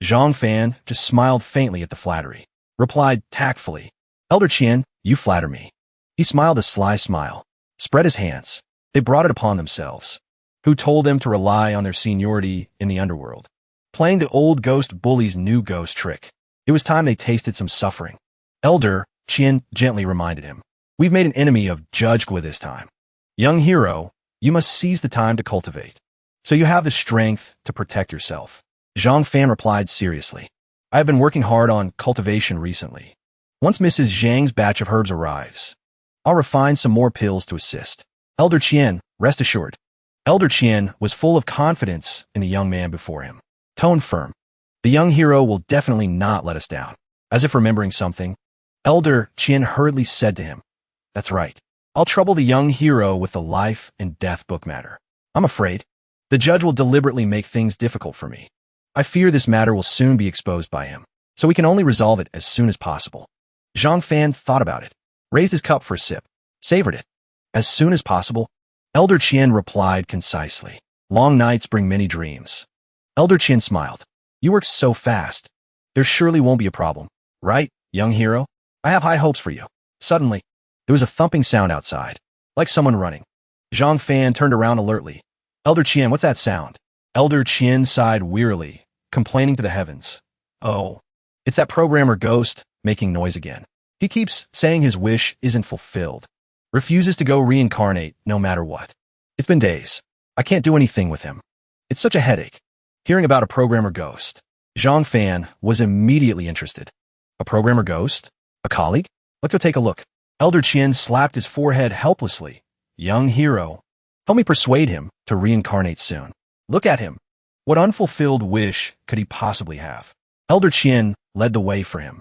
Zhang Fan just smiled faintly at the flattery. Replied tactfully, Elder Qian, you flatter me. He smiled a sly smile. Spread his hands. They brought it upon themselves. Who told them to rely on their seniority in the underworld? Playing the old ghost bully's new ghost trick. It was time they tasted some suffering. Elder Qian gently reminded him. We've made an enemy of Judge Gua this time. Young hero, you must seize the time to cultivate, so you have the strength to protect yourself. Zhang Fan replied seriously. I have been working hard on cultivation recently. Once Mrs. Zhang's batch of herbs arrives, I'll refine some more pills to assist. Elder Qian, rest assured. Elder Qian was full of confidence in the young man before him. Tone firm. The young hero will definitely not let us down. As if remembering something, Elder Qian hurriedly said to him, That's right. I'll trouble the young hero with the life and death book matter. I'm afraid the judge will deliberately make things difficult for me. I fear this matter will soon be exposed by him, so we can only resolve it as soon as possible. Zhang Fan thought about it, raised his cup for a sip, savored it. As soon as possible, Elder Qian replied concisely. Long nights bring many dreams. Elder Qian smiled. You work so fast. There surely won't be a problem, right, young hero? I have high hopes for you. Suddenly, there was a thumping sound outside, like someone running. Zhang Fan turned around alertly. Elder Qian, what's that sound? Elder Qian sighed wearily, complaining to the heavens. Oh, it's that programmer ghost making noise again. He keeps saying his wish isn't fulfilled. Refuses to go reincarnate no matter what. It's been days. I can't do anything with him. It's such a headache. Hearing about a programmer ghost, Zhang Fan was immediately interested. A programmer ghost? A colleague? Let's go take a look. Elder Qian slapped his forehead helplessly. Young hero. Help me persuade him to reincarnate soon. Look at him. What unfulfilled wish could he possibly have? Elder Qian led the way for him.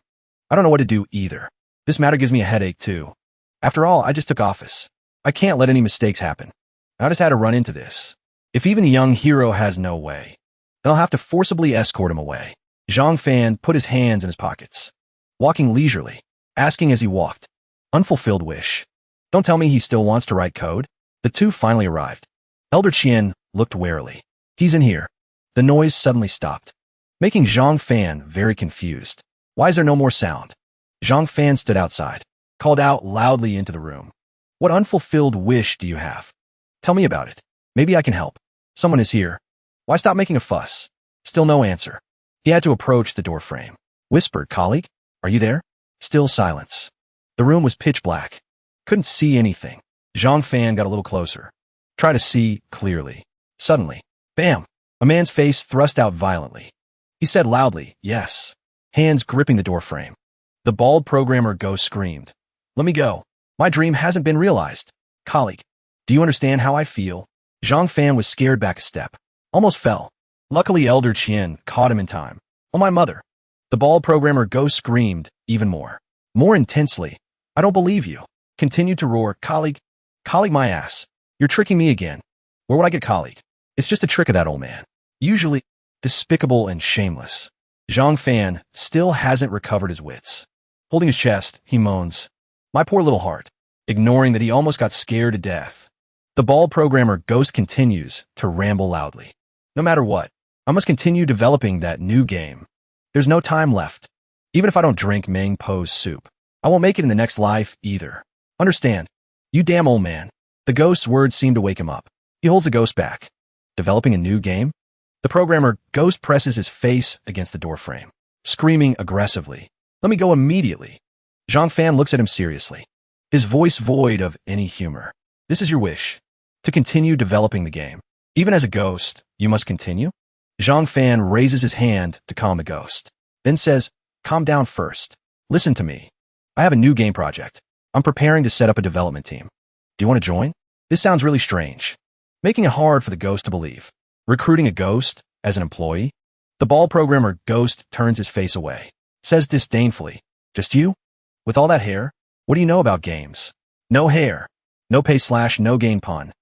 I don't know what to do either. This matter gives me a headache too. After all, I just took office. I can't let any mistakes happen. I just had to run into this. If even the young hero has no way, then I'll have to forcibly escort him away. Zhang Fan put his hands in his pockets, walking leisurely, asking as he walked, unfulfilled wish. Don't tell me he still wants to write code? The two finally arrived. Elder Qian looked warily. He's in here. The noise suddenly stopped, making Zhang Fan very confused. Why is there no more sound? Zhang Fan stood outside, called out loudly into the room. What unfulfilled wish do you have? Tell me about it. Maybe I can help. Someone is here. Why stop making a fuss? Still no answer. He had to approach the door frame. Whispered, colleague, are you there? Still silence. The room was pitch black. Couldn't see anything. Zhang Fan got a little closer. Tried to see clearly. Suddenly, bam! A man's face thrust out violently. He said loudly, yes. Hands gripping the door frame. The bald programmer ghost screamed. Let me go. My dream hasn't been realized. Colleague, do you understand how I feel? Zhang Fan was scared back a step. Almost fell. Luckily, Elder Qian caught him in time. Oh, my mother. The bald programmer ghost screamed even more. More intensely. I don't believe you. Continued to roar, colleague. Colleague my ass. You're tricking me again. Where would I get colleague? It's just a trick of that old man. Usually despicable and shameless. Zhang Fan still hasn't recovered his wits. Holding his chest, he moans, my poor little heart, ignoring that he almost got scared to death. The bald programmer ghost continues to ramble loudly. No matter what, I must continue developing that new game. There's no time left. Even if I don't drink Meng Po's soup, I won't make it in the next life either. Understand? You damn old man. The ghost's words seem to wake him up. He holds the ghost back. Developing a new game? The programmer ghost presses his face against the doorframe, screaming aggressively. Let me go immediately. Zhang Fan looks at him seriously, his voice void of any humor. This is your wish, to continue developing the game. Even as a ghost, you must continue? Zhang Fan raises his hand to calm the ghost, then says, calm down first. Listen to me. I have a new game project. I'm preparing to set up a development team. Do you want to join? This sounds really strange, making it hard for the ghost to believe. Recruiting a ghost as an employee? The bald programmer ghost turns his face away, says disdainfully, just you? With all that hair? What do you know about games? No hair. No pay / no gain pun.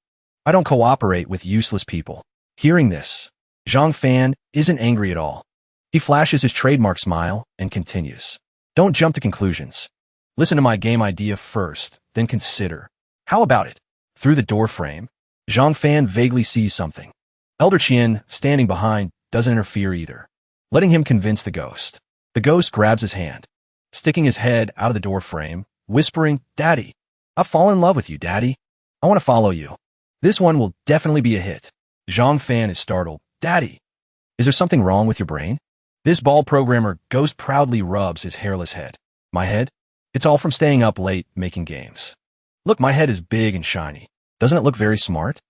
I don't cooperate with useless people. Hearing this, Zhang Fan isn't angry at all. He flashes his trademark smile and continues. Don't jump to conclusions. Listen to my game idea first, then consider. How about it? Through the door frame, Zhang Fan vaguely sees something. Elder Qian, standing behind, doesn't interfere either, letting him convince the ghost. The ghost grabs his hand, sticking his head out of the door frame, whispering, Daddy, I've fallen in love with you, Daddy. I want to follow you. This one will definitely be a hit. Zhang Fan is startled. Daddy, is there something wrong with your brain? This bald programmer ghost proudly rubs his hairless head. My head? It's all from staying up late making games. Look, my head is big and shiny. Doesn't it look very smart?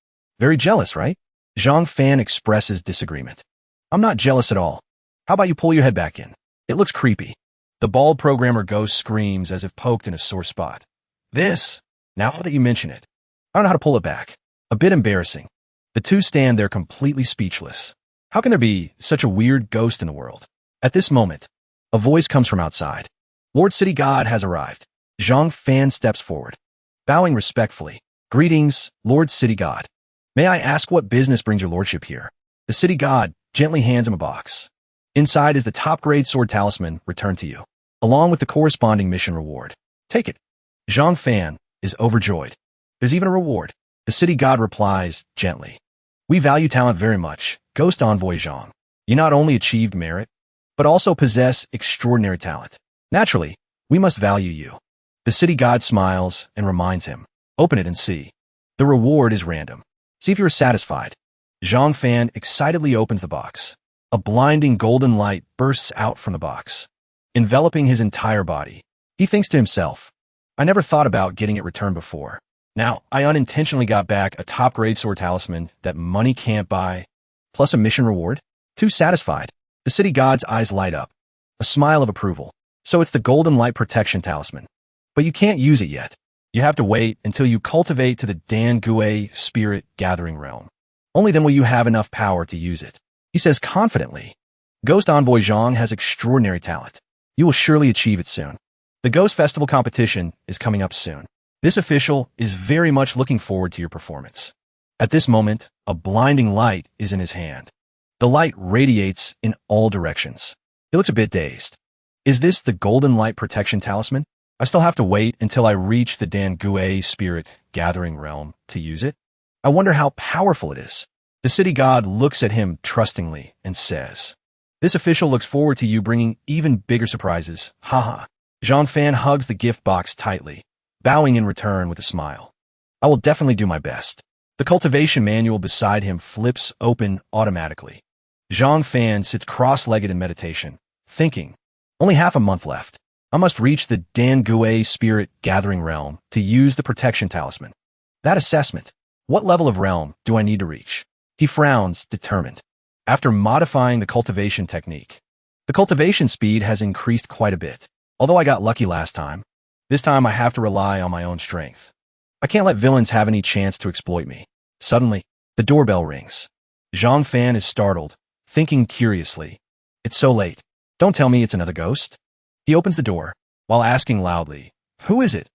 Very jealous, right? Zhang Fan expresses disagreement. I'm not jealous at all. How about you pull your head back in? It looks creepy. The bald programmer ghost screams as if poked in a sore spot. This, now that you mention it, I don't know how to pull it back. A bit embarrassing. The two stand there completely speechless. How can there be such a weird ghost in the world? At this moment, a voice comes from outside. Lord City God has arrived. Zhang Fan steps forward, bowing respectfully. Greetings, Lord City God. May I ask what business brings your lordship here? The city god gently hands him a box. Inside is the top-grade sword talisman returned to you, along with the corresponding mission reward. Take it. Zhang Fan is overjoyed. There's even a reward. The city god replies gently. We value talent very much, Ghost Envoy Zhang. You not only achieved merit, but also possess extraordinary talent. Naturally, we must value you. The city god smiles and reminds him. Open it and see. The reward is random. See if you're satisfied. Zhang Fan excitedly opens the box. A blinding golden light bursts out from the box, enveloping his entire body. He thinks to himself, I never thought about getting it returned before. Now, I unintentionally got back a top-grade sword talisman that money can't buy, plus a mission reward. Too satisfied. The city god's eyes light up. A smile of approval. So it's the golden light protection talisman. But you can't use it yet. You have to wait until you cultivate to the Dan Gui spirit gathering realm. Only then will you have enough power to use it. He says confidently. Ghost Envoy Zhang has extraordinary talent. You will surely achieve it soon. The Ghost Festival competition is coming up soon. This official is very much looking forward to your performance. At this moment, a blinding light is in his hand. The light radiates in all directions. He looks a bit dazed. Is this the golden light protection talisman? I still have to wait until I reach the Dangue spirit gathering realm to use it? I wonder how powerful it is. The city god looks at him trustingly and says, "This official looks forward to you bringing even bigger surprises. Haha." Zhang Fan hugs the gift box tightly, bowing in return with a smile. I will definitely do my best. The cultivation manual beside him flips open automatically. Zhang Fan sits cross-legged in meditation, thinking, only half a month left. I must reach the Dangue spirit gathering realm to use the protection talisman. That assessment. What level of realm do I need to reach? He frowns, determined. After modifying the cultivation technique, the cultivation speed has increased quite a bit. Although I got lucky last time, this time I have to rely on my own strength. I can't let villains have any chance to exploit me. Suddenly, the doorbell rings. Zhang Fan is startled, thinking curiously. It's so late. Don't tell me it's another ghost. He opens the door, while asking loudly, "Who is it?"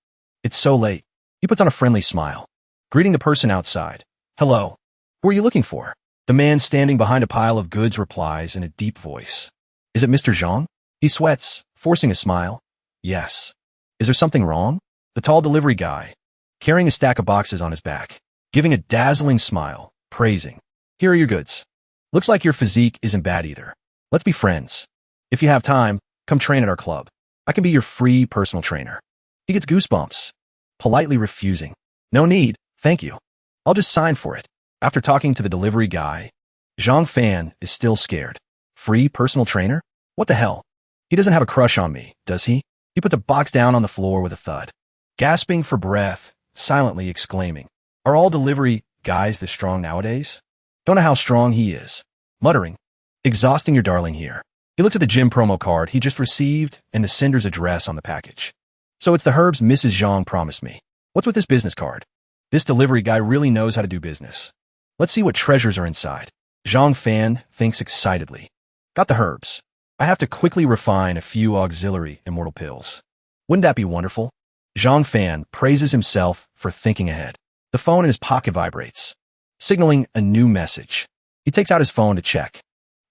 It's so late. He puts on a friendly smile, greeting the person outside. "Hello. Who are you looking for?" The man standing behind a pile of goods replies in a deep voice. "Is it Mr. Zhang?" He sweats, forcing a smile. "Yes." "Is there something wrong?" The tall delivery guy, carrying a stack of boxes on his back, giving a dazzling smile, praising. "Here are your goods. Looks like your physique isn't bad either. Let's be friends. If you have time, come train at our club. I can be your free personal trainer." He gets goosebumps, politely refusing. "No need, thank you. I'll just sign for it." After talking to the delivery guy, Zhang Fan is still scared. Free personal trainer? What the hell? He doesn't have a crush on me, does he? He puts a box down on the floor with a thud, gasping for breath, silently exclaiming, "Are all delivery guys this strong nowadays?" Don't know how strong he is. Muttering, "Exhausting your darling here." He looks at the gym promo card he just received and the sender's address on the package. So it's the herbs Mrs. Zhang promised me. What's with this business card? This delivery guy really knows how to do business. Let's see what treasures are inside. Zhang Fan thinks excitedly. Got the herbs. I have to quickly refine a few auxiliary immortal pills. Wouldn't that be wonderful? Zhang Fan praises himself for thinking ahead. The phone in his pocket vibrates, signaling a new message. He takes out his phone to check.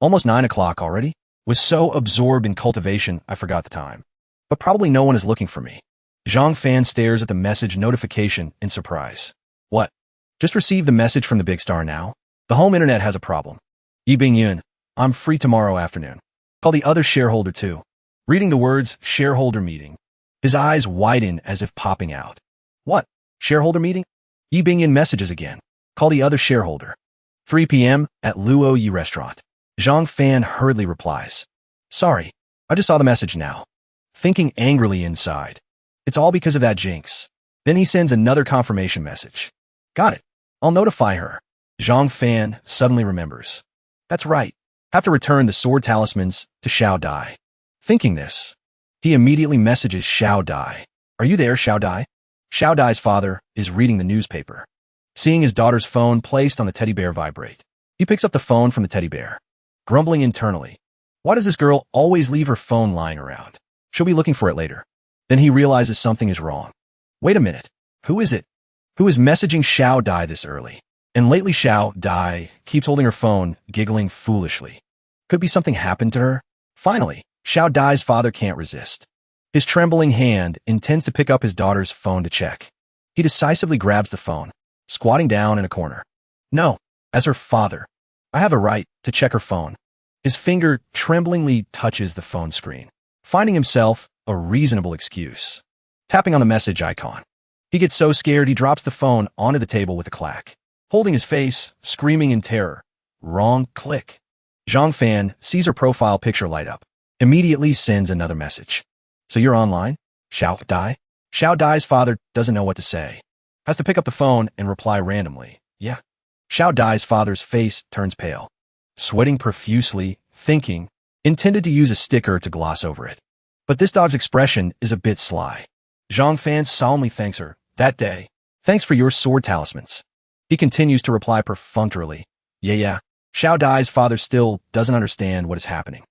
Almost 9 o'clock already? Was so absorbed in cultivation I forgot the time. But probably no one is looking for me. Zhang Fan stares at the message notification in surprise. What? Just received the message from the big star now? The home internet has a problem. Yi Bingyun, I'm free tomorrow afternoon. Call the other shareholder too. Reading the words shareholder meeting, his eyes widen as if popping out. What? Shareholder meeting? Yi Bingyun messages again. Call the other shareholder. 3 p.m. at Luo Yi restaurant. Zhang Fan hurriedly replies. Sorry, I just saw the message now. Thinking angrily inside. It's all because of that jinx. Then he sends another confirmation message. Got it. I'll notify her. Zhang Fan suddenly remembers. That's right. Have to return the sword talismans to Xiao Dai. Thinking this, he immediately messages Xiao Dai. Are you there, Xiao Dai? Xiao Dai's father is reading the newspaper. Seeing his daughter's phone placed on the teddy bear vibrate, he picks up the phone from the teddy bear, grumbling internally. Why does this girl always leave her phone lying around? She'll be looking for it later. Then he realizes something is wrong. Wait a minute. Who is it? Who is messaging Xiao Dai this early? And lately Xiao Dai keeps holding her phone, giggling foolishly. Could be something happened to her? Finally, Xiao Dai's father can't resist. His trembling hand intends to pick up his daughter's phone to check. He decisively grabs the phone, squatting down in a corner. No, as her father, I have a right to check her phone. His finger tremblingly touches the phone screen, finding himself a reasonable excuse. Tapping on the message icon. He gets so scared he drops the phone onto the table with a clack, holding his face, screaming in terror. Wrong click. Zhang Fan sees her profile picture light up, immediately sends another message. So you're online? Xiao Dai? Xiao Dai's father doesn't know what to say. Has to pick up the phone and reply randomly. Yeah. Xiao Dai's father's face turns pale, sweating profusely, thinking, intended to use a sticker to gloss over it. But this dog's expression is a bit sly. Zhang Fan solemnly thanks her, that day. Thanks for your sword talismans. He continues to reply perfunctorily. Yeah. Xiao Dai's father still doesn't understand what is happening.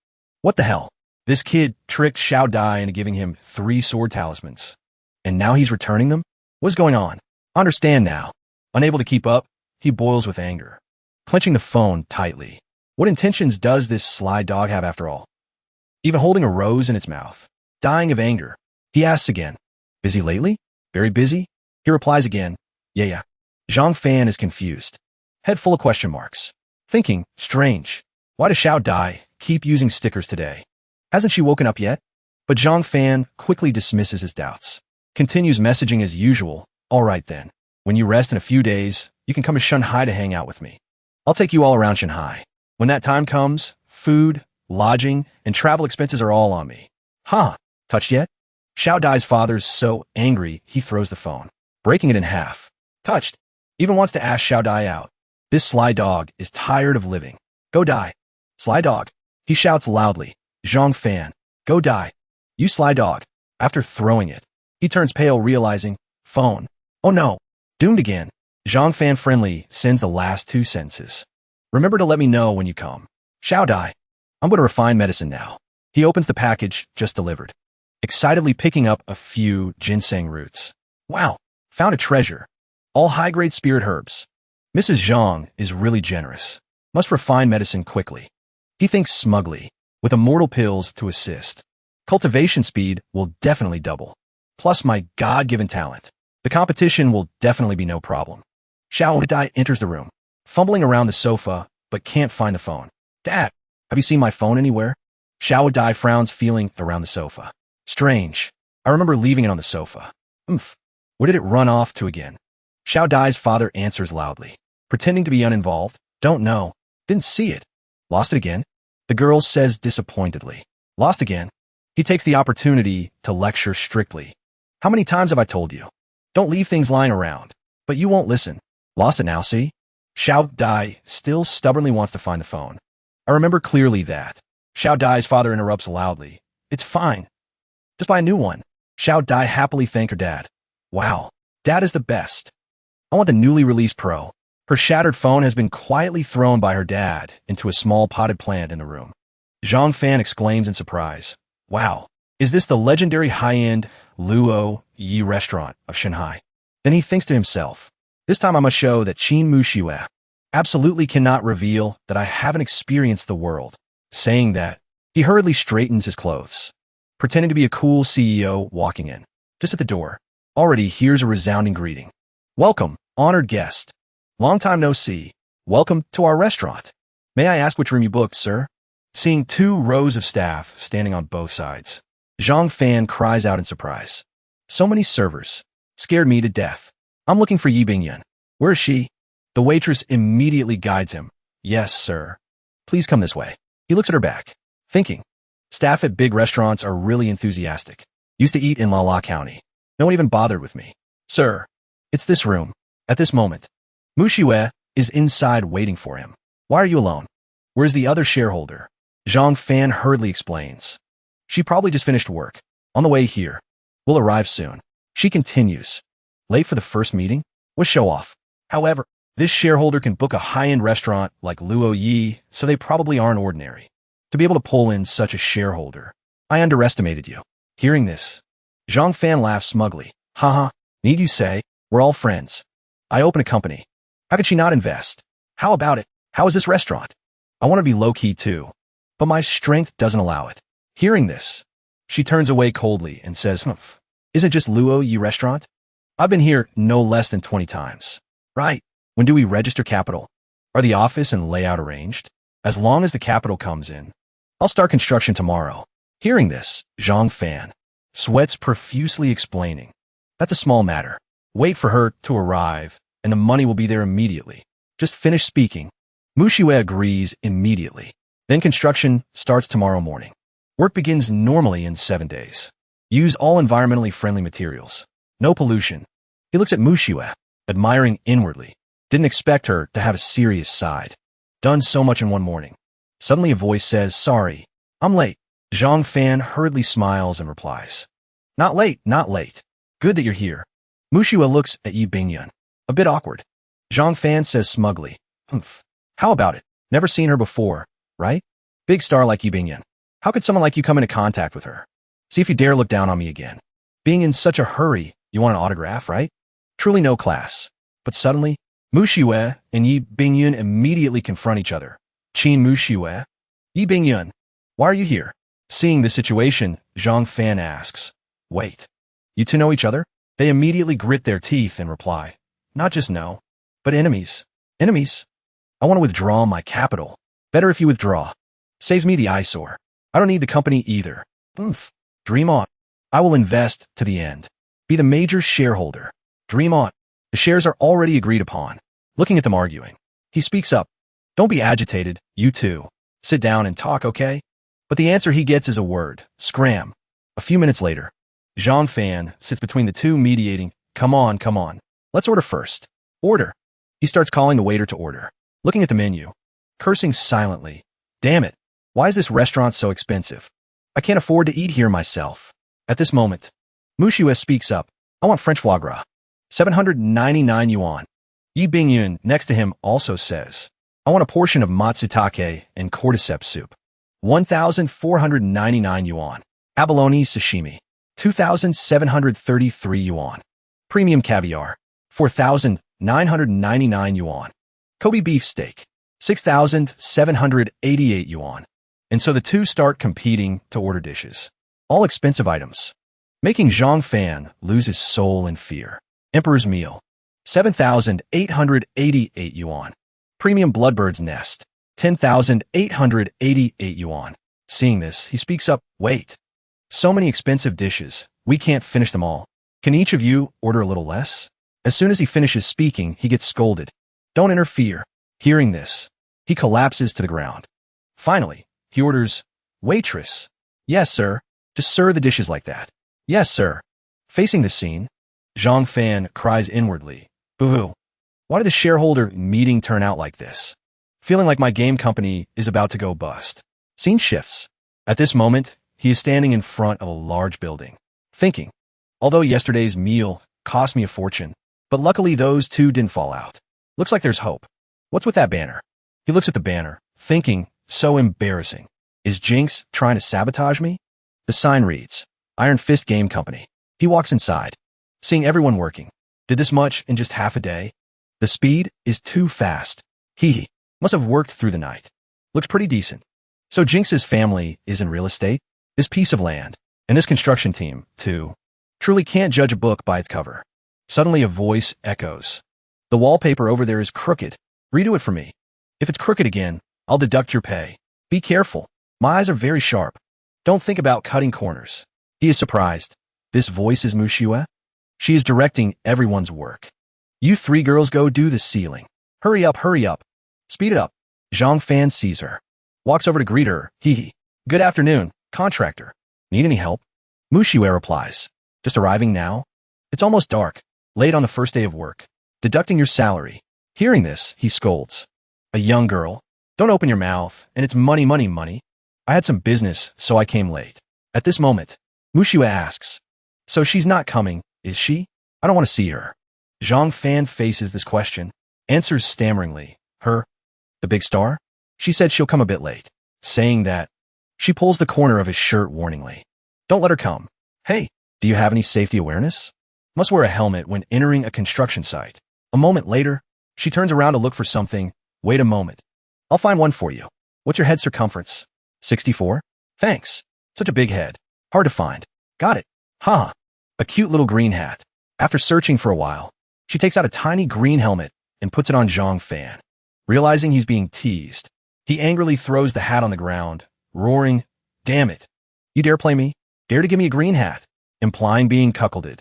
What the hell? This kid tricked Xiao Dai into giving him 3 sword talismans. And now he's returning them? What's going on? Understand now. Unable to keep up, he boils with anger, clenching the phone tightly. What intentions does this sly dog have after all? Even holding a rose in its mouth. Dying of anger, he asks again, "Busy lately? Very busy?" He replies again, Yeah. Zhang Fan is confused, head full of question marks, thinking, strange, why does Xiao Dai keep using stickers today? Hasn't she woken up yet? But Zhang Fan quickly dismisses his doubts, continues messaging as usual, "All right then, when you rest in a few days, you can come to Shanghai to hang out with me. I'll take you all around Shanghai. When that time comes, food, lodging, and travel expenses are all on me." Huh, touched yet? Xiao Dai's father's so angry he throws the phone, breaking it in half. Touched. Even wants to ask Xiao Dai out. This sly dog is tired of living. Go die. Sly dog. He shouts loudly. Zhang Fan. Go die. You sly dog. After throwing it, he turns pale realizing, phone. Oh no. Doomed again. Zhang Fan friendly sends the last two sentences. Remember to let me know when you come. Xiao Dai. I'm going to refine medicine now. He opens the package just delivered, excitedly picking up a few ginseng roots. Wow. Found a treasure. All high-grade spirit herbs. Mrs. Zhang is really generous. Must refine medicine quickly. He thinks smugly, with immortal pills to assist. Cultivation speed will definitely double. Plus my God-given talent. The competition will definitely be no problem. Xiao Dai enters the room, fumbling around the sofa, but can't find the phone. Dad, have you seen my phone anywhere? Xiao Dai frowns, feeling around the sofa. Strange. I remember leaving it on the sofa. Where did it run off to again? Xiao Dai's father answers loudly, pretending to be uninvolved. Don't know. Didn't see it. Lost it again? The girl says disappointedly. Lost again? He takes the opportunity to lecture strictly. How many times have I told you? Don't leave things lying around. But you won't listen. Lost it now, see? Xiao Dai still stubbornly wants to find the phone. I remember clearly that. Xiao Dai's father interrupts loudly. It's fine. Just buy a new one. Xiao Dai happily thank her dad. Wow. Dad is the best. I want the newly released Pro. Her shattered phone has been quietly thrown by her dad into a small potted plant in the room. Zhang Fan exclaims in surprise. Wow. Is this the legendary high-end Luo Yi restaurant of Shanghai? Then he thinks to himself, this time I must show that Qin Muxiwe absolutely cannot reveal that I haven't experienced the world. Saying that, he hurriedly straightens his clothes, pretending to be a cool CEO walking in. Just at the door, already hears a resounding greeting. Welcome, honored guest. Long time no see. Welcome to our restaurant. May I ask which room you booked, sir? Seeing 2 rows of staff standing on both sides, Zhang Fan cries out in surprise. So many servers. Scared me to death. I'm looking for Yi Bingyan. Where is she? The waitress immediately guides him. Yes, sir. Please come this way. He looks at her back, thinking. Staff at big restaurants are really enthusiastic. Used to eat in Lala County. No one even bothered with me. Sir, it's this room. At this moment, Muxiwe is inside waiting for him. Why are you alone? Where's the other shareholder? Zhang Fan hurriedly explains. She probably just finished work. On the way here. Will arrive soon. She continues. Late for the first meeting? What show off? However, this shareholder can book a high-end restaurant like Luo Yi, so they probably aren't ordinary. To be able to pull in such a shareholder. I underestimated you. Hearing this, Zhang Fan laughs smugly. Haha, need you say, we're all friends. I open a company. How could she not invest? How about it? How is this restaurant? I want to be low-key too, but my strength doesn't allow it. Hearing this, she turns away coldly and says, Isn't it just Luo Yi restaurant? I've been here no less than 20 times. Right. When do we register capital? Are the office and layout arranged? As long as the capital comes in, I'll start construction tomorrow. Hearing this, Zhang Fan sweats profusely explaining. That's a small matter. Wait for her to arrive, and the money will be there immediately. Just finish speaking. Muxiwe agrees immediately. Then construction starts tomorrow morning. Work begins normally in 7 days. Use all environmentally friendly materials. No pollution. He looks at Muxiwe, admiring inwardly. Didn't expect her to have a serious side. Done so much in one morning. Suddenly a voice says, sorry, I'm late. Zhang Fan hurriedly smiles and replies. Not late, not late. Good that you're here. Muxiwe looks at Yi Bingyan. A bit awkward. Zhang Fan says smugly. How about it? Never seen her before, right? Big star like Yi Bingyan. How could someone like you come into contact with her? See if you dare look down on me again. Being in such a hurry, you want an autograph, right? Truly no class. But suddenly, Muxiue and Yi Bingyun immediately confront each other. Qin Muxiue? Yi Bingyun, why are you here? Seeing the situation, Zhang Fan asks, wait, you two know each other? They immediately grit their teeth and reply, not just know, but enemies. Enemies? I want to withdraw my capital. Better if you withdraw. Saves me the eyesore. I don't need the company either. Oomph. Dream on. I will invest to the end. Be the major shareholder. Dream on. The shares are already agreed upon. Looking at them arguing, he speaks up. Don't be agitated, you two. Sit down and talk, okay? But the answer he gets is a word. Scram. A few minutes later, Zhang Fan sits between the two mediating. Come on, come on. Let's order first. Order. He starts calling the waiter to order. Looking at the menu. Cursing silently. Damn it. Why is this restaurant so expensive? I can't afford to eat here myself. At this moment, Muxiue speaks up. I want French foie gras. 799 yuan. Yi Bingyun next to him also says, I want a portion of matsutake and cordyceps soup. 1,499 yuan. Abalone sashimi. 2,733 yuan. Premium caviar. 4,999 yuan. Kobe beef steak. 6,788 yuan. And so the two start competing to order dishes. All expensive items. Making Zhang Fan lose his soul in fear. Emperor's meal. 7,888 yuan. Premium Bloodbird's nest. 10,888 yuan. Seeing this, he speaks up, wait. So many expensive dishes, we can't finish them all. Can each of you order a little less? As soon as he finishes speaking, he gets scolded. Don't interfere. Hearing this, he collapses to the ground. Finally, he orders, waitress. Yes, sir. Just serve the dishes like that. Yes, sir. Facing the scene, Zhang Fan cries inwardly, boo-hoo. Why did the shareholder meeting turn out like this? Feeling like my game company is about to go bust. Scene shifts. At this moment, he is standing in front of a large building, thinking, although yesterday's meal cost me a fortune, but luckily those two didn't fall out. Looks like there's hope. What's with that banner? He looks at the banner, thinking, so embarrassing. Is Jinx trying to sabotage me? The sign reads, Iron Fist Game Company. He walks inside, seeing everyone working. Did this much in just half a day? The speed is too fast. He must have worked through the night. Looks pretty decent. So Jinx's family is in real estate, this piece of land, and this construction team, too. Truly can't judge a book by its cover. Suddenly a voice echoes. The wallpaper over there is crooked. Redo it for me. If it's crooked again, I'll deduct your pay. Be careful. My eyes are very sharp. Don't think about cutting corners. He is surprised. This voice is Muxiue. She is directing everyone's work. You three girls go do the ceiling. Hurry up, hurry up. Speed it up. Zhang Fan sees her. Walks over to greet her. Hee. Good afternoon, contractor. Need any help? Muxiue replies. Just arriving now? It's almost dark. Late on the first day of work. Deducting your salary. Hearing this, he scolds. A young girl. Don't open your mouth, and it's money, money, money. I had some business, so I came late. At this moment, Muxiue asks, so she's not coming, is she? I don't want to see her. Zhang Fan faces this question, answers stammeringly, her? The big star? She said she'll come a bit late. Saying that, she pulls the corner of his shirt warningly. Don't let her come. Hey, do you have any safety awareness? Must wear a helmet when entering a construction site. A moment later, she turns around to look for something. Wait a moment. I'll find one for you. What's your head circumference? 64? Thanks. Such a big head. Hard to find. Got it. Huh. A cute little green hat. After searching for a while, she takes out a tiny green helmet and puts it on Zhang Fan. Realizing he's being teased, he angrily throws the hat on the ground, roaring, damn it. You dare play me? Dare to give me a green hat? Implying being cuckolded.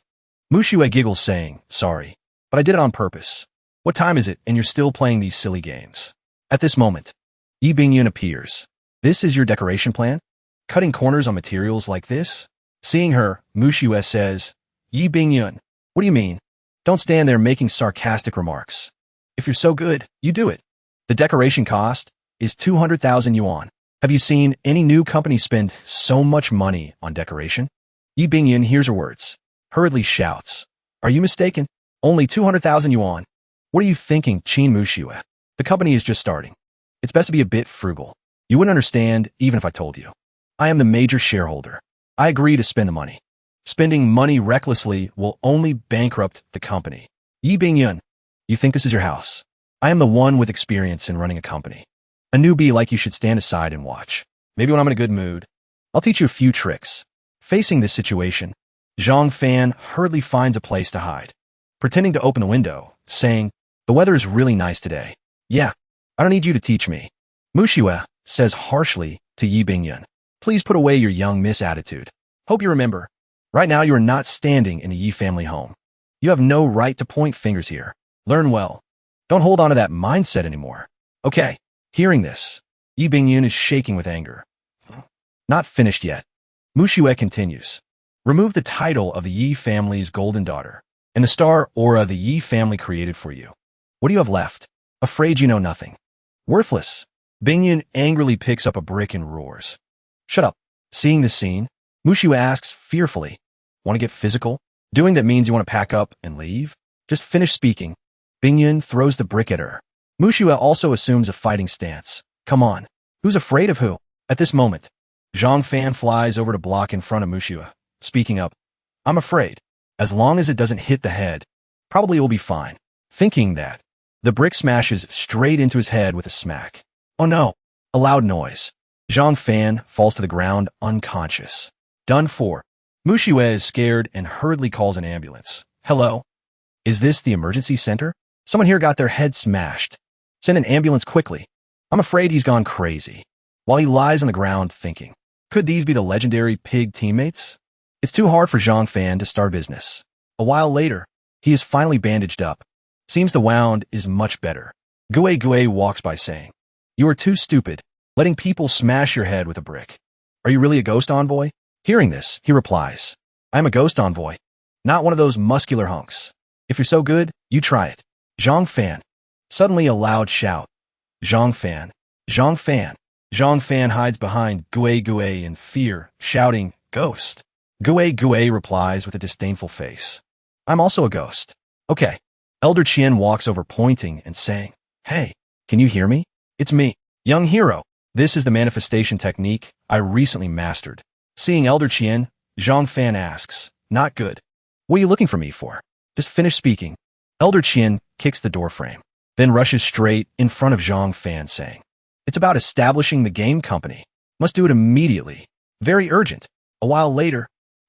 Muxiue giggles saying, sorry, but I did it on purpose. What time is it and you're still playing these silly games? At this moment, Yi Bingyun appears. This is your decoration plan? Cutting corners on materials like this? Seeing her, Muxiue says, Yi Bingyun, what do you mean? Don't stand there making sarcastic remarks. If you're so good, you do it. The decoration cost is 200,000 yuan. Have you seen any new company spend so much money on decoration? Yi Bingyun hears her words, hurriedly shouts, are you mistaken? Only 200,000 yuan. What are you thinking, Qin Muxiue? The company is just starting. It's best to be a bit frugal. You wouldn't understand even if I told you. I am the major shareholder. I agree to spend the money. Spending money recklessly will only bankrupt the company. Yi Bingyun, You think this is your house? I am the one with experience in running a company. A newbie like you should stand aside and watch. Maybe when I'm in a good mood, I'll teach you a few tricks. Facing this situation, Zhang Fan hurriedly finds a place to hide, pretending to open the window, saying, "The weather is really nice today. Yeah, I don't need you to teach me." Mushue says harshly to Yi Bingyun, "Please put away your young miss attitude. Hope you remember, right now you are not standing in the Yi family home. You have no right to point fingers here. Learn well. Don't hold on to that mindset anymore." Okay, hearing this, Yi Bingyun is shaking with anger. Not finished yet. Mushue continues. Remove the title of the Yi family's golden daughter and the star aura the Yi family created for you. What do you have left? Afraid you know nothing. Worthless. Bingyun angrily picks up a brick and roars. Shut up. Seeing this scene, Mushue asks fearfully, "Want to get physical? Doing that means you want to pack up and leave? Just finish speaking." Bingyun throws the brick at her. Mushue also assumes a fighting stance. Come on. Who's afraid of who? At this moment, Zhang Fan flies over to block in front of Mushue, speaking up. "I'm afraid. As long as it doesn't hit the head, probably it will be fine." Thinking that, the brick smashes straight into his head with a smack. Oh no! A loud noise. Zhang Fan falls to the ground unconscious. Done for. Mushue is scared and hurriedly calls an ambulance. Hello? Is this the emergency center? Someone here got their head smashed. Send an ambulance quickly. I'm afraid he's gone crazy. While he lies on the ground thinking, could these be the legendary pig teammates? It's too hard for Zhang Fan to start business. A while later, he is finally bandaged up. Seems the wound is much better. Gue walks by saying, "You are too stupid, letting people smash your head with a brick. Are you really a ghost envoy?" Hearing this, he replies, "I'm a ghost envoy, not one of those muscular hunks. If you're so good, you try it." Zhang Fan. Suddenly a loud shout. Zhang Fan. Zhang Fan. Zhang Fan hides behind Gue in fear, shouting, "Ghost." Gue replies with a disdainful face, "I'm also a ghost." Okay. Elder Qian walks over pointing and saying, "Hey, can you hear me? It's me, young hero. This is the manifestation technique I recently mastered." Seeing Elder Qian, Zhang Fan asks, "Not good. What are you looking for me for? Just finish speaking." Elder Qian kicks the doorframe, then rushes straight in front of Zhang Fan saying, "It's about establishing the game company. Must do it immediately. Very urgent." A while later,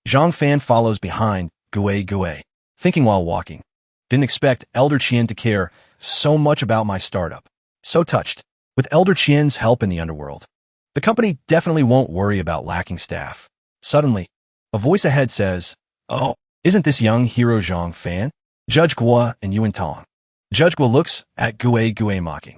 Zhang Fan follows behind Gue, thinking while walking. Didn't expect Elder Qian to care so much about my startup. So touched. With Elder Qian's help in the underworld, the company definitely won't worry about lacking staff. Suddenly, a voice ahead says, "Oh, isn't this young hero Zhang Fan? Judge Guo and Yuan Tong." Judge Guo looks at Gue mocking.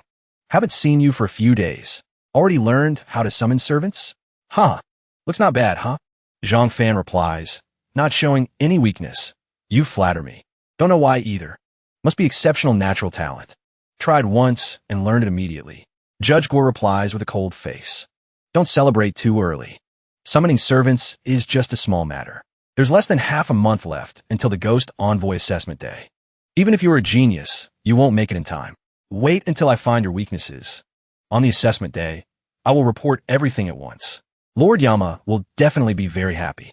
"Haven't seen you for a few days. Already learned how to summon servants? Huh. Looks not bad, huh?" Zhang Fan replies, not showing any weakness. "You flatter me. Don't know why either. Must be exceptional natural talent. Tried once and learned it immediately." Judge Guo replies with a cold face. "Don't celebrate too early. Summoning servants is just a small matter. There's less than half a month left until the Ghost Envoy Assessment Day. Even if you are a genius, you won't make it in time. Wait until I find your weaknesses. On the assessment day, I will report everything at once. Lord Yama will definitely be very happy.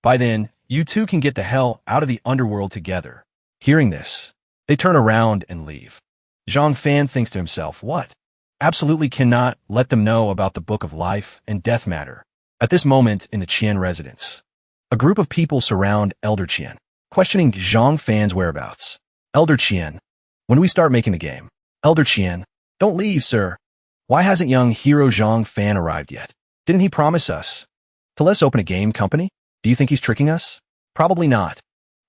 By then, you two can get the hell out of the underworld together." Hearing this, they turn around and leave. Zhang Fan thinks to himself, what? Absolutely cannot let them know about the Book of Life and Death matter. At this moment in the Qian residence, a group of people surround Elder Qian, questioning Zhang Fan's whereabouts. Elder Qian, when do we start making the game? Elder Qian, don't leave, sir. Why hasn't young hero Zhang Fan arrived yet? Didn't he promise us to let's open a game company? Do you think he's tricking us? Probably not.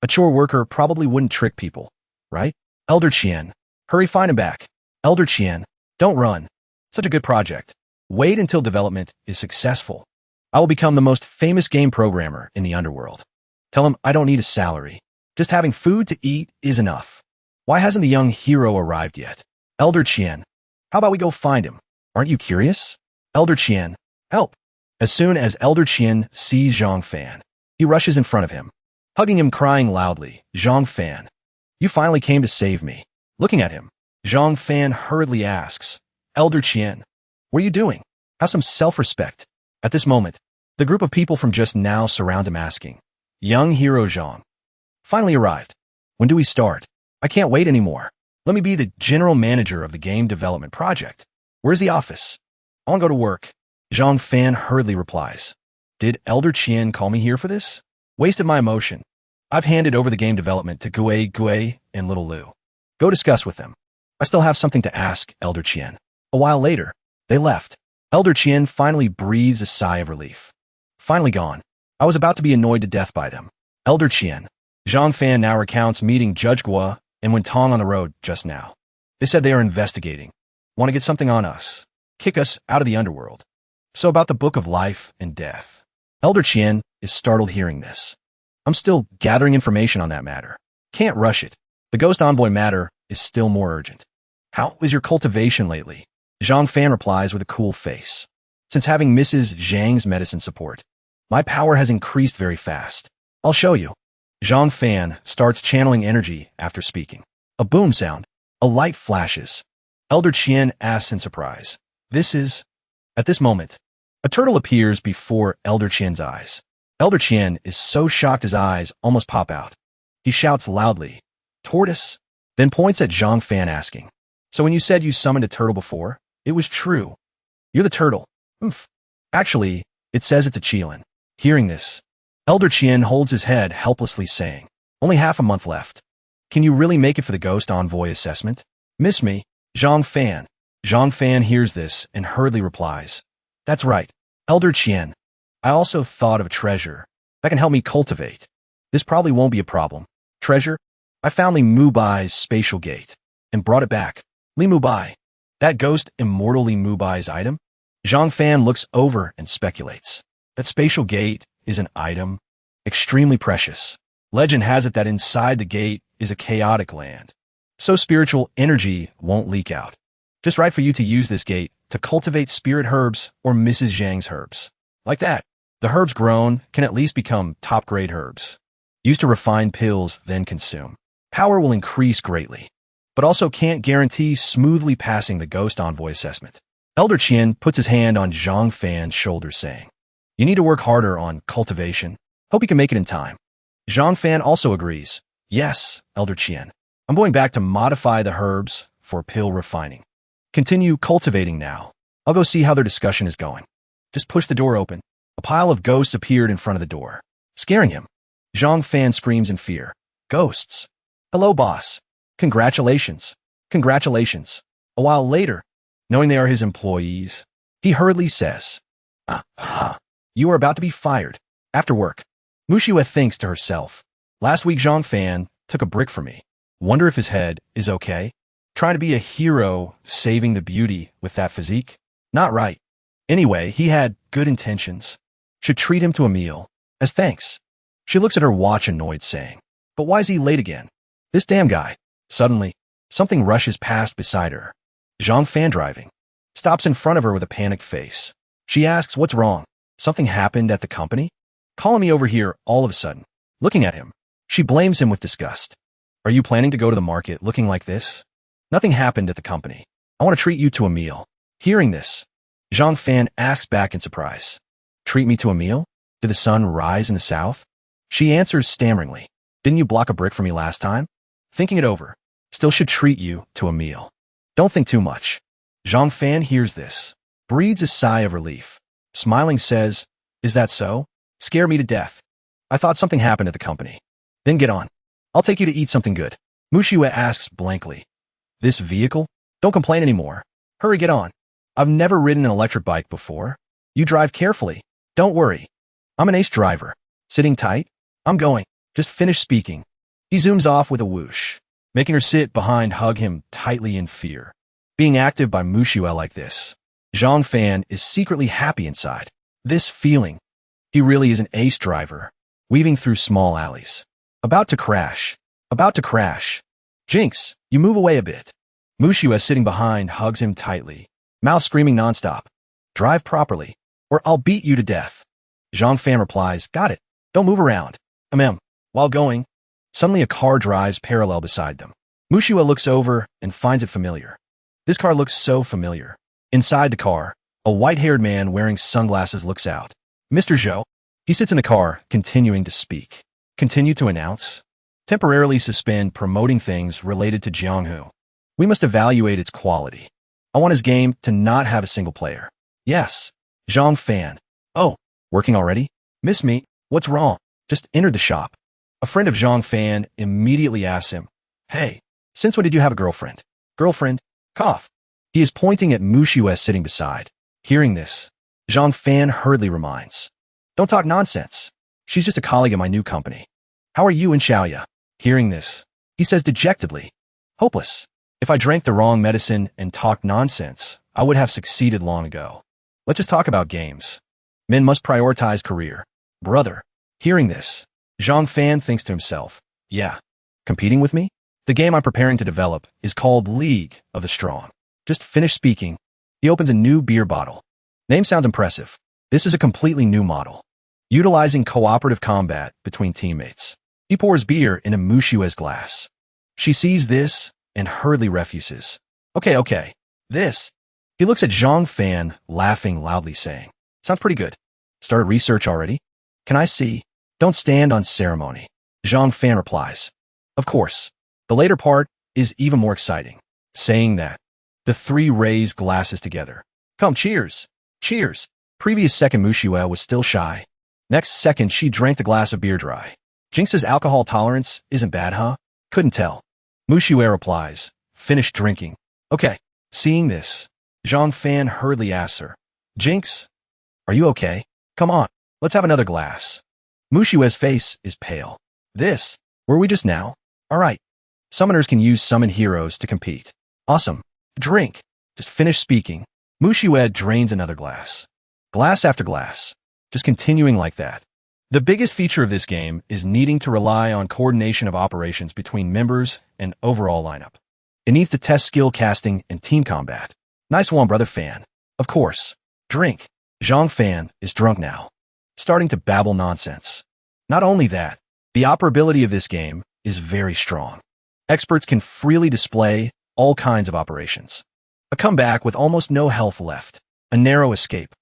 A chore worker probably wouldn't trick people, right? Elder Qian, hurry find him back. Elder Qian, don't run. Such a good project. Wait until development is successful. I will become the most famous game programmer in the underworld. Tell him I don't need a salary. Just having food to eat is enough. Why hasn't the young hero arrived yet? Elder Qian, how about we go find him? Aren't you curious? Elder Qian, help. As soon as Elder Qian sees Zhang Fan, he rushes in front of him, hugging him, crying loudly, Zhang Fan, you finally came to save me. Looking at him, Zhang Fan hurriedly asks, Elder Qian, what are you doing? Have some self-respect. At this moment, the group of people from just now surround him asking, young hero Zhang, finally arrived. When do we start? I can't wait anymore. Let me be the general manager of the game development project. Where's the office? I want to go to work. Zhang Fan hurriedly replies. Did Elder Qian call me here for this? Wasted my emotion. I've handed over the game development to Gue and Little Lu. Go discuss with them. I still have something to ask Elder Qian. A while later, they left. Elder Qian finally breathes a sigh of relief. Finally gone. I was about to be annoyed to death by them. Elder Qian. Zhang Fan now recounts meeting Judge Guo and Wentong on the road just now. They said they are investigating. Want to get something on us. Kick us out of the underworld. So about the Book of Life and Death. Elder Qian is startled hearing this. I'm still gathering information on that matter. Can't rush it. The Ghost Envoy matter is still more urgent. How is your cultivation lately? Zhang Fan replies with a cool face. Since having Mrs. Zhang's medicine support, my power has increased very fast. I'll show you. Zhang Fan starts channeling energy after speaking. A boom sound. A light flashes. Elder Qian asks in surprise. This is... At this moment, a turtle appears before Elder Qian's eyes. Elder Qian is so shocked his eyes almost pop out. He shouts loudly, Tortoise? Then points at Zhang Fan asking, So when you said you summoned a turtle before, it was true. You're the turtle. Oomph. Actually, it says it's a Qilin. Hearing this, Elder Qian holds his head helplessly saying, Only half a month left. Can you really make it for the Ghost Envoy assessment? Miss me, Zhang Fan. Zhang Fan hears this and hurriedly replies, That's right, Elder Qian. I also thought of a treasure that can help me cultivate. This probably won't be a problem. Treasure? I found Li Mubai's spatial gate and brought it back. Li Mubai. That ghost immortal Li Mubai's item? Zhang Fan looks over and speculates. That spatial gate is an item extremely precious. Legend has it that inside the gate is a chaotic land, so spiritual energy won't leak out. Just right for you to use this gate to cultivate spirit herbs or Mrs. Zhang's herbs. Like that, the herbs grown can at least become top-grade herbs. Used to refine pills, then consume. Power will increase greatly, but also can't guarantee smoothly passing the Ghost Envoy assessment. Elder Qian puts his hand on Zhang Fan's shoulder saying, You need to work harder on cultivation. Hope you can make it in time. Zhang Fan also agrees. Yes, Elder Qian. I'm going back to modify the herbs for pill refining. Continue cultivating now. I'll go see how their discussion is going. Just push the door open. A pile of ghosts appeared in front of the door, scaring him. Zhang Fan screams in fear. Ghosts. Hello, boss. Congratulations. Congratulations. A while later, knowing they are his employees, he hurriedly says, You are about to be fired. After work. Mushiwa thinks to herself. Last week Zhang Fan took a brick from me. Wonder if his head is okay? Trying to be a hero, saving the beauty with that physique? Not right. Anyway, he had good intentions. Should treat him to a meal. As thanks. She looks at her watch annoyed, saying, But why's he late again? This damn guy. Suddenly, something rushes past beside her. Zhang Fan driving. Stops in front of her with a panicked face. She asks what's wrong. Something happened at the company? Calling me over here all of a sudden. Looking at him. She blames him with disgust. Are you planning to go to the market looking like this? Nothing happened at the company. I want to treat you to a meal. Hearing this, Zhang Fan asks back in surprise. Treat me to a meal? Did the sun rise in the south? She answers stammeringly. Didn't you block a brick for me last time? Thinking it over. Still should treat you to a meal. Don't think too much. Zhang Fan hears this. Breathes a sigh of relief. Smiling says, Is that so? Scare me to death. I thought something happened at the company. Then get on. I'll take you to eat something good. Mushiwa asks blankly. This vehicle? Don't complain anymore. Hurry, get on. I've never ridden an electric bike before. You drive carefully. Don't worry. I'm an ace driver. Sitting tight? I'm going. Just finish speaking. He zooms off with a whoosh, making her sit behind, hug him tightly in fear. Being active by Mushiwa like this, Zhang Fan is secretly happy inside. This feeling. He really is an ace driver, weaving through small alleys. About to crash. About to crash. Jinx, you move away a bit. Mushiwa sitting behind hugs him tightly, mouth screaming nonstop. Drive properly, or I'll beat you to death. Zhang Fan replies, Got it. Don't move around. While going, suddenly a car drives parallel beside them. Mushiwa looks over and finds it familiar. This car looks so familiar. Inside the car, a white-haired man wearing sunglasses looks out. Mr. Zhou. He sits in the car, continuing to speak. Continue to announce. Temporarily suspend promoting things related to Jianghu. We must evaluate its quality. I want his game to not have a single player. Yes. Zhang Fan. Oh, working already? Miss me? What's wrong? Just entered the shop. A friend of Zhang Fan immediately asks him, Hey, since when did you have a girlfriend? Girlfriend? Cough. He is pointing at Mu Shue sitting beside. Hearing this, Zhang Fan hurriedly reminds, Don't talk nonsense. She's just a colleague in my new company. How are you and Xiaoya? Hearing this, he says dejectedly, Hopeless. If I drank the wrong medicine and talked nonsense, I would have succeeded long ago. Let's just talk about games. Men must prioritize career. Brother. Hearing this, Zhang Fan thinks to himself, Yeah, competing with me? The game I'm preparing to develop is called League of the Strong. Just finished speaking. He opens a new beer bottle. Name sounds impressive. This is a completely new model, utilizing cooperative combat between teammates. He pours beer into Mu Shue's glass. She sees this and hurriedly refuses. Okay. This. He looks at Zhang Fan, laughing loudly, saying, Sounds pretty good. Started research already? Can I see? Don't stand on ceremony. Zhang Fan replies, Of course. The later part is even more exciting. Saying that, the three raise glasses together. Come, cheers. Cheers. Previous second Mu Shue was still shy. Next second, she drank the glass of beer dry. Jinx's alcohol tolerance isn't bad, huh? Couldn't tell. Mu Shue replies, Finished drinking. Okay. Seeing this, Zhang Fan hurriedly asks her, Jinx, are you okay? Come on, let's have another glass. Mu Shue's face is pale. This, were we just now? All right. Summoners can use summon heroes to compete. Awesome. Drink. Just finish speaking. Mu Shue drains another glass. Glass after glass. Just continuing like that. The biggest feature of this game is needing to rely on coordination of operations between members and overall lineup. It needs to test skill casting and team combat. Nice one, brother Fan. Of course. Drink. Zhang Fan is drunk now, starting to babble nonsense. Not only that, the operability of this game is very strong. Experts can freely display all kinds of operations. A comeback with almost no health left. A narrow escape.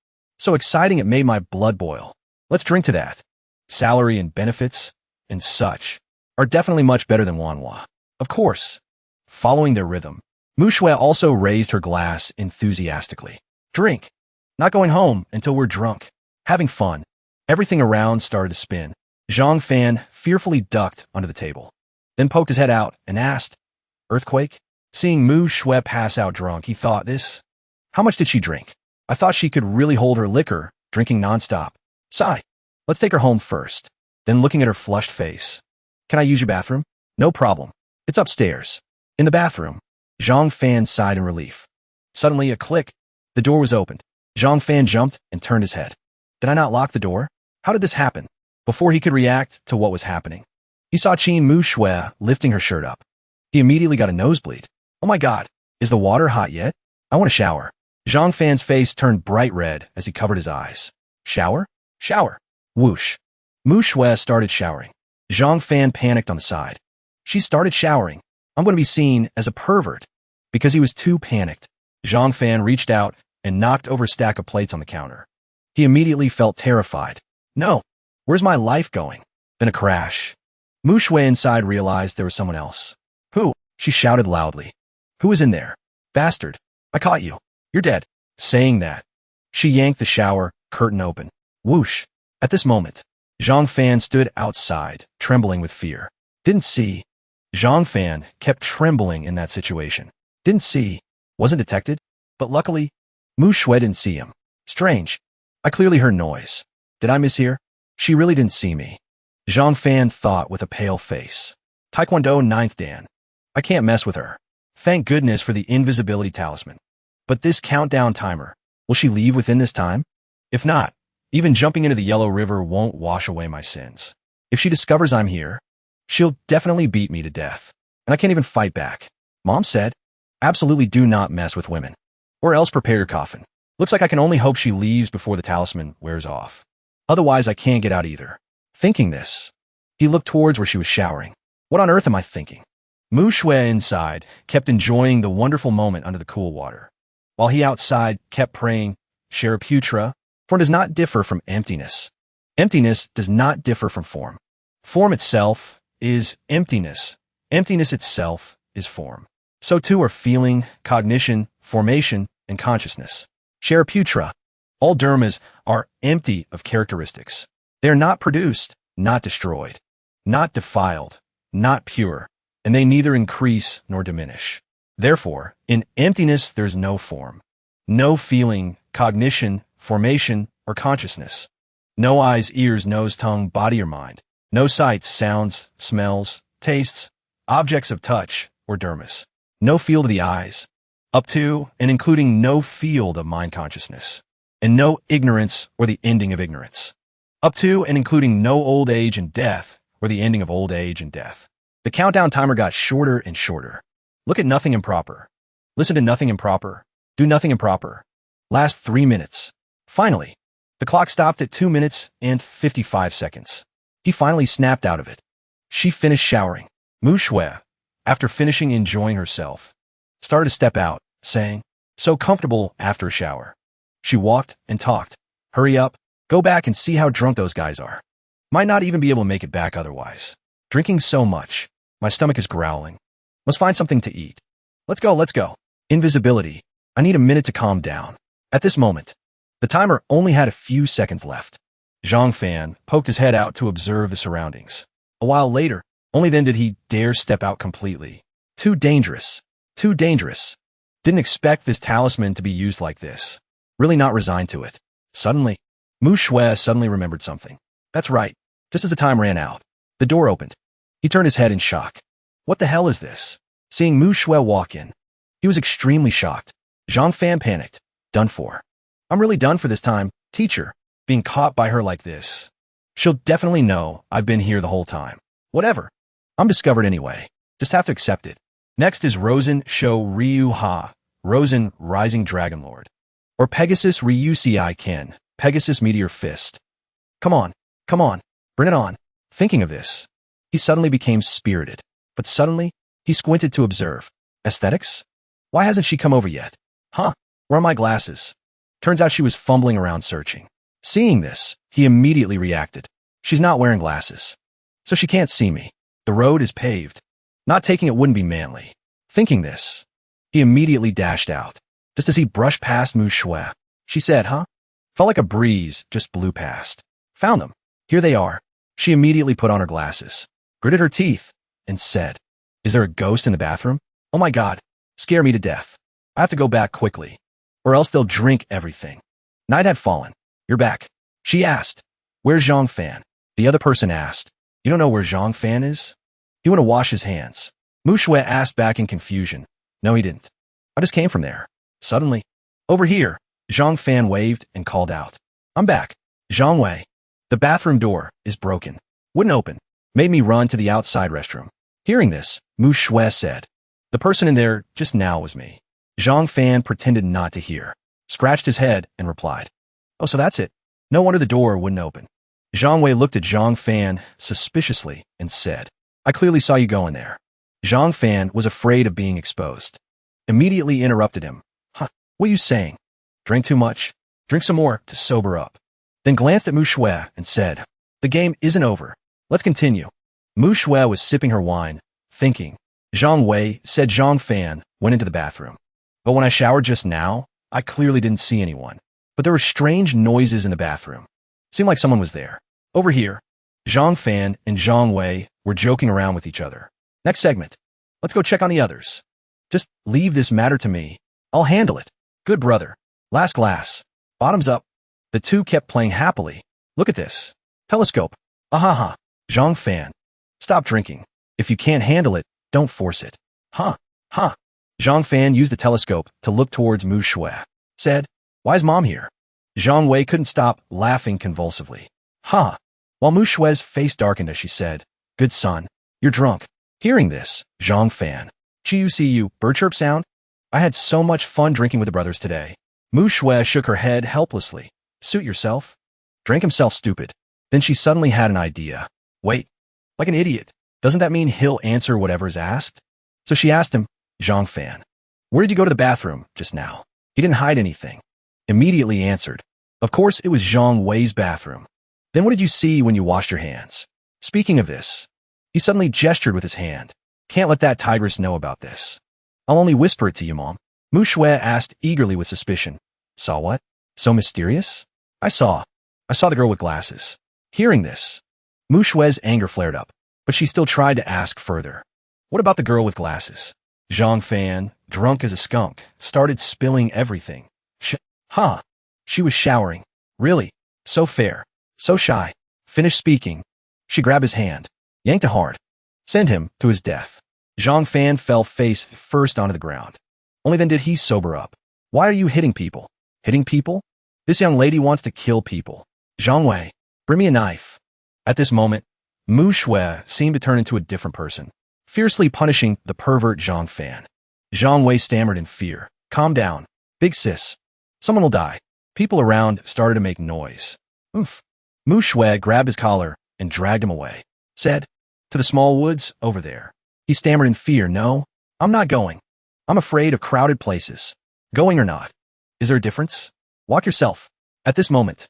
So exciting it made my blood boil. Let's drink to that. Salary and benefits and such are definitely much better than Manhwa. Of course. Following their rhythm, Mu Shue also raised her glass enthusiastically. Drink. Not going home until we're drunk. Having fun. Everything around started to spin. Zhang Fan fearfully ducked under the table, then poked his head out and asked, Earthquake? Seeing Mu Shue pass out drunk, he thought this. How much did she drink? I thought she could really hold her liquor, drinking nonstop. Sigh. Let's take her home first. Then looking at her flushed face. Can I use your bathroom? No problem. It's upstairs. In the bathroom. Zhang Fan sighed in relief. Suddenly, a click. The door was opened. Zhang Fan jumped and turned his head. Did I not lock the door? How did this happen? Before he could react to what was happening, he saw Qin Mu Shue lifting her shirt up. He immediately got a nosebleed. Oh my god, is the water hot yet? I want a shower. Zhang Fan's face turned bright red as he covered his eyes. Shower? Shower. Whoosh. Mu Shue started showering. Zhang Fan panicked on the side. She started showering. I'm going to be seen as a pervert. Because he was too panicked, Zhang Fan reached out and knocked over a stack of plates on the counter. He immediately felt terrified. No. Where's my life going? Then a crash. Mu Shue inside realized there was someone else. Who? She shouted loudly. Who is in there? Bastard. I caught you. You're dead. Saying that, she yanked the shower curtain open. Whoosh. At this moment, Zhang Fan stood outside, trembling with fear. Didn't see. Zhang Fan kept trembling in that situation. Didn't see. Wasn't detected. But luckily, Mu Shue didn't see him. Strange. I clearly heard noise. Did I mishear? She really didn't see me. Zhang Fan thought with a pale face. Taekwondo 9th Dan. I can't mess with her. Thank goodness for the invisibility talisman. But this countdown timer, will she leave within this time? If not, even jumping into the Yellow River won't wash away my sins. If she discovers I'm here, she'll definitely beat me to death. And I can't even fight back. Mom said, absolutely do not mess with women. Or else prepare your coffin. Looks like I can only hope she leaves before the talisman wears off. Otherwise, I can't get out either. Thinking this, he looked towards where she was showering. What on earth am I thinking? Mu Shue inside kept enjoying the wonderful moment under the cool water, while he outside kept praying, Sharaputra, form does not differ from emptiness. Emptiness does not differ from form. Form itself is emptiness. Emptiness itself is form. So too are feeling, cognition, formation, and consciousness. Sharaputra. All dharmas are empty of characteristics. They are not produced, not destroyed, not defiled, not pure, and they neither increase nor diminish. Therefore, in emptiness there's no form, no feeling, cognition, formation, or consciousness. No eyes, ears, nose, tongue, body, or mind. No sights, sounds, smells, tastes, objects of touch, or dharmas. No field of the eyes, up to and including no field of mind consciousness, and no ignorance or the ending of ignorance, up to and including no old age and death or the ending of old age and death. The countdown timer got shorter and shorter. Look at nothing improper. Listen to nothing improper. Do nothing improper. Last 3 minutes. Finally, the clock stopped at 2 minutes and 55 seconds. He finally snapped out of it. She finished showering. Mu Shui, after finishing enjoying herself, started to step out, saying, "So comfortable after a shower." She walked and talked. "Hurry up. Go back and see how drunk those guys are. Might not even be able to make it back otherwise. Drinking so much. My stomach is growling. Must find something to eat. Let's go, let's go." Invisibility. I need a minute to calm down. At this moment, the timer only had a few seconds left. Zhang Fan poked his head out to observe the surroundings. A while later, only then did he dare step out completely. Too dangerous. Too dangerous. Didn't expect this talisman to be used like this. Really not resigned to it. Suddenly, Mu Shui suddenly remembered something. That's right. Just as the time ran out, the door opened. He turned his head in shock. What the hell is this? Seeing Mu Shui walk in, he was extremely shocked. Zhang Fan panicked. Done for. I'm really done for this time, teacher. Being caught by her like this. She'll definitely know I've been here the whole time. Whatever. I'm discovered anyway. Just have to accept it. Next is Rosen Shou Ryu Ha, Rosen Rising Dragon Lord. Or Pegasus Ryu Ci Ken, Pegasus Meteor Fist. Come on, bring it on. Thinking of this, he suddenly became spirited. But suddenly, he squinted to observe. Aesthetics? Why hasn't she come over yet? Huh, where are my glasses? Turns out she was fumbling around searching. Seeing this, he immediately reacted. She's not wearing glasses, so she can't see me. The road is paved. Not taking it wouldn't be manly. Thinking this, he immediately dashed out. Just as he brushed past Mu Shui, she said, huh? Felt like a breeze just blew past. Found them. Here they are. She immediately put on her glasses, gritted her teeth, and said, "Is there a ghost in the bathroom? Oh my God, scare me to death. I have to go back quickly, or else they'll drink everything." Night had fallen. "You're back?" She asked. "Where's Zhang Fan?" The other person asked. "You don't know where Zhang Fan is?" "He went to wash his hands." Mu Shui asked back in confusion. "No, he didn't. I just came from there." Suddenly, over here, Zhang Fan waved and called out. "I'm back. Zhang Wei. The bathroom door is broken. Wouldn't open. Made me run to the outside restroom." Hearing this, Mu Shui said, "The person in there just now was me." Zhang Fan pretended not to hear, scratched his head, and replied, "Oh, so that's it. No wonder the door wouldn't open." Zhang Wei looked at Zhang Fan suspiciously and said, "I clearly saw you go in there." Zhang Fan was afraid of being exposed. Immediately interrupted him. "Huh, what are you saying? Drank too much? Drink some more to sober up." Then glanced at Mu Shui and said, "The game isn't over. Let's continue." Mu Shui was sipping her wine, thinking. Zhang Wei said Zhang Fan went into the bathroom. But when I showered just now, I clearly didn't see anyone. But there were strange noises in the bathroom. Seemed like someone was there. Over here, Zhang Fan and Zhang Wei were joking around with each other. Next segment. Let's go check on the others. Just leave this matter to me. I'll handle it. Good brother. Last glass. Bottoms up. The two kept playing happily. Look at this. Telescope. Ahaha. Zhang Fan. Stop drinking. If you can't handle it, don't force it. Huh. Zhang Fan used the telescope to look towards Mu Shui. Said, "Why is mom here?" Zhang Wei couldn't stop laughing convulsively. Huh. While Mu Shui's face darkened as she said, "Good son, you're drunk." Hearing this, Zhang Fan. "Chiu bird chirp sound? I had so much fun drinking with the brothers today." Mu Shui shook her head helplessly. "Suit yourself." Drank himself stupid. Then she suddenly had an idea. Wait, like an idiot. Doesn't that mean he'll answer whatever's asked? So she asked him, Zhang Fan, "Where did you go to the bathroom just now?" He didn't hide anything. Immediately answered, "Of course it was Zhang Wei's bathroom." "Then what did you see when you washed your hands?" Speaking of this, he suddenly gestured with his hand. "Can't let that tigress know about this." I'll only whisper it to you, Mom. Mu Shui asked eagerly with suspicion. Saw what? So mysterious? I saw the girl with glasses. Hearing this, Mu Shui's anger flared up, but she still tried to ask further. What about the girl with glasses? Zhang Fan, drunk as a skunk, started spilling everything. She was showering. Really? So fair. So shy. Finished speaking. She grabbed his hand, yanked it hard. Send him to his death. Zhang Fan fell face first onto the ground. Only then did he sober up. Why are you hitting people? Hitting people? This young lady wants to kill people. Zhang Wei, bring me a knife. At this moment, Mu Shui seemed to turn into a different person, fiercely punishing the pervert Zhang Fan. Zhang Wei stammered in fear. Calm down. Big sis. Someone will die. People around started to make noise. Oof. Mu Shui grabbed his collar and dragged him away. Said, to the small woods over there. He stammered in fear. No, I'm not going. I'm afraid of crowded places. Going or not. Is there a difference? Walk yourself. At this moment,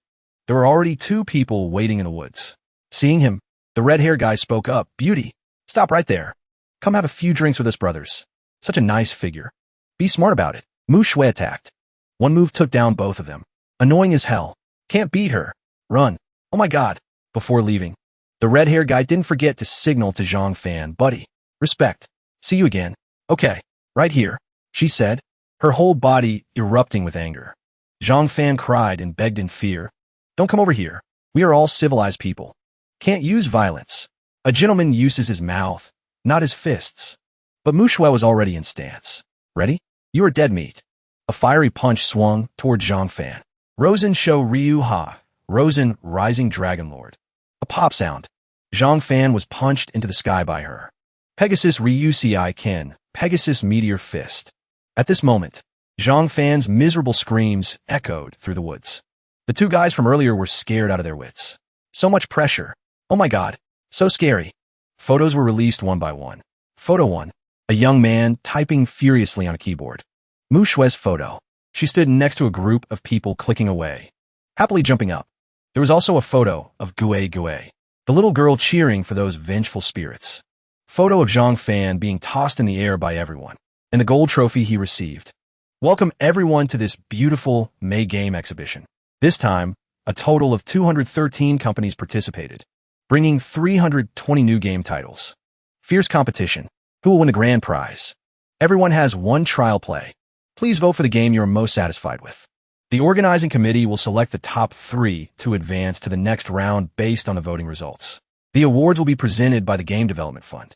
there were already 2 people waiting in the woods. Seeing him, the red-haired guy spoke up. Beauty, stop right there. Come have a few drinks with us, brothers. Such a nice figure. Be smart about it. Mu Shui attacked. One move took down both of them. Annoying as hell. Can't beat her. Run. Oh my god. Before leaving, the red-haired guy didn't forget to signal to Zhang Fan. Buddy. Respect. See you again. Okay. Right here, she said, her whole body erupting with anger. Zhang Fan cried and begged in fear. Don't come over here. We are all civilized people. Can't use violence. A gentleman uses his mouth, not his fists. But Mu Shui was already in stance. Ready? You are dead meat. A fiery punch swung toward Zhang Fan. Rosen Shou Ryu Ha. Rosen Rising Dragon Lord. A pop sound. Zhang Fan was punched into the sky by her. Pegasus Ryu Ci Ken. Pegasus Meteor Fist. At this moment, Zhang Fan's miserable screams echoed through the woods. The 2 guys from earlier were scared out of their wits. So much pressure. Oh my god. So scary. Photos were released one by one. Photo 1. A young man typing furiously on a keyboard. Mu Shui's photo. She stood next to a group of people clicking away, happily jumping up. There was also a photo of Gue Gue, the little girl cheering for those vengeful spirits. Photo of Zhang Fan being tossed in the air by everyone, and the gold trophy he received. Welcome everyone to this beautiful May game exhibition. This time, a total of 213 companies participated, bringing 320 new game titles. Fierce competition. Who will win the grand prize? Everyone has one trial play. Please vote for the game you are most satisfied with. The organizing committee will select the top 3 to advance to the next round based on the voting results. The awards will be presented by the Game Development Fund.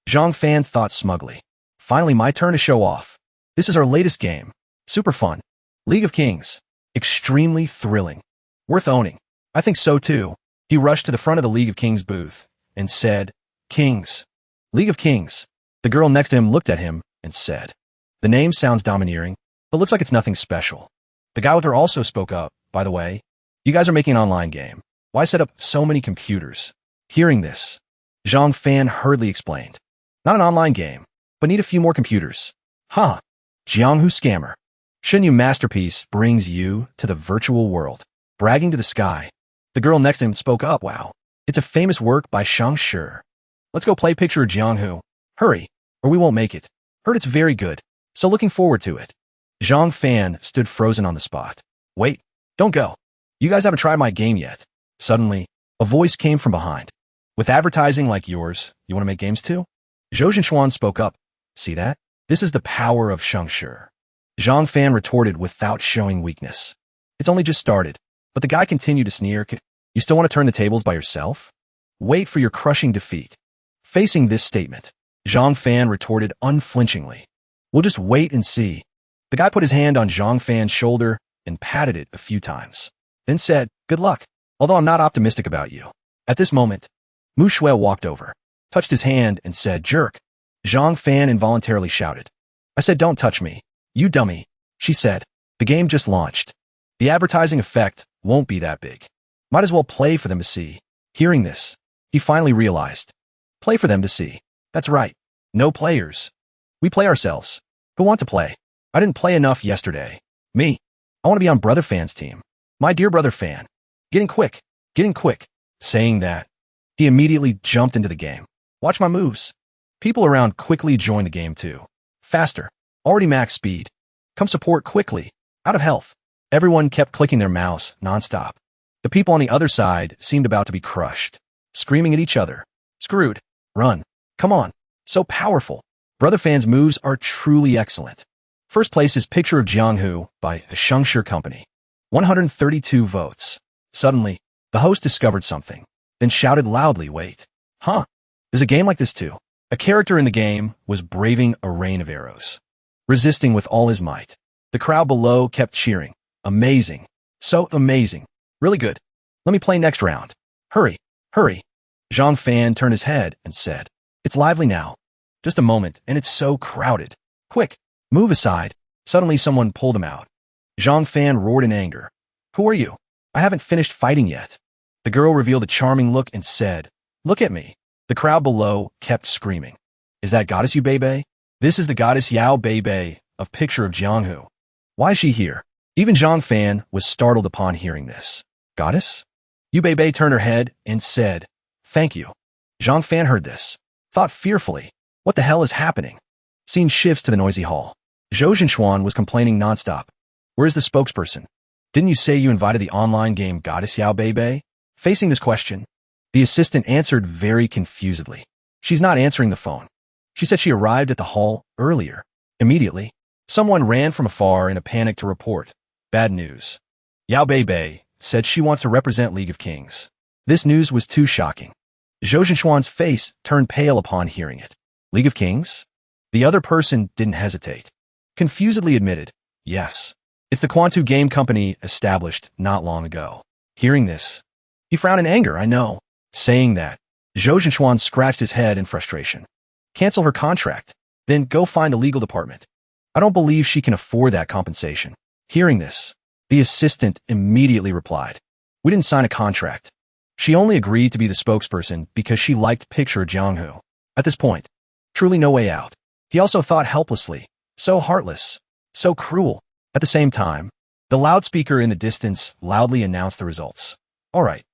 Zhang Fan thought smugly. Finally, my turn to show off. This is our latest game. Super fun. League of Kings. Extremely thrilling. Worth owning. I think so too. He rushed to the front of the League of Kings booth and said, Kings. League of Kings. The girl next to him looked at him and said, the name sounds domineering, but looks like it's nothing special. The guy with her also spoke up. By the way, you guys are making an online game. Why set up so many computers? Hearing this, Zhang Fan hurriedly explained. Not an online game, but need a few more computers. Huh. Jianghu scammer. Shenyu masterpiece brings you to the virtual world. Bragging to the sky. The girl next to him spoke up. Wow. It's a famous work by Shang Shi. Let's go play picture of Jianghu. Hurry, or we won't make it. Heard it's very good, so looking forward to it. Zhang Fan stood frozen on the spot. Wait, don't go. You guys haven't tried my game yet. Suddenly, a voice came from behind. With advertising like yours, you want to make games too? Zhou Jinshuan spoke up. See that? This is the power of Shang Shi. Zhang Fan retorted without showing weakness. It's only just started. But the guy continued to sneer. You still want to turn the tables by yourself? Wait for your crushing defeat. Facing this statement, Zhang Fan retorted unflinchingly. We'll just wait and see. The guy put his hand on Zhang Fan's shoulder and patted it a few times. Then said, good luck, although I'm not optimistic about you. At this moment, Mu Shui walked over, touched his hand and said, jerk. Zhang Fan involuntarily shouted. I said, don't touch me. You dummy. She said, the game just launched. The advertising effect won't be that big. Might as well play for them to see. Hearing this, he finally realized. Play for them to see. That's right. No players. We play ourselves. Who want to play? I didn't play enough yesterday. Me. I want to be on Brother Fan's team. My dear Brother Fan. Getting quick. Getting quick. Saying that, he immediately jumped into the game. Watch my moves. People around quickly joined the game too. Faster. Already max speed. Come support quickly. Out of health. Everyone kept clicking their mouse nonstop. The people on the other side seemed about to be crushed, screaming at each other. Screwed. Run. Come on. So powerful. Brother fans' moves are truly excellent. First place is Picture of Jianghu by the Shengshi Company. 132 votes. Suddenly, the host discovered something, then shouted loudly, wait. Huh? There's a game like this too. A character in the game was braving a rain of arrows, resisting with all his might. The crowd below kept cheering. Amazing. So amazing. Really good. Let me play next round. Hurry. Hurry. Zhang Fan turned his head and said, it's lively now. Just a moment, and it's so crowded. Quick. Move aside. Suddenly someone pulled him out. Zhang Fan roared in anger. Who are you? I haven't finished fighting yet. The girl revealed a charming look and said, look at me. The crowd below kept screaming. Is that goddess Yu Beibei? This is the goddess Yao Beibei of Picture of Jianghu. Why is she here? Even Zhang Fan was startled upon hearing this. Goddess? Yu Beibei turned her head and said, thank you. Zhang Fan heard this, thought fearfully, what the hell is happening? Scene shifts to the noisy hall. Zhou Zhenxuan was complaining nonstop. Where's the spokesperson? Didn't you say you invited the online game goddess Yao Beibei? Facing this question, the assistant answered very confusedly. She's not answering the phone. She said she arrived at the hall earlier. Immediately, someone ran from afar in a panic to report. Bad news. Yao Beibei said she wants to represent League of Kings. This news was too shocking. Zhou Zhenxuan's face turned pale upon hearing it. League of Kings? The other person didn't hesitate. Confusedly admitted, yes. It's the Quantu game company established not long ago. Hearing this, he frowned in anger, I know. Saying that, Zhou Zhenxuan scratched his head in frustration. Cancel her contract, then go find the legal department. I don't believe she can afford that compensation. Hearing this, the assistant immediately replied, we didn't sign a contract. She only agreed to be the spokesperson because she liked Picture Jianghu. At this point, truly no way out. He also thought helplessly, so heartless, so cruel. At the same time, the loudspeaker in the distance loudly announced the results. All right,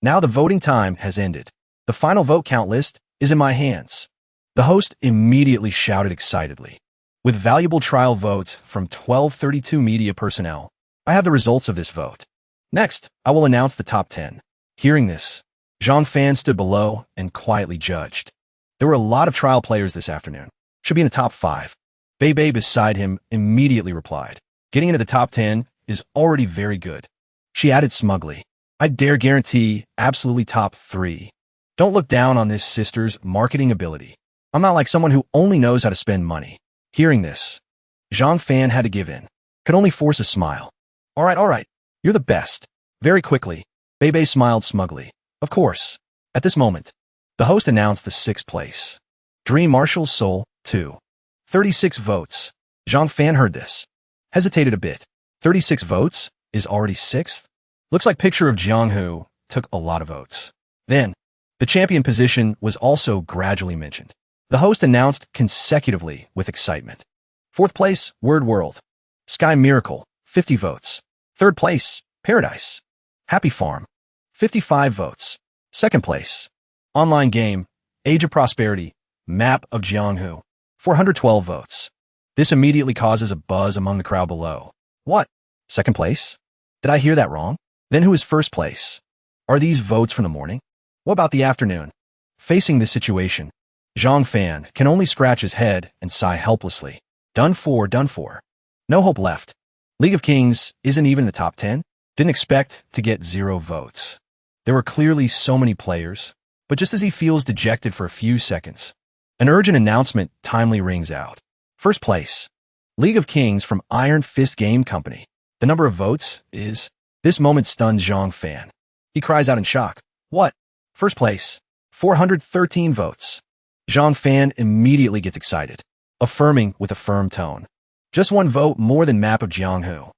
now the voting time has ended. The final vote count list is in my hands. The host immediately shouted excitedly. With valuable trial votes from 1232 media personnel, I have the results of this vote. Next, I will announce the top 10. Hearing this, Zhang Fan stood below and quietly judged. There were a lot of trial players this afternoon. Should be in the top 5. Beibei beside him immediately replied. Getting into the top 10 is already very good. She added smugly. I dare guarantee absolutely top 3. Don't look down on this sister's marketing ability. I'm not like someone who only knows how to spend money. Hearing this, Zhang Fan had to give in. Could only force a smile. All right. You're the best. Very quickly, Beibei smiled smugly. Of course. At this moment, the host announced the 6th place. Dream Marshal Soul 2. 36 votes. Zhang Fan heard this. Hesitated a bit. 36 votes is already 6th? Looks like Picture of Jianghu took a lot of votes. Then, the champion position was also gradually mentioned. The host announced consecutively with excitement. 4th place, Word World. Sky Miracle, 50 votes. 3rd place, Paradise. Happy Farm, 55 votes. 2nd place, Online Game, Age of Prosperity, Map of Jianghu, 412 votes. This immediately causes a buzz among the crowd below. What? 2nd place? Did I hear that wrong? Then who is 1st place? Are these votes from the morning? What about the afternoon? Facing this situation, Zhang Fan can only scratch his head and sigh helplessly. Done for. No hope left. League of Kings isn't even in the top 10? Didn't expect to get 0 votes. There were clearly so many players, but just as he feels dejected for a few seconds, an urgent announcement timely rings out. 1st place, League of Kings from Iron Fist Game Company. The number of votes is... This moment stunned Zhang Fan. He cries out in shock. What? 1st place, 413 votes. Zhang Fan immediately gets excited, affirming with a firm tone. Just 1 vote more than Map of Jianghu.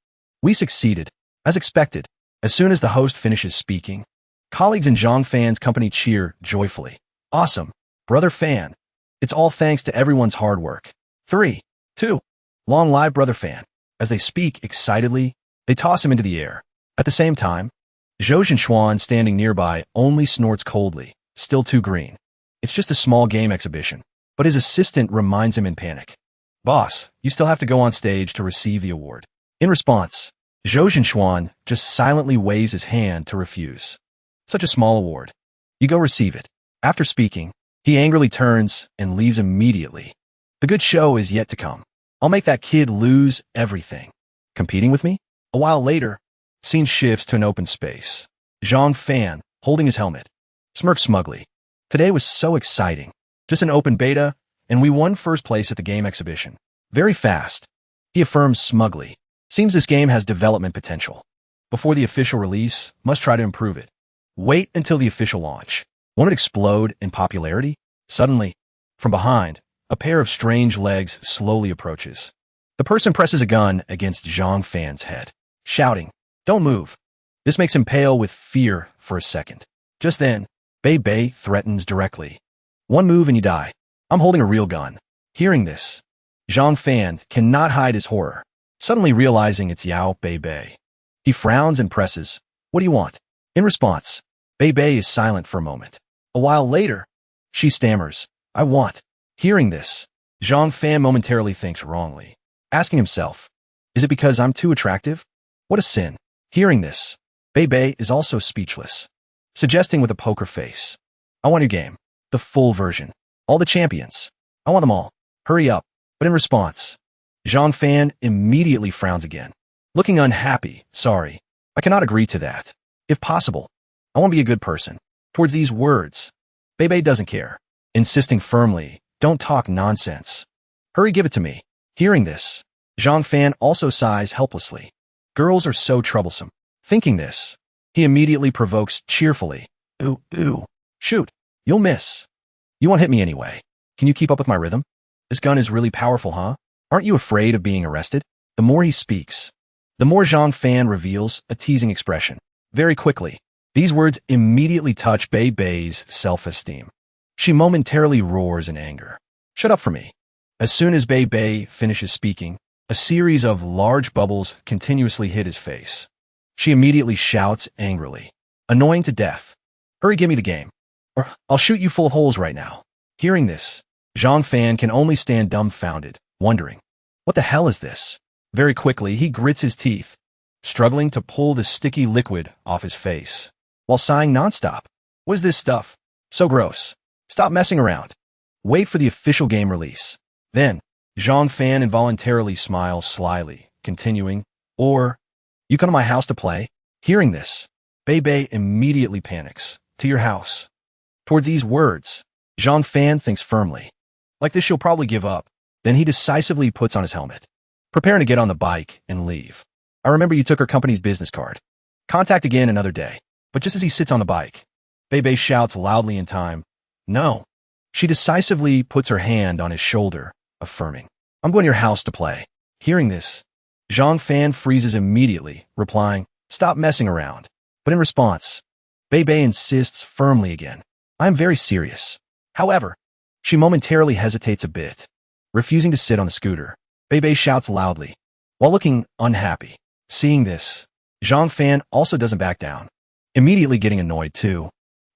We succeeded, as expected. As soon as the host finishes speaking, colleagues in Zhang Fan's company cheer joyfully. Awesome, Brother Fan. It's all thanks to everyone's hard work. 3, 2, long live Brother Fan. As they speak excitedly, they toss him into the air. At the same time, Zhou Zhenxuan standing nearby only snorts coldly, still too green. It's just a small game exhibition, but his assistant reminds him in panic. Boss, you still have to go on stage to receive the award. In response, Zhou Zhenxuan just silently waves his hand to refuse. Such a small award. You go receive it. After speaking, he angrily turns and leaves immediately. The good show is yet to come. I'll make that kid lose everything. Competing with me? A while later, scene shifts to an open space. Zhang Fan, holding his helmet, smirks smugly. Today was so exciting. Just an open beta, and we won first place at the game exhibition. Very fast. He affirms smugly. Seems this game has development potential. Before the official release, must try to improve it. Wait until the official launch. Won't it explode in popularity? Suddenly, from behind, a pair of strange legs slowly approaches. The person presses a gun against Zhang Fan's head, shouting, "Don't move." This makes him pale with fear for a second. Just then, Bei Bei threatens directly. "One move and you die. I'm holding a real gun." Hearing this, Zhang Fan cannot hide his horror, suddenly realizing it's Yao Bei Bei. He frowns and presses, "What do you want?" In response, Bei Bei is silent for a moment. A while later, she stammers, "I want." Hearing this, Zhang Fan momentarily thinks wrongly, asking himself, "Is it because I'm too attractive? What a sin." Hearing this, Bei Bei is also speechless, suggesting with a poker face, "I want your game. The full version. All the champions. I want them all. Hurry up." But in response, Zhang Fan immediately frowns again, looking unhappy. "Sorry, I cannot agree to that. If possible, I want to be a good person." Towards these words, Bei Bei doesn't care, insisting firmly, "Don't talk nonsense. Hurry, give it to me." Hearing this, Zhang Fan also sighs helplessly. Girls are so troublesome. Thinking this, he immediately provokes cheerfully, Ooh, shoot, you'll miss. You won't hit me anyway. Can you keep up with my rhythm? This gun is really powerful, huh? Aren't you afraid of being arrested?" The more he speaks, the more Zhang Fan reveals a teasing expression. Very quickly, these words immediately touch Bei Bei's self-esteem. She momentarily roars in anger. "Shut up for me." As soon as Bei Bei finishes speaking, a series of large bubbles continuously hit his face. She immediately shouts angrily, "Annoying to death. Hurry, give me the game, or I'll shoot you full of holes right now." Hearing this, Zhang Fan can only stand dumbfounded, wondering, what the hell is this? Very quickly, he grits his teeth, struggling to pull the sticky liquid off his face, while sighing nonstop. "What is this stuff? So gross. Stop messing around. Wait for the official game release." Then, Zhang Fan involuntarily smiles slyly, continuing, "Or, you come to my house to play?" Hearing this, Bei Bei immediately panics. "To your house." Towards these words, Zhang Fan thinks firmly. Like this, she'll probably give up. Then he decisively puts on his helmet, preparing to get on the bike and leave. "I remember you took her company's business card. Contact again another day." But just as he sits on the bike, Bei Bei shouts loudly in time, "No." She decisively puts her hand on his shoulder, affirming, "I'm going to your house to play." Hearing this, Zhang Fan freezes immediately, replying, "Stop messing around." But in response, Bei Bei insists firmly again, "I am very serious." However, she momentarily hesitates a bit, refusing to sit on the scooter. Bei Bei shouts loudly, while looking unhappy. Seeing this, Zhang Fan also doesn't back down, immediately getting annoyed too.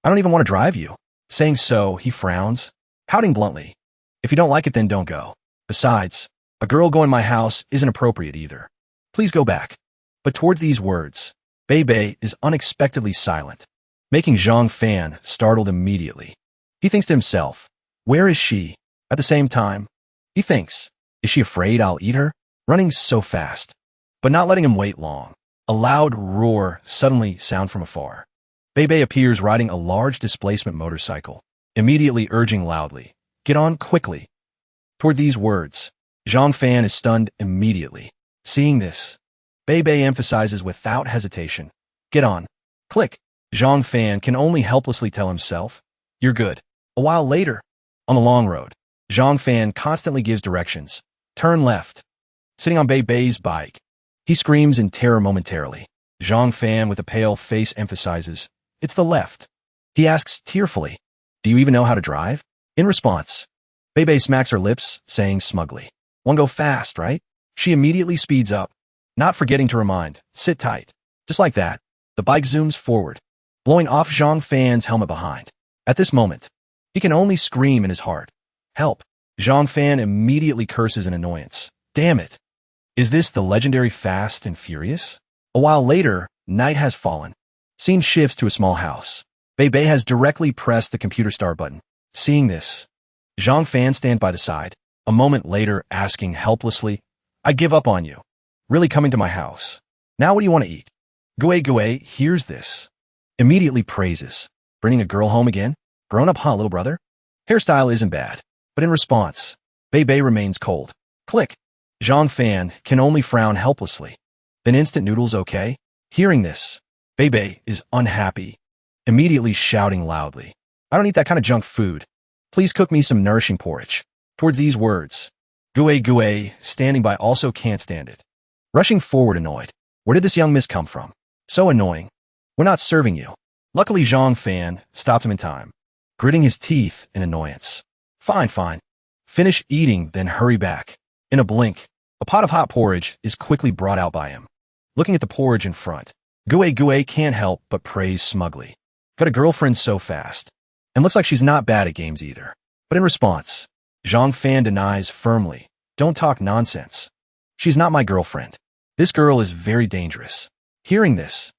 "I don't even want to drive you." Saying so, he frowns, pouting bluntly, "If you don't like it, then don't go. Besides, a girl going to my house isn't appropriate either. Please go back." But towards these words, Bei Bei is unexpectedly silent, making Zhang Fan startled immediately. He thinks to himself, "Where is she?" At the same time, he thinks, "Is she afraid I'll eat her?" Running so fast, but not letting him wait long. A loud roar suddenly sounds from afar. Bei Bei appears riding a large displacement motorcycle, immediately urging loudly, "Get on quickly." Toward these words, Zhang Fan is stunned immediately. Seeing this, Bei Bei emphasizes without hesitation, "Get on." Click. Zhang Fan can only helplessly tell himself, "You're good." A while later, on the long road, Zhang Fan constantly gives directions. "Turn left." Sitting on Bei Bei's bike, he screams in terror momentarily. Zhang Fan with a pale face emphasizes, "It's the left." He asks tearfully, "Do you even know how to drive?" In response, Bei Bei smacks her lips, saying smugly, "One go fast, right?" She immediately speeds up, not forgetting to remind, "Sit tight." Just like that, the bike zooms forward, blowing off Zhang Fan's helmet behind. At this moment, he can only scream in his heart, "Help." Zhang Fan immediately curses in annoyance. Damn it. Is this the legendary Fast and Furious? A while later, night has fallen. Scene shifts to a small house. Bei Bei has directly pressed the computer start button. Seeing this, Zhang Fan stands by the side, a moment later asking helplessly, I give up on you. Really coming to my house. Now what do you want to eat? Gue Gue hears this. Immediately praises. Bringing a girl home again? Grown up, huh, little brother? Hairstyle isn't bad. But in response, Bei Bei remains cold. Click. Zhang Fan can only frown helplessly. Then instant noodles okay? Hearing this, Bei Bei is unhappy, immediately shouting loudly. I don't eat that kind of junk food. Please cook me some nourishing porridge. Towards these words, Gue Gue, standing by, also can't stand it. Rushing forward annoyed. Where did this young miss come from? So annoying. We're not serving you. Luckily Zhang Fan stops him in time, gritting his teeth in annoyance. Fine, fine. Finish eating, then hurry back. In a blink, a pot of hot porridge is quickly brought out by him. Looking at the porridge in front, Gue Gue can't help but praise smugly. Got a girlfriend so fast. And looks like she's not bad at games either. But in response, Zhang Fan denies firmly. Don't talk nonsense. She's not my girlfriend. This girl is very dangerous. Hearing this,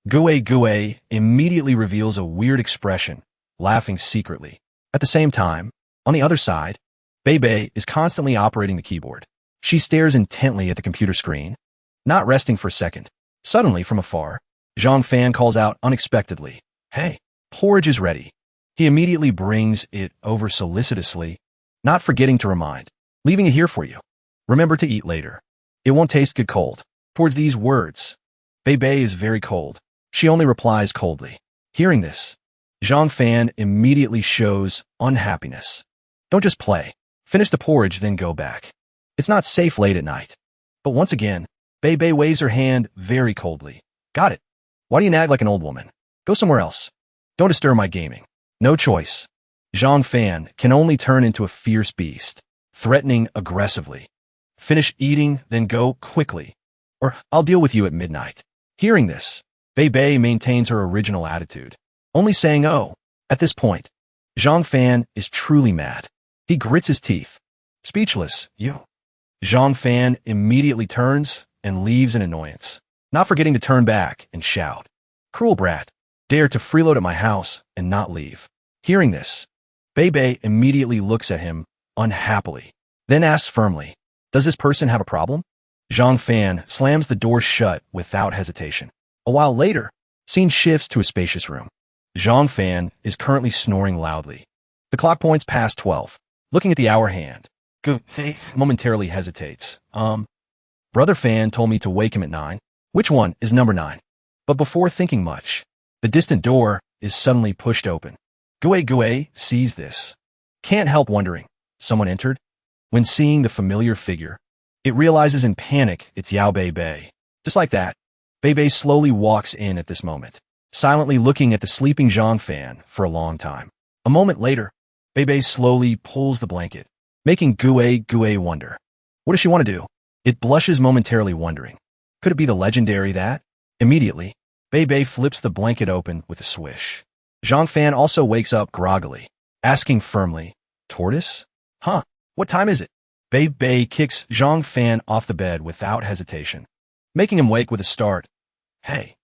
Gue Gue immediately reveals a weird expression, laughing secretly. At the same time, on the other side, Bei Bei is constantly operating the keyboard. She stares intently at the computer screen, not resting for a second. Suddenly, from afar, Zhang Fan calls out unexpectedly, Hey, porridge is ready. He immediately brings it over solicitously, not forgetting to remind, leaving it here for you. Remember to eat later. It won't taste good cold. Towards these words, Bei Bei is very cold. She only replies coldly. Hearing this, Zhang Fan immediately shows unhappiness. Don't just play. Finish the porridge, then go back. It's not safe late at night. But once again, Bei Bei waves her hand very coldly. Got it. Why do you nag like an old woman? Go somewhere else. Don't disturb my gaming. No choice. Zhang Fan can only turn into a fierce beast, threatening aggressively. Finish eating, then go quickly, or I'll deal with you at midnight. Hearing this, Bei Bei maintains her original attitude, only saying oh. At this point, Zhang Fan is truly mad. He grits his teeth. Speechless, you. Zhang Fan immediately turns and leaves in annoyance, not forgetting to turn back and shout, Cruel brat, dare to freeload at my house and not leave. Hearing this, Bei Bei immediately looks at him unhappily, then asks firmly, Does this person have a problem? Zhang Fan slams the door shut without hesitation. A while later, scene shifts to a spacious room. Zhang Fan is currently snoring loudly. The clock points past 12. Looking at the hour hand, Gue momentarily hesitates. Brother Fan told me to wake him at 9. Which one is number 9? But before thinking much, the distant door is suddenly pushed open. Gue Gue sees this. Can't help wondering, someone entered? When seeing the familiar figure, it realizes in panic it's Yao Bei Bei. Just like that, Bei Bei slowly walks in at this moment, silently looking at the sleeping Zhang Fan for a long time. A moment later, Bei Bei slowly pulls the blanket, making Gue Gue wonder. What does she want to do? It blushes momentarily, wondering. Could it be the legendary that? Immediately, Bei Bei flips the blanket open with a swish. Zhang Fan also wakes up groggily, asking firmly, Tortoise? Huh, what time is it? Bei Bei kicks Zhang Fan off the bed without hesitation, making him wake with a start. Hey.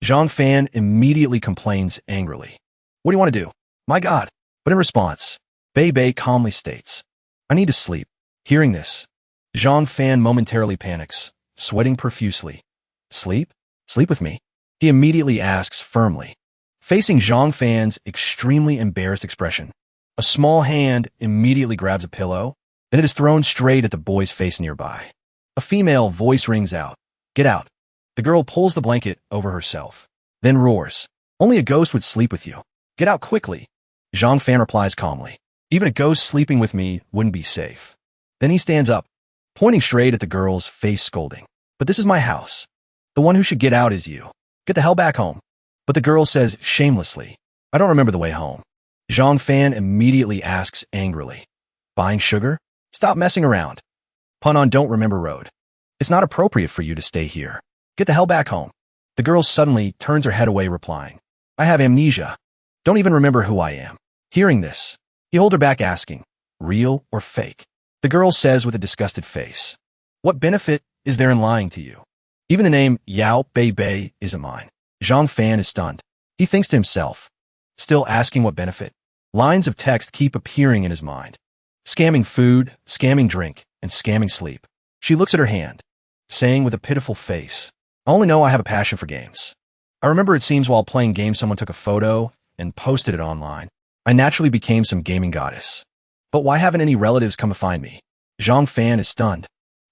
Zhang Fan immediately complains angrily. What do you want to do? My God. But in response, Bei Bei calmly states, I need to sleep. Hearing this, Zhang Fan momentarily panics, sweating profusely. Sleep? Sleep with me? He immediately asks firmly. Facing Zhang Fan's extremely embarrassed expression, a small hand immediately grabs a pillow, then it is thrown straight at the boy's face nearby. A female voice rings out. Get out. The girl pulls the blanket over herself, then roars. Only a ghost would sleep with you. Get out quickly. Zhang Fan replies calmly. Even a ghost sleeping with me wouldn't be safe. Then he stands up, pointing straight at the girl's face, scolding. But this is my house. The one who should get out is you. Get the hell back home. But the girl says shamelessly, I don't remember the way home. Zhang Fan immediately asks angrily, Buying sugar? Stop messing around. Pun on don't remember road. It's not appropriate for you to stay here. Get the hell back home. The girl suddenly turns her head away, replying, I have amnesia. Don't even remember who I am. Hearing this, he holds her back, asking, real or fake? The girl says with a disgusted face. What benefit is there in lying to you? Even the name Yao Bei Bei isn't mine. Zhang Fan is stunned. He thinks to himself, still asking what benefit? Lines of text keep appearing in his mind. Scamming food, scamming drink, and scamming sleep. She looks at her hand, saying with a pitiful face, I only know I have a passion for games. I remember it seems while playing games someone took a photo and posted it online. I naturally became some gaming goddess. But why haven't any relatives come to find me? Zhang Fan is stunned,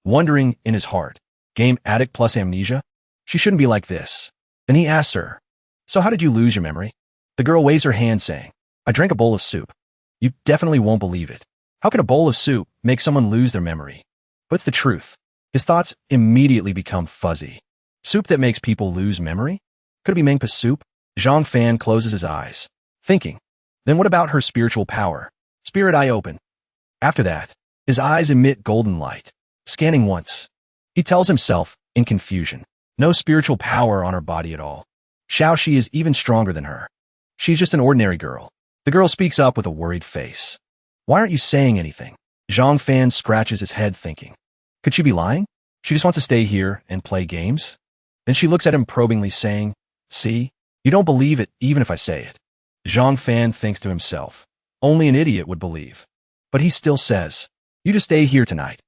wondering in his heart, game addict plus amnesia? She shouldn't be like this. Then he asks her, so how did you lose your memory? The girl waves her hand saying, I drank a bowl of soup. You definitely won't believe it. How can a bowl of soup make someone lose their memory? But it's the truth. His thoughts immediately become fuzzy. Soup that makes people lose memory? Could it be Mangpa soup? Zhang Fan closes his eyes, thinking, then what about her spiritual power? Spirit eye open. After that, his eyes emit golden light. Scanning once, he tells himself, in confusion, no spiritual power on her body at all. Xiaoxi is even stronger than her. She's just an ordinary girl. The girl speaks up with a worried face. Why aren't you saying anything? Zhang Fan scratches his head thinking. Could she be lying? She just wants to stay here and play games? Then she looks at him probingly saying, see, you don't believe it even if I say it. Zhang Fan thinks to himself, only an idiot would believe. But he still says, you just stay here tonight.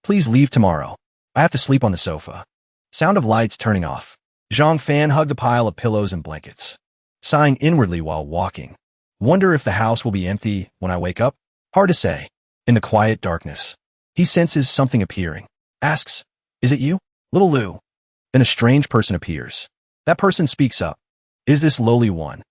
Please leave tomorrow. I have to sleep on the sofa. Sound of lights turning off. Zhang Fan hugged a pile of pillows and blankets, sighing inwardly while walking. Wonder if the house will be empty when I wake up? Hard to say. In the quiet darkness, he senses something appearing. Asks, is it you? Little Lu. Then a strange person appears. That person speaks up. Is this lowly one?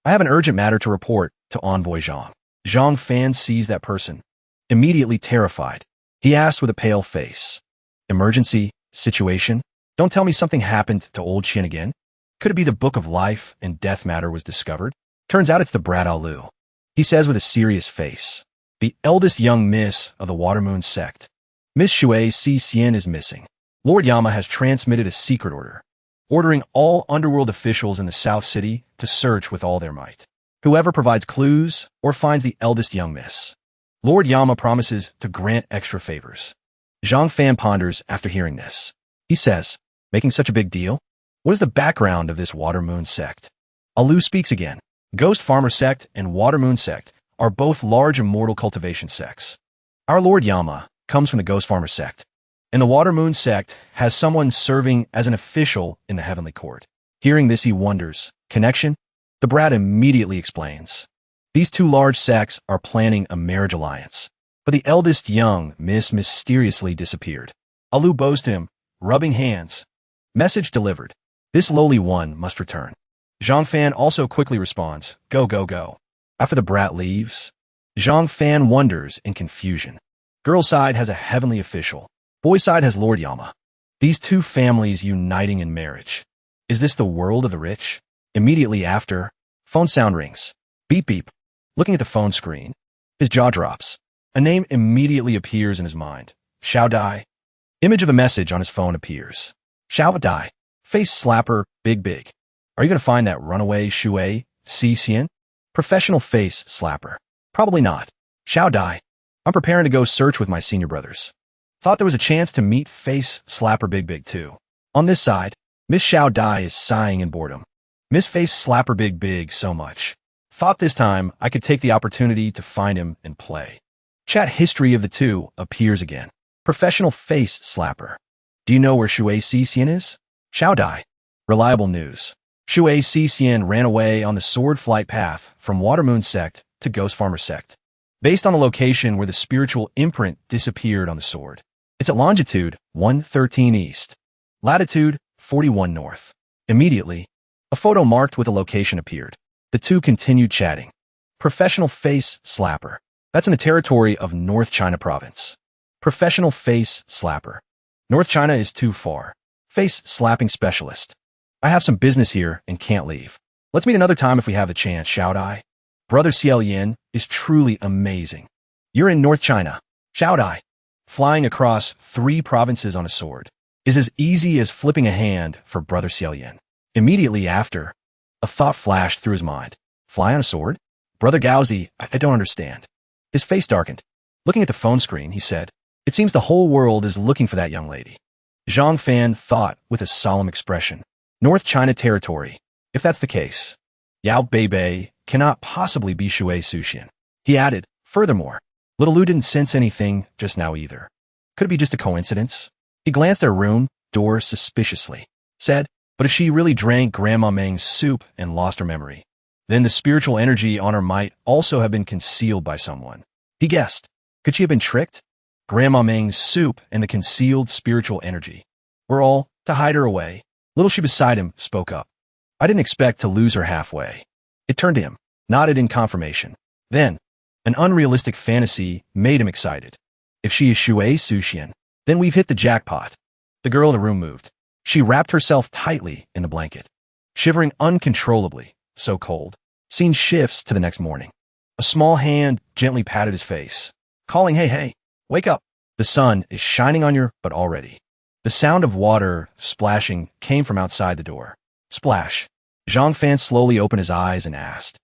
I have an urgent matter to report to Envoy Zhang. Zhang Fan sees that person. Immediately terrified, he asks with a pale face. Emergency? Situation? Don't tell me something happened to old Qin again? Could it be the Book of Life and Death matter was discovered? Turns out it's the brat Lu. He says with a serious face. The eldest young miss of the Watermoon sect. Miss Shui Si Xian is missing. Lord Yama has transmitted a secret order, ordering all underworld officials in the South City to search with all their might. Whoever provides clues or finds the eldest young miss, Lord Yama promises to grant extra favors. Zhang Fan ponders after hearing this. He says, making such a big deal? What is the background of this Watermoon sect? Lu speaks again. Ghost Farmer sect and Watermoon sect are both large immortal cultivation sects. Our Lord Yama comes from the Ghost Farmer sect, and the Watermoon sect has someone serving as an official in the heavenly court. Hearing this, he wonders, connection? The brat immediately explains. These two large sects are planning a marriage alliance, but the eldest young miss mysteriously disappeared. Lu bows to him, rubbing hands. Message delivered. This lowly one must return. Zhang Fan also quickly responds, go, go, go. After the brat leaves, Zhang Fan wonders in confusion. Girl side has a heavenly official. Boy side has Lord Yama. These two families uniting in marriage. Is this the world of the rich? Immediately after, phone sound rings. Beep beep. Looking at the phone screen, his jaw drops. A name immediately appears in his mind. Xiao Dai. Image of a message on his phone appears. Xiao Dai. Face slapper, big big. Are you going to find that runaway Shui Si Xian? Professional face slapper. Probably not. Xiao Dai. I'm preparing to go search with my senior brothers. Thought there was a chance to meet face slapper big big too. On this side, Miss Xiao Dai is sighing in boredom. Miss face slapper big big so much. Thought this time I could take the opportunity to find him and play. Chat history of the two appears again. Professional face slapper. Do you know where Shui Si Xian is? Xiao Dai. Reliable news. Shui Si Xian ran away on the sword flight path from Watermoon sect to Ghost Farmer sect, based on the location where the spiritual imprint disappeared on the sword. It's at longitude 113 east, latitude 41 north. Immediately, a photo marked with a location appeared. The two continued chatting. Professional face slapper. That's in the territory of North China province. Professional face slapper. North China is too far. Face slapping specialist. I have some business here and can't leave. Let's meet another time if we have the chance, Xiao Dai. Brother Xiao Yin is truly amazing. You're in North China. Xiao Dai. Flying across 3 provinces on a sword is as easy as flipping a hand for Brother Xiao Yin. Immediately after, a thought flashed through his mind. Fly on a sword? Brother Gaozi, I don't understand. His face darkened. Looking at the phone screen, he said, "It seems the whole world is looking for that young lady." Zhang Fan thought with a solemn expression. North China territory. If that's the case, Yao Beibei cannot possibly be Shui Sushian. He added, furthermore, little Lu didn't sense anything just now either. Could it be just a coincidence? He glanced at her room door suspiciously, said, but if she really drank Grandma Meng's soup and lost her memory, then the spiritual energy on her might also have been concealed by someone. He guessed. Could she have been tricked? Grandma Meng's soup and the concealed spiritual energy were all to hide her away. Little she beside him spoke up. I didn't expect to lose her halfway. It turned to him, nodded in confirmation. Then, an unrealistic fantasy made him excited. If she is Shui Sushian, then we've hit the jackpot. The girl in the room moved. She wrapped herself tightly in the blanket, shivering uncontrollably, so cold. Scene shifts to the next morning. A small hand gently patted his face, calling, hey, wake up. The sun is shining on your butt already. The sound of water splashing came from outside the door. Splash. Zhang Fan slowly opened his eyes and asked,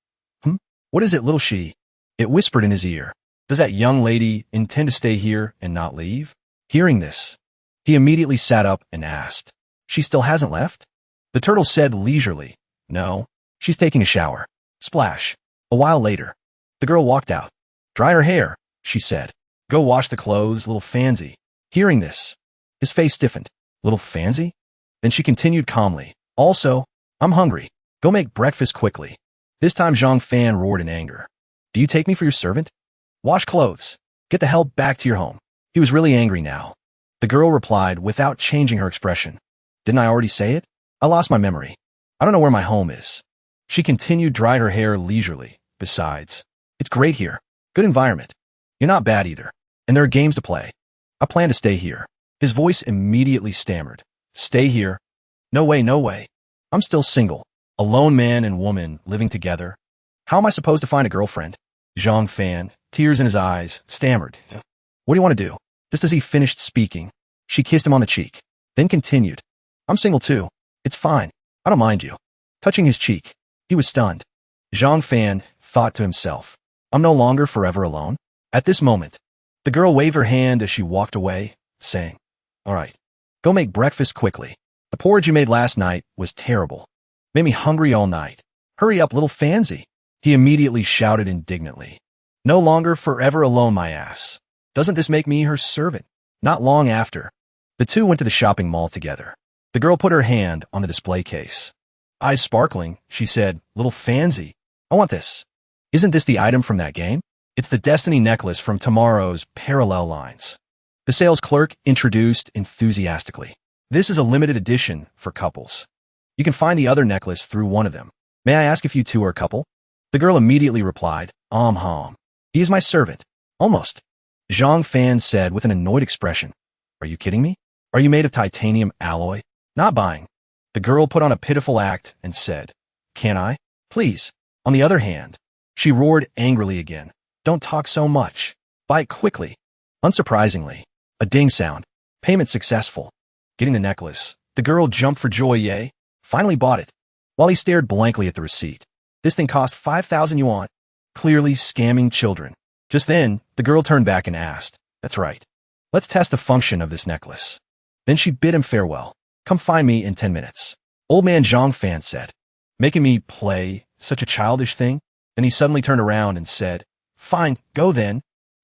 What is it, little she? It whispered in his ear. Does that young lady intend to stay here and not leave? Hearing this, he immediately sat up and asked, She still hasn't left? The turtle said leisurely, No, she's taking a shower. Splash. A while later, the girl walked out. Dry her hair, she said. Go wash the clothes, little Fansy. Hearing this, his face stiffened. Little Fansy? Then she continued calmly. Also, I'm hungry. Go make breakfast quickly. This time Zhang Fan roared in anger. Do you take me for your servant? Wash clothes. Get the hell back to your home. He was really angry now. The girl replied without changing her expression. Didn't I already say it? I lost my memory. I don't know where my home is. She continued, dried her hair leisurely. Besides, it's great here. Good environment. You're not bad either. And there are games to play. I plan to stay here. His voice immediately stammered. Stay here? No way, no way. I'm still single. A lone man and woman living together. How am I supposed to find a girlfriend? Zhang Fan, tears in his eyes, stammered. What do you want to do? Just as he finished speaking, she kissed him on the cheek, then continued. I'm single too. It's fine. I don't mind you. Touching his cheek, he was stunned. Zhang Fan thought to himself, I'm no longer forever alone. At this moment, the girl waved her hand as she walked away, saying, All right, go make breakfast quickly. The porridge you made last night was terrible. Made me hungry all night. Hurry up, little Fansy. He immediately shouted indignantly. No longer forever alone, my ass. Doesn't this make me her servant? Not long after, the two went to the shopping mall together. The girl put her hand on the display case. Eyes sparkling, she said, Little Fansy, I want this. Isn't this the item from that game? It's the Destiny necklace from tomorrow's Parallel Lines. The sales clerk introduced enthusiastically. This is a limited edition for couples. You can find the other necklace through one of them. May I ask if you two are a couple? The girl immediately replied, He is my servant. Almost. Zhang Fan said with an annoyed expression. Are you kidding me? Are you made of titanium alloy? Not buying. The girl put on a pitiful act and said, Can I? Please. On the other hand, she roared angrily again. Don't talk so much. Buy it quickly. Unsurprisingly, a ding sound. Payment successful. Getting the necklace, the girl jumped for joy. Yay. Finally bought it. While he stared blankly at the receipt. This thing cost 5,000 yuan. Clearly scamming children. Just then, the girl turned back and asked, That's right. Let's test the function of this necklace. Then she bid him farewell. Come find me in 10 minutes. Old man Zhang Fan said, Making me play such a childish thing? Then he suddenly turned around and said, Fine, go then.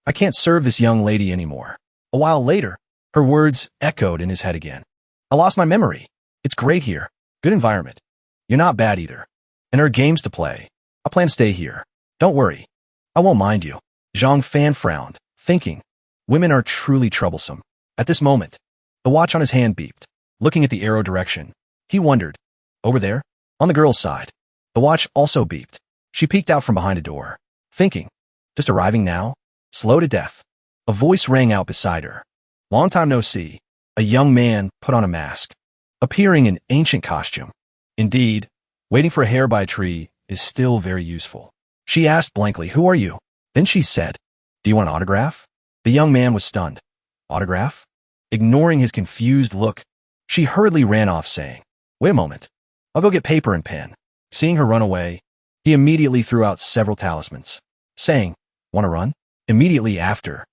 I can't serve this young lady anymore. A while later, her words echoed in his head again. I lost my memory. It's great here. Good environment. You're not bad either. And there are games to play. I plan to stay here. Don't worry. I won't mind you. Zhang Fan frowned, thinking, women are truly troublesome. At this moment, the watch on his hand beeped. Looking at the arrow direction, he wondered, over there, on the girl's side. The watch also beeped. She peeked out from behind a door, thinking, just arriving now? Slow to death. A voice rang out beside her. Long time no see. A young man put on a mask, appearing in ancient costume. Indeed, waiting for a hare by a tree is still very useful. She asked blankly, Who are you? Then she said, Do you want an autograph? The young man was stunned. Autograph? Ignoring his confused look, she hurriedly ran off saying, Wait a moment. I'll go get paper and pen. Seeing her run away, he immediately threw out several talismans, saying, Want to run? Immediately after,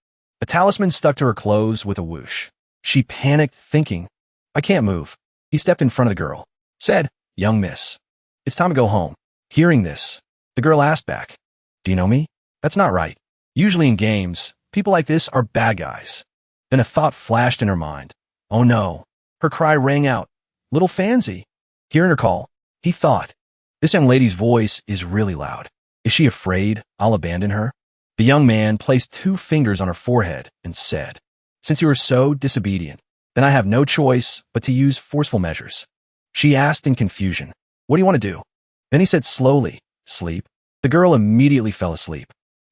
A talisman stuck to her clothes with a whoosh. She panicked, thinking, I can't move. He stepped in front of the girl, said, Young miss, it's time to go home. Hearing this, the girl asked back, Do you know me? That's not right. Usually in games, people like this are bad guys. Then a thought flashed in her mind. Oh no. Her cry rang out. Little Fancy. Hearing her call, he thought, This young lady's voice is really loud. Is she afraid I'll abandon her? The young man placed 2 fingers on her forehead and said, Since you are so disobedient, then I have no choice but to use forceful measures. She asked in confusion, What do you want to do? Then he said slowly, Sleep. The girl immediately fell asleep.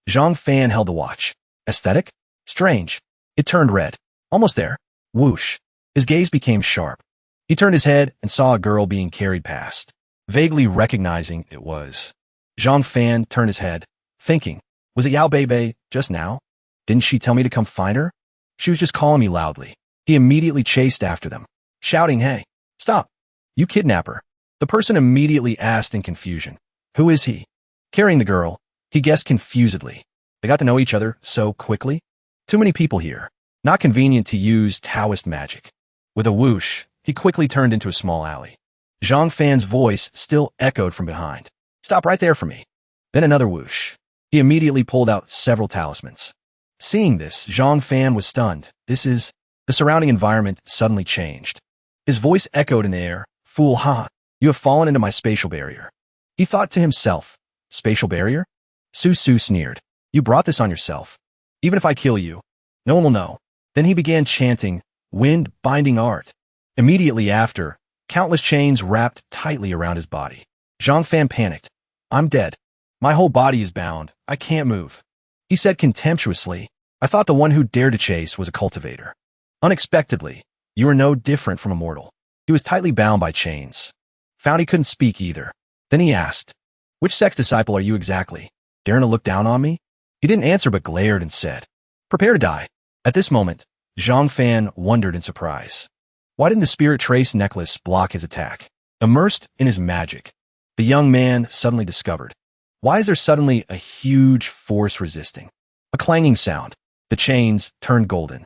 Zhang Fan held the watch. Aesthetic? Strange. It turned red. Almost there. Whoosh. His gaze became sharp. He turned his head and saw a girl being carried past. Vaguely recognizing it was. Zhang Fan turned his head, thinking, Was it Yao Bei just now? Didn't she tell me to come find her? She was just calling me loudly. He immediately chased after them, shouting, Hey, stop. You kidnapper. The person immediately asked in confusion, Who is he? Carrying the girl, he guessed confusedly. They got to know each other so quickly? Too many people here. Not convenient to use Taoist magic. With a whoosh, he quickly turned into a small alley. Zhang Fan's voice still echoed from behind. Stop right there for me. Then another whoosh. He immediately pulled out several talismans. Seeing this, Zhang Fan was stunned. The surrounding environment suddenly changed. His voice echoed in the air. Fool, ha! You have fallen into my spatial barrier. He thought to himself, Spatial barrier? Su sneered. You brought this on yourself. Even if I kill you, no one will know. Then he began chanting, Wind binding art. Immediately after, countless chains wrapped tightly around his body. Zhang Fan panicked. I'm dead. My whole body is bound. I can't move. He said contemptuously, I thought the one who dared to chase was a cultivator. Unexpectedly, you are no different from a mortal. He was tightly bound by chains. Found he couldn't speak either. Then he asked, Which sex disciple are you exactly? Daring to look down on me? He didn't answer but glared and said, Prepare to die. At this moment, Zhang Fan wondered in surprise. Why didn't the spirit trace necklace block his attack? Immersed in his magic, the young man suddenly discovered. Why is there suddenly a huge force resisting? A clanging sound. The chains turned golden.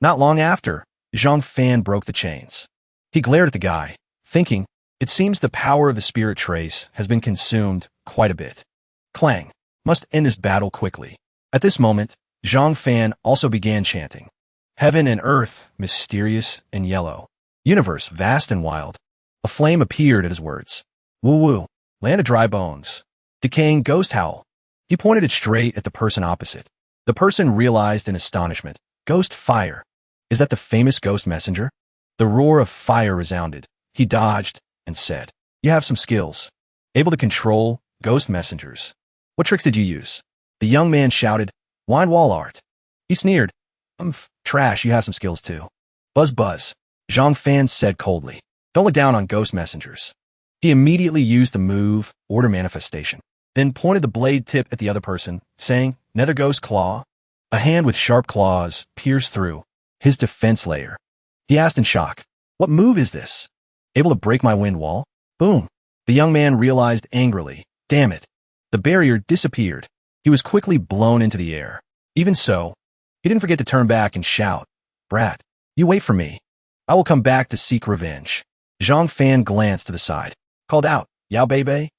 Not long after, Zhang Fan broke the chains. He glared at the guy, thinking, It seems the power of the spirit trace has been consumed quite a bit. Clang. Must end this battle quickly. At this moment, Zhang Fan also began chanting. Heaven and earth, mysterious and yellow. Universe, vast and wild. A flame appeared at his words. Woo-woo. Land of dry bones. Decaying ghost howl. He pointed it straight at the person opposite. The person realized in astonishment. Ghost fire. Is that the famous ghost messenger? The roar of fire resounded. He dodged and said, You have some skills. Able to control ghost messengers. What tricks did you use? The young man shouted, Wine wall art. He sneered. Trash, you have some skills too. Buzz buzz. Zhang Fan said coldly. Don't look down on ghost messengers. He immediately used the move, order manifestation. Then pointed the blade tip at the other person, saying, Nether ghost claw. A hand with sharp claws pierced through his defense layer. He asked in shock, What move is this? Able to break my wind wall? Boom. The young man realized angrily, Damn it. The barrier disappeared. He was quickly blown into the air. Even so, he didn't forget to turn back and shout, Brat, you wait for me. I will come back to seek revenge. Zhang Fan glanced to the side, called out, Yao Bei?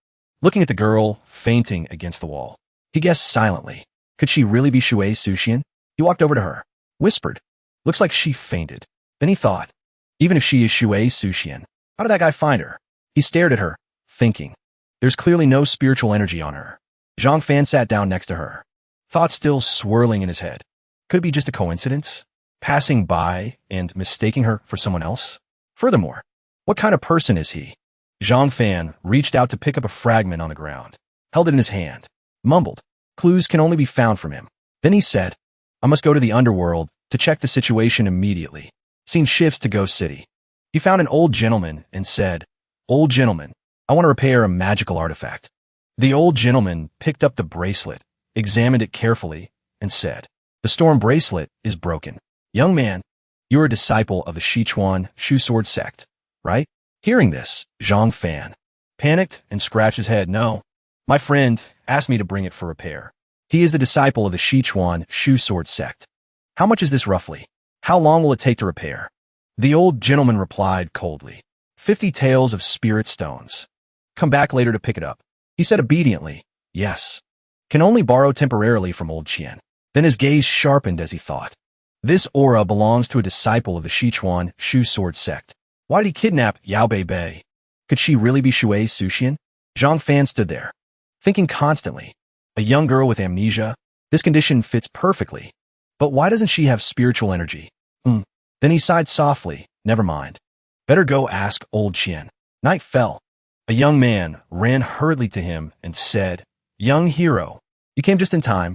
Looking at the girl, fainting against the wall. He guessed silently. Could she really be Shui Suxian? He walked over to her, whispered, Looks like she fainted. Then he thought, Even if she is Shui Suxian, how did that guy find her? He stared at her, thinking, There's clearly no spiritual energy on her. Zhang Fan sat down next to her, thoughts still swirling in his head. Could it be just a coincidence? Passing by and mistaking her for someone else? Furthermore, what kind of person is he? Zhang Fan reached out to pick up a fragment on the ground, held it in his hand, mumbled, Clues can only be found from him. Then he said, I must go to the underworld to check the situation immediately. Seen shifts to Ghost City. He found an old gentleman and said, Old gentleman, I want to repair a magical artifact. The old gentleman picked up the bracelet, examined it carefully, and said, The storm bracelet is broken. Young man, you are a disciple of the Sichuan Shu Sword sect, right? Hearing this, Zhang Fan panicked and scratched his head. No, my friend asked me to bring it for repair. He is the disciple of the Sichuan Shu Sword sect. How much is this roughly? How long will it take to repair? The old gentleman replied coldly. 50 taels of spirit stones. Come back later to pick it up. He said obediently, yes. Can only borrow temporarily from old Qian. Then his gaze sharpened as he thought. This aura belongs to a disciple of the Sichuan Shu Sword sect. Why did he kidnap Yao Bei Bei? Could she really be Shui's Suxian? Zhang Fan stood there, thinking constantly. A young girl with amnesia? This condition fits perfectly. But why doesn't she have spiritual energy? Then he sighed softly. Never mind. Better go ask old Qian. Night fell. A young man ran hurriedly to him and said, Young hero, you came just in time.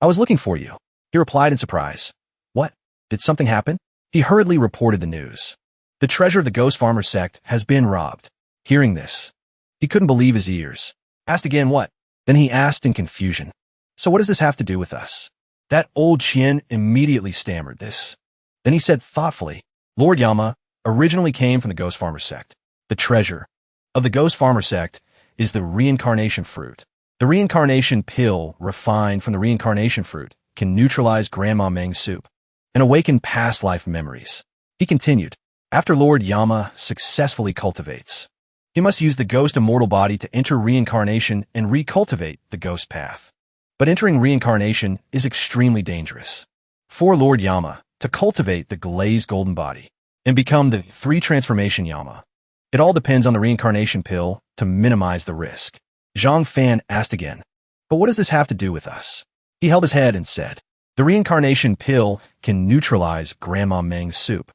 I was looking for you. He replied in surprise. What? Did something happen? He hurriedly reported the news. The treasure of the Ghost Farmer sect has been robbed. Hearing this, he couldn't believe his ears. Asked again what? Then he asked in confusion. So what does this have to do with us? That old Qian immediately stammered this. Then he said thoughtfully, Lord Yama originally came from the Ghost Farmer sect. The treasure of the Ghost Farmer sect is the reincarnation fruit. The reincarnation pill refined from the reincarnation fruit can neutralize Grandma Meng's soup and awaken past life memories. He continued, after Lord Yama successfully cultivates, he must use the ghost immortal body to enter reincarnation and recultivate the ghost path. But entering reincarnation is extremely dangerous. For Lord Yama to cultivate the glazed golden body and become the 3 transformation Yama, it all depends on the reincarnation pill to minimize the risk. Zhang Fan asked again, but what does this have to do with us? He held his head and said, the reincarnation pill can neutralize Grandma Meng's soup.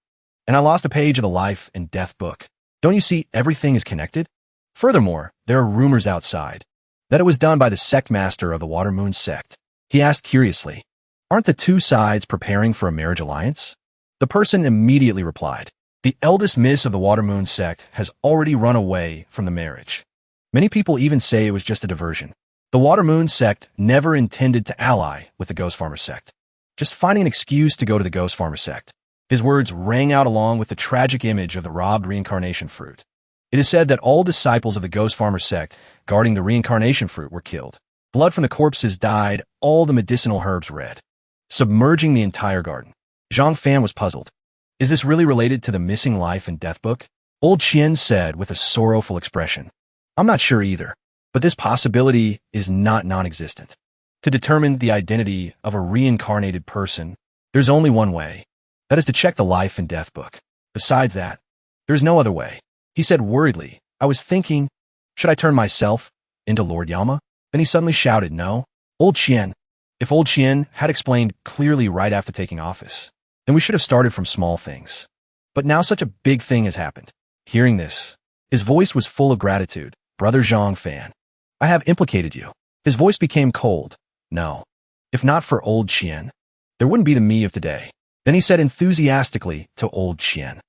And I lost a page of the life and death book. Don't you see everything is connected? Furthermore, there are rumors outside that it was done by the sect master of the Water Moon sect. He asked curiously, aren't the 2 sides preparing for a marriage alliance? The person immediately replied, the eldest miss of the Water Moon sect has already run away from the marriage. Many people even say it was just a diversion. The Water Moon sect never intended to ally with the Ghost Farmer sect, just finding an excuse to go to the Ghost Farmer sect. His words rang out along with the tragic image of the robbed reincarnation fruit. It is said that all disciples of the Ghost Farmer sect guarding the reincarnation fruit were killed. Blood from the corpses dyed all the medicinal herbs red, submerging the entire garden. Zhang Fan was puzzled. Is this really related to the missing life and death book? Old Qian said with a sorrowful expression. I'm not sure either, but this possibility is not non-existent. To determine the identity of a reincarnated person, there's only one way. That is to check the life and death book. Besides that, there's no other way. He said worriedly, I was thinking, should I turn myself into Lord Yama? Then he suddenly shouted, no. Old Qian. If old Qian had explained clearly right after taking office, then we should have started from small things. But now such a big thing has happened. Hearing this, his voice was full of gratitude. Brother Zhang Fan, I have implicated you. His voice became cold. No. If not for old Qian, there wouldn't be the me of today. Then he said enthusiastically to old Qian,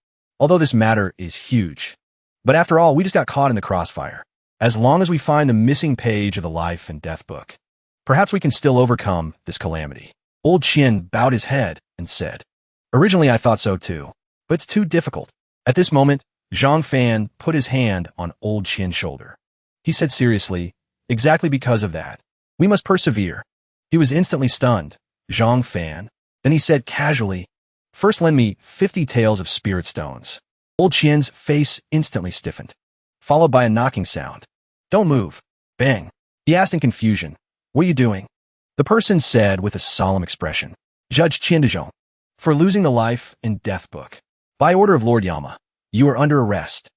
although this matter is huge, but after all, we just got caught in the crossfire. As long as we find the missing page of the life and death book, perhaps we can still overcome this calamity. Old Qian bowed his head and said, originally I thought so too, but it's too difficult. At this moment, Zhang Fan put his hand on old Qian's shoulder. He said seriously, exactly because of that, we must persevere. He was instantly stunned. Zhang Fan. Then he said casually, first lend me 50 taels of spirit stones. Old Qian's face instantly stiffened, followed by a knocking sound. Don't move. Bang. He asked in confusion, what are you doing? The person said with a solemn expression, Judge Qiandezhong, for losing the life and death book. By order of Lord Yama, you are under arrest.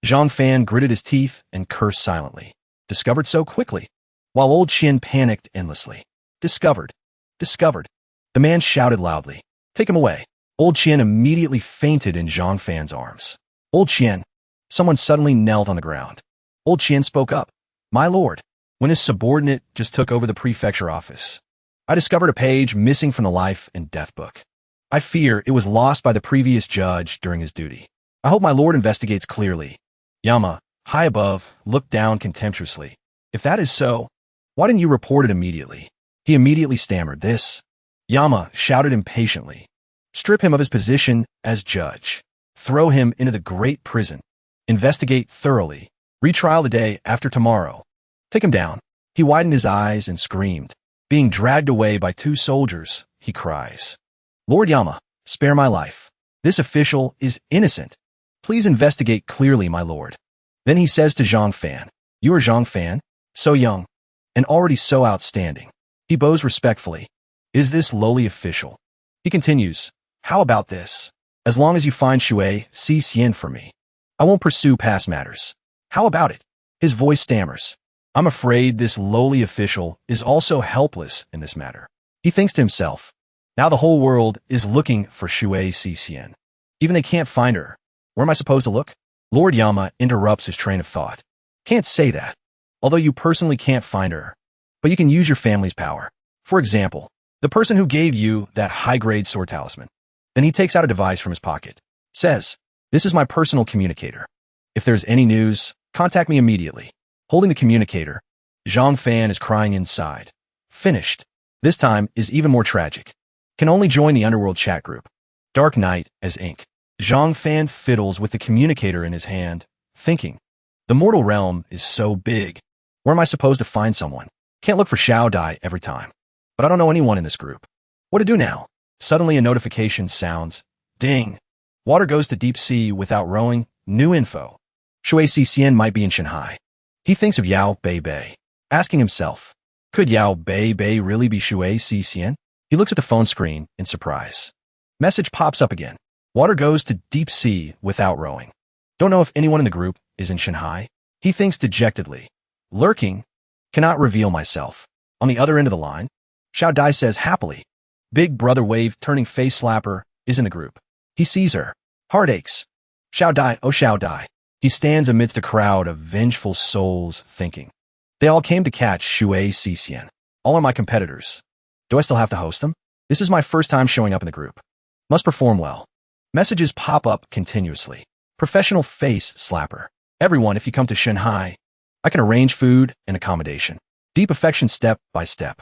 Zhang Fan gritted his teeth and cursed silently. Discovered so quickly. While old Qian panicked endlessly. Discovered. Discovered. The man shouted loudly. Take him away. Old Qian immediately fainted in Zhang Fan's arms. Old Qian. Someone suddenly knelt on the ground. Old Qian spoke up. My lord, when his subordinate just took over the prefecture office, I discovered a page missing from the life and death book. I fear it was lost by the previous judge during his duty. I hope my lord investigates clearly. Yama, high above, looked down contemptuously. If that is so, why didn't you report it immediately? He immediately stammered this. Yama shouted impatiently. Strip him of his position as judge. Throw him into the great prison. Investigate thoroughly. Retrial the day after tomorrow. Take him down. He widened his eyes and screamed. Being dragged away by 2 soldiers, he cries. Lord Yama, spare my life. This official is innocent. Please investigate clearly, my lord. Then he says to Zhang Fan, you are Zhang Fan? So young, and already so outstanding. He bows respectfully. Is this lowly official? He continues, how about this? As long as you find Shui Si Xian for me, I won't pursue past matters. How about it? His voice stammers. I'm afraid this lowly official is also helpless in this matter. He thinks to himself, now the whole world is looking for Shui Si Xian. Even they can't find her. Where am I supposed to look? Lord Yama interrupts his train of thought. Can't say that. Although you personally can't find her, but you can use your family's power. For example, the person who gave you that high-grade sword talisman. Then he takes out a device from his pocket. Says, this is my personal communicator. If there's any news, contact me immediately. Holding the communicator, Zhang Fan is crying inside. Finished. This time is even more tragic. Can only join the underworld chat group. Dark night as ink. Zhang Fan fiddles with the communicator in his hand, thinking, the mortal realm is so big. Where am I supposed to find someone? Can't look for Xiao Dai every time. But I don't know anyone in this group. What to do now? Suddenly a notification sounds. Ding. Water goes to deep sea without rowing. New info. Shui Si Xian might be in Shanghai. He thinks of Yao Bei Bei, asking himself, could Yao Bei Bei really be Shui Si Xian? He looks at the phone screen in surprise. Message pops up again. Water goes to deep sea without rowing. Don't know if anyone in the group is in Shanghai. He thinks dejectedly. Lurking. Cannot reveal myself. On the other end of the line, Xiao Dai says happily. Big brother wave turning face slapper is in the group. He sees her. Heart aches. Xiao Dai, oh Xiao Dai. He stands amidst a crowd of vengeful souls thinking. They all came to catch Shui Si Xian. All are my competitors. Do I still have to host them? This is my first time showing up in the group. Must perform well. Messages pop up continuously. Professional face slapper. Everyone, if you come to Shanghai, I can arrange food and accommodation. Deep affection step by step.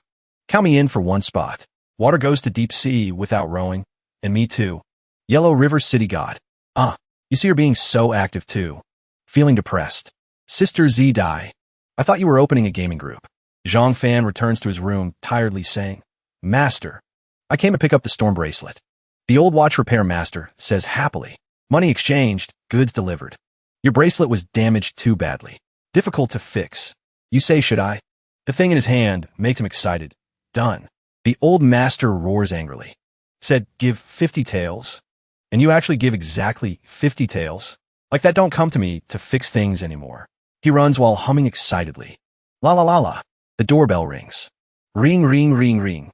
Count me in for one spot. Water goes to deep sea without rowing. And me too. Yellow River City God. You see her being so active too. Feeling depressed. Sister Z Dai. I thought you were opening a gaming group. Zhang Fan returns to his room, tiredly saying, Master, I came to pick up the storm bracelet. The old watch repair master says happily, money exchanged, goods delivered. Your bracelet was damaged too badly. Difficult to fix. You say, should I? The thing in his hand makes him excited. Done. The old master roars angrily. Said, give 50 taels. And you actually give exactly 50 taels? Like that don't come to me to fix things anymore. He runs while humming excitedly. La la la la. The doorbell rings. Ring ring ring ring.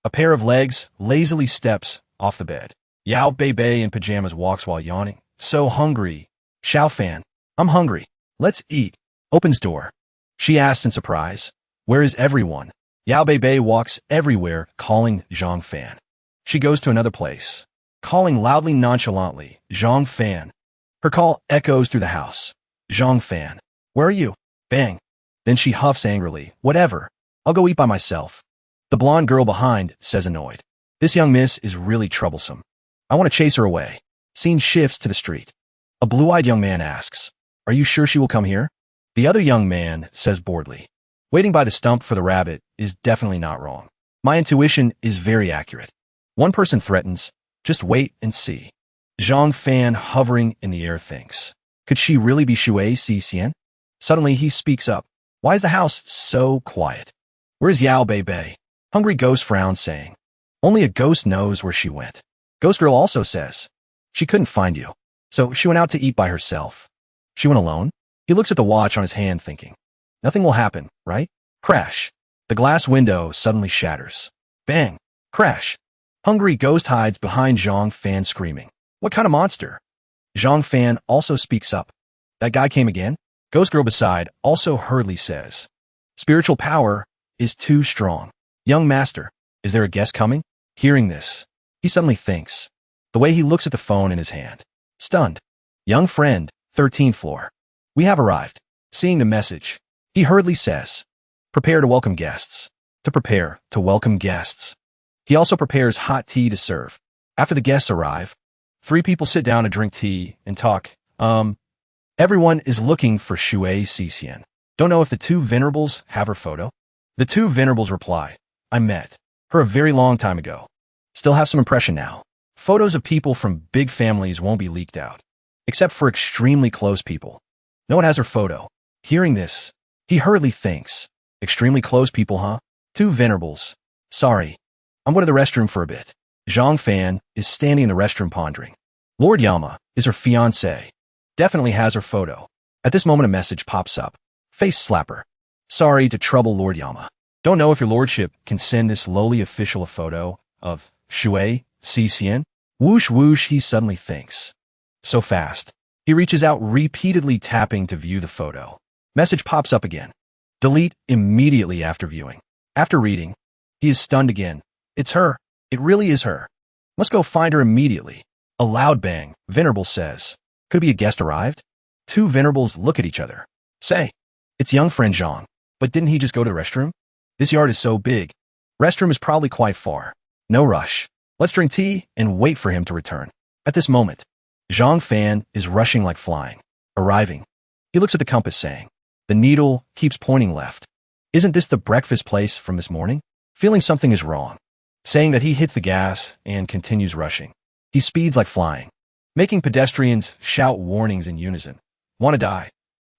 A pair of legs lazily steps off the bed. Yao Bei Bei in pajamas walks while yawning. So hungry. Xiao Fan. I'm hungry. Let's eat. Opens door. She asks in surprise. Where is everyone? Yao Bei Bei walks everywhere calling Zhang Fan. She goes to another place. Calling loudly nonchalantly. Zhang Fan. Her call echoes through the house. Zhang Fan. Where are you? Bang. Then she huffs angrily. Whatever. I'll go eat by myself. The blonde girl behind says annoyed. This young miss is really troublesome. I want to chase her away. Scene shifts to the street. A blue-eyed young man asks, are you sure she will come here? The other young man says boredly, waiting by the stump for the rabbit is definitely not wrong. My intuition is very accurate. One person threatens, just wait and see. Zhang Fan hovering in the air thinks, could she really be Shui Si Xian? Suddenly he speaks up. Why is the house so quiet? Where's Yao Bei Bei? Hungry Ghost frowns saying, only a ghost knows where she went. Ghost Girl also says, she couldn't find you. So she went out to eat by herself. She went alone? He looks at the watch on his hand thinking, nothing will happen, right? Crash. The glass window suddenly shatters. Bang. Crash. Hungry Ghost hides behind Zhang Fan screaming. What kind of monster? Zhang Fan also speaks up. That guy came again? Ghost Girl beside also hurriedly says, spiritual power is too strong. Young master, is there a guest coming? Hearing this, he suddenly thinks. The way he looks at the phone in his hand. Stunned. Young friend, 13th floor. We have arrived. Seeing the message, he hurriedly says, prepare to welcome guests. To prepare to welcome guests. He also prepares hot tea to serve. After the guests arrive, 3 people sit down to drink tea and talk. Everyone is looking for Shui Si Xian. Don't know if the 2 venerables have her photo. The 2 venerables reply, I met her a very long time ago. Still have some impression now. Photos of people from big families won't be leaked out, except for extremely close people. No one has her photo. Hearing this, he hurriedly thinks, extremely close people, huh? Two venerables. Sorry, I'm going to the restroom for a bit. Zhang Fan is standing in the restroom pondering. Lord Yama is her fiancé. Definitely has her photo. At this moment a message pops up. Face slapper. Sorry to trouble Lord Yama. Don't know if your lordship can send this lowly official a photo of Shui Cician. Whoosh whoosh, he suddenly thinks. So fast. He reaches out, repeatedly tapping to view the photo. Message pops up again. Delete immediately after viewing. After reading, he is stunned again. It's her. It really is her. Must go find her immediately. A loud bang. Venerable says. Could it be a guest arrived? Two venerables look at each other. Say, it's young friend Zhang. But didn't he just go to the restroom? This yard is so big. Restroom is probably quite far. No rush. Let's drink tea and wait for him to return. At this moment, Zhang Fan is rushing like flying. Arriving. He looks at the compass saying, the needle keeps pointing left. Isn't this the breakfast place from this morning? Feeling something is wrong. Saying that he hits the gas and continues rushing. He speeds like flying, making pedestrians shout warnings in unison. Want to die.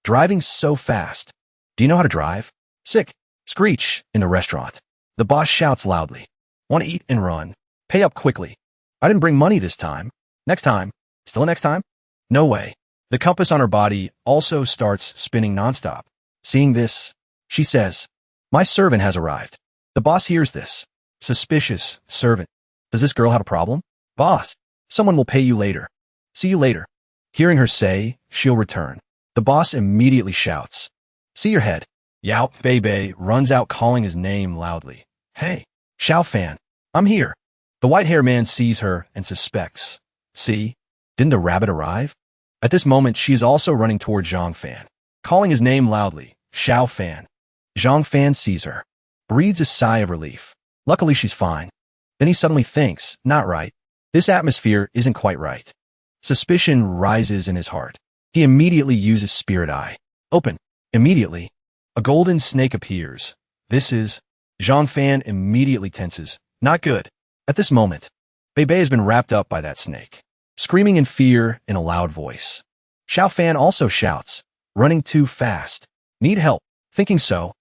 Driving so fast. Do you know how to drive? Sick. Screech in the restaurant. The boss shouts loudly. Want to eat and run. Pay up quickly. I didn't bring money this time. Next time. Still a next time? No way. The compass on her body also starts spinning nonstop. Seeing this, she says, my servant has arrived. The boss hears this. Suspicious servant. Does this girl have a problem? Boss, someone will pay you later. See you later. Hearing her say, she'll return. The boss immediately shouts. See your head. Yao Bei runs out calling his name loudly. Hey, Xiao Fan, I'm here. The white-haired man sees her and suspects. See, didn't the rabbit arrive? At this moment, she is also running toward Zhang Fan, calling his name loudly, Xiao Fan. Zhang Fan sees her, breathes a sigh of relief. Luckily, she's fine. Then he suddenly thinks, not right. This atmosphere isn't quite right. Suspicion rises in his heart. He immediately uses Spirit Eye. Open. Immediately, a golden snake appears. This is... Zhang Fan immediately tenses. Not good. At this moment, Bei has been wrapped up by that snake, screaming in fear in a loud voice. Xiao Fan also shouts, running too fast. Need help. Thinking so,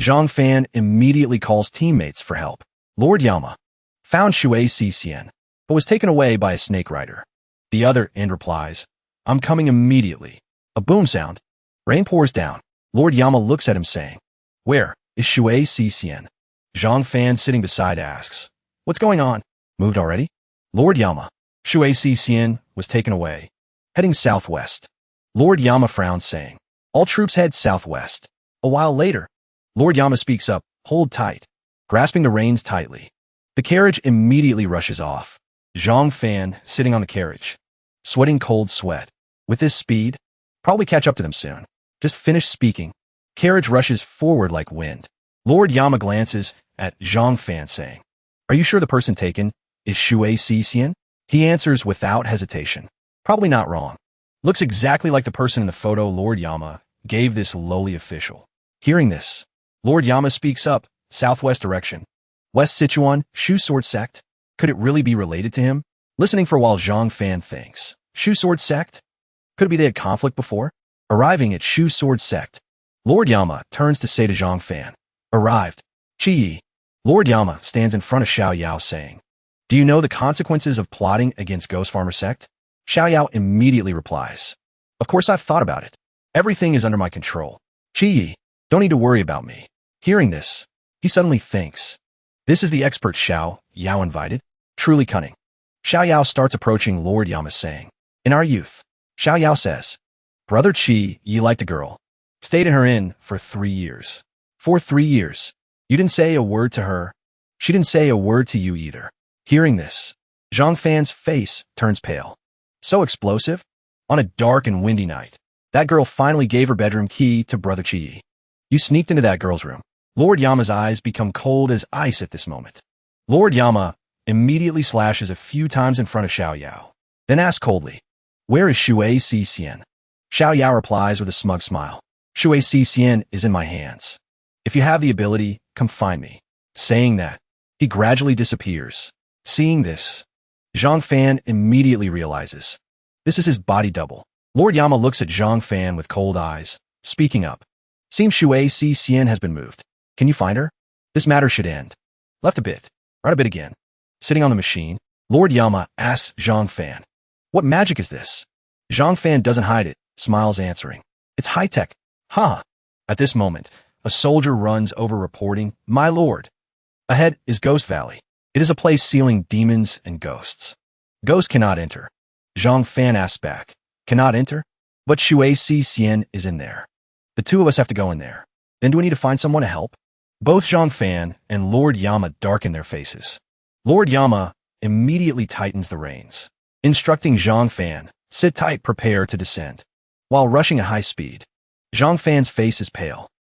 Zhang Fan immediately calls teammates for help. Lord Yama found Shui Cician, but was taken away by a snake rider. The other end replies, I'm coming immediately. A boom sound. Rain pours down. Lord Yama looks at him saying, where is Shui Cician? Zhang Fan sitting beside asks, what's going on? Moved already? Lord Yama. Shui Cician was taken away, heading southwest. Lord Yama frowns saying, all troops head southwest. A while later, Lord Yama speaks up, hold tight, grasping the reins tightly. The carriage immediately rushes off. Zhang Fan sitting on the carriage, sweating cold sweat. With this speed, probably catch up to them soon. Just finished speaking. Carriage rushes forward like wind. Lord Yama glances at Zhang Fan saying, are you sure the person taken is Shui Cician? He answers without hesitation. Probably not wrong. Looks exactly like the person in the photo Lord Yama gave this lowly official. Hearing this, Lord Yama speaks up, southwest direction. West Sichuan, Shu Sword Sect? Could it really be related to him? Listening for a while, Zhang Fan thinks. Shu Sword Sect? Could it be they had conflict before? Arriving at Shu Sword Sect, Lord Yama turns to say to Zhang Fan, arrived. Chi Yi. Lord Yama stands in front of Xiao Yao saying, do you know the consequences of plotting against Ghost Farmer Sect? Xiao Yao immediately replies, of course I've thought about it. Everything is under my control. Chi Yi, don't need to worry about me. Hearing this, he suddenly thinks, this is the expert Xiao Yao invited? Truly cunning. Xiao Yao starts approaching Lord Yama saying, in our youth, Xiao Yao says, Brother Chi, you liked a girl. Stayed in her inn for 3 years. For 3 years. You didn't say a word to her. She didn't say a word to you either. Hearing this, Zhang Fan's face turns pale. So explosive? On a dark and windy night, that girl finally gave her bedroom key to Brother Chi. You sneaked into that girl's room. Lord Yama's eyes become cold as ice at this moment. Lord Yama immediately slashes a few times in front of Xiao Yao, then asks coldly, where is Shui Cician? Xiao Yao replies with a smug smile, Shui Cician is in my hands. If you have the ability, come find me. Saying that, he gradually disappears. Seeing this, Zhang Fan immediately realizes this is his body double. Lord Yama looks at Zhang Fan with cold eyes, speaking up. Seems Shui Si Xian has been moved. Can you find her? This matter should end. Left a bit. Right a bit again. Sitting on the machine, Lord Yama asks Zhang Fan, what magic is this? Zhang Fan doesn't hide it, smiles answering. It's high-tech. Huh. At this moment, a soldier runs over reporting, My lord. Ahead is Ghost Valley. It is a place sealing demons and ghosts. Ghosts cannot enter. Zhang Fan asks back, cannot enter? But Shui Si Xian is in there. The two of us have to go in there. Then do we need to find someone to help? Both Zhang Fan and Lord Yama darken their faces. Lord Yama immediately tightens the reins, instructing Zhang Fan, sit tight, prepare to descend. While rushing at high speed, Zhang Fan's face is pale.